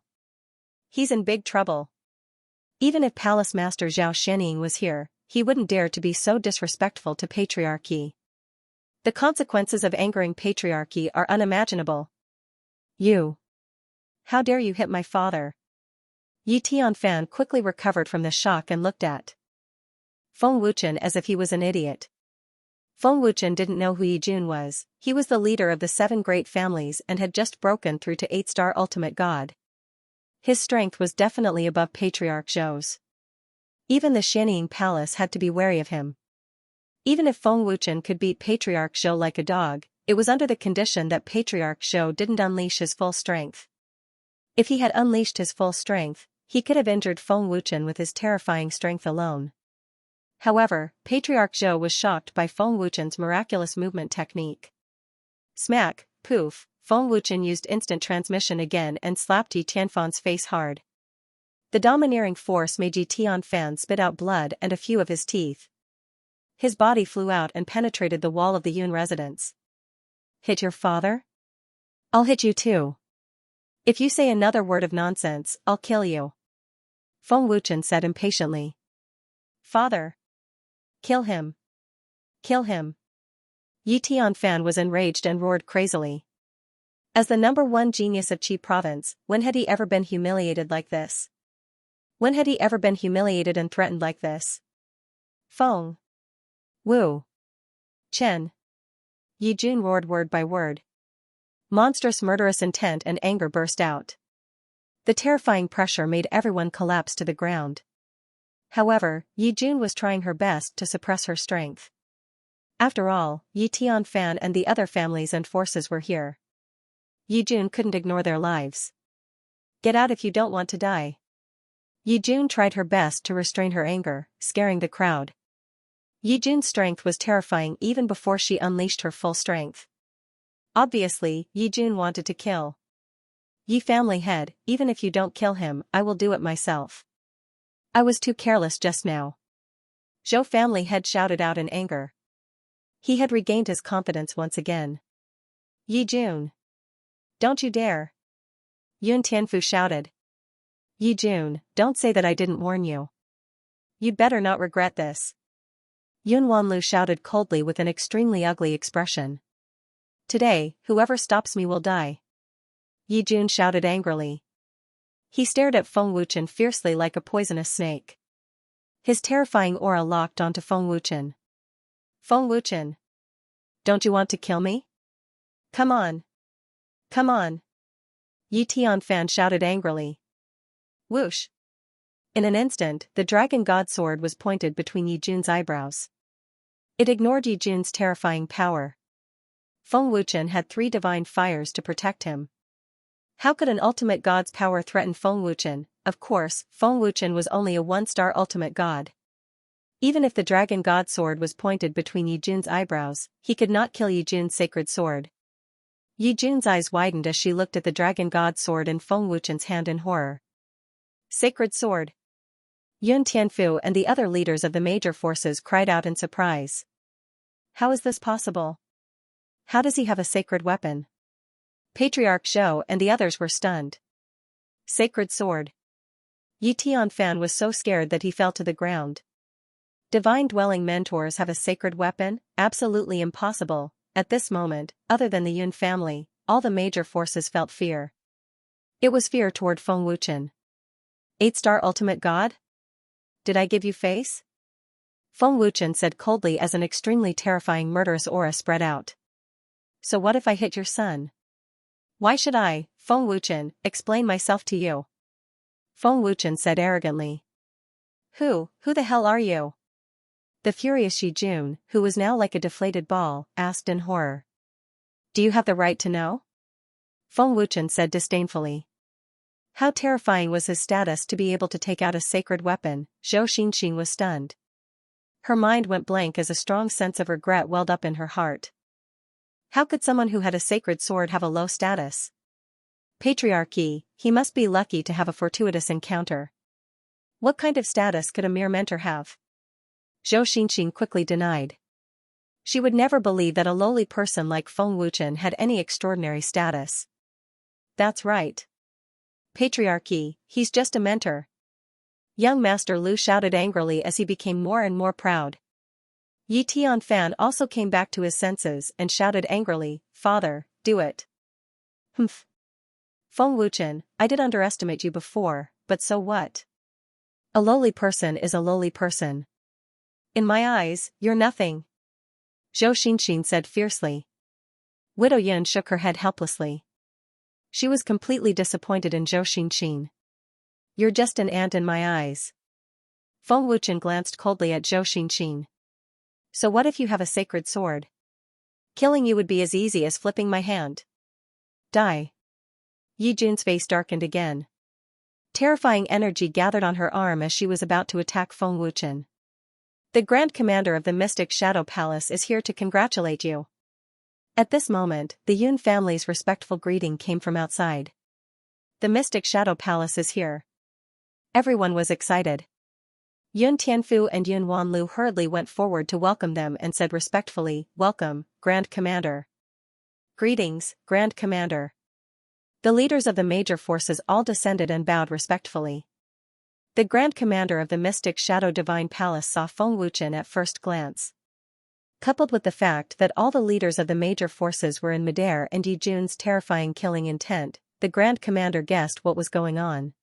He's in big trouble. Even if Palace Master Zhao Shenying was here, he wouldn't dare to be so disrespectful to patriarchy. The consequences of angering patriarchy are unimaginable. You. How dare you hit my father? Yi Tianfan quickly recovered from the shock and looked at Feng Wuchen as if he was an idiot. Feng Wuchen didn't know who Yijun was. He was the leader of the 7 great families and had just broken through to 8-star ultimate god. His strength was definitely above Patriarch Zhou's. Even the Shenying Palace had to be wary of him. Even if Feng Wuchen could beat Patriarch Zhou like a dog, it was under the condition that Patriarch Zhou didn't unleash his full strength. If he had unleashed his full strength, he could have injured Feng Wuchen with his terrifying strength alone. However, Patriarch Zhou was shocked by Feng Wuchen's miraculous movement technique. Smack, poof, Feng Wuchen used instant transmission again and slapped Yi Tianfan's face hard. The domineering force made Yi Tianfan spit out blood and a few of his teeth. His body flew out and penetrated the wall of the Yun residence. Hit your father? I'll hit you too. If you say another word of nonsense, I'll kill you. Feng Wuchen said impatiently. Father. Kill him. Kill him. Yi Tianfan was enraged and roared crazily. As the #1 genius of Qi province, when had he ever been humiliated like this? When had he ever been humiliated and threatened like this? Feng. Wu. Chen. Yijun roared word by word. Monstrous murderous intent and anger burst out. The terrifying pressure made everyone collapse to the ground. However, Yijun was trying her best to suppress her strength. After all, Yi Tianfan and the other families and forces were here. Yijun couldn't ignore their lives. Get out if you don't want to die. Yijun tried her best to restrain her anger, scaring the crowd. Yijun's strength was terrifying even before she unleashed her full strength. Obviously, Yijun wanted to kill. Yi family head, even if you don't kill him, I will do it myself. I was too careless just now. Zhou family head shouted out in anger. He had regained his confidence once again. Yijun. Don't you dare. Yun Tianfu shouted. Yijun, don't say that I didn't warn you. You'd better not regret this. Yun Wanlu shouted coldly with an extremely ugly expression. Today, whoever stops me will die. Yijun shouted angrily. He stared at Feng Wuchen fiercely like a poisonous snake. His terrifying aura locked onto Feng Wuchen. Feng Wuchen. Don't you want to kill me? Come on. Come on. Yi Tianfan shouted angrily. Whoosh. In an instant, the dragon god sword was pointed between Yijun's eyebrows. It ignored Yijun's terrifying power. Feng Wuchen had 3 divine fires to protect him. How could an ultimate god's power threaten Feng Wuchen? Of course, Feng Wuchen was only a 1-star ultimate god. Even if the dragon god sword was pointed between Yijun's eyebrows, he could not kill Yijun's sacred sword. Yijun's eyes widened as she looked at the dragon god sword in Feng Wuchen's hand in horror. Sacred sword. Yun Tianfu and the other leaders of the major forces cried out in surprise. How is this possible? How does he have a sacred weapon? Patriarch Zhou and the others were stunned. Sacred sword. Yi Tianfan was so scared that he fell to the ground. Divine dwelling mentors have a sacred weapon? Absolutely impossible. At this moment, other than the Yun family, all the major forces felt fear. It was fear toward Feng Wuchen. 8-star ultimate god? Did I give you face? Feng Wuchen said coldly as an extremely terrifying murderous aura spread out. So what if I hit your son? Why should I, Feng Wuchen, explain myself to you? Feng Wuchen said arrogantly. Who the hell are you? The furious Yijun, who was now like a deflated ball, asked in horror. Do you have the right to know? Feng Wuchen said disdainfully. How terrifying was his status to be able to take out a sacred weapon? Zhou Xinxin was stunned. Her mind went blank as a strong sense of regret welled up in her heart. How could someone who had a sacred sword have a low status? Patriarchy, he must be lucky to have a fortuitous encounter. What kind of status could a mere mentor have? Zhou Xinxin quickly denied. She would never believe that a lowly person like Feng Wuchen had any extraordinary status. That's right. Patriarchy, he's just a mentor. Young Master Lu shouted angrily as he became more and more proud. Yi Tianfan also came back to his senses and shouted angrily, "Father, do it." Humph. Feng Wuchen, I did underestimate you before, but so what? A lowly person is a lowly person. In my eyes, you're nothing. Zhou Xinxin said fiercely. Widow Yun shook her head helplessly. She was completely disappointed in Zhou Xinxin. You're just an ant in my eyes. Feng Wuchen glanced coldly at Zhou Xinxin. So what if you have a sacred sword? Killing you would be as easy as flipping my hand. Die. Yi Jun's face darkened again. Terrifying energy gathered on her arm as she was about to attack Feng Wuchen. The Grand Commander of the Mystic Shadow Palace is here to congratulate you. At this moment, the Yun family's respectful greeting came from outside. The Mystic Shadow Palace is here. Everyone was excited. Yun Tianfu and Yun Wanlu hurriedly went forward to welcome them and said respectfully, "Welcome, Grand Commander." "Greetings, Grand Commander." The leaders of the major forces all descended and bowed respectfully. The Grand Commander of the Mystic Shadow Divine Palace saw Feng Wuchen at first glance. Coupled with the fact that all the leaders of the major forces were in midair and Yi Jun's terrifying killing intent, the Grand Commander guessed what was going on.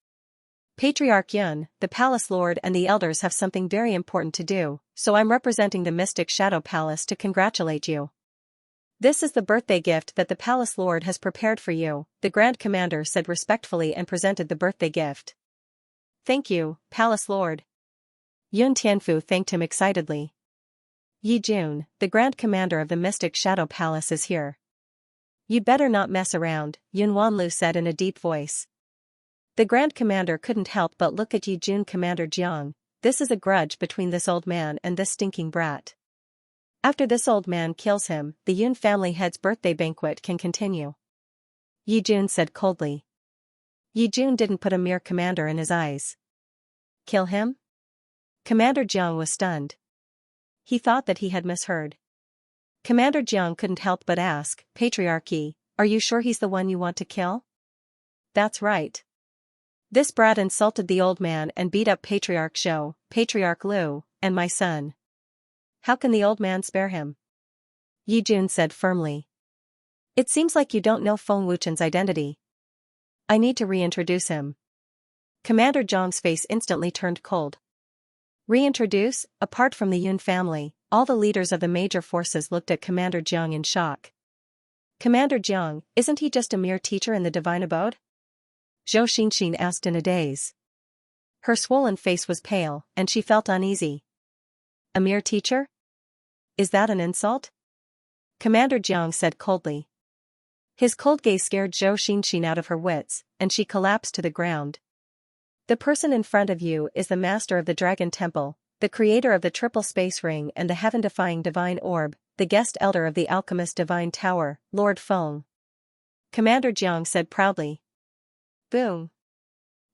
Patriarch Yun, the Palace Lord and the elders have something very important to do, so I'm representing the Mystic Shadow Palace to congratulate you. This is the birthday gift that the Palace Lord has prepared for you, the Grand Commander said respectfully and presented the birthday gift. Thank you, Palace Lord. Yun Tianfu thanked him excitedly. Yi Jun, the Grand Commander of the Mystic Shadow Palace is here. You'd better not mess around, Yun Wanlu said in a deep voice. The Grand Commander couldn't help but look at Yi Jun. Commander Jiang, this is a grudge between this old man and this stinking brat. After this old man kills him, the Yun family head's birthday banquet can continue. Yi Jun said coldly. Yi Jun didn't put a mere commander in his eyes. Kill him? Commander Jiang was stunned. He thought that he had misheard. Commander Jiang couldn't help but ask, Patriarchy, are you sure he's the one you want to kill? That's right. This brat insulted the old man and beat up Patriarch Zhou, Patriarch Lu, and my son. How can the old man spare him? Yi Jun said firmly. It seems like you don't know Feng Wuchen's identity. I need to reintroduce him. Commander Zhang's face instantly turned cold. Reintroduce? Apart from the Yun family, all the leaders of the major forces looked at Commander Jiang in shock. Commander Jiang, isn't he just a mere teacher in the divine abode? Zhou Xinxin asked in a daze. Her swollen face was pale, and she felt uneasy. A mere teacher? Is that an insult? Commander Jiang said coldly. His cold gaze scared Zhou Xinxin out of her wits, and she collapsed to the ground. The person in front of you is the master of the Dragon Temple, the creator of the Triple Space Ring and the heaven-defying Divine Orb, the guest elder of the Alchemist Divine Tower, Lord Feng. Commander Jiang said proudly. Boom.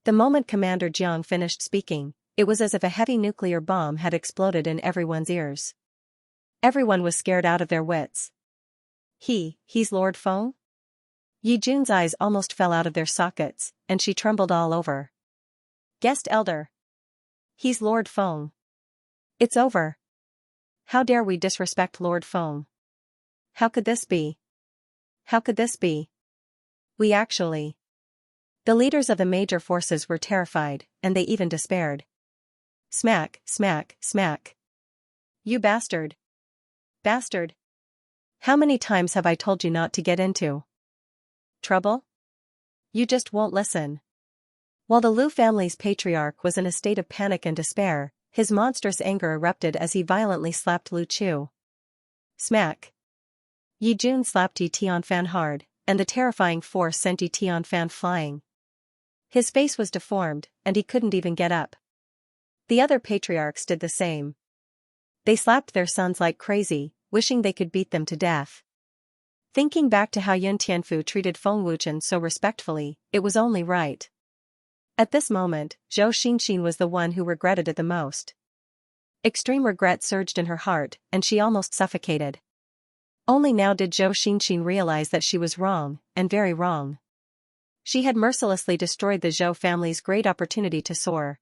The moment Commander Jiang finished speaking, it was as if a heavy nuclear bomb had exploded in everyone's ears. Everyone was scared out of their wits. He's Lord Feng? Yi Jun's eyes almost fell out of their sockets, and she trembled all over. Guest elder. He's Lord Feng. It's over. How dare we disrespect Lord Feng? How could this be? How could this be? We actually. The leaders of the major forces were terrified, and they even despaired. Smack, smack, smack. You bastard. Bastard. How many times have I told you not to get into trouble? You just won't listen. While the Lu family's patriarch was in a state of panic and despair, his monstrous anger erupted as he violently slapped Lu Chu. Smack. Yi Jun slapped Yi Tianfan hard, and the terrifying force sent Yi Tianfan flying. His face was deformed, and he couldn't even get up. The other patriarchs did the same. They slapped their sons like crazy, wishing they could beat them to death. Thinking back to how Yun Tianfu treated Feng Wuchen so respectfully, it was only right. At this moment, Zhou Xinxin was the one who regretted it the most. Extreme regret surged in her heart, and she almost suffocated. Only now did Zhou Xinxin realize that she was wrong, and very wrong. She had mercilessly destroyed the Zhou family's great opportunity to soar.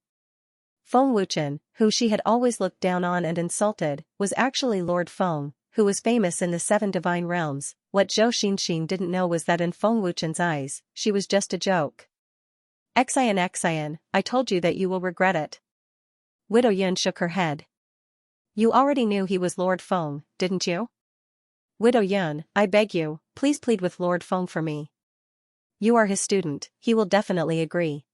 Feng Wuchen, who she had always looked down on and insulted, was actually Lord Feng, who was famous in the 7 divine realms. What Zhou Xinxin didn't know was that in Feng Wuchen's eyes, she was just a joke. Xian, I told you that you will regret it. Widow Yun shook her head. You already knew he was Lord Feng, didn't you? Widow Yun, I beg you, please plead with Lord Feng for me. You are his student, he will definitely agree.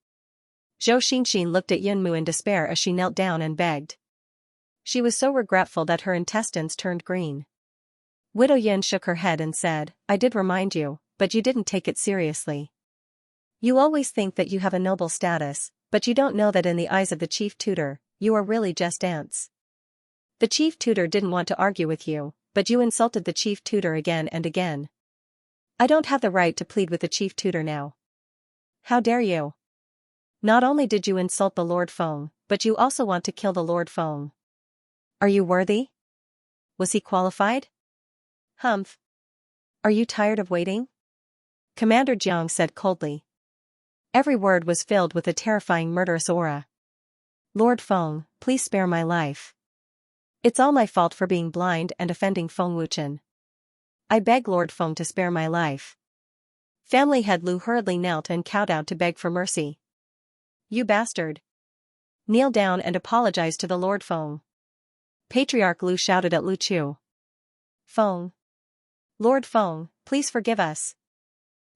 Zhou Xinxin looked at Yunmu in despair as she knelt down and begged. She was so regretful that her intestines turned green. Widow Yun shook her head and said, I did remind you, but you didn't take it seriously. You always think that you have a noble status, but you don't know that in the eyes of the chief tutor, you are really just ants. The chief tutor didn't want to argue with you, but you insulted the chief tutor again and again. I don't have the right to plead with the chief tutor now. How dare you? Not only did you insult the Lord Feng, but you also want to kill the Lord Feng. Are you worthy? Was he qualified? Humph. Are you tired of waiting? Commander Jiang said coldly. Every word was filled with a terrifying murderous aura. Lord Feng, please spare my life. It's all my fault for being blind and offending Feng Wuchen. I beg Lord Feng to spare my life. Family head Lu hurriedly knelt and kowtowed to beg for mercy. You bastard. Kneel down and apologize to the Lord Feng. Patriarch Lu shouted at Lu Chu. Feng. Lord Feng, please forgive us.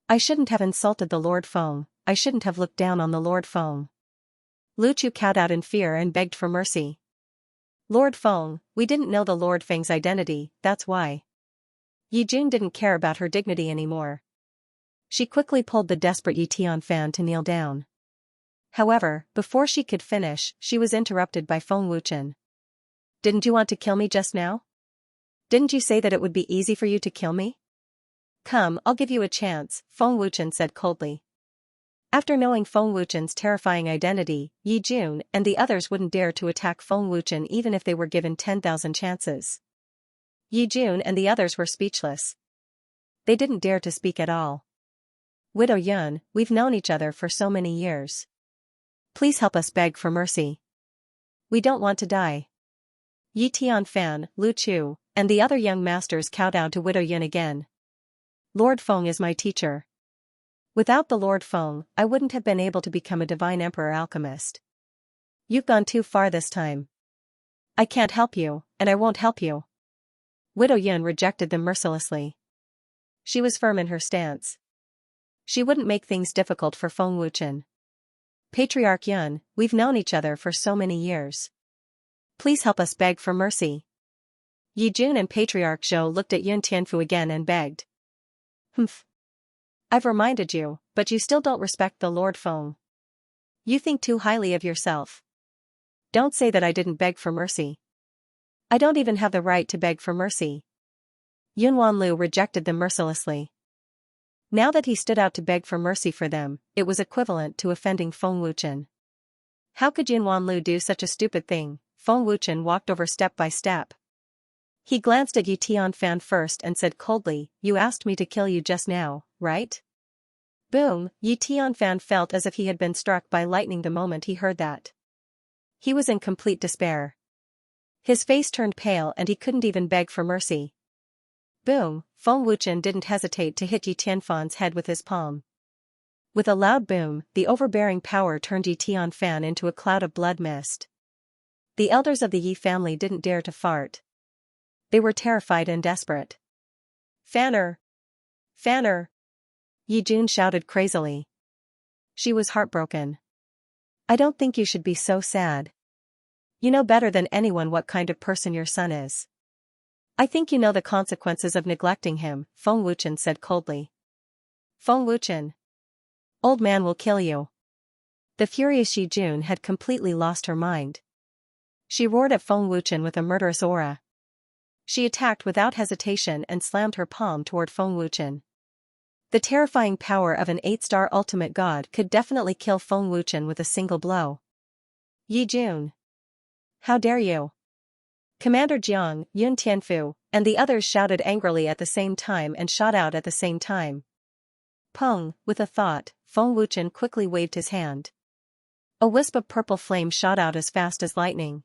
I shouldn't have insulted the Lord Feng, I shouldn't have looked down on the Lord Feng. Lu Chu kowtowed in fear and begged for mercy. Lord Feng, we didn't know the Lord Feng's identity, that's why. Yi Jun didn't care about her dignity anymore. She quickly pulled the desperate Yi Tianfan to kneel down. However, before she could finish, she was interrupted by Feng Wuchen. Didn't you want to kill me just now? Didn't you say that it would be easy for you to kill me? Come, I'll give you a chance, Feng Wuchen said coldly. After knowing Feng Wuchen's terrifying identity, Yi Jun and the others wouldn't dare to attack Feng Wuchen even if they were given 10,000 chances. Yi Jun and the others were speechless. They didn't dare to speak at all. Widow Yun, we've known each other for so many years. Please help us beg for mercy. We don't want to die. Yi Tianfan, Lu Chu, and the other young masters kowtowed to Widow Yun again. Lord Feng is my teacher. Without the Lord Feng, I wouldn't have been able to become a divine emperor alchemist. You've gone too far this time. I can't help you, and I won't help you. Widow Yun rejected them mercilessly. She was firm in her stance. She wouldn't make things difficult for Feng Wuchen. Patriarch Yun, we've known each other for so many years. Please help us beg for mercy. Yi Jun and Patriarch Zhou looked at Yun Tianfu again and begged. Humph. I've reminded you, but you still don't respect the Lord Feng. You think too highly of yourself. Don't say that I didn't beg for mercy. I don't even have the right to beg for mercy. Yun Wanlu rejected them mercilessly. Now that he stood out to beg for mercy for them, it was equivalent to offending Feng Wuchen. How could Yun Wanlu do such a stupid thing? Feng Wuchen walked over step by step. He glanced at Yi Tianfan first and said coldly, You asked me to kill you just now, right? Boom, Yi Tianfan felt as if he had been struck by lightning the moment he heard that. He was in complete despair. His face turned pale and he couldn't even beg for mercy. Boom, Feng Wuchen didn't hesitate to hit Yi Tianfan's head with his palm. With a loud boom, the overbearing power turned Yi Tianfan into a cloud of blood mist. The elders of the Yi family didn't dare to fart. They were terrified and desperate. Fanner! Fanner! Yi Jun shouted crazily. She was heartbroken. I don't think you should be so sad. You know better than anyone what kind of person your son is. I think you know the consequences of neglecting him, Feng Wuchen said coldly. Feng Wuchen. Old man will kill you. The furious Yi Jun had completely lost her mind. She roared at Feng Wuchen with a murderous aura. She attacked without hesitation and slammed her palm toward Feng Wuchen. The terrifying power of an 8-star ultimate god could definitely kill Feng Wuchen with a single blow. Yi Jun! How dare you! Commander Jiang, Yun Tianfu, and the others shouted angrily at the same time and shot out at the same time. Peng, with a thought, Feng Wuchen quickly waved his hand. A wisp of purple flame shot out as fast as lightning.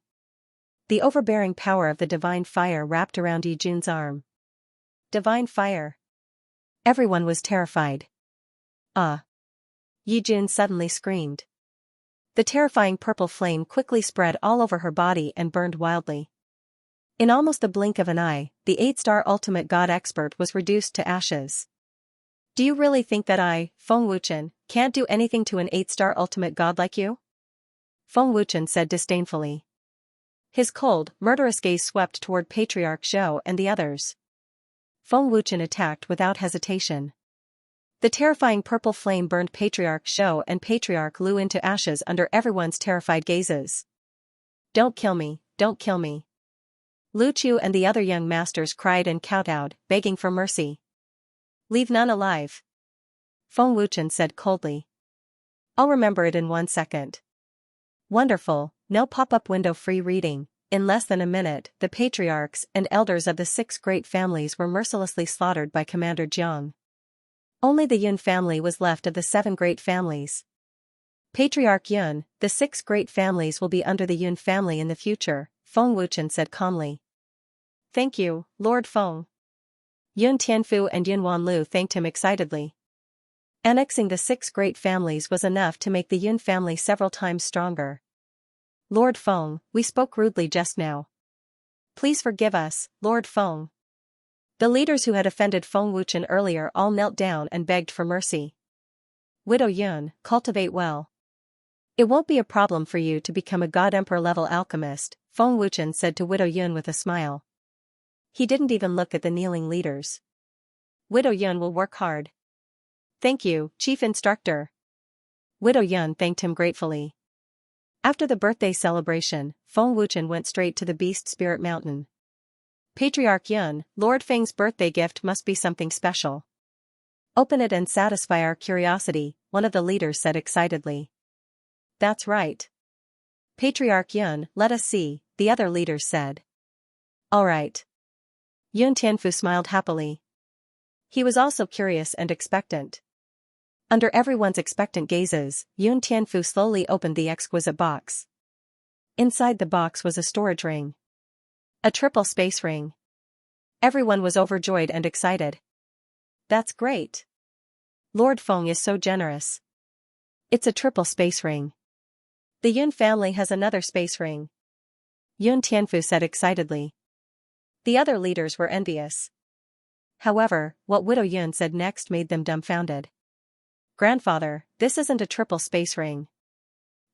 The overbearing power of the divine fire wrapped around Yi Jun's arm. Divine fire! Everyone was terrified. Yi Jun suddenly screamed. The terrifying purple flame quickly spread all over her body and burned wildly. In almost the blink of an eye, the 8-star ultimate god expert was reduced to ashes. Do you really think that I, Feng Wuchen, can't do anything to an 8-star ultimate god like you? Feng Wuchen said disdainfully. His cold, murderous gaze swept toward Patriarch Zhou and the others. Feng Wuchen attacked without hesitation. The terrifying purple flame burned Patriarch Zhou and Patriarch Lu into ashes under everyone's terrified gazes. Don't kill me, don't kill me. Lu Chu and the other young masters cried and kowtowed, begging for mercy. Leave none alive. Feng Wuchen said coldly. I'll remember it in 1 second. Wonderful, no pop-up window free reading. In less than a minute, the patriarchs and elders of the 6 great families were mercilessly slaughtered by Commander Jiang. Only the Yun family was left of the 7 great families. Patriarch Yun, the 6 great families will be under the Yun family in the future, Feng Wuchen said calmly. Thank you, Lord Feng. Yun Tianfu and Yun Wanlu thanked him excitedly. Annexing the 6 great families was enough to make the Yun family several times stronger. Lord Feng, we spoke rudely just now. Please forgive us, Lord Feng. The leaders who had offended Feng Wuchen earlier all knelt down and begged for mercy. Widow Yun, cultivate well. It won't be a problem for you to become a God Emperor level alchemist, Feng Wuchen said to Widow Yun with a smile. He didn't even look at the kneeling leaders. Widow Yun will work hard. Thank you, Chief Instructor. Widow Yun thanked him gratefully. After the birthday celebration, Feng Wuchen went straight to the Beast Spirit Mountain. Patriarch Yun, Lord Feng's birthday gift must be something special. Open it and satisfy our curiosity, one of the leaders said excitedly. That's right. Patriarch Yun, let us see, the other leaders said. All right. Yun Tianfu smiled happily. He was also curious and expectant. Under everyone's expectant gazes, Yun Tianfu slowly opened the exquisite box. Inside the box was a storage ring. A triple space ring. Everyone was overjoyed and excited. That's great. Lord Feng is so generous. It's a triple space ring. The Yun family has another space ring. Yun Tianfu said excitedly. The other leaders were envious. However, what Widow Yun said next made them dumbfounded. Grandfather, this isn't a triple space ring.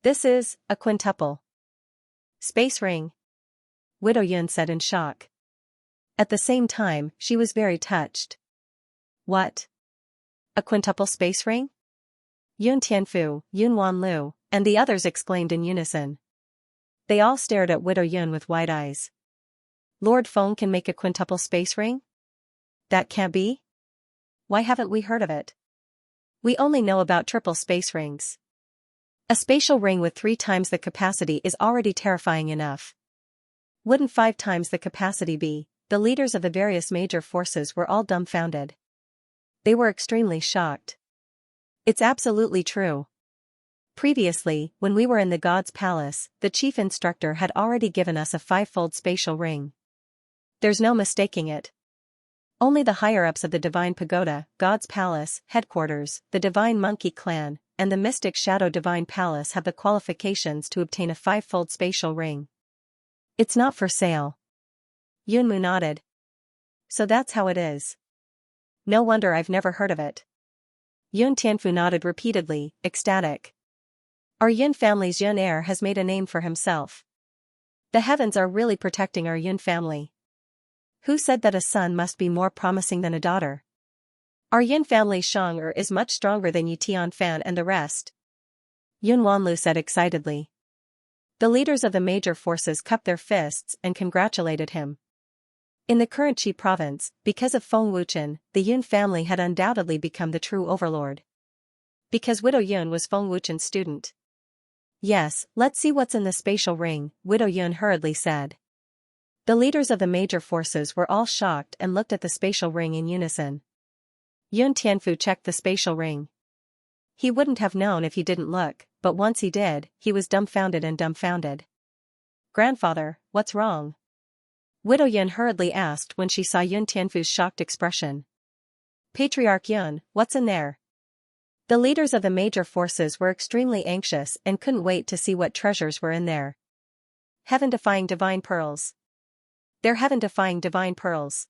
This is a quintuple space ring. Widow Yun said in shock. At the same time, she was very touched. What? A quintuple space ring? Yun Tianfu, Yun Wanlu, and the others exclaimed in unison. They all stared at Widow Yun with wide eyes. Lord Feng can make a quintuple space ring? That can't be? Why haven't we heard of it? We only know about triple space rings. A spatial ring with 3 times the capacity is already terrifying enough. Wouldn't 5 times the capacity be? The leaders of the various major forces were all dumbfounded. They were extremely shocked. It's absolutely true. Previously, when we were in the God's Palace, the chief instructor had already given us a 5-fold spatial ring. There's no mistaking it. Only the higher-ups of the Divine Pagoda, God's Palace, Headquarters, the Divine Monkey Clan, and the Mystic Shadow Divine Palace have the qualifications to obtain a 5-fold spatial ring. It's not for sale. Yunmu nodded. So that's how it is. No wonder I've never heard of it. Yun Tianfu nodded repeatedly, ecstatic. Our Yun family's Yun heir has made a name for himself. The heavens are really protecting our Yun family. Who said that a son must be more promising than a daughter? Our Yun family's Xianxia is much stronger than Yi Tianfan and the rest. Yun Wanlu said excitedly. The leaders of the major forces cupped their fists and congratulated him. In the current Qi province, because of Feng Wuchen, the Yun family had undoubtedly become the true overlord. Because Widow Yun was Feng Wuchen's student. Yes, let's see what's in the spatial ring, Widow Yun hurriedly said. The leaders of the major forces were all shocked and looked at the spatial ring in unison. Yun Tianfu checked the spatial ring. He wouldn't have known if he didn't look, but once he did, he was dumbfounded and dumbfounded. Grandfather, what's wrong? Widow Yun hurriedly asked when she saw Yun Tianfu's shocked expression. Patriarch Yun, what's in there? The leaders of the major forces were extremely anxious and couldn't wait to see what treasures were in there. Heaven-defying divine pearls. They're heaven-defying divine pearls.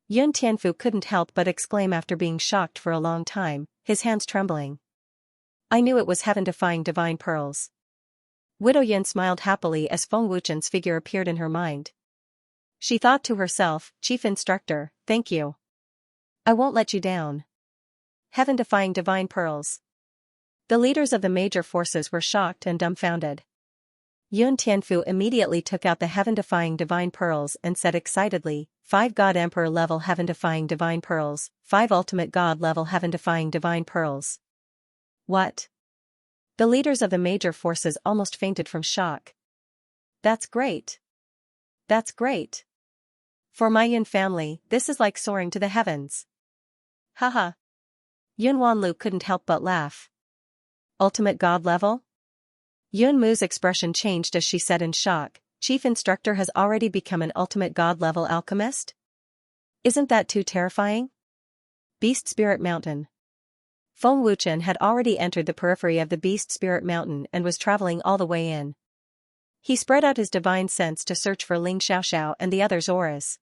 Yun Tianfu couldn't help but exclaim after being shocked for a long time, his hands trembling. I knew it was heaven-defying divine pearls. Widow Yun smiled happily as Feng Wuchen's figure appeared in her mind. She thought to herself, Chief Instructor, thank you. I won't let you down. Heaven-defying divine pearls. The leaders of the major forces were shocked and dumbfounded. Yun Tianfu immediately took out the heaven-defying divine pearls and said excitedly, 5 God Emperor level heaven-defying divine pearls, 5 ultimate God level heaven-defying divine pearls. What? The leaders of the major forces almost fainted from shock. That's great. That's great. For my Yun family, this is like soaring to the heavens. Haha. Yun Wanlu couldn't help but laugh. Ultimate God level? Yun Mu's expression changed as she said in shock, Chief Instructor has already become an ultimate God level alchemist? Isn't that too terrifying? Beast Spirit Mountain. Feng Wuchen had already entered the periphery of the Beast Spirit Mountain and was traveling all the way in. He spread out his divine sense to search for Ling Xiaoxiao and the others' auras.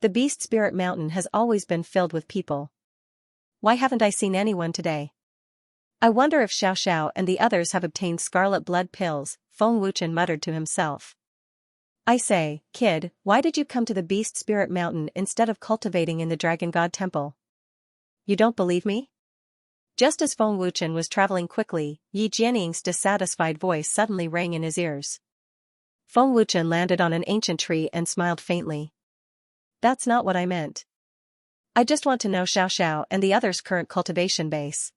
The Beast Spirit Mountain has always been filled with people. Why haven't I seen anyone today? I wonder if Xiaoxiao and the others have obtained scarlet blood pills, Feng Wuchen muttered to himself. I say, kid, why did you come to the Beast Spirit Mountain instead of cultivating in the Dragon God Temple? You don't believe me? Just as Feng Wuchen was traveling quickly, Yi Jianning's dissatisfied voice suddenly rang in his ears. Feng Wuchen landed on an ancient tree and smiled faintly. That's not what I meant. I just want to know Xiaoxiao and the others' current cultivation base.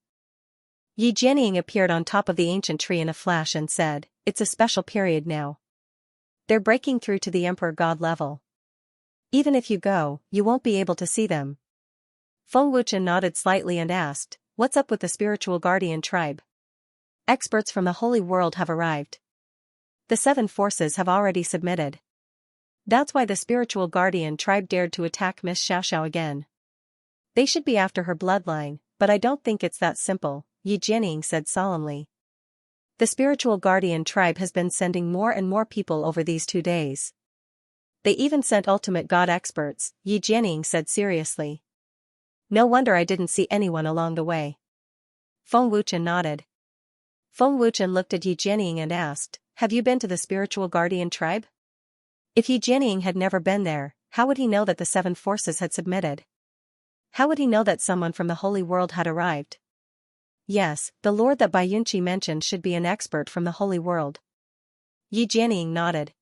Yi Jianning appeared on top of the ancient tree in a flash and said, it's a special period now. They're breaking through to the Emperor God level. Even if you go, you won't be able to see them. Feng Wuchen nodded slightly and asked, what's up with the spiritual guardian tribe? Experts from the holy world have arrived. The 7 forces have already submitted. That's why the spiritual guardian tribe dared to attack Miss Xiaoxiao again. They should be after her bloodline, but I don't think it's that simple, Yi Jianning said solemnly. The spiritual guardian tribe has been sending more and more people over these 2 days. They even sent ultimate god experts, Yi Jianning said seriously. No wonder I didn't see anyone along the way. Feng Wuchen nodded. Feng Wuchen looked at Yi Jianning and asked, have you been to the spiritual guardian tribe? If Yi Jianning had never been there, how would he know that the 7 forces had submitted? How would he know that someone from the holy world had arrived? Yes, the lord that Bai Yunqi mentioned should be an expert from the holy world. Yi Jianning nodded.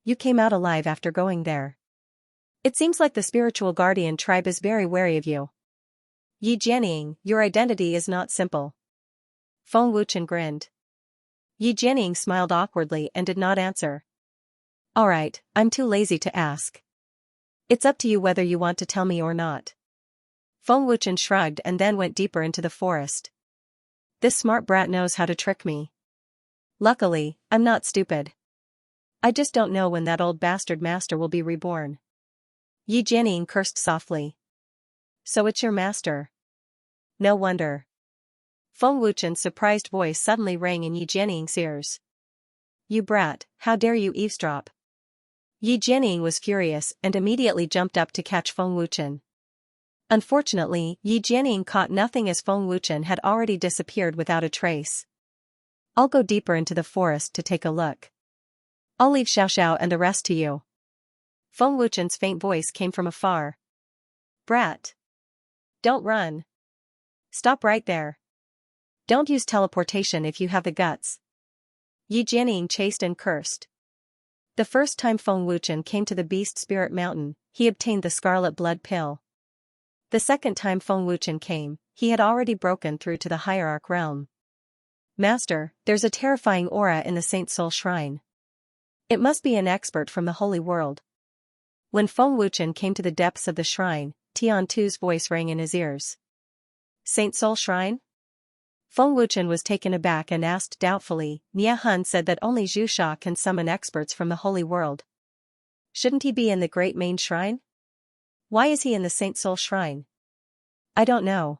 You came out alive after going there. It seems like the spiritual guardian tribe is very wary of you. Yi Jianning, your identity is not simple. Feng Wuchen grinned. Yi Jianning smiled awkwardly and did not answer. Alright, I'm too lazy to ask. It's up to you whether you want to tell me or not. Feng Wuchen shrugged and then went deeper into the forest. This smart brat knows how to trick me. Luckily, I'm not stupid. I just don't know when that old bastard master will be reborn. Yi Jianning cursed softly. So it's your master. No wonder. Feng Wuchen's surprised voice suddenly rang in Yi Jianning's ears. You brat, how dare you eavesdrop? Yi Jianning was furious and immediately jumped up to catch Feng Wuchen. Unfortunately, Yi Jianning caught nothing as Feng Wuchen had already disappeared without a trace. I'll go deeper into the forest to take a look. I'll leave Xiaoxiao and the rest to you. Feng Wuchen's faint voice came from afar. Brat. Don't run. Stop right there. Don't use teleportation if you have the guts. Yi Jianying chased and cursed. The first time Feng Wuchen came to the Beast Spirit Mountain, he obtained the Scarlet Blood Pill. The second time Feng Wuchen came, he had already broken through to the Hierarch realm. Master, there's a terrifying aura in the Saint Soul Shrine. It must be an expert from the Holy World. When Feng Wuchen came to the depths of the shrine, Tian Tu's voice rang in his ears. Saint Soul Shrine? Feng Wuchen was taken aback and asked doubtfully. Nie Hun said that only Zhu Sha can summon experts from the Holy World. Shouldn't he be in the Great Main Shrine? Why is he in the Saint Soul Shrine? I don't know.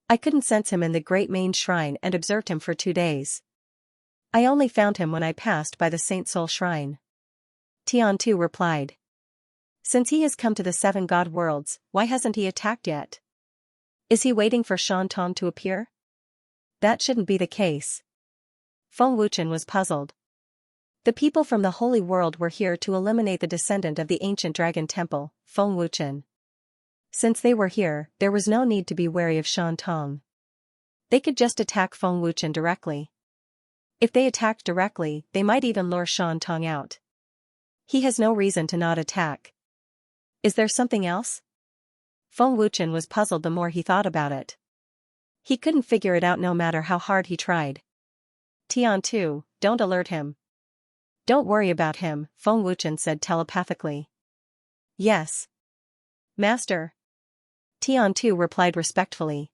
I couldn't sense him in the Great Main Shrine and observed him for 2 days. I only found him when I passed by the Saint Soul Shrine. Tian Tu replied. Since he has come to the 7 God worlds, why hasn't he attacked yet? Is he waiting for Shan Tong to appear? That shouldn't be the case. Feng Wuchen was puzzled. The people from the Holy World were here to eliminate the descendant of the ancient dragon temple, Feng Wuchen. Since they were here, there was no need to be wary of Shan Tong. They could just attack Feng Wuchen directly. If they attacked directly, they might even lure Shan Tong out. He has no reason to not attack. Is there something else? Feng Wuchen was puzzled the more he thought about it. He couldn't figure it out no matter how hard he tried. Tian Tu, don't alert him. Don't worry about him, Feng Wuchen said telepathically. Yes. Master. Tian Tu replied respectfully.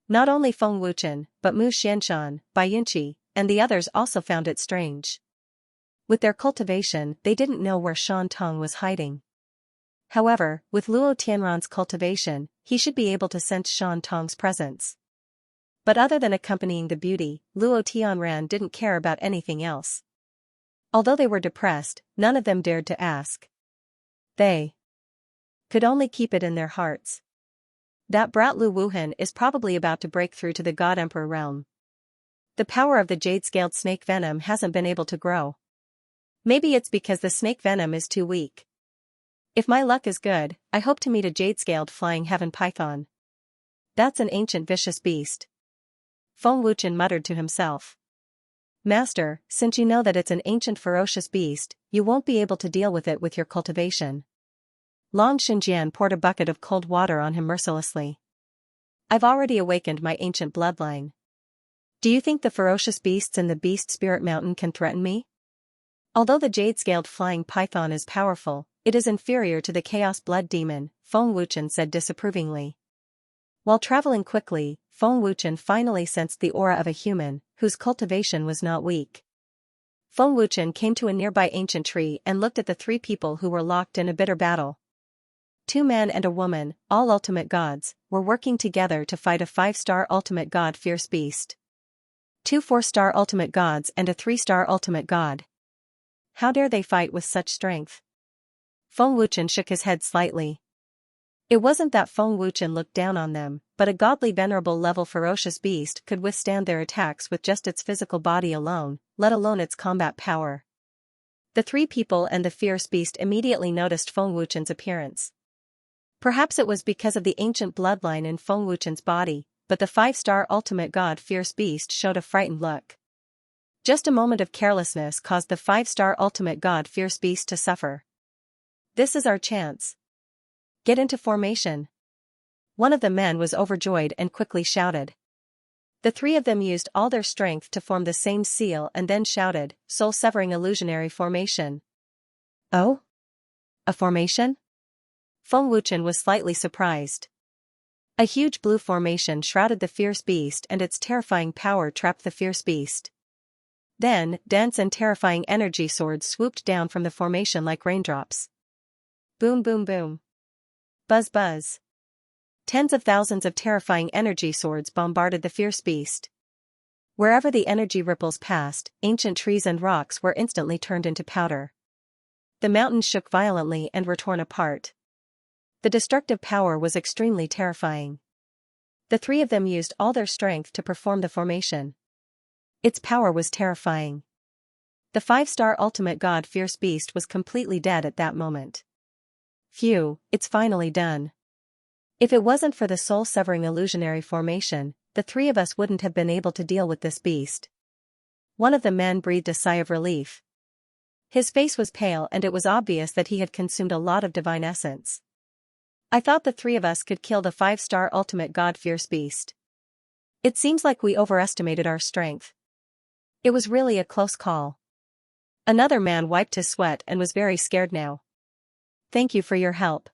Not only Feng Wuchen, but Mu Xianshan, Bai Yunqi, and the others also found it strange. With their cultivation, they didn't know where Shan Tong was hiding. However, with Luo Tianran's cultivation, he should be able to sense Shan Tong's presence. But other than accompanying the beauty, Luo Tianran didn't care about anything else. Although they were depressed, none of them dared to ask. They could only keep it in their hearts. That brat Lu Wuhan is probably about to break through to the God Emperor realm. The power of the jade-scaled snake venom hasn't been able to grow. Maybe it's because the snake venom is too weak. If my luck is good, I hope to meet a jade-scaled flying heaven python. That's an ancient vicious beast. Feng Wuchen muttered to himself. Master, since you know that it's an ancient ferocious beast, you won't be able to deal with it with your cultivation. Long Xinjian poured a bucket of cold water on him mercilessly. I've already awakened my ancient bloodline. Do you think the ferocious beasts in the Beast Spirit Mountain can threaten me? Although the jade-scaled flying python is powerful, it is inferior to the Chaos Blood Demon, Feng Wuchen said disapprovingly. While traveling quickly, Feng Wuchen finally sensed the aura of a human, whose cultivation was not weak. Feng Wuchen came to a nearby ancient tree and looked at the 3 people who were locked in a bitter battle. 2 men and a woman, all ultimate gods, were working together to fight a 5-star ultimate god fierce beast. 2 4-star ultimate gods and a 3-star ultimate god. How dare they fight with such strength? Feng Wuchen shook his head slightly. It wasn't that Feng Wuchen looked down on them, but a godly venerable level ferocious beast could withstand their attacks with just its physical body alone, let alone its combat power. The 3 people and the fierce beast immediately noticed Feng Wuchen's appearance. Perhaps it was because of the ancient bloodline in Feng Wuchen's body, but the 5-star ultimate god fierce beast showed a frightened look. Just a moment of carelessness caused the 5-star ultimate god fierce beast to suffer. This is our chance. Get into formation. One of the men was overjoyed and quickly shouted. The 3 of them used all their strength to form the same seal and then shouted, soul-severing illusionary formation. Oh? A formation? Feng Wuchen was slightly surprised. A huge blue formation shrouded the fierce beast and its terrifying power trapped the fierce beast. Then, dense and terrifying energy swords swooped down from the formation like raindrops. Boom boom boom. Buzz buzz. Tens of thousands of terrifying energy swords bombarded the fierce beast. Wherever the energy ripples passed, ancient trees and rocks were instantly turned into powder. The mountains shook violently and were torn apart. The destructive power was extremely terrifying. The 3 of them used all their strength to perform the formation. Its power was terrifying. The 5-star ultimate god fierce beast was completely dead at that moment. Phew, it's finally done. If it wasn't for the soul-severing illusionary formation, the 3 of us wouldn't have been able to deal with this beast. One of the men breathed a sigh of relief. His face was pale and it was obvious that he had consumed a lot of divine essence. I thought the three of us could kill the 5-star ultimate god-fierce beast. It seems like we overestimated our strength. It was really a close call. Another man wiped his sweat and was very scared now. Thank you for your help.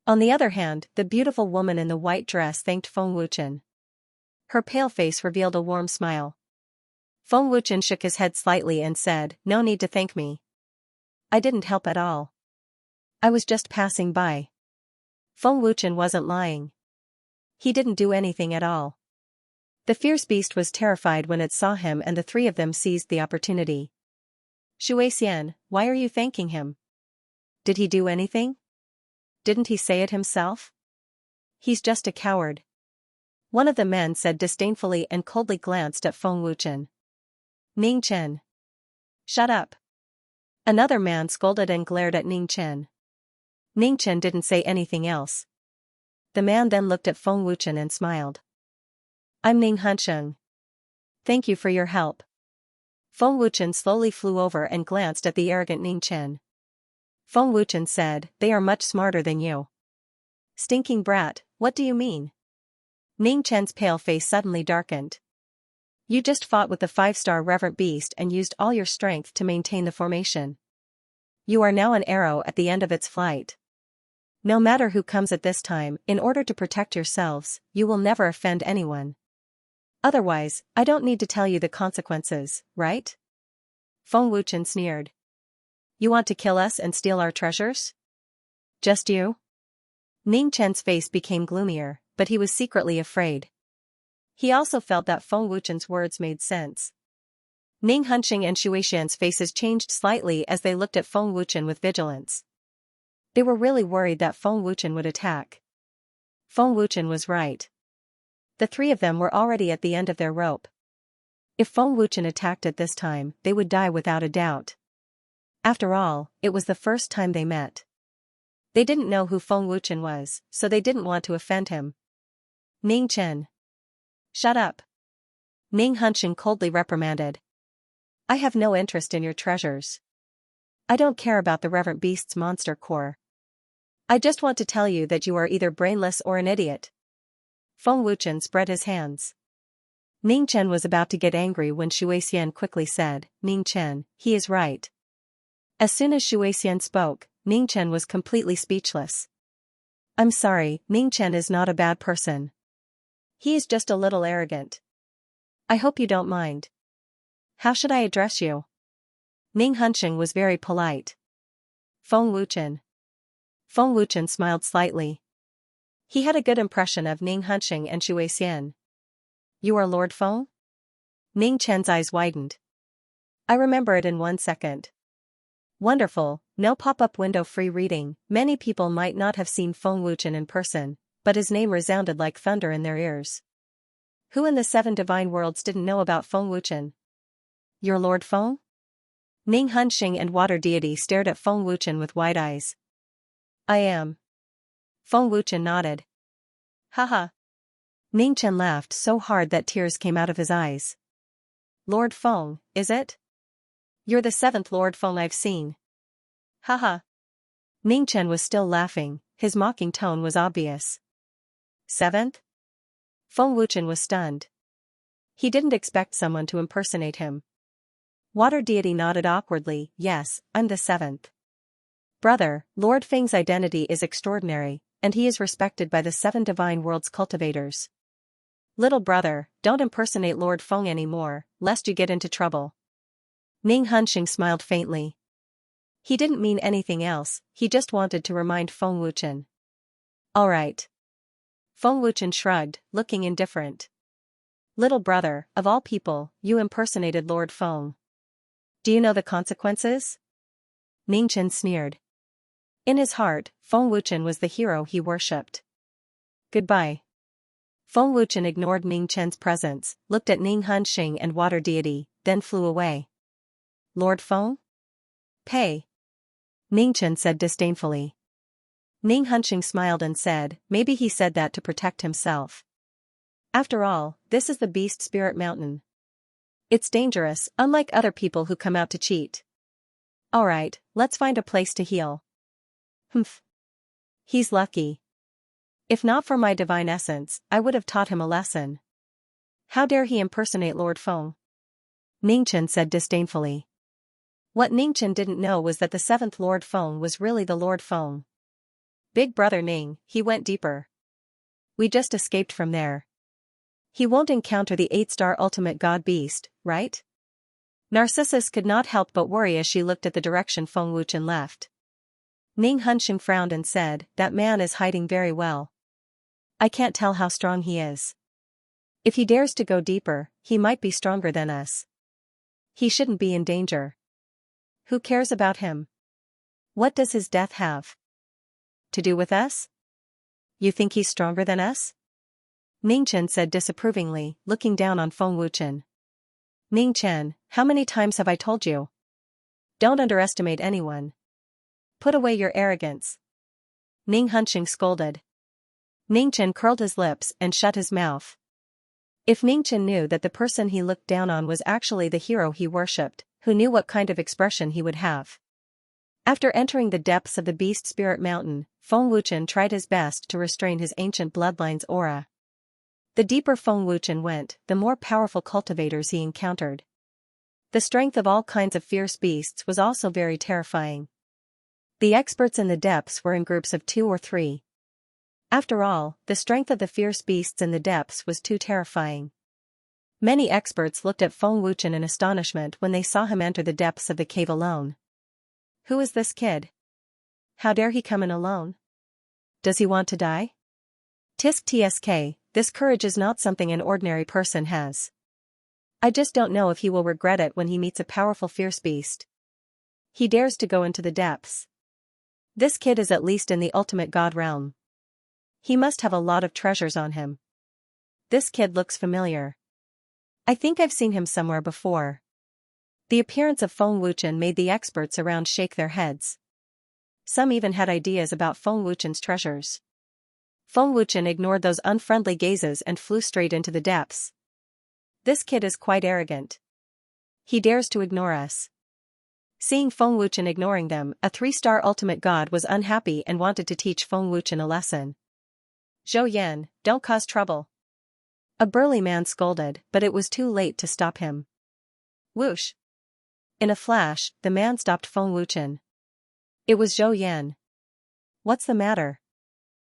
On the other hand, the beautiful woman in the white dress thanked Feng Wuchen. Her pale face revealed a warm smile. Feng Wuchen shook his head slightly and said, "No need to thank me. I didn't help at all. I was just passing by." Feng Wuchen wasn't lying. He didn't do anything at all. The fierce beast was terrified when it saw him and the three of them seized the opportunity. "Xian, why are you thanking him? Did he do anything? Didn't he say it himself? He's just a coward." One of the men said disdainfully and coldly glanced at Feng Wuchen. "Ning Chen. Shut up." Another man scolded and glared at Ning Chen. Ning Chen didn't say anything else. The man then looked at Feng Wuchen and smiled. "I'm Ning Hansheng. Thank you for your help." Feng Wuchen slowly flew over and glanced at the arrogant Ning Chen. Feng Wuchen said, "They are much smarter than you." "Stinking brat, what do you mean?" Ning Chen's pale face suddenly darkened. "You just fought with the 5-star reverent beast and used all your strength to maintain the formation. You are now an arrow at the end of its flight. No matter who comes at this time, in order to protect yourselves, you will never offend anyone. Otherwise, I don't need to tell you the consequences, right?" Feng Wuchen sneered. "You want to kill us and steal our treasures? Just you?" Ning Chen's face became gloomier, but he was secretly afraid. He also felt that Feng Wuchen's words made sense. Ning Hansheng and Xianxia's faces changed slightly as they looked at Feng Wuchen with vigilance. They were really worried that Feng Wuchen would attack. Feng Wuchen was right. The three of them were already at the end of their rope. If Feng Wuchen attacked at this time, they would die without a doubt. After all, it was the first time they met. They didn't know who Feng Wuchen was, so they didn't want to offend him. "Ning Chen. Shut up." Ning Hansheng coldly reprimanded. "I have no interest in your treasures. I don't care about the reverent beast's monster core. I just want to tell you that you are either brainless or an idiot." Feng Wuchen spread his hands. Ning Chen was about to get angry when Xian quickly said, "Ning Chen, he is right." As soon as Xian spoke, Ning Chen was completely speechless. "I'm sorry, Ning Chen is not a bad person. He is just a little arrogant. I hope you don't mind. How should I address you?" Ning Hansheng was very polite. "Feng Wuchen." Feng Wuchen smiled slightly. He had a good impression of Ning Hansheng and Xian. "You are Lord Feng?" Ning Chen's eyes widened. "I remember it in 1 second. Wonderful, no pop-up window free reading. Many people might not have seen Feng Wuchen in person, but his name resounded like thunder in their ears. Who in the 7 divine worlds didn't know about Feng Wuchen? "You're Lord Feng?" Ning Hansheng and Water Deity stared at Feng Wuchen with wide eyes. "I am." Feng Wuchen nodded. "Haha." Ning Chen laughed so hard that tears came out of his eyes. "Lord Feng, is it? You're the 7th Lord Feng I've seen." "Haha." Ning Chen was still laughing, his mocking tone was obvious. 7th? Feng Wuchen was stunned. He didn't expect someone to impersonate him. Water Deity nodded awkwardly. "Yes, I'm the 7th. Brother, Lord Feng's identity is extraordinary, and he is respected by the 7 divine worlds cultivators. Little brother, don't impersonate Lord Feng anymore, lest you get into trouble." Ning Hansheng smiled faintly. He didn't mean anything else, he just wanted to remind Feng Wuchen. "All right." Feng Wuchen shrugged, looking indifferent. "Little brother, of all people, you impersonated Lord Feng. Do you know the consequences?" Ning Chen sneered. In his heart, Feng Wuchen was the hero he worshipped. "Goodbye." Feng Wuchen ignored Ning Chen's presence, looked at Ning Hansheng and Water Deity, then flew away. "Lord Feng? Pay." Ning Chen said disdainfully. Ning Hansheng smiled and said, "Maybe he said that to protect himself. After all, this is the Beast Spirit Mountain. It's dangerous, unlike other people who come out to cheat. Alright, let's find a place to heal. Humph. He's lucky. If not for my divine essence, I would have taught him a lesson. How dare he impersonate Lord Feng? Ningchen said disdainfully. What Ningchen didn't know was that the seventh Lord Feng was really the Lord Feng. Big brother Ning, he went deeper. We just escaped from there. He won't encounter the 8-star ultimate god beast, right? Narcissus could not help but worry as she looked at the direction Feng Wuchen left. Ning Hunsheng frowned and said, that man is hiding very well. I can't tell how strong he is. If he dares to go deeper, he might be stronger than us. He shouldn't be in danger. Who cares about him? What does his death have to do with us? You think he's stronger than us? Ningchen said disapprovingly, looking down on Feng Wuchen. Ningchen, how many times have I told you? Don't underestimate anyone. Put away your arrogance. Ning Hunsheng scolded. Ningchen curled his lips and shut his mouth. If Ningchen knew that the person he looked down on was actually the hero he worshipped, who knew what kind of expression he would have? After entering the depths of the Beast Spirit Mountain, Feng Wuchen tried his best to restrain his ancient bloodline's aura. The deeper Feng Wuchen went, the more powerful cultivators he encountered. The strength of all kinds of fierce beasts was also very terrifying. The experts in the depths were in groups of 2 or 3. After all, the strength of the fierce beasts in the depths was too terrifying. Many experts looked at Feng Wuchen in astonishment when they saw him enter the depths of the cave alone. Who is this kid? How dare he come in alone? Does he want to die? Tisk tsk, this courage is not something an ordinary person has. I just don't know if he will regret it when he meets a powerful fierce beast. He dares to go into the depths. This kid is at least in the ultimate god realm. He must have a lot of treasures on him. This kid looks familiar. I think I've seen him somewhere before. The appearance of Feng Wuchen made the experts around shake their heads. Some even had ideas about Feng Wuchen's treasures. Feng Wuchen ignored those unfriendly gazes and flew straight into the depths. This kid is quite arrogant. He dares to ignore us. Seeing Feng Wuchen ignoring them, a 3-star ultimate god was unhappy and wanted to teach Feng Wuchen a lesson. Zhou Yan, don't cause trouble. A burly man scolded, but it was too late to stop him. Whoosh! In a flash, the man stopped Feng Wuchen. It was Zhou Yan. What's the matter?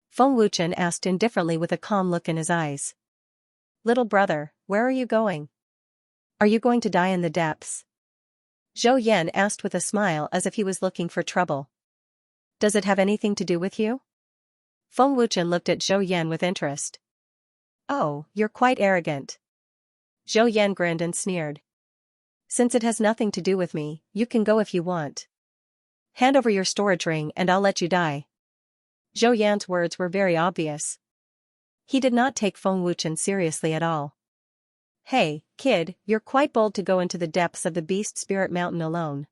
Feng Wuchen asked indifferently with a calm look in his eyes. Little brother, where are you going? Are you going to die in the depths? Zhou Yan asked with a smile as if he was looking for trouble. Does it have anything to do with you? Feng Wuchen looked at Zhou Yan with interest. Oh, you're quite arrogant. Zhou Yan grinned and sneered. Since it has nothing to do with me, you can go if you want. Hand over your storage ring and I'll let you die. Zhou Yan's words were very obvious. He did not take Feng Wuchen seriously at all. Hey, kid, you're quite bold to go into the depths of the Beast Spirit Mountain alone.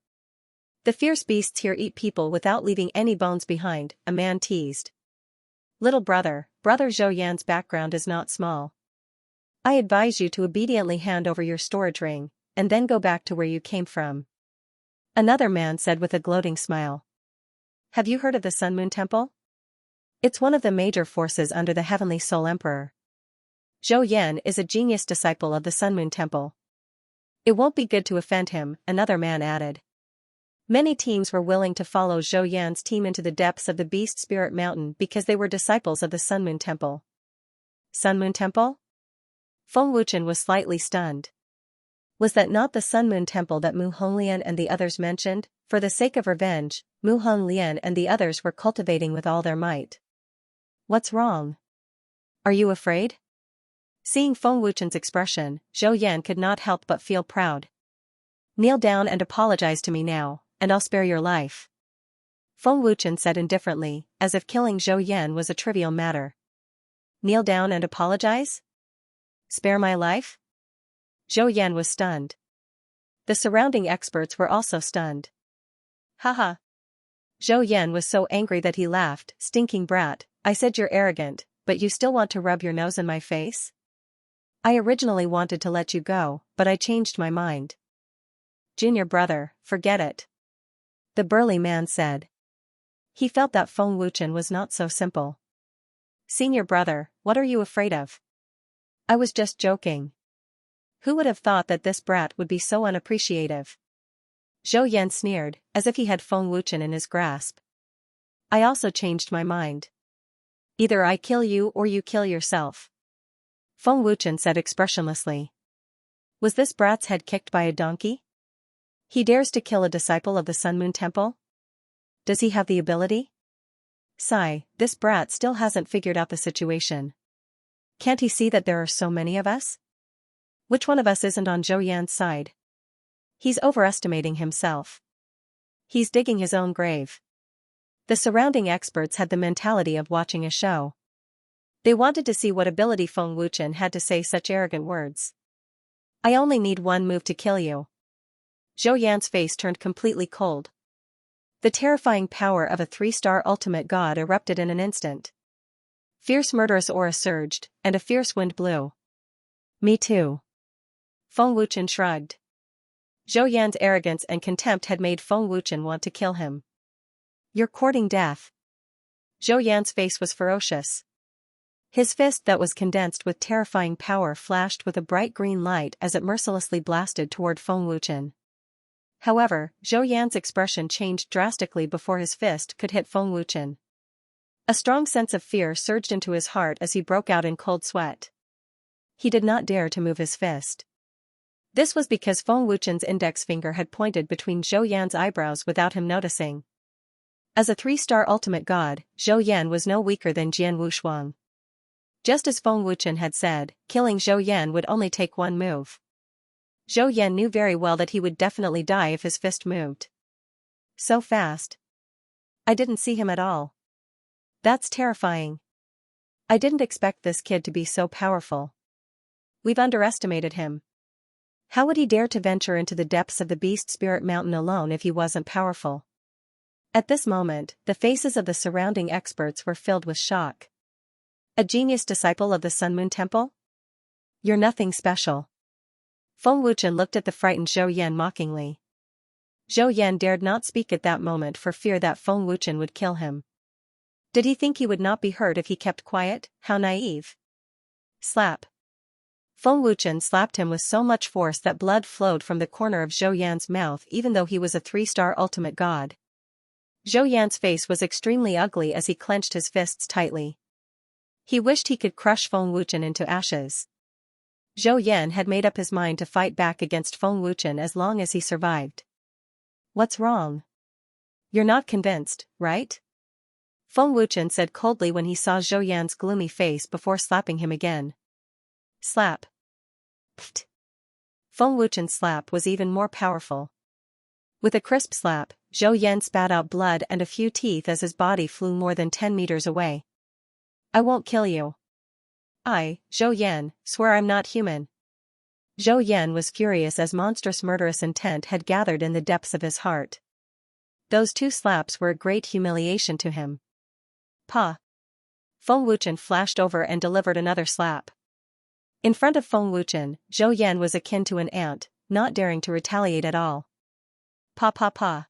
The fierce beasts here eat people without leaving any bones behind, a man teased. Little brother, Brother Zhou Yan's background is not small. I advise you to obediently hand over your storage ring, and then go back to where you came from. Another man said with a gloating smile. Have you heard of the Sun Moon Temple? It's one of the major forces under the Heavenly Soul Emperor. Zhou Yan is a genius disciple of the Sun Moon Temple. It won't be good to offend him, another man added. Many teams were willing to follow Zhou Yan's team into the depths of the Beast Spirit Mountain because they were disciples of the Sun Moon Temple. Sun Moon Temple? Feng Wuchen was slightly stunned. Was that not the Sun Moon Temple that Mu Honglian and the others mentioned? For the sake of revenge, Mu Honglian and the others were cultivating with all their might. What's wrong? Are you afraid? Seeing Feng Wuchen's expression, Zhou Yan could not help but feel proud. Kneel down and apologize to me now, and I'll spare your life. Feng Wuchen said indifferently, as if killing Zhou Yan was a trivial matter. Kneel down and apologize? Spare my life? Zhou Yan was stunned. The surrounding experts were also stunned. Haha. Zhou Yan was so angry that he laughed. Stinking brat, I said you're arrogant, but you still want to rub your nose in my face? I originally wanted to let you go, but I changed my mind. Junior brother, forget it. The burly man said. He felt that Feng Wuchen was not so simple. Senior brother, what are you afraid of? I was just joking. Who would have thought that this brat would be so unappreciative? Zhou Yan sneered, as if he had Feng Wuchen in his grasp. I also changed my mind. Either I kill you or you kill yourself. Feng Wuchen said expressionlessly. Was this brat's head kicked by a donkey? He dares to kill a disciple of the Sun Moon Temple? Does he have the ability? Sigh, this brat still hasn't figured out the situation. Can't he see that there are so many of us? Which one of us isn't on Zhou Yan's side? He's overestimating himself. He's digging his own grave. The surrounding experts had the mentality of watching a show. They wanted to see what ability Feng Wuchen had to say such arrogant words. I only need one move to kill you. Zhou Yan's face turned completely cold. The terrifying power of a 3-star ultimate god erupted in an instant. Fierce murderous aura surged, and a fierce wind blew. Me too. Feng Wuchen shrugged. Zhou Yan's arrogance and contempt had made Feng Wuchen want to kill him. You're courting death. Zhou Yan's face was ferocious. His fist that was condensed with terrifying power flashed with a bright green light as it mercilessly blasted toward Feng Wuchen. However, Zhou Yan's expression changed drastically before his fist could hit Feng Wuchen. A strong sense of fear surged into his heart as he broke out in cold sweat. He did not dare to move his fist. This was because Feng Wuchen's index finger had pointed between Zhou Yan's eyebrows without him noticing. As a 3-star ultimate god, Zhou Yan was no weaker than Jian Wushuang. Just as Feng Wuchen had said, killing Zhou Yan would only take one move. Zhou Yan knew very well that he would definitely die if his fist moved. So fast. I didn't see him at all. That's terrifying. I didn't expect this kid to be so powerful. We've underestimated him. How would he dare to venture into the depths of the Beast Spirit Mountain alone if he wasn't powerful? At this moment, the faces of the surrounding experts were filled with shock. A genius disciple of the Sun Moon Temple? You're nothing special. Feng Wuchen looked at the frightened Zhou Yan mockingly. Zhou Yan dared not speak at that moment for fear that Feng Wuchen would kill him. Did he think he would not be hurt if he kept quiet? How naive. Slap. Feng Wuchen slapped him with so much force that blood flowed from the corner of Zhou Yan's mouth even though he was a 3-star ultimate god. Zhou Yan's face was extremely ugly as he clenched his fists tightly. He wished he could crush Feng Wuchen into ashes. Zhou Yan had made up his mind to fight back against Feng Wuchen as long as he survived. What's wrong? You're not convinced, right? Feng Wuchen said coldly when he saw Zhou Yan's gloomy face before slapping him again. Slap. Pfft. Feng Wuchen's slap was even more powerful. With a crisp slap, Zhou Yan spat out blood and a few teeth as his body flew more than 10 meters away. I won't kill you. I, Zhou Yan, swear I'm not human. Zhou Yan was furious as monstrous murderous intent had gathered in the depths of his heart. Those 2 slaps were a great humiliation to him. Pa. Feng Wuchen flashed over and delivered another slap. In front of Feng Wuchen, Zhou Yan was akin to an ant, not daring to retaliate at all. Pa pa pa.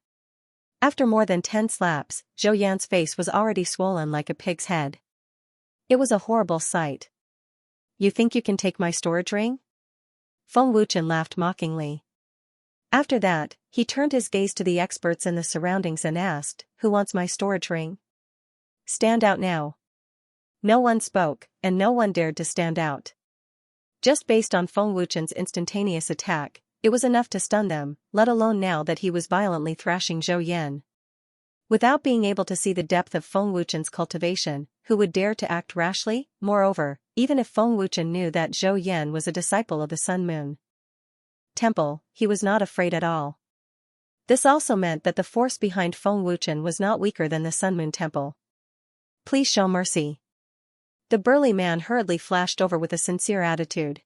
After more than 10 slaps, Zhou Yan's face was already swollen like a pig's head. It was a horrible sight. You think you can take my storage ring? Feng Wuchen laughed mockingly. After that, he turned his gaze to the experts in the surroundings and asked, who wants my storage ring? Stand out now. No one spoke, and no one dared to stand out. Just based on Feng Wuchen's instantaneous attack, it was enough to stun them, let alone now that he was violently thrashing Zhou Yan. Without being able to see the depth of Feng Wuchen's cultivation, who would dare to act rashly? Moreover, even if Feng Wuchen knew that Zhou Yan was a disciple of the Sun Moon Temple, he was not afraid at all. This also meant that the force behind Feng Wuchen was not weaker than the Sun Moon Temple. Please show mercy. The burly man hurriedly flashed over with a sincere attitude.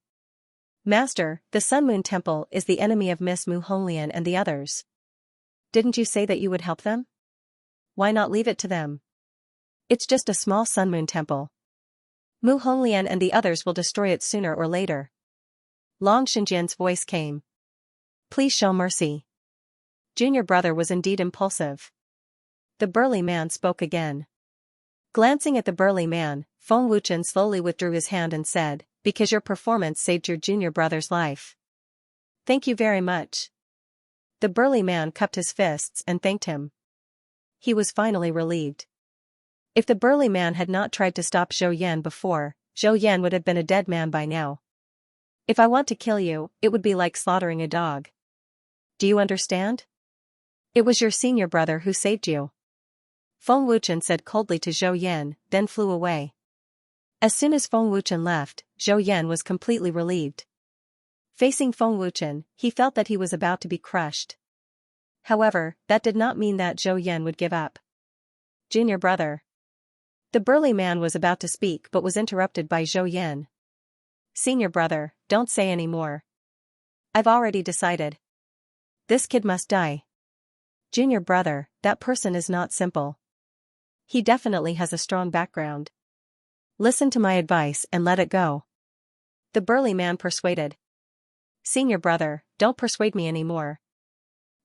Master, the Sun Moon Temple is the enemy of Miss Mu Honglian and the others. Didn't you say that you would help them? Why not leave it to them? It's just a small Sun Moon Temple. Mu Honglian and the others will destroy it sooner or later. Long Shinjian's voice came. Please show mercy. Junior brother was indeed impulsive. The burly man spoke again. Glancing at the burly man, Feng Wuchen slowly withdrew his hand and said, because your performance saved your junior brother's life. Thank you very much. The burly man cupped his fists and thanked him. He was finally relieved. If the burly man had not tried to stop Zhou Yan before, Zhou Yan would have been a dead man by now. If I want to kill you, it would be like slaughtering a dog. Do you understand? It was your senior brother who saved you. Feng Wuchen said coldly to Zhou Yan, then flew away. As soon as Feng Wuchen left, Zhou Yan was completely relieved. Facing Feng Wuchen, he felt that he was about to be crushed. However, that did not mean that Zhou Yan would give up. Junior brother. The burly man was about to speak but was interrupted by Zhou Yan. Senior brother, don't say any more. I've already decided. This kid must die. Junior brother, that person is not simple. He definitely has a strong background. Listen to my advice and let it go. The burly man persuaded. Senior brother, don't persuade me anymore.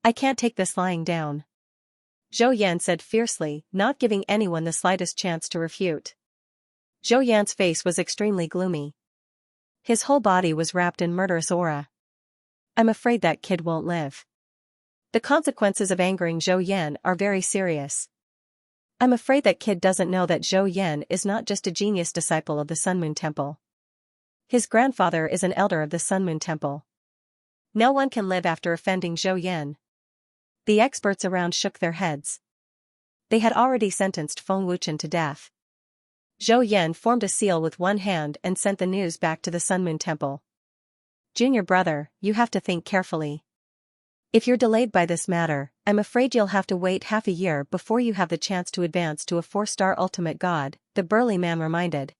I can't take this lying down. Zhou Yan said fiercely, not giving anyone the slightest chance to refute. Zhou Yan's face was extremely gloomy. His whole body was wrapped in murderous aura. I'm afraid that kid won't live. The consequences of angering Zhou Yan are very serious. I'm afraid that kid doesn't know that Zhou Yan is not just a genius disciple of the Sun Moon Temple. His grandfather is an elder of the Sun Moon Temple. No one can live after offending Zhou Yan. The experts around shook their heads. They had already sentenced Feng Wuchen to death. Zhou Yan formed a seal with one hand and sent the news back to the Sun Moon Temple. Junior brother, you have to think carefully. If you're delayed by this matter, I'm afraid you'll have to wait half a year before you have the chance to advance to a 4-star ultimate god, the burly man reminded.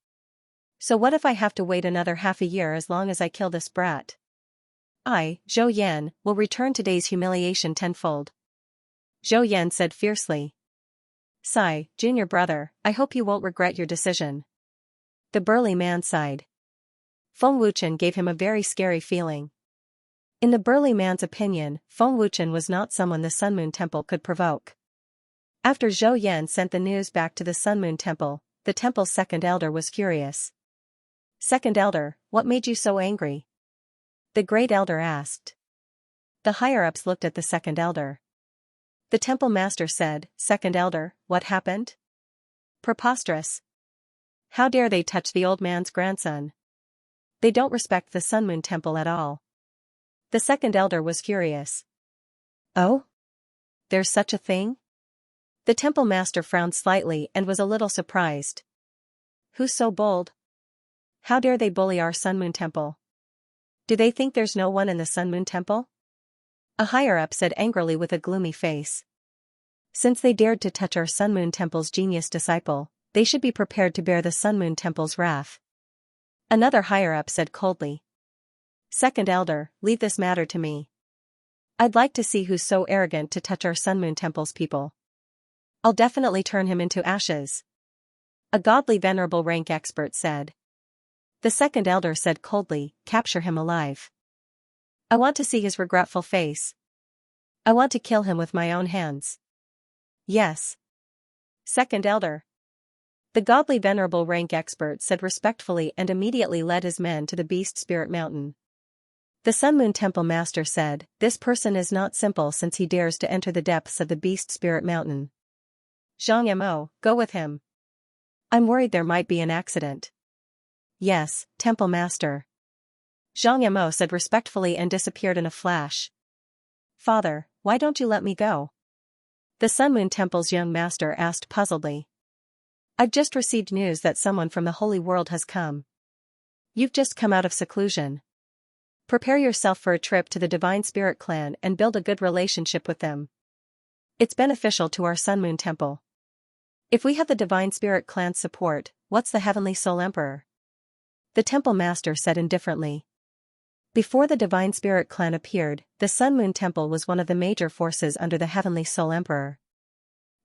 So what if I have to wait another half a year as long as I kill this brat? I, Zhou Yan, will return today's humiliation tenfold. Zhou Yan said fiercely. Sigh, junior brother, I hope you won't regret your decision. The burly man sighed. Feng Wuchen gave him a very scary feeling. In the burly man's opinion, Feng Wuchen was not someone the Sun Moon Temple could provoke. After Zhou Yan sent the news back to the Sun Moon Temple, the temple's second elder was furious. Second elder, what made you so angry? The great elder asked. The higher-ups looked at the second elder. The temple master said, Second elder, what happened? Preposterous. How dare they touch the old man's grandson? They don't respect the Sun Moon Temple at all. The second elder was furious. Oh? There's such a thing? The temple master frowned slightly and was a little surprised. Who's so bold? How dare they bully our Sun Moon Temple? Do they think there's no one in the Sun Moon Temple? A higher-up said angrily with a gloomy face. Since they dared to touch our Sun Moon Temple's genius disciple, they should be prepared to bear the Sun Moon Temple's wrath. Another higher-up said coldly. Second elder, leave this matter to me. I'd like to see who's so arrogant to touch our Sun Moon Temple's people. I'll definitely turn him into ashes. A godly venerable rank expert said. The second elder said coldly, capture him alive. I want to see his regretful face. I want to kill him with my own hands. Yes. Second elder. The godly venerable rank expert said respectfully and immediately led his men to the Beast Spirit Mountain. The Sun Moon Temple Master said, this person is not simple since he dares to enter the depths of the Beast Spirit Mountain. Xianxia, go with him. I'm worried there might be an accident. Yes, Temple Master. Xianxia said respectfully and disappeared in a flash. Father, why don't you let me go? The Sun Moon Temple's young master asked puzzledly. I've just received news that someone from the Holy World has come. You've just come out of seclusion. Prepare yourself for a trip to the Divine Spirit Clan and build a good relationship with them. It's beneficial to our Sun Moon Temple. If we have the Divine Spirit Clan's support, what's the Heavenly Soul Emperor? The Temple Master said indifferently. Before the Divine Spirit Clan appeared, the Sun Moon Temple was one of the major forces under the Heavenly Soul Emperor.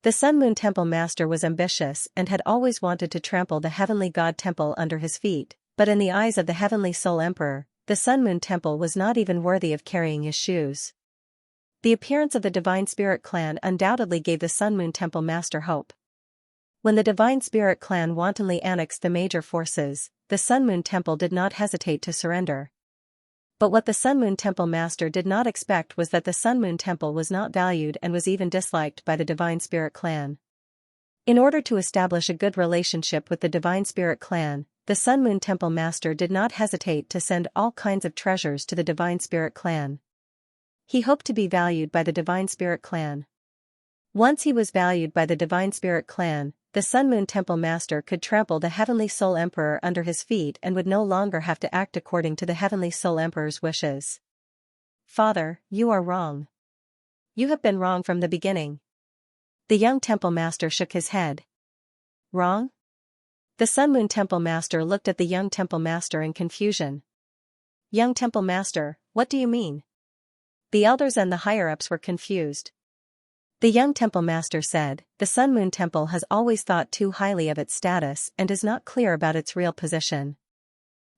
The Sun Moon Temple Master was ambitious and had always wanted to trample the Heavenly God Temple under his feet, but in the eyes of the Heavenly Soul Emperor, the Sun Moon Temple was not even worthy of carrying his shoes. The appearance of the Divine Spirit clan undoubtedly gave the Sun Moon Temple master hope. When the Divine Spirit clan wantonly annexed the major forces, the Sun Moon Temple did not hesitate to surrender. But what the Sun Moon Temple master did not expect was that the Sun Moon Temple was not valued and was even disliked by the Divine Spirit clan. In order to establish a good relationship with the Divine Spirit clan, the Sun Moon Temple master did not hesitate to send all kinds of treasures to the Divine Spirit clan. He hoped to be valued by the Divine Spirit clan. Once he was valued by the Divine Spirit clan, the Sun Moon Temple master could trample the Heavenly Soul Emperor under his feet and would no longer have to act according to the Heavenly Soul Emperor's wishes. Father, you are wrong. You have been wrong from the beginning. The young temple master shook his head. Wrong? The Sun Moon Temple master looked at the young temple master in confusion. Young temple master, what do you mean? The elders and the higher-ups were confused. The young temple master said, the Sun Moon Temple has always thought too highly of its status and is not clear about its real position.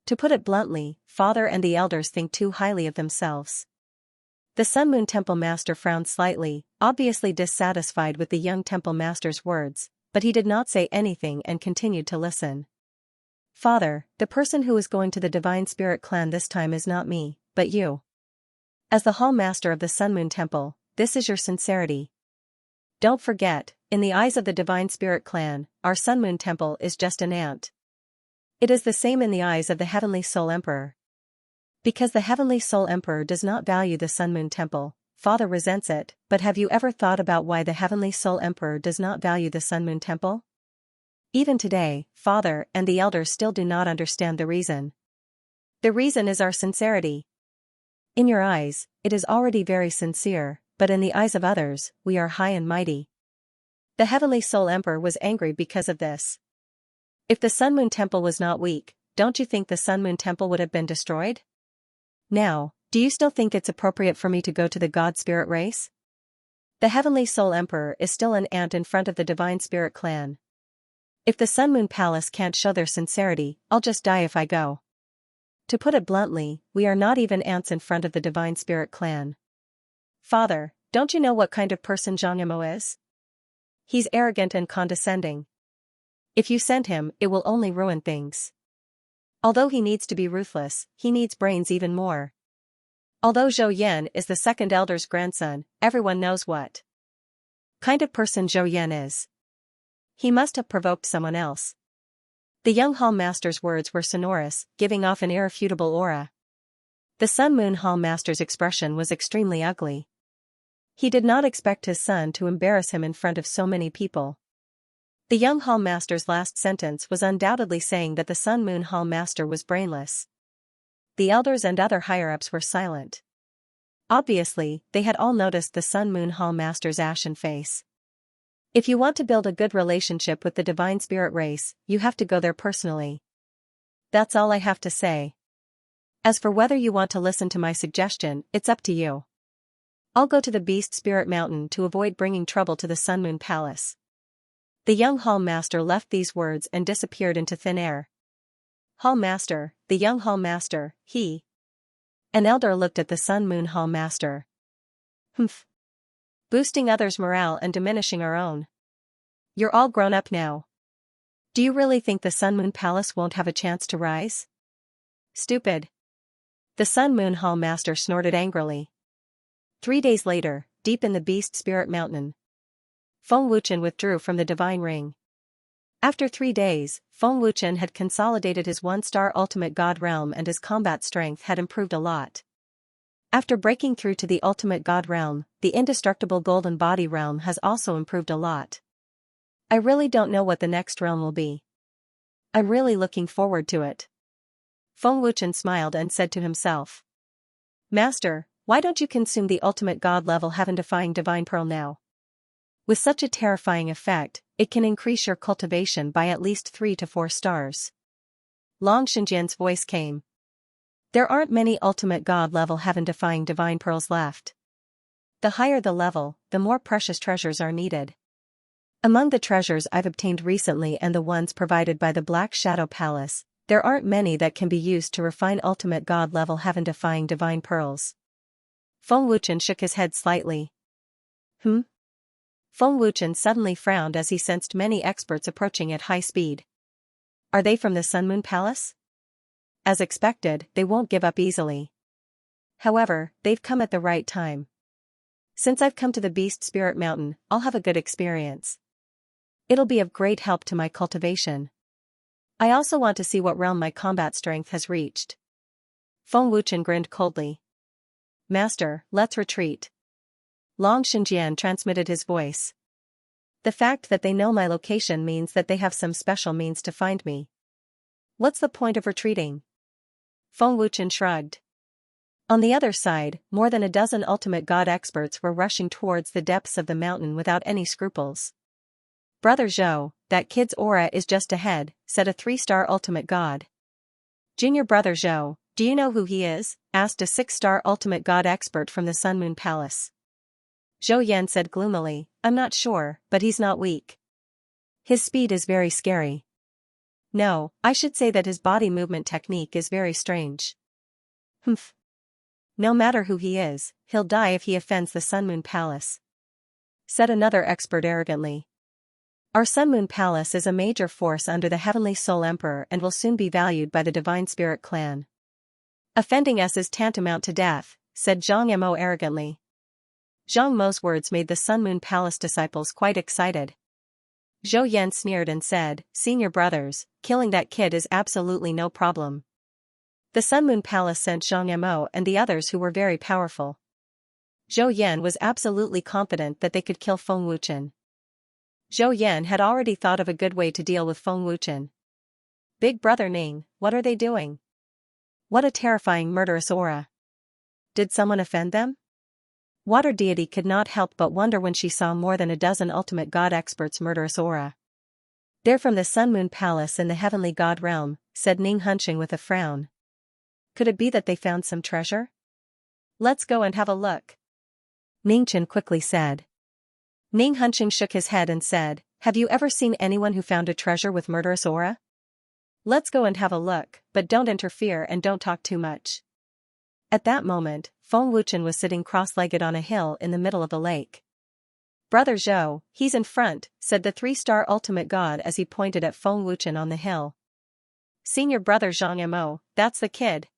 To put it bluntly, Father and the elders think too highly of themselves. The Sun Moon Temple master frowned slightly, obviously dissatisfied with the young temple master's words, but he did not say anything and continued to listen. Father, the person who is going to the Divine Spirit clan this time is not me, but you. As the hall master of the Sun Moon Temple, this is your sincerity. Don't forget, in the eyes of the Divine Spirit clan, our Sun Moon Temple is just an ant. It is the same in the eyes of the Heavenly Soul Emperor. Because the Heavenly Soul Emperor does not value the Sun Moon Temple, Father resents it, but have you ever thought about why the Heavenly Soul Emperor does not value the Sun Moon Temple? Even today, Father and the elders still do not understand the reason. The reason is our sincerity. In your eyes, it is already very sincere, but in the eyes of others, we are high and mighty. The Heavenly Soul Emperor was angry because of this. If the Sun Moon Temple was not weak, don't you think the Sun Moon Temple would have been destroyed? Now, do you still think it's appropriate for me to go to the God Spirit race? The Heavenly Soul Emperor is still an ant in front of the Divine Spirit clan. If the Sun Moon Palace can't show their sincerity, I'll just die if I go. To put it bluntly, we are not even ants in front of the Divine Spirit clan. Father, don't you know what kind of person Xianxia is? He's arrogant and condescending. If you send him, it will only ruin things. Although he needs to be ruthless, he needs brains even more. Although Zhou Yan is the second elder's grandson, everyone knows what kind of person Zhou Yan is. He must have provoked someone else. The young hall master's words were sonorous, giving off an irrefutable aura. The Sun Moon Hall master's expression was extremely ugly. He did not expect his son to embarrass him in front of so many people. The young hall master's last sentence was undoubtedly saying that the Sun Moon Hall master was brainless. The elders and other higher-ups were silent. Obviously, they had all noticed the Sun Moon Hall master's ashen face. If you want to build a good relationship with the Divine Spirit race, you have to go there personally. That's all I have to say. As for whether you want to listen to my suggestion, it's up to you. I'll go to the Beast Spirit Mountain to avoid bringing trouble to the Sun Moon Palace. The young hall master left these words and disappeared into thin air. Hall master, the young hall master, he. An elder looked at the Sun Moon Hall master. Humph. Boosting others' morale and diminishing our own. You're all grown up now. Do you really think the Sun Moon Palace won't have a chance to rise? Stupid. The Sun Moon Hall master snorted angrily. 3 days later, deep in the Beast Spirit Mountain, Feng Wuchen withdrew from the Divine Ring. After 3 days, Feng Wuchen had consolidated his 1-star Ultimate God Realm and his combat strength had improved a lot. After breaking through to the Ultimate God Realm, the indestructible Golden Body Realm has also improved a lot. I really don't know what the next realm will be. I'm really looking forward to it. Feng Wuchen smiled and said to himself. Master, why don't you consume the ultimate god level heaven-defying divine pearl now? With such a terrifying effect, it can increase your cultivation by at least 3 to 4 stars. Long Xinjian's voice came. There aren't many ultimate god level heaven-defying divine pearls left. The higher the level, the more precious treasures are needed. Among the treasures I've obtained recently and the ones provided by the Black Shadow Palace, There aren't many that can be used to refine ultimate god-level heaven-defying divine pearls. Feng Wuchen shook his head slightly. Feng Wuchen suddenly frowned as he sensed many experts approaching at high speed. Are they from the Sun Moon Palace? As expected, they won't give up easily. However, they've come at the right time. Since I've come to the Beast Spirit Mountain, I'll have a good experience. It'll be of great help to my cultivation. I also want to see what realm my combat strength has reached. Feng Wuchen grinned coldly. Master, let's retreat. Long Xinjian transmitted his voice. The fact that they know my location means that they have some special means to find me. What's the point of retreating? Feng Wuchen shrugged. On the other side, more than a dozen ultimate god experts were rushing towards the depths of the mountain without any scruples. Brother Zhou, that kid's aura is just ahead, said a 3-star ultimate god. Junior Brother Zhou, do you know who he is? Asked a 6-star ultimate god expert from the Sun Moon Palace. Zhou Yan said gloomily, I'm not sure, but he's not weak. His speed is very scary. No, I should say that his body movement technique is very strange. Humph. No matter who he is, he'll die if he offends the Sun Moon Palace. Said another expert arrogantly. Our Sun Moon Palace is a major force under the Heavenly Soul Emperor and will soon be valued by the Divine Spirit clan. Offending us is tantamount to death, said Zhang Mo arrogantly. Zhang Mo's words made the Sun Moon Palace disciples quite excited. Zhou Yan sneered and said, Senior brothers, killing that kid is absolutely no problem. The Sun Moon Palace sent Zhang Mo and the others who were very powerful. Zhou Yan was absolutely confident that they could kill Feng Wuchen. Zhou Yan had already thought of a good way to deal with Feng Wuchen. Big brother Ning, what are they doing? What a terrifying murderous aura. Did someone offend them? Water deity could not help but wonder when she saw more than a dozen ultimate god experts' murderous aura. They're from the Sun Moon Palace in the heavenly god realm, said Ning hunching with a frown. Could it be that they found some treasure? Let's go and have a look. Ning Chen quickly said. Ning hunching shook his head and said, Have you ever seen anyone who found a treasure with murderous aura? Let's go and have a look, but don't interfere and don't talk too much. At that moment, Feng Wuchen was sitting cross-legged on a hill in the middle of the lake. Brother Zhou, he's in front, said the 3-star ultimate god as he pointed at Feng Wuchen on the hill. Senior brother Zhang Mo, that's the kid.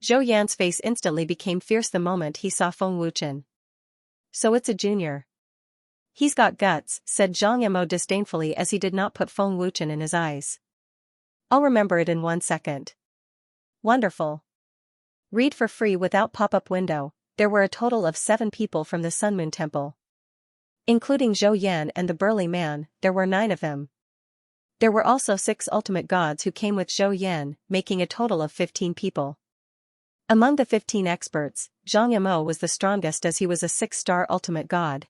Zhou Yan's face instantly became fierce the moment he saw Feng Wuchen. So it's a junior. He's got guts, said Zhang Mo disdainfully as he did not put Feng Wuchen in his eyes. I'll remember it in 1 second. Wonderful. Read for free without pop-up window. There were a total of 7 people from the Sun Moon Temple. Including Zhou Yan and the burly man, there were 9 of them. There were also 6 ultimate gods who came with Zhou Yan, making a total of 15 people. Among the 15 experts, Zhang Mo was the strongest as he was a 6-star ultimate god.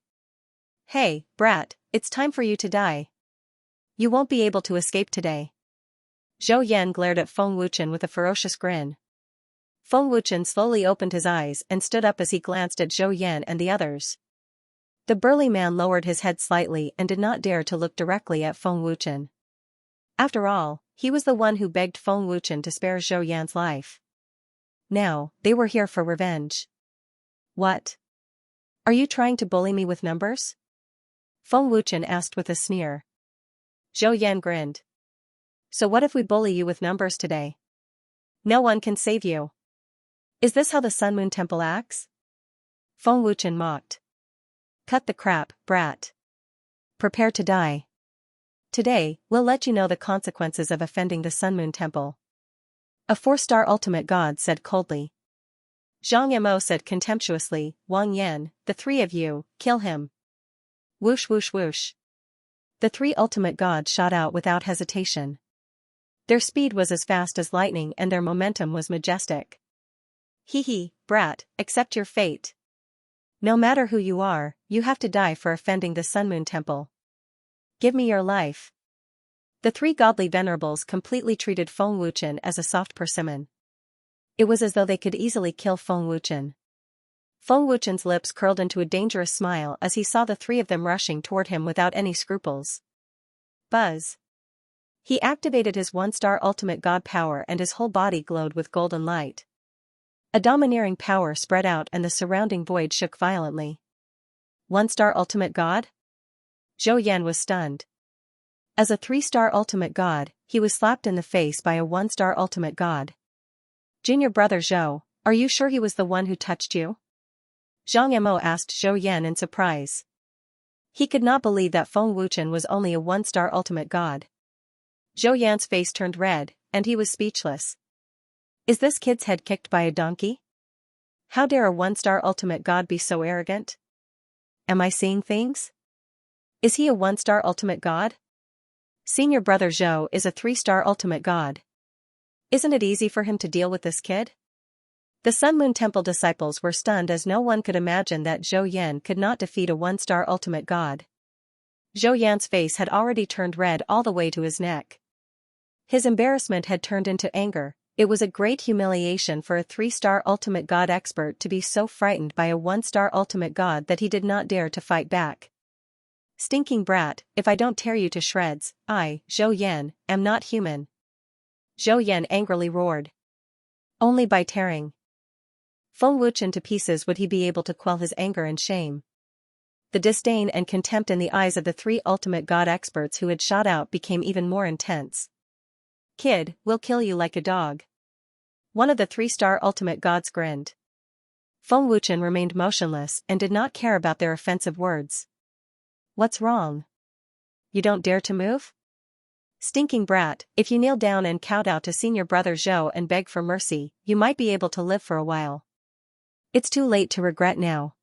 Hey, brat, it's time for you to die. You won't be able to escape today. Zhou Yan glared at Feng Wuchen with a ferocious grin. Feng Wuchen slowly opened his eyes and stood up as he glanced at Zhou Yan and the others. The burly man lowered his head slightly and did not dare to look directly at Feng Wuchen. After all, he was the one who begged Feng Wuchen to spare Zhou Yan's life. Now, they were here for revenge. What? Are you trying to bully me with numbers? Feng Wuchen asked with a sneer. Zhou Yan grinned. So what if we bully you with numbers today? No one can save you. Is this how the Sun Moon Temple acts? Feng Wuchen mocked. Cut the crap, brat. Prepare to die. Today, we'll let you know the consequences of offending the Sun Moon Temple. A 4-star ultimate god said coldly. Zhang Mo said contemptuously, Wang Yan, the 3 of you, kill him. Whoosh whoosh whoosh. The 3 ultimate gods shot out without hesitation. Their speed was as fast as lightning and their momentum was majestic. Hee hee, brat, accept your fate. No matter who you are, you have to die for offending the Sun Moon Temple. Give me your life. The 3 godly venerables completely treated Feng Wuchen as a soft persimmon. It was as though they could easily kill Feng Wuchen. Feng Wuchen's lips curled into a dangerous smile as he saw the 3 of them rushing toward him without any scruples. Buzz. He activated his one-star ultimate god power and his whole body glowed with golden light. A domineering power spread out and the surrounding void shook violently. One-star ultimate god? Zhou Yan was stunned. As a 3-star ultimate god, he was slapped in the face by a 1-star ultimate god. Junior brother Zhou, are you sure he was the one who touched you? Xianxia asked Zhou Yan in surprise. He could not believe that Feng Wuchen was only a 1-star ultimate god. Zhou Yan's face turned red, and he was speechless. Is this kid's head kicked by a donkey? How dare a 1-star ultimate god be so arrogant? Am I seeing things? Is he a 1-star ultimate god? Senior brother Zhou is a 3-star ultimate god. Isn't it easy for him to deal with this kid? The Sun Moon Temple disciples were stunned as no one could imagine that Zhou Yan could not defeat a 1-star ultimate god. Zhou Yan's face had already turned red all the way to his neck. His embarrassment had turned into anger. It was a great humiliation for a 3-star ultimate god expert to be so frightened by a 1-star ultimate god that he did not dare to fight back. Stinking brat, if I don't tear you to shreds, I, Zhou Yan, am not human. Zhou Yan angrily roared. Only by tearing Feng Wuchen to pieces would he be able to quell his anger and shame. The disdain and contempt in the eyes of the 3 ultimate god experts who had shot out became even more intense. Kid, we'll kill you like a dog. One of the 3-star ultimate gods grinned. Feng Wuchen remained motionless and did not care about their offensive words. What's wrong? You don't dare to move? Stinking brat, if you kneel down and kowtow to senior brother Zhou and beg for mercy, you might be able to live for a while. It's too late to regret now.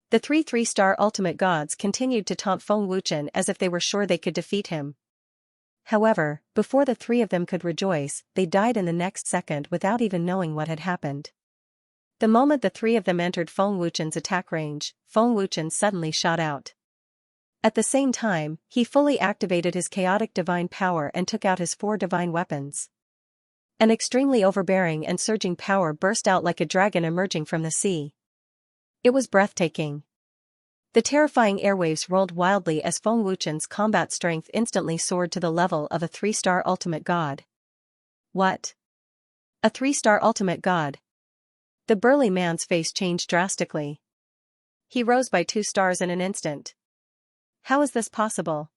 The 3-star ultimate gods continued to taunt Feng Wuchen as if they were sure they could defeat him. However, before the 3 of them could rejoice, they died in the next second without even knowing what had happened. The moment the 3 of them entered Feng Wuchen's attack range, Feng Wuchen suddenly shot out. At the same time, he fully activated his chaotic divine power and took out his 4 divine weapons. An extremely overbearing and surging power burst out like a dragon emerging from the sea. It was breathtaking. The terrifying airwaves rolled wildly as Feng Wuchen's combat strength instantly soared to the level of a 3-star ultimate god. What? A 3-star ultimate god? The burly man's face changed drastically. He rose by 2 stars in an instant. How is this possible?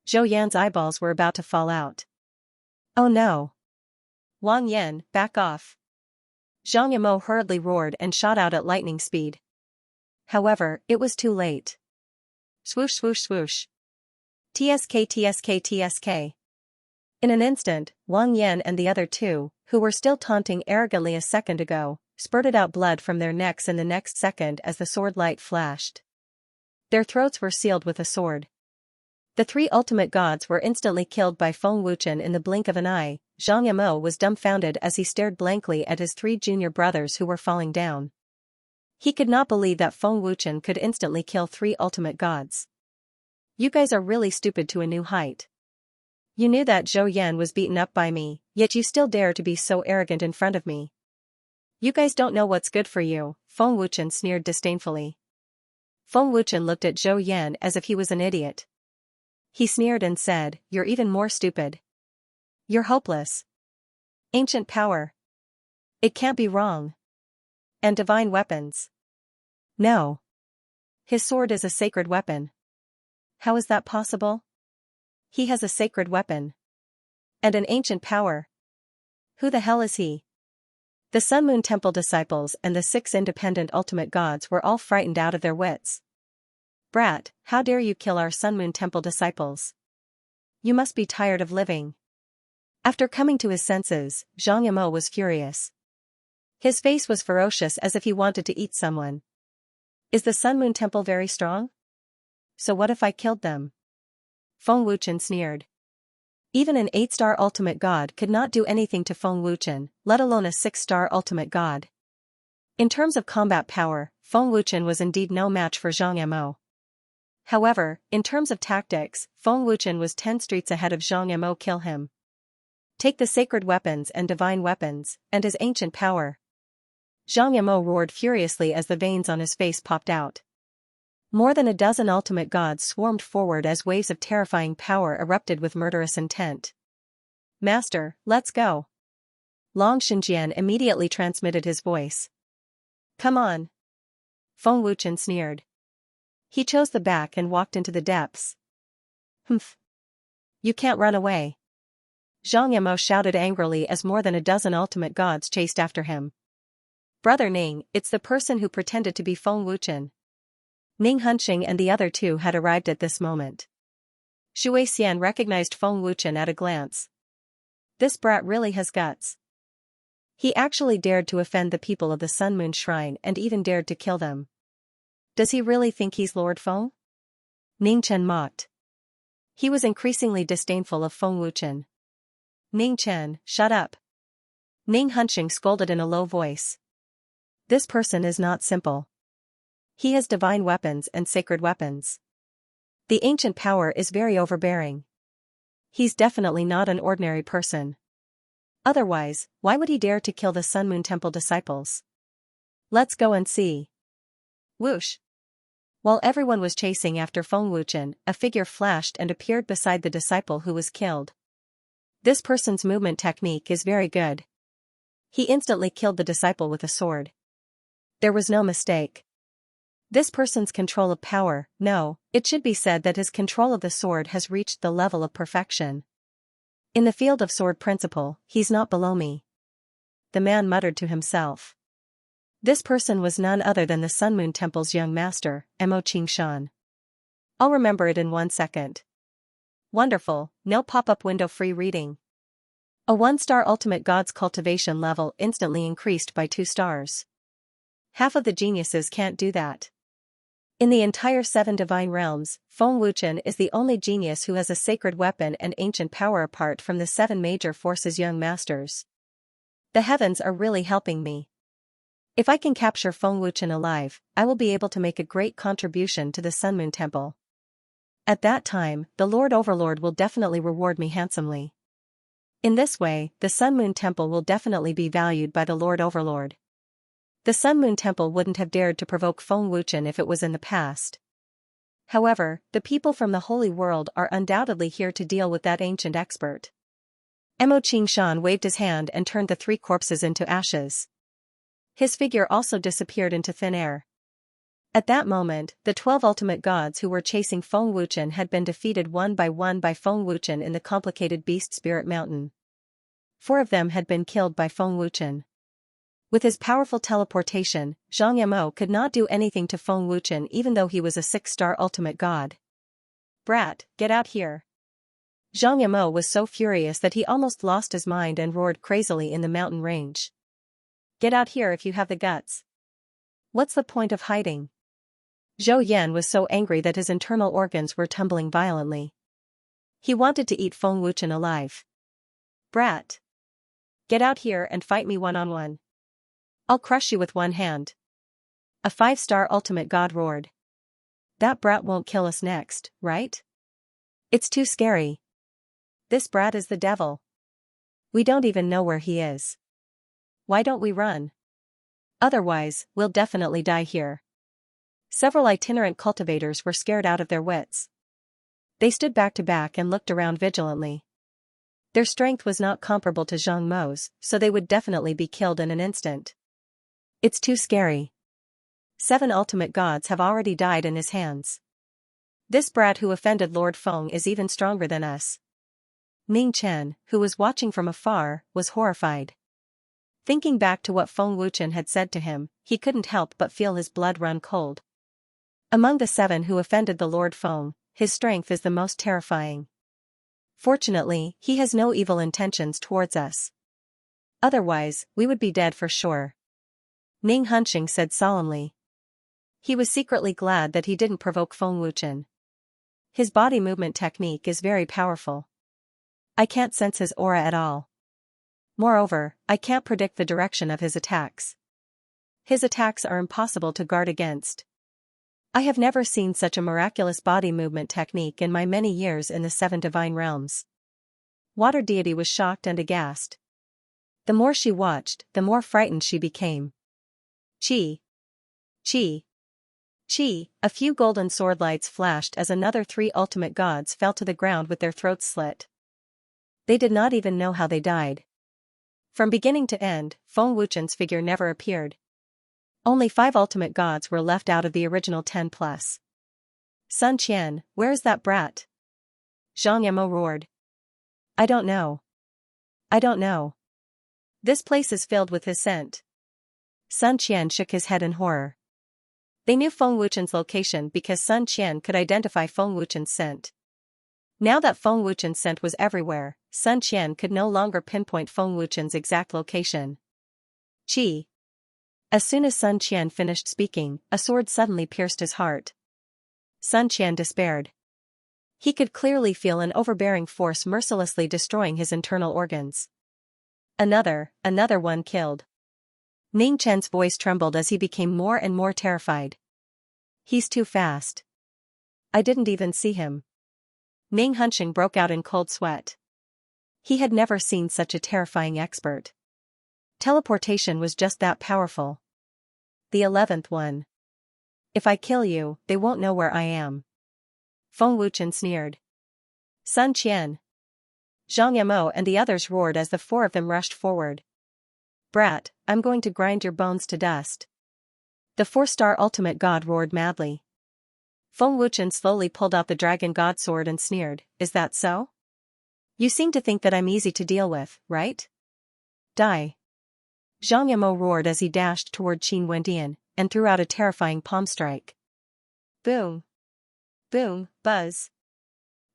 Zhou Yan's eyeballs were about to fall out. Oh no! Wang Yan, back off! Xianxia hurriedly roared and shot out at lightning speed. However, it was too late. Swoosh swoosh swoosh. TSK TSK TSK. In an instant, Wang Yan and the other 2, who were still taunting arrogantly a second ago, spurted out blood from their necks in the next second as the sword light flashed. Their throats were sealed with a sword. The 3 ultimate gods were instantly killed by Feng Wuchen in the blink of an eye. Xianxia was dumbfounded as he stared blankly at his 3 junior brothers who were falling down. He could not believe that Feng Wuchen could instantly kill 3 ultimate gods. You guys are really stupid to a new height. You knew that Zhou Yan was beaten up by me, yet you still dare to be so arrogant in front of me. You guys don't know what's good for you, Feng Wuchen sneered disdainfully. Feng Wuchen looked at Zhou Yan as if he was an idiot. He sneered and said, "You're even more stupid. You're hopeless. Ancient power. It can't be wrong. And divine weapons. No. His sword is a sacred weapon. How is that possible? He has a sacred weapon. And an ancient power. Who the hell is he?" The Sun Moon Temple disciples and the 6 independent ultimate gods were all frightened out of their wits. Brat, how dare you kill our Sun Moon Temple disciples? You must be tired of living. After coming to his senses, Xianxia was furious. His face was ferocious as if he wanted to eat someone. Is the Sun Moon Temple very strong? So what if I killed them? Feng Wuchen sneered. Even an 8-star ultimate god could not do anything to Feng Wuchen, let alone a 6-star ultimate god. In terms of combat power, Feng Wuchen was indeed no match for Xianxia. However, in terms of tactics, Feng Wuchen was 10 streets ahead of Xianxia. Kill him. Take the sacred weapons and divine weapons, and his ancient power. Xianxia roared furiously as the veins on his face popped out. More than a dozen ultimate gods swarmed forward as waves of terrifying power erupted with murderous intent. Master, let's go. Long Xinjian immediately transmitted his voice. Come on. Feng Wuchen sneered. He chose the back and walked into the depths. Humph. You can't run away. Xianxia shouted angrily as more than a dozen ultimate gods chased after him. Brother Ning, it's the person who pretended to be Feng Wuchen. Ning Hunqing and the other two had arrived at this moment. Shui Xian recognized Feng Wuchen at a glance. This brat really has guts. He actually dared to offend the people of the Sun Moon Shrine and even dared to kill them. Does he really think he's Lord Feng? Ning Chen mocked. He was increasingly disdainful of Feng Wuchen. Ning Chen, shut up. Ning Hunqing scolded in a low voice. This person is not simple. He has divine weapons and sacred weapons. The ancient power is very overbearing. He's definitely not an ordinary person. Otherwise, why would he dare to kill the Sun Moon Temple disciples? Let's go and see. Whoosh. While everyone was chasing after Feng Wuchen, a figure flashed and appeared beside the disciple who was killed. This person's movement technique is very good. He instantly killed the disciple with a sword. There was no mistake. This person's control of power, no, it should be said that his control of the sword has reached the level of perfection. In the field of sword principle, he's not below me. The man muttered to himself. This person was none other than the Sun Moon Temple's young master, Mo Qingshan. I'll remember it in 1 second. Wonderful, no pop-up window free reading. A 1-star ultimate god's cultivation level instantly increased by 2 stars. Half of the geniuses can't do that. In the entire 7 divine realms, Feng Wuchen is the only genius who has a sacred weapon and ancient power apart from the 7 major forces young masters. The heavens are really helping me. If I can capture Feng Wuchen alive, I will be able to make a great contribution to the Sun Moon Temple. At that time, the Lord Overlord will definitely reward me handsomely. In this way, the Sun Moon Temple will definitely be valued by the Lord Overlord. The Sun Moon Temple wouldn't have dared to provoke Feng Wuchen if it was in the past. However, the people from the Holy World are undoubtedly here to deal with that ancient expert. Mo Qingshan waved his hand and turned the 3 corpses into ashes. His figure also disappeared into thin air. At that moment, the 12 ultimate gods who were chasing Feng Wuchen had been defeated one by Feng Wuchen in the complicated Beast Spirit Mountain. 4 of them had been killed by Feng Wuchen. With his powerful teleportation, Xianxia could not do anything to Feng Wuchen even though he was a 6-star ultimate god. Brat, get out here. Xianxia was so furious that he almost lost his mind and roared crazily in the mountain range. Get out here if you have the guts. What's the point of hiding? Zhou Yan was so angry that his internal organs were tumbling violently. He wanted to eat Feng Wuchen alive. Brat. Get out here and fight me one-on-one. I'll crush you with one hand. A 5-star ultimate god roared. That brat won't kill us next, right? It's too scary. This brat is the devil. We don't even know where he is. Why don't we run? Otherwise, we'll definitely die here. Several itinerant cultivators were scared out of their wits. They stood back to back and looked around vigilantly. Their strength was not comparable to Zhang Mo's, so they would definitely be killed in an instant. It's too scary. 7 ultimate gods have already died in his hands. This brat who offended Lord Feng is even stronger than us. Ning Chen, who was watching from afar, was horrified. Thinking back to what Feng Wuchen had said to him, he couldn't help but feel his blood run cold. Among the 7 who offended the Lord Feng, his strength is the most terrifying. Fortunately, he has no evil intentions towards us. Otherwise, we would be dead for sure. Ning Hunqing said solemnly. He was secretly glad that he didn't provoke Feng Wuchen. His body movement technique is very powerful. I can't sense his aura at all. Moreover, I can't predict the direction of his attacks. His attacks are impossible to guard against. I have never seen such a miraculous body movement technique in my many years in the 7 divine realms. Water deity was shocked and aghast. The more she watched, the more frightened she became. Chi. Chi. Chi, a few golden sword lights flashed as another 3 ultimate gods fell to the ground with their throats slit. They did not even know how they died. From beginning to end, Feng Wuchen's figure never appeared. Only 5 ultimate gods were left out of the original 10 plus. Sun Qian, where is that brat? Xianxia roared. I don't know. I don't know. This place is filled with his scent. Sun Qian shook his head in horror. They knew Feng Wuchen's location because Sun Qian could identify Feng Wuchen's scent. Now that Feng Wuchen's scent was everywhere, Sun Qian could no longer pinpoint Feng Wuchen's exact location. Qi. As soon as Sun Qian finished speaking, a sword suddenly pierced his heart. Sun Qian despaired. He could clearly feel an overbearing force mercilessly destroying his internal organs. Another one killed. Ning Chen's voice trembled as he became more and more terrified. He's too fast. I didn't even see him. Ning Hunsheng broke out in cold sweat. He had never seen such a terrifying expert. Teleportation was just that powerful. The 11th one. If I kill you, they won't know where I am. Feng Wuchen sneered. Sun Qian. Zhang Yamo and the others roared as the 4 of them rushed forward. Brat, I'm going to grind your bones to dust. The 4-star ultimate god roared madly. Feng Wuchen slowly pulled out the dragon god sword and sneered, is that so? You seem to think that I'm easy to deal with, right? Die. Zhang Yamo roared as he dashed toward Qin Wendian, and threw out a terrifying palm strike. Boom. Boom, buzz.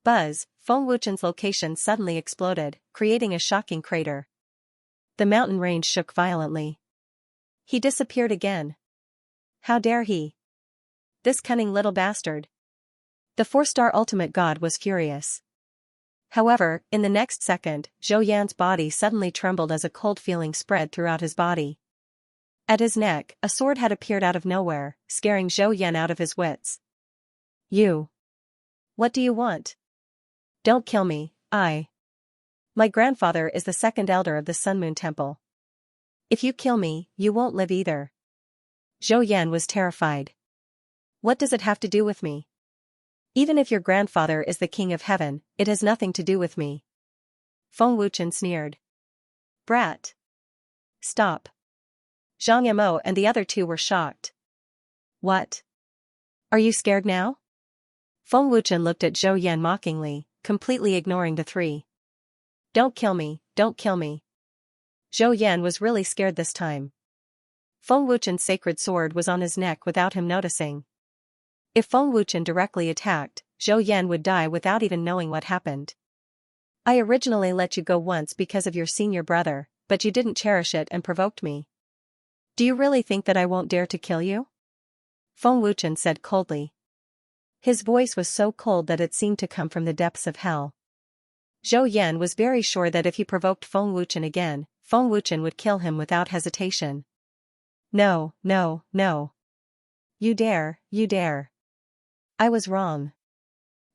Buzz, Feng Wuchen's location suddenly exploded, creating a shocking crater. The mountain range shook violently. He disappeared again. How dare he? This cunning little bastard. The 4-star ultimate god was furious. However, in the next second, Zhou Yan's body suddenly trembled as a cold feeling spread throughout his body. At his neck, a sword had appeared out of nowhere, scaring Zhou Yan out of his wits. You. What do you want? Don't kill me, My grandfather is the 2nd elder of the Sun Moon Temple. If you kill me, you won't live either. Zhou Yan was terrified. What does it have to do with me? Even if your grandfather is the king of heaven, it has nothing to do with me. Feng Wuchen sneered. Brat. Stop. Zhang Yamo and the other 2 were shocked. What? Are you scared now? Feng Wuchen looked at Zhou Yan mockingly, completely ignoring the 3. Don't kill me, don't kill me. Zhou Yan was really scared this time. Feng Wuchen's sacred sword was on his neck without him noticing. If Feng Wuchen directly attacked, Zhou Yan would die without even knowing what happened. I originally let you go once because of your senior brother, but you didn't cherish it and provoked me. Do you really think that I won't dare to kill you? Feng Wuchen said coldly. His voice was so cold that it seemed to come from the depths of hell. Zhou Yan was very sure that if he provoked Feng Wuchen again, Feng Wuchen would kill him without hesitation. No, no, no. You dare, you dare. I was wrong.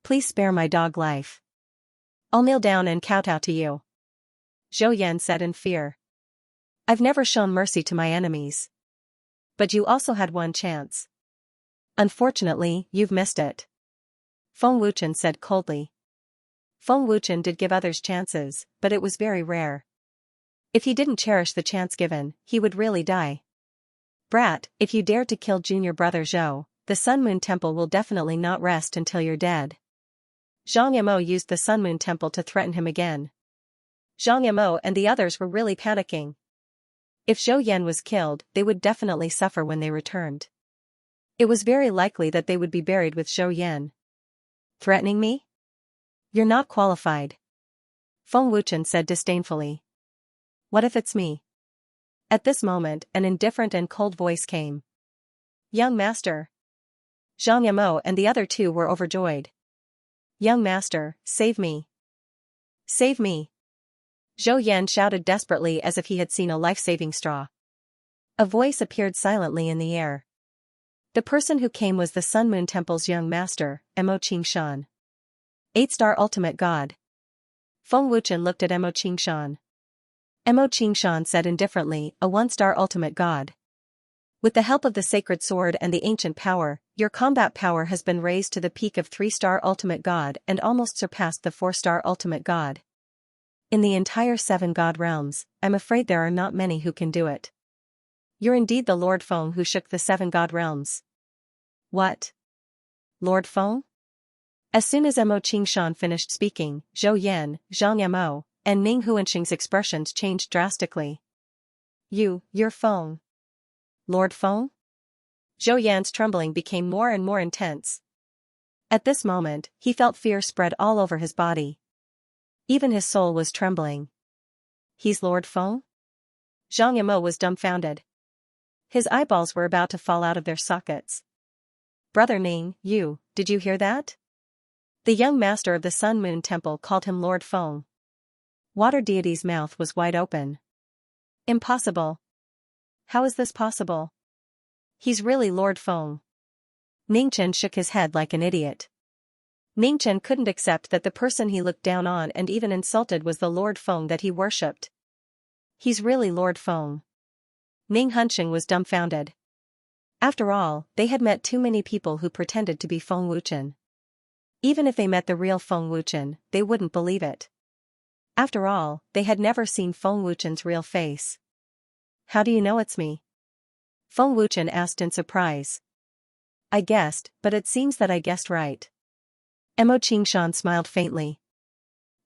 Please spare my dog life. I'll kneel down and kowtow to you. Zhou Yan said in fear. I've never shown mercy to my enemies. But you also had one chance. Unfortunately, you've missed it. Feng Wuchen said coldly. Feng Wuchen did give others chances, but it was very rare. If he didn't cherish the chance given, he would really die. Brat, if you dare to kill junior brother Zhou, the Sun Moon Temple will definitely not rest until you're dead. Zhang Yamo used the Sun Moon Temple to threaten him again. Zhang Yamo and the others were really panicking. If Zhou Yan was killed, they would definitely suffer when they returned. It was very likely that they would be buried with Zhou Yan. Threatening me? You're not qualified. Feng Wuchen said disdainfully. What if it's me? At this moment, an indifferent and cold voice came. Young master. Zhang Yamo and the other 2 were overjoyed. Young master, save me. Save me. Zhou Yan shouted desperately as if he had seen a life-saving straw. A voice appeared silently in the air. The person who came was the Sun Moon Temple's young master, Mo Qingshan. 8-star ultimate god. Feng Wuchen looked at Mo Qingshan. Mo Qingshan said indifferently, a 1-star ultimate god. With the help of the sacred sword and the ancient power, your combat power has been raised to the peak of 3-star ultimate god and almost surpassed the 4-star ultimate god. In the entire 7 god realms, I'm afraid there are not many who can do it. You're indeed the Lord Feng who shook the 7 god realms. What? Lord Feng? As soon as Mo Qingshan finished speaking, Zhou Yan, Zhang Yamo, and Ning Huanxing's expressions changed drastically. You're Feng. Lord Feng? Zhou Yan's trembling became more and more intense. At this moment, he felt fear spread all over his body. Even his soul was trembling. He's Lord Feng? Zhang Yamo was dumbfounded. His eyeballs were about to fall out of their sockets. Brother Ning, did you hear that? The young master of the Sun Moon Temple called him Lord Feng. Water deity's mouth was wide open. Impossible. How is this possible? He's really Lord Feng. Ningchen shook his head like an idiot. Ningchen couldn't accept that the person he looked down on and even insulted was the Lord Feng that he worshipped. He's really Lord Feng. Ning Huanxing was dumbfounded. After all, they had met too many people who pretended to be Feng Wuchen. Even if they met the real Feng Wuchen, they wouldn't believe it. After all, they had never seen Feng Wuchen's real face. How do you know it's me? Feng Wuchen asked in surprise. I guessed, but it seems that I guessed right. Mo Qingshan smiled faintly.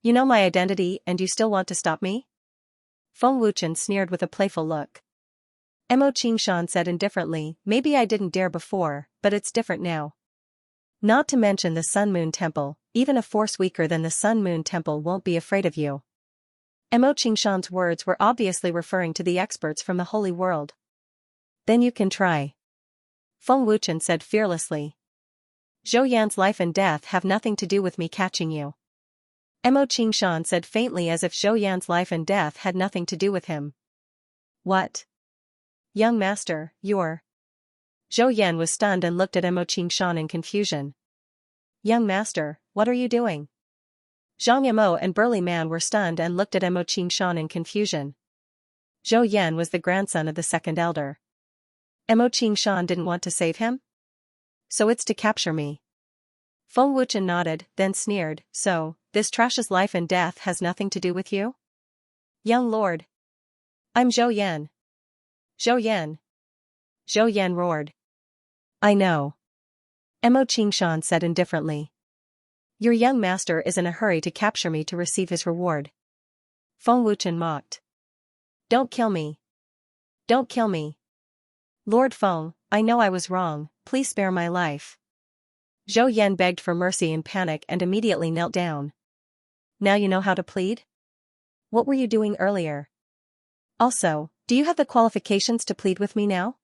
You know my identity and you still want to stop me? Feng Wuchen sneered with a playful look. Mo Qingshan said indifferently, maybe I didn't dare before, but it's different now. Not to mention the Sun Moon Temple, even a force weaker than the Sun Moon Temple won't be afraid of you. Mo Qingshan's words were obviously referring to the experts from the Holy World. Then you can try. Feng Wuchen said fearlessly. Zhou Yan's life and death have nothing to do with me catching you. Mo Qingshan said faintly as if Zhou Yan's life and death had nothing to do with him. What? Young master, you're... Zhou Yan was stunned and looked at Mo Qingshan in confusion. Young master, what are you doing? Zhang Yamo and Burly Man were stunned and looked at Mo Qingshan in confusion. Zhou Yan was the grandson of the second elder. Mo Qingshan didn't want to save him? So it's to capture me. Feng Wuchen nodded, then sneered, so, this trash's life and death has nothing to do with you? Young lord. I'm Zhou Yan. Zhou Yan. Zhou Yan roared. I know. Mo Qingshan said indifferently. Your young master is in a hurry to capture me to receive his reward. Feng Wuchen mocked. Don't kill me. Don't kill me. Lord Feng, I know I was wrong, please spare my life. Zhou Yan begged for mercy in panic and immediately knelt down. Now you know how to plead? What were you doing earlier? Also, do you have the qualifications to plead with me now?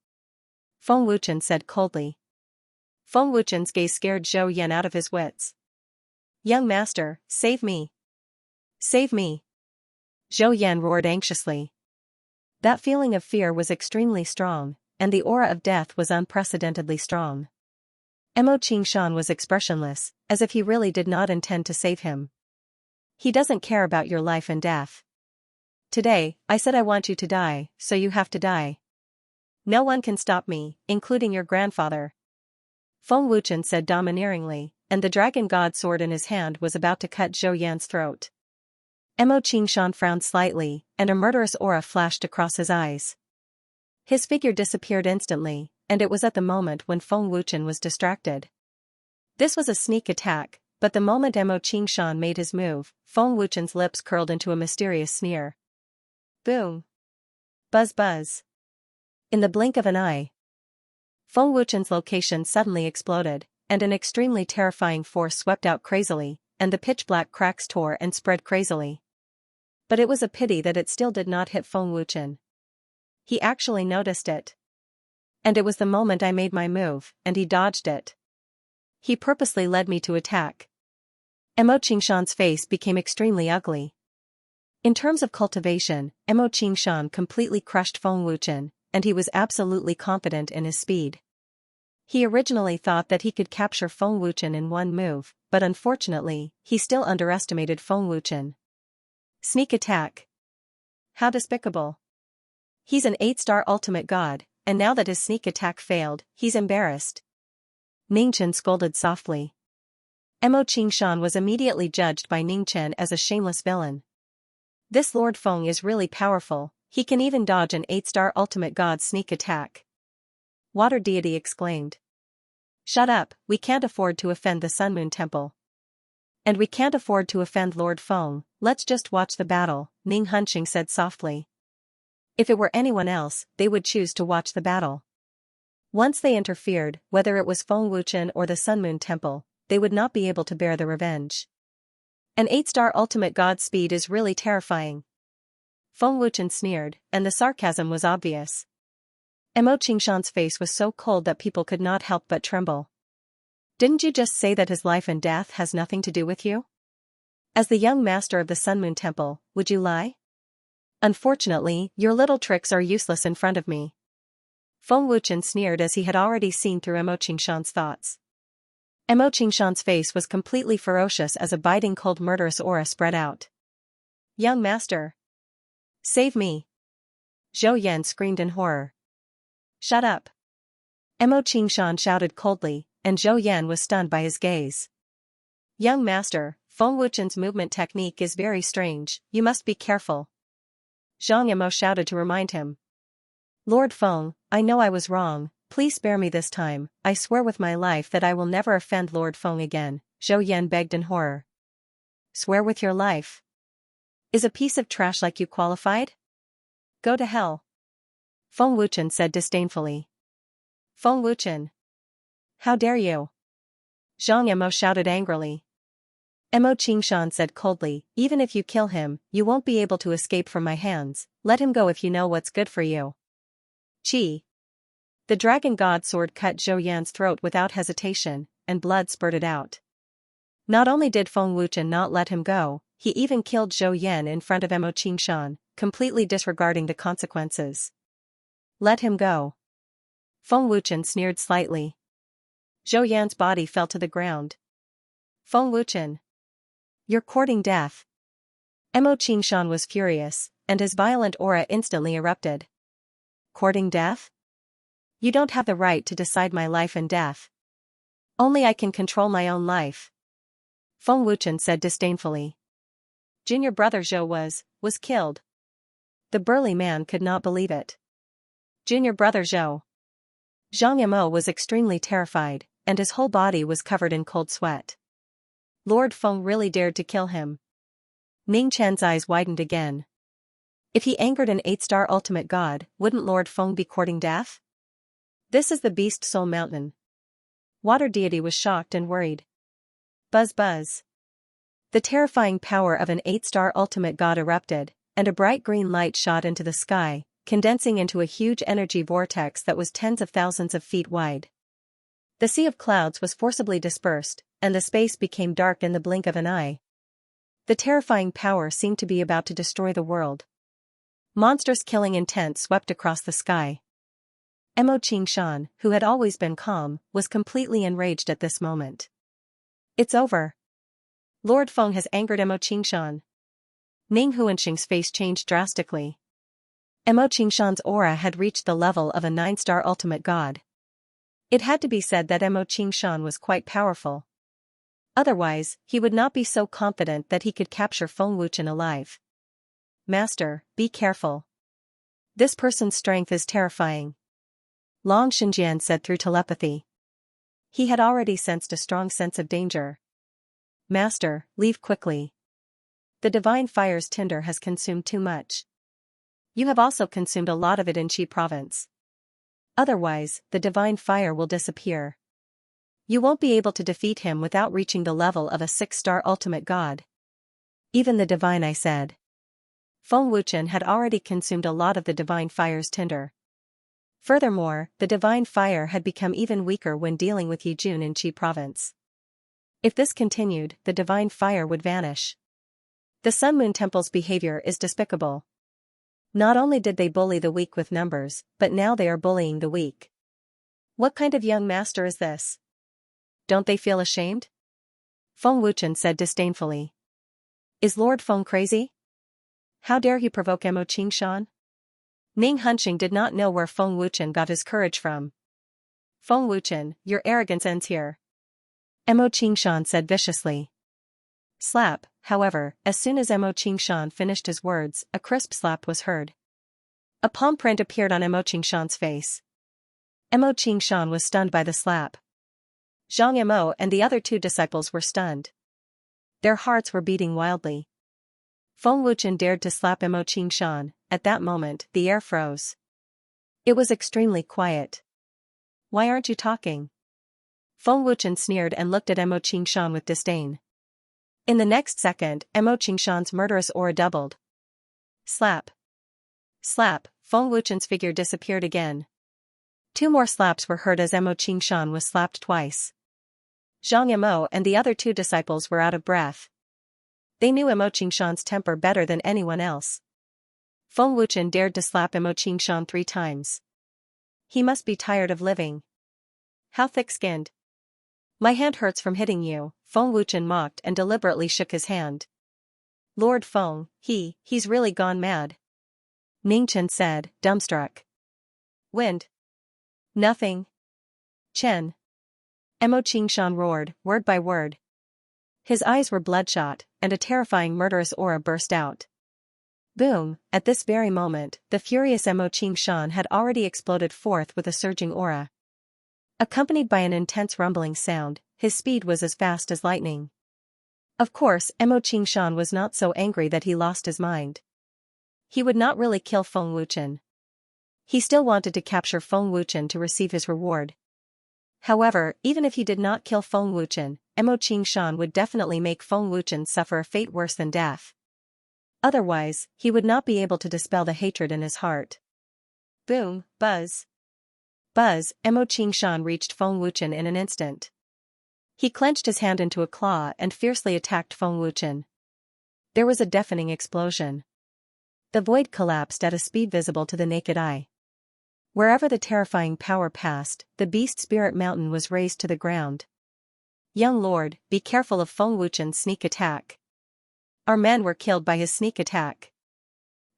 Feng Wuchen said coldly. Feng Wuchen's gaze scared Zhou Yan out of his wits. Young master, save me. Save me. Zhou Yan roared anxiously. That feeling of fear was extremely strong, and the aura of death was unprecedentedly strong. Mo Qingshan was expressionless, as if he really did not intend to save him. He doesn't care about your life and death. Today, I said I want you to die, so you have to die. No one can stop me, including your grandfather. Feng Wuchen said domineeringly, and the dragon god sword in his hand was about to cut Zhou Yan's throat. Mo Qingshan frowned slightly, and a murderous aura flashed across his eyes. His figure disappeared instantly, and it was at the moment when Feng Wuchen was distracted. This was a sneak attack, but the moment Mo Qingshan made his move, Feng Wuchen's lips curled into a mysterious sneer. Boom. Buzz buzz. In the blink of an eye, Feng Wuchen's location suddenly exploded, and an extremely terrifying force swept out crazily, and the pitch-black cracks tore and spread crazily. But it was a pity that it still did not hit Feng Wuchen. He actually noticed it. And it was the moment I made my move, and he dodged it. He purposely led me to attack. Mo Qingshan's face became extremely ugly. In terms of cultivation, Mo Qingshan completely crushed Feng Wuchen, and he was absolutely confident in his speed. He originally thought that he could capture Feng Wuchen in one move, but unfortunately, he still underestimated Feng Wuchen. Sneak attack. How despicable. He's an 8-star ultimate god, and now that his sneak attack failed, he's embarrassed. Ning Chen scolded softly. Mo Qingshan was immediately judged by Ning Chen as a shameless villain. This Lord Feng is really powerful, he can even dodge an 8-star ultimate god sneak attack. Water deity exclaimed. Shut up, we can't afford to offend the Sun Moon Temple. And we can't afford to offend Lord Feng, let's just watch the battle, Ning Hunqing said softly. If it were anyone else, they would choose to watch the battle. Once they interfered, whether it was Feng Wuchen or the Sun Moon Temple, they would not be able to bear the revenge. An 8-star ultimate god speed is really terrifying. Feng Wuchen sneered, and the sarcasm was obvious. Mo Qingshan's face was so cold that people could not help but tremble. Didn't you just say that his life and death has nothing to do with you? As the young master of the Sun Moon Temple, would you lie? Unfortunately, your little tricks are useless in front of me. Feng Wuchen sneered as he had already seen through Mo Qingshan's thoughts. Mo Qingshan's face was completely ferocious as a biting cold murderous aura spread out. Young master! Save me! Zhou Yan screamed in horror. Shut up! Mo Qingshan shouted coldly, and Zhou Yan was stunned by his gaze. Young master, Feng Wuchen's movement technique is very strange, you must be careful. Zhang Mo shouted to remind him. Lord Feng, I know I was wrong, please spare me this time, I swear with my life that I will never offend Lord Feng again, Zhou Yan begged in horror. Swear with your life? Is a piece of trash like you qualified? Go to hell. Feng Wuchen said disdainfully. Feng Wuchen! How dare you? Zhang Mo shouted angrily. Mo Qingshan said coldly, even if you kill him, you won't be able to escape from my hands, let him go if you know what's good for you. Qi. The dragon god sword cut Zhou Yan's throat without hesitation, and blood spurted out. Not only did Feng Wuchen not let him go, he even killed Zhou Yan in front of Mo Qingshan, completely disregarding the consequences. Let him go. Feng Wuchen sneered slightly. Zhou Yan's body fell to the ground. Feng Wuchen! You're courting death. Mo Qingshan was furious, and his violent aura instantly erupted. Courting death? You don't have the right to decide my life and death. Only I can control my own life. Feng Wuchen said disdainfully. Junior brother Zhou was killed. The burly man could not believe it. Junior brother Zhou. Zhang Mo was extremely terrified, and his whole body was covered in cold sweat. Lord Feng really dared to kill him. Ning Chen's eyes widened again. If he angered an 8-star ultimate god, wouldn't Lord Feng be courting death? This is the Beast Soul Mountain. Water deity was shocked and worried. Buzz buzz. The terrifying power of an 8-star ultimate god erupted, and a bright green light shot into the sky, condensing into a huge energy vortex that was tens of thousands of feet wide. The sea of clouds was forcibly dispersed, and the space became dark in the blink of an eye. The terrifying power seemed to be about to destroy the world. Monstrous killing intent swept across the sky. Mo Qingshan, who had always been calm, was completely enraged at this moment. It's over. Lord Feng has angered Mo Qingshan. Ning Huanxing's face changed drastically. Mo Qingshan's aura had reached the level of a 9-star ultimate god. It had to be said that Mo Qingshan was quite powerful. Otherwise, he would not be so confident that he could capture Feng Wuchen alive. Master, be careful. This person's strength is terrifying. Long Xinjian said through telepathy. He had already sensed a strong sense of danger. Master, leave quickly. The divine fire's tinder has consumed too much. You have also consumed a lot of it in Qi province. Otherwise, the divine fire will disappear. You won't be able to defeat him without reaching the level of a 6-star ultimate god. Even the divine, I said. Feng Wuchen had already consumed a lot of the divine fire's tinder. Furthermore, the divine fire had become even weaker when dealing with Yijun in Qi province. If this continued, the divine fire would vanish. The Sun Moon Temple's behavior is despicable. Not only did they bully the weak with numbers, but now they are bullying the weak. What kind of young master is this? Don't they feel ashamed? Feng Wuchen said disdainfully. Is Lord Feng crazy? How dare he provoke Mo Qingshan? Ning Hunching did not know where Feng Wuchen got his courage from. Feng Wuchen, your arrogance ends here. Mo Qingshan said viciously. Slap, however, as soon as Mo Qingshan finished his words, a crisp slap was heard. A palm print appeared on Mo Qingshan's face. Mo Qingshan was stunned by the slap. Zhang Mo and the other two disciples were stunned. Their hearts were beating wildly. Feng Wuchen dared to slap Mo Qingshan. At that moment, the air froze. It was extremely quiet. Why aren't you talking? Feng Wuchen sneered and looked at Mo Qingshan with disdain. In the next second, Mo Qingshan's murderous aura doubled. Slap. Slap, Feng Wuchen's figure disappeared again. Two more slaps were heard as Mo Qingshan was slapped twice. Zhang Mo and the other two disciples were out of breath. They knew Mo Qingshan's temper better than anyone else. Feng Wuchen dared to slap Mo Qingshan 3 times. He must be tired of living. How thick-skinned. My hand hurts from hitting you, Feng Wuchen mocked and deliberately shook his hand. Lord Feng, he's really gone mad. Ning Chen said, dumbstruck. Wind. Nothing. Chen. Mo Qingshan roared, word by word. His eyes were bloodshot, and a terrifying murderous aura burst out. Boom, at this very moment, the furious Mo Qingshan had already exploded forth with a surging aura. Accompanied by an intense rumbling sound, his speed was as fast as lightning. Of course, Mo Qingshan was not so angry that he lost his mind. He would not really kill Feng Wuchen. He still wanted to capture Feng Wuchen to receive his reward. However, even if he did not kill Feng Wuchen, Mo Qingshan would definitely make Feng Wuchen suffer a fate worse than death. Otherwise, he would not be able to dispel the hatred in his heart. Boom, buzz. Buzz, Mo Qingshan reached Feng Wuchen in an instant. He clenched his hand into a claw and fiercely attacked Feng Wuchen. There was a deafening explosion. The void collapsed at a speed visible to the naked eye. Wherever the terrifying power passed, the beast spirit mountain was razed to the ground. Young lord, be careful of Feng Wuchen's sneak attack. Our men were killed by his sneak attack.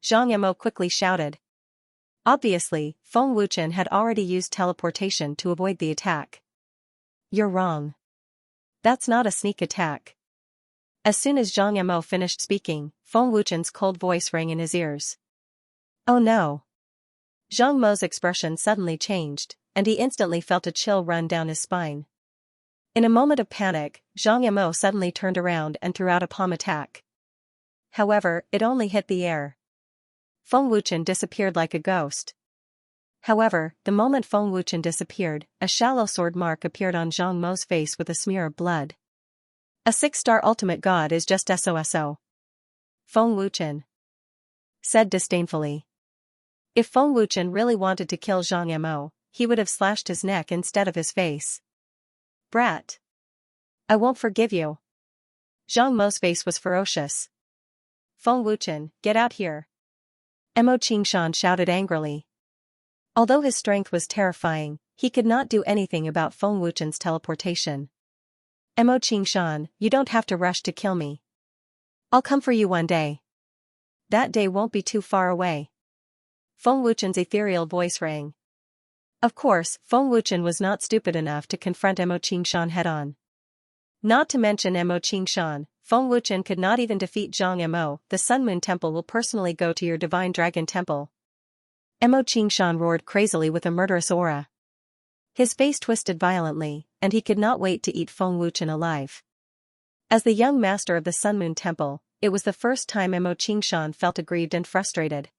Zhang Mo quickly shouted. Obviously, Feng Wuchen had already used teleportation to avoid the attack. You're wrong. That's not a sneak attack. As soon as Zhang Mo finished speaking, Feng Wuchen's cold voice rang in his ears. Oh no. Zhang Mo's expression suddenly changed, and he instantly felt a chill run down his spine. In a moment of panic, Zhang Mo suddenly turned around and threw out a palm attack. However, it only hit the air. Feng Wuchen disappeared like a ghost. However, the moment Feng Wuchen disappeared, a shallow sword mark appeared on Zhang Mo's face with a smear of blood. A 6-star ultimate god is just SOSO. Feng Wuchen said disdainfully. If Feng Wuchen really wanted to kill Zhang Mo, he would have slashed his neck instead of his face. Brat. I won't forgive you. Zhang Mo's face was ferocious. Feng Wuchen, get out here. Mo Qingshan shouted angrily. Although his strength was terrifying, he could not do anything about Feng Wuchen's teleportation. Mo Qingshan, you don't have to rush to kill me. I'll come for you one day. That day won't be too far away. Feng Wuchen's ethereal voice rang. Of course, Feng Wuchen was not stupid enough to confront Mo Qingshan head-on. Not to mention Mo Qingshan, Feng Wuchen could not even defeat Zhang Mo. The Sun Moon Temple will personally go to your Divine Dragon Temple. Mo Qingshan roared crazily with a murderous aura. His face twisted violently, and he could not wait to eat Feng Wuchen alive. As the young master of the Sun Moon Temple, it was the first time Mo Qingshan felt aggrieved and frustrated.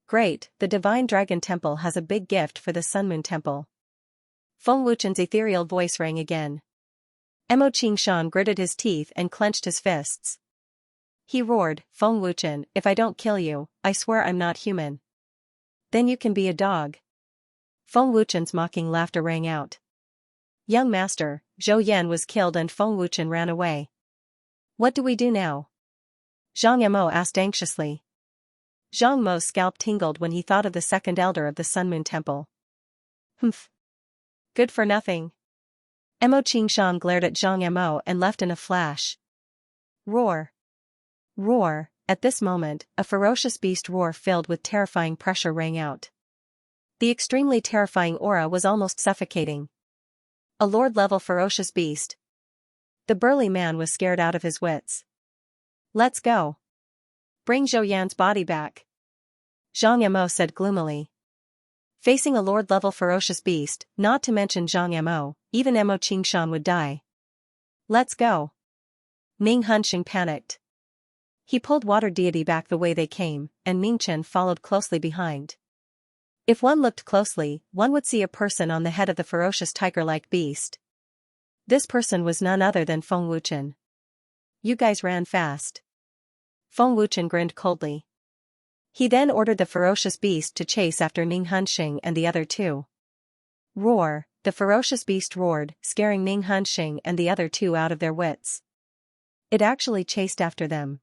Great, the Divine Dragon Temple has a big gift for the Sun Moon Temple. Feng Wuchen's ethereal voice rang again. Mo Qingshan gritted his teeth and clenched his fists. He roared, Feng Wuchen, if I don't kill you, I swear I'm not human. Then you can be a dog. Feng Wuchen's mocking laughter rang out. Young master, Zhou Yan was killed and Feng Wuchen ran away. What do we do now? Zhang Mo asked anxiously. Zhang Mo's scalp tingled when he thought of the second elder of the Sun Moon Temple. Humph. Good for nothing. Mo Qingshan glared at Zhang Mo and left in a flash. Roar. Roar, At this moment, a ferocious beast roar filled with terrifying pressure rang out. The extremely terrifying aura was almost suffocating. A lord-level ferocious beast. The burly man was scared out of his wits. Let's go. Bring Zhou Yan's body back, Zhang Yamo said gloomily. Facing a lord-level ferocious beast, not to mention Zhang Yamo, even Mo Qingshan would die. Let's go. Ning Hunxing panicked. He pulled water deity back the way they came, and Ming Chen followed closely behind. If one looked closely, one would see a person on the head of the ferocious tiger-like beast. This person was none other than Feng Wuchen. You guys ran fast. Feng Wuchen grinned coldly. He then ordered the ferocious beast to chase after Ning Hunxing and the other two. Roar, the ferocious beast roared, scaring Ning Hunxing and the other two out of their wits. It actually chased after them.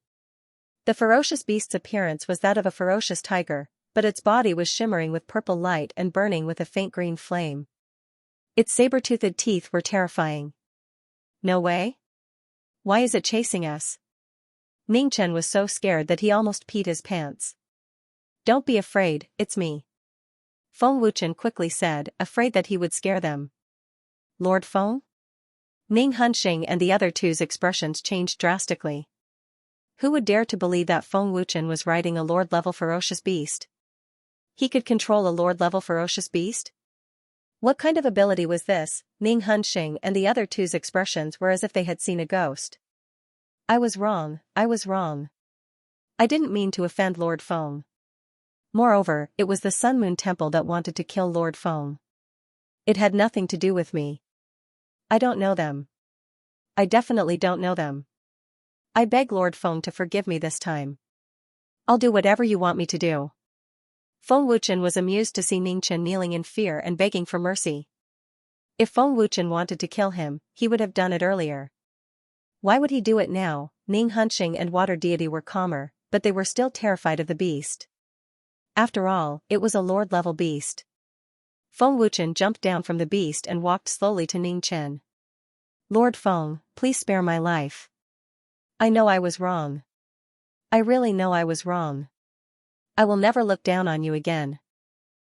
The ferocious beast's appearance was that of a ferocious tiger, but its body was shimmering with purple light and burning with a faint green flame. Its saber-toothed teeth were terrifying. No way? Why is it chasing us? Ning Chen was so scared that he almost peed his pants. Don't be afraid, it's me, Feng Wuchen quickly said, afraid that he would scare them. Lord Feng? Ning Hunxing and the other two's expressions changed drastically. Who would dare to believe that Feng Wuchen was riding a lord-level ferocious beast? He could control a lord-level ferocious beast? What kind of ability was this? Ning Hunxing and the other two's expressions were as if they had seen a ghost. I was wrong, I was wrong. I didn't mean to offend Lord Feng. Moreover, it was the Sun Moon Temple that wanted to kill Lord Feng. It had nothing to do with me. I don't know them. I definitely don't know them. I beg Lord Feng to forgive me this time. I'll do whatever you want me to do. Feng Wuchen was amused to see Ning Chen kneeling in fear and begging for mercy. If Feng Wuchen wanted to kill him, he would have done it earlier. Why would he do it now? Ning Hunxing and Water Deity were calmer, but they were still terrified of the beast. After all, it was a lord-level beast. Feng Wuchen jumped down from the beast and walked slowly to Ning Chen. Lord Feng, please spare my life. I know I was wrong. I really know I was wrong. I will never look down on you again.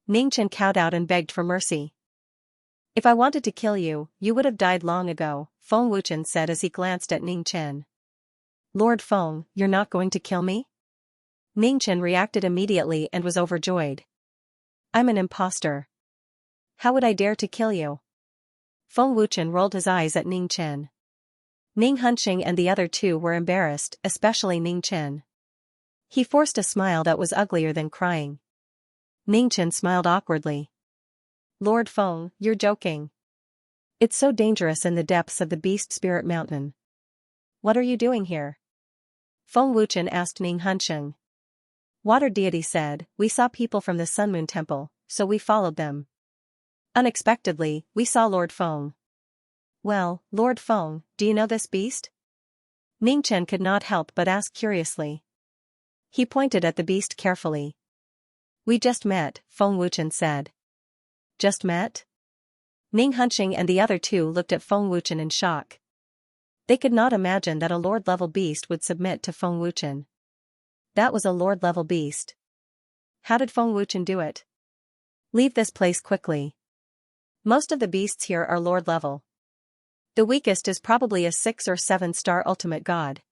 Ning Chen cowed out and begged for mercy. If I wanted to kill you, you would have died long ago, Feng Wuchen said as he glanced at Ning Chen. Lord Feng, you're not going to kill me? Ning Chen reacted immediately and was overjoyed. I'm an imposter. How would I dare to kill you? Feng Wuchen rolled his eyes at Ning Chen. Ning Hunxing and the other two were embarrassed, especially Ning Chen. He forced a smile that was uglier than crying. Ning Chen smiled awkwardly. Lord Feng, you're joking. It's so dangerous in the depths of the Beast Spirit Mountain. What are you doing here? Feng Wuchen asked Ning Hunxing. Water Deity said, we saw people from the Sun Moon Temple, so we followed them. Unexpectedly, we saw Lord Feng. Well, Lord Feng, do you know this beast? Ning Chen could not help but ask curiously. He pointed at the beast carefully. We just met, Feng Wuchen said. Just met? Ning Hunxing and the other two looked at Feng Wuchen in shock. They could not imagine that a lord-level beast would submit to Feng Wuchen. That was a lord-level beast. How did Feng Wuchen do it? Leave this place quickly. Most of the beasts here are lord-level. The weakest is probably a 6 or 7-star ultimate god.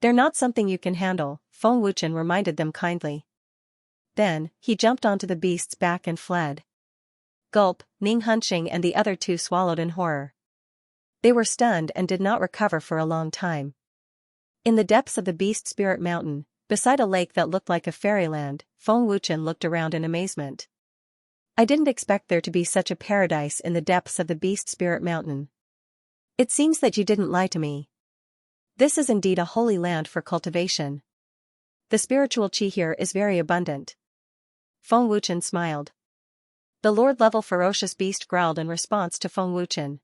They're not something you can handle, Feng Wuchen reminded them kindly. Then, he jumped onto the beast's back and fled. Gulp, Ning Hunxing and the other two swallowed in horror. They were stunned and did not recover for a long time. In the depths of the Beast Spirit Mountain, beside a lake that looked like a fairyland, Feng Wuchen looked around in amazement. I didn't expect there to be such a paradise in the depths of the Beast Spirit Mountain. It seems that you didn't lie to me. This is indeed a holy land for cultivation. The spiritual qi here is very abundant. Feng Wuchen smiled. The lord-level ferocious beast growled in response to Feng Wuchen.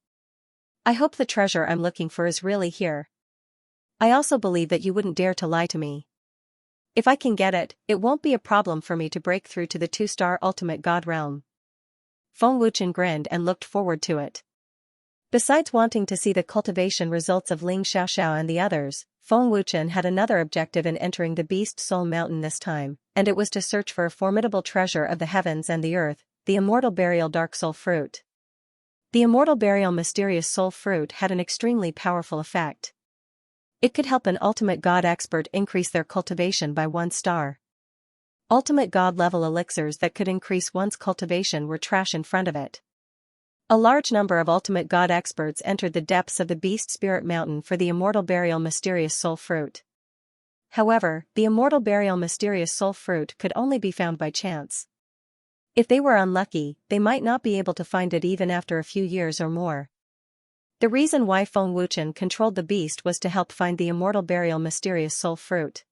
I hope the treasure I'm looking for is really here. I also believe that you wouldn't dare to lie to me. If I can get it, it won't be a problem for me to break through to the 2-star ultimate god realm. Feng Wuchen grinned and looked forward to it. Besides wanting to see the cultivation results of Ling Xiaoxiao and the others, Feng Wuchen had another objective in entering the Beast Soul Mountain this time, and it was to search for a formidable treasure of the heavens and the earth, the Immortal Burial Dark Soul Fruit. The Immortal Burial Mysterious Soul Fruit had an extremely powerful effect. It could help an ultimate god expert increase their cultivation by 1 star. Ultimate god level elixirs that could increase one's cultivation were trash in front of it. A large number of ultimate god experts entered the depths of the Beast Spirit Mountain for the Immortal Burial Mysterious Soul Fruit. However, the Immortal Burial Mysterious Soul Fruit could only be found by chance. If they were unlucky, they might not be able to find it even after a few years or more. The reason why Feng Wuchen controlled the beast was to help find the Immortal Burial Mysterious Soul Fruit.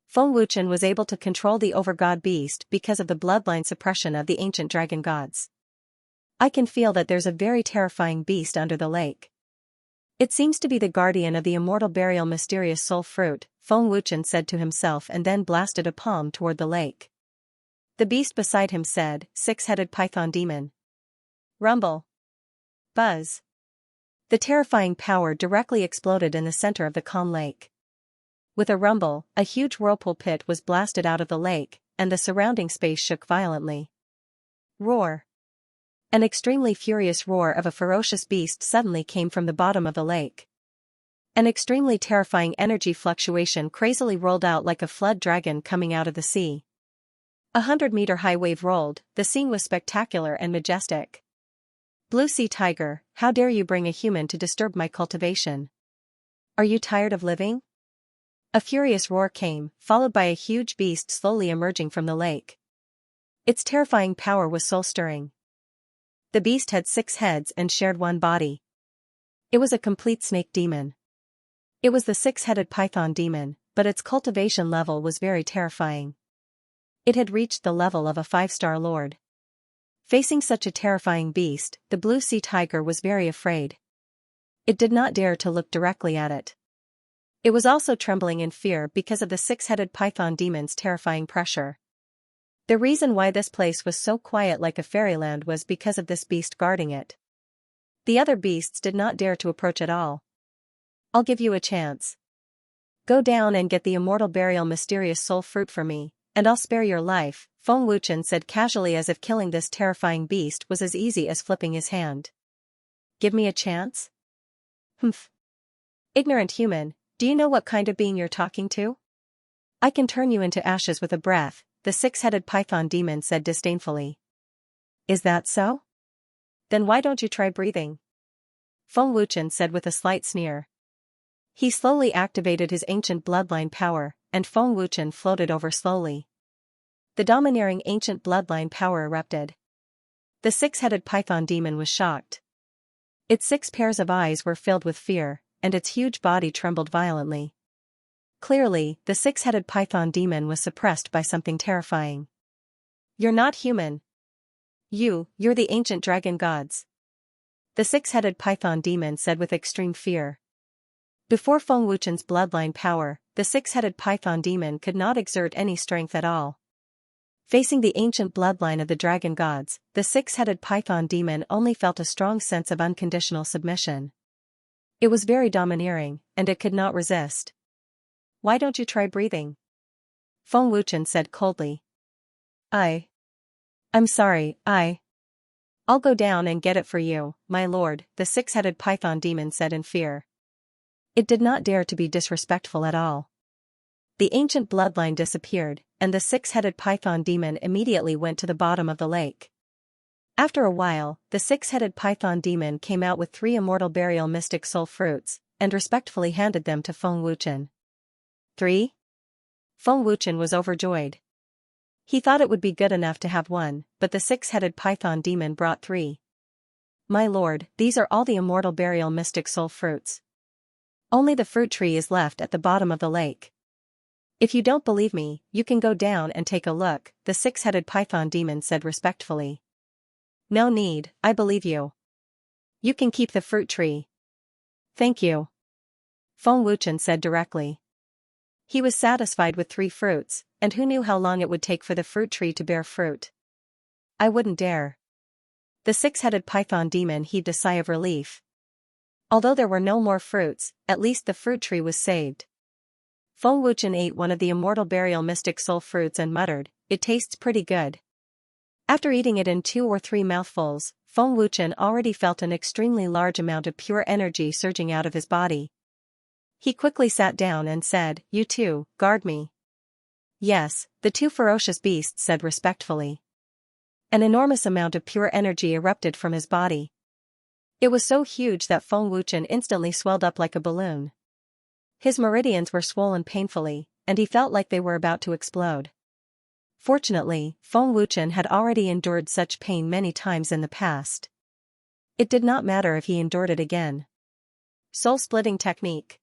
Feng Wuchen was able to control the Overgod beast because of the bloodline suppression of the ancient dragon gods. I can feel that there's a very terrifying beast under the lake. It seems to be the guardian of the Immortal Burial Mysterious Soul Fruit, Feng Wuchen said to himself and then blasted a palm toward the lake. The beast beside him said, "Six-headed python demon. Rumble. Buzz." The terrifying power directly exploded in the center of the calm lake. With a rumble, a huge whirlpool pit was blasted out of the lake, and the surrounding space shook violently. Roar. An extremely furious roar of a ferocious beast suddenly came from the bottom of the lake. An extremely terrifying energy fluctuation crazily rolled out like a flood dragon coming out of the sea. 100-meter-high wave rolled, the scene was spectacular and majestic. Blue sea tiger, how dare you bring a human to disturb my cultivation? Are you tired of living? A furious roar came, followed by a huge beast slowly emerging from the lake. Its terrifying power was soul-stirring. The beast had 6 heads and shared 1 body. It was a complete snake demon. It was the 6-headed python demon, but its cultivation level was very terrifying. It had reached the level of a 5-star lord. Facing such a terrifying beast, the blue sea tiger was very afraid. It did not dare to look directly at it. It was also trembling in fear because of the 6-headed python demon's terrifying pressure. The reason why this place was so quiet like a fairyland was because of this beast guarding it. The other beasts did not dare to approach at all. I'll give you a chance. Go down and get the Immortal Burial Mysterious Soul Fruit for me, and I'll spare your life, Feng Wuchen said casually as if killing this terrifying beast was as easy as flipping his hand. Give me a chance? Humph. Ignorant human, do you know what kind of being you're talking to? I can turn you into ashes with a breath, the 6-headed python demon said disdainfully. Is that so? Then why don't you try breathing? Feng Wuchen said with a slight sneer. He slowly activated his ancient bloodline power, and Feng Wuchen floated over slowly. The domineering ancient bloodline power erupted. The 6-headed python demon was shocked. Its 6 pairs of eyes were filled with fear, and its huge body trembled violently. Clearly, the 6-headed python demon was suppressed by something terrifying. You're not human. You're the ancient dragon gods. The 6-headed python demon said with extreme fear. Before Feng Wuchen's bloodline power, the 6-headed python demon could not exert any strength at all. Facing the ancient bloodline of the dragon gods, the 6-headed python demon only felt a strong sense of unconditional submission. It was very domineering, and it could not resist. Why don't you try breathing? Feng Wuchen said coldly. I'm sorry, I'll go down and get it for you, my lord, the 6-headed python demon said in fear. It did not dare to be disrespectful at all. The ancient bloodline disappeared, and the 6-headed python demon immediately went to the bottom of the lake. After a while, the 6-headed python demon came out with 3 Immortal Burial Mystic Soul Fruits, and respectfully handed them to Feng Wuchen. 3? Feng Wuchen was overjoyed. He thought it would be good enough to have 1, but the 6-headed python demon brought 3. My lord, these are all the Immortal Burial Mystic Soul Fruits. Only the fruit tree is left at the bottom of the lake. If you don't believe me, you can go down and take a look, the 6-headed python demon said respectfully. No need, I believe you. You can keep the fruit tree. Thank you. Feng Wuchen said directly. He was satisfied with 3 fruits, and who knew how long it would take for the fruit tree to bear fruit? I wouldn't dare. The 6-headed python demon heaved a sigh of relief. Although there were no more fruits, at least the fruit tree was saved, Feng Wuchen ate one of the immortal burial mystic soul fruits and muttered, "It tastes pretty good." After eating it in 2 or 3 mouthfuls, Feng Wuchen already felt an extremely large amount of pure energy surging out of his body. He quickly sat down and said, "You too, guard me." "Yes," the 2 ferocious beasts said respectfully. An enormous amount of pure energy erupted from his body. It was so huge that Feng Wuchen instantly swelled up like a balloon. His meridians were swollen painfully, and he felt like they were about to explode. Fortunately, Feng Wuchen had already endured such pain many times in the past. It did not matter if he endured it again. Soul-splitting technique.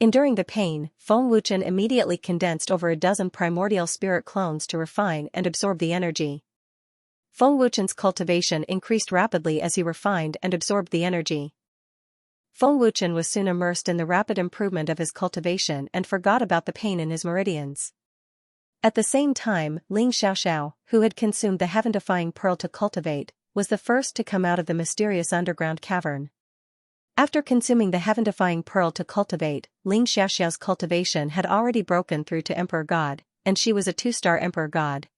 Enduring the pain, Feng Wuchen immediately condensed over a dozen primordial spirit clones to refine and absorb the energy. Feng Wuchen's cultivation increased rapidly as he refined and absorbed the energy. Feng Wuchen was soon immersed in the rapid improvement of his cultivation and forgot about the pain in his meridians. At the same time, Xianxia, who had consumed the heaven-defying pearl to cultivate, was the first to come out of the mysterious underground cavern. After consuming the heaven-defying pearl to cultivate, Xianxia's cultivation had already broken through to Emperor God, and she was a 2-star Emperor God.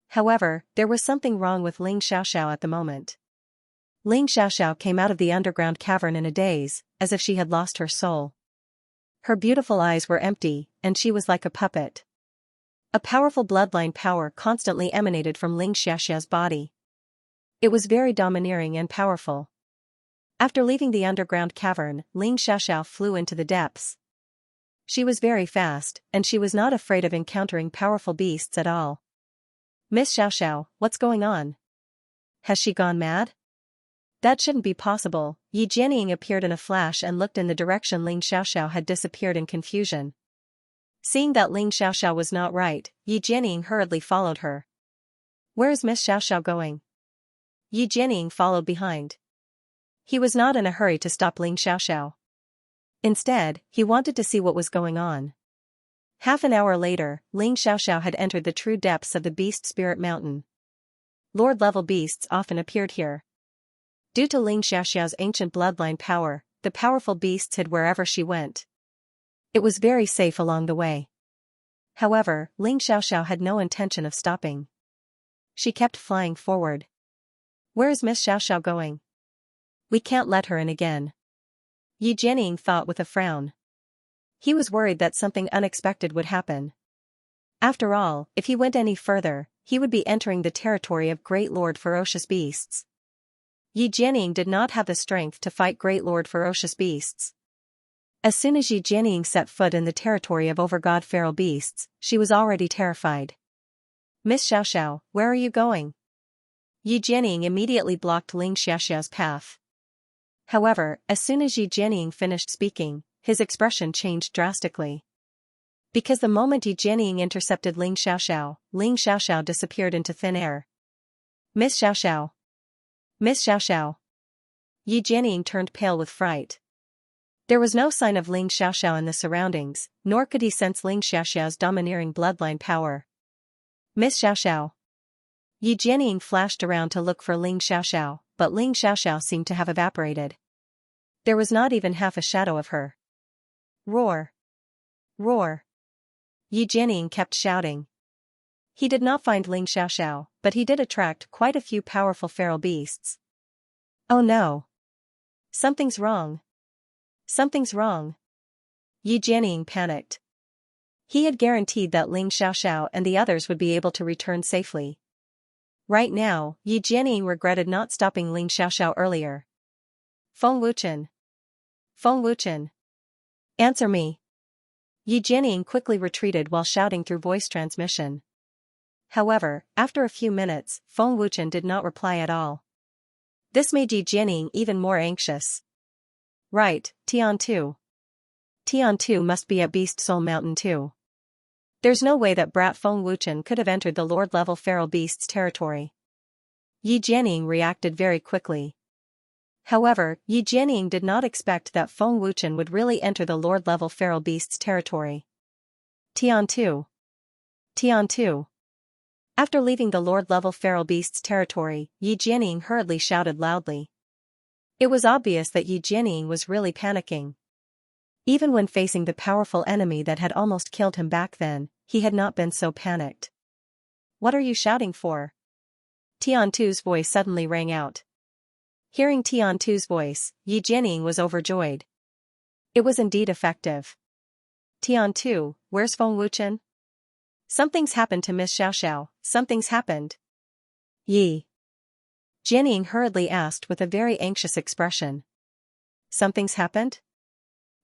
However, there was something wrong with Xianxia at the moment. Xianxia came out of the underground cavern in a daze, as if she had lost her soul. Her beautiful eyes were empty, and she was like a puppet. A powerful bloodline power constantly emanated from Xianxia's body. It was very domineering and powerful. After leaving the underground cavern, Xianxia flew into the depths. She was very fast, and she was not afraid of encountering powerful beasts at all. "Miss Xiaoxiao, what's going on? Has she gone mad?" "That shouldn't be possible." Yi Jianying appeared in a flash and looked in the direction Xiaoxiao had disappeared in confusion. Seeing that Xiaoxiao was not right, Yi Jianying hurriedly followed her. "Where is Miss Xiaoxiao going?" Yi Jianying followed behind. He was not in a hurry to stop Xiaoxiao. Instead, he wanted to see what was going on. Half an hour later, Xiaoxiao had entered the true depths of the Beast Spirit Mountain. Lord-level beasts often appeared here. Due to Xiaoxiao's ancient bloodline power, the powerful beasts hid wherever she went. It was very safe along the way. However, Xiaoxiao had no intention of stopping. She kept flying forward. "Where is Miss Xiaoxiao going? We can't let her in again." Yi Jianying thought with a frown. He was worried that something unexpected would happen. After all, if he went any further, he would be entering the territory of Great Lord Ferocious Beasts. Yi Jianying did not have the strength to fight Great Lord Ferocious Beasts. As soon as Yi Jianying set foot in the territory of Overgod Feral Beasts, she was already terrified. "Miss Xiaoxiao, where are you going?" Yi Jianying immediately blocked Xiaoxiao's path. However, as soon as Yi Jianying finished speaking, his expression changed drastically. Because the moment Yi Jianying intercepted Xiaoxiao disappeared into thin air. "Miss Xiaoxiao! Miss Xiaoxiao!" Yi Jianying turned pale with fright. There was no sign of Xiaoxiao in the surroundings, nor could he sense Xiaoxiao's domineering bloodline power. "Miss Xiaoxiao!" Yi Jianying flashed around to look for Xiaoxiao, but Xiaoxiao seemed to have evaporated. There was not even half a shadow of her. "Roar! Roar!" Yi Jianying kept shouting. He did not find Xiaoxiao, but he did attract quite a few powerful feral beasts. "Oh no! Something's wrong! Something's wrong!" Yi Jianying panicked. He had guaranteed that Xiaoxiao and the others would be able to return safely. Right now, Yi Jianying regretted not stopping Xiaoxiao earlier. "Feng Wuchen! Feng Wuchen! Answer me!" Yi Jianying quickly retreated while shouting through voice transmission. However, after a few minutes, Feng Wuchen did not reply at all. This made Yi Jianying even more anxious. Right, Tian Tu. Tian Tu must be at Beast Soul Mountain too. There's no way that brat Feng Wuchen could have entered the Lord-level feral beast's territory. Yi Jianying reacted very quickly. However, Yi Jianying did not expect that Feng Wuchen would really enter the Lord-level feral beast's territory. Tian Tu. Tian Tu. After leaving the Lord-level feral beast's territory, Yi Jianying hurriedly shouted loudly. It was obvious that Yi Jianying was really panicking. Even when facing the powerful enemy that had almost killed him back then, he had not been so panicked. "What are you shouting for?" Tiantu's voice suddenly rang out. Hearing Tiantu's voice, Yi Jianying was overjoyed. It was indeed effective. "Tiantu, where's Feng Wuchen?" "Something's happened to Miss Xiaoxiao, something's happened." Yi Jianying hurriedly asked with a very anxious expression. "Something's happened?"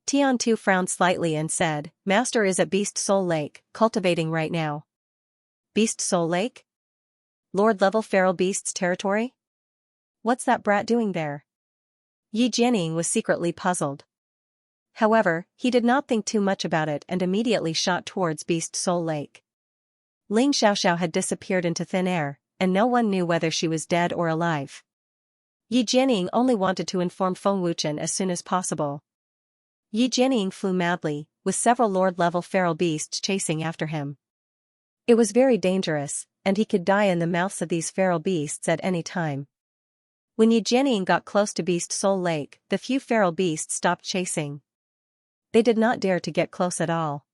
Tiantu frowned slightly and said, "Master is at Beast Soul Lake, cultivating right now." "Beast Soul Lake? Lord-level feral beasts territory? What's that brat doing there?" Yi Jianying was secretly puzzled. However, he did not think too much about it and immediately shot towards Beast Soul Lake. Ling Xiaoxiao had disappeared into thin air, and no one knew whether she was dead or alive. Yi Jianying only wanted to inform Feng Wuchen as soon as possible. Yi Jianying flew madly, with several lord-level feral beasts chasing after him. It was very dangerous, and he could die in the mouths of these feral beasts at any time. When Yi Jianying got close to Beast Soul Lake, the few feral beasts stopped chasing. They did not dare to get close at all.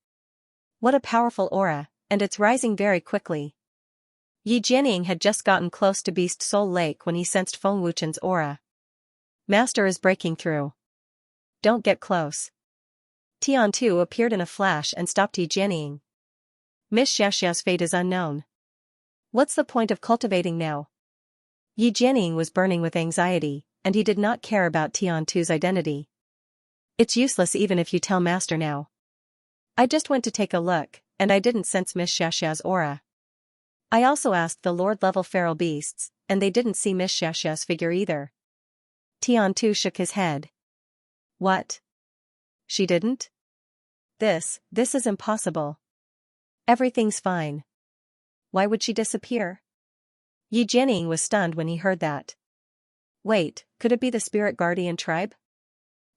What a powerful aura, and it's rising very quickly. Yi Jianying had just gotten close to Beast Soul Lake when he sensed Feng Wuchen's aura. "Master is breaking through. Don't get close." Tiantu appeared in a flash and stopped Yi Jianying. "Miss Xiaoxiao's fate is unknown. What's the point of cultivating now?" Yi Jianying was burning with anxiety, and he did not care about Tiantu's identity. "It's useless even if you tell Master now. I just went to take a look, and I didn't sense Miss Xiaoxiao's aura. I also asked the lord-level feral beasts, and they didn't see Miss Xiaoxiao's figure either." Tiantu shook his head. "What? She didn't? This is impossible. Everything's fine. Why would she disappear?" Yi Jianying was stunned when he heard that. Wait, could it be the spirit guardian tribe?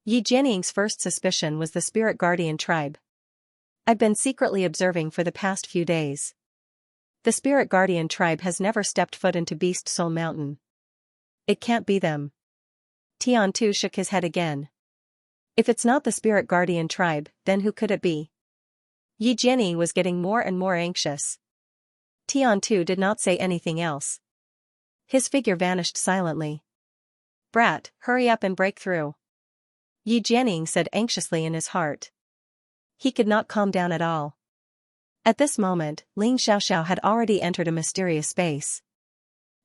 Yi Jianying's first suspicion was the spirit guardian tribe. "I've been secretly observing for the past few days. The spirit guardian tribe has never stepped foot into Beast Soul Mountain. It can't be them." Tiantu shook his head again. "If it's not the spirit guardian tribe, then who could it be?" Yi Jianying was getting more and more anxious. Tiantu did not say anything else. His figure vanished silently. "Brat, hurry up and break through," Yi Jianying said anxiously in his heart. He could not calm down at all. At this moment, Ling Xiaoxiao had already entered a mysterious space.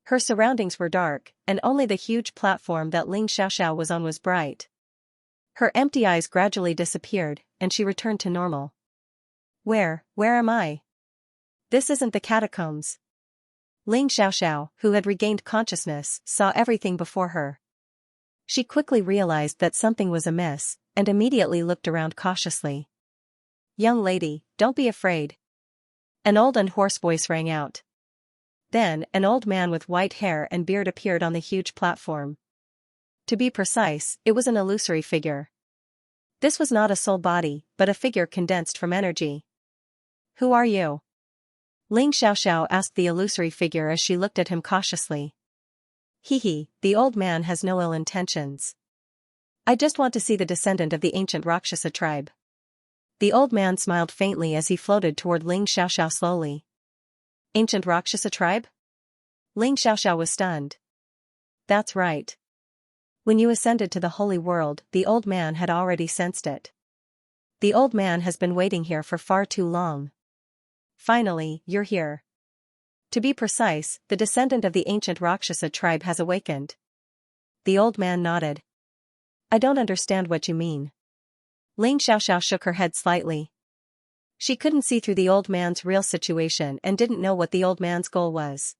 Her surroundings were dark, and only the huge platform that Ling Xiaoxiao was on was bright. Her empty eyes gradually disappeared, and she returned to normal. Where am I? This isn't the catacombs." Ling Xiaoxiao, who had regained consciousness, saw everything before her. She quickly realized that something was amiss, and immediately looked around cautiously. "Young lady, don't be afraid." An old and hoarse voice rang out. Then, an old man with white hair and beard appeared on the huge platform. To be precise, it was an illusory figure. This was not a soul body, but a figure condensed from energy. "Who are you?" Ling Xiaoxiao asked the illusory figure as she looked at him cautiously. "Hee, the old man has no ill intentions. I just want to see the descendant of the ancient Rakshasa tribe." The old man smiled faintly as he floated toward Ling Xiaoxiao slowly. "Ancient Rakshasa tribe?" Ling Xiaoxiao was stunned. "That's right. When you ascended to the holy world, the old man had already sensed it. The old man has been waiting here for far too long. Finally, you're here. To be precise, the descendant of the ancient Rakshasa tribe has awakened." The old man nodded. "I don't understand what you mean." Ling Xiaoxiao shook her head slightly. She couldn't see through the old man's real situation and didn't know what the old man's goal was.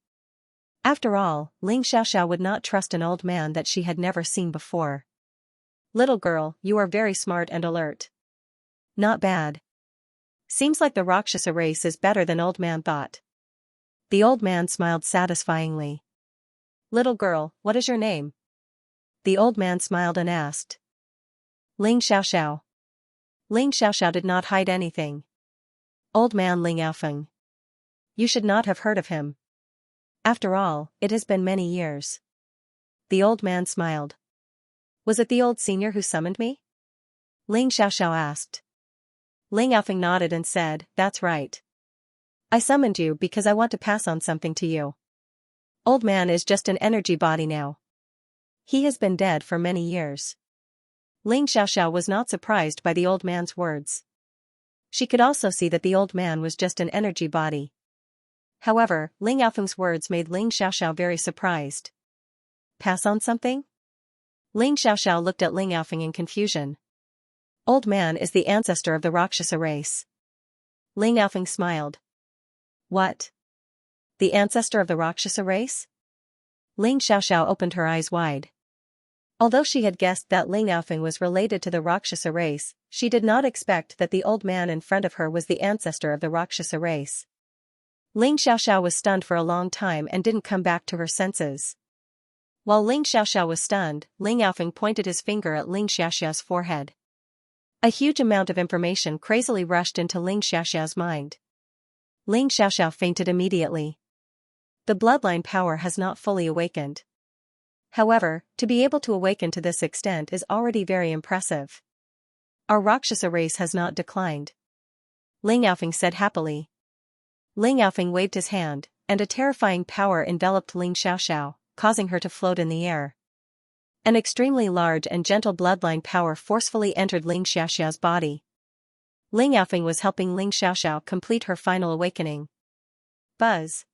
After all, Ling Xiaoxiao would not trust an old man that she had never seen before. "Little girl, you are very smart and alert. Not bad. Seems like the Rakshasa race is better than old man thought." The old man smiled satisfyingly. "Little girl, what is your name?" The old man smiled and asked. "Ling Xiaoxiao." Ling Xiaoxiao did not hide anything. "Old man Ling Yaofeng. You should not have heard of him. After all, it has been many years." The old man smiled. "Was it the old senior who summoned me?" Ling Xiaoxiao asked. Ling Yaofeng nodded and said, "That's right. I summoned you because I want to pass on something to you. Old man is just an energy body now. He has been dead for many years." Ling Xiaoxiao was not surprised by the old man's words. She could also see that the old man was just an energy body. However, Ling Yaofeng's words made Ling Xiaoxiao very surprised. Pass on something? Ling Xiaoxiao looked at Ling Yaofeng in confusion. Old man is the ancestor of the Rakshasa race. Ling Yaofeng smiled. What? The ancestor of the Rakshasa race? Ling Xiaoxiao opened her eyes wide. Although she had guessed that Ling Yaofeng was related to the Rakshasa race, she did not expect that the old man in front of her was the ancestor of the Rakshasa race. Ling Xiaoxiao was stunned for a long time and didn't come back to her senses. While Ling Xiaoxiao was stunned, Ling Yaofeng pointed his finger at Ling Xiaoxiao's forehead. A huge amount of information crazily rushed into Ling Xiaoxiao's mind. Ling Xiaoxiao fainted immediately. The bloodline power has not fully awakened. However, to be able to awaken to this extent is already very impressive. Our Rakshasa race has not declined. Ling Yaofeng said happily. Ling Yaofeng waved his hand, and a terrifying power enveloped Ling Xiaoxiao, causing her to float in the air. An extremely large and gentle bloodline power forcefully entered Ling Xiaoxiao's body. Ling Yaofeng was helping Ling Xiaoxiao complete her final awakening. Buzz.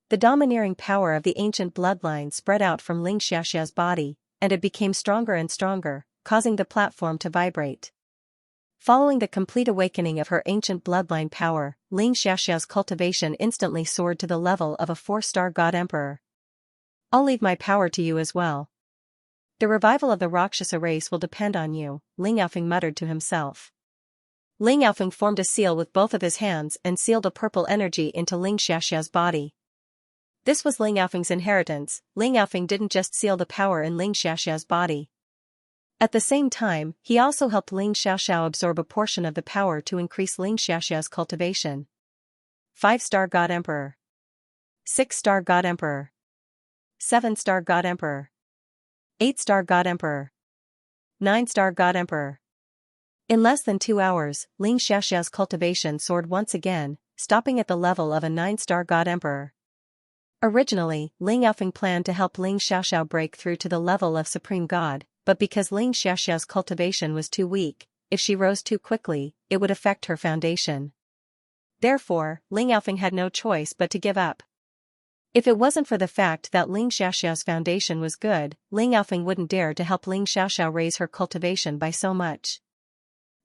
The domineering power of the ancient bloodline spread out from Ling Xiaoxiao's body, and it became stronger and stronger, causing the platform to vibrate. Following the complete awakening of her ancient bloodline power, Ling Xiaoxiao's cultivation instantly soared to the level of a 4-star god emperor. I'll leave my power to you as well. The revival of the Rakshasa race will depend on you, Ling Yaofeng muttered to himself. Ling Yaofeng formed a seal with both of his hands and sealed a purple energy into Ling Xiaoxiao's body. This was Ling Yaofeng's inheritance. Ling Yaofeng didn't just seal the power in Ling Xiaoxiao's body. At the same time, he also helped Ling Xiaoxiao absorb a portion of the power to increase Ling Xiaoxiao's cultivation. 5-star God Emperor. 6-star God Emperor. 7-star God Emperor. 8-star God Emperor. 9-star God Emperor. In less than 2 hours, Ling Xiaoxiao's cultivation soared once again, stopping at the level of a 9-star God Emperor. Originally, Ling Yaofeng planned to help Ling Xiaoxiao break through to the level of Supreme God, but because Ling Xiaoxiao's cultivation was too weak, if she rose too quickly, it would affect her foundation. Therefore, Ling Yaofeng had no choice but to give up. If it wasn't for the fact that Ling Xiaoxiao's foundation was good, Ling Yaofeng wouldn't dare to help Ling Xiaoxiao raise her cultivation by so much.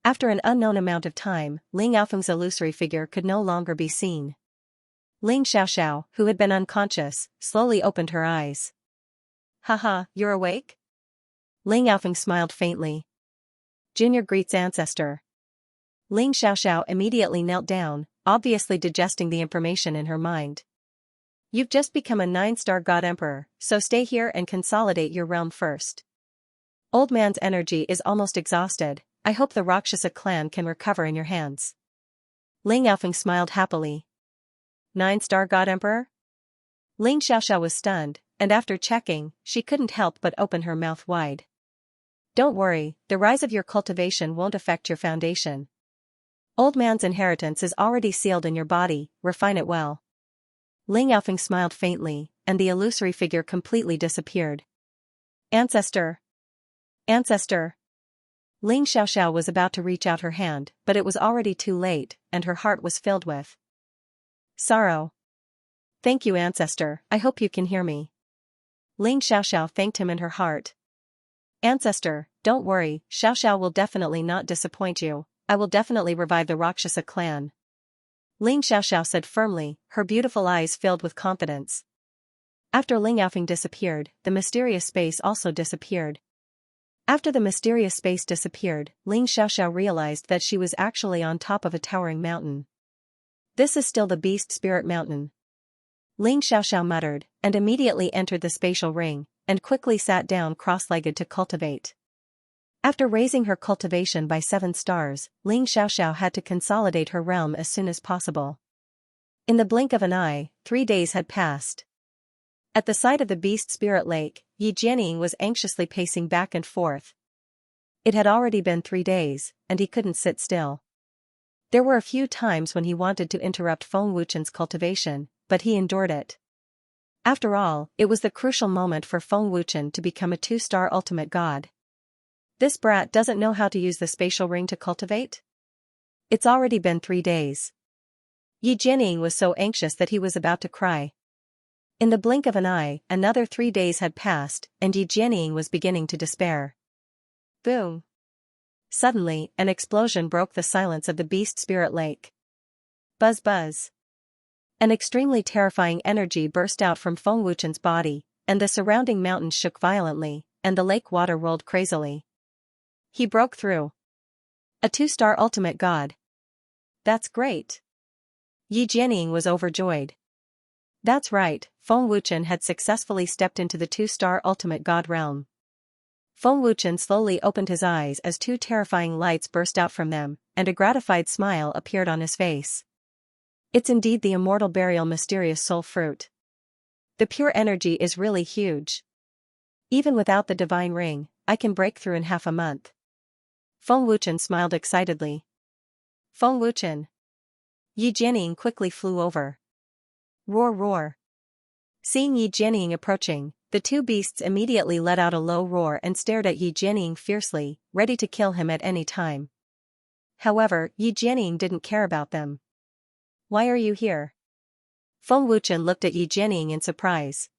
After an unknown amount of time, Ling Yaofeng's illusory figure could no longer be seen. Ling Xiaoxiao, who had been unconscious, slowly opened her eyes. Haha, you're awake? Ling Yaofeng smiled faintly. Junior greets ancestor. Ling Xiaoxiao immediately knelt down, obviously digesting the information in her mind. You've just become a 9-star God Emperor, so stay here and consolidate your realm first. Old man's energy is almost exhausted. I hope the Rakshasa clan can recover in your hands. Ling Yaofeng smiled happily. 9-star God Emperor? Ling Xiaoxiao was stunned, and after checking, she couldn't help but open her mouth wide. Don't worry, the rise of your cultivation won't affect your foundation. Old man's inheritance is already sealed in your body, refine it well. Ling Yaofeng smiled faintly, and the illusory figure completely disappeared. Ancestor! Ancestor! Ling Xiaoxiao was about to reach out her hand, but it was already too late, and her heart was filled with sorrow. Thank you, ancestor, I hope you can hear me. Ling Xiaoxiao thanked him in her heart. Ancestor, don't worry, Xiaoxiao will definitely not disappoint you. I will definitely revive the Rakshasa clan. Ling Xiaoxiao said firmly, her beautiful eyes filled with confidence. After Ling Yaofeng disappeared, the mysterious space also disappeared. After the mysterious space disappeared, Ling Xiaoxiao realized that she was actually on top of a towering mountain. This is still the Beast Spirit Mountain. Ling Xiaoxiao muttered, and immediately entered the spatial ring, and quickly sat down cross-legged to cultivate. After raising her cultivation by 7 stars, Ling Xiaoxiao had to consolidate her realm as soon as possible. In the blink of an eye, 3 days had passed. At the side of the Beast Spirit Lake, Yi Jianying was anxiously pacing back and forth. It had already been 3 days, and he couldn't sit still. There were a few times when he wanted to interrupt Feng Wuchen's cultivation, but he endured it. After all, it was the crucial moment for Feng Wuchen to become a 2-star ultimate god. This brat doesn't know how to use the spatial ring to cultivate? It's already been 3 days. Yi Jianying was so anxious that he was about to cry. In the blink of an eye, another 3 days had passed, and Yi Jianying was beginning to despair. Boom! Suddenly, an explosion broke the silence of the beast spirit lake. Buzz buzz. An extremely terrifying energy burst out from Feng Wuchen's body, and the surrounding mountains shook violently, and the lake water rolled crazily. He broke through. A 2-star ultimate god. That's great. Yi Jianying was overjoyed. That's right, Feng Wuchen had successfully stepped into the 2-star ultimate god realm. Feng Wuchen slowly opened his eyes as 2 terrifying lights burst out from them, and a gratified smile appeared on his face. It's indeed the immortal burial mysterious soul fruit. The pure energy is really huge. Even without the divine ring, I can break through in half a month. Feng Wuchen smiled excitedly. Feng Wuchen. Yi Jianying quickly flew over. Roar roar. Seeing Yi Jianying approaching, the 2 beasts immediately let out a low roar and stared at Yi Jianying fiercely, ready to kill him at any time. However, Yi Jianying didn't care about them. Why are you here? Feng Wuchen looked at Yi Jianying in surprise.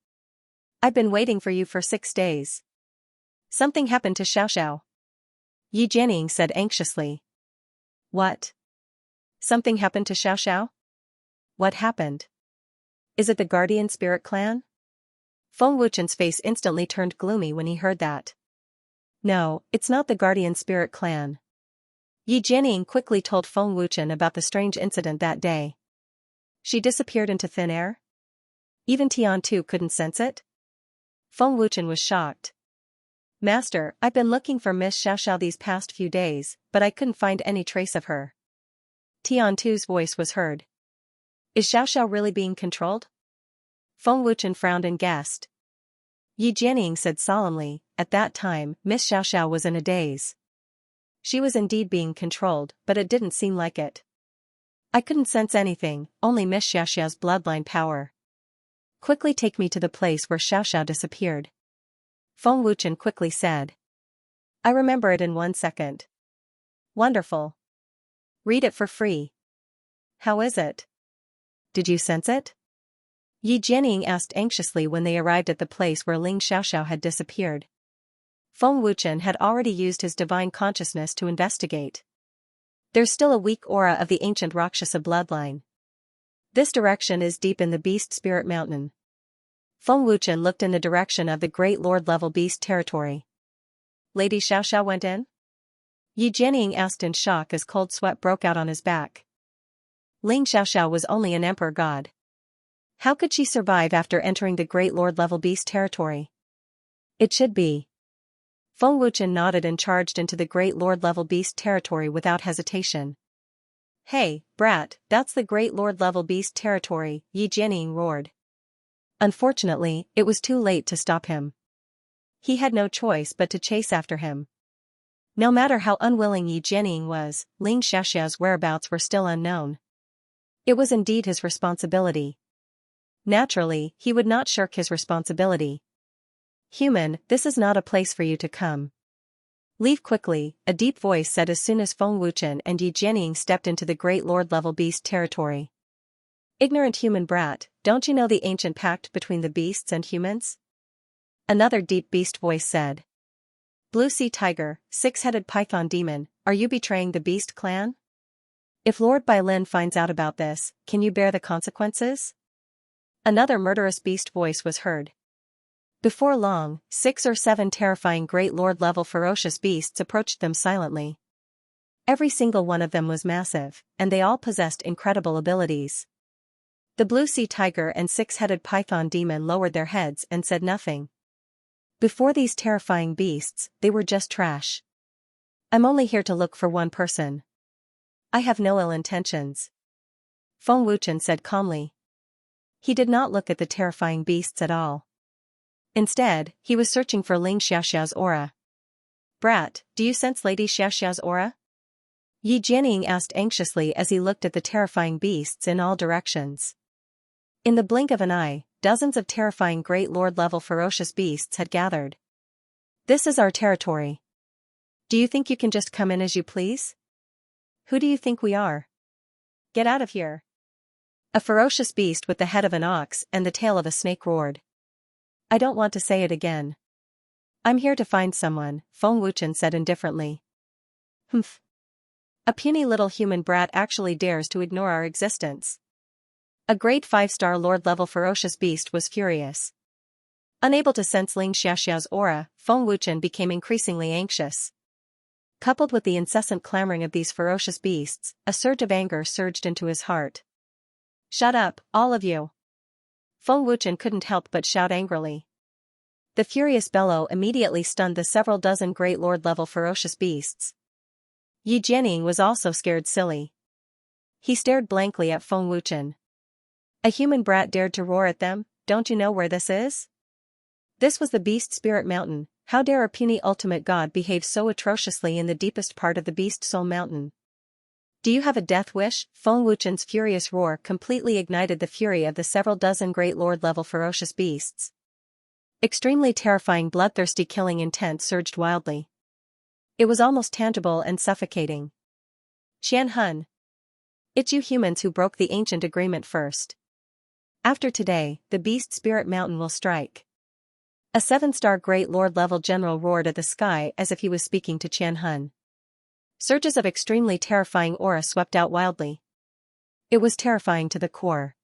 I've been waiting for you for 6 days. Something happened to Xiaoxiao. Yi Jianying said anxiously. What? Something happened to Xiaoxiao? What happened? Is it the Guardian Spirit Clan? Feng Wuchen's face instantly turned gloomy when he heard that. No, it's not the Guardian Spirit Clan. Yi Jianying quickly told Feng Wuchen about the strange incident that day. She disappeared into thin air? Even Tian Tu couldn't sense it? Feng Wuchen was shocked. Master, I've been looking for Miss Xiaoxiao these past few days, but I couldn't find any trace of her. Tian Tu's voice was heard. Is Xiaoxiao really being controlled? Feng Wuchen frowned and guessed. Yi Jianying said solemnly, at that time, Miss Xiaoxiao was in a daze. She was indeed being controlled, but it didn't seem like it. I couldn't sense anything, only Miss Xiaoxiao's bloodline power. Quickly take me to the place where Xiaoxiao disappeared. Feng Wuchen quickly said. I remember it in 1 second. Wonderful. Read it for free. How is it? Did you sense it? Yi Jianying asked anxiously when they arrived at the place where Ling Xiaoxiao had disappeared. Feng Wuchen had already used his divine consciousness to investigate. There's still a weak aura of the ancient Rakshasa bloodline. This direction is deep in the Beast Spirit Mountain. Feng Wuchen looked in the direction of the Great Lord level beast territory. Lady Xiaoxiao went in? Yi Jianying asked in shock as cold sweat broke out on his back. Ling Xiaoxiao was only an emperor god. How could she survive after entering the Great Lord level beast territory? It should be. Feng Wuchen nodded and charged into the Great Lord level beast territory without hesitation. Hey, brat, that's the Great Lord level beast territory, Yi Jianying roared. Unfortunately, it was too late to stop him. He had no choice but to chase after him. No matter how unwilling Yi Jianying was, Ling Xiaoxiao's whereabouts were still unknown. It was indeed his responsibility. Naturally, he would not shirk his responsibility. Human, this is not a place for you to come. Leave quickly, a deep voice said as soon as Feng Wuchen and Yi Jianying stepped into the Great Lord level beast territory. Ignorant human brat, don't you know the ancient pact between the beasts and humans? Another deep beast voice said. Blue Sea Tiger, 6-headed python demon, are you betraying the beast clan? If Lord Bailin finds out about this, can you bear the consequences? Another murderous beast voice was heard. Before long, 6 or 7 terrifying Great Lord level ferocious beasts approached them silently. Every single one of them was massive, and they all possessed incredible abilities. The Blue Sea Tiger and 6-headed python demon lowered their heads and said nothing. Before these terrifying beasts, they were just trash. I'm only here to look for one person. I have no ill intentions. Feng Wuchen said calmly. He did not look at the terrifying beasts at all. Instead, he was searching for Ling Xiaoxiao's aura. Brat, do you sense Lady Xiaxia's aura? Yi Jianying asked anxiously as he looked at the terrifying beasts in all directions. In the blink of an eye, dozens of terrifying great lord-level ferocious beasts had gathered. This is our territory. Do you think you can just come in as you please? Who do you think we are? Get out of here. A ferocious beast with the head of an ox and the tail of a snake roared. I don't want to say it again. I'm here to find someone, Feng Wuchen said indifferently. Humph. A puny little human brat actually dares to ignore our existence. A great 5-star lord-level ferocious beast was furious. Unable to sense Ling Xiaxia's aura, Feng Wuchen became increasingly anxious. Coupled with the incessant clamoring of these ferocious beasts, a surge of anger surged into his heart. Shut up, all of you! Feng Wuchen couldn't help but shout angrily. The furious bellow immediately stunned the several dozen great lord-level ferocious beasts. Yi Jianying was also scared silly. He stared blankly at Feng Wuchen. A human brat dared to roar at them, don't you know where this is? This was the Beast Spirit Mountain. How dare a puny ultimate god behave so atrociously in the deepest part of the Beast Soul Mountain? Do you have a death wish? Feng Wuchen's furious roar completely ignited the fury of the several dozen great lord-level ferocious beasts. Extremely terrifying bloodthirsty killing intent surged wildly. It was almost tangible and suffocating. Qian Hun. It's you humans who broke the ancient agreement first. After today, the Beast Spirit Mountain will strike. A 7-star great lord-level general roared at the sky as if he was speaking to Qian Hun. Surges of extremely terrifying aura swept out wildly. It was terrifying to the core.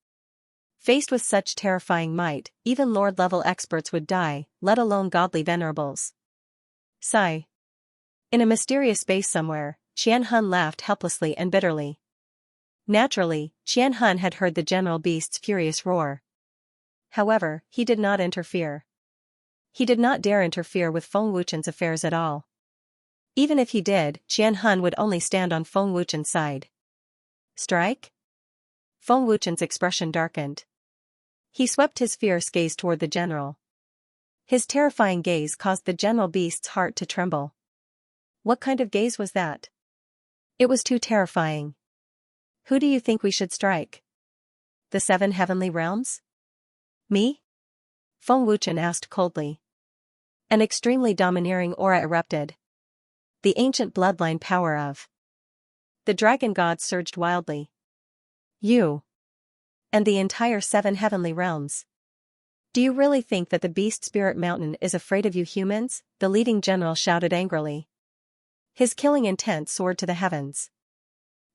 Faced with such terrifying might, even lord-level experts would die, let alone godly venerables. Sigh. In a mysterious space somewhere, Qian Hun laughed helplessly and bitterly. Naturally, Qian Hun had heard the general beast's furious roar. However, he did not interfere. He did not dare interfere with Feng Wuchen's affairs at all. Even if he did, Qian Hun would only stand on Feng Wuchen's side. Strike? Feng Wuchen's expression darkened. He swept his fierce gaze toward the general. His terrifying gaze caused the general beast's heart to tremble. What kind of gaze was that? It was too terrifying. Who do you think we should strike? The 7 heavenly realms? Me? Feng Wuchen asked coldly. An extremely domineering aura erupted. The ancient bloodline power of the dragon god surged wildly. You. And the entire 7 heavenly realms. Do you really think that the Beast Spirit Mountain is afraid of you humans? The leading general shouted angrily. His killing intent soared to the heavens.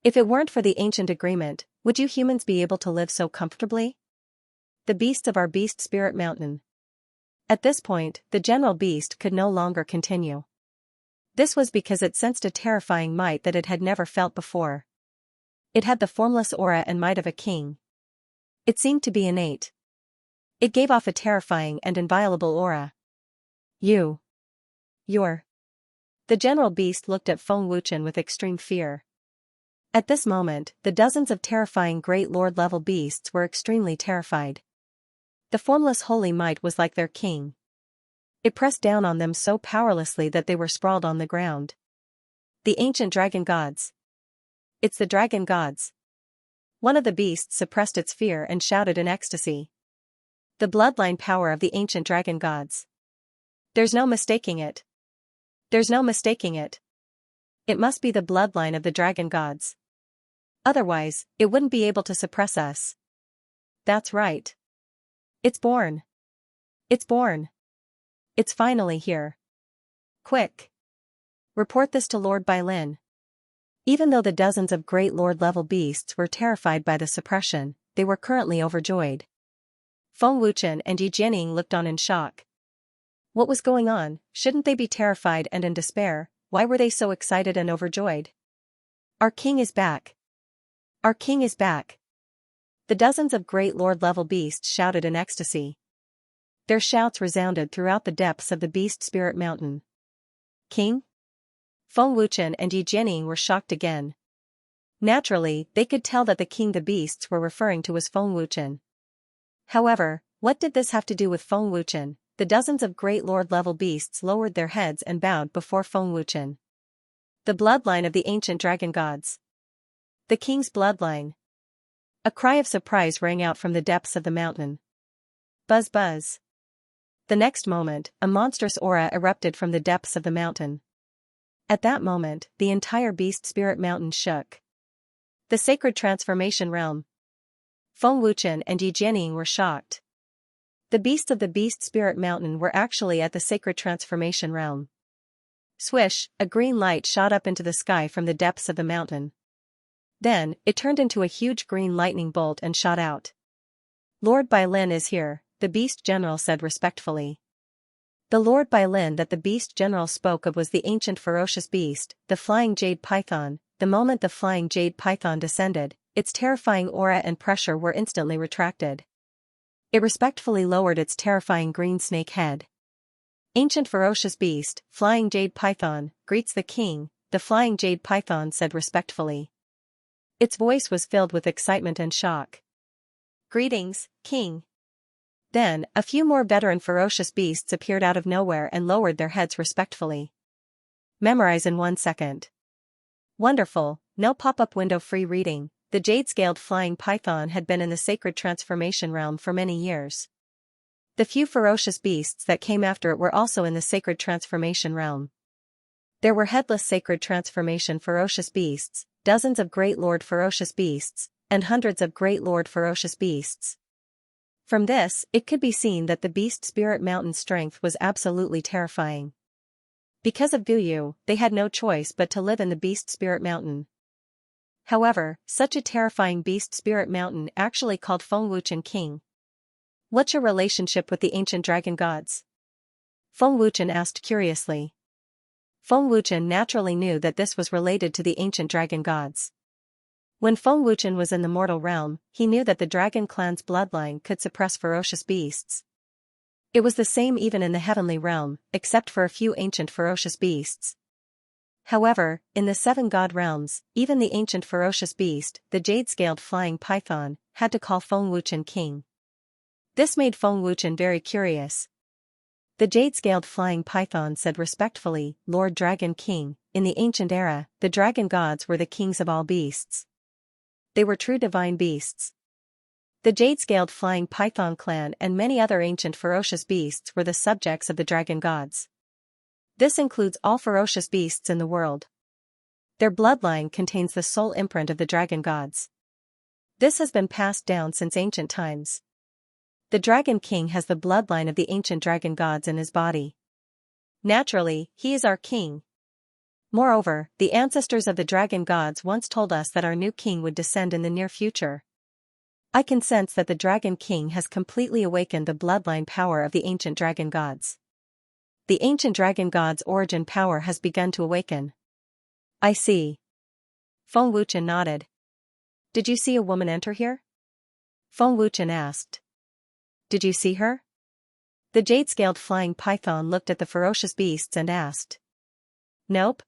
If it weren't for the ancient agreement, would you humans be able to live so comfortably? The beasts of our Beast Spirit Mountain. At this point, the general beast could no longer continue. This was because it sensed a terrifying might that it had never felt before. It had the formless aura and might of a king. It seemed to be innate. It gave off a terrifying and inviolable aura. You're. The general beast looked at Feng Wuchen with extreme fear. At this moment, the dozens of terrifying great lord-level beasts were extremely terrified. The formless holy might was like their king. It pressed down on them so powerlessly that they were sprawled on the ground. The ancient dragon gods. It's the dragon gods. One of the beasts suppressed its fear and shouted in ecstasy. The bloodline power of the ancient dragon gods. There's no mistaking it. There's no mistaking it. It must be the bloodline of the dragon gods. Otherwise, it wouldn't be able to suppress us. That's right. It's born. It's born. It's finally here. Quick. Report this to Lord Bailin. Even though the dozens of great lord-level beasts were terrified by the suppression, they were currently overjoyed. Feng Wuchen and Yi Jianying looked on in shock. What was going on? Shouldn't they be terrified and in despair? Why were they so excited and overjoyed? Our king is back. Our king is back. The dozens of great lord-level beasts shouted in ecstasy. Their shouts resounded throughout the depths of the Beast Spirit Mountain. King? Feng Wuchen and Yi Jianying were shocked again. Naturally, they could tell that the king the beasts were referring to was Feng Wuchen. However, what did this have to do with Feng Wuchen? the dozens of great lord-level beasts lowered their heads and bowed before Feng Wuchen. The bloodline of the ancient dragon gods. The king's bloodline. A cry of surprise rang out from the depths of the mountain. Buzz buzz. The next moment, a monstrous aura erupted from the depths of the mountain. At that moment, the entire beast spirit mountain shook. The sacred transformation realm. Feng Wuchen and Yi Jianying were shocked. The beasts of the beast spirit mountain were actually at the sacred transformation realm. Swish, a green light shot up into the sky from the depths of the mountain. Then, it turned into a huge green lightning bolt and shot out. Lord Bailin is here, the beast general said respectfully. The Lord Bailin that the beast general spoke of was the ancient ferocious beast, the flying jade python. The moment the flying jade python descended, its terrifying aura and pressure were instantly retracted. It respectfully lowered its terrifying green snake head. Ancient ferocious beast, flying jade python, greets the king, the flying jade python said respectfully. Its voice was filled with excitement and shock. Greetings, king. Then, a few more veteran ferocious beasts appeared out of nowhere and lowered their heads respectfully. Memorize in 1 second. Wonderful, no pop-up window free reading. The jade-scaled flying python had been in the sacred transformation realm for many years. The few ferocious beasts that came after it were also in the sacred transformation realm. There were headless sacred transformation ferocious beasts, dozens of great lord ferocious beasts, and hundreds of great lord ferocious beasts. From this, it could be seen that the beast spirit mountain's strength was absolutely terrifying. Because of Guyu, they had no choice but to live in the beast spirit mountain. However, such a terrifying beast spirit mountain actually called Feng Wuchen king. What's your relationship with the ancient dragon gods? Feng Wuchen asked curiously. Feng Wuchen naturally knew that this was related to the ancient dragon gods. When Feng Wuchen was in the mortal realm, he knew that the dragon clan's bloodline could suppress ferocious beasts. It was the same even in the heavenly realm, except for a few ancient ferocious beasts. However, in the 7 god realms, even the ancient ferocious beast, the jade-scaled flying python, had to call Feng Wuchen king. This made Feng Wuchen very curious. The jade-scaled flying python said respectfully, Lord Dragon King, in the ancient era, the dragon gods were the kings of all beasts. They were true divine beasts. The jade-scaled flying python clan and many other ancient ferocious beasts were the subjects of the dragon gods. This includes all ferocious beasts in the world. Their bloodline contains the sole imprint of the dragon gods. This has been passed down since ancient times. The Dragon King has the bloodline of the ancient dragon gods in his body. Naturally, he is our king. Moreover, the ancestors of the dragon gods once told us that our new king would descend in the near future. I can sense that the Dragon King has completely awakened the bloodline power of the ancient dragon gods. The ancient dragon god's origin power has begun to awaken. I see. Feng Wuchen nodded. Did you see a woman enter here? Feng Wuchen asked. Did you see her? The jade-scaled flying python looked at the ferocious beasts and asked. Nope.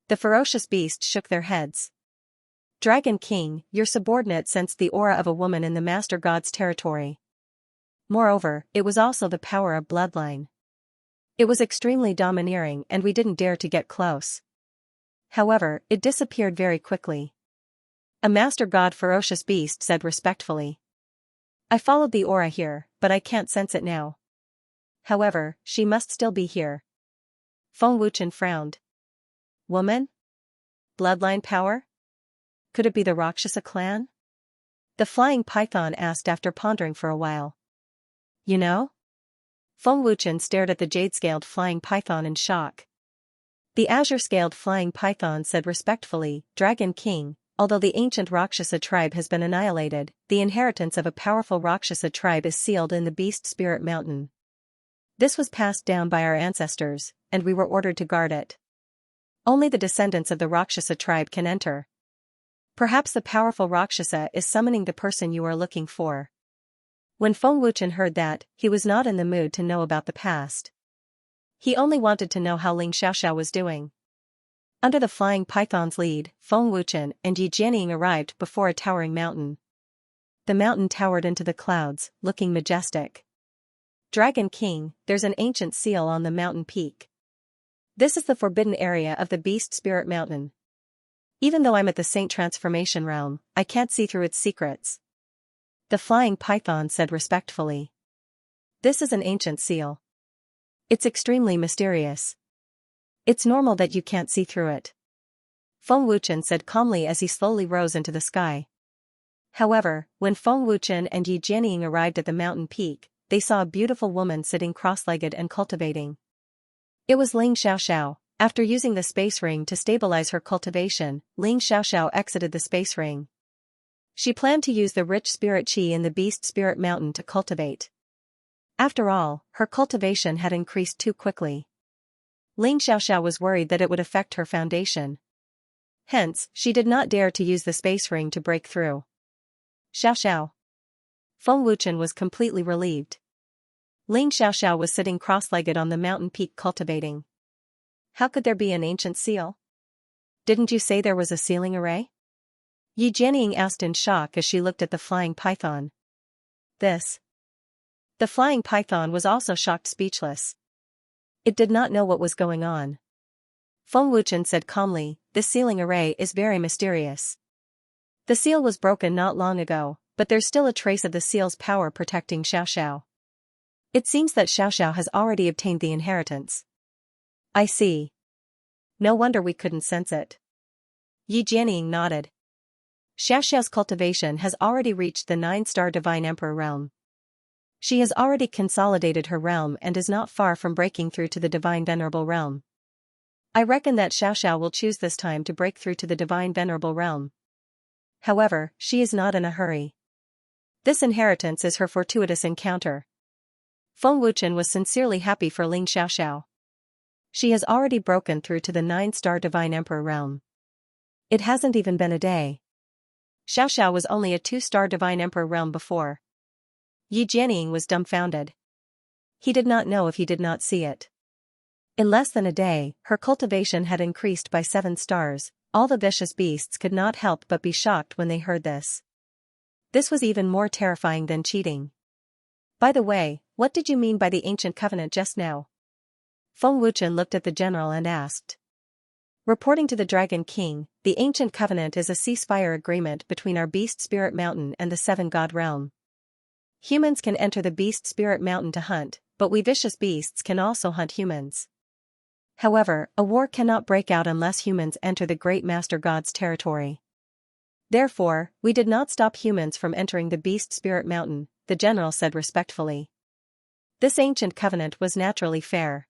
The ferocious beasts shook their heads. Dragon King, your subordinate sensed the aura of a woman in the Master God's territory. Moreover, it was also the power of bloodline. It was extremely domineering and we didn't dare to get close. However, it disappeared very quickly. A Master God ferocious beast said respectfully. I followed the aura here, but I can't sense it now. However, she must still be here. Feng Wuchen frowned. Woman? Bloodline power? Could it be the Rakshasa clan? The flying python asked after pondering for a while. You know? Feng Wuchen stared at the jade-scaled flying python in shock. The azure-scaled flying python said respectfully, Dragon King, although the ancient Rakshasa tribe has been annihilated, the inheritance of a powerful Rakshasa tribe is sealed in the Beast Spirit Mountain. This was passed down by our ancestors, and we were ordered to guard it. Only the descendants of the Rakshasa tribe can enter. Perhaps the powerful Rakshasa is summoning the person you are looking for. When Feng Wuchen heard that, he was not in the mood to know about the past. He only wanted to know how Xianxia was doing. Under the flying python's lead, Feng Wuchen and Yi Jianying arrived before a towering mountain. The mountain towered into the clouds, looking majestic. Dragon King, there's an ancient seal on the mountain peak. This is the forbidden area of the Beast Spirit Mountain. Even though I'm at the Saint Transformation Realm, I can't see through its secrets. The flying python said respectfully. This is an ancient seal. It's extremely mysterious. It's normal that you can't see through it. Feng Wuchen said calmly as he slowly rose into the sky. However, when Feng Wuchen and Yi Jianying arrived at the mountain peak, they saw a beautiful woman sitting cross-legged and cultivating. It was Ling Xiaoxiao. After using the space ring to stabilize her cultivation, Ling Xiaoxiao exited the space ring. She planned to use the rich spirit qi in the Beast Spirit Mountain to cultivate. After all, her cultivation had increased too quickly. Ling Xiaoxiao was worried that it would affect her foundation. Hence, she did not dare to use the space ring to break through. Xiaoxiao. Feng Wuchen was completely relieved. Ling Xiaoxiao was sitting cross-legged on the mountain peak cultivating. How could there be an ancient seal? Didn't you say there was a sealing array? Yi Jianying asked in shock as she looked at the flying python. This. The flying python was also shocked, speechless. It did not know what was going on. Feng Wuchen said calmly, this sealing array is very mysterious. The seal was broken not long ago, but there's still a trace of the seal's power protecting Xiaoxiao. It seems that Xiaoxiao has already obtained the inheritance. I see. No wonder we couldn't sense it. Yi Jianying nodded. Xiaoxiao's cultivation has already reached the 9-star Divine Emperor realm. She has already consolidated her realm and is not far from breaking through to the Divine Venerable realm. I reckon that Xiaoxiao will choose this time to break through to the Divine Venerable realm. However, she is not in a hurry. This inheritance is her fortuitous encounter. Feng Wuchen was sincerely happy for Ling Xiaoxiao. She has already broken through to the 9-star Divine Emperor realm. It hasn't even been a day. Xiaoxiao was only a 2-star Divine Emperor realm before. Yi Jianying was dumbfounded. He did not know if he did not see it. In less than a day, her cultivation had increased by 7 stars. All the vicious beasts could not help but be shocked when they heard this. This was even more terrifying than cheating. By the way, what did you mean by the ancient covenant just now? Feng Wuchen looked at the general and asked. Reporting to the Dragon King, the ancient covenant is a ceasefire agreement between our Beast Spirit Mountain and the 7-God realm. Humans can enter the Beast Spirit Mountain to hunt, but we vicious beasts can also hunt humans. However, a war cannot break out unless humans enter the Great Master God's territory. Therefore, we did not stop humans from entering the Beast Spirit Mountain, the general said respectfully. This ancient covenant was naturally fair.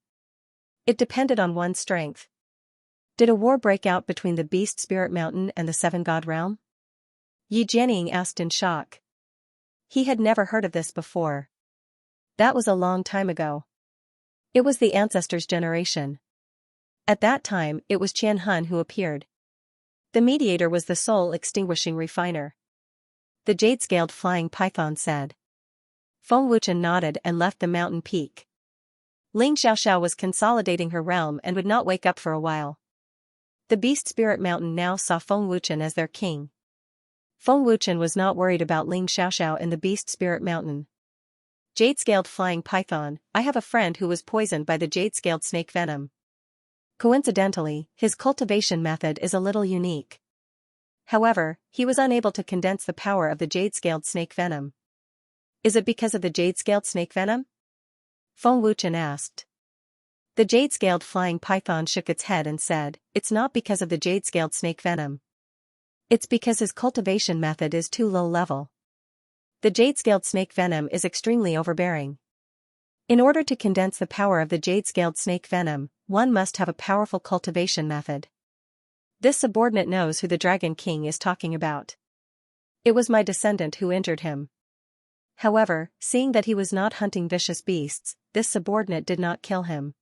It depended on one's strength. Did a war break out between the Beast Spirit Mountain and the 7-God realm? Yi Jianying asked in shock. He had never heard of this before. That was a long time ago. It was the ancestors' generation. At that time, it was Qian Hun who appeared. The mediator was the soul extinguishing refiner. The jade-scaled flying python said. Feng Wuchen nodded and left the mountain peak. Ling Xiaoxiao was consolidating her realm and would not wake up for a while. The Beast Spirit Mountain now saw Feng Wuchen as their king. Feng Wuchen was not worried about Ling Xiaoxiao in the Beast Spirit Mountain. Jade-scaled flying python, I have a friend who was poisoned by the jade-scaled snake venom. Coincidentally, his cultivation method is a little unique. However, he was unable to condense the power of the jade-scaled snake venom. Is it because of the jade-scaled snake venom? Feng Wuchen asked. The jade-scaled flying python shook its head and said, it's not because of the jade-scaled snake venom. It's because his cultivation method is too low level. The jade-scaled snake venom is extremely overbearing. In order to condense the power of the jade-scaled snake venom, one must have a powerful cultivation method. This subordinate knows who the Dragon King is talking about. It was my descendant who injured him. However, seeing that he was not hunting vicious beasts, this subordinate did not kill him.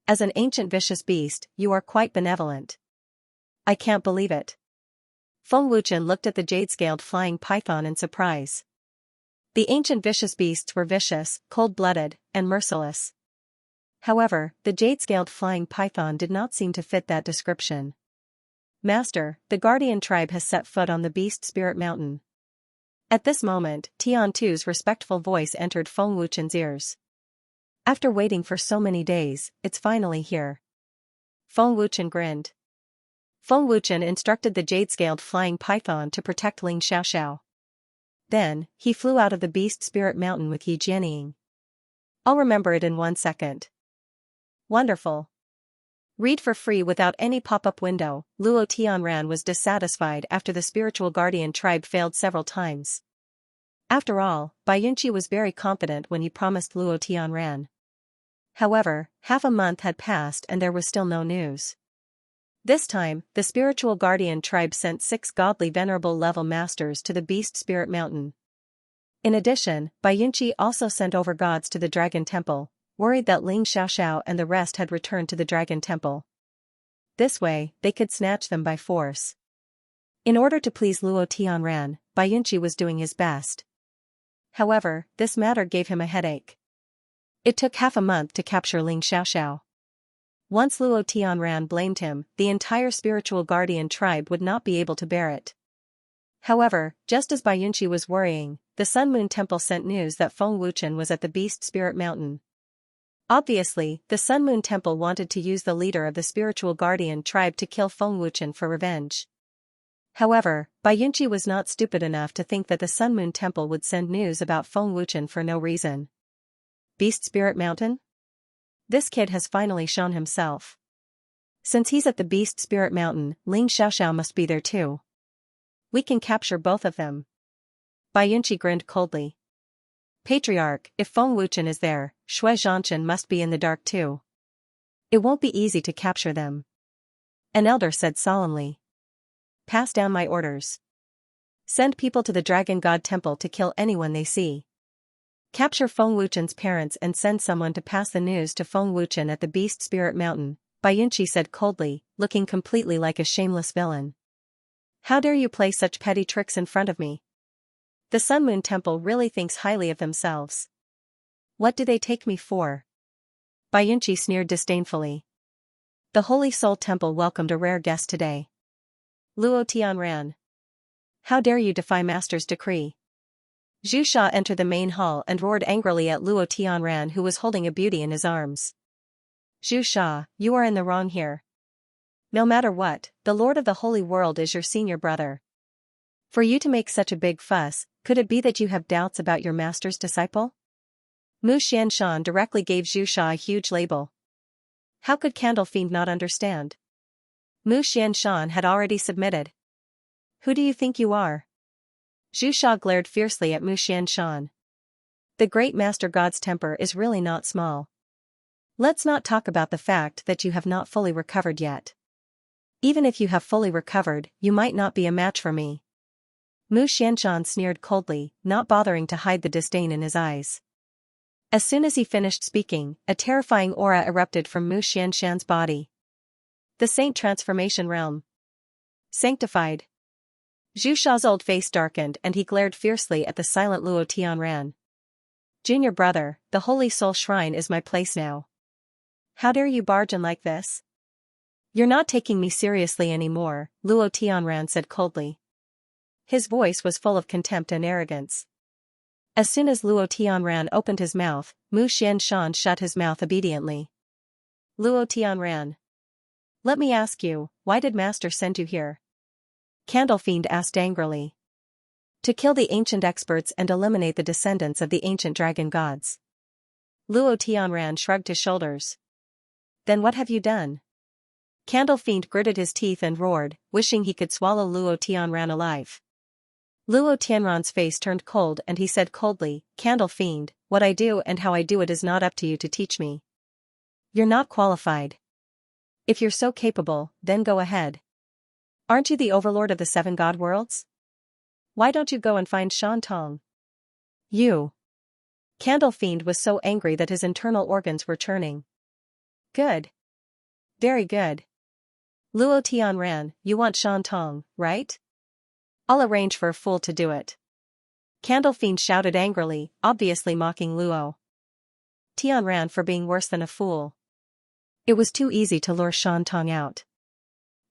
As an ancient vicious beast, you are quite benevolent. I can't believe it. Feng Wuchen looked at the jade-scaled flying python in surprise. The ancient vicious beasts were vicious, cold-blooded, and merciless. However, the jade-scaled flying python did not seem to fit that description. Master, the Guardian tribe has set foot on the Beast Spirit Mountain. At this moment, Tian Tu's respectful voice entered Feng Wuchen's ears. After waiting for so many days, it's finally here. Feng Wuchen grinned. Feng Wuchen instructed the jade-scaled flying python to protect Ling Xiaoxiao. Then, he flew out of the beast spirit mountain with Yi Jianying. I'll remember it in 1 second. Wonderful. Read for free without any pop-up window. Luo Tianran was dissatisfied after the spiritual guardian tribe failed several times. After all, Bai Yunqi was very confident when he promised Luo Tianran. However, half a month had passed and there was still no news. This time, the spiritual guardian tribe sent 6 godly venerable level masters to the beast spirit mountain. In addition, Bai Yunqi also sent over gods to the dragon temple, worried that Ling Xiaoxiao and the rest had returned to the dragon temple. This way, they could snatch them by force. In order to please Luo Tianran, Bai Yunqi was doing his best. However, this matter gave him a headache. It took half a month to capture Ling Xiaoxiao. Once Luo Tianran blamed him, the entire spiritual guardian tribe would not be able to bear it. However, just as Bai Yunqi was worrying, the Sun Moon Temple sent news that Feng Wuchen was at the Beast Spirit Mountain. Obviously, the Sun Moon Temple wanted to use the leader of the spiritual guardian tribe to kill Feng Wuchen for revenge. However, Bai Yunqi was not stupid enough to think that the Sun Moon Temple would send news about Feng Wuchen for no reason. Beast Spirit Mountain? This kid has finally shown himself. Since he's at the Beast Spirit Mountain, Ling Xiaoxiao must be there too. We can capture both of them. Bai Yunqi grinned coldly. Patriarch, if Feng Wuchen is there, Shui Zhanshan must be in the dark too. It won't be easy to capture them. An elder said solemnly. Pass down my orders. Send people to the Dragon God Temple to kill anyone they see. Capture Feng Wuchen's parents and send someone to pass the news to Feng Wuchen at the Beast Spirit Mountain, Bai Yunqi said coldly, looking completely like a shameless villain. How dare you play such petty tricks in front of me? The Sun Moon Temple really thinks highly of themselves. What do they take me for? Bai Yunqi sneered disdainfully. The Holy Soul Temple welcomed a rare guest today. Luo Tianran. How dare you defy Master's decree? Zhu Sha entered the main hall and roared angrily at Luo Tianran, who was holding a beauty in his arms. Zhu Sha, you are in the wrong here. No matter what, the Lord of the Holy World is your senior brother. For you to make such a big fuss, could it be that you have doubts about your master's disciple? Mu Xianshan directly gave Zhu Sha a huge label. How could Candle Fiend not understand? Mu Xianshan had already submitted. Who do you think you are? Zhu Sha glared fiercely at Mu Xianshan. The great master god's temper is really not small. Let's not talk about the fact that you have not fully recovered yet. Even if you have fully recovered, you might not be a match for me. Mu Xianshan sneered coldly, not bothering to hide the disdain in his eyes. As soon as he finished speaking, a terrifying aura erupted from Mu Xianshan's body. The Saint Transformation Realm. Sanctified. Zhu Sha's old face darkened and he glared fiercely at the silent Luo Tianran. Junior brother, the Holy Soul Shrine is my place now. How dare you barge in like this? You're not taking me seriously anymore, Luo Tianran said coldly. His voice was full of contempt and arrogance. As soon as Luo Tianran opened his mouth, Mu Xianshan shut his mouth obediently. Luo Tianran. Let me ask you, why did Master send you here? Candle Fiend asked angrily. To kill the ancient experts and eliminate the descendants of the ancient dragon gods. Luo Tianran shrugged his shoulders. Then what have you done? Candle Fiend gritted his teeth and roared, wishing he could swallow Luo Tianran alive. Luo Tianran's face turned cold and he said coldly, Candle Fiend, what I do and how I do it is not up to you to teach me. You're not qualified. If you're so capable, then go ahead. Aren't you the overlord of the 7 god worlds? Why don't you go and find Shan Tong? You. Candle Fiend was so angry that his internal organs were churning. Good. Very good. Luo Tianran, you want Shan Tong, right? I'll arrange for a fool to do it. Candle Fiend shouted angrily, obviously mocking Luo Tianran for being worse than a fool. It was too easy to lure Shan Tong out.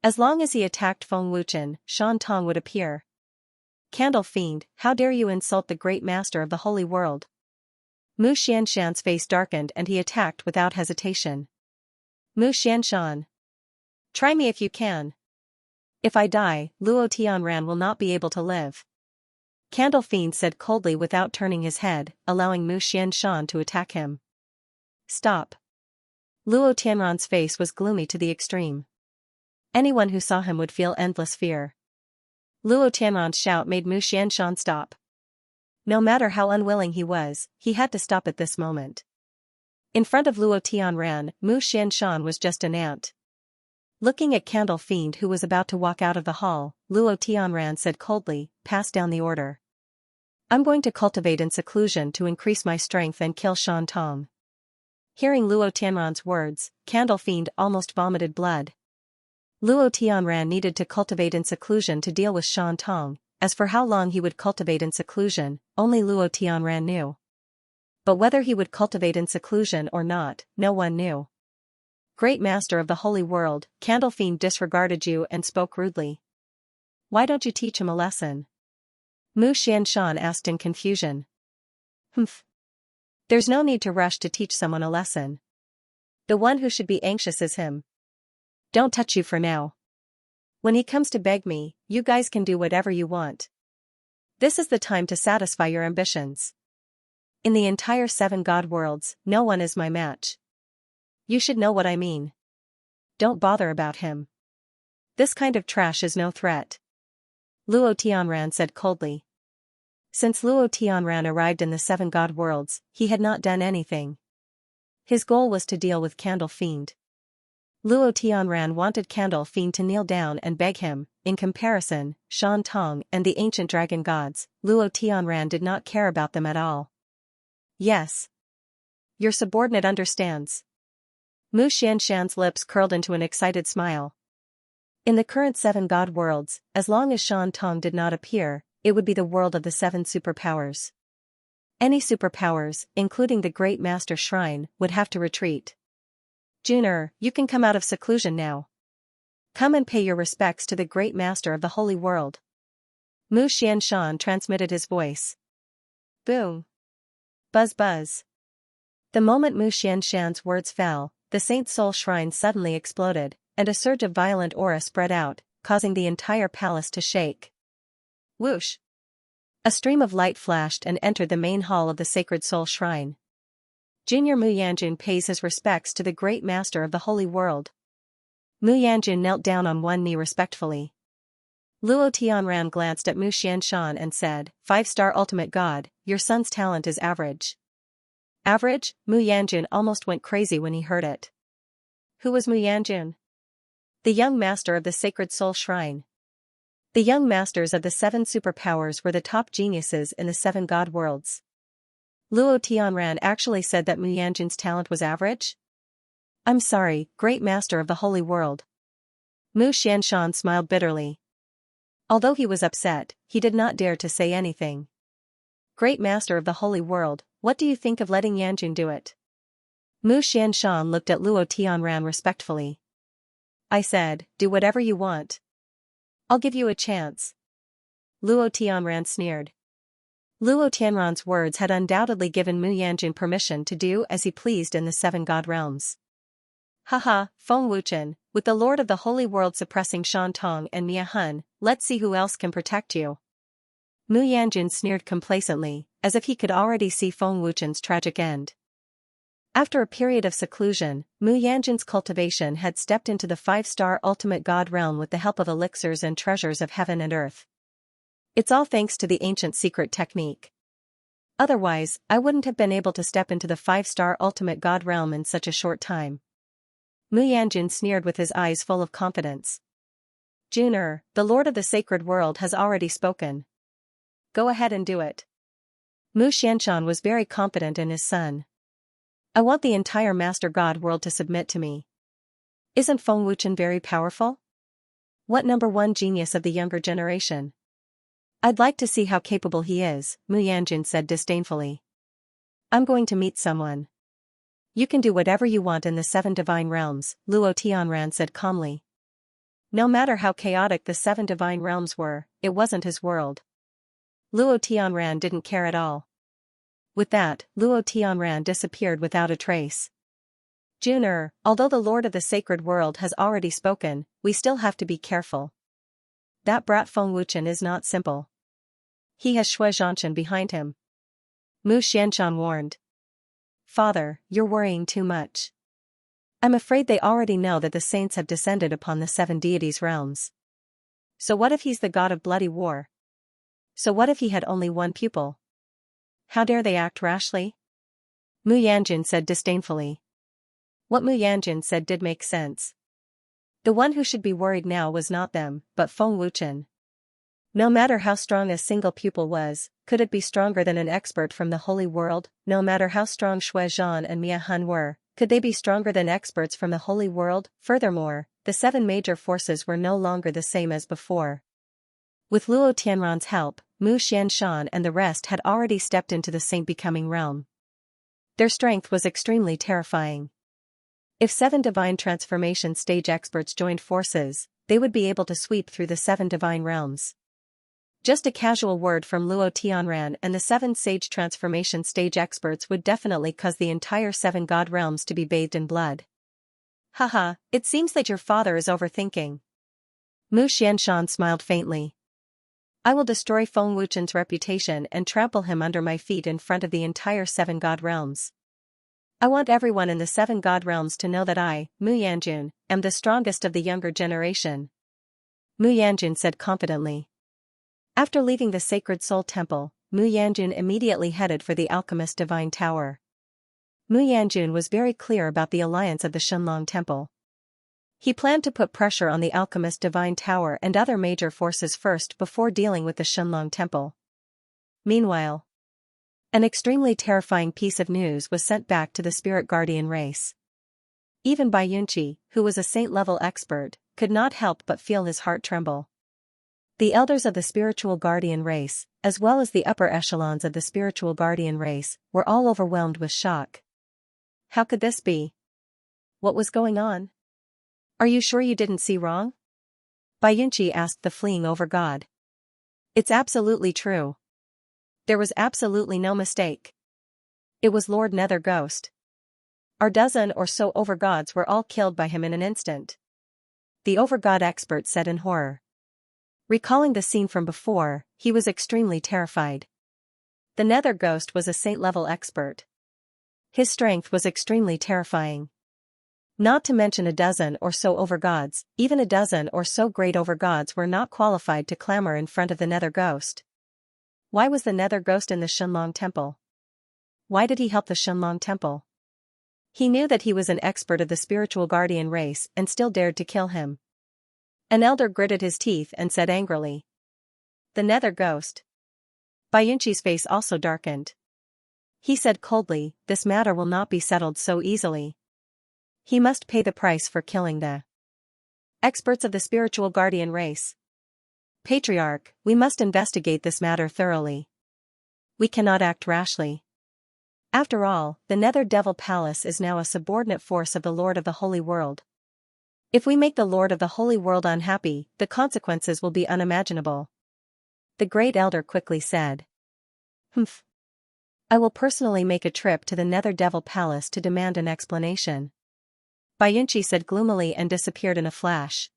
As long as he attacked Feng Wuchen, Shan Tong would appear. Candle Fiend, how dare you insult the great master of the holy world? Mu Xianshan's face darkened and he attacked without hesitation. Mu Xianshan. Try me if you can. If I die, Luo Tianran will not be able to live. Candle Fiend said coldly without turning his head, allowing Mu Xianshan to attack him. Stop. Luo Tianran's face was gloomy to the extreme. Anyone who saw him would feel endless fear. Luo Tianran's shout made Mu Xianshan stop. No matter how unwilling he was, he had to stop at this moment. In front of Luo Tianran, Mu Xianshan was just an ant. Looking at Candle Fiend who was about to walk out of the hall, Luo Tianran said coldly, pass down the order. I'm going to cultivate in seclusion to increase my strength and kill Shan Tong. Hearing Luo Tianran's words, Candle Fiend almost vomited blood. Luo Tianran needed to cultivate in seclusion to deal with Shan Tong. As for how long he would cultivate in seclusion, only Luo Tianran knew. But whether he would cultivate in seclusion or not, no one knew. Great Master of the Holy World, Candle Fiend disregarded you and spoke rudely. Why don't you teach him a lesson? Mu Xianshan asked in confusion. Humph. There's no need to rush to teach someone a lesson. The one who should be anxious is him. Don't touch you for now. When he comes to beg me, you guys can do whatever you want. This is the time to satisfy your ambitions. In the entire 7 god worlds, no one is my match. You should know what I mean. Don't bother about him. This kind of trash is no threat. Luo Tianran said coldly. Since Luo Tianran arrived in the 7 god worlds, he had not done anything. His goal was to deal with Candle Fiend. Luo Tianran wanted Candle Fiend to kneel down and beg him. In comparison, Shan Tong and the ancient dragon gods, Luo Tianran did not care about them at all. Yes. Your subordinate understands. Mu Xianshan's lips curled into an excited smile. In the current 7 god worlds, as long as Shan Tong did not appear, it would be the world of the 7 superpowers. Any superpowers, including the Great Master Shrine, would have to retreat. Junior, you can come out of seclusion now. Come and pay your respects to the Great Master of the Holy World. Mu Xianshan transmitted his voice. Boom. Buzz buzz. The moment Mu Xianshan's words fell, the Saint Soul Shrine suddenly exploded, and a surge of violent aura spread out, causing the entire palace to shake. Whoosh! A stream of light flashed and entered the main hall of the Sacred Soul Shrine. Junior Mu Yanjun pays his respects to the Great Master of the Holy World. Mu Yanjun knelt down on one knee respectfully. Luo Tianran glanced at Mu Xianshan and said, 5-star ultimate god, your son's talent is average. Average? Mu Yanjun almost went crazy when he heard it. Who was Mu Yanjun? The young master of the Sacred Soul Shrine. The young masters of the 7 superpowers were the top geniuses in the 7 god worlds. Luo Tianran actually said that Mu Yanjun's talent was average? I'm sorry, Great Master of the Holy World. Mu Xianshan smiled bitterly. Although he was upset, he did not dare to say anything. Great Master of the Holy World, what do you think of letting Yanjun do it? Mu Xianshan looked at Luo Tianran respectfully. I said, do whatever you want. I'll give you a chance. Luo Tianran sneered. Luo Tianran's words had undoubtedly given Mu Yanjun permission to do as he pleased in the 7 god realms. Haha, Feng Wuchen, with the Lord of the Holy World suppressing Shan Tong and Mia Hun, let's see who else can protect you. Mu Yanjun sneered complacently, as if he could already see Feng Wuchen's tragic end. After a period of seclusion, Mu Yanjun's cultivation had stepped into the 5-star ultimate god realm with the help of elixirs and treasures of heaven and earth. It's all thanks to the ancient secret technique. Otherwise, I wouldn't have been able to step into the 5-star ultimate god realm in such a short time. Mu Yanjun sneered with his eyes full of confidence. Junior, the Lord of the Sacred World has already spoken. Go ahead and do it. Mu Xianshan was very confident in his son. I want the entire Master God world to submit to me. Isn't Feng Wuchen very powerful? What #1 genius of the younger generation? I'd like to see how capable he is, Mu Yanjun said disdainfully. I'm going to meet someone. You can do whatever you want in the 7 divine realms, Luo Tianran said calmly. No matter how chaotic the 7 divine realms were, it wasn't his world. Luo Tianran didn't care at all. With that, Luo Tianran disappeared without a trace. Juner, although the Lord of the Sacred World has already spoken, we still have to be careful. That brat Feng Wuchen is not simple. He has Shui Zhanshan behind him. Mu Xianshan warned. Father, you're worrying too much. I'm afraid they already know that the saints have descended upon the 7 deities' realms. So what if he's the god of bloody war? So what if he had only one pupil? How dare they act rashly? Mu Yanjun said disdainfully. What Mu Yanjun said did make sense. The one who should be worried now was not them, but Feng Wuchen. No matter how strong a single pupil was, could it be stronger than an expert from the Holy World? No matter how strong Shui Zhan and Mia Han were, could they be stronger than experts from the Holy World? Furthermore, the 7 major forces were no longer the same as before. With Luo Tianran's help, Mu Xianshan and the rest had already stepped into the saint-becoming realm. Their strength was extremely terrifying. If 7 divine transformation stage experts joined forces, they would be able to sweep through the 7 divine realms. Just a casual word from Luo Tianran and the 7 sage transformation stage experts would definitely cause the entire 7 god realms to be bathed in blood. Haha, it seems that your father is overthinking. Mu Xianshan smiled faintly. I will destroy Feng Wuchen's reputation and trample him under my feet in front of the entire 7 god realms. I want everyone in the 7 god realms to know that I, Mu Yanjun, am the strongest of the younger generation. Mu Yanjun said confidently. After leaving the Sacred Soul Temple, Mu Yanjun immediately headed for the Alchemist Divine Tower. Mu Yanjun was very clear about the alliance of the Shenlong Temple. He planned to put pressure on the Alchemist Divine Tower and other major forces first before dealing with the Shenlong Temple. Meanwhile, an extremely terrifying piece of news was sent back to the Spirit Guardian race. Even Bai Yunqi, who was a saint-level expert, could not help but feel his heart tremble. The elders of the spiritual guardian race, as well as the upper echelons of the spiritual guardian race, were all overwhelmed with shock. How could this be? What was going on? Are you sure you didn't see wrong? Bai Yunqi asked the fleeing over god. It's absolutely true. There was absolutely no mistake. It was Lord Nether Ghost. Our dozen or so overgods were all killed by him in an instant. The overgod expert said in horror. Recalling the scene from before, he was extremely terrified. The Nether Ghost was a saint-level expert. His strength was extremely terrifying. Not to mention a dozen or so overgods, even a dozen or so great overgods were not qualified to clamor in front of the Nether Ghost. Why was the Nether Ghost in the Shenlong Temple? Why did he help the Shenlong Temple? He knew that he was an expert of the spiritual guardian race and still dared to kill him. An elder gritted his teeth and said angrily. The Nether Ghost. Bai Yunqi's face also darkened. He said coldly, this matter will not be settled so easily. He must pay the price for killing the experts of the spiritual guardian race. Patriarch, we must investigate this matter thoroughly. We cannot act rashly. After all, the Nether Devil Palace is now a subordinate force of the Lord of the Holy World. If we make the Lord of the Holy World unhappy, the consequences will be unimaginable. The Great Elder quickly said. Humph. I will personally make a trip to the Nether Devil Palace to demand an explanation. Bai Yunqi said gloomily and disappeared in a flash.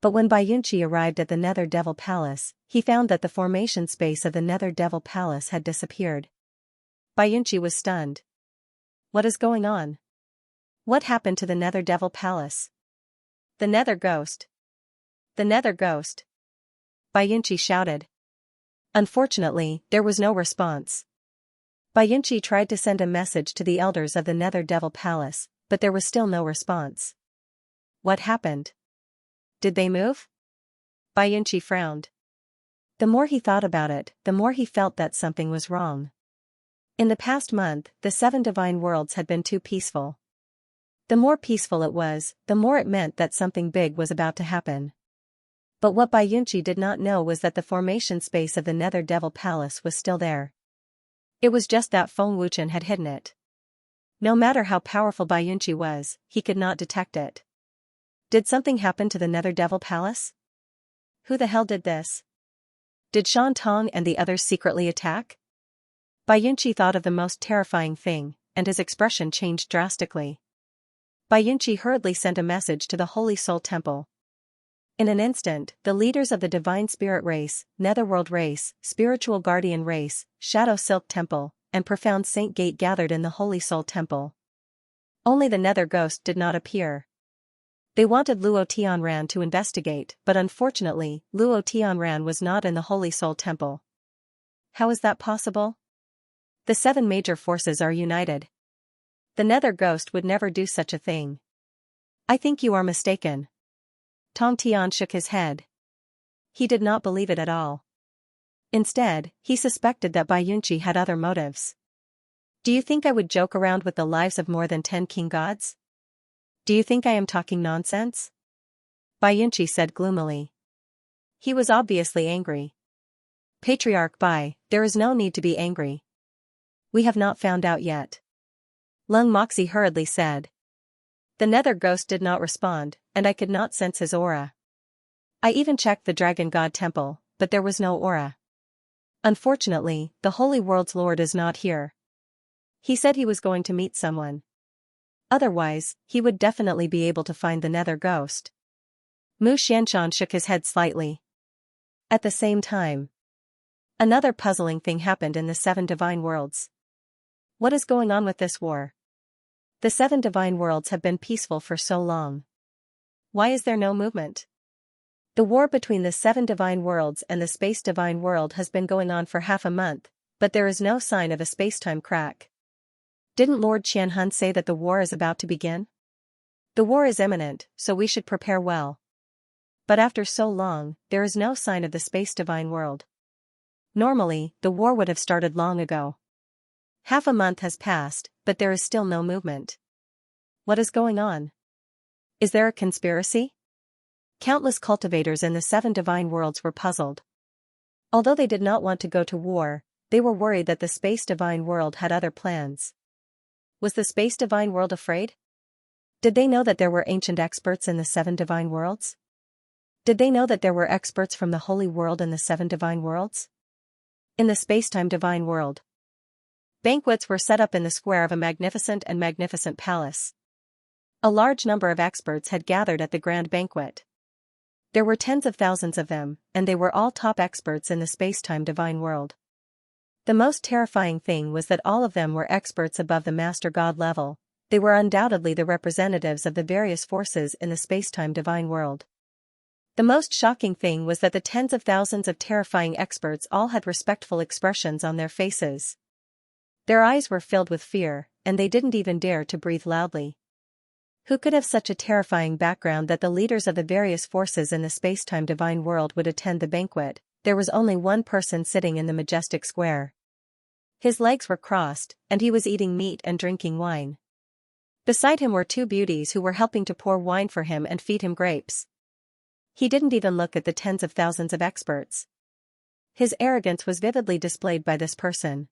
But when Bai Yunqi arrived at the Nether Devil Palace, he found that the formation space of the Nether Devil Palace had disappeared. Bai Yunqi was stunned. What is going on? What happened to the Nether Devil Palace? The Nether Ghost. The Nether Ghost. Bai Yunqi shouted. Unfortunately, there was no response. Bai Yunqi tried to send a message to the elders of the Nether Devil Palace, but there was still no response. What happened? Did they move? Bai Yunqi frowned. The more he thought about it, the more he felt that something was wrong. In the past month, the 7 divine worlds had been too peaceful. The more peaceful it was, the more it meant that something big was about to happen. But what Bai Yunqi did not know was that the formation space of the Nether Devil Palace was still there. It was just that Feng Wuchen had hidden it. No matter how powerful Bai Yunqi was, he could not detect it. Did something happen to the Nether Devil Palace? Who the hell did this? Did Shan Tong and the others secretly attack? Yunqi thought of the most terrifying thing, and his expression changed drastically. Yunqi hurriedly sent a message to the Holy Soul Temple. In an instant, the leaders of the Divine Spirit Race, Netherworld Race, Spiritual Guardian Race, Shadow Silk Temple, and Profound Saint Gate gathered in the Holy Soul Temple. Only the Nether Ghost did not appear. They wanted Luo Tianran to investigate, but unfortunately, Luo Tianran was not in the Holy Soul Temple. How is that possible? The 7 major forces are united. The Nether Ghost would never do such a thing. I think you are mistaken. Tong Tian shook his head. He did not believe it at all. Instead, he suspected that Yunqi had other motives. Do you think I would joke around with the lives of more than 10 king gods? Do you think I am talking nonsense? Yunqi said gloomily. He was obviously angry. Patriarch Bai, there is no need to be angry. We have not found out yet. Lung Moxie hurriedly said. The Nether Ghost did not respond, and I could not sense his aura. I even checked the Dragon God Temple, but there was no aura. Unfortunately, the Holy World's Lord is not here. He said he was going to meet someone. Otherwise, he would definitely be able to find the Nether Ghost. Mu Xianshan shook his head slightly. At the same time, another puzzling thing happened in the 7 divine worlds. What is going on with this war? The 7 divine worlds have been peaceful for so long. Why is there no movement? The war between the 7 divine worlds and the space divine world has been going on for half a month, but there is no sign of a space-time crack. Didn't Lord Qianhun say that the war is about to begin? The war is imminent, so we should prepare well. But after so long, there is no sign of the space divine world. Normally, the war would have started long ago. Half a month has passed, but there is still no movement. What is going on? Is there a conspiracy? Countless cultivators in the 7 divine worlds were puzzled. Although they did not want to go to war, they were worried that the space divine world had other plans. Was the space divine world afraid? Did they know that there were ancient experts in the 7 divine worlds? Did they know that there were experts from the Holy World in the 7 divine worlds? In the space-time divine world, banquets were set up in the square of a magnificent palace. A large number of experts had gathered at the grand banquet. There were tens of thousands of them, and they were all top experts in the space-time divine world. The most terrifying thing was that all of them were experts above the Master God level. They were undoubtedly the representatives of the various forces in the space-time divine world. The most shocking thing was that the tens of thousands of terrifying experts all had respectful expressions on their faces. Their eyes were filled with fear, and they didn't even dare to breathe loudly. Who could have such a terrifying background that the leaders of the various forces in the space-time divine world would attend the banquet? There was only one person sitting in the majestic square. His legs were crossed, and he was eating meat and drinking wine. Beside him were 2 beauties who were helping to pour wine for him and feed him grapes. He didn't even look at the tens of thousands of experts. His arrogance was vividly displayed by this person.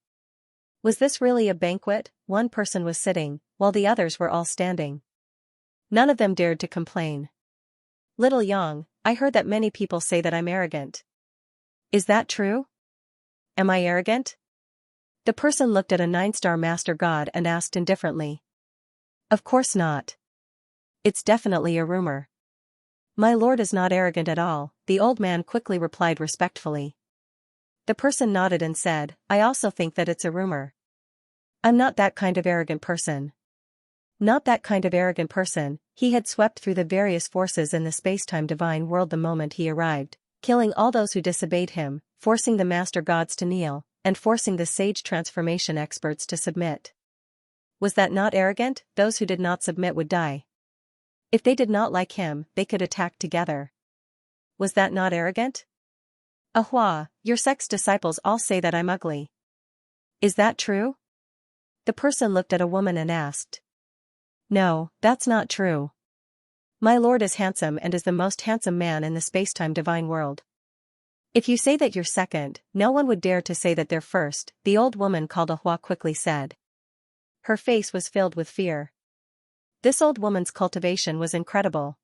Was this really a banquet? One person was sitting, while the others were all standing. None of them dared to complain. Little Yang, I heard that many people say that I'm arrogant. Is that true? Am I arrogant? The person looked at a 9-star master god and asked indifferently. Of course not. It's definitely a rumor. My lord is not arrogant at all, the old man quickly replied respectfully. The person nodded and said, I also think that it's a rumor. I'm not that kind of arrogant person. Not that kind of arrogant person. He had swept through the various forces in the space-time divine world the moment he arrived, killing all those who disobeyed him, forcing the master gods to kneel, and forcing the sage transformation experts to submit. Was that not arrogant? Those who did not submit would die. If they did not like him, they could attack together. Was that not arrogant? Ahua, your sect's disciples all say that I'm ugly. Is that true? The person looked at a woman and asked. No, that's not true. My lord is handsome and is the most handsome man in the space-time divine world. If you say that you're second, no one would dare to say that they're first, the old woman called Ahua quickly said. Her face was filled with fear. This old woman's cultivation was incredible.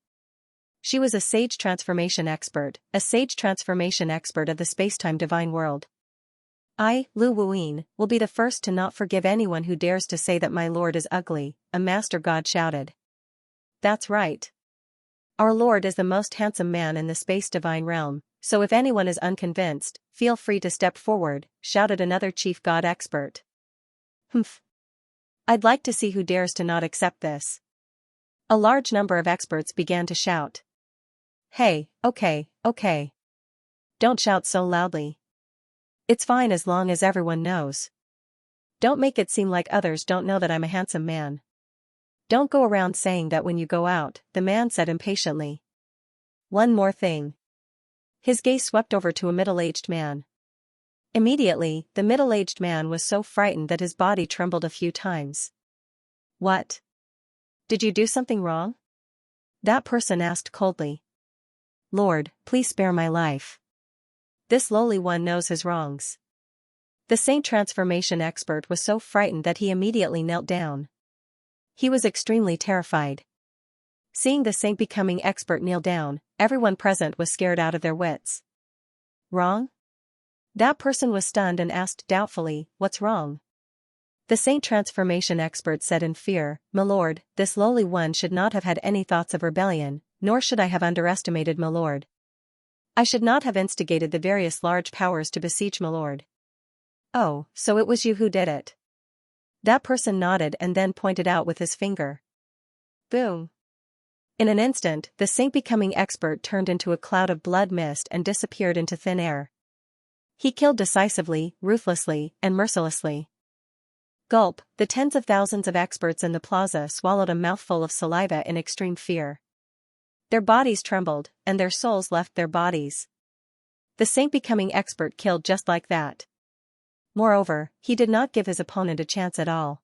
She was a sage transformation expert of the space-time divine world. I, Lu Wuyin, will be the first to not forgive anyone who dares to say that my lord is ugly, a master god shouted. That's right. Our lord is the most handsome man in the space divine realm, so if anyone is unconvinced, feel free to step forward, shouted another chief god expert. Humph. I'd like to see who dares to not accept this. A large number of experts began to shout. Hey, okay. Don't shout so loudly. It's fine as long as everyone knows. Don't make it seem like others don't know that I'm a handsome man. Don't go around saying that when you go out, the man said impatiently. One more thing. His gaze swept over to a middle-aged man. Immediately, the middle-aged man was so frightened that his body trembled a few times. What? Did you do something wrong? That person asked coldly. Lord, please spare my life. This lowly one knows his wrongs. The saint transformation expert was so frightened that he immediately knelt down. He was extremely terrified. Seeing the saint becoming expert kneel down, everyone present was scared out of their wits. Wrong? That person was stunned and asked doubtfully, what's wrong? The saint transformation expert said in fear, My lord, this lowly one should not have had any thoughts of rebellion, nor should I have underestimated my lord. I should not have instigated the various large powers to besiege my lord. Oh, so it was you who did it. That person nodded and then pointed out with his finger. Boom. In an instant, the saint becoming expert turned into a cloud of blood mist and disappeared into thin air. He killed decisively, ruthlessly, and mercilessly. Gulp, the tens of thousands of experts in the plaza swallowed a mouthful of saliva in extreme fear. Their bodies trembled, and their souls left their bodies. The saint becoming expert killed just like that. Moreover, he did not give his opponent a chance at all.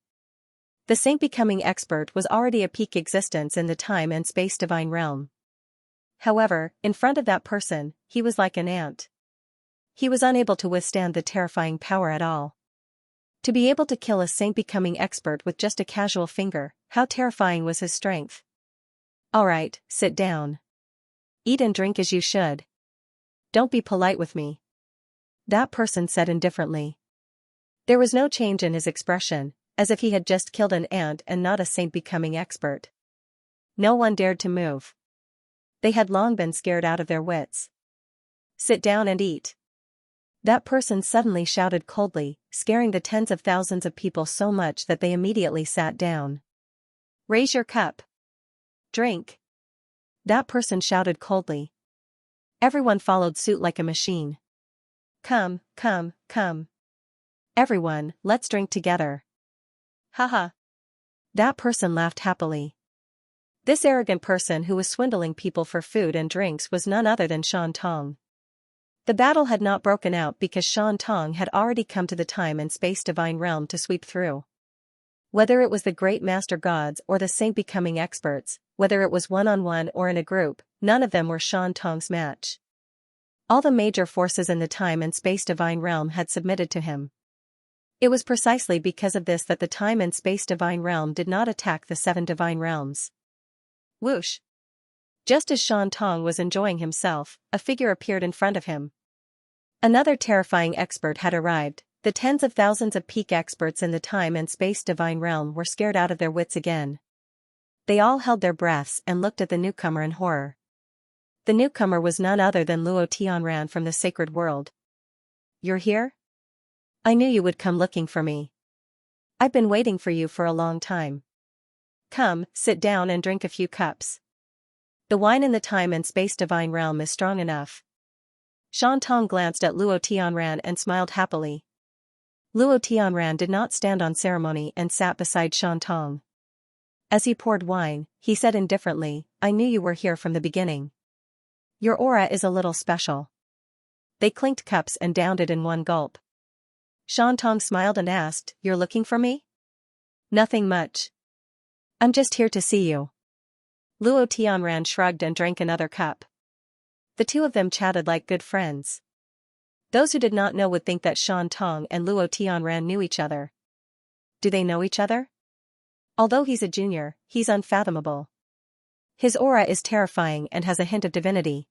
The saint becoming expert was already a peak existence in the time and space divine realm. However, in front of that person, he was like an ant. He was unable to withstand the terrifying power at all. To be able to kill a saint becoming expert with just a casual finger, how terrifying was his strength. Alright, sit down. Eat and drink as you should. Don't be polite with me. That person said indifferently. There was no change in his expression, as if he had just killed an ant and not a saint becoming expert. No one dared to move. They had long been scared out of their wits. Sit down and eat. That person suddenly shouted coldly, scaring the tens of thousands of people so much that they immediately sat down. Raise your cup. Drink. That person shouted coldly. Everyone followed suit like a machine. Come. Everyone, let's drink together. Haha. That person laughed happily. This arrogant person who was swindling people for food and drinks was none other than Shan Tong. The battle had not broken out because Shan Tong had already come to the time and space divine realm to sweep through. Whether it was the great master gods or the saint becoming experts, whether it was one-on-one or in a group, none of them were Shan Tong's match. All the major forces in the time and space divine realm had submitted to him. It was precisely because of this that the time and space divine realm did not attack the 7 divine realms. Whoosh! Just as Shan Tong was enjoying himself, a figure appeared in front of him. Another terrifying expert had arrived. The tens of thousands of peak experts in the time and space divine realm were scared out of their wits again. They all held their breaths and looked at the newcomer in horror. The newcomer was none other than Luo Tianran from the sacred world. You're here? I knew you would come looking for me. I've been waiting for you for a long time. Come, sit down and drink a few cups. The wine in the time and space divine realm is strong enough. Shan Tong glanced at Luo Tianran and smiled happily. Luo Tianran did not stand on ceremony and sat beside Shan Tong. As he poured wine, he said indifferently, I knew you were here from the beginning. Your aura is a little special. They clinked cups and downed it in one gulp. Shan Tong smiled and asked, You're looking for me? Nothing much. I'm just here to see you. Luo Tianran shrugged and drank another cup. The two of them chatted like good friends. Those who did not know would think that Shan Tong and Luo Tianran knew each other. Do they know each other? Although he's a junior, he's unfathomable. His aura is terrifying and has a hint of divinity.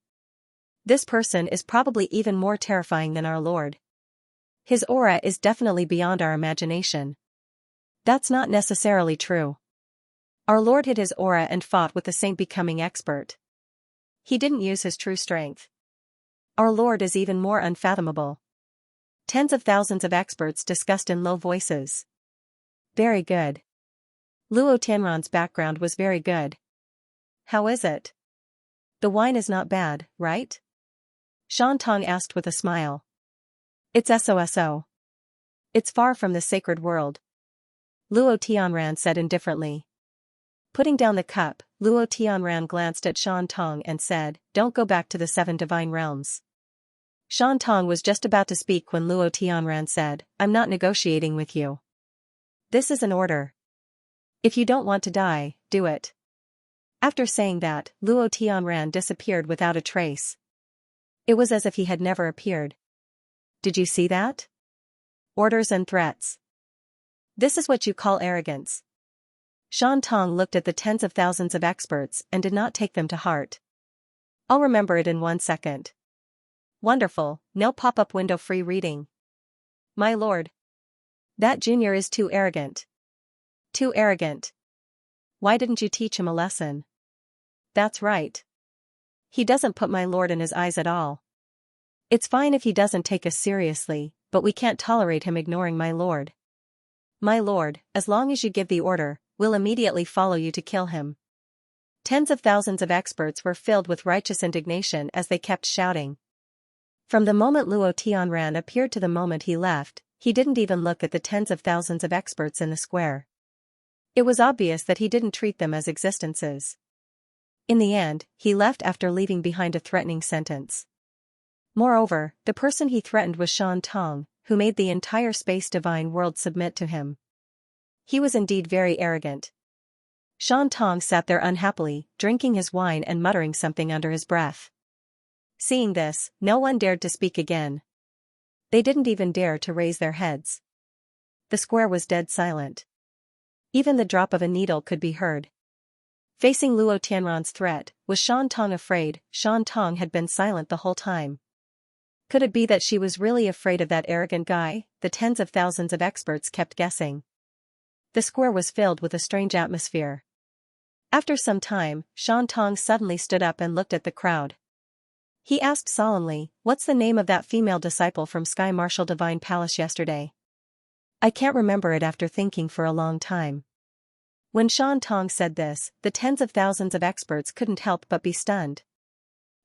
This person is probably even more terrifying than our Lord. His aura is definitely beyond our imagination. That's not necessarily true. Our Lord hid his aura and fought with the saint becoming expert. He didn't use his true strength. Our Lord is even more unfathomable. Tens of thousands of experts discussed in low voices. Very good. Luo Tianran's background was very good. How is it? The wine is not bad, right? Shan Tong asked with a smile. It's SOSO. It's far from the sacred world. Luo Tianran said indifferently. Putting down the cup, Luo Tianran glanced at Shan Tong and said, "Don't go back to the 7 divine realms." Shan Tong was just about to speak when Luo Tianran said, "I'm not negotiating with you. This is an order. If you don't want to die, do it." After saying that, Luo Tianran disappeared without a trace. It was as if he had never appeared. Did you see that? Orders and threats. This is what you call arrogance. Shan Tong looked at the tens of thousands of experts and did not take them to heart. I'll remember it in 1 second. Wonderful, no pop-up window free reading. My lord. That junior is too arrogant. Too arrogant. Why didn't you teach him a lesson? That's right. He doesn't put my lord in his eyes at all. It's fine if he doesn't take us seriously, but we can't tolerate him ignoring my lord. My lord, as long as you give the order, we'll immediately follow you to kill him. Tens of thousands of experts were filled with righteous indignation as they kept shouting. From the moment Luo Tianran appeared to the moment he left, he didn't even look at the tens of thousands of experts in the square. It was obvious that he didn't treat them as existences. In the end, he left after leaving behind a threatening sentence. Moreover, the person he threatened was Shan Tong, who made the entire space divine world submit to him. He was indeed very arrogant. Shan Tong sat there unhappily, drinking his wine and muttering something under his breath. Seeing this, no one dared to speak again. They didn't even dare to raise their heads. The square was dead silent. Even the drop of a needle could be heard. Facing Luo Tianran's threat, was Shan Tong afraid? Shan Tong had been silent the whole time. Could it be that she was really afraid of that arrogant guy? The tens of thousands of experts kept guessing. The square was filled with a strange atmosphere. After some time, Shan Tong suddenly stood up and looked at the crowd. He asked solemnly, "What's the name of that female disciple from Sky Martial Divine Palace yesterday? I can't remember it after thinking for a long time." When Shan Tong said this, the tens of thousands of experts couldn't help but be stunned.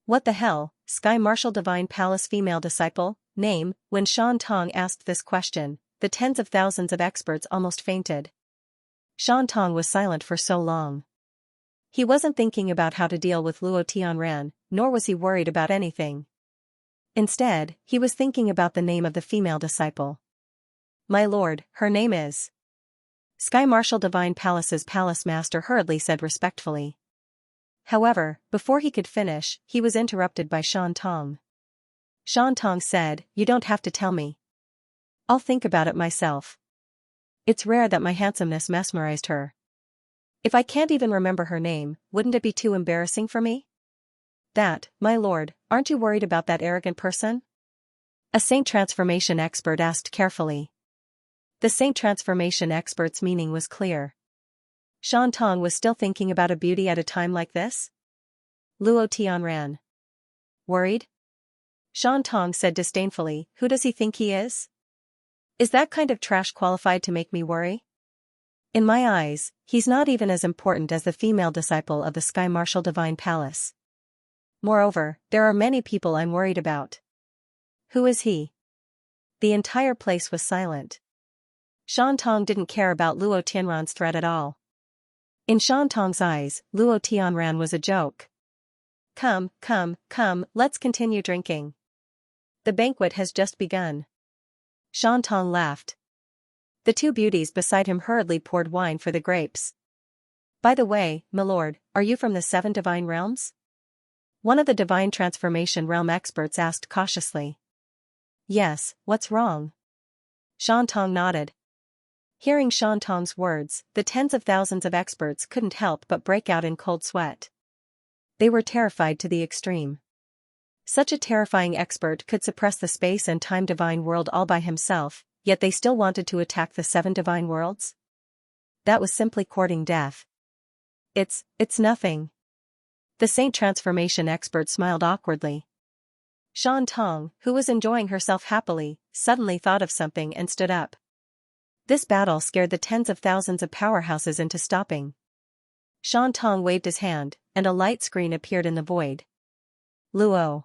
What the hell, Sky Martial Divine Palace female disciple, name? When Shan Tong asked this question, the tens of thousands of experts almost fainted. Shan Tong was silent for so long. He wasn't thinking about how to deal with Luo Tianran, nor was he worried about anything. Instead, he was thinking about the name of the female disciple. My lord, her name is... Sky Martial Divine Palace's palace master hurriedly said respectfully. However, before he could finish, he was interrupted by Shan Tong. Shan Tong said, "You don't have to tell me. I'll think about it myself. It's rare that my handsomeness mesmerized her. If I can't even remember her name, wouldn't it be too embarrassing for me?" "That, my lord, aren't you worried about that arrogant person?" A saint transformation expert asked carefully. The saint transformation expert's meaning was clear. Shan Tong was still thinking about a beauty at a time like this? Luo Tianran. Worried? Shan Tong said disdainfully, "Who does he think he is? Is that kind of trash qualified to make me worry? In my eyes, he's not even as important as the female disciple of the Sky Martial Divine Palace. Moreover, there are many people I'm worried about." "Who is he?" The entire place was silent. Shan Tong didn't care about Luo Tianran's threat at all. In Shan Tong's eyes, Luo Tianran was a joke. Come, let's continue drinking. The banquet has just begun." Shan Tong laughed. The two beauties beside him hurriedly poured wine for the grapes. "By the way, milord, are you from the 7 divine realms?" One of the divine transformation realm experts asked cautiously. "Yes, what's wrong?" Shan Tong nodded. Hearing Shan Tong's words, the tens of thousands of experts couldn't help but break out in cold sweat. They were terrified to the extreme. Such a terrifying expert could suppress the space and time divine world all by himself, yet they still wanted to attack the 7 divine worlds? That was simply courting death. It's nothing. The saint transformation expert smiled awkwardly. Shan Tong, who was enjoying herself happily, suddenly thought of something and stood up. This battle scared the tens of thousands of powerhouses into stopping. Shan Tong waved his hand, and a light screen appeared in the void. Luo.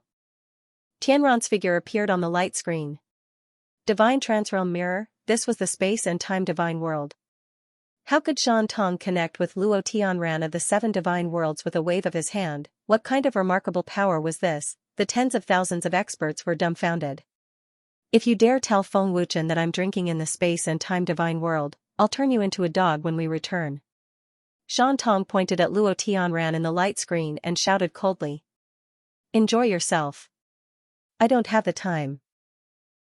Tianran's figure appeared on the light screen. Divine Transrealm Mirror, this was the space and time divine world. How could Shan Tong connect with Luo Tianran of the 7 divine worlds with a wave of his hand? What kind of remarkable power was this? The tens of thousands of experts were dumbfounded. If you dare tell Feng Wuchen that I'm drinking in the space and time divine world, I'll turn you into a dog when we return. Shan Tong pointed at Luo Tianran in the light screen and shouted coldly. Enjoy yourself. I don't have the time.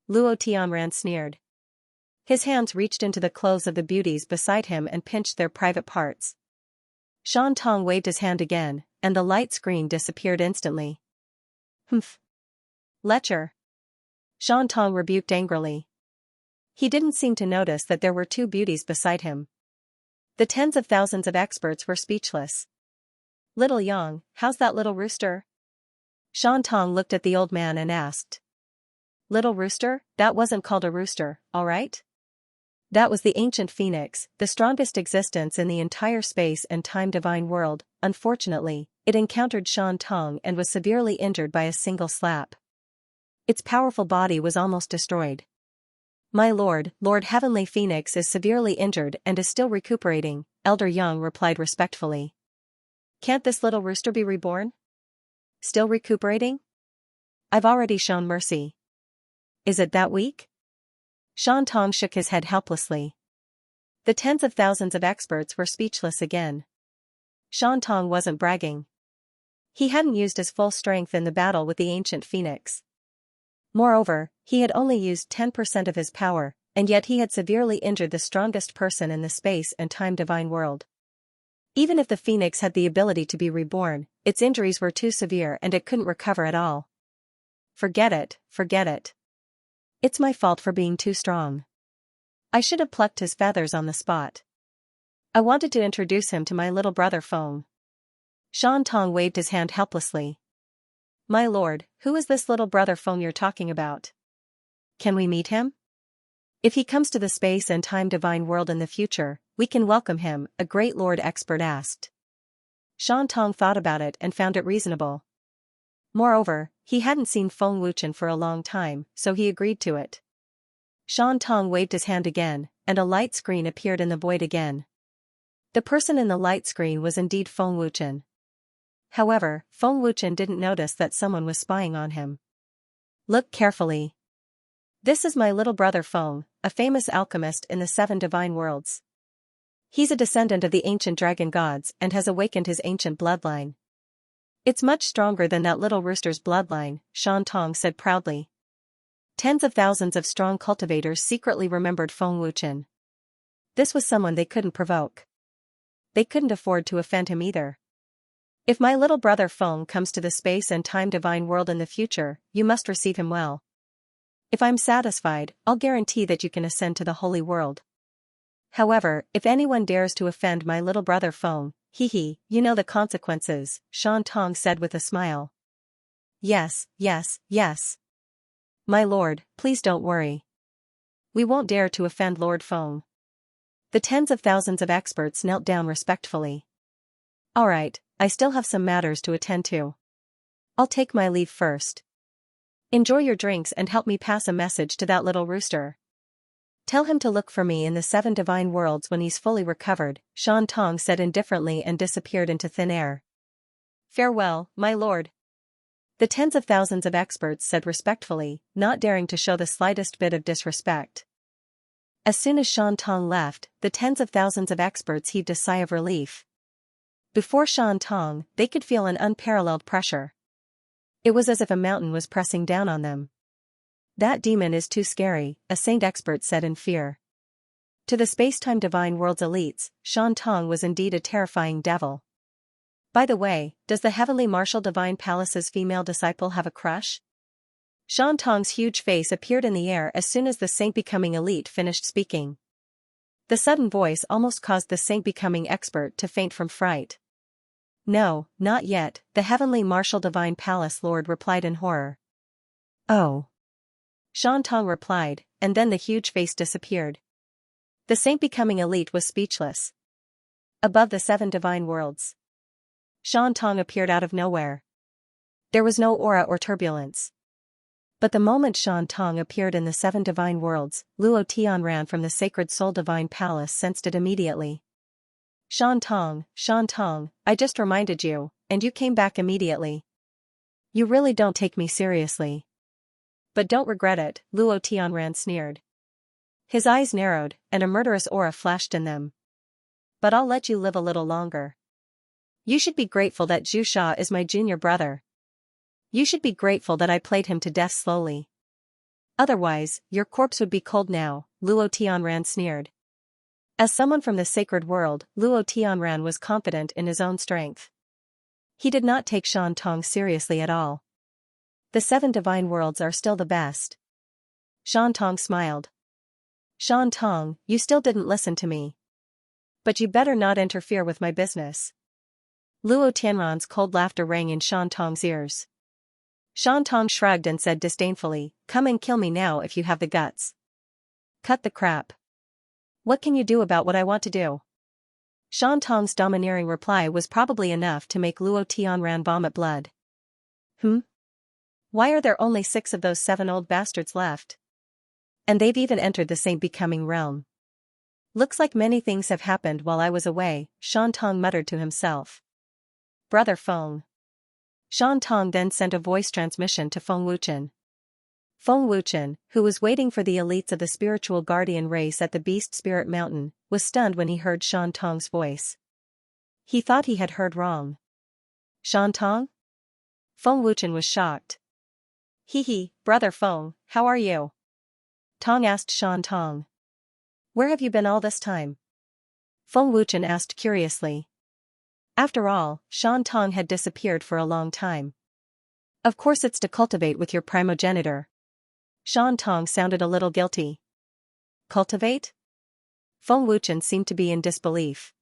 Luo Tianran sneered. His hands reached into the clothes of the beauties beside him and pinched their private parts. Shan Tong waved his hand again, and the light screen disappeared instantly. Humph. Lecher. Shan Tong rebuked angrily. He didn't seem to notice that there were 2 beauties beside him. The tens of thousands of experts were speechless. Little Yang, how's that little rooster? Shan Tong looked at the old man and asked. Little rooster? That wasn't called a rooster, all right? That was the ancient phoenix, the strongest existence in the entire space and time divine world. Unfortunately, it encountered Shan Tong and was severely injured by a single slap. Its powerful body was almost destroyed. My lord, Lord Heavenly Phoenix is severely injured and is still recuperating, Elder Yang replied respectfully. Can't this little rooster be reborn? Still recuperating? I've already shown mercy. Is it that weak? Shan Tong shook his head helplessly. The tens of thousands of experts were speechless again. Shan Tong wasn't bragging. He hadn't used his full strength in the battle with the ancient phoenix. Moreover, he had only used 10% of his power, and yet he had severely injured the strongest person in the space and time divine world. Even if the phoenix had the ability to be reborn, its injuries were too severe and it couldn't recover at all. Forget it, forget it. It's my fault for being too strong. I should have plucked his feathers on the spot. I wanted to introduce him to my little brother Feng. Shan Tong waved his hand helplessly. My lord, who is this little brother Feng you're talking about? Can we meet him? If he comes to the space and time divine world in the future, we can welcome him, a great lord expert asked. Shan Tong thought about it and found it reasonable. Moreover, he hadn't seen Feng Wuchen for a long time, so he agreed to it. Shan Tong waved his hand again, and a light screen appeared in the void again. The person in the light screen was indeed Feng Wuchen. However, Feng Wuchen didn't notice that someone was spying on him. Look carefully. This is my little brother Feng, a famous alchemist in the 7 divine worlds. He's a descendant of the ancient dragon gods and has awakened his ancient bloodline. It's much stronger than that little rooster's bloodline, Shan Tong said proudly. Tens of thousands of strong cultivators secretly remembered Feng Wuchen. This was someone they couldn't provoke. They couldn't afford to offend him either. If my little brother Feng comes to the space and time divine world in the future, you must receive him well. If I'm satisfied, I'll guarantee that you can ascend to the holy world. However, if anyone dares to offend my little brother Feng, you know the consequences, Shan Tong said with a smile. Yes, yes, yes. My lord, please don't worry. We won't dare to offend Lord Feng. The tens of thousands of experts knelt down respectfully. All right, I still have some matters to attend to. I'll take my leave first. Enjoy your drinks and help me pass a message to that little rooster. Tell him to look for me in the 7 divine worlds when he's fully recovered, Shan Tong said indifferently and disappeared into thin air. Farewell, my lord. The tens of thousands of experts said respectfully, not daring to show the slightest bit of disrespect. As soon as Shan Tong left, the tens of thousands of experts heaved a sigh of relief. Before Shan Tong, they could feel an unparalleled pressure. It was as if a mountain was pressing down on them. That demon is too scary, a saint expert said in fear. To the space-time divine world's elites, Shan Tong was indeed a terrifying devil. By the way, does the Heavenly Martial Divine Palace's female disciple have a crush? Shan Tong's huge face appeared in the air as soon as the Saint Becoming Elite finished speaking. The sudden voice almost caused the Saint Becoming Expert to faint from fright. No, not yet, the Heavenly Martial Divine Palace Lord replied in horror. Oh. Shan Tong replied, and then the huge face disappeared. The Saint Becoming Elite was speechless. Above the 7 divine worlds, Shan Tong appeared out of nowhere. There was no aura or turbulence. But the moment Shan Tong appeared in the 7 divine worlds, Luo Tianran from the Sacred Soul Divine Palace sensed it immediately. Shan Tong, I just reminded you, and you came back immediately. You really don't take me seriously. But don't regret it, Luo Tianran sneered. His eyes narrowed, and a murderous aura flashed in them. But I'll let you live a little longer. You should be grateful that Zhu Sha is my junior brother. You should be grateful that I played him to death slowly. Otherwise, your corpse would be cold now, Luo Tianran sneered. As someone from the sacred world, Luo Tianran was confident in his own strength. He did not take Shan Tong seriously at all. The 7 divine worlds are still the best. Shan Tong smiled. Shan Tong, you still didn't listen to me. But you better not interfere with my business. Luo Tianran's cold laughter rang in Shan Tong's ears. Shan Tong shrugged and said disdainfully, come and kill me now if you have the guts. Cut the crap. What can you do about what I want to do? Shan Tong's domineering reply was probably enough to make Luo Tianran vomit blood. Why are there only 6 of those 7 old bastards left? And they've even entered the Saint Becoming realm. Looks like many things have happened while I was away, Shan Tong muttered to himself. Brother Feng. Shan Tong then sent a voice transmission to Feng Wuchen. Feng Wuchen, who was waiting for the elites of the spiritual guardian race at the Beast Spirit Mountain, was stunned when he heard Shan Tong's voice. He thought he had heard wrong. Shan Tong? Feng Wuchen was shocked. Hee, Brother Feng, how are you? Tong asked Shan Tong. Where have you been all this time? Feng Wuchen asked curiously. After all, Shan Tong had disappeared for a long time. Of course it's to cultivate with your primogenitor. Shan Tong sounded a little guilty. Cultivate? Feng Wuchen seemed to be in disbelief.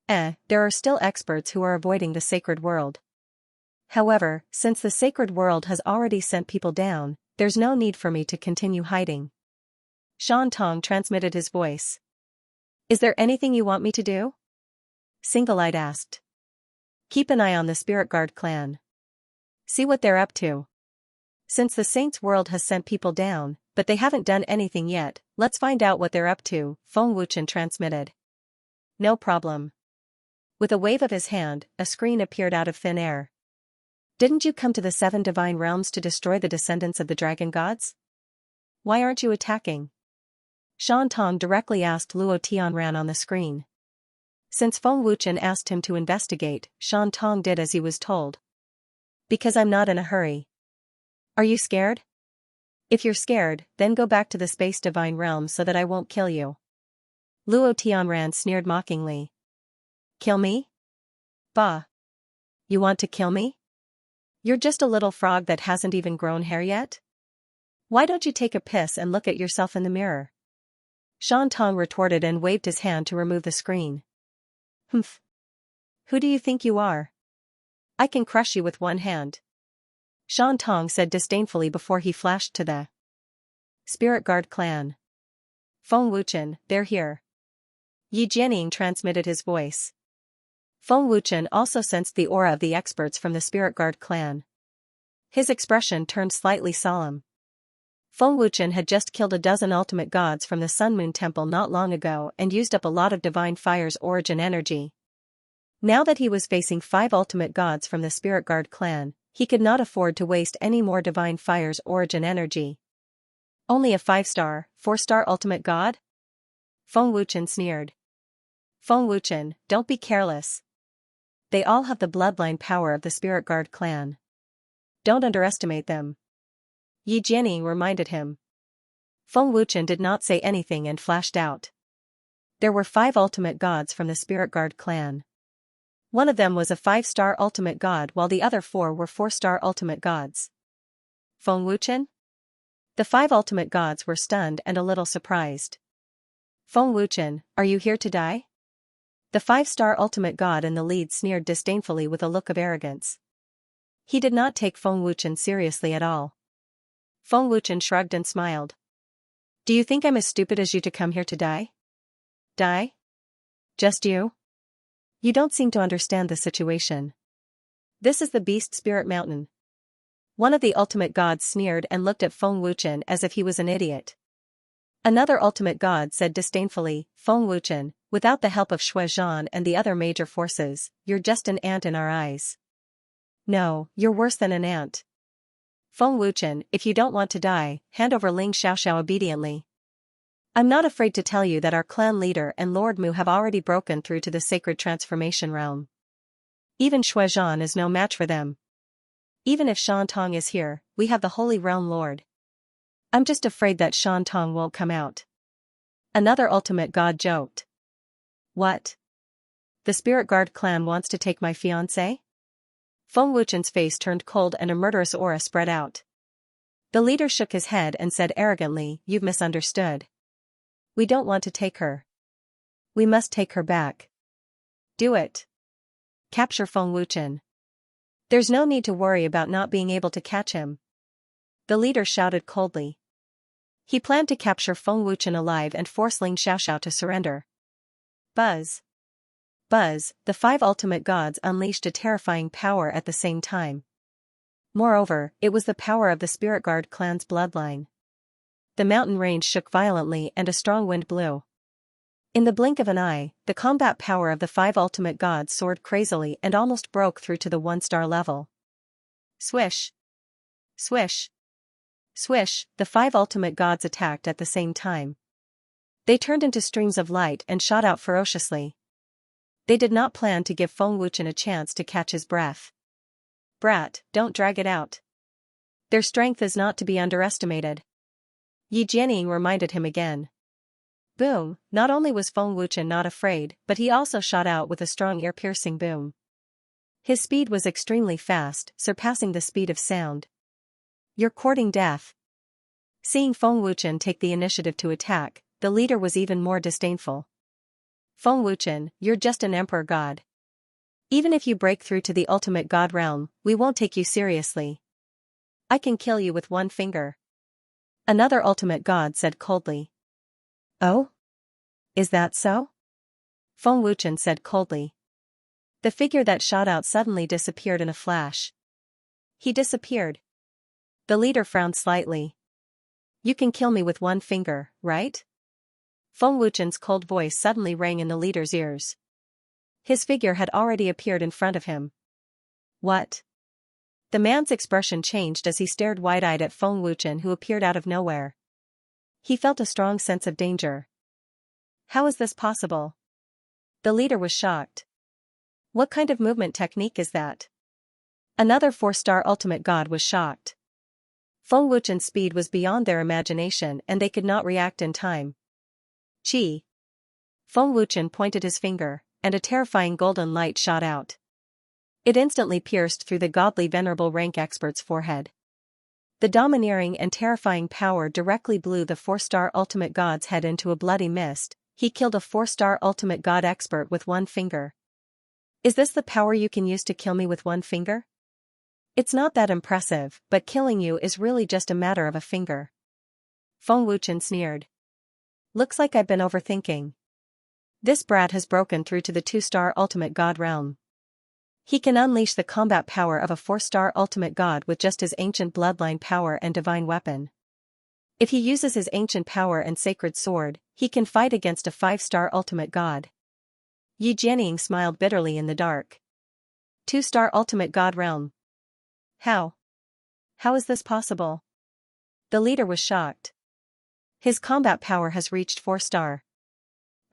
There are still experts who are avoiding the sacred world. However, since the sacred world has already sent people down, there's no need for me to continue hiding. Shan Tong transmitted his voice. Is there anything you want me to do? Single-eyed asked. Keep an eye on the Spirit Guard clan. See what they're up to. Since the Saints' world has sent people down, but they haven't done anything yet, let's find out what they're up to, Feng Wuchen transmitted. No problem. With a wave of his hand, a screen appeared out of thin air. Didn't you come to the 7 divine realms to destroy the descendants of the dragon gods? Why aren't you attacking? Shan Tong directly asked Luo Tianran on the screen. Since Feng Wuchen asked him to investigate, Shan Tong did as he was told. Because I'm not in a hurry. Are you scared? If you're scared, then go back to the space divine realm so that I won't kill you. Luo Tianran sneered mockingly. Kill me? Bah. You want to kill me? You're just a little frog that hasn't even grown hair yet? Why don't you take a piss and look at yourself in the mirror? Shan Tong retorted and waved his hand to remove the screen. Humph. Who do you think you are? I can crush you with one hand. Shan Tong said disdainfully before he flashed to the Spirit Guard clan. Feng Wuchen, they're here. Yi Jianing transmitted his voice. Feng Wuchen also sensed the aura of the experts from the Spirit Guard clan. His expression turned slightly solemn. Feng Wuchen had just killed a dozen ultimate gods from the Sun Moon Temple not long ago and used up a lot of Divine Fire's origin energy. Now that he was facing 5 ultimate gods from the Spirit Guard clan, he could not afford to waste any more Divine Fire's origin energy. Only a 5-star, 4-star ultimate god? Feng Wuchen sneered. Feng Wuchen, don't be careless. They all have the bloodline power of the Spirit Guard clan. Don't underestimate them. Yi Jianing reminded him. Feng Wuchen did not say anything and flashed out. There were 5 ultimate gods from the Spirit Guard clan. One of them was a 5-star ultimate god while the other 4 were 4-star ultimate gods. Feng Wuchen? The 5 ultimate gods were stunned and a little surprised. Feng Wuchen, are you here to die? The 5-star ultimate god in the lead sneered disdainfully with a look of arrogance. He did not take Feng Wuchen seriously at all. Feng Wuchen shrugged and smiled. Do you think I'm as stupid as you to come here to die? Die? Just you? You don't seem to understand the situation. This is the Beast Spirit Mountain. One of the ultimate gods sneered and looked at Feng Wuchen as if he was an idiot. Another ultimate god said disdainfully, Feng Wuchen, without the help of Shui Zhan and the other major forces, you're just an ant in our eyes. No, you're worse than an ant. Feng Wuchen, if you don't want to die, hand over Ling Xiaoxiao obediently. I'm not afraid to tell you that our clan leader and Lord Mu have already broken through to the sacred transformation realm. Even Shui Zhan is no match for them. Even if Shan Tong is here, we have the Holy Realm Lord. I'm just afraid that Shan Tong won't come out. Another ultimate god joked. What? The Spirit Guard clan wants to take my fiancé? Feng Wuchen's face turned cold and a murderous aura spread out. The leader shook his head and said arrogantly, you've misunderstood. We don't want to take her. We must take her back. Do it. Capture Feng Wuchen. There's no need to worry about not being able to catch him. The leader shouted coldly. He planned to capture Feng Wuchen alive and force Ling Xiaoxiao to surrender. Buzz. Buzz, the 5 ultimate gods unleashed a terrifying power at the same time. Moreover, it was the power of the Spirit Guard clan's bloodline. The mountain range shook violently and a strong wind blew. In the blink of an eye, the combat power of the 5 ultimate gods soared crazily and almost broke through to the 1-star level. Swish. Swish. Swish, the 5 ultimate gods attacked at the same time. They turned into streams of light and shot out ferociously. They did not plan to give Feng Wuchen a chance to catch his breath. Brat, don't drag it out. Their strength is not to be underestimated. Yi Jianying reminded him again. Boom, not only was Feng Wuchen not afraid, but he also shot out with a strong ear-piercing boom. His speed was extremely fast, surpassing the speed of sound. You're courting death. Seeing Feng Wuchen take the initiative to attack, the leader was even more disdainful. Feng Wuchen, you're just an emperor god. Even if you break through to the ultimate god realm, we won't take you seriously. I can kill you with one finger. Another ultimate god said coldly. Oh? Is that so? Feng Wuchen said coldly. The figure that shot out suddenly disappeared in a flash. He disappeared. The leader frowned slightly. You can kill me with one finger, right? Feng Wuchen's cold voice suddenly rang in the leader's ears. His figure had already appeared in front of him. What? The man's expression changed as he stared wide-eyed at Feng Wuchen, who appeared out of nowhere. He felt a strong sense of danger. How is this possible? The leader was shocked. What kind of movement technique is that? Another 4-star ultimate god was shocked. Feng Wuchen's speed was beyond their imagination and they could not react in time. Chi. Feng Wuchen pointed his finger, and a terrifying golden light shot out. It instantly pierced through the godly venerable rank expert's forehead. The domineering and terrifying power directly blew the 4-star ultimate god's head into a bloody mist. He killed a 4-star ultimate god expert with one finger. Is this the power you can use to kill me with one finger? It's not that impressive, but killing you is really just a matter of a finger. Feng Wuchen sneered. Looks like I've been overthinking. This brat has broken through to the 2-star ultimate god realm. He can unleash the combat power of a 4-star ultimate god with just his ancient bloodline power and divine weapon. If he uses his ancient power and sacred sword, he can fight against a 5-star ultimate god. Yi Jianying smiled bitterly in the dark. 2-star ultimate god realm. How? How is this possible? The leader was shocked. His combat power has reached 4-star.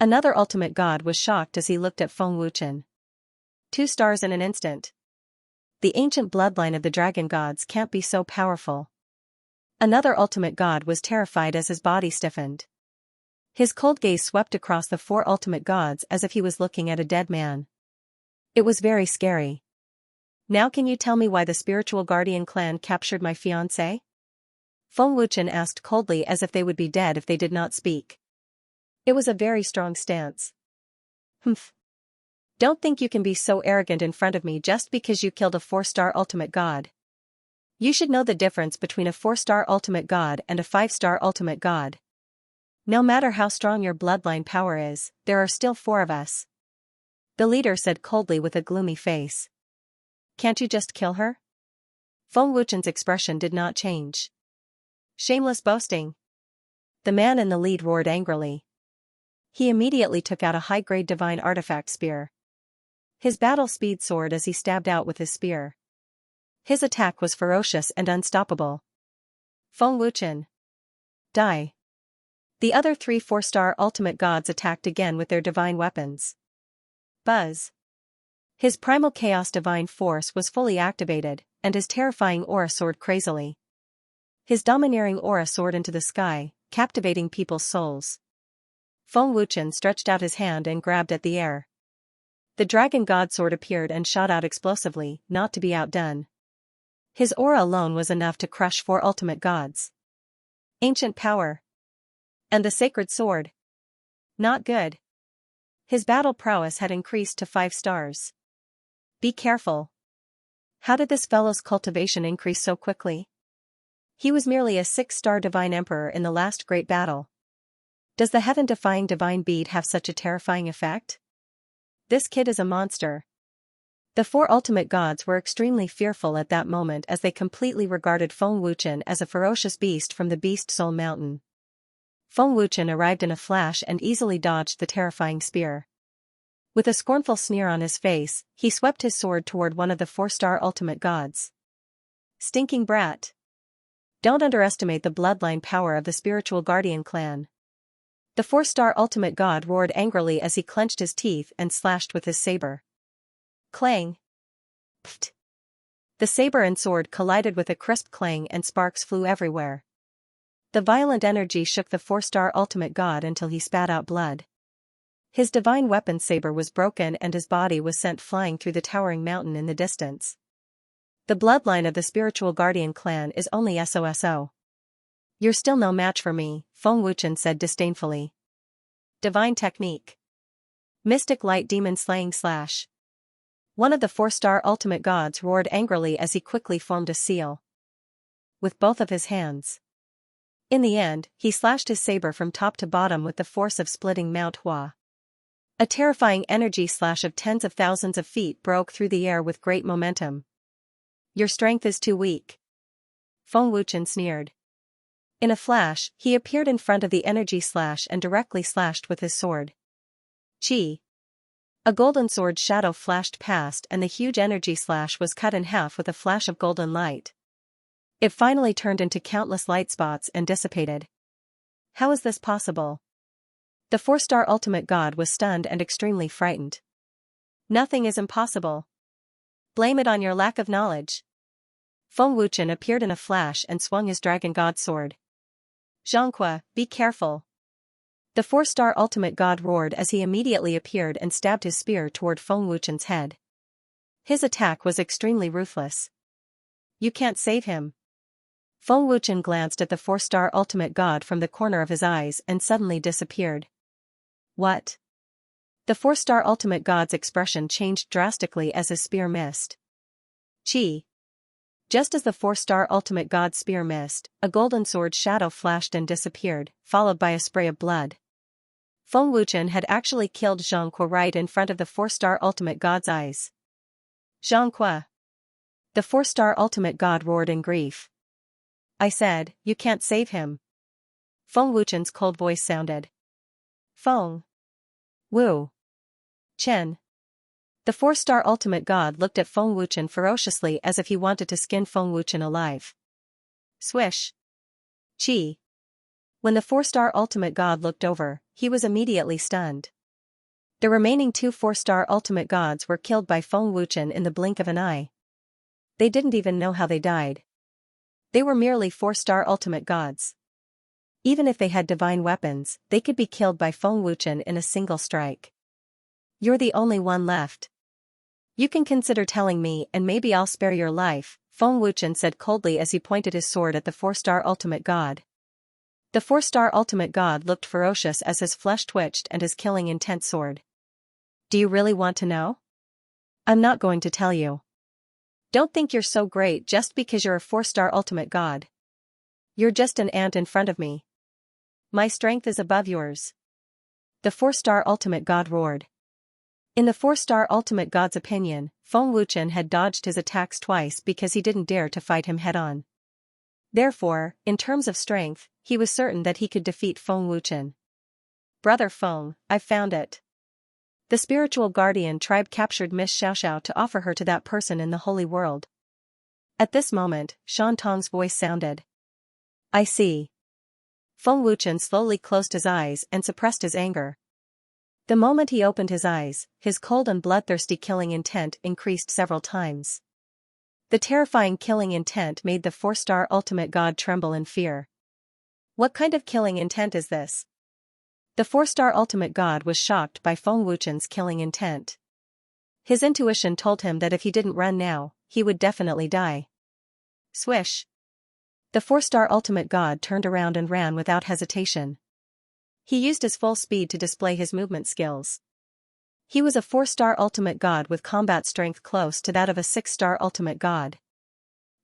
Another ultimate god was shocked as he looked at Feng Wuchen. 2 stars in an instant. The ancient bloodline of the dragon gods can't be so powerful. Another ultimate god was terrified as his body stiffened. His cold gaze swept across the 4 ultimate gods as if he was looking at a dead man. It was very scary. Now can you tell me why the spiritual guardian clan captured my fiancé? Feng Wuchen asked coldly, as if they would be dead if they did not speak. It was a very strong stance. Humph. Don't think you can be so arrogant in front of me just because you killed a 4-star ultimate god. You should know the difference between a 4-star ultimate god and a 5-star ultimate god. No matter how strong your bloodline power is, there are still 4 of us. The leader said coldly with a gloomy face. Can't you just kill her? Feng Wuchen's expression did not change. Shameless boasting. The man in the lead roared angrily. He immediately took out a high-grade divine artifact spear. His battle speed soared as he stabbed out with his spear. His attack was ferocious and unstoppable. Feng Wuchen. Die. The other 3 4-star ultimate gods attacked again with their divine weapons. Buzz. His primal chaos divine force was fully activated, and his terrifying aura soared crazily. His domineering aura soared into the sky, captivating people's souls. Feng Wuchen stretched out his hand and grabbed at the air. The dragon god sword appeared and shot out explosively, not to be outdone. His aura alone was enough to crush 4 ultimate gods. Ancient power. And the sacred sword. Not good. His battle prowess had increased to 5 stars. Be careful. How did this fellow's cultivation increase so quickly? He was merely a 6-star divine emperor in the last great battle. Does the heaven-defying divine bead have such a terrifying effect? This kid is a monster. The 4 ultimate gods were extremely fearful at that moment as they completely regarded Feng Wuchen as a ferocious beast from the Beast Soul Mountain. Feng Wuchen arrived in a flash and easily dodged the terrifying spear. With a scornful sneer on his face, he swept his sword toward one of the 4-star ultimate gods. Stinking brat. Don't underestimate the bloodline power of the spiritual guardian clan. The 4-star ultimate god roared angrily as he clenched his teeth and slashed with his saber. Clang. Pfft. The saber and sword collided with a crisp clang and sparks flew everywhere. The violent energy shook the 4-star ultimate god until he spat out blood. His divine weapon saber was broken and his body was sent flying through the towering mountain in the distance. The bloodline of the spiritual guardian clan is only SOSO. You're still no match for me, Feng Wuchen said disdainfully. Divine technique. Mystic light demon slaying slash. One of the 4-star ultimate gods roared angrily as he quickly formed a seal. With both of his hands. In the end, he slashed his saber from top to bottom with the force of splitting Mount Hua. A terrifying energy slash of tens of thousands of feet broke through the air with great momentum. Your strength is too weak. Feng Wuchen sneered. In a flash, he appeared in front of the energy slash and directly slashed with his sword. Chi. A golden sword shadow flashed past and the huge energy slash was cut in half with a flash of golden light. It finally turned into countless light spots and dissipated. How is this possible? The 4-star ultimate god was stunned and extremely frightened. Nothing is impossible. Blame it on your lack of knowledge. Feng Wuchen appeared in a flash and swung his dragon god sword. Xianxia, be careful. The 4-star ultimate god roared as he immediately appeared and stabbed his spear toward Feng Wuchen's head. His attack was extremely ruthless. You can't save him. Feng Wuchen glanced at the 4-star ultimate god from the corner of his eyes and suddenly disappeared. What? The 4-star ultimate god's expression changed drastically as his spear missed. Chi. Just as the 4-star ultimate god's spear missed, a golden sword shadow flashed and disappeared, followed by a spray of blood. Feng Wuchen had actually killed Xianxia right in front of the 4-star ultimate god's eyes. Xianxia. The 4-star ultimate god roared in grief. I said, you can't save him. Feng Wuchen's cold voice sounded. Feng. Wu. Chen. The 4-star ultimate god looked at Feng Wuchen ferociously as if he wanted to skin Feng Wuchen alive. Swish. Chi. When the 4-star ultimate god looked over, he was immediately stunned. The remaining 2 4-star ultimate gods were killed by Feng Wuchen in the blink of an eye. They didn't even know how they died. They were merely 4-star ultimate gods. Even if they had divine weapons, they could be killed by Feng Wuchen in a single strike. You're the only one left. You can consider telling me and maybe I'll spare your life, Feng Wuchen said coldly as he pointed his sword at the 4-star ultimate god. The 4-star ultimate god looked ferocious as his flesh twitched and his killing intent soared. Do you really want to know? I'm not going to tell you. Don't think you're so great just because you're a 4-star ultimate god. You're just an ant in front of me. My strength is above yours. The 4-star ultimate god roared. In the 4-star ultimate god's opinion, Feng Wuchen had dodged his attacks twice because he didn't dare to fight him head-on. Therefore, in terms of strength, he was certain that he could defeat Feng Wuchen. Brother Feng, I've found it. The spiritual guardian tribe captured Miss Xiaoxiao to offer her to that person in the holy world. At this moment, Shan Tong's voice sounded. I see. Feng Wuchen slowly closed his eyes and suppressed his anger. The moment he opened his eyes, his cold and bloodthirsty killing intent increased several times. The terrifying killing intent made the 4-star ultimate god tremble in fear. What kind of killing intent is this? The 4-star ultimate god was shocked by Feng Wuchen's killing intent. His intuition told him that if he didn't run now, he would definitely die. Swish. The 4-star ultimate god turned around and ran without hesitation. He used his full speed to display his movement skills. He was a 4-star ultimate god with combat strength close to that of a 6-star ultimate god.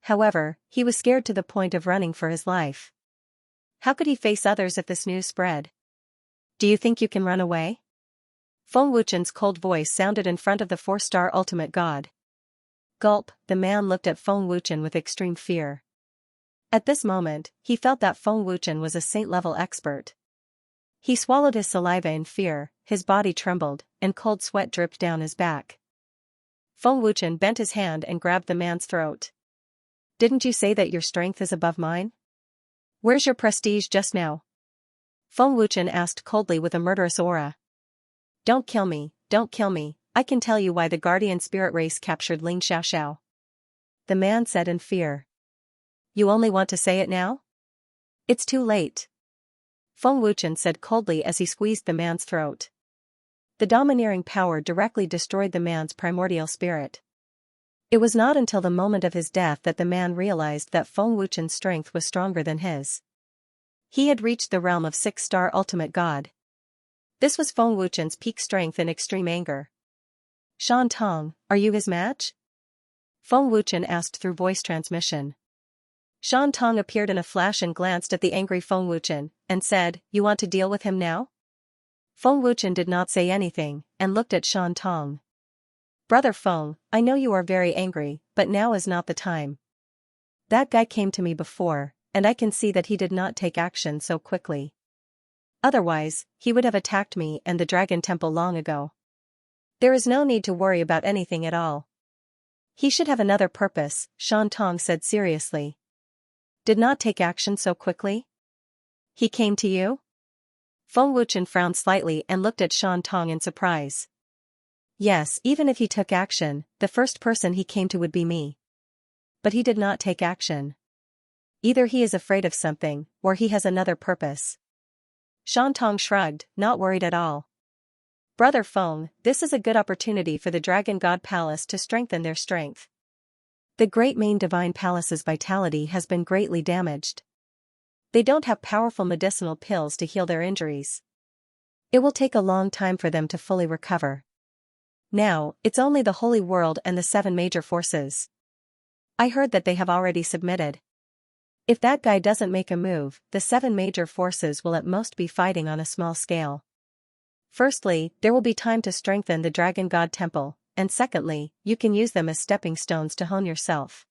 However, he was scared to the point of running for his life. How could he face others if this news spread? Do you think you can run away? Feng Wuchen's cold voice sounded in front of the 4-star ultimate god. Gulp, the man looked at Feng Wuchen with extreme fear. At this moment, he felt that Feng Wuchen was a saint-level expert. He swallowed his saliva in fear, his body trembled, and cold sweat dripped down his back. Feng Wuchen bent his hand and grabbed the man's throat. Didn't you say that your strength is above mine? Where's your prestige just now? Feng Wuchen asked coldly with a murderous aura. Don't kill me, I can tell you why the guardian spirit race captured Ling Xiaoxiao. The man said in fear. You only want to say it now? It's too late. Feng Wuchen said coldly as he squeezed the man's throat. The domineering power directly destroyed the man's primordial spirit. It was not until the moment of his death that the man realized that Feng Wuchen's strength was stronger than his. He had reached the realm of 6-star ultimate god. This was Feng Wuchen's peak strength and extreme anger. Shan Tong, are you his match? Feng Wuchen asked through voice transmission. Shan Tong appeared in a flash and glanced at the angry Feng Wuchen, and said, You want to deal with him now? Feng Wuchen did not say anything, and looked at Shan Tong. Brother Feng, I know you are very angry, but now is not the time. That guy came to me before, and I can see that he did not take action so quickly. Otherwise, he would have attacked me and the Dragon Temple long ago. There is no need to worry about anything at all. He should have another purpose, Shan Tong said seriously. Did not take action so quickly? He came to you? Feng Wuchen frowned slightly and looked at Shan Tong in surprise. Yes, even if he took action, the first person he came to would be me. But he did not take action. Either he is afraid of something, or he has another purpose. Shan Tong shrugged, not worried at all. Brother Feng, this is a good opportunity for the Dragon God Palace to strengthen their strength. The Great Main Divine Palace's vitality has been greatly damaged. They don't have powerful medicinal pills to heal their injuries. It will take a long time for them to fully recover. Now, it's only the Holy World and the 7 major forces. I heard that they have already submitted. If that guy doesn't make a move, the 7 major forces will at most be fighting on a small scale. Firstly, there will be time to strengthen the Dragon God Temple, and secondly, you can use them as stepping stones to hone yourself.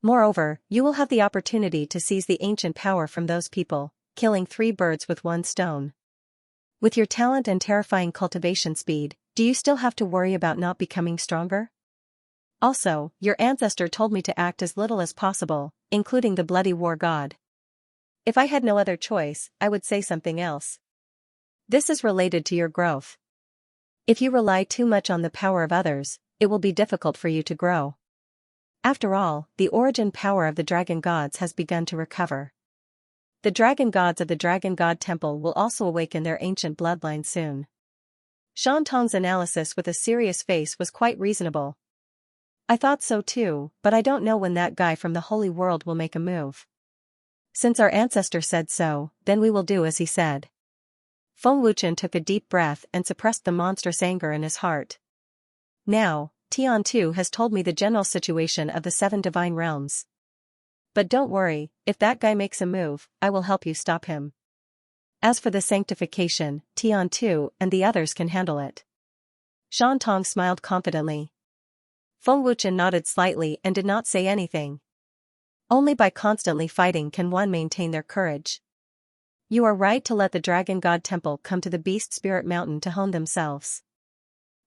Moreover, you will have the opportunity to seize the ancient power from those people, killing 3 birds with 1 stone. With your talent and terrifying cultivation speed, do you still have to worry about not becoming stronger? Also, your ancestor told me to act as little as possible, including the bloody war god. If I had no other choice, I would say something else. This is related to your growth. If you rely too much on the power of others, it will be difficult for you to grow. After all, the origin power of the dragon gods has begun to recover. The dragon gods of the Dragon God Temple will also awaken their ancient bloodline soon. Shan Tong's analysis with a serious face was quite reasonable. I thought so too, but I don't know when that guy from the holy world will make a move. Since our ancestor said so, then we will do as he said. Feng Wuchen took a deep breath and suppressed the monstrous anger in his heart. Now, Tian Tu has told me the general situation of the 7 divine realms. But don't worry, if that guy makes a move, I will help you stop him. As for the sanctification, Tian Tu and the others can handle it. Shan Tong smiled confidently. Feng Wuchen nodded slightly and did not say anything. Only by constantly fighting can one maintain their courage. You are right to let the Dragon God Temple come to the Beast Spirit Mountain to hone themselves.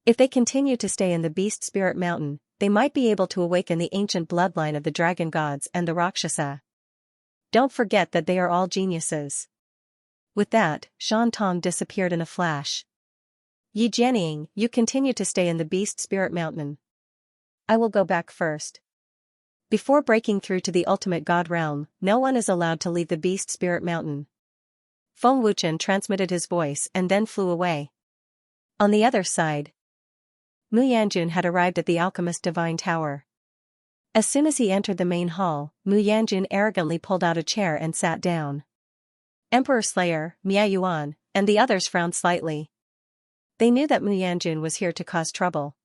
If they continue to stay in the Beast Spirit Mountain, they might be able to awaken the ancient bloodline of the Dragon Gods and the Rakshasa. Don't forget that they are all geniuses. With that, Shan Tong disappeared in a flash. Yi Jianying, you continue to stay in the Beast Spirit Mountain. I will go back first. Before breaking through to the ultimate God realm, no one is allowed to leave the Beast Spirit Mountain. Feng Wuchen transmitted his voice and then flew away. On the other side, Mu Yanjun had arrived at the Alchemist Divine Tower. As soon as he entered the main hall, Mu Yanjun arrogantly pulled out a chair and sat down. Emperor Slayer, Mia Yuan, and the others frowned slightly. They knew that Mu Yanjun was here to cause trouble.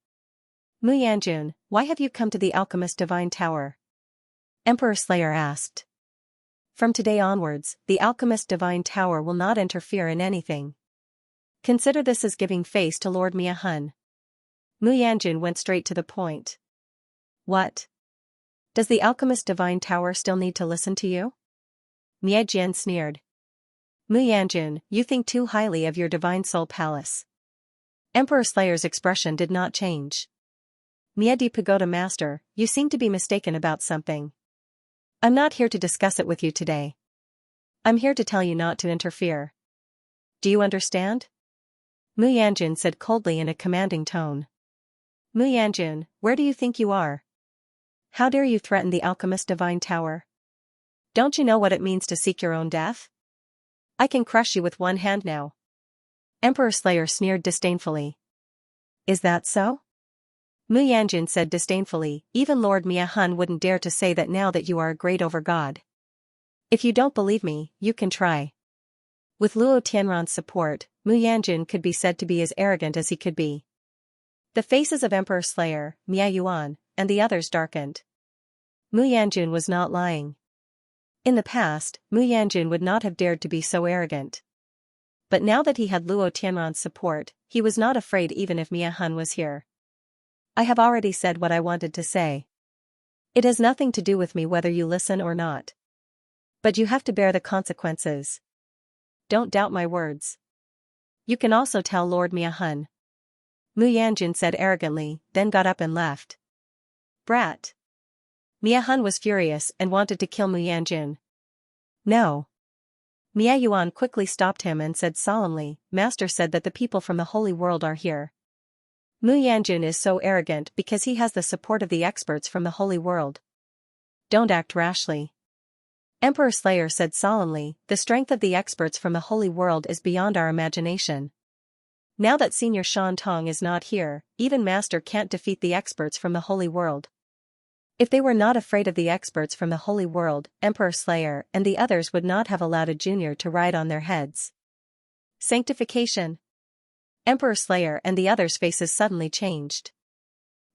Mu Yanjun, why have you come to the Alchemist Divine Tower? Emperor Slayer asked. From today onwards, the Alchemist Divine Tower will not interfere in anything. Consider this as giving face to Lord Mia Hun. Mu Yanjun went straight to the point. What? Does the Alchemist Divine Tower still need to listen to you? Mia Jian sneered. Mu Yanjun, you think too highly of your Divine Soul Palace. Emperor Slayer's expression did not change. Mia Di Pagoda Master, you seem to be mistaken about something. I'm not here to discuss it with you today. I'm here to tell you not to interfere. Do you understand? Mu Yanjun said coldly in a commanding tone. Mu Yanjun, where do you think you are? How dare you threaten the Alchemist Divine Tower? Don't you know what it means to seek your own death? I can crush you with one hand now. Emperor Slayer sneered disdainfully. Is that so? Mu Yanjun said disdainfully, even Lord Mia Hun wouldn't dare to say that now that you are a great over-god. If you don't believe me, you can try. With Luo Tianran's support, Mu Yanjun could be said to be as arrogant as he could be. The faces of Emperor Slayer, Mia Yuan, and the others darkened. Mu Yanjun was not lying. In the past, Mu Yanjun would not have dared to be so arrogant. But now that he had Luo Tianran's support, he was not afraid even if Mia Hun was here. I have already said what I wanted to say. It has nothing to do with me whether you listen or not. But you have to bear the consequences. Don't doubt my words. You can also tell Lord Mia Hun. Mu Yanjun said arrogantly, then got up and left. Brat. Mia Hun was furious and wanted to kill Mu Yanjun. No. Mia Yuan quickly stopped him and said solemnly, Master said that the people from the holy world are here. Mu Yanjun is so arrogant because he has the support of the experts from the holy world. Don't act rashly. Emperor Slayer said solemnly, the strength of the experts from the holy world is beyond our imagination. Now that Senior Shan Tong is not here, even Master can't defeat the experts from the holy world. If they were not afraid of the experts from the holy world, Emperor Slayer and the others would not have allowed a junior to ride on their heads. Sanctification. Emperor Slayer and the others' faces suddenly changed.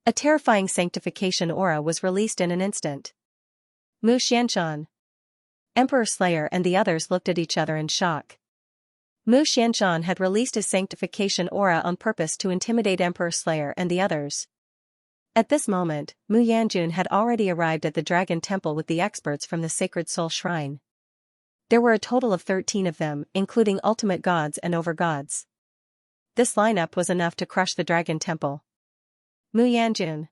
A terrifying sanctification aura was released in an instant. Mu Xianxia. Emperor Slayer and the others looked at each other in shock. Mu Xianxia had released his sanctification aura on purpose to intimidate Emperor Slayer and the others. At this moment, Mu Yanjun had already arrived at the Dragon Temple with the experts from the Sacred Soul Shrine. There were a total of 13 of them, including ultimate gods and over-gods. This lineup was enough to crush the Dragon Temple. Mu Yanjun.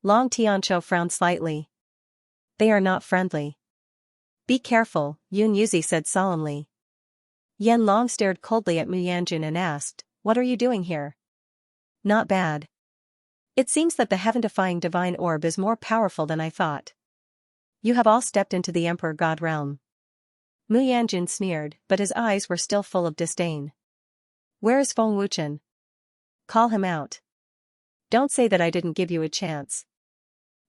Long Tianqiu frowned slightly. They are not friendly. Be careful, Yun Yuzi said solemnly. Yan Long stared coldly at Mu Yanjun and asked, what are you doing here? Not bad. It seems that the heaven-defying divine orb is more powerful than I thought. You have all stepped into the Emperor God realm. Mu Yanjun sneered, but his eyes were still full of disdain. Where is Feng Wuchen? Call him out. Don't say that I didn't give you a chance.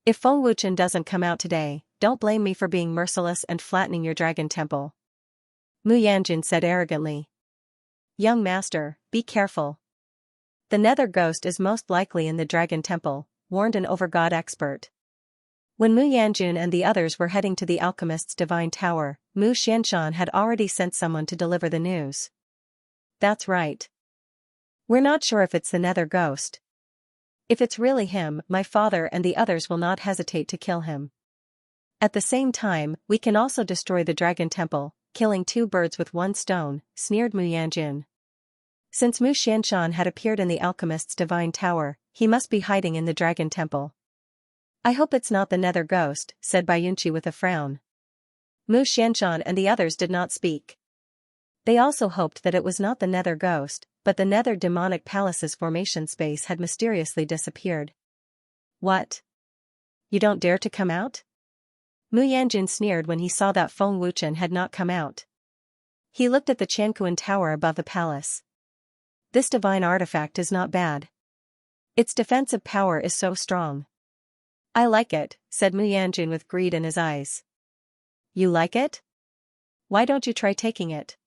If Feng Wuchen doesn't come out today, don't blame me for being merciless and flattening your dragon temple. Mu Yanjun said arrogantly. Young master, be careful. The nether ghost is most likely in the dragon temple, warned an overgod expert. When Mu Yanjun and the others were heading to the alchemist's divine tower, Mu Xianxia had already sent someone to deliver the news. That's right. We're not sure if it's the nether ghost. If it's really him, my father and the others will not hesitate to kill him. At the same time, we can also destroy the dragon temple, killing two birds with one stone, sneered Mu Yanjun. Since Mu Xianxia had appeared in the alchemist's divine tower, he must be hiding in the dragon temple. I hope it's not the nether ghost, said Bayunchi with a frown. Mu Xianxia and the others did not speak. They also hoped that it was not the nether ghost, but the nether demonic palace's formation space had mysteriously disappeared. What? You don't dare to come out? Mu Yanjun sneered when he saw that Feng Wuchen had not come out. He looked at the Qianquan tower above the palace. This divine artifact is not bad. Its defensive power is so strong. I like it, said Mu Yanjun with greed in his eyes. You like it? Why don't you try taking it?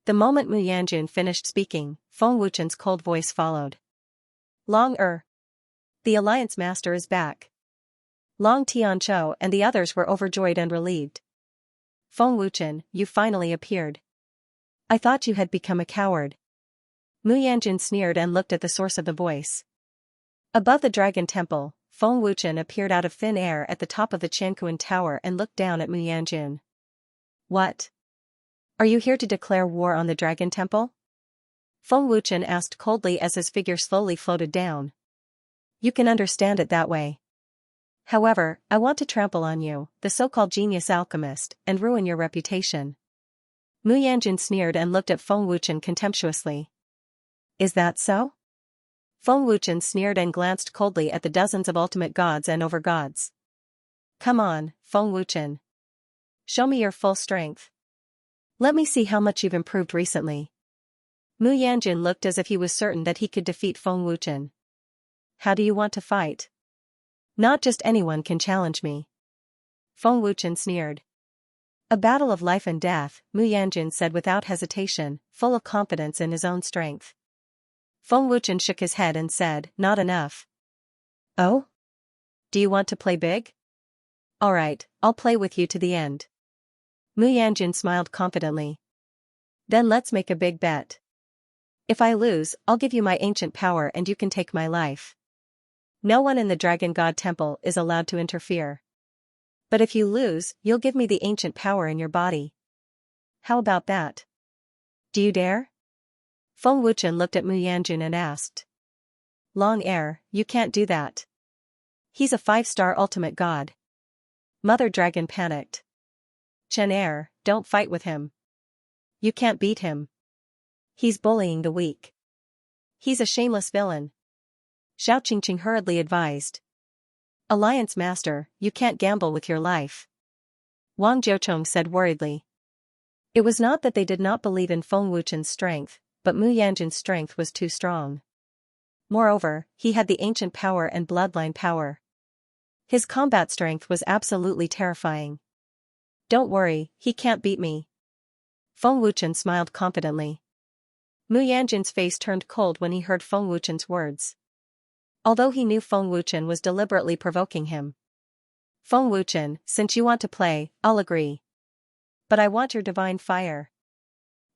The moment Mu Yanjun finished speaking, Feng Wuchen's cold voice followed. The Alliance Master is back. Long Tianzhou and the others were overjoyed and relieved. Feng Wuchen, you finally appeared. I thought you had become a coward. Mu Yanjun sneered and looked at the source of the voice. Above the dragon temple, Feng Wuchen appeared out of thin air at the top of the Qianquan tower and looked down at Mu Yanjun. What? Are you here to declare war on the dragon temple? Feng Wuchen asked coldly as his figure slowly floated down. You can understand it that way. However, I want to trample on you, the so-called genius alchemist, and ruin your reputation. Mu Yanjun sneered and looked at Feng Wuchen contemptuously. Is that so? Feng Wuchen sneered and glanced coldly at the dozens of ultimate gods and overgods. Come on, Feng Wuchen. Show me your full strength. Let me see how much you've improved recently. Mu Yanjun looked as if he was certain that he could defeat Feng Wuchen. How do you want to fight? Not just anyone can challenge me. Feng Wuchen sneered. A battle of life and death, Mu Yanjun said without hesitation, full of confidence in his own strength. Feng Wuchen shook his head and said, not enough. Oh? Do you want to play big? Alright, I'll play with you to the end. Mu Yanjun smiled confidently. Then let's make a big bet. If I lose, I'll give you my ancient power and you can take my life. No one in the Dragon God Temple is allowed to interfere. But if you lose, you'll give me the ancient power in your body. How about that? Do you dare? Feng Wuchen looked at Mu Yanjun and asked. Long Air, you can't do that. He's a 5-star ultimate god. Mother Dragon panicked. Chen Air, don't fight with him. You can't beat him. He's bullying the weak. He's a shameless villain. Xiao Qingqing hurriedly advised. Alliance Master, you can't gamble with your life. Wang Jiuchong said worriedly. It was not that they did not believe in Feng Wuchen's strength, but Mu Yanjun's strength was too strong. Moreover, he had the ancient power and bloodline power. His combat strength was absolutely terrifying. Don't worry, he can't beat me. Feng Wuchen smiled confidently. Mu Yanjun's face turned cold when he heard Feng Wuchen's words. Although he knew Feng Wuchen was deliberately provoking him. Feng Wuchen, since you want to play, I'll agree. But I want your divine fire.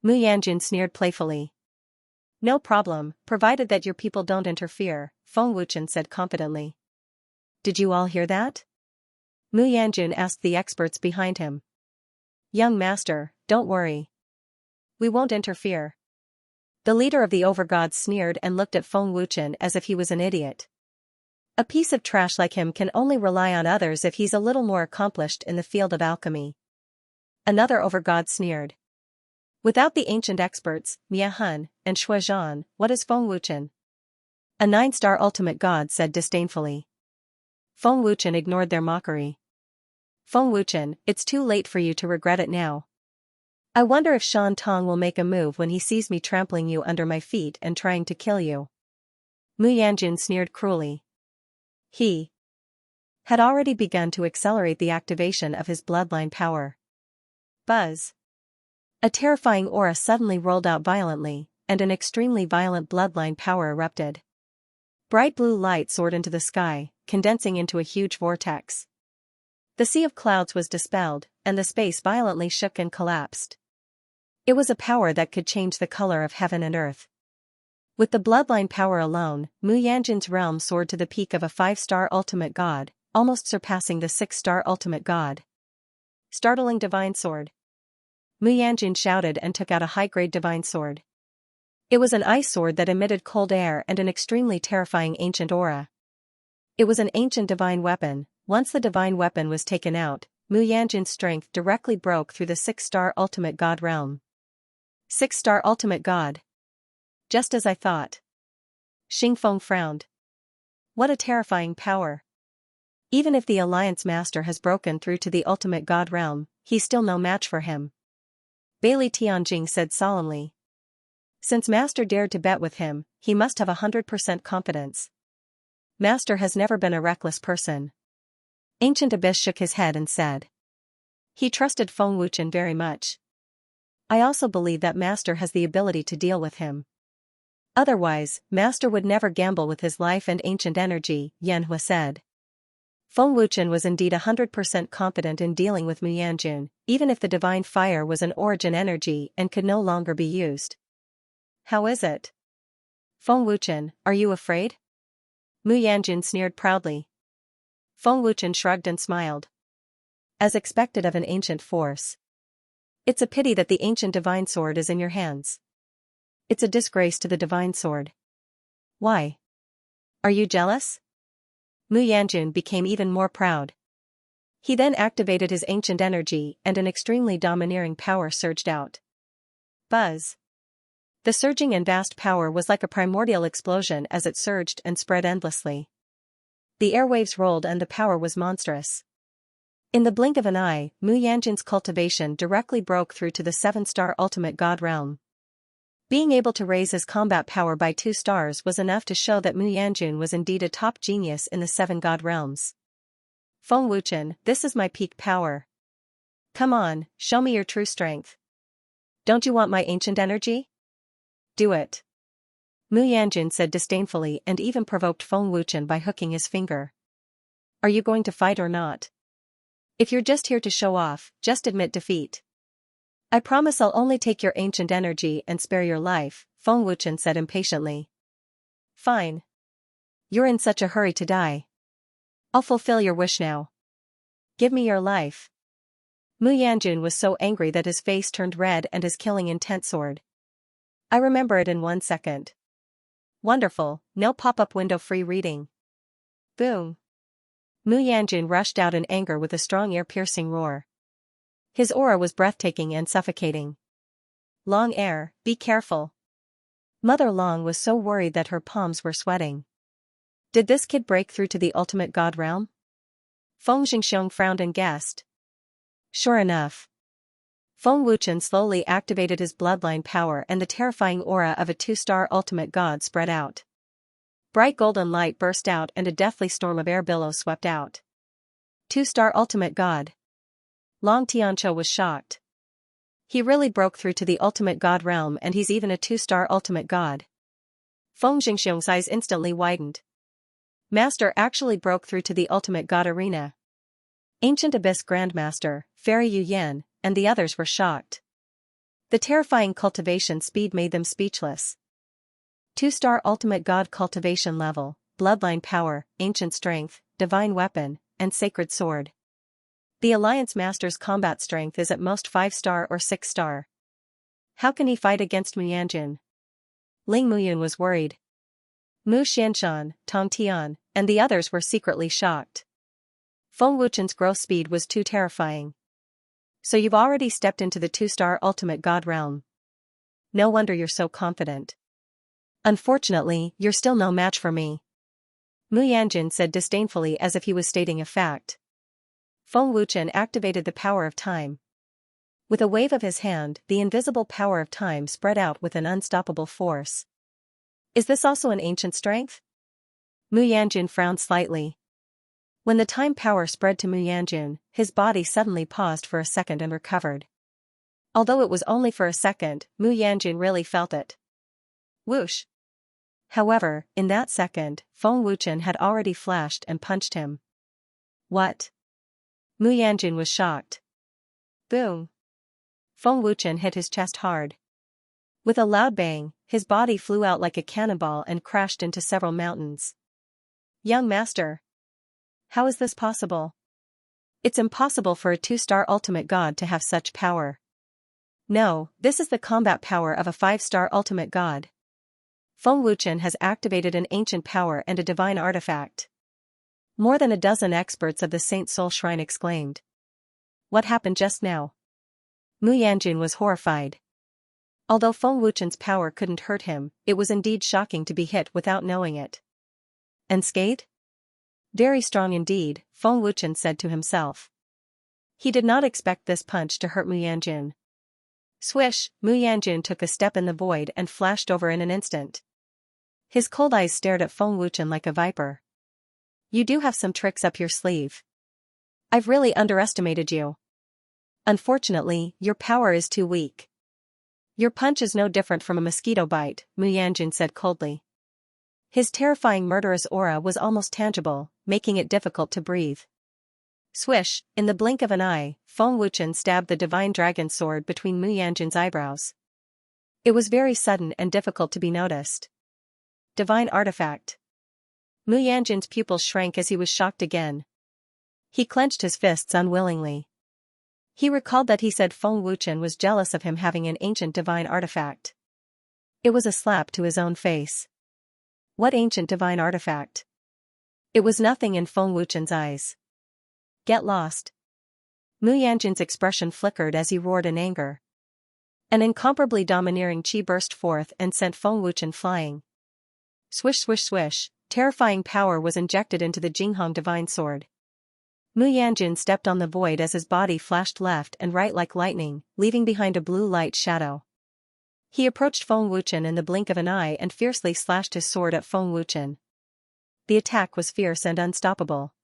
Mu Yanjun sneered playfully. No problem, provided that your people don't interfere, Feng Wuchen said confidently. Did you all hear that? Mu Yanjun asked the experts behind him. Young master, don't worry. We won't interfere. The leader of the overgods sneered and looked at Feng Wuchen as if he was an idiot. A piece of trash like him can only rely on others if he's a little more accomplished in the field of alchemy. Another overgod sneered. Without the ancient experts, Miahun, and Shuozhan, what is Feng Wuchen? A 9-star ultimate god said disdainfully. Feng Wuchen ignored their mockery. Feng Wuchen, it's too late for you to regret it now. I wonder if Shan Tong will make a move when he sees me trampling you under my feet and trying to kill you. Mu Yanjun sneered cruelly. He had already begun to accelerate the activation of his bloodline power. Buzz. A terrifying aura suddenly rolled out violently, and an extremely violent bloodline power erupted. Bright blue light soared into the sky, condensing into a huge vortex. The sea of clouds was dispelled, and the space violently shook and collapsed. It was a power that could change the color of heaven and earth. With the bloodline power alone, Mu Yanjin's realm soared to the peak of a 5-star ultimate god, almost surpassing the 6-star ultimate god. Startling divine sword. Mu Yanjin shouted and took out a high-grade divine sword. It was an ice sword that emitted cold air and an extremely terrifying ancient aura. It was an ancient divine weapon. Once the divine weapon was taken out, Mu Yanjin's strength directly broke through the 6-star ultimate god realm. 6-star ultimate god. Just as I thought. Xingfeng frowned. What a terrifying power. Even if the Alliance Master has broken through to the ultimate god realm, he's still no match for him. Bailey Tianjing said solemnly. Since Master dared to bet with him, he must have 100% confidence. Master has never been a reckless person. Ancient Abyss shook his head and said. He trusted Feng Wuchen very much. I also believe that Master has the ability to deal with him. Otherwise, Master would never gamble with his life and ancient energy, Yanhua said. Feng Wuchen was indeed 100% confident in dealing with Mu Yanjun, even if the divine fire was an origin energy and could no longer be used. How is it? Feng Wuchen, are you afraid? Mu Yanjun sneered proudly. Feng Wuchen shrugged and smiled. As expected of an ancient force. It's a pity that the ancient divine sword is in your hands. It's a disgrace to the divine sword. Why? Are you jealous? Mu Yanjun became even more proud. He then activated his ancient energy and an extremely domineering power surged out. Buzz. The surging and vast power was like a primordial explosion as it surged and spread endlessly. The airwaves rolled and the power was monstrous. In the blink of an eye, Mu Yanjin's cultivation directly broke through to the 7-star ultimate god realm. Being able to raise his combat power by 2 stars was enough to show that Mu Yanjun was indeed a top genius in the 7 god realms. Feng Wuchen, this is my peak power. Come on, show me your true strength. Don't you want my ancient energy? Do it. Mu Yanjun said disdainfully and even provoked Feng Wuchen by hooking his finger. Are you going to fight or not? If you're just here to show off, just admit defeat. I promise I'll only take your ancient energy and spare your life, Feng Wuchen said impatiently. Fine. You're in such a hurry to die. I'll fulfill your wish now. Give me your life. Mu Yanjun was so angry that his face turned red and his killing intent soared. I remember it in 1 second. Wonderful, no pop-up window free reading. Boom. Mu Yanjun rushed out in anger with a strong ear-piercing roar. His aura was breathtaking and suffocating. Long air, be careful. Mother Long was so worried that her palms were sweating. Did this kid break through to the ultimate god realm? Feng Jingxiong frowned and guessed. Sure enough. Feng Wuchen slowly activated his bloodline power and the terrifying aura of a 2-star ultimate god spread out. Bright golden light burst out and a deathly storm of air billows swept out. 2-star ultimate god. Long Tianqiu was shocked. He really broke through to the ultimate god realm and he's even a 2-star ultimate god. Feng Jingxiong's eyes instantly widened. Master actually broke through to the ultimate god arena. Ancient Abyss Grandmaster, Fairy Yu Yan, and the others were shocked. The terrifying cultivation speed made them speechless. 2-star ultimate god cultivation level, bloodline power, ancient strength, divine weapon, and sacred sword. The Alliance Master's combat strength is at most 5-star or 6-star. How can he fight against Mu Yanjun? Ling Muyun was worried. Mu Xianshan, Tong Tian, and the others were secretly shocked. Feng Wuchen's growth speed was too terrifying. So you've already stepped into the 2-star ultimate god realm. No wonder you're so confident. Unfortunately, you're still no match for me. Mu Yanjun said disdainfully as if he was stating a fact. Feng Wuchen activated the power of time. With a wave of his hand, the invisible power of time spread out with an unstoppable force. Is this also an ancient strength? Mu Yanjun frowned slightly. When the time power spread to Mu Yanjun, his body suddenly paused for a second and recovered. Although it was only for a second, Mu Yanjun really felt it. Whoosh! However, in that second, Feng Wuchen had already flashed and punched him. What? Mu Yanjun was shocked. Boom! Feng Wuchen hit his chest hard. With a loud bang, his body flew out like a cannonball and crashed into several mountains. Young master! How is this possible? It's impossible for a 2-star ultimate god to have such power. No, this is the combat power of a 5-star ultimate god. Feng Wuchen has activated an ancient power and a divine artifact. More than a dozen experts of the Saint Soul Shrine exclaimed. What happened just now? Mu Yanjun was horrified. Although Feng Wuchen's power couldn't hurt him, it was indeed shocking to be hit without knowing it. Unscathed? Very strong indeed, Feng Wuchen said to himself. He did not expect this punch to hurt Mu Yanjun. Swish, Mu Yanjun took a step in the void and flashed over in an instant. His cold eyes stared at Feng Wuchen like a viper. You do have some tricks up your sleeve. I've really underestimated you. Unfortunately, your power is too weak. Your punch is no different from a mosquito bite, Mu Yanjun said coldly. His terrifying murderous aura was almost tangible, making it difficult to breathe. Swish, in the blink of an eye, Feng Wuchen stabbed the divine dragon sword between Mu Yanjun's eyebrows. It was very sudden and difficult to be noticed. Divine artifact. Mu Yanjun's pupils shrank as he was shocked again. He clenched his fists unwillingly. He recalled that he said Feng Wuchen was jealous of him having an ancient divine artifact. It was a slap to his own face. What ancient divine artifact? It was nothing in Feng Wuchen's eyes. Get lost. Mu Yanjun's expression flickered as he roared in anger. An incomparably domineering chi burst forth and sent Feng Wuchen flying. Swish swish swish, terrifying power was injected into the Jinghong divine sword. Mu Yanjun stepped on the void as his body flashed left and right like lightning, leaving behind a blue light shadow. He approached Feng Wuchen in the blink of an eye and fiercely slashed his sword at Feng Wuchen. The attack was fierce and unstoppable.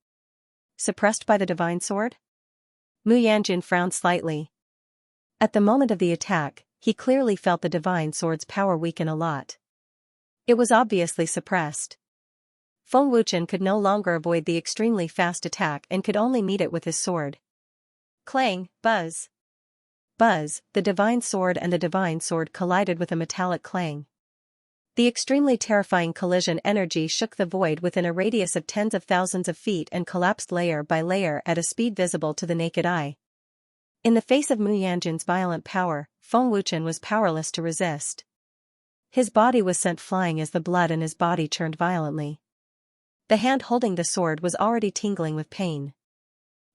Suppressed by the divine sword? Mu Yanjun frowned slightly. At the moment of the attack, he clearly felt the divine sword's power weaken a lot. It was obviously suppressed. Feng Wuchen could no longer avoid the extremely fast attack and could only meet it with his sword. Clang, buzz. Buzz, the divine sword and the divine sword collided with a metallic clang. The extremely terrifying collision energy shook the void within a radius of tens of thousands of feet and collapsed layer by layer at a speed visible to the naked eye. In the face of Mu Yanjun's violent power, Feng Wuchen was powerless to resist. His body was sent flying as the blood in his body churned violently. The hand holding the sword was already tingling with pain.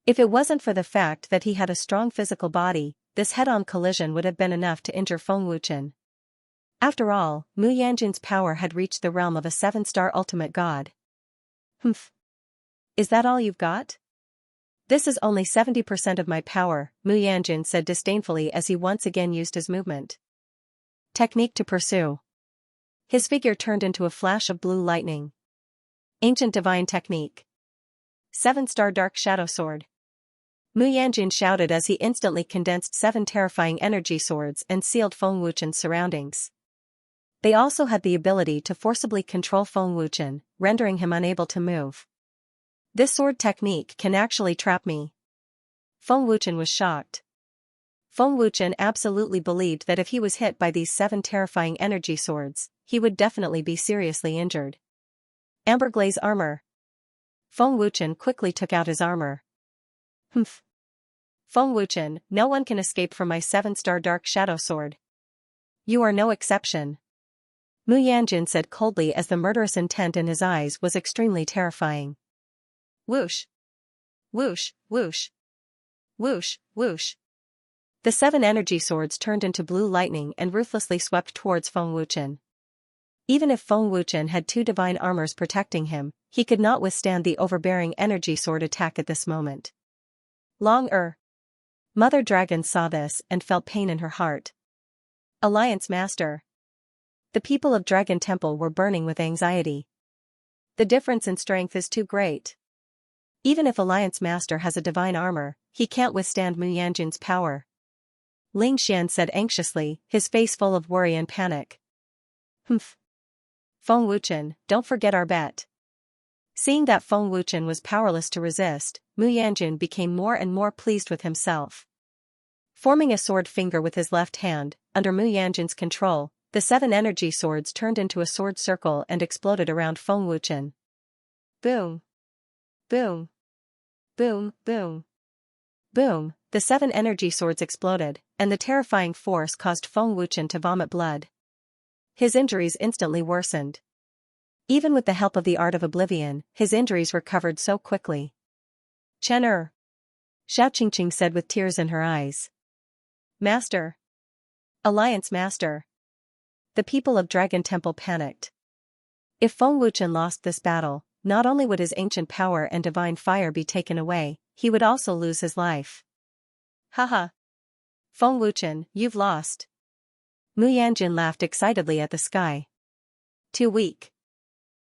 If it wasn't for the fact that he had a strong physical body, this head-on collision would have been enough to injure Feng Wuchen. After all, Mu Yanjun's power had reached the realm of a 7-star ultimate god. Humph. Is that all you've got? This is only 70% of my power, Mu Yanjun said disdainfully as he once again used his movement. Technique to pursue. His figure turned into a flash of blue lightning. Ancient divine technique. 7-star dark shadow sword. Mu Yanjun shouted as he instantly condensed 7 terrifying energy swords and sealed Feng Wuchen's surroundings. They also had the ability to forcibly control Feng Wuchen, rendering him unable to move. This sword technique can actually trap me. Feng Wuchen was shocked. Feng Wuchen absolutely believed that if he was hit by these 7 terrifying energy swords, he would definitely be seriously injured. Amberglaze armor. Feng Wuchen quickly took out his armor. Humph. Feng Wuchen, no one can escape from my 7-star dark shadow sword. You are no exception. Mu Yanjun said coldly as the murderous intent in his eyes was extremely terrifying. Whoosh. Whoosh, whoosh. Whoosh, whoosh. The 7 energy swords turned into blue lightning and ruthlessly swept towards Feng Wuchen. Even if Feng Wuchen had 2 divine armors protecting him, he could not withstand the overbearing energy sword attack at this moment. Mother Dragon saw this and felt pain in her heart. Alliance Master. The people of Dragon Temple were burning with anxiety. The difference in strength is too great. Even if Alliance Master has a divine armor, he can't withstand Mu Yanjin's power. Ling Xian said anxiously, his face full of worry and panic. Humph. Feng Wuchen, don't forget our bet. Seeing that Feng Wuchen was powerless to resist, Mu Yanjin became more and more pleased with himself. Forming a sword finger with his left hand, under Mu Yanjin's control, the 7 energy swords turned into a sword circle and exploded around Feng Wuchen. Boom. Boom. Boom, boom. Boom, the 7 energy swords exploded, and the terrifying force caused Feng Wuchen to vomit blood. His injuries instantly worsened. Even with the help of the art of oblivion, his injuries recovered so quickly. Chen Xiao Qingqing said with tears in her eyes. Master. Alliance Master. The people of Dragon Temple panicked. If Feng Wuchen lost this battle, not only would his ancient power and divine fire be taken away, he would also lose his life. Haha. Feng Wuchen, you've lost. Mu Yanjin laughed excitedly at the sky. Too weak.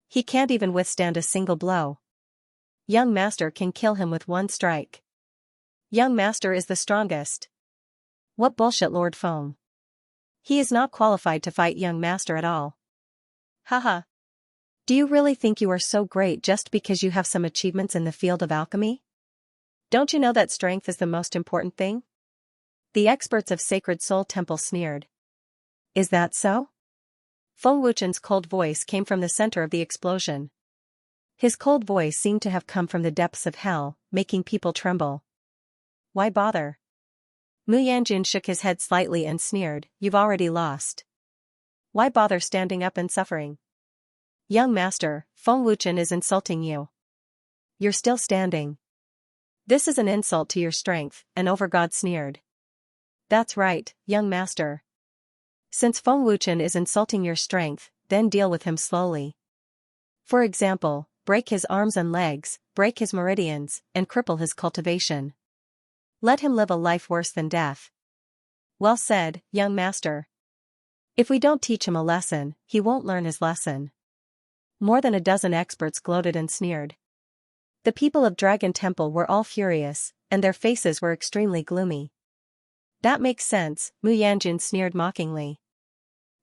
He can't even withstand a single blow. Young Master can kill him with one strike. Young Master is the strongest. What bullshit, Lord Feng. He is not qualified to fight Young Master at all. Haha. Do you really think you are so great just because you have some achievements in the field of alchemy? Don't you know that strength is the most important thing? The experts of Sacred Soul Temple sneered. Is that so? Feng Wuchen's cold voice came from the center of the explosion. His cold voice seemed to have come from the depths of hell, making people tremble. Why bother? Mu Yanjin shook his head slightly and sneered, you've already lost. Why bother standing up and suffering? Young Master, Feng Wuchen is insulting you. You're still standing. This is an insult to your strength, an overgod sneered. That's right, Young Master. Since Feng Wuchen is insulting your strength, then deal with him slowly. For example, break his arms and legs, break his meridians, and cripple his cultivation. Let him live a life worse than death. Well said, Young Master. If we don't teach him a lesson, he won't learn his lesson. More than a dozen experts gloated and sneered. The people of Dragon Temple were all furious, and their faces were extremely gloomy. That makes sense, Mu Yanjin sneered mockingly.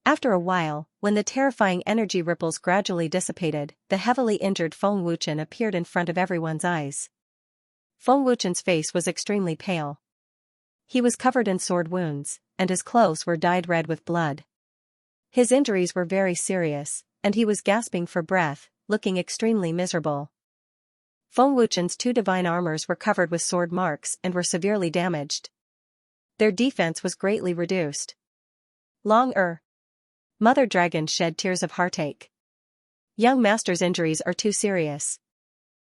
After a while, when the terrifying energy ripples gradually dissipated, the heavily injured Feng Wuchen appeared in front of everyone's eyes. Feng Wuchen's face was extremely pale. He was covered in sword wounds, and his clothes were dyed red with blood. His injuries were very serious, and he was gasping for breath, looking extremely miserable. Feng Wuchen's 2 divine armors were covered with sword marks and were severely damaged. Their defense was greatly reduced. Mother Dragon shed tears of heartache. Young Master's injuries are too serious.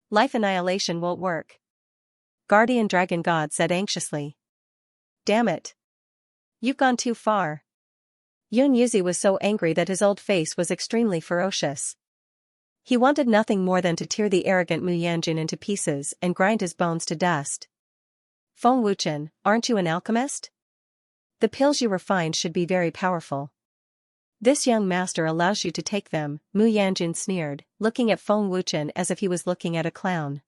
Life annihilation won't work. Guardian Dragon God said anxiously. Damn it. You've gone too far. Yun Yuzi was so angry that his old face was extremely ferocious. He wanted nothing more than to tear the arrogant Mu Yanjin into pieces and grind his bones to dust. Feng Wuchen, aren't you an alchemist? The pills you refined should be very powerful. This Young Master allows you to take them, Mu Yanjin sneered, looking at Feng Wuchen as if he was looking at a clown.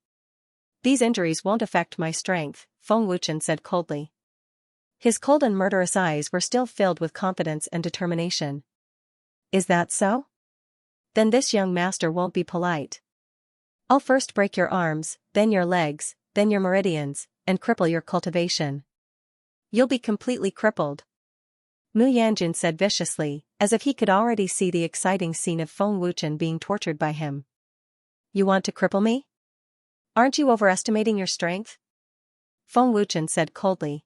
These injuries won't affect my strength, Feng Wuchen said coldly. His cold and murderous eyes were still filled with confidence and determination. Is that so? Then this Young Master won't be polite. I'll first break your arms, then your legs, then your meridians, and cripple your cultivation. You'll be completely crippled. Mu Yanjin said viciously, as if he could already see the exciting scene of Feng Wuchen being tortured by him. You want to cripple me? Aren't you overestimating your strength? Feng Wuchen said coldly.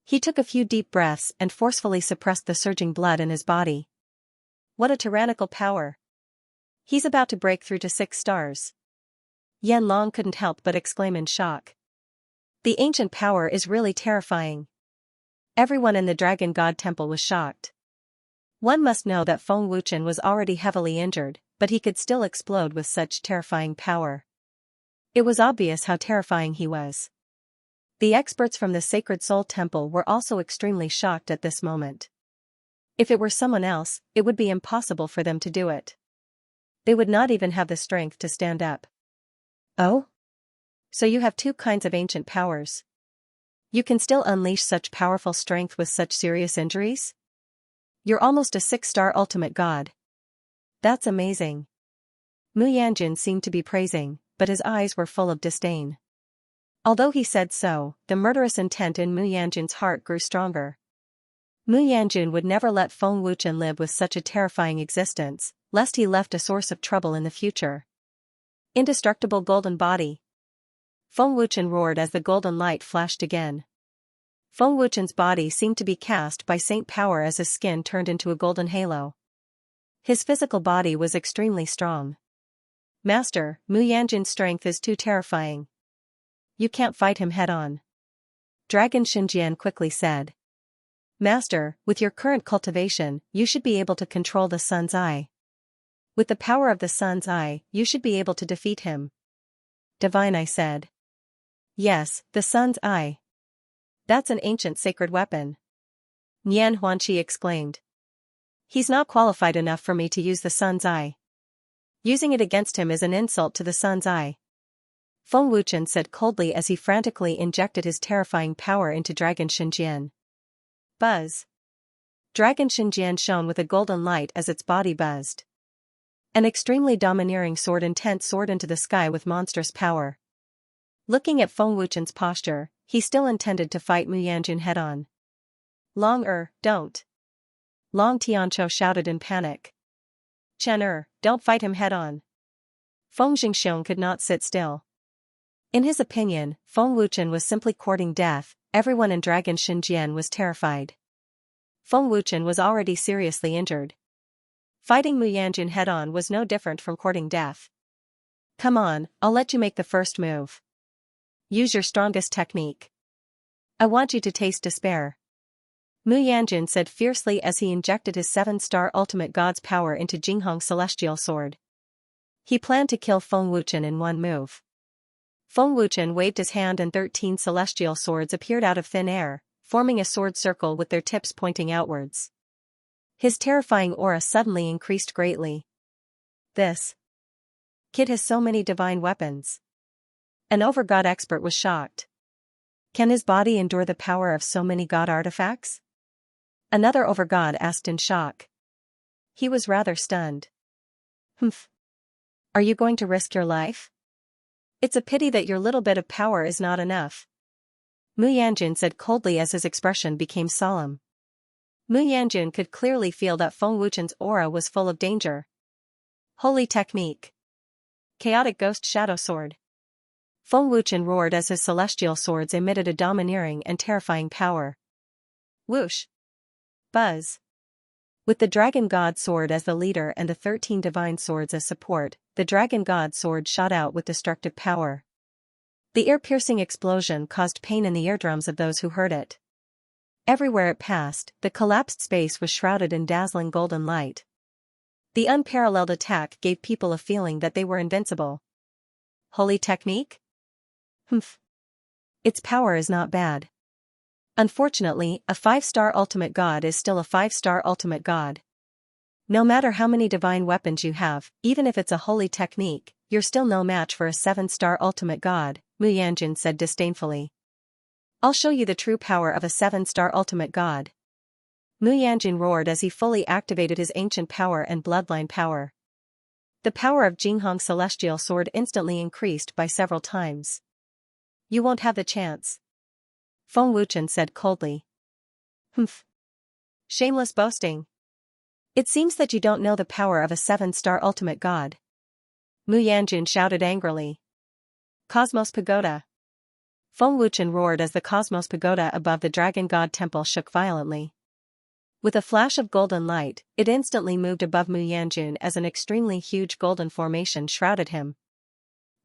He took a few deep breaths and forcefully suppressed the surging blood in his body. What a tyrannical power. He's about to break through to 6 stars. Yan Long couldn't help but exclaim in shock. The ancient power is really terrifying. Everyone in the Dragon God Temple was shocked. One must know that Feng Wuchen was already heavily injured, but he could still explode with such terrifying power. It was obvious how terrifying he was. The experts from the Sacred Soul Temple were also extremely shocked at this moment. If it were someone else, it would be impossible for them to do it. They would not even have the strength to stand up. Oh? So you have two kinds of ancient powers. You can still unleash such powerful strength with such serious injuries? You're almost a 6-star ultimate god. That's amazing. Mu Yanjun seemed to be praising, but his eyes were full of disdain. Although he said so, the murderous intent in Mu Yanjun's heart grew stronger. Mu Yanjun would never let Feng Wuchen live with such a terrifying existence, lest he left a source of trouble in the future. Indestructible golden body. Feng Wuchen roared as the golden light flashed again. Feng Wuchen's body seemed to be cast by saint power as his skin turned into a golden halo. His physical body was extremely strong. Master, Mu Yanjun's strength is too terrifying. You can't fight him head-on. Dragon Xianxia quickly said. Master, with your current cultivation, you should be able to control the sun's eye. With the power of the sun's eye, you should be able to defeat him. Divine, I said. Yes, the sun's eye. That's an ancient sacred weapon. Nian Huanqi exclaimed. He's not qualified enough for me to use the sun's eye. Using it against him is an insult to the sun's eye. Feng Wuchen said coldly as he frantically injected his terrifying power into Dragon Xianxia. Buzz. Dragon Xianxia shone with a golden light as its body buzzed. An extremely domineering sword intent soared into the sky with monstrous power. Looking at Feng Wuchen's posture, he still intended to fight Mu Yanjun head-on. Don't. Long Tianqiu shouted in panic. Chen don't fight him head-on. Feng Jingxiong could not sit still. In his opinion, Feng Wuchen was simply courting death. Everyone in Dragon Xianxia was terrified. Feng Wuchen was already seriously injured. Fighting Mu Yanjun head-on was no different from courting death. Come on, I'll let you make the first move. Use your strongest technique. I want you to taste despair. Mu Yanjun said fiercely as he injected his 7-star ultimate god's power into Jinghong's celestial sword. He planned to kill Feng Wuchen in one move. Feng Wuchen waved his hand and 13 celestial swords appeared out of thin air, forming a sword circle with their tips pointing outwards. His terrifying aura suddenly increased greatly. This kid has so many divine weapons. An overgod expert was shocked. Can his body endure the power of so many god artifacts? Another overgod asked in shock. He was rather stunned. Humph. Are you going to risk your life? It's a pity that your little bit of power is not enough. Mu Yanjun said coldly as his expression became solemn. Mu Yanjun could clearly feel that Feng Wuchen's aura was full of danger. Holy technique. Chaotic Ghost Shadow Sword. Feng Wuchen roared as his celestial swords emitted a domineering and terrifying power. Whoosh. Buzz. With the Dragon God Sword as the leader and the 13 divine swords as support, the Dragon God Sword shot out with destructive power. The ear-piercing explosion caused pain in the eardrums of those who heard it. Everywhere it passed, the collapsed space was shrouded in dazzling golden light. The unparalleled attack gave people a feeling that they were invincible. Holy technique? Humph. Its power is not bad. Unfortunately, a 5-star ultimate god is still a 5-star ultimate god. No matter how many divine weapons you have, even if it's a holy technique, you're still no match for a 7-star ultimate god, Mu Yanjun said disdainfully. I'll show you the true power of a 7-star ultimate god. Mu Yanjun roared as he fully activated his ancient power and bloodline power. The power of Jinghong's celestial sword instantly increased by several times. You won't have the chance. Feng Wuchen said coldly. Humph. Shameless boasting. It seems that you don't know the power of a 7-star ultimate god. Mu Yanjun shouted angrily. Cosmos Pagoda. Feng Wuchen roared as the Cosmos Pagoda above the Dragon God Temple shook violently. With a flash of golden light, it instantly moved above Mu Yanjun as an extremely huge golden formation shrouded him.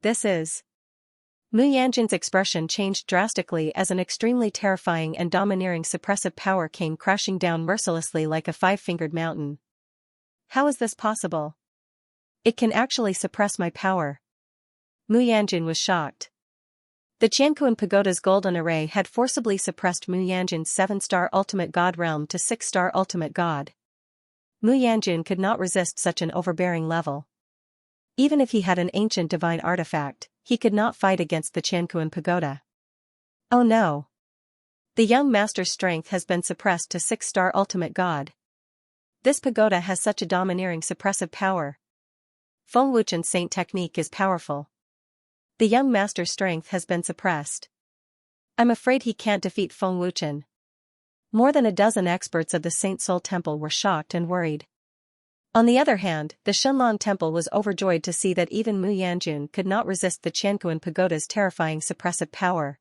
This is... Mu Yanjun's expression changed drastically as an extremely terrifying and domineering suppressive power came crashing down mercilessly like a 5-fingered mountain. How is this possible? It can actually suppress my power. Mu Yanjun was shocked. The Qianquan Pagoda's golden array had forcibly suppressed Mu Yanjun's 7-star ultimate god realm to 6-star ultimate god. Mu Yanjun could not resist such an overbearing level. Even if he had an ancient divine artifact, he could not fight against the Xianxia pagoda. Oh no! The young master's strength has been suppressed to 6-star ultimate god. This pagoda has such a domineering suppressive power. Feng Wuchen's saint technique is powerful. The young master's strength has been suppressed. I'm afraid he can't defeat Feng Wuchen. More than a dozen experts of the Saint Soul Temple were shocked and worried. On the other hand, the Shenlong Temple was overjoyed to see that even Mu Yanjun could not resist the Qianquan Pagoda's terrifying suppressive power.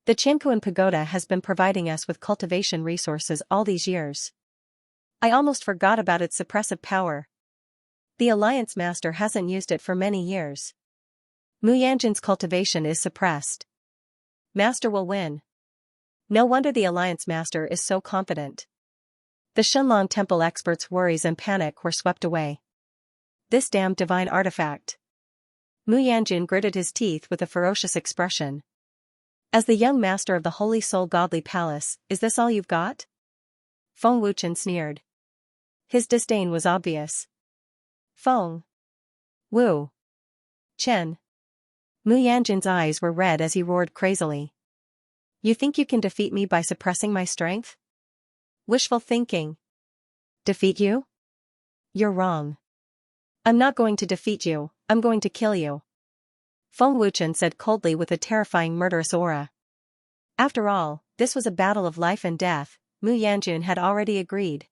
The Qianquan Pagoda has been providing us with cultivation resources all these years. I almost forgot about its suppressive power. The Alliance Master hasn't used it for many years. Mu Yanjun's cultivation is suppressed. Master will win. No wonder the Alliance Master is so confident. The Shenlong Temple experts' worries and panic were swept away. This damned divine artifact. Mu Yanjun gritted his teeth with a ferocious expression. As the young master of the Holy Soul Godly Palace, is this all you've got? Feng Wuchen sneered. His disdain was obvious. Feng Wu Chen. Mu Yanjun's eyes were red as he roared crazily. You think you can defeat me by suppressing my strength? Wishful thinking. Defeat you? You're wrong. I'm not going to defeat you, I'm going to kill you. Feng Wuchen said coldly with a terrifying murderous aura. After all, this was a battle of life and death. Mu Yanjun had already agreed.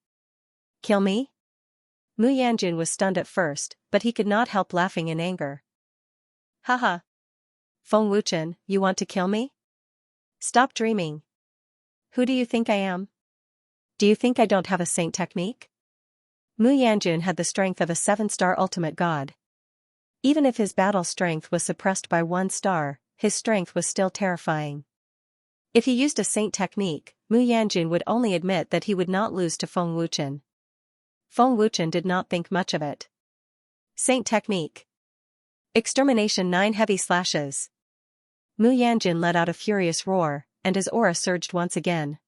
Kill me? Mu Yanjun was stunned at first, but he could not help laughing in anger. Haha. Feng Wuchen, you want to kill me? Stop dreaming. Who do you think I am? Do you think I don't have a saint technique? Mu Yanjun had the strength of a 7-star ultimate god. Even if his battle strength was suppressed by 1 star, his strength was still terrifying. If he used a saint technique, Mu Yanjun would only admit that he would not lose to Feng Wuchen. Feng Wuchen did not think much of it. Saint technique. Extermination 9 heavy slashes. Mu Yanjun let out a furious roar, and his aura surged once again.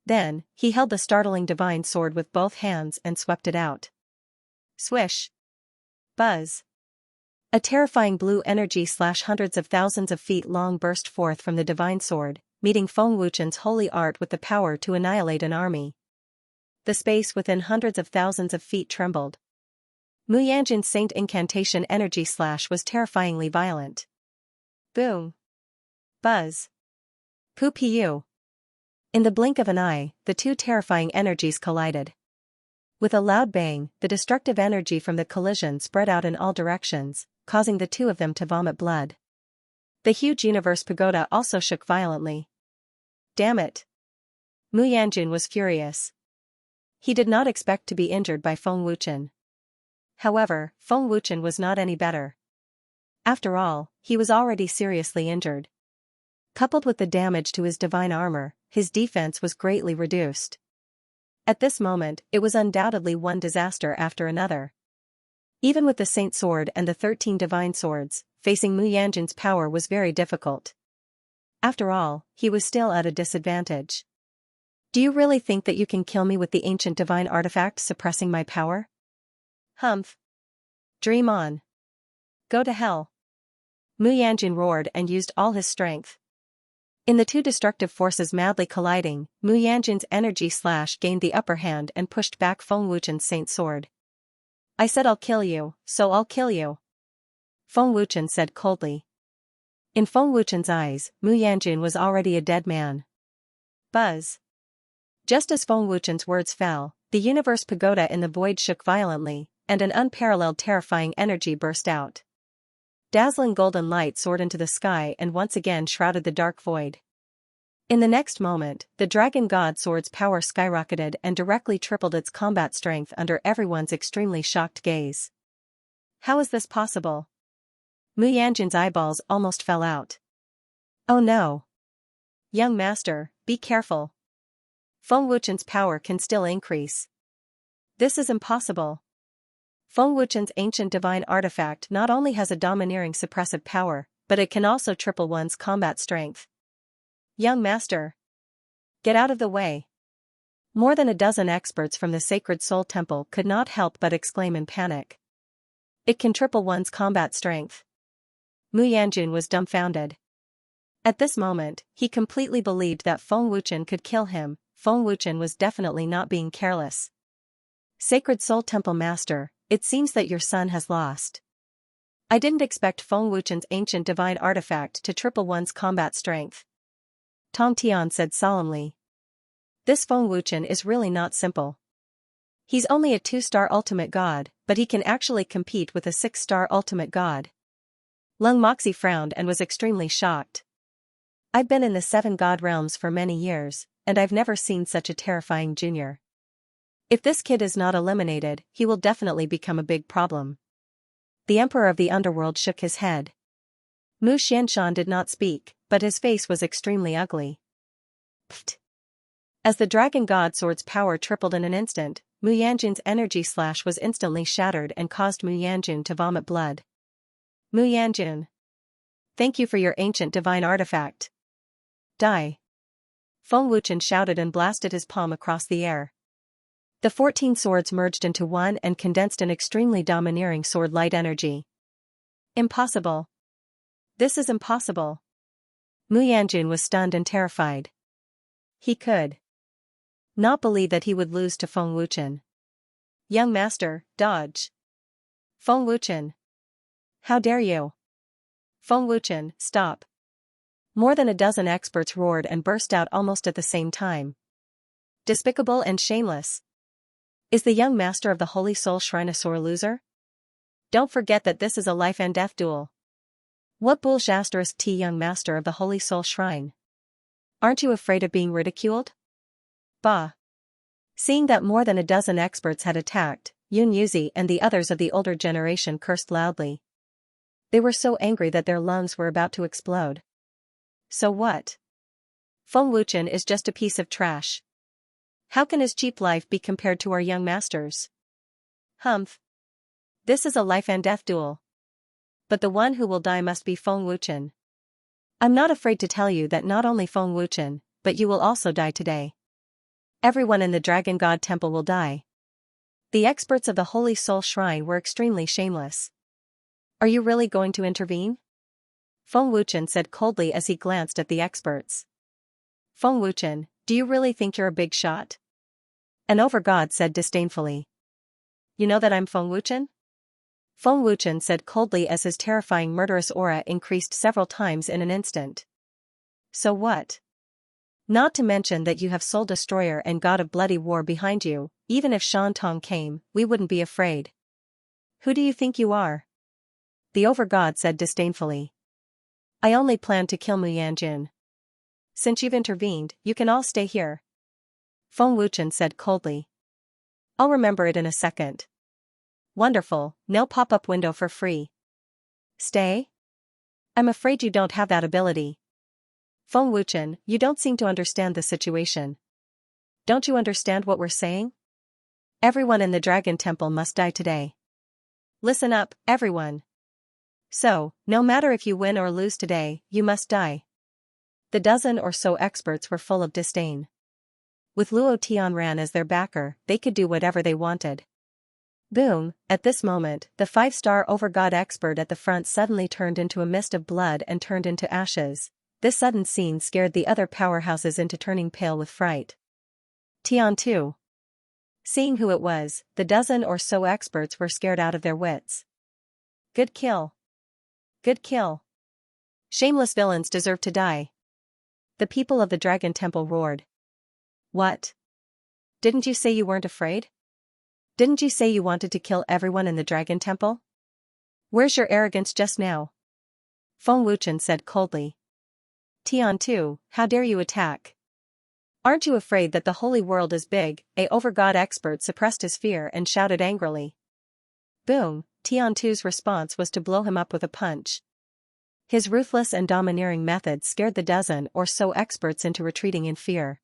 Then, he held the startling divine sword with both hands and swept it out. Swish. Buzz. A terrifying blue energy slash hundreds of thousands of feet long burst forth from the divine sword, meeting Feng Wuchen's holy art with the power to annihilate an army. The space within hundreds of thousands of feet trembled. Mu Yanjun's saint incantation energy slash was terrifyingly violent. Boom. Buzz. Poo-pee-you. In the blink of an eye, the two terrifying energies collided. With a loud bang, the destructive energy from the collision spread out in all directions, causing the two of them to vomit blood. The huge universe pagoda also shook violently. Damn it! Mu Yanjun was furious. He did not expect to be injured by Feng Wuchen. However, Feng Wuchen was not any better. After all, he was already seriously injured. Coupled with the damage to his divine armor, his defense was greatly reduced. At this moment, it was undoubtedly one disaster after another. Even with the Saint Sword and the 13 divine swords, facing Mu Yanjun's power was very difficult. After all, he was still at a disadvantage. Do you really think that you can kill me with the ancient divine artifact suppressing my power? Humph. Dream on. Go to hell. Mu Yanjun roared and used all his strength. In the two destructive forces madly colliding, Mu Yanjun's energy slash gained the upper hand and pushed back Feng Wuchen's Saint Sword. I said I'll kill you, so I'll kill you. Feng Wuchen said coldly. In Feng Wuchen's eyes, Mu Yanjun was already a dead man. Buzz. Just as Feng Wuchen's words fell, the universe pagoda in the void shook violently, and an unparalleled terrifying energy burst out. Dazzling golden light soared into the sky and once again shrouded the dark void. In the next moment, the Dragon God Sword's power skyrocketed and directly tripled its combat strength under everyone's extremely shocked gaze. How is this possible? Mu Yanjun's eyeballs almost fell out. Oh no! Young master, be careful. Feng Wuchen's power can still increase. This is impossible. Feng Wuchen's ancient divine artifact not only has a domineering suppressive power, but it can also triple one's combat strength. Young master. Get out of the way. More than a dozen experts from the Sacred Soul Temple could not help but exclaim in panic. It can triple one's combat strength. Mu Yanjun was dumbfounded. At this moment, he completely believed that Feng Wuchen could kill him. Feng Wuchen was definitely not being careless. Sacred Soul Temple Master, it seems that your son has lost. I didn't expect Feng Wuchen's ancient divine artifact to triple one's combat strength. Tong Tian said solemnly. This Feng Wuchen is really not simple. He's only a 2-star ultimate god, but he can actually compete with a 6-star ultimate god. Lung Moxie frowned and was extremely shocked. I've been in the 7 god realms for many years, and I've never seen such a terrifying junior. If this kid is not eliminated, he will definitely become a big problem. The Emperor of the Underworld shook his head. Mu Xianshan did not speak, but his face was extremely ugly. Pfft. As the Dragon God Sword's power tripled in an instant, Mu Yanjun's energy slash was instantly shattered and caused Mu Yanjun to vomit blood. Mu Yanjun. Thank you for your ancient divine artifact. Die. Feng Wuchen shouted and blasted his palm across the air. The 14 swords merged into one and condensed an extremely domineering sword-light energy. Impossible. This is impossible. Mu Yanjun was stunned and terrified. He could not believe that he would lose to Feng Wuchen. Young master, dodge. Feng Wuchen. How dare you? Feng Wuchen, stop. More than a dozen experts roared and burst out almost at the same time. Despicable and shameless. Is the young master of the Holy Soul Shrine a sore loser? Don't forget that this is a life and death duel. What bullshit, young master of the Holy Soul Shrine? Aren't you afraid of being ridiculed? Bah. Seeing that more than a dozen experts had attacked, Yun Yuzi and the others of the older generation cursed loudly. They were so angry that their lungs were about to explode. So what? Feng Wuchen is just a piece of trash. How can his cheap life be compared to our young master's? Humph. This is a life and death duel. But the one who will die must be Feng Wuchen. I'm not afraid to tell you that not only Feng Wuchen, but you will also die today. Everyone in the Dragon God Temple will die. The experts of the Holy Soul Shrine were extremely shameless. Are you really going to intervene? Feng Wuchen said coldly as he glanced at the experts. Feng Wuchen, do you really think you're a big shot? An overgod said disdainfully. You know that I'm Feng Wuchen? Feng Wuchen said coldly as his terrifying murderous aura increased several times in an instant. So what? Not to mention that you have Soul Destroyer and God of Bloody War behind you, even if Shan Tong came, we wouldn't be afraid. Who do you think you are? The overgod said disdainfully. I only plan to kill Mu Yanjun. Since you've intervened, you can all stay here. Feng Wuchen said coldly. I'll remember it in a second. Wonderful, no pop-up window for free. Stay? I'm afraid you don't have that ability. Feng Wuchen, you don't seem to understand the situation. Don't you understand what we're saying? Everyone in the Dragon Temple must die today. Listen up, everyone. So, no matter if you win or lose today, you must die. The dozen or so experts were full of disdain. With Luo Tianran as their backer, they could do whatever they wanted. Boom, at this moment, the 5-star overgod expert at the front suddenly turned into a mist of blood and turned into ashes. This sudden scene scared the other powerhouses into turning pale with fright. Tian too. Seeing who it was, the dozen or so experts were scared out of their wits. Good kill. Good kill. Shameless villains deserve to die. The people of the Dragon Temple roared. What? Didn't you say you weren't afraid? Didn't you say you wanted to kill everyone in the Dragon Temple? Where's your arrogance just now? Feng Wuchen said coldly. Tian too, how dare you attack? Aren't you afraid that the holy world is big? A overgod expert suppressed his fear and shouted angrily. Boom, Tian two's response was to blow him up with a punch. His ruthless and domineering method scared the dozen or so experts into retreating in fear.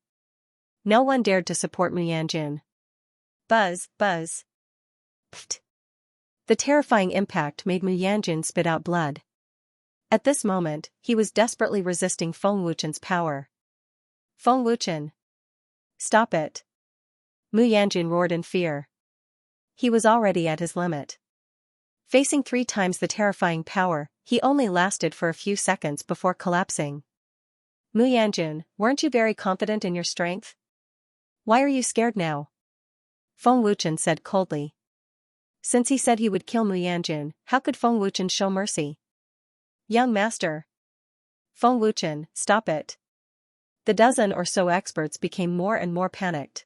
No one dared to support Mu Yanjun. Buzz, buzz. Pfft. The terrifying impact made Mu Yanjun spit out blood. At this moment, he was desperately resisting Feng Wuchen's power. Feng Wuchen. Stop it. Mu Yanjun roared in fear. He was already at his limit. Facing 3 times the terrifying power, he only lasted for a few seconds before collapsing. Mu Yanjun, weren't you very confident in your strength? Why are you scared now? Feng Wuchen said coldly. Since he said he would kill Mu Yanjun, how could Feng Wuchen show mercy? Young master. Feng Wuchen, stop it. The dozen or so experts became more and more panicked.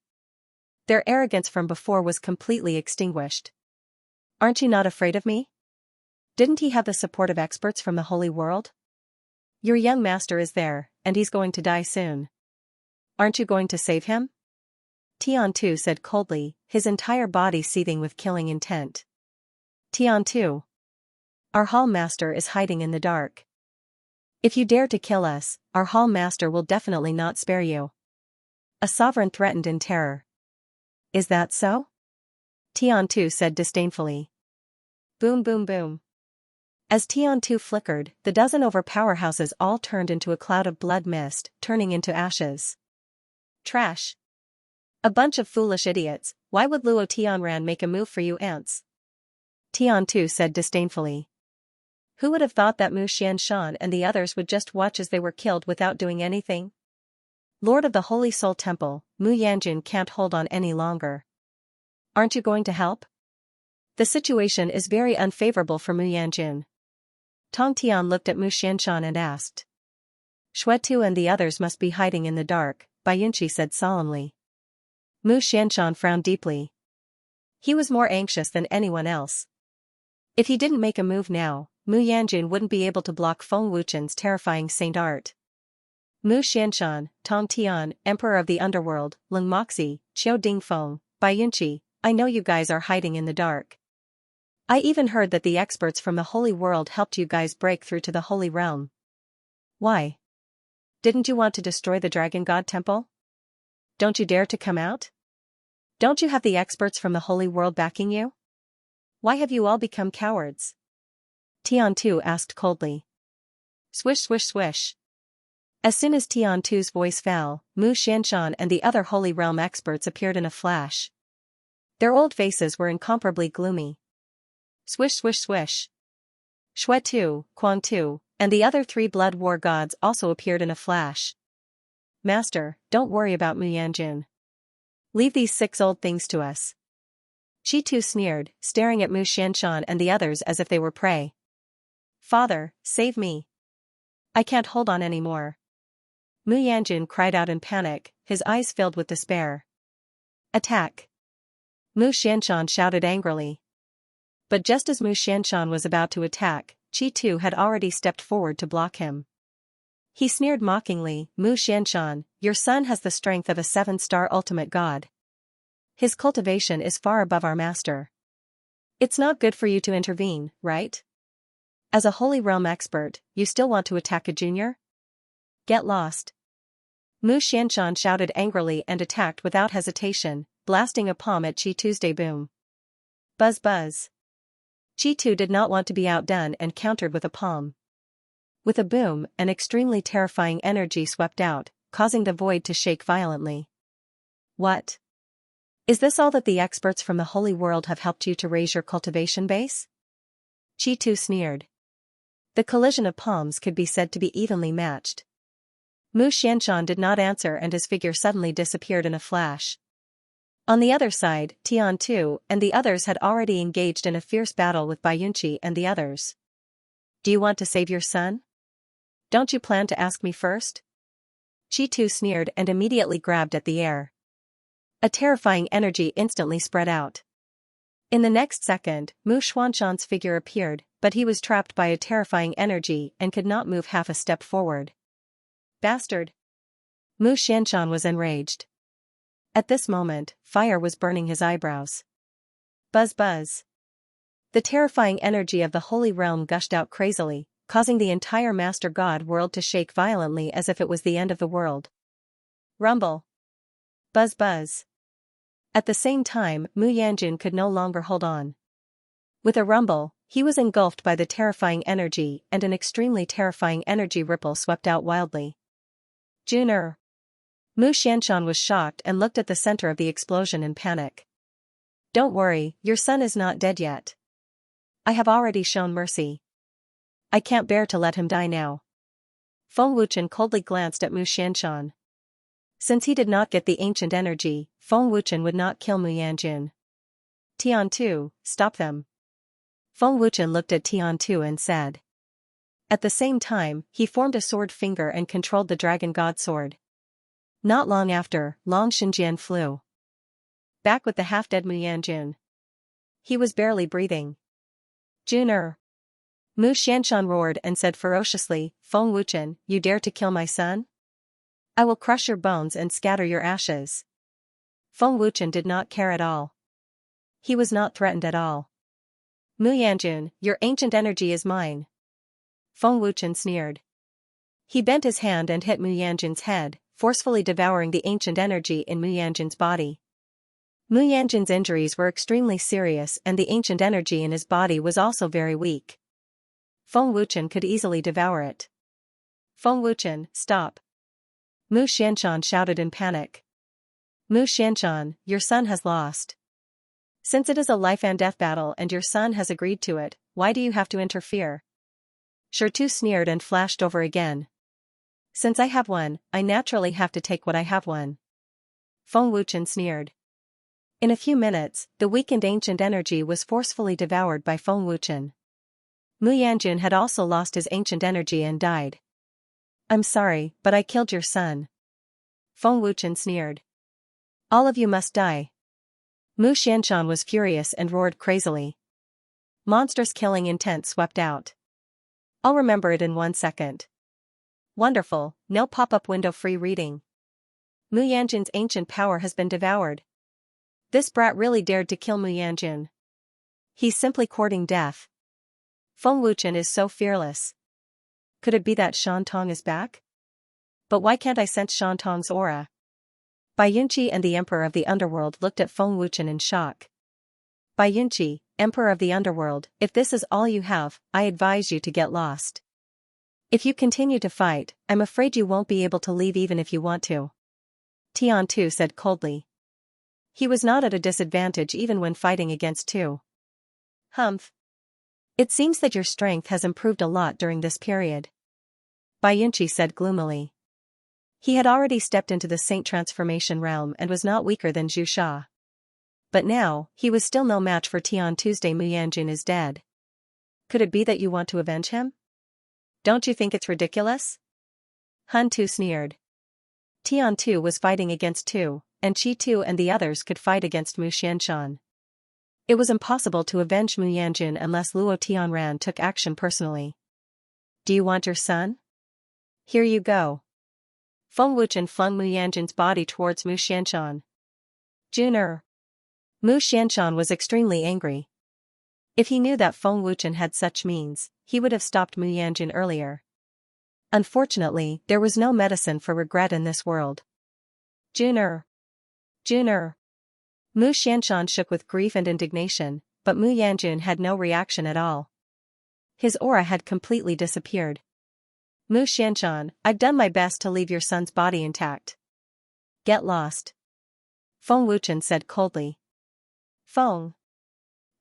Their arrogance from before was completely extinguished. Aren't you not afraid of me? Didn't he have the support of experts from the holy world? Your young master is there, and he's going to die soon. Aren't you going to save him? Tian Tu said coldly, his entire body seething with killing intent. Tian Tu. Our hall master is hiding in the dark. If you dare to kill us, our hall master will definitely not spare you. A sovereign threatened in terror. Is that so? Tian Tu said disdainfully. Boom boom boom. As Tian Tu flickered, the dozen over powerhouses all turned into a cloud of blood mist, turning into ashes. Trash. A bunch of foolish idiots, why would Luo Tianran make a move for you ants? Tian Tu said disdainfully. Who would have thought that Mu Xianshan and the others would just watch as they were killed without doing anything? Lord of the Holy Soul Temple, Mu Yanjun can't hold on any longer. Aren't you going to help? The situation is very unfavorable for Mu Yanjun. Tong Tian looked at Mu Xianshan and asked. Shuetu and the others must be hiding in the dark, Baiyunchi said solemnly. Mu Xianshan frowned deeply. He was more anxious than anyone else. If he didn't make a move now, Mu Yanjun wouldn't be able to block Feng Wuchen's terrifying Saint Art. Mu Xianshan, Tong Tian, Emperor of the Underworld, Leng Moxi, Qiao Dingfeng, Baiyunchi, I know you guys are hiding in the dark. I even heard that the experts from the Holy World helped you guys break through to the Holy Realm. Why? Didn't you want to destroy the Dragon God Temple? Don't you dare to come out? Don't you have the experts from the Holy World backing you? Why have you all become cowards? Tian Tu asked coldly. Swish swish swish. As soon as Tian Tu's voice fell, Mu Xianshan and the other Holy Realm experts appeared in a flash. Their old faces were incomparably gloomy. Swish swish swish. Shuetu, Quangtu, and the other 3 blood war gods also appeared in a flash. Master, don't worry about Mu Yanjun. Leave these 6 old things to us. Chi Tu sneered, staring at Mu Xianshan and the others as if they were prey. Father, save me. I can't hold on anymore. Mu Yanjun cried out in panic, his eyes filled with despair. Attack. Mu Xianshan shouted angrily. But just as Mu Xianshan was about to attack, Chi Tu had already stepped forward to block him. He sneered mockingly, Mu Xianshan, your son has the strength of a 7-star ultimate god. His cultivation is far above our master. It's not good for you to intervene, right? As a Holy Realm expert, you still want to attack a junior? Get lost. Mu Xianshan shouted angrily and attacked without hesitation, blasting a palm at Chi Tu's boom. Buzz buzz. Chi Tu did not want to be outdone and countered with a palm. With a boom, an extremely terrifying energy swept out, causing the void to shake violently. What? Is this all that the experts from the Holy World have helped you to raise your cultivation base? Chi Tu sneered. The collision of palms could be said to be evenly matched. Mu Xianshan did not answer and his figure suddenly disappeared in a flash. On the other side, Tian Tu and the others had already engaged in a fierce battle with Baiyunchi and the others. Do you want to save your son? Don't you plan to ask me first? Chi Tu sneered and immediately grabbed at the air. A terrifying energy instantly spread out. In the next second, Mu Xuanshan's figure appeared, but he was trapped by a terrifying energy and could not move half a step forward. Bastard! Mu Xianshan was enraged. At this moment, fire was burning his eyebrows. Buzz buzz. The terrifying energy of the Holy Realm gushed out crazily, causing the entire Master God world to shake violently as if it was the end of the world. Rumble. Buzz buzz. At the same time, Mu Yanjun could no longer hold on. With a rumble, he was engulfed by the terrifying energy and an extremely terrifying energy ripple swept out wildly. Juner. Mu Xianshan was shocked and looked at the center of the explosion in panic. Don't worry, your son is not dead yet. I have already shown mercy. I can't bear to let him die now. Feng Wuchen coldly glanced at Mu Xianxia. Since he did not get the ancient energy, Feng Wuchen would not kill Mu Yanjun. Tiantu, stop them. Feng Wuchen looked at Tiantu and said. At the same time, he formed a sword finger and controlled the dragon god sword. Not long after, Long Xinjian flew back with the half-dead Mu Yanjun. He was barely breathing. Juner. Mu Xianxia roared and said ferociously, Feng Wuchen, you dare to kill my son? I will crush your bones and scatter your ashes. Feng Wuchen did not care at all. He was not threatened at all. Mu Yanjun, your ancient energy is mine. Feng Wuchen sneered. He bent his hand and hit Mu Yanjun's head, forcefully devouring the ancient energy in Mu Yanjun's body. Mu Yanjun's injuries were extremely serious and the ancient energy in his body was also very weak. Feng Wuchen could easily devour it. Feng Wuchen, stop. Mu Xianxia shouted in panic. Mu Xianxia, your son has lost. Since it is a life and death battle and your son has agreed to it, why do you have to interfere? Shirtu sneered and flashed over again. Since I have won, I naturally have to take what I have won. Feng Wuchen sneered. In a few minutes, the weakened ancient energy was forcefully devoured by Feng Wuchen. Mu Yanjun had also lost his ancient energy and died. I'm sorry, but I killed your son. Feng Wuchen sneered. All of you must die. Mu Xianxia was furious and roared crazily. Monstrous killing intent swept out. I'll remember it in 1 second. Wonderful, no pop-up window free reading. Mu Yanjun's ancient power has been devoured. This brat really dared to kill Mu Yanjun. He's simply courting death. Feng Wuchen is so fearless. Could it be that Shan Tong is back? But why can't I sense Shan Tong's aura? Bai Yunqi and the Emperor of the Underworld looked at Feng Wuchen in shock. Bai Yunqi, Emperor of the Underworld, if this is all you have, I advise you to get lost. If you continue to fight, I'm afraid you won't be able to leave even if you want to. Tiantu said coldly. He was not at a disadvantage even when fighting against two. Humph. It seems that your strength has improved a lot during this period. Bai Yunqi said gloomily. He had already stepped into the Saint Transformation realm and was not weaker than Zhu Sha. But now, he was still no match for Tian Tuesday. Mu Yanjun is dead. Could it be that you want to avenge him? Don't you think it's ridiculous? Han Tu sneered. Tian Tu was fighting against Tu, and Qi Tu and the others could fight against Mu Xianxia. It was impossible to avenge Mu Yanjun unless Luo Tianran took action personally. Do you want your son? Here you go. Feng Wuchen flung Mu Yanjun's body towards Mu Xianxia. Juner. Mu Xianxia was extremely angry. If he knew that Feng Wuchen had such means, he would have stopped Mu Yanjun earlier. Unfortunately, there was no medicine for regret in this world. Juner. Juner. Mu Xianxia shook with grief and indignation, but Mu Yanjun had no reaction at all. His aura had completely disappeared. Mu Xianxia, I've done my best to leave your son's body intact. Get lost. Feng Wuchen said coldly. Feng.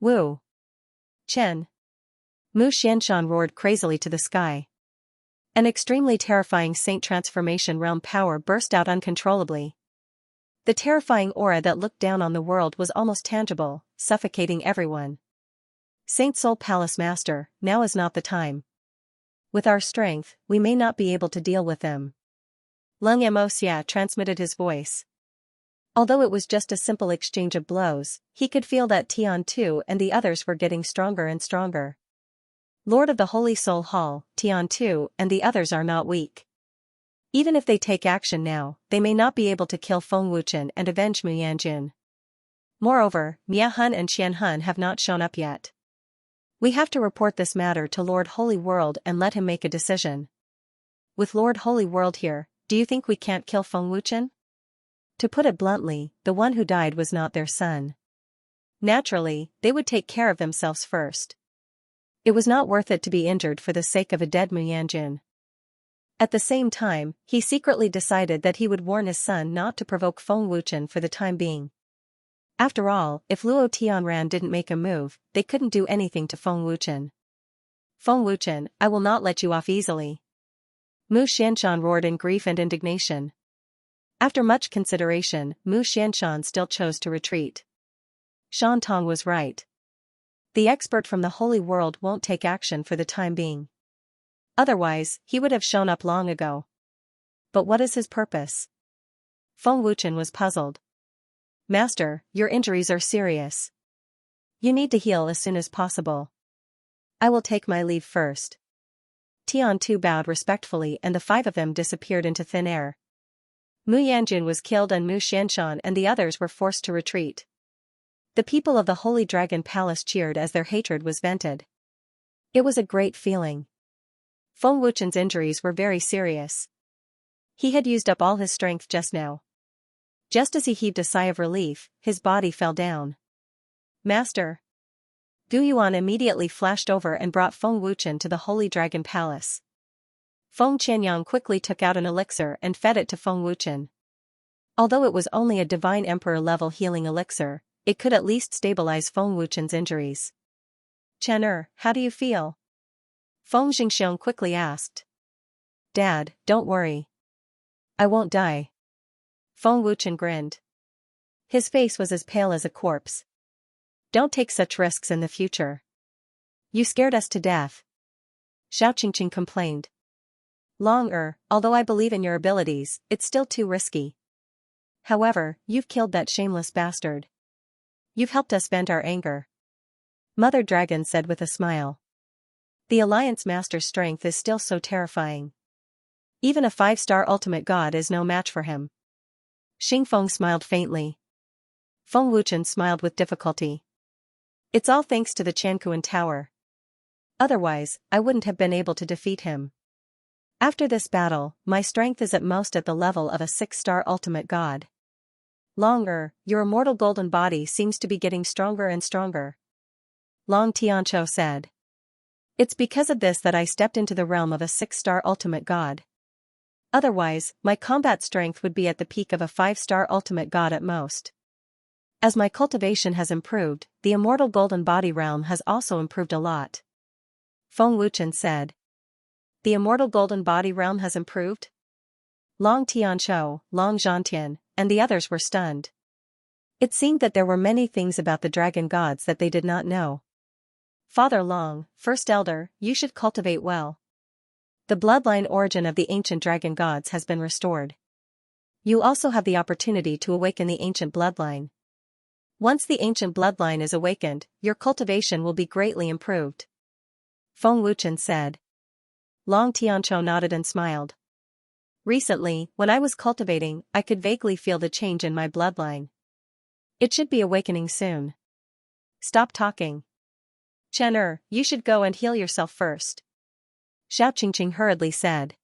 Wu. Chen. Mu Xianxia roared crazily to the sky. An extremely terrifying Saint Transformation realm power burst out uncontrollably. The terrifying aura that looked down on the world was almost tangible, suffocating everyone. Saint Soul Palace Master, now is not the time. With our strength, we may not be able to deal with them. Leng Moxia transmitted his voice. Although it was just a simple exchange of blows, he could feel that Tian Tu and the others were getting stronger and stronger. Lord of the Holy Soul Hall, Tian Tu and the others are not weak. Even if they take action now, they may not be able to kill Feng Wuchen and avenge Mu Yanjun. Moreover, Mia Hun and Qian Hun have not shown up yet. We have to report this matter to Lord Holy World and let him make a decision. With Lord Holy World here, do you think we can't kill Feng Wuchen? To put it bluntly, the one who died was not their son. Naturally, they would take care of themselves first. It was not worth it to be injured for the sake of a dead Mu Yanjun. At the same time, he secretly decided that he would warn his son not to provoke Feng Wuchen for the time being. After all, if Luo Tianran didn't make a move, they couldn't do anything to Feng Wuchen. Feng Wuchen, I will not let you off easily. Mu Xianshan roared in grief and indignation. After much consideration, Mu Xianshan still chose to retreat. Shan Tong was right. The expert from the holy world won't take action for the time being. Otherwise, he would have shown up long ago. But what is his purpose? Feng Wuchen was puzzled. Master, your injuries are serious. You need to heal as soon as possible. I will take my leave first. Tian Tu bowed respectfully and the five of them disappeared into thin air. Mu Yanjun was killed and Mu Xianshan and the others were forced to retreat. The people of the Holy Dragon Palace cheered as their hatred was vented. It was a great feeling. Feng Wuchen's injuries were very serious. He had used up all his strength just now. Just as he heaved a sigh of relief, his body fell down. Master. Gu Yuan immediately flashed over and brought Feng Wuchen to the Holy Dragon Palace. Feng Qianyang quickly took out an elixir and fed it to Feng Wuchen. Although it was only a Divine Emperor level healing elixir, it could at least stabilize Feng Wuchen's injuries. Chen how do you feel? Feng Jingxiong quickly asked. Dad, don't worry. I won't die. Feng Wuchen grinned. His face was as pale as a corpse. Don't take such risks in the future. You scared us to death. Xiao Qingqing complained. Long although I believe in your abilities, it's still too risky. However, you've killed that shameless bastard. You've helped us vent our anger. Mother Dragon said with a smile. The Alliance Master's strength is still so terrifying. Even a 5-star ultimate god is no match for him. Xingfeng smiled faintly. Feng Wuchen smiled with difficulty. It's all thanks to the Chankuan Tower. Otherwise, I wouldn't have been able to defeat him. After this battle, my strength is at most at the level of a 6-star ultimate god. Longer, your immortal golden body seems to be getting stronger and stronger. Long Tiancho said. It's because of this that I stepped into the realm of a 6-star ultimate god. Otherwise, my combat strength would be at the peak of a 5-star ultimate god at most. As my cultivation has improved, the immortal golden body realm has also improved a lot. Feng Wuchen said. The immortal golden body realm has improved? Long Tianshou, Long Zhantian, and the others were stunned. It seemed that there were many things about the dragon gods that they did not know. Father Long, First Elder, you should cultivate well. The bloodline origin of the ancient dragon gods has been restored. You also have the opportunity to awaken the ancient bloodline. Once the ancient bloodline is awakened, your cultivation will be greatly improved. Feng Wuchen said. Long Tiancho nodded and smiled. Recently, when I was cultivating, I could vaguely feel the change in my bloodline. It should be awakening soon. Stop talking. Chen you should go and heal yourself first. Xiao Qingqing hurriedly said.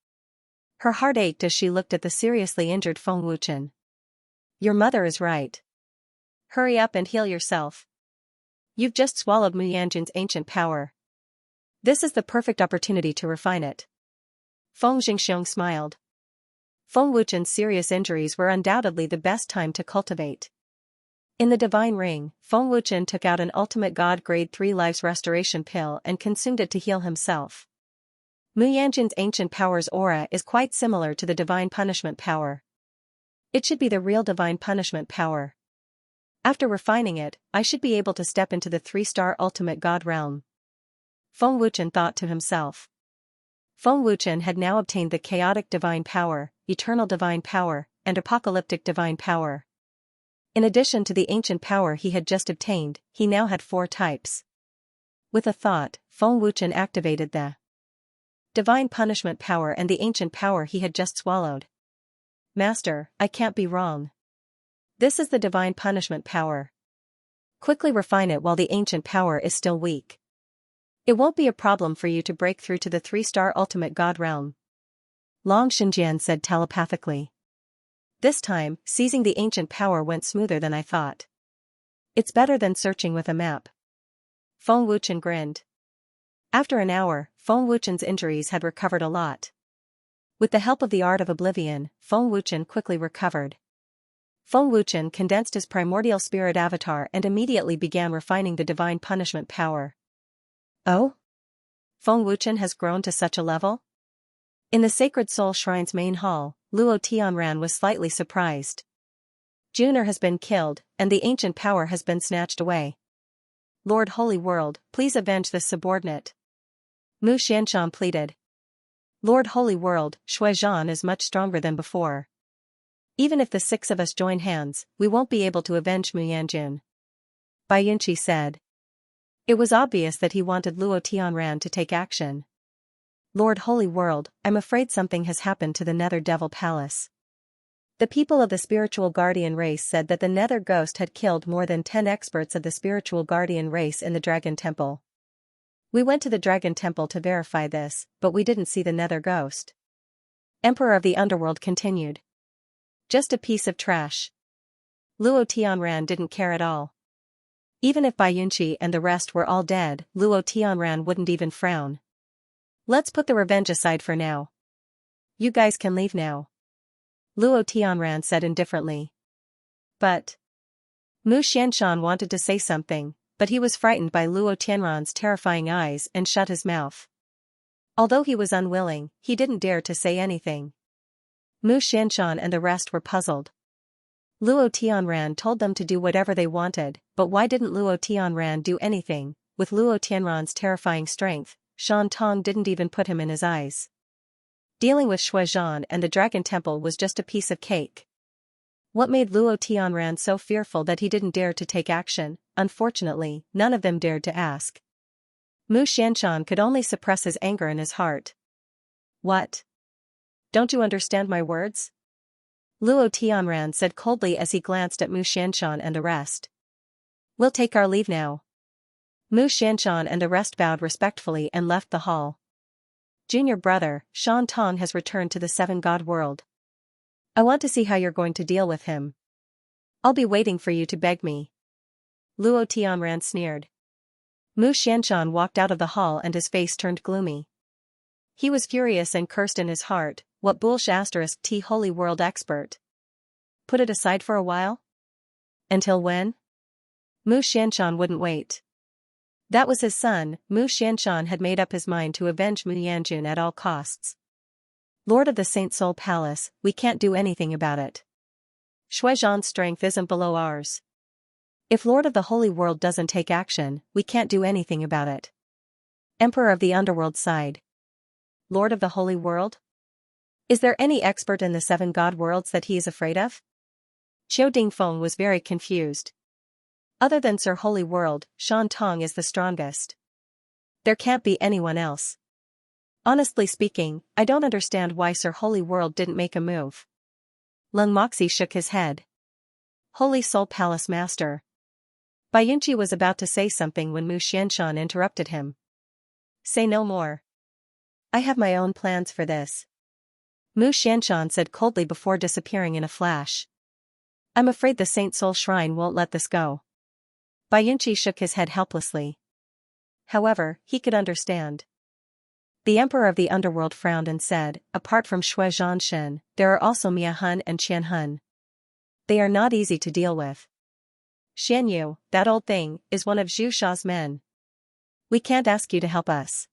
Her heart ached as she looked at the seriously injured Feng Wuchen. Your mother is right. Hurry up and heal yourself. You've just swallowed Mu Yanjun's ancient power. This is the perfect opportunity to refine it. Feng Jingxiong smiled. Feng Wuchen's serious injuries were undoubtedly the best time to cultivate. In the Divine Ring, Feng Wuchen took out an Ultimate God Grade 3 Lives Restoration pill and consumed it to heal himself. Mu Yanjun's ancient power's aura is quite similar to the Divine Punishment power. It should be the real Divine Punishment power. After refining it, I should be able to step into the 3-star Ultimate God realm. Feng Wuchen thought to himself. Feng Wuchen had now obtained the Chaotic Divine Power, Eternal Divine Power, and Apocalyptic Divine Power. In addition to the ancient power he had just obtained, he now had 4 types. With a thought, Feng Wuchen activated the Divine Punishment power and the ancient power he had just swallowed. Master, I can't be wrong. This is the Divine Punishment power. Quickly refine it while the ancient power is still weak. It won't be a problem for you to break through to the 3-star Ultimate God realm. Long Xinjian said telepathically. This time, seizing the ancient power went smoother than I thought. It's better than searching with a map. Feng Wuchen grinned. After an hour, Feng Wuchen's injuries had recovered a lot. With the help of the Art of Oblivion, Feng Wuchen quickly recovered. Feng Wuchen condensed his primordial spirit avatar and immediately began refining the divine punishment power. Oh? Feng Wuchen has grown to such a level? In the Sacred Soul Shrine's main hall, Luo Tianran was slightly surprised. Juner has been killed, and the ancient power has been snatched away. Lord Holy World, please avenge this subordinate. Mu Xianxia pleaded. Lord Holy World, Shuizhan is much stronger than before. Even if the 6 of us join hands, we won't be able to avenge Mu Yanjun. Bai Yunqi said. It was obvious that he wanted Luo Tianran to take action. Lord Holy World, I'm afraid something has happened to the Nether Devil Palace. The people of the spiritual guardian race said that the Nether Ghost had killed more than 10 experts of the spiritual guardian race in the Dragon Temple. We went to the Dragon Temple to verify this, but we didn't see the Nether Ghost. Emperor of the Underworld continued. Just a piece of trash. Luo Tianran didn't care at all. Even if Bai Yunqi and the rest were all dead, Luo Tianran wouldn't even frown. Let's put the revenge aside for now. You guys can leave now. Luo Tianran said indifferently. But Mu Xianxia wanted to say something, but he was frightened by Luo Tianran's terrifying eyes and shut his mouth. Although he was unwilling, he didn't dare to say anything. Mu Xianxia and the rest were puzzled. Luo Tianran told them to do whatever they wanted, but why didn't Luo Tianran do anything? With Luo Tianran's terrifying strength, Shan Tong didn't even put him in his eyes. Dealing with Shuizhan and the Dragon Temple was just a piece of cake. What made Luo Tianran so fearful that he didn't dare to take action? Unfortunately, none of them dared to ask. Mu Xianxia could only suppress his anger in his heart. What? Don't you understand my words? Luo Tianran said coldly as he glanced at Mu Xianxia and the rest. We'll take our leave now. Mu Xianxia and the rest bowed respectfully and left the hall. Junior brother, Shan Tong has returned to the 7-god world. I want to see how you're going to deal with him. I'll be waiting for you to beg me. Luo Tianran sneered. Mu Xianxia walked out of the hall and his face turned gloomy. He was furious and cursed in his heart, what bullsh** T Holy World expert. Put it aside for a while? Until when? Mu Xianxia wouldn't wait. That was his son. Mu Xianxia had made up his mind to avenge Mu Yanjun at all costs. Lord of the Saint Soul Palace, we can't do anything about it. Shuizhan's strength isn't below ours. If Lord of the Holy World doesn't take action, we can't do anything about it. Emperor of the Underworld sighed. Lord of the Holy World? Is there any expert in the 7 god worlds that he is afraid of? Qiu Dingfeng was very confused. Other than Sir Holy World, Shan Tong is the strongest. There can't be anyone else. Honestly speaking, I don't understand why Sir Holy World didn't make a move. Lung Moxie shook his head. Holy Soul Palace Master. Bai Yunqi was about to say something when Mu Xianxia interrupted him. Say no more. I have my own plans for this. Mu Xianxia said coldly before disappearing in a flash. I'm afraid the Saint Soul Shrine won't let this go. Bai Yunqi shook his head helplessly. However, he could understand. The Emperor of the Underworld frowned and said, apart from Shuizhan Shen, there are also Mia Hun and Qian Hun. They are not easy to deal with. Xianyu, that old thing, is one of Zhu Sha's men. We can't ask you to help us.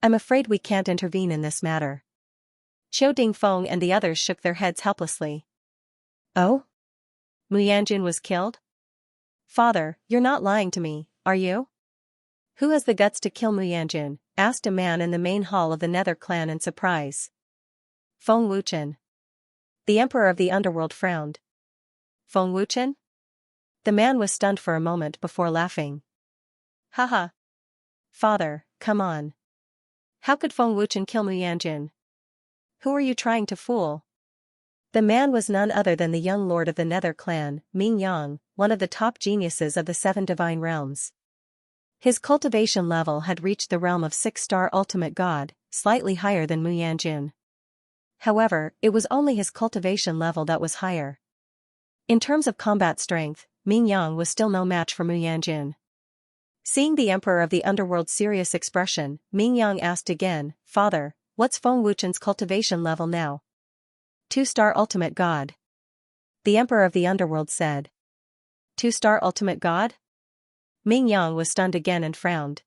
I'm afraid we can't intervene in this matter. Qiu Dingfeng and the others shook their heads helplessly. Oh? Mu Yanjun was killed? Father, you're not lying to me, are you? Who has the guts to kill Mu Yanjun? Asked a man in the main hall of the Nether clan in surprise. Feng Wuchen. The Emperor of the Underworld frowned. Feng Wuchen? The man was stunned for a moment before laughing. Haha. Father, come on. How could Feng Wuchen kill Mu Yanjun? Who are you trying to fool? The man was none other than the young lord of the Nether clan, Ming Yang, one of the top geniuses of the 7 divine realms. His cultivation level had reached the realm of 6-star ultimate god, slightly higher than Mu Yanjun. However, it was only his cultivation level that was higher. In terms of combat strength, Ming Yang was still no match for Mu Yanjun. Seeing the Emperor of the Underworld's serious expression, Ming Yang asked again, Father, what's Feng Wuchen's cultivation level now? 2-star ultimate god. The Emperor of the Underworld said. Two-star ultimate god? Ming Yang was stunned again and frowned.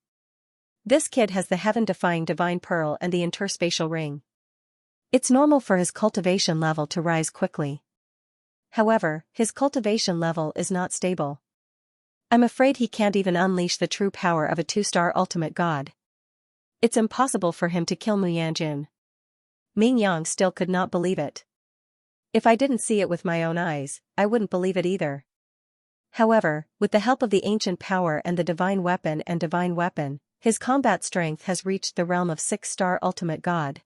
This kid has the heaven-defying divine pearl and the interspatial ring. It's normal for his cultivation level to rise quickly. However, his cultivation level is not stable. I'm afraid he can't even unleash the true power of a two-star ultimate god. It's impossible for him to kill Mu Yanjun. Ming Yang still could not believe it. If I didn't see it with my own eyes, I wouldn't believe it either. However, with the help of the ancient power and the divine weapon, his combat strength has reached the realm of 6-star ultimate god.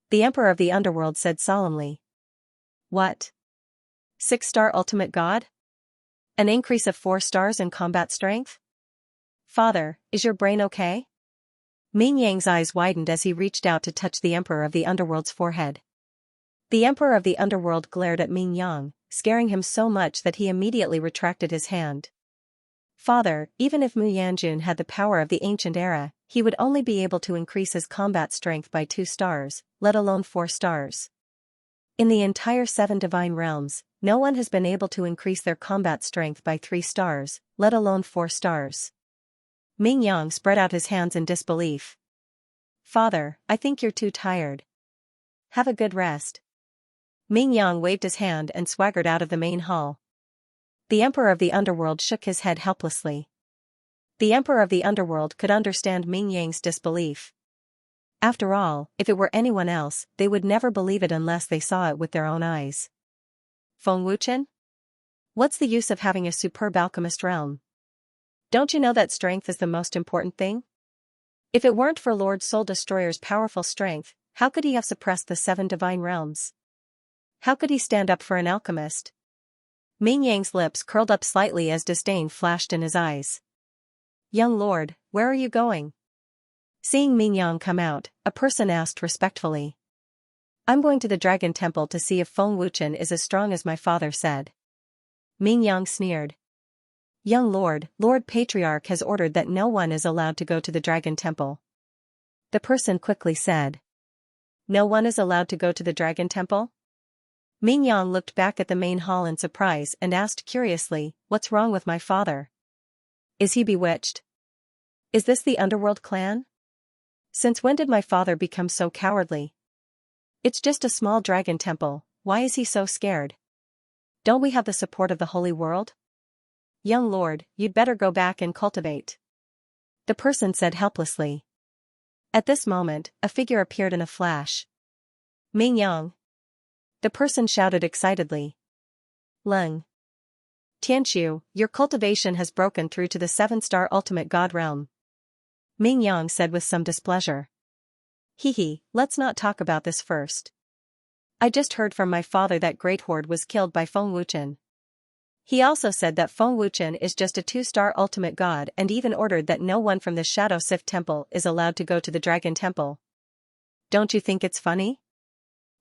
The Emperor of the Underworld said solemnly. What? 6-star ultimate god? An increase of 4 stars in combat strength? Father, is your brain okay? Ming Yang's eyes widened as he reached out to touch the Emperor of the Underworld's forehead. The Emperor of the Underworld glared at Ming Yang, scaring him so much that he immediately retracted his hand. Father, even if Mu Yanjun had the power of the ancient era, he would only be able to increase his combat strength by 2 stars, let alone 4 stars. In the entire 7 divine realms, no one has been able to increase their combat strength by 3 stars, let alone 4 stars. Ming Yang spread out his hands in disbelief. Father, I think you're too tired. Have a good rest. Ming Yang waved his hand and swaggered out of the main hall. The Emperor of the Underworld shook his head helplessly. The Emperor of the Underworld could understand Ming Yang's disbelief. After all, if it were anyone else, they would never believe it unless they saw it with their own eyes. Feng Wuchen? What's the use of having a superb alchemist realm? Don't you know that strength is the most important thing? If it weren't for Lord Soul Destroyer's powerful strength, how could he have suppressed the 7 divine realms? How could he stand up for an alchemist? Ming Yang's lips curled up slightly as disdain flashed in his eyes. Young lord, where are you going? Seeing Ming Yang come out, a person asked respectfully. I'm going to the Dragon Temple to see if Feng Wuchen is as strong as my father said. Ming Yang sneered. Young lord, Lord Patriarch has ordered that no one is allowed to go to the Dragon Temple. The person quickly said. No one is allowed to go to the Dragon Temple? Ming Yang looked back at the main hall in surprise and asked curiously, what's wrong with my father? Is he bewitched? Is this the Underworld clan? Since when did my father become so cowardly? It's just a small dragon temple, why is he so scared? Don't we have the support of the holy world? Young lord, you'd better go back and cultivate. The person said helplessly. At this moment, a figure appeared in a flash. Ming Yang. The person shouted excitedly. Leng. Tianqiu, your cultivation has broken through to the 7-star ultimate god realm. Ming Yang said with some displeasure. Hehe, let's not talk about this first. I just heard from my father that Great Horde was killed by Feng Wuchen. He also said that Feng Wuchen is just a 2-star ultimate god and even ordered that no one from the Shadow Sif Temple is allowed to go to the Dragon Temple. Don't you think it's funny?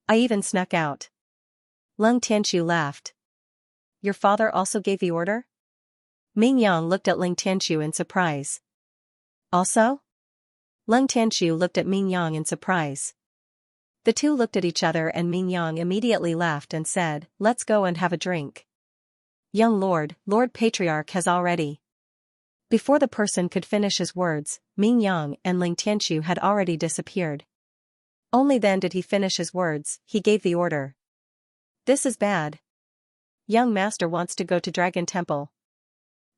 I even snuck out. Leng Tianqiu laughed. Your father also gave the order? Ming Yang looked at Leng Tianqiu in surprise. Also? Leng Tianqiu looked at Ming Yang in surprise. The two looked at each other and Ming Yang immediately laughed and said, let's go and have a drink. Young lord, Lord Patriarch has already. Before the person could finish his words, Ming Yang and Leng Tianqiu had already disappeared. Only then did he finish his words, he gave the order. This is bad. Young master wants to go to Dragon Temple.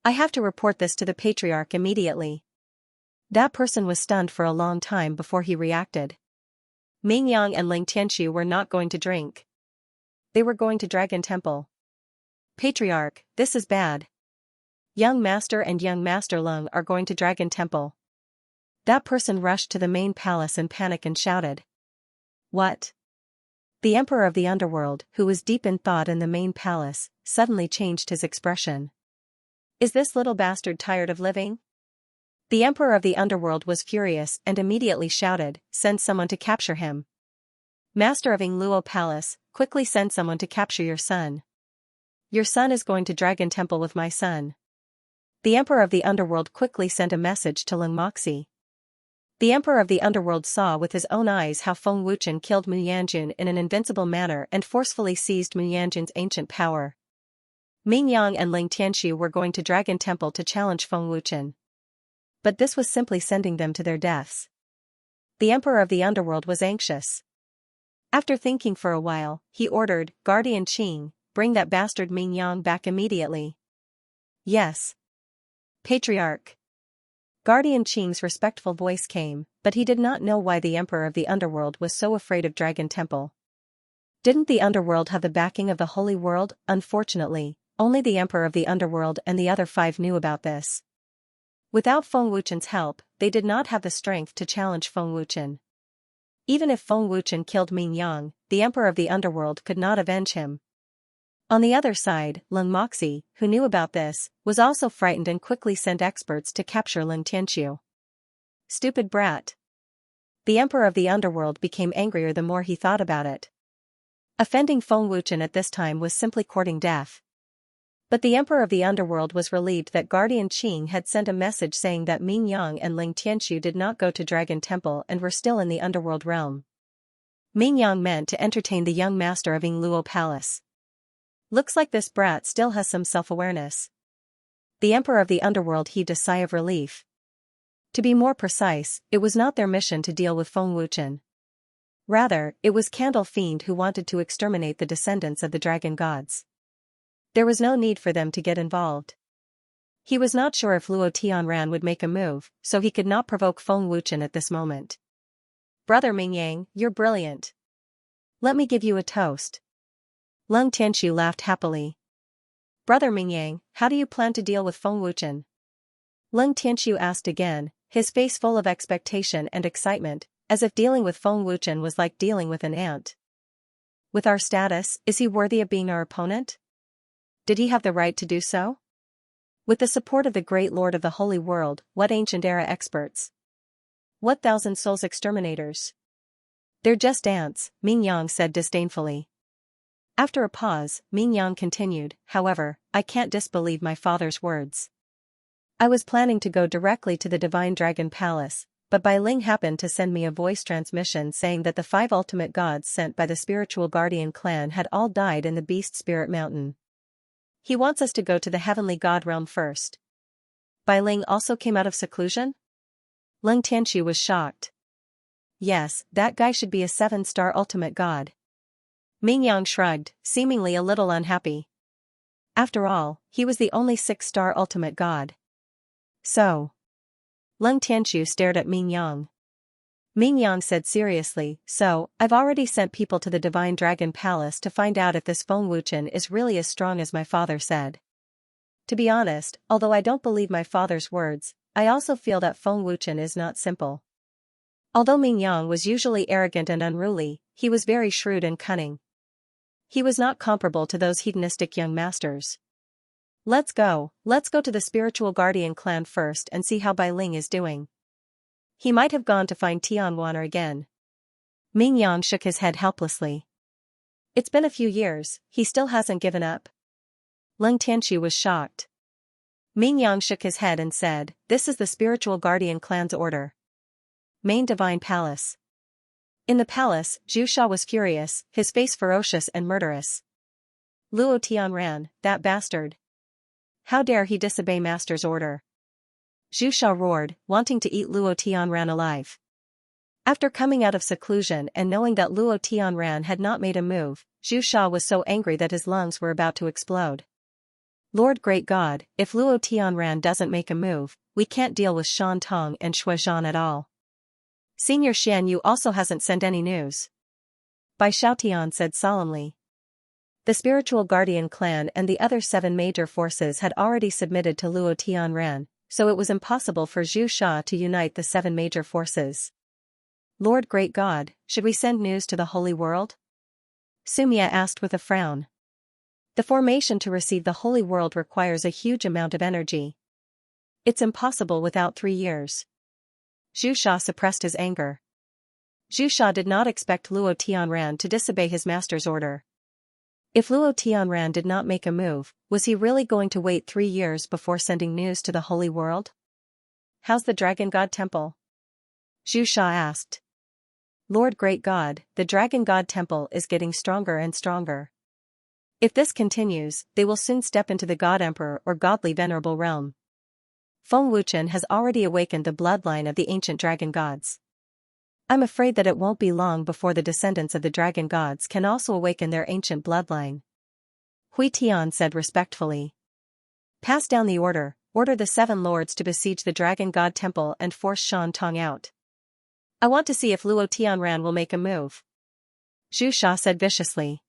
I have to report this to the Patriarch immediately. That person was stunned for a long time before he reacted. Ming Yang and Leng Tianqiu were not going to drink. They were going to Dragon Temple. Patriarch, this is bad. Young master and young master Leng are going to Dragon Temple. That person rushed to the main palace in panic and shouted. What? The Emperor of the Underworld, who was deep in thought in the main palace, suddenly changed his expression. Is this little bastard tired of living? The Emperor of the Underworld was furious and immediately shouted, send someone to capture him. Master of Yingluo Palace, quickly send someone to capture your son. Your son is going to Dragon Temple with my son. The Emperor of the Underworld quickly sent a message to Leng Moxie. The Emperor of the Underworld saw with his own eyes how Feng Wuchen killed Mu Yanjun in an invincible manner and forcefully seized Mu Yanjun's ancient power. Ming Yang and Ling Tianxu were going to Dragon Temple to challenge Feng Wuchen. But this was simply sending them to their deaths. The Emperor of the Underworld was anxious. After thinking for a while, he ordered, "Guardian Qing, bring that bastard Ming Yang back immediately." "Yes, Patriarch." Guardian Qing's respectful voice came, but he did not know why the Emperor of the Underworld was so afraid of Dragon Temple. Didn't the Underworld have the backing of the Holy World? Unfortunately, only the Emperor of the Underworld and the other 5 knew about this. Without Feng Wuchen's help, they did not have the strength to challenge Feng Wuchen. Even if Feng Wuchen killed Ming Yang, the Emperor of the Underworld could not avenge him. On the other side, Leng Moxi, who knew about this, was also frightened and quickly sent experts to capture Ling Tianxiu. Stupid brat. The Emperor of the Underworld became angrier the more he thought about it. Offending Feng Wuchen at this time was simply courting death. But the Emperor of the Underworld was relieved that Guardian Qing had sent a message saying that Ming Yang and Ling Tianxiu did not go to Dragon Temple and were still in the Underworld realm. Ming Yang meant to entertain the young master of Yingluo Palace. Looks like this brat still has some self-awareness. The Emperor of the Underworld heaved a sigh of relief. To be more precise, it was not their mission to deal with Feng Wuchen. Rather, it was Candle Fiend who wanted to exterminate the descendants of the dragon gods. There was no need for them to get involved. He was not sure if Luo Tianran would make a move, so he could not provoke Feng Wuchen at this moment. "Brother Ming Yang, you're brilliant. Let me give you a toast." Leng Tianxiu laughed happily. "Brother Ming Yang, how do you plan to deal with Feng Wuchen?" Leng Tianxiu asked again, his face full of expectation and excitement, as if dealing with Feng Wuchen was like dealing with an ant. "With our status, is he worthy of being our opponent? Did he have the right to do so? With the support of the great Lord of the Holy World, what ancient era experts? What thousand souls exterminators? They're just ants," Ming Yang said disdainfully. After a pause, Ming Yang continued, "However, I can't disbelieve my father's words. I was planning to go directly to the Divine Dragon Palace, but Bai Ling happened to send me a voice transmission saying that the 5 ultimate gods sent by the spiritual guardian clan had all died in the Beast Spirit Mountain. He wants us to go to the heavenly god realm first." Bai Ling also came out of seclusion? Leng Tianxiu was shocked. "Yes, that guy should be a 7-star ultimate god." Ming Yang shrugged, seemingly a little unhappy. After all, he was the only 6-star ultimate god. "So?" Leng Tianxiu stared at Ming Yang. Ming Yang said seriously, "So, I've already sent people to the Divine Dragon Palace to find out if this Feng Wuchen is really as strong as my father said. To be honest, although I don't believe my father's words, I also feel that Feng Wuchen is not simple." Although Ming Yang was usually arrogant and unruly, he was very shrewd and cunning. He was not comparable to those hedonistic young masters. Let's go to the spiritual guardian clan first and see how Bai Ling is doing. He might have gone to find Tianwaner again." Ming Yang shook his head helplessly. "It's been a few years, he still hasn't given up." Leng Tianxiu was shocked. Ming Yang shook his head and said, "This is the spiritual guardian clan's order. Main Divine Palace." In the palace, Zhu Sha was furious, his face ferocious and murderous. "Luo Tianran, that bastard. How dare he disobey master's order?" Zhu Sha roared, wanting to eat Luo Tianran alive. After coming out of seclusion and knowing that Luo Tianran had not made a move, Zhu Sha was so angry that his lungs were about to explode. "Lord Great God, if Luo Tianran doesn't make a move, we can't deal with Shan Tong and Shui Zhan at all. Senior Xian Yu also hasn't sent any news." Bai Xiaotian said solemnly. The spiritual guardian clan and the other 7 major forces had already submitted to Luo Tianran, so it was impossible for Zhu Sha to unite the 7 major forces. "Lord Great God, should we send news to the Holy World?" Sumia asked with a frown. The formation to receive the Holy World requires a huge amount of energy. It's impossible without 3 years. Zhu Sha suppressed his anger. Zhu Sha did not expect Luo Tianran to disobey his master's order. If Luo Tianran did not make a move, was he really going to wait 3 years before sending news to the Holy World? "How's the Dragon God Temple?" Zhu Sha asked. Lord Great God, the Dragon God Temple is getting stronger and stronger. If this continues, they will soon step into the God Emperor or Godly Venerable realm. Feng Wuchen has already awakened the bloodline of the ancient dragon gods. I'm afraid that it won't be long before the descendants of the dragon gods can also awaken their ancient bloodline. Hui Tian said respectfully. Pass down the order, order the 7 lords to besiege the dragon god temple and force Shan Tong out. I want to see if Luo Tianran will make a move. Zhu Sha said viciously.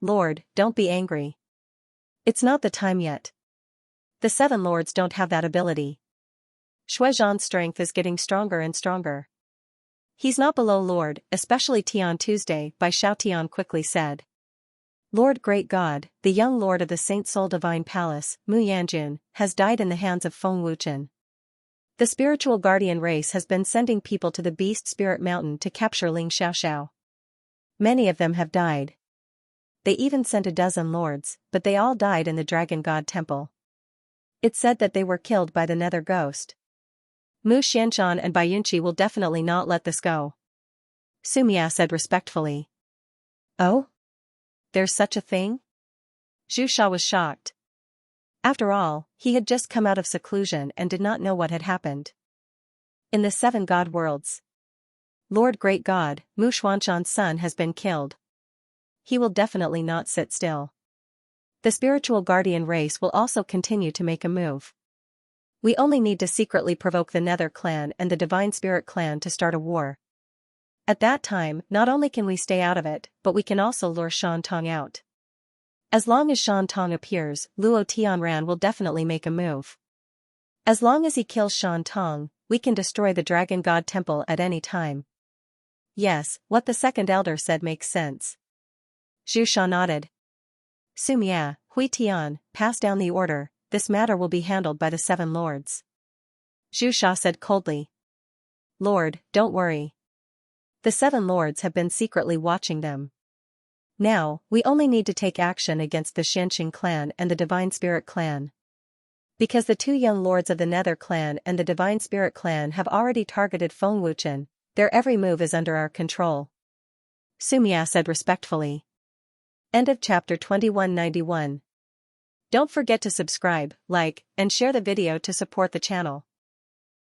Lord, don't be angry. It's not the time yet. The 7 lords don't have that ability. Shuizhan's strength is getting stronger and stronger. He's not below Lord, especially Tian Tuesday, Bai Shao Tian quickly said. Lord Great God, the young lord of the Saint Soul Divine Palace, Mu Yanjun, has died in the hands of Feng Wuchen. The spiritual guardian race has been sending people to the Beast Spirit Mountain to capture Ling Xiaoxiao. Many of them have died. They even sent a dozen lords, but they all died in the Dragon God Temple. It's said that they were killed by the Nether Ghost. Mu Xianshan and Baiyunqi will definitely not let this go. Sumia said respectfully. Oh? There's such a thing? Zhu Sha was shocked. After all, he had just come out of seclusion and did not know what had happened. In the 7 god worlds, Lord Great God, Mu Xuanshan's son has been killed. He will definitely not sit still. The spiritual guardian race will also continue to make a move. We only need to secretly provoke the Nether clan and the Divine Spirit clan to start a war. At that time, not only can we stay out of it, but we can also lure Shan Tong out. As long as Shan Tong appears, Luo Tianran will definitely make a move. As long as he kills Shan Tong, we can destroy the Dragon God Temple at any time. Yes, what the second elder said makes sense. Zhu Sha nodded. Sumia, Hui Tian, pass down the order, this matter will be handled by the 7 lords. Zhu Sha said coldly. Lord, don't worry. The 7 lords have been secretly watching them. Now, we only need to take action against the Xianxia clan and the Divine Spirit clan. Because the 2 young lords of the Nether clan and the Divine Spirit clan have already targeted Feng Wuchen, their every move is under our control. Sumia said respectfully. End of chapter 2191. Don't forget to subscribe, like, and share the video to support the channel.